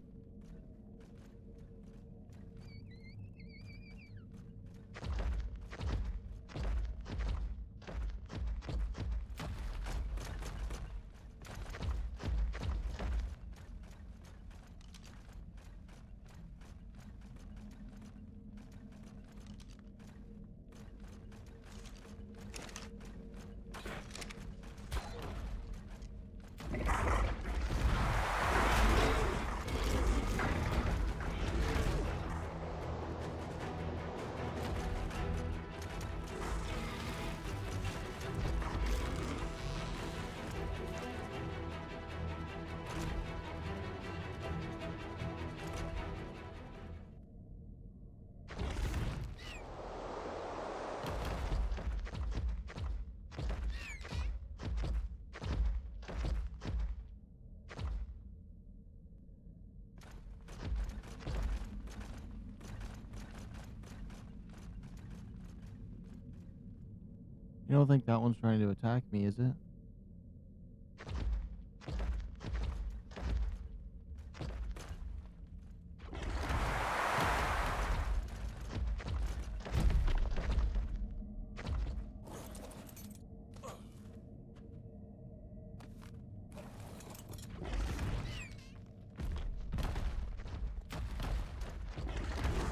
You don't think that one's trying to attack me, is it?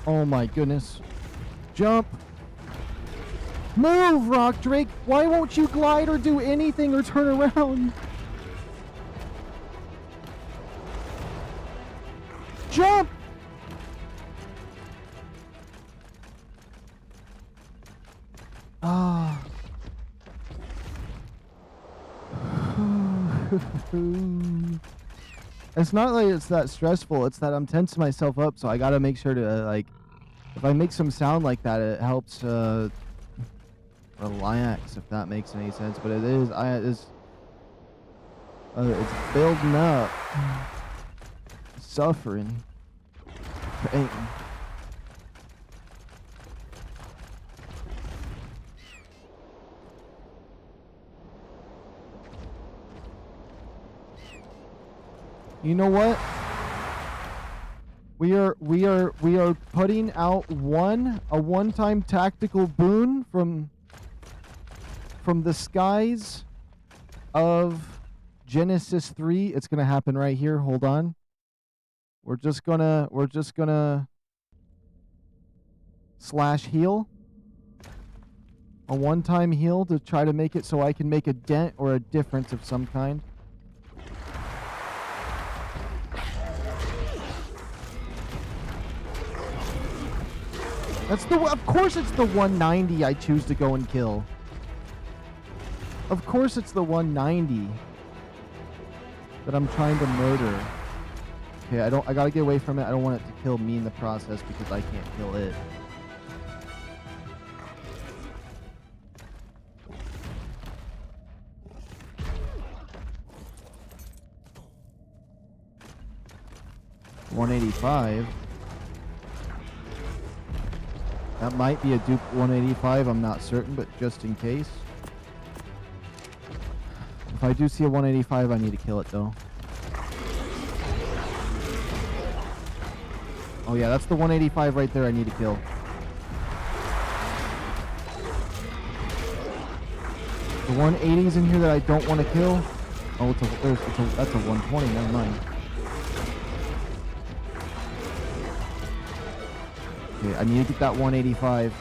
Oh my goodness. Jump! Move, Rock Drake! Why won't you glide or do anything or turn around? Jump! Ah. It's not like it's that stressful, it's that I'm tensing myself up, so I gotta make sure to, like, if I make some sound like that, it helps, relax, if that makes any sense. But it is, it's building up. Suffering. Pain. You know what? We are putting out a one-time tactical boon from the skies of Genesis 3. It's gonna happen right here. Hold on. We're just gonna slash heal. A one-time heal to try to make it so I can make a dent or a difference of some kind. Of course it's the 190 I choose to go and kill. Of course it's the 190 that I'm trying to murder. Okay, I gotta get away from it. I don't want it to kill me in the process because I can't kill it. $185. That might be a dupe 185, I'm not certain, but just in case. If I do see a 185, I need to kill it though. Oh yeah, that's the 185 right there I need to kill. The 180's in here that I don't want to kill. Oh, that's a 120, never mind. Okay, I need to get that 185.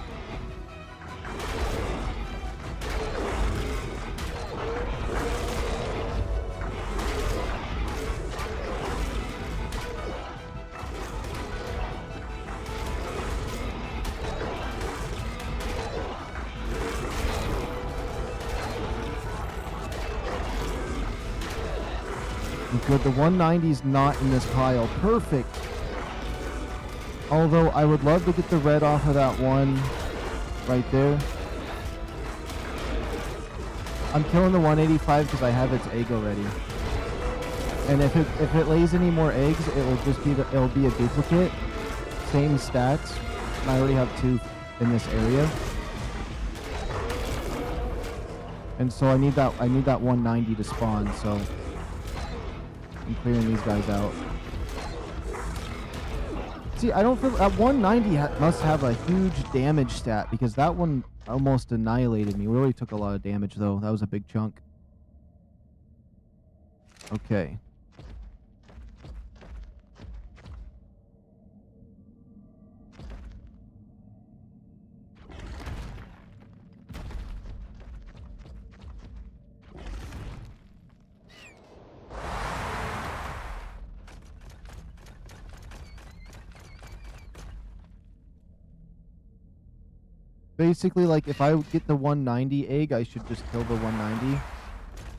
Good, the 190's not in this pile. Perfect. Although I would love to get the red off of that one right there. I'm killing the 185 because I have its egg already. And if it lays any more eggs, it will just be it'll be a duplicate. Same stats. And I already have 2 in this area. And so I need that 190 to spawn, so I'm clearing these guys out. See, I don't feel that 190 must have a huge damage stat because that one almost annihilated me. We already took a lot of damage though. That was a big chunk. Okay. Basically, like, if I get the 190 egg, I should just kill the 190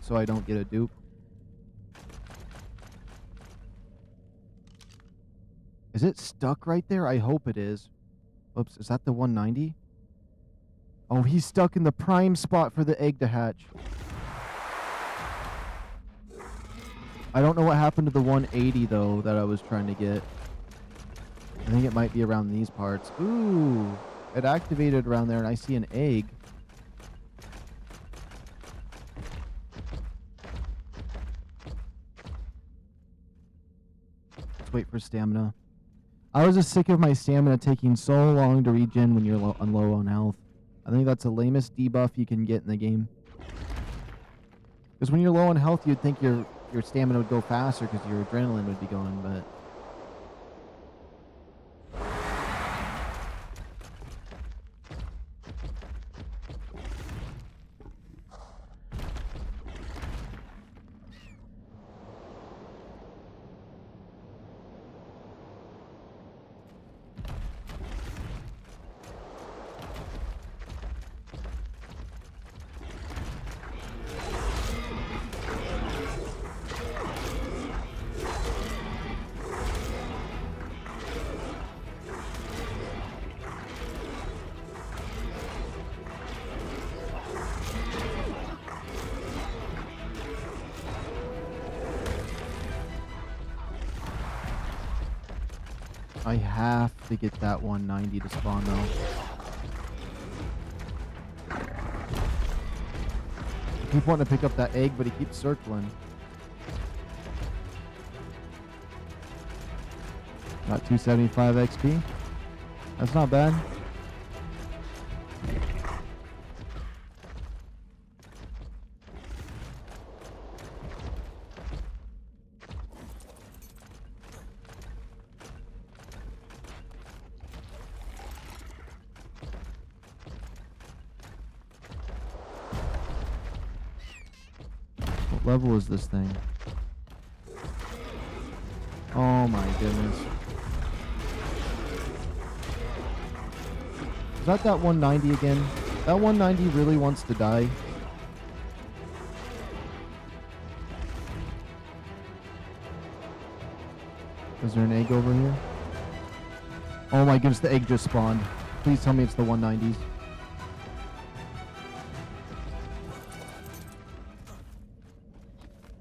so I don't get a dupe. Is it stuck right there? I hope it is. Oops, is that the 190? Oh, he's stuck in the prime spot for the egg to hatch. I don't know what happened to the 180, though, that I was trying to get. I think it might be around these parts. Ooh. It activated around there, and I see an egg. to wait for stamina. I was just sick of my stamina taking so long to regen when you're low on health. I think that's the lamest debuff you can get in the game. Because when you're low on health, you'd think your stamina would go faster because your adrenaline would be going, but... I have to get that 190 to spawn though. I keep wanting to pick up that egg, but he keeps circling. Got 275 XP. That's not bad. What level is this thing? Oh my goodness. Is that 190 again? That 190 really wants to die. Is there an egg over here? Oh my goodness, the egg just spawned. Please tell me it's the 190s.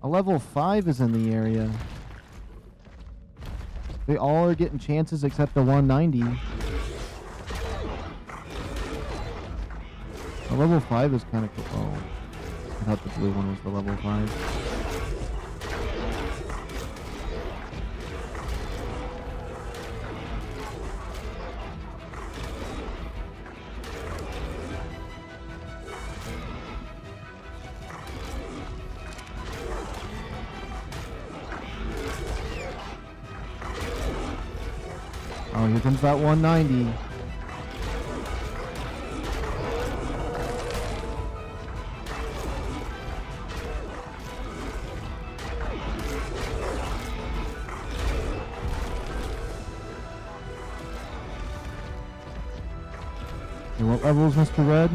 A level 5 is in the area. They all are getting chances except the 190. The level 5 is kind of cool. Oh, I thought the blue one was the level 5. Oh, here comes that 190. And what level is Mr. Red?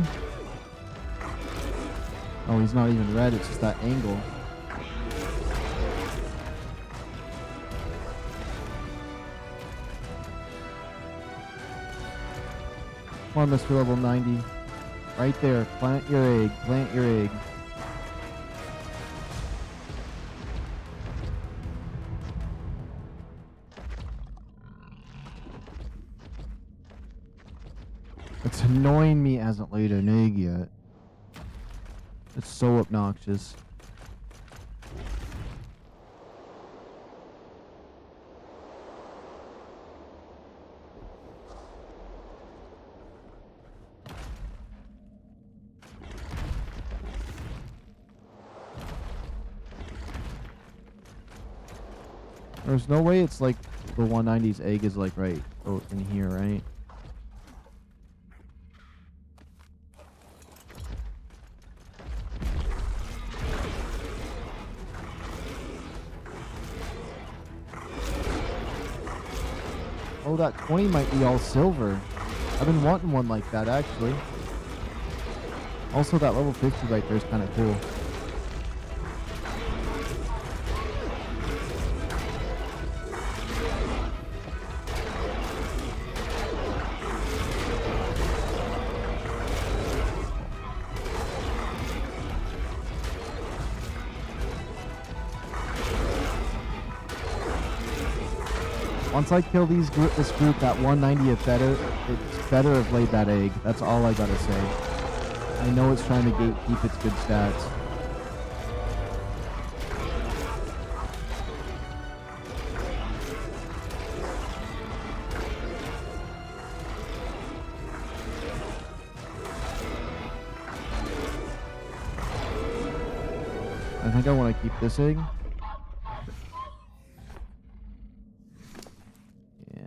Oh, he's not even red, it's just that angle. Come on, Mr. Level 90. Right there. Plant your egg. Plant your egg. It's annoying me hasn't laid an egg yet. It's so obnoxious. There's no way it's like the 190's egg is like right in here, right? Oh, that 20 might be all silver. I've been wanting one like that, actually. Also, that level 50 right there is kind of cool. Once I kill this group, that 190 is better. It's better have laid that egg. That's all I gotta say. I know it's trying to gatekeep its good stats. think I want to keep this egg. Yeah.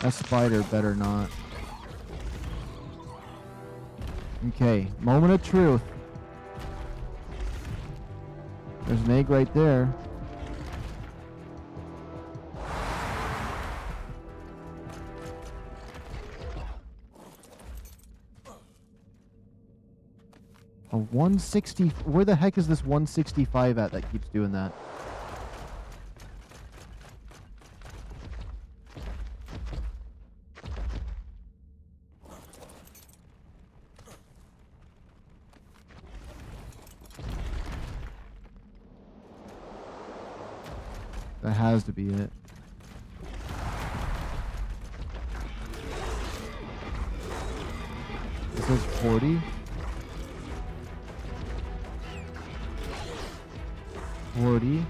That spider better not. Okay, moment of truth. There's an egg right there. A 160. Where the heck is this 165 at that keeps doing that? That has to be it. This is 40. 40.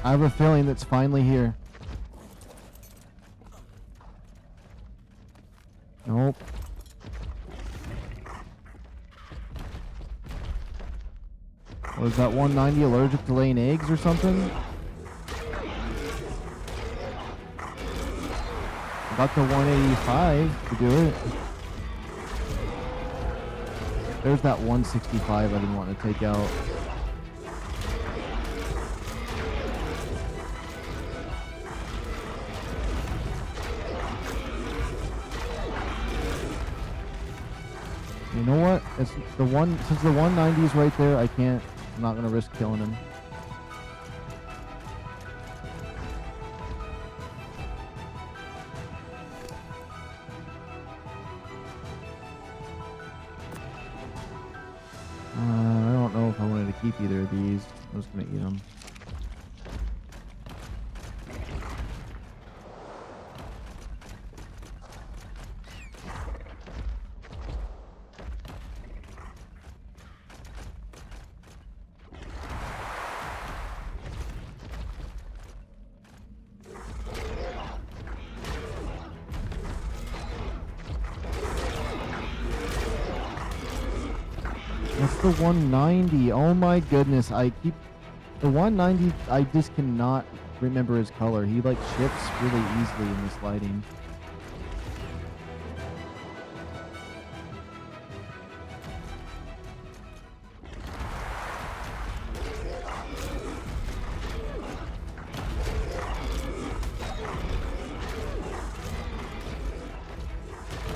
I have a feeling that's finally here. Nope. Was that 190 allergic to laying eggs or something? Got to 185 to do it. There's that 165 I didn't want to take out. You know what? It's the one, since the 190 is right there, I'm not gonna risk killing him. I don't know if I wanted to keep either of these. I'm just gonna eat them. That's the 190. Oh my goodness. The 190, I just cannot remember his color. He like shifts really easily in this lighting.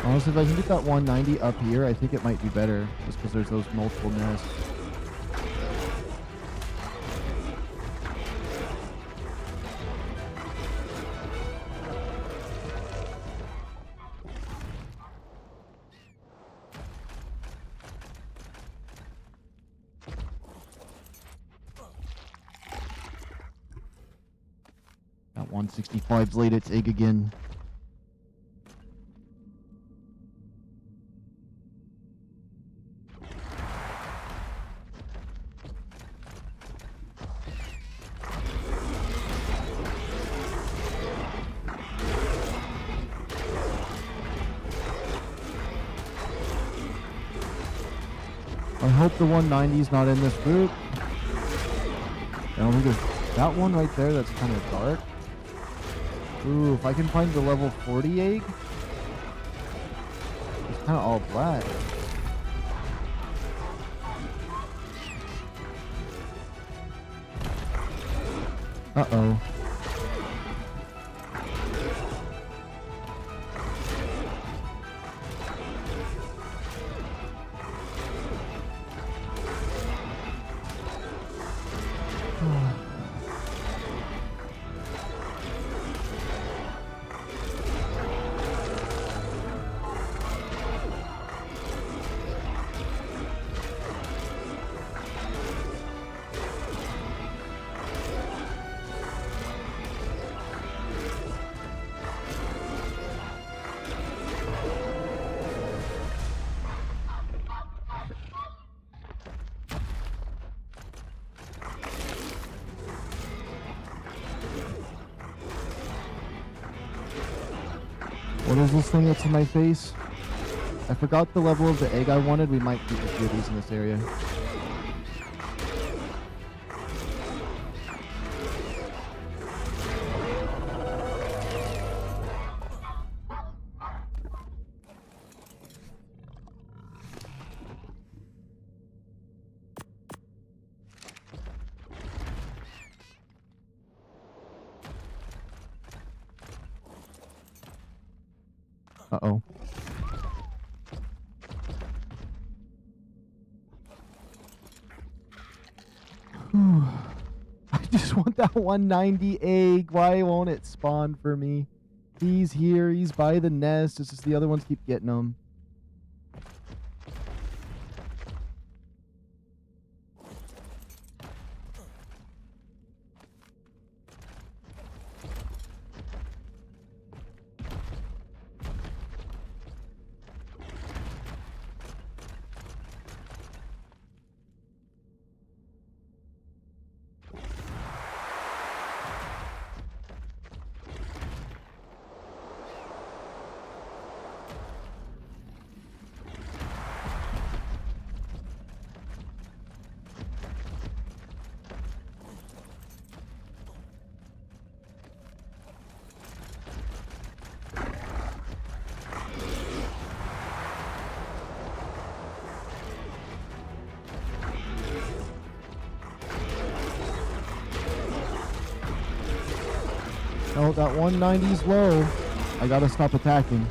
Honestly, if I can get that 190 up here, I think it might be better, just because there's those multiple nests. That 165's laid its egg again. I hope the 190's not in this group. And that one right there, that's kind of dark. Ooh, if I can find the level 40 egg, it's kind of all black. Uh-oh. What is this thing that's in my face? I forgot the level of the egg I wanted. We might keep a few of these in this area. Uh-oh. I just want that 190 egg. Why won't it spawn for me? He's here. He's by the nest. It's just the other ones keep getting them. Oh, that 190's low. I gotta stop attacking.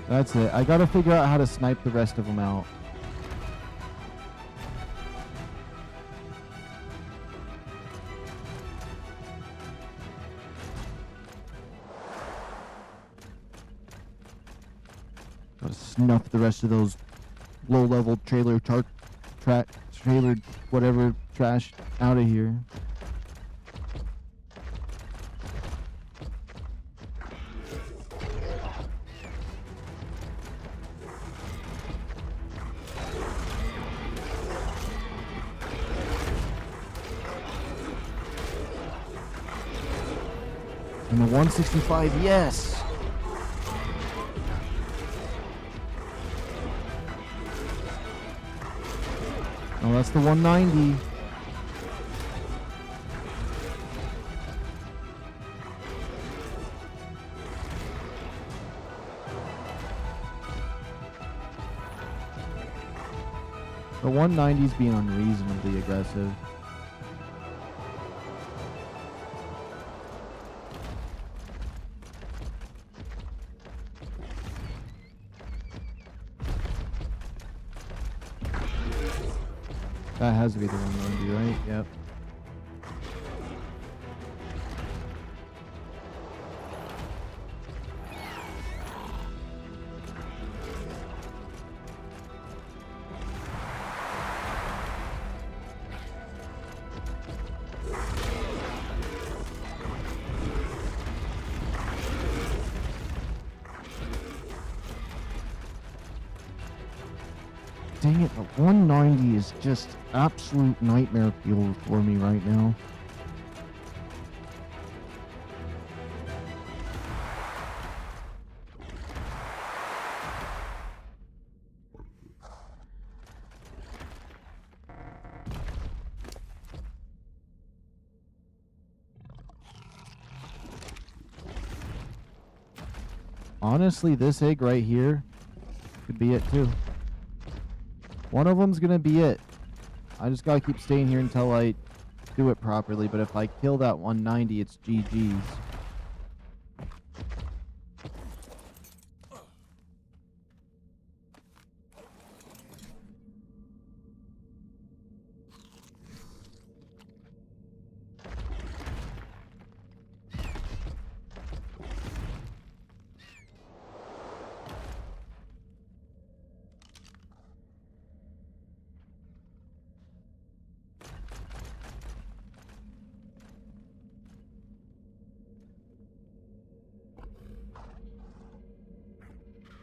That's it. I gotta figure out how to snipe the rest of them out. Gotta snuff the rest of those low-level trailer trailer whatever trash out of here. And the 165, yes! Oh, that's the 190. The 190's being unreasonably aggressive. That has to be the 190, right? Yep. Dang it, the 190 is just absolute nightmare fuel for me right now. Honestly, this egg right here could be it too. One of them's gonna be it. I just gotta keep staying here until I do it properly, but if I kill that 190, it's GG's.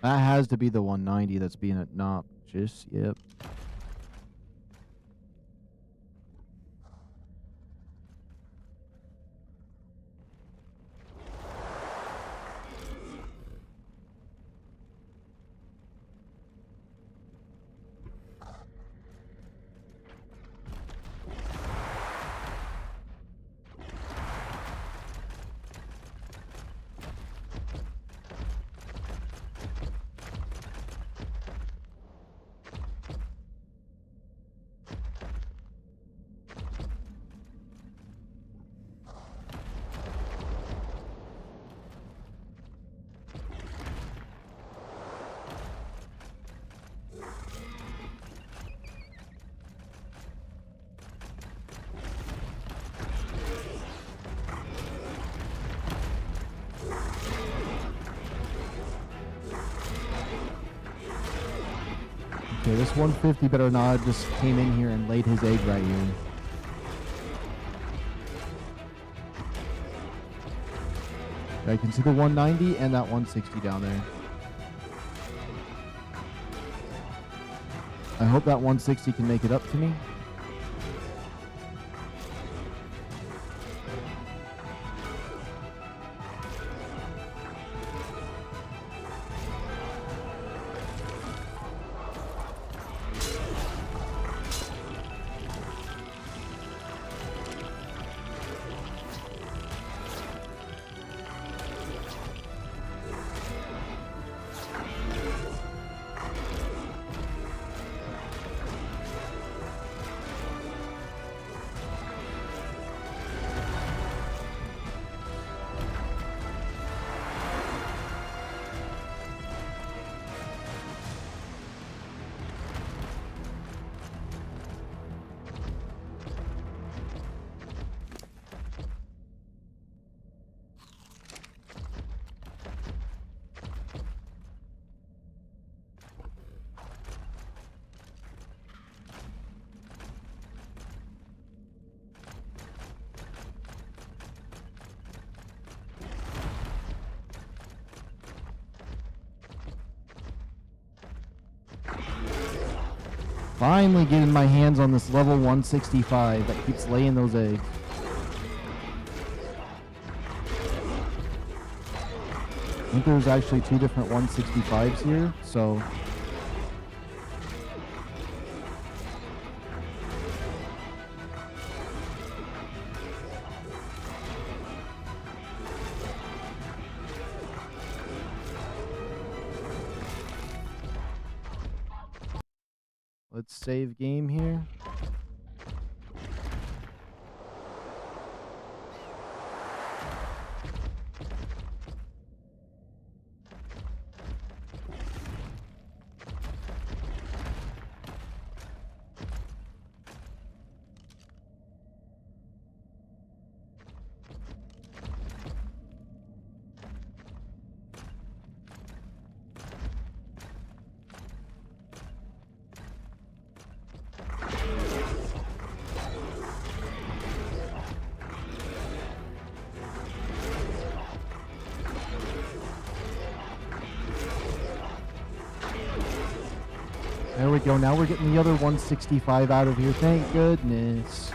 That has to be the 190 that's being obnoxious. Yep. Okay, this 150 better not have just came in here and laid his egg right here. I can see the 190 and that 160 down there. I hope that 160 can make it up to me. Finally getting my hands on this level 165 that keeps laying those eggs. I think there's actually 2 different 165s here, so... Let's save game here. There we go. Now we're getting the other 165 out of here. Thank goodness.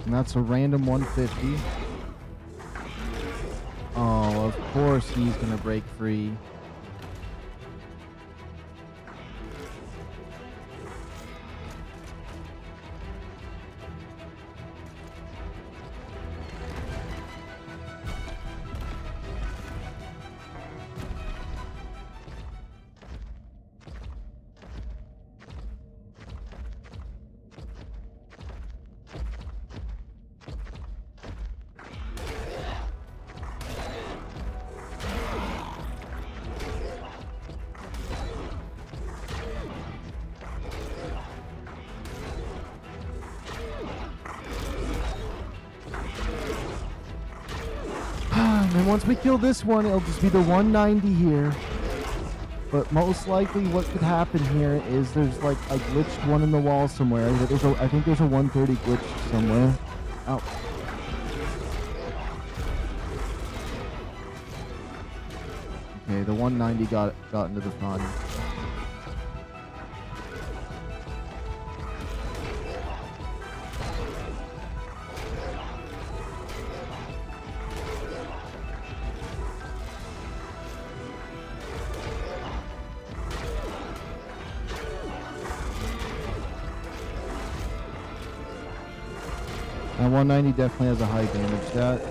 And that's a random 150. Oh, of course he's going to break free. And once we kill this one, it'll just be the 190 here. But most likely what could happen here is there's like a glitched one in the wall somewhere. I think there's a 130 glitch somewhere. Oh. Okay, the 190 got into the fun. Now 190 definitely has a high damage stat.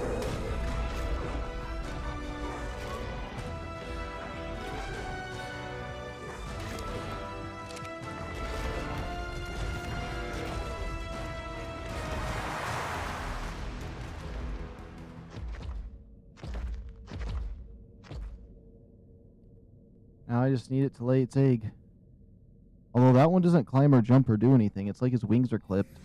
Now I just need it to lay its egg. Although that one doesn't climb or jump or do anything. It's like his wings are clipped.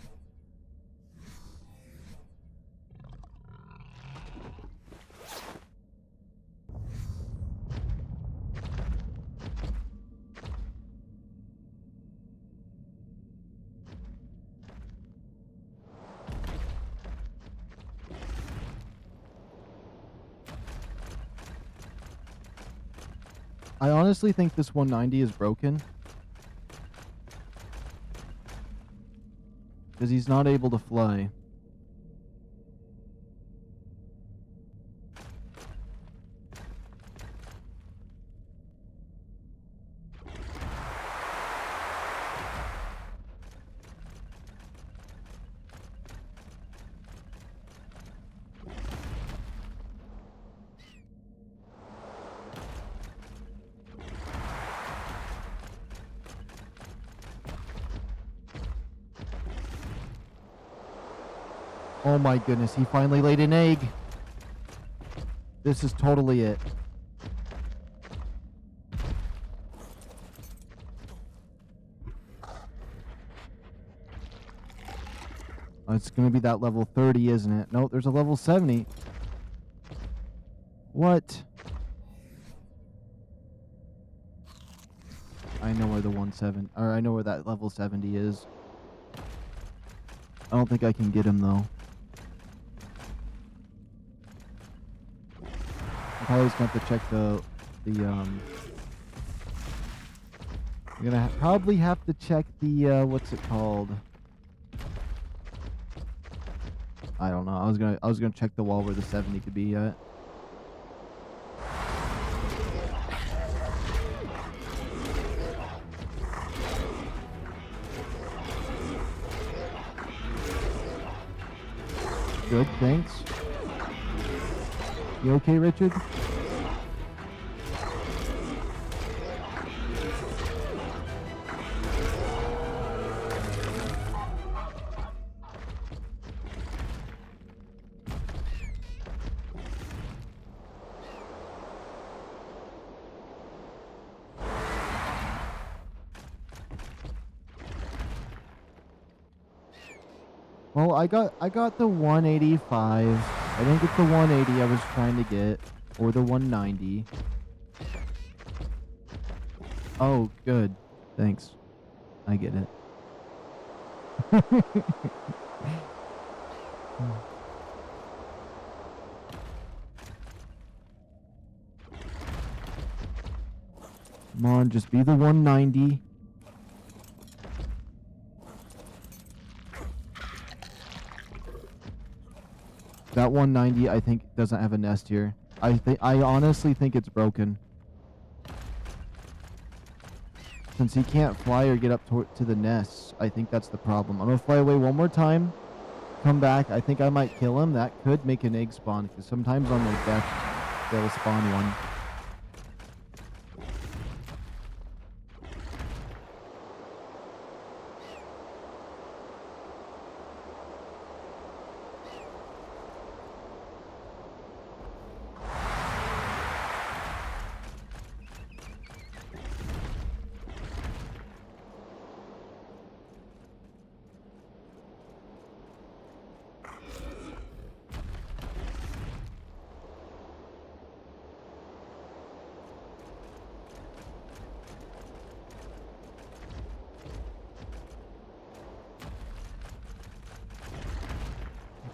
I honestly think this 190 is broken. Because he's not able to fly. Oh my goodness, he finally laid an egg. This is totally it. Oh, it's going to be that level 30, isn't it? No, there's a level 70. What? I know where the 17, or I know where that level 70 is. I don't think I can get him though. I'm probably just gonna have to check I'm gonna probably have to check the what's it called? I don't know. I was gonna check the wall where the 70 could be at. Good, thanks. You okay, Richard? Well, I got the 185. I didn't get the 180 I was trying to get, or the 190. Oh, good. Thanks. I get it. Come on, just be the 190. That 190, I think, doesn't have a nest here. I honestly think it's broken. Since he can't fly or get up to the nests, I think that's the problem. I'm gonna fly away one more time, come back. I think I might kill him. That could make an egg spawn, because sometimes on their death, they'll spawn one.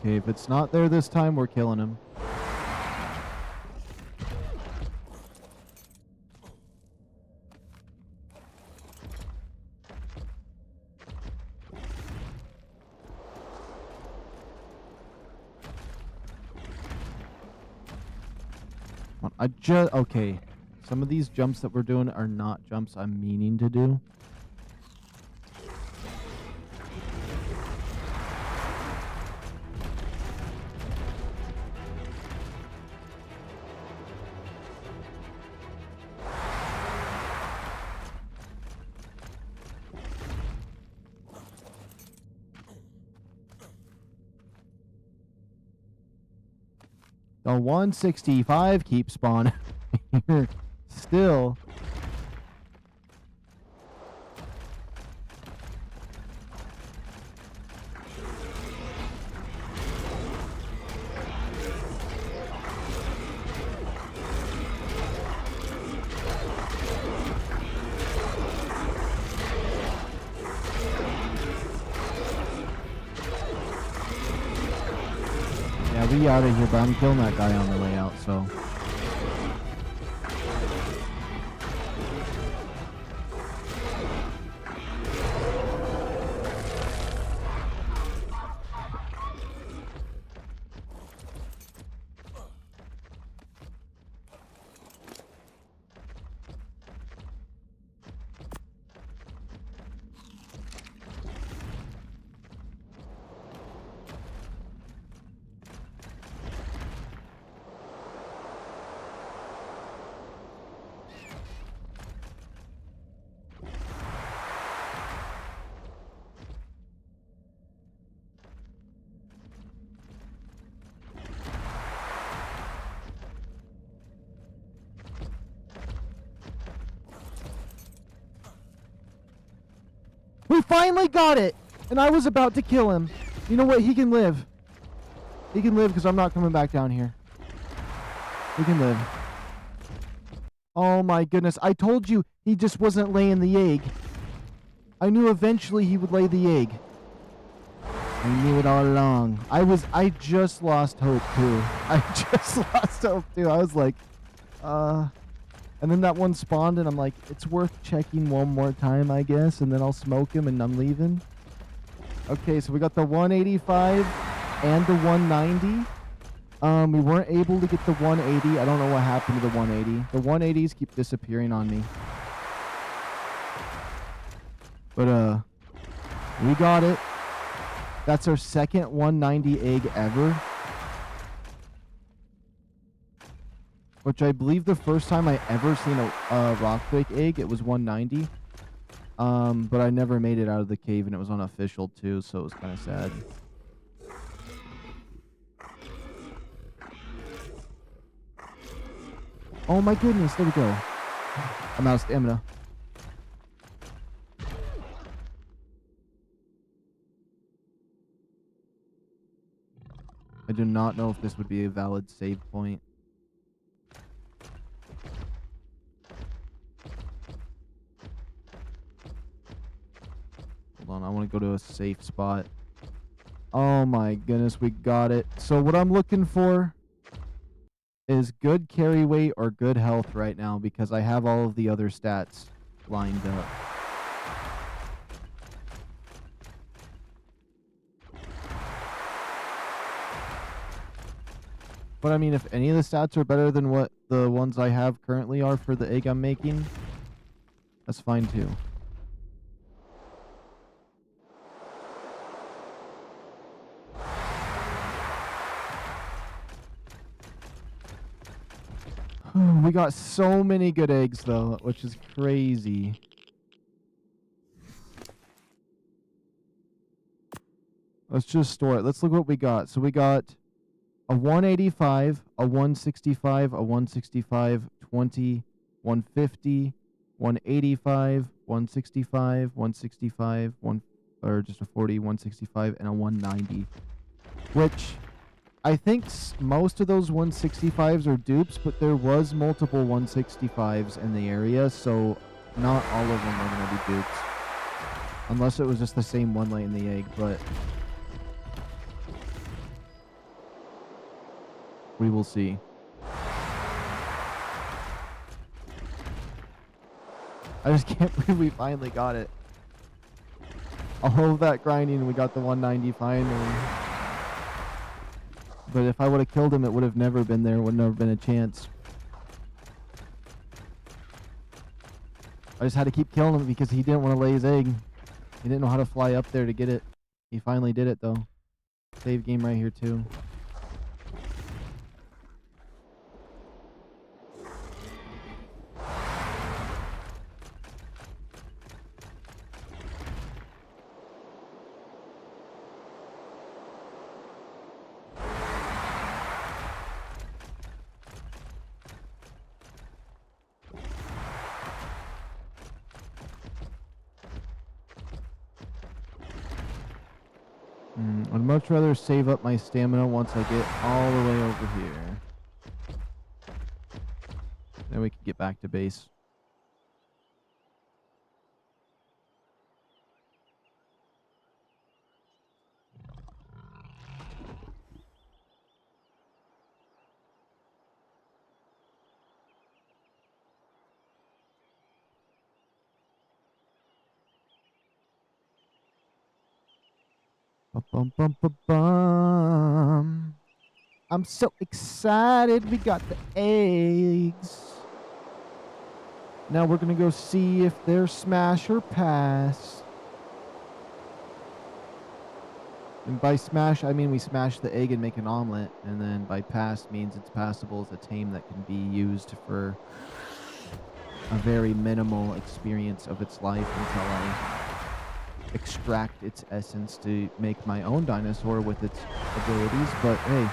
Okay, if it's not there this time, we're killing him. Okay. Some of these jumps that we're doing are not jumps I'm meaning to do. The 165 keeps spawning here still. We out of here, but I'm killing that guy on the way out, so. finally got it! And I was about to kill him. You know what? He can live. He can live because I'm not coming back down here. He can live. Oh my goodness. I told you he just wasn't laying the egg. I knew eventually he would lay the egg. I knew it all along. I just lost hope too. I just lost hope too. I was like, and then that one spawned and I'm like, it's worth checking one more time, I guess, and then I'll smoke him and I'm leaving. Okay, so we got the 185 and the 190. We weren't able to get the 180. I don't know what happened to the 180. The 180s keep disappearing on me. But, we got it. That's our second 190 egg ever. Which I believe the first time I ever seen a rockquake egg, it was 190. But I never made it out of the cave, and it was unofficial too, so it was kind of sad. Oh my goodness, there we go. I'm out of stamina. I do not know if this would be a valid save point. Hold on, I want to go to a safe spot. Oh my goodness, we got it. So what I'm looking for is good carry weight or good health right now because I have all of the other stats lined up. But I mean, if any of the stats are better than what the ones I have currently are for the egg I'm making, that's fine too. We got so many good eggs though, which is crazy. Let's just store it. Let's look what we got. So we got a 185, a 165, a 165, 20, 150, 185, 165, 165, or just a 40, 165, and a 190. Which I think most of those 165s are dupes, but there was multiple 165s in the area, so not all of them are going to be dupes. Unless it was just the same one laying the egg, but we will see. I just can't believe we finally got it. All of that grinding, we got the 190 finally. But if I would have killed him, it would have never been there. Would never been a chance. I just had to keep killing him because he didn't want to lay his egg. He didn't know how to fly up there to get it. He finally did it, though. Save game right here, too. I'd much rather save up my stamina once I get all the way over here. Then we can get back to base. Bum, bum, bum, bum. I'm so excited we got the eggs. Now we're gonna go see if they're smash or pass. And by smash, I mean we smash the egg and make an omelet. And then by pass means it's passable as a tame that can be used for a very minimal experience of its life until I extract its essence to make my own dinosaur with its abilities. But hey,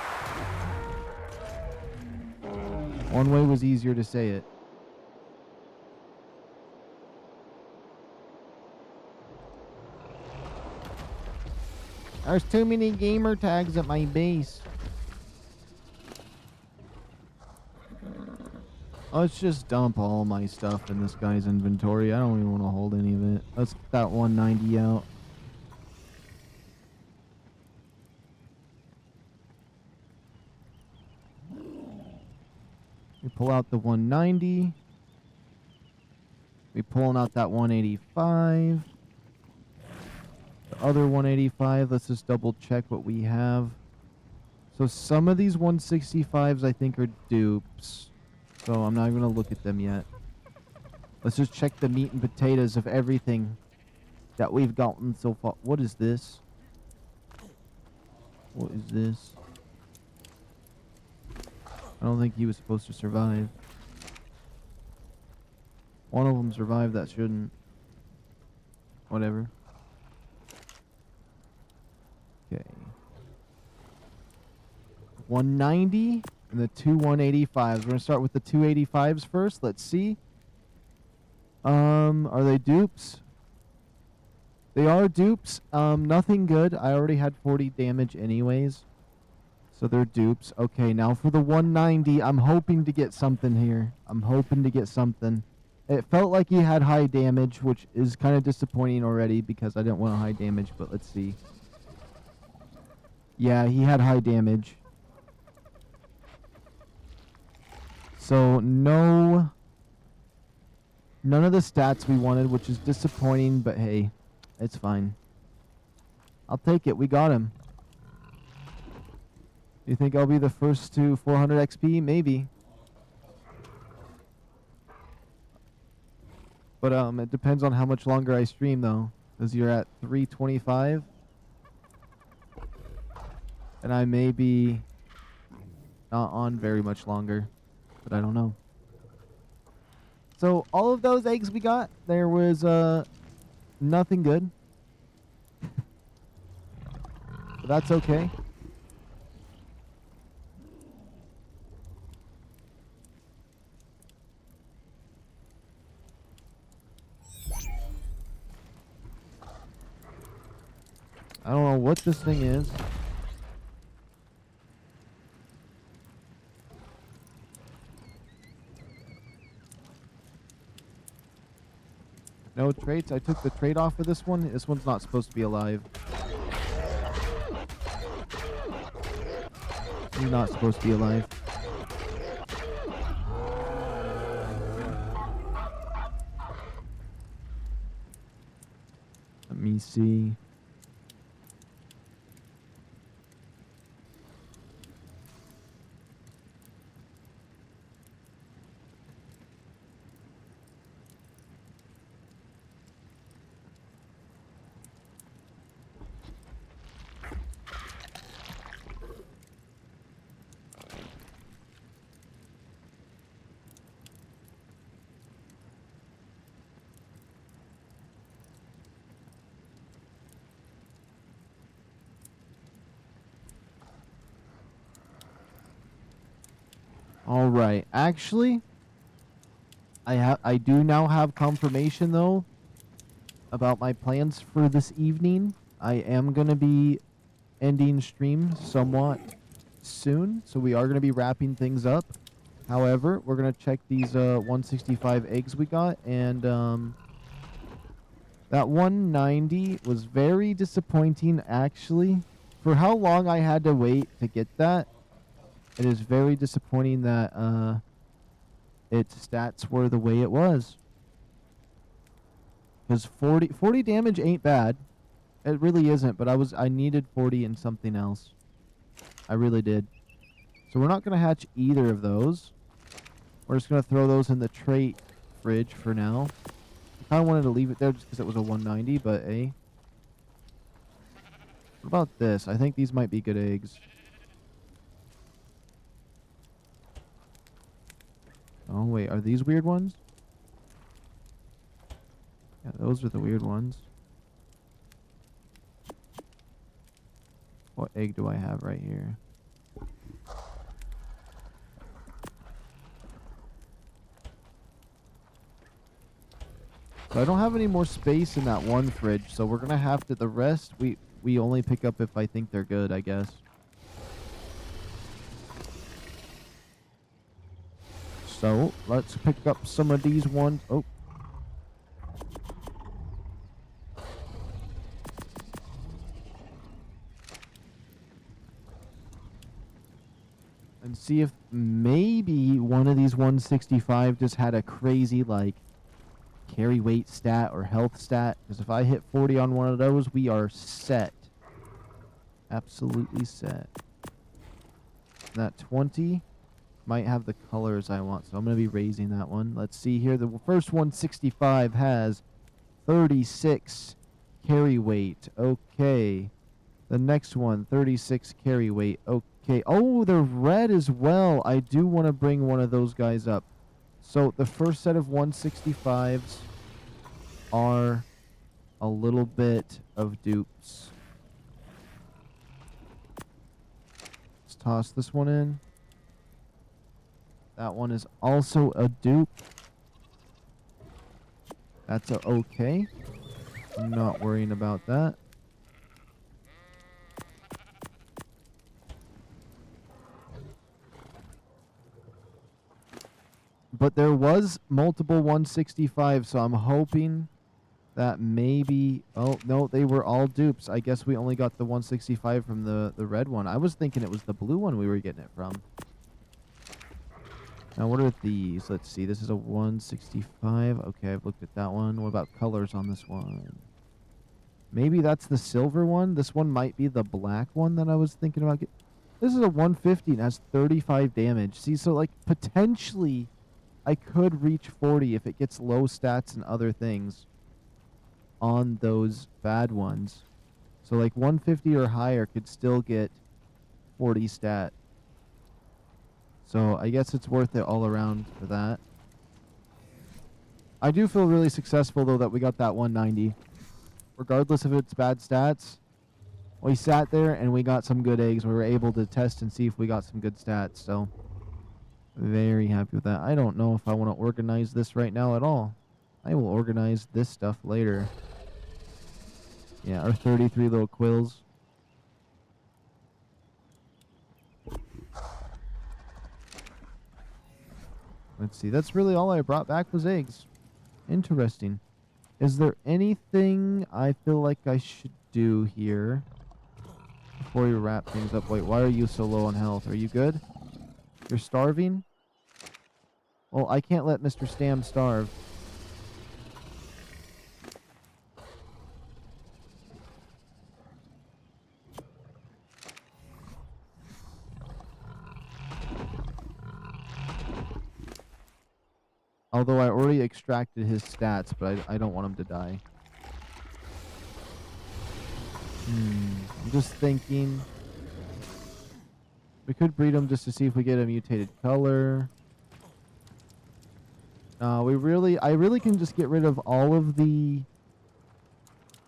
one way was easier to say it. There's too many gamer tags at my base. Let's just dump all my stuff in this guy's inventory. I don't even want to hold any of it. Let's get that 190 out. We pull out the 190. We pulling out that 185. The other 185. Let's just double check what we have. So some of these 165s I think are dupes. So I'm not even going to look at them yet. Let's just check the meat and potatoes of everything that we've gotten so far. What is this? What is this? I don't think he was supposed to survive. One of them survived that shouldn't. Whatever. Okay. 190 and the two 185s. We're going to start with the 285s first. Let's see. Are they dupes? They are dupes. Nothing good. I already had 40 damage anyways. So they're dupes. Okay, now for the 190, I'm hoping to get something here. I'm hoping to get something. It felt like he had high damage, which is kind of disappointing already because I didn't want a high damage, but let's see. Yeah, he had high damage. So none of the stats we wanted, which is disappointing, but hey, it's fine. I'll take it. We got him. You think I'll be the first to 400 XP? Maybe. But it depends on how much longer I stream though, because you're at 325, and I may be not on very much longer, but I don't know. So all of those eggs we got, there was nothing good. But that's okay. I don't know what this thing is. No traits. I took the trait off for this one. This one's not supposed to be alive. He's not supposed to be alive. Let me see. All right. Actually, I do now have confirmation though about my plans for this evening. I am going to be ending stream somewhat soon, so we are going to be wrapping things up. However, we're going to check these 165 eggs we got, and that 190 was very disappointing actually. For how long I had to wait to get that, it is very disappointing that its stats were the way it was. Because 40 damage ain't bad. It really isn't, but I needed 40 and something else. I really did. So we're not going to hatch either of those. We're just going to throw those in the trait fridge for now. I kind of wanted to leave it there just because it was a 190, but hey. What about this? I think these might be good eggs. Oh, wait. Are these weird ones? Yeah, those are the weird ones. What egg do I have right here? So I don't have any more space in that one fridge, so we're going to have to... The rest, we we only pick up if I think they're good, I guess. So, let's pick up some of these ones. Oh. And see if maybe one of these 165 just had a crazy, like, carry weight stat or health stat. Because if I hit 40 on one of those, we are set. Absolutely set. That 20 might have the colors I want, so I'm going to be raising that one. Let's see here. The first 165 has 36 carry weight. Okay. The next one, 36 carry weight. Okay. Oh, they're red as well. I do want to bring one of those guys up. So the first set of 165s are a little bit of dupes. Let's toss this one in. That one is also a dupe. That's a okay. I'm not worrying about that. But there was multiple 165, so I'm hoping that maybe... Oh, no, they were all dupes. I guess we only got the 165 from the red one. I was thinking it was the blue one we were getting it from. Now, what are these? Let's see. This is a 165. Okay, I've looked at that one. What about colors on this one? Maybe that's the silver one. This one might be the black one that I was thinking about. This is a 150 and has 35 damage. See, so, like, potentially... I could reach 40 if it gets low stats and other things on those bad ones. So like 150 or higher could still get 40 stat. So I guess it's worth it all around for that. I do feel really successful though that we got that 190. Regardless of its bad stats, we sat there and we got some good eggs. We were able to test and see if we got some good stats. So very happy with that. I don't know if I want to organize this right now at all. I will organize this stuff later. Yeah, our 33 little quills. Let's see. That's really all I brought back was eggs. Interesting. Is there anything I feel like I should do here before we wrap things up? Wait, why are you so low on health? Are you good? You're starving? Well, I can't let Mr. Stam starve. Although I already extracted his stats, but I don't want him to die. I'm just thinking... We could breed him just to see if we get a mutated color. I really can just get rid of all of the...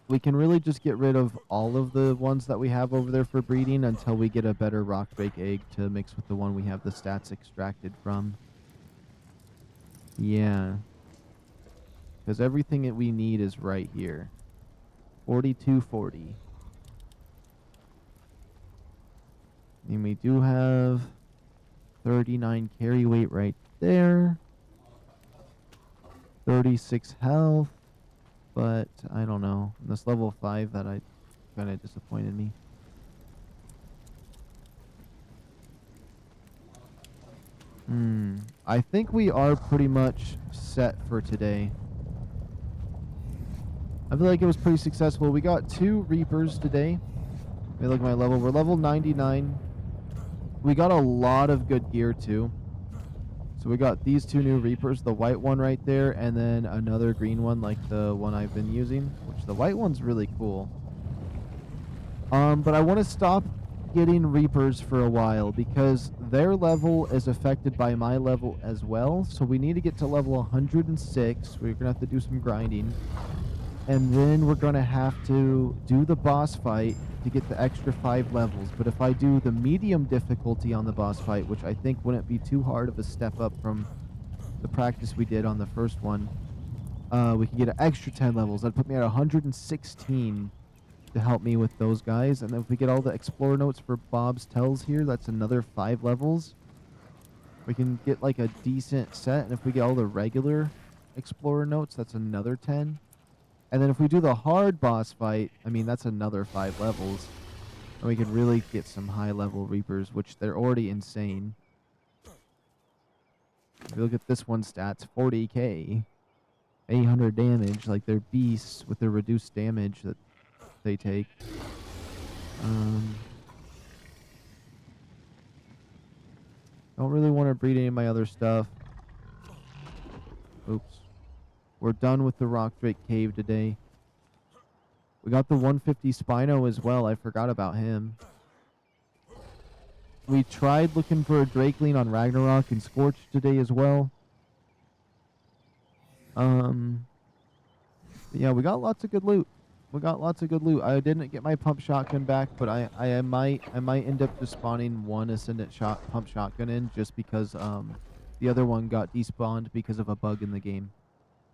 We can really just get rid of all of the ones that we have over there for breeding until we get a better rockbake egg to mix with the one we have the stats extracted from. Yeah. Because everything that we need is right here. 4240. And we do have 39 carry weight right there. 36 health. But I don't know. This level 5 that I kind of disappointed me. I think we are pretty much set for today. I feel like it was pretty successful. We got 2 Reapers today. Let me look at my level. We're level 99. We got a lot of good gear too. So we got these 2 new Reapers, the white one right there, and then another green one like the one I've been using, which the white one's really cool. But I want to stop getting Reapers for a while because their level is affected by my level as well. So we need to get to level 106. We're going to have to do some grinding. And then we're going to have to do the boss fight to get the extra 5 levels. But if I do the medium difficulty on the boss fight, which I think wouldn't be too hard of a step up from the practice we did on the first one, we can get an extra 10 levels. That'd put me at 116. to help me with those guys. And then if we get all the explorer notes for Bob's Tells here, that's another 5 levels. We can get like a decent set. And if we get all the regular explorer notes, that's another 10. And then if we do the hard boss fight, I mean, that's another 5 levels. And we can really get some high level Reapers, which they're already insane. If you look at this one's stats, 40k, 800 damage, like they're beasts with their reduced damage that they take. Don't really want to breed any of my other stuff. Oops. We're done with the Rock Drake Cave today. We got the 150 Spino as well. I forgot about him. We tried looking for a Drakeling on Ragnarok and Scorch today as well. Yeah, we got lots of good loot. I didn't get my pump shotgun back, but I might end up just spawning one Ascendant pump shotgun in just because the other one got despawned because of a bug in the game.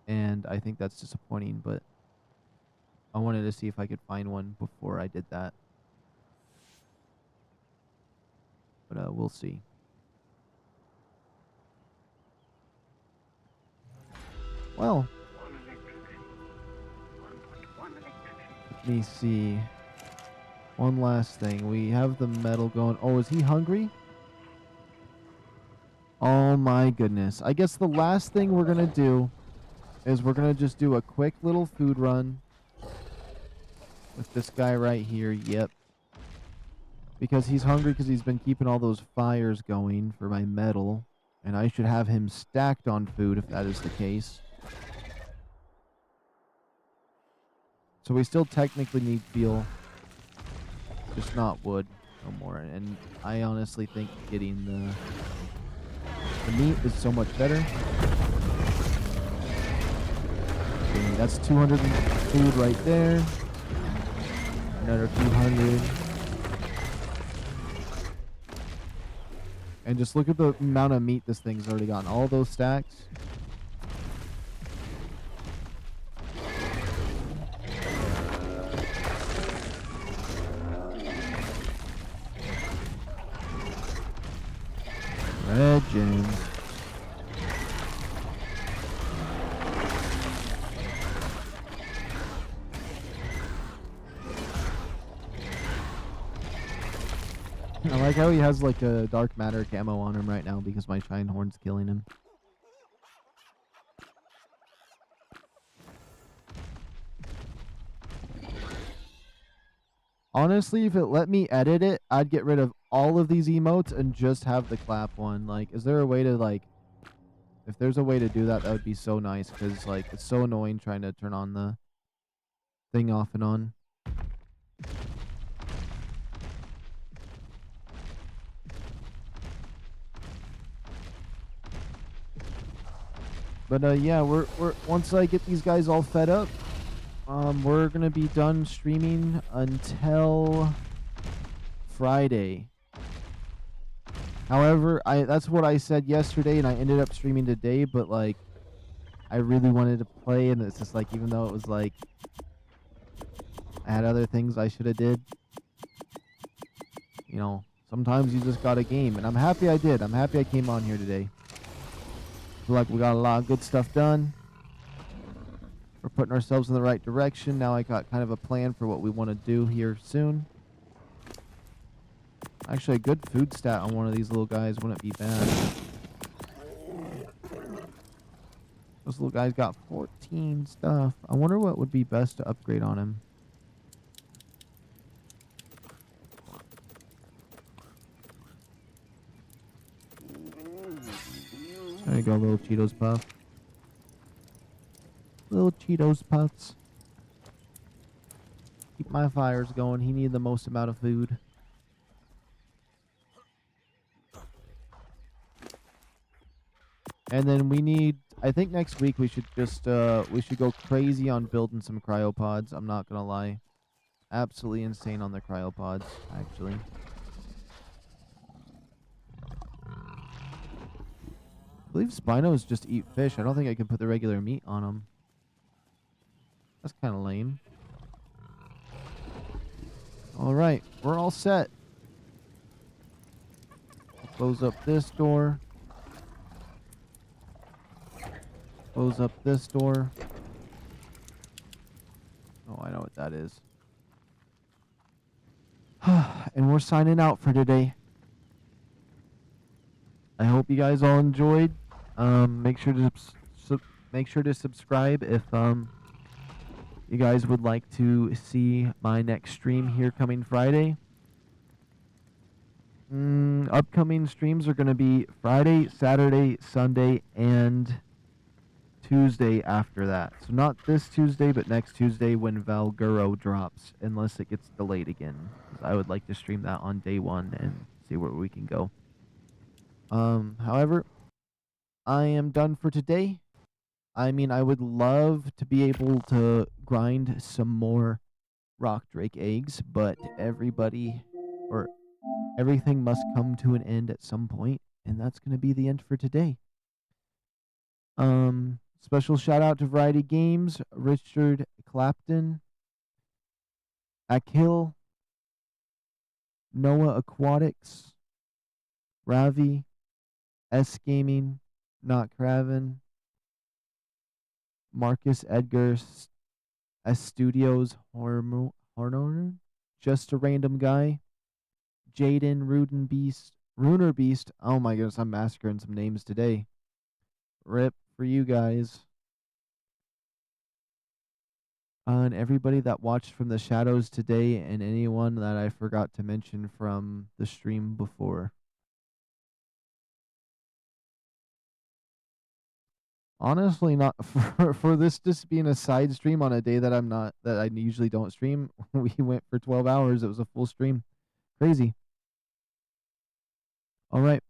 And I think that's disappointing, but I wanted to see if I could find one before I did that. But we'll see. Well, let me see. One last thing. We have the metal going. Oh, is he hungry? Oh my goodness. I guess the last thing we're going to do is we're going to just do a quick little food run with this guy right here. Yep. Because he's hungry because he's been keeping all those fires going for my metal. And I should have him stacked on food if that is the case. So we still technically need fuel. Just not wood no more. And I honestly think getting the meat is so much better. Okay, that's 200 food right there. Another 200. And just look at the amount of meat this thing's already gotten. All those stacks. Legend. I like how he has like a dark matter camo on him right now because my shine horn's killing him. Honestly, if it let me edit it, I'd get rid of all of these emotes and just have the clap one. Like, is there a way to like, if there's a way to do that, that would be so nice because like it's so annoying trying to turn on the thing off and on. But yeah, we're once I get these guys all fed up, we're gonna be done streaming until Friday. However, that's what I said yesterday, and I ended up streaming today. But like, I really wanted to play, and it's just like, even though it was like I had other things I should have did, you know, sometimes you just got a game, and I'm happy I did. I'm happy I came on here today. Feel like we got a lot of good stuff done. We're putting ourselves in the right direction. Now I got kind of a plan for what we want to do here soon. Actually, a good food stat on one of these little guys wouldn't be bad. Those little guys got 14 stuff. I wonder what would be best to upgrade on him. There you go, little Cheetos Puff. Little Cheetos Puffs. Keep my fires going. He needed the most amount of food. And then we need, I think next week we should just, we should go crazy on building some cryopods. I'm not gonna lie. Absolutely insane on the cryopods, actually. I believe Spinos just eat fish. I don't think I can put the regular meat on them. That's kind of lame. Alright, we're all set. Close up this door. Close up this door. Oh, I know what that is. And we're signing out for today. I hope you guys all enjoyed. Make sure to subscribe if you guys would like to see my next stream here coming Friday. Upcoming streams are going to be Friday, Saturday, Sunday, and Tuesday after that. So not this Tuesday, but next Tuesday when Valguro drops, unless it gets delayed again. 'Cause I would like to stream that on day one and see where we can go. However, I am done for today. I mean, I would love to be able to grind some more rock drake eggs, but everything must come to an end at some point, and that's going to be the end for today. Special shout out to Variety Games, Richard Clapton, Akil, Noah Aquatics, Ravi, S Gaming, Not Craven, Marcus Edgar, S Studios, Horner, Just a Random Guy, Jaden, Runer Beast. Oh my goodness, I'm massacring some names today. Rip for you guys. And everybody that watched from the shadows today, and anyone that I forgot to mention from the stream before. Honestly, not for this just being a side stream on a day that I usually don't stream. We went for 12 hours. It was a full stream. Crazy. All right.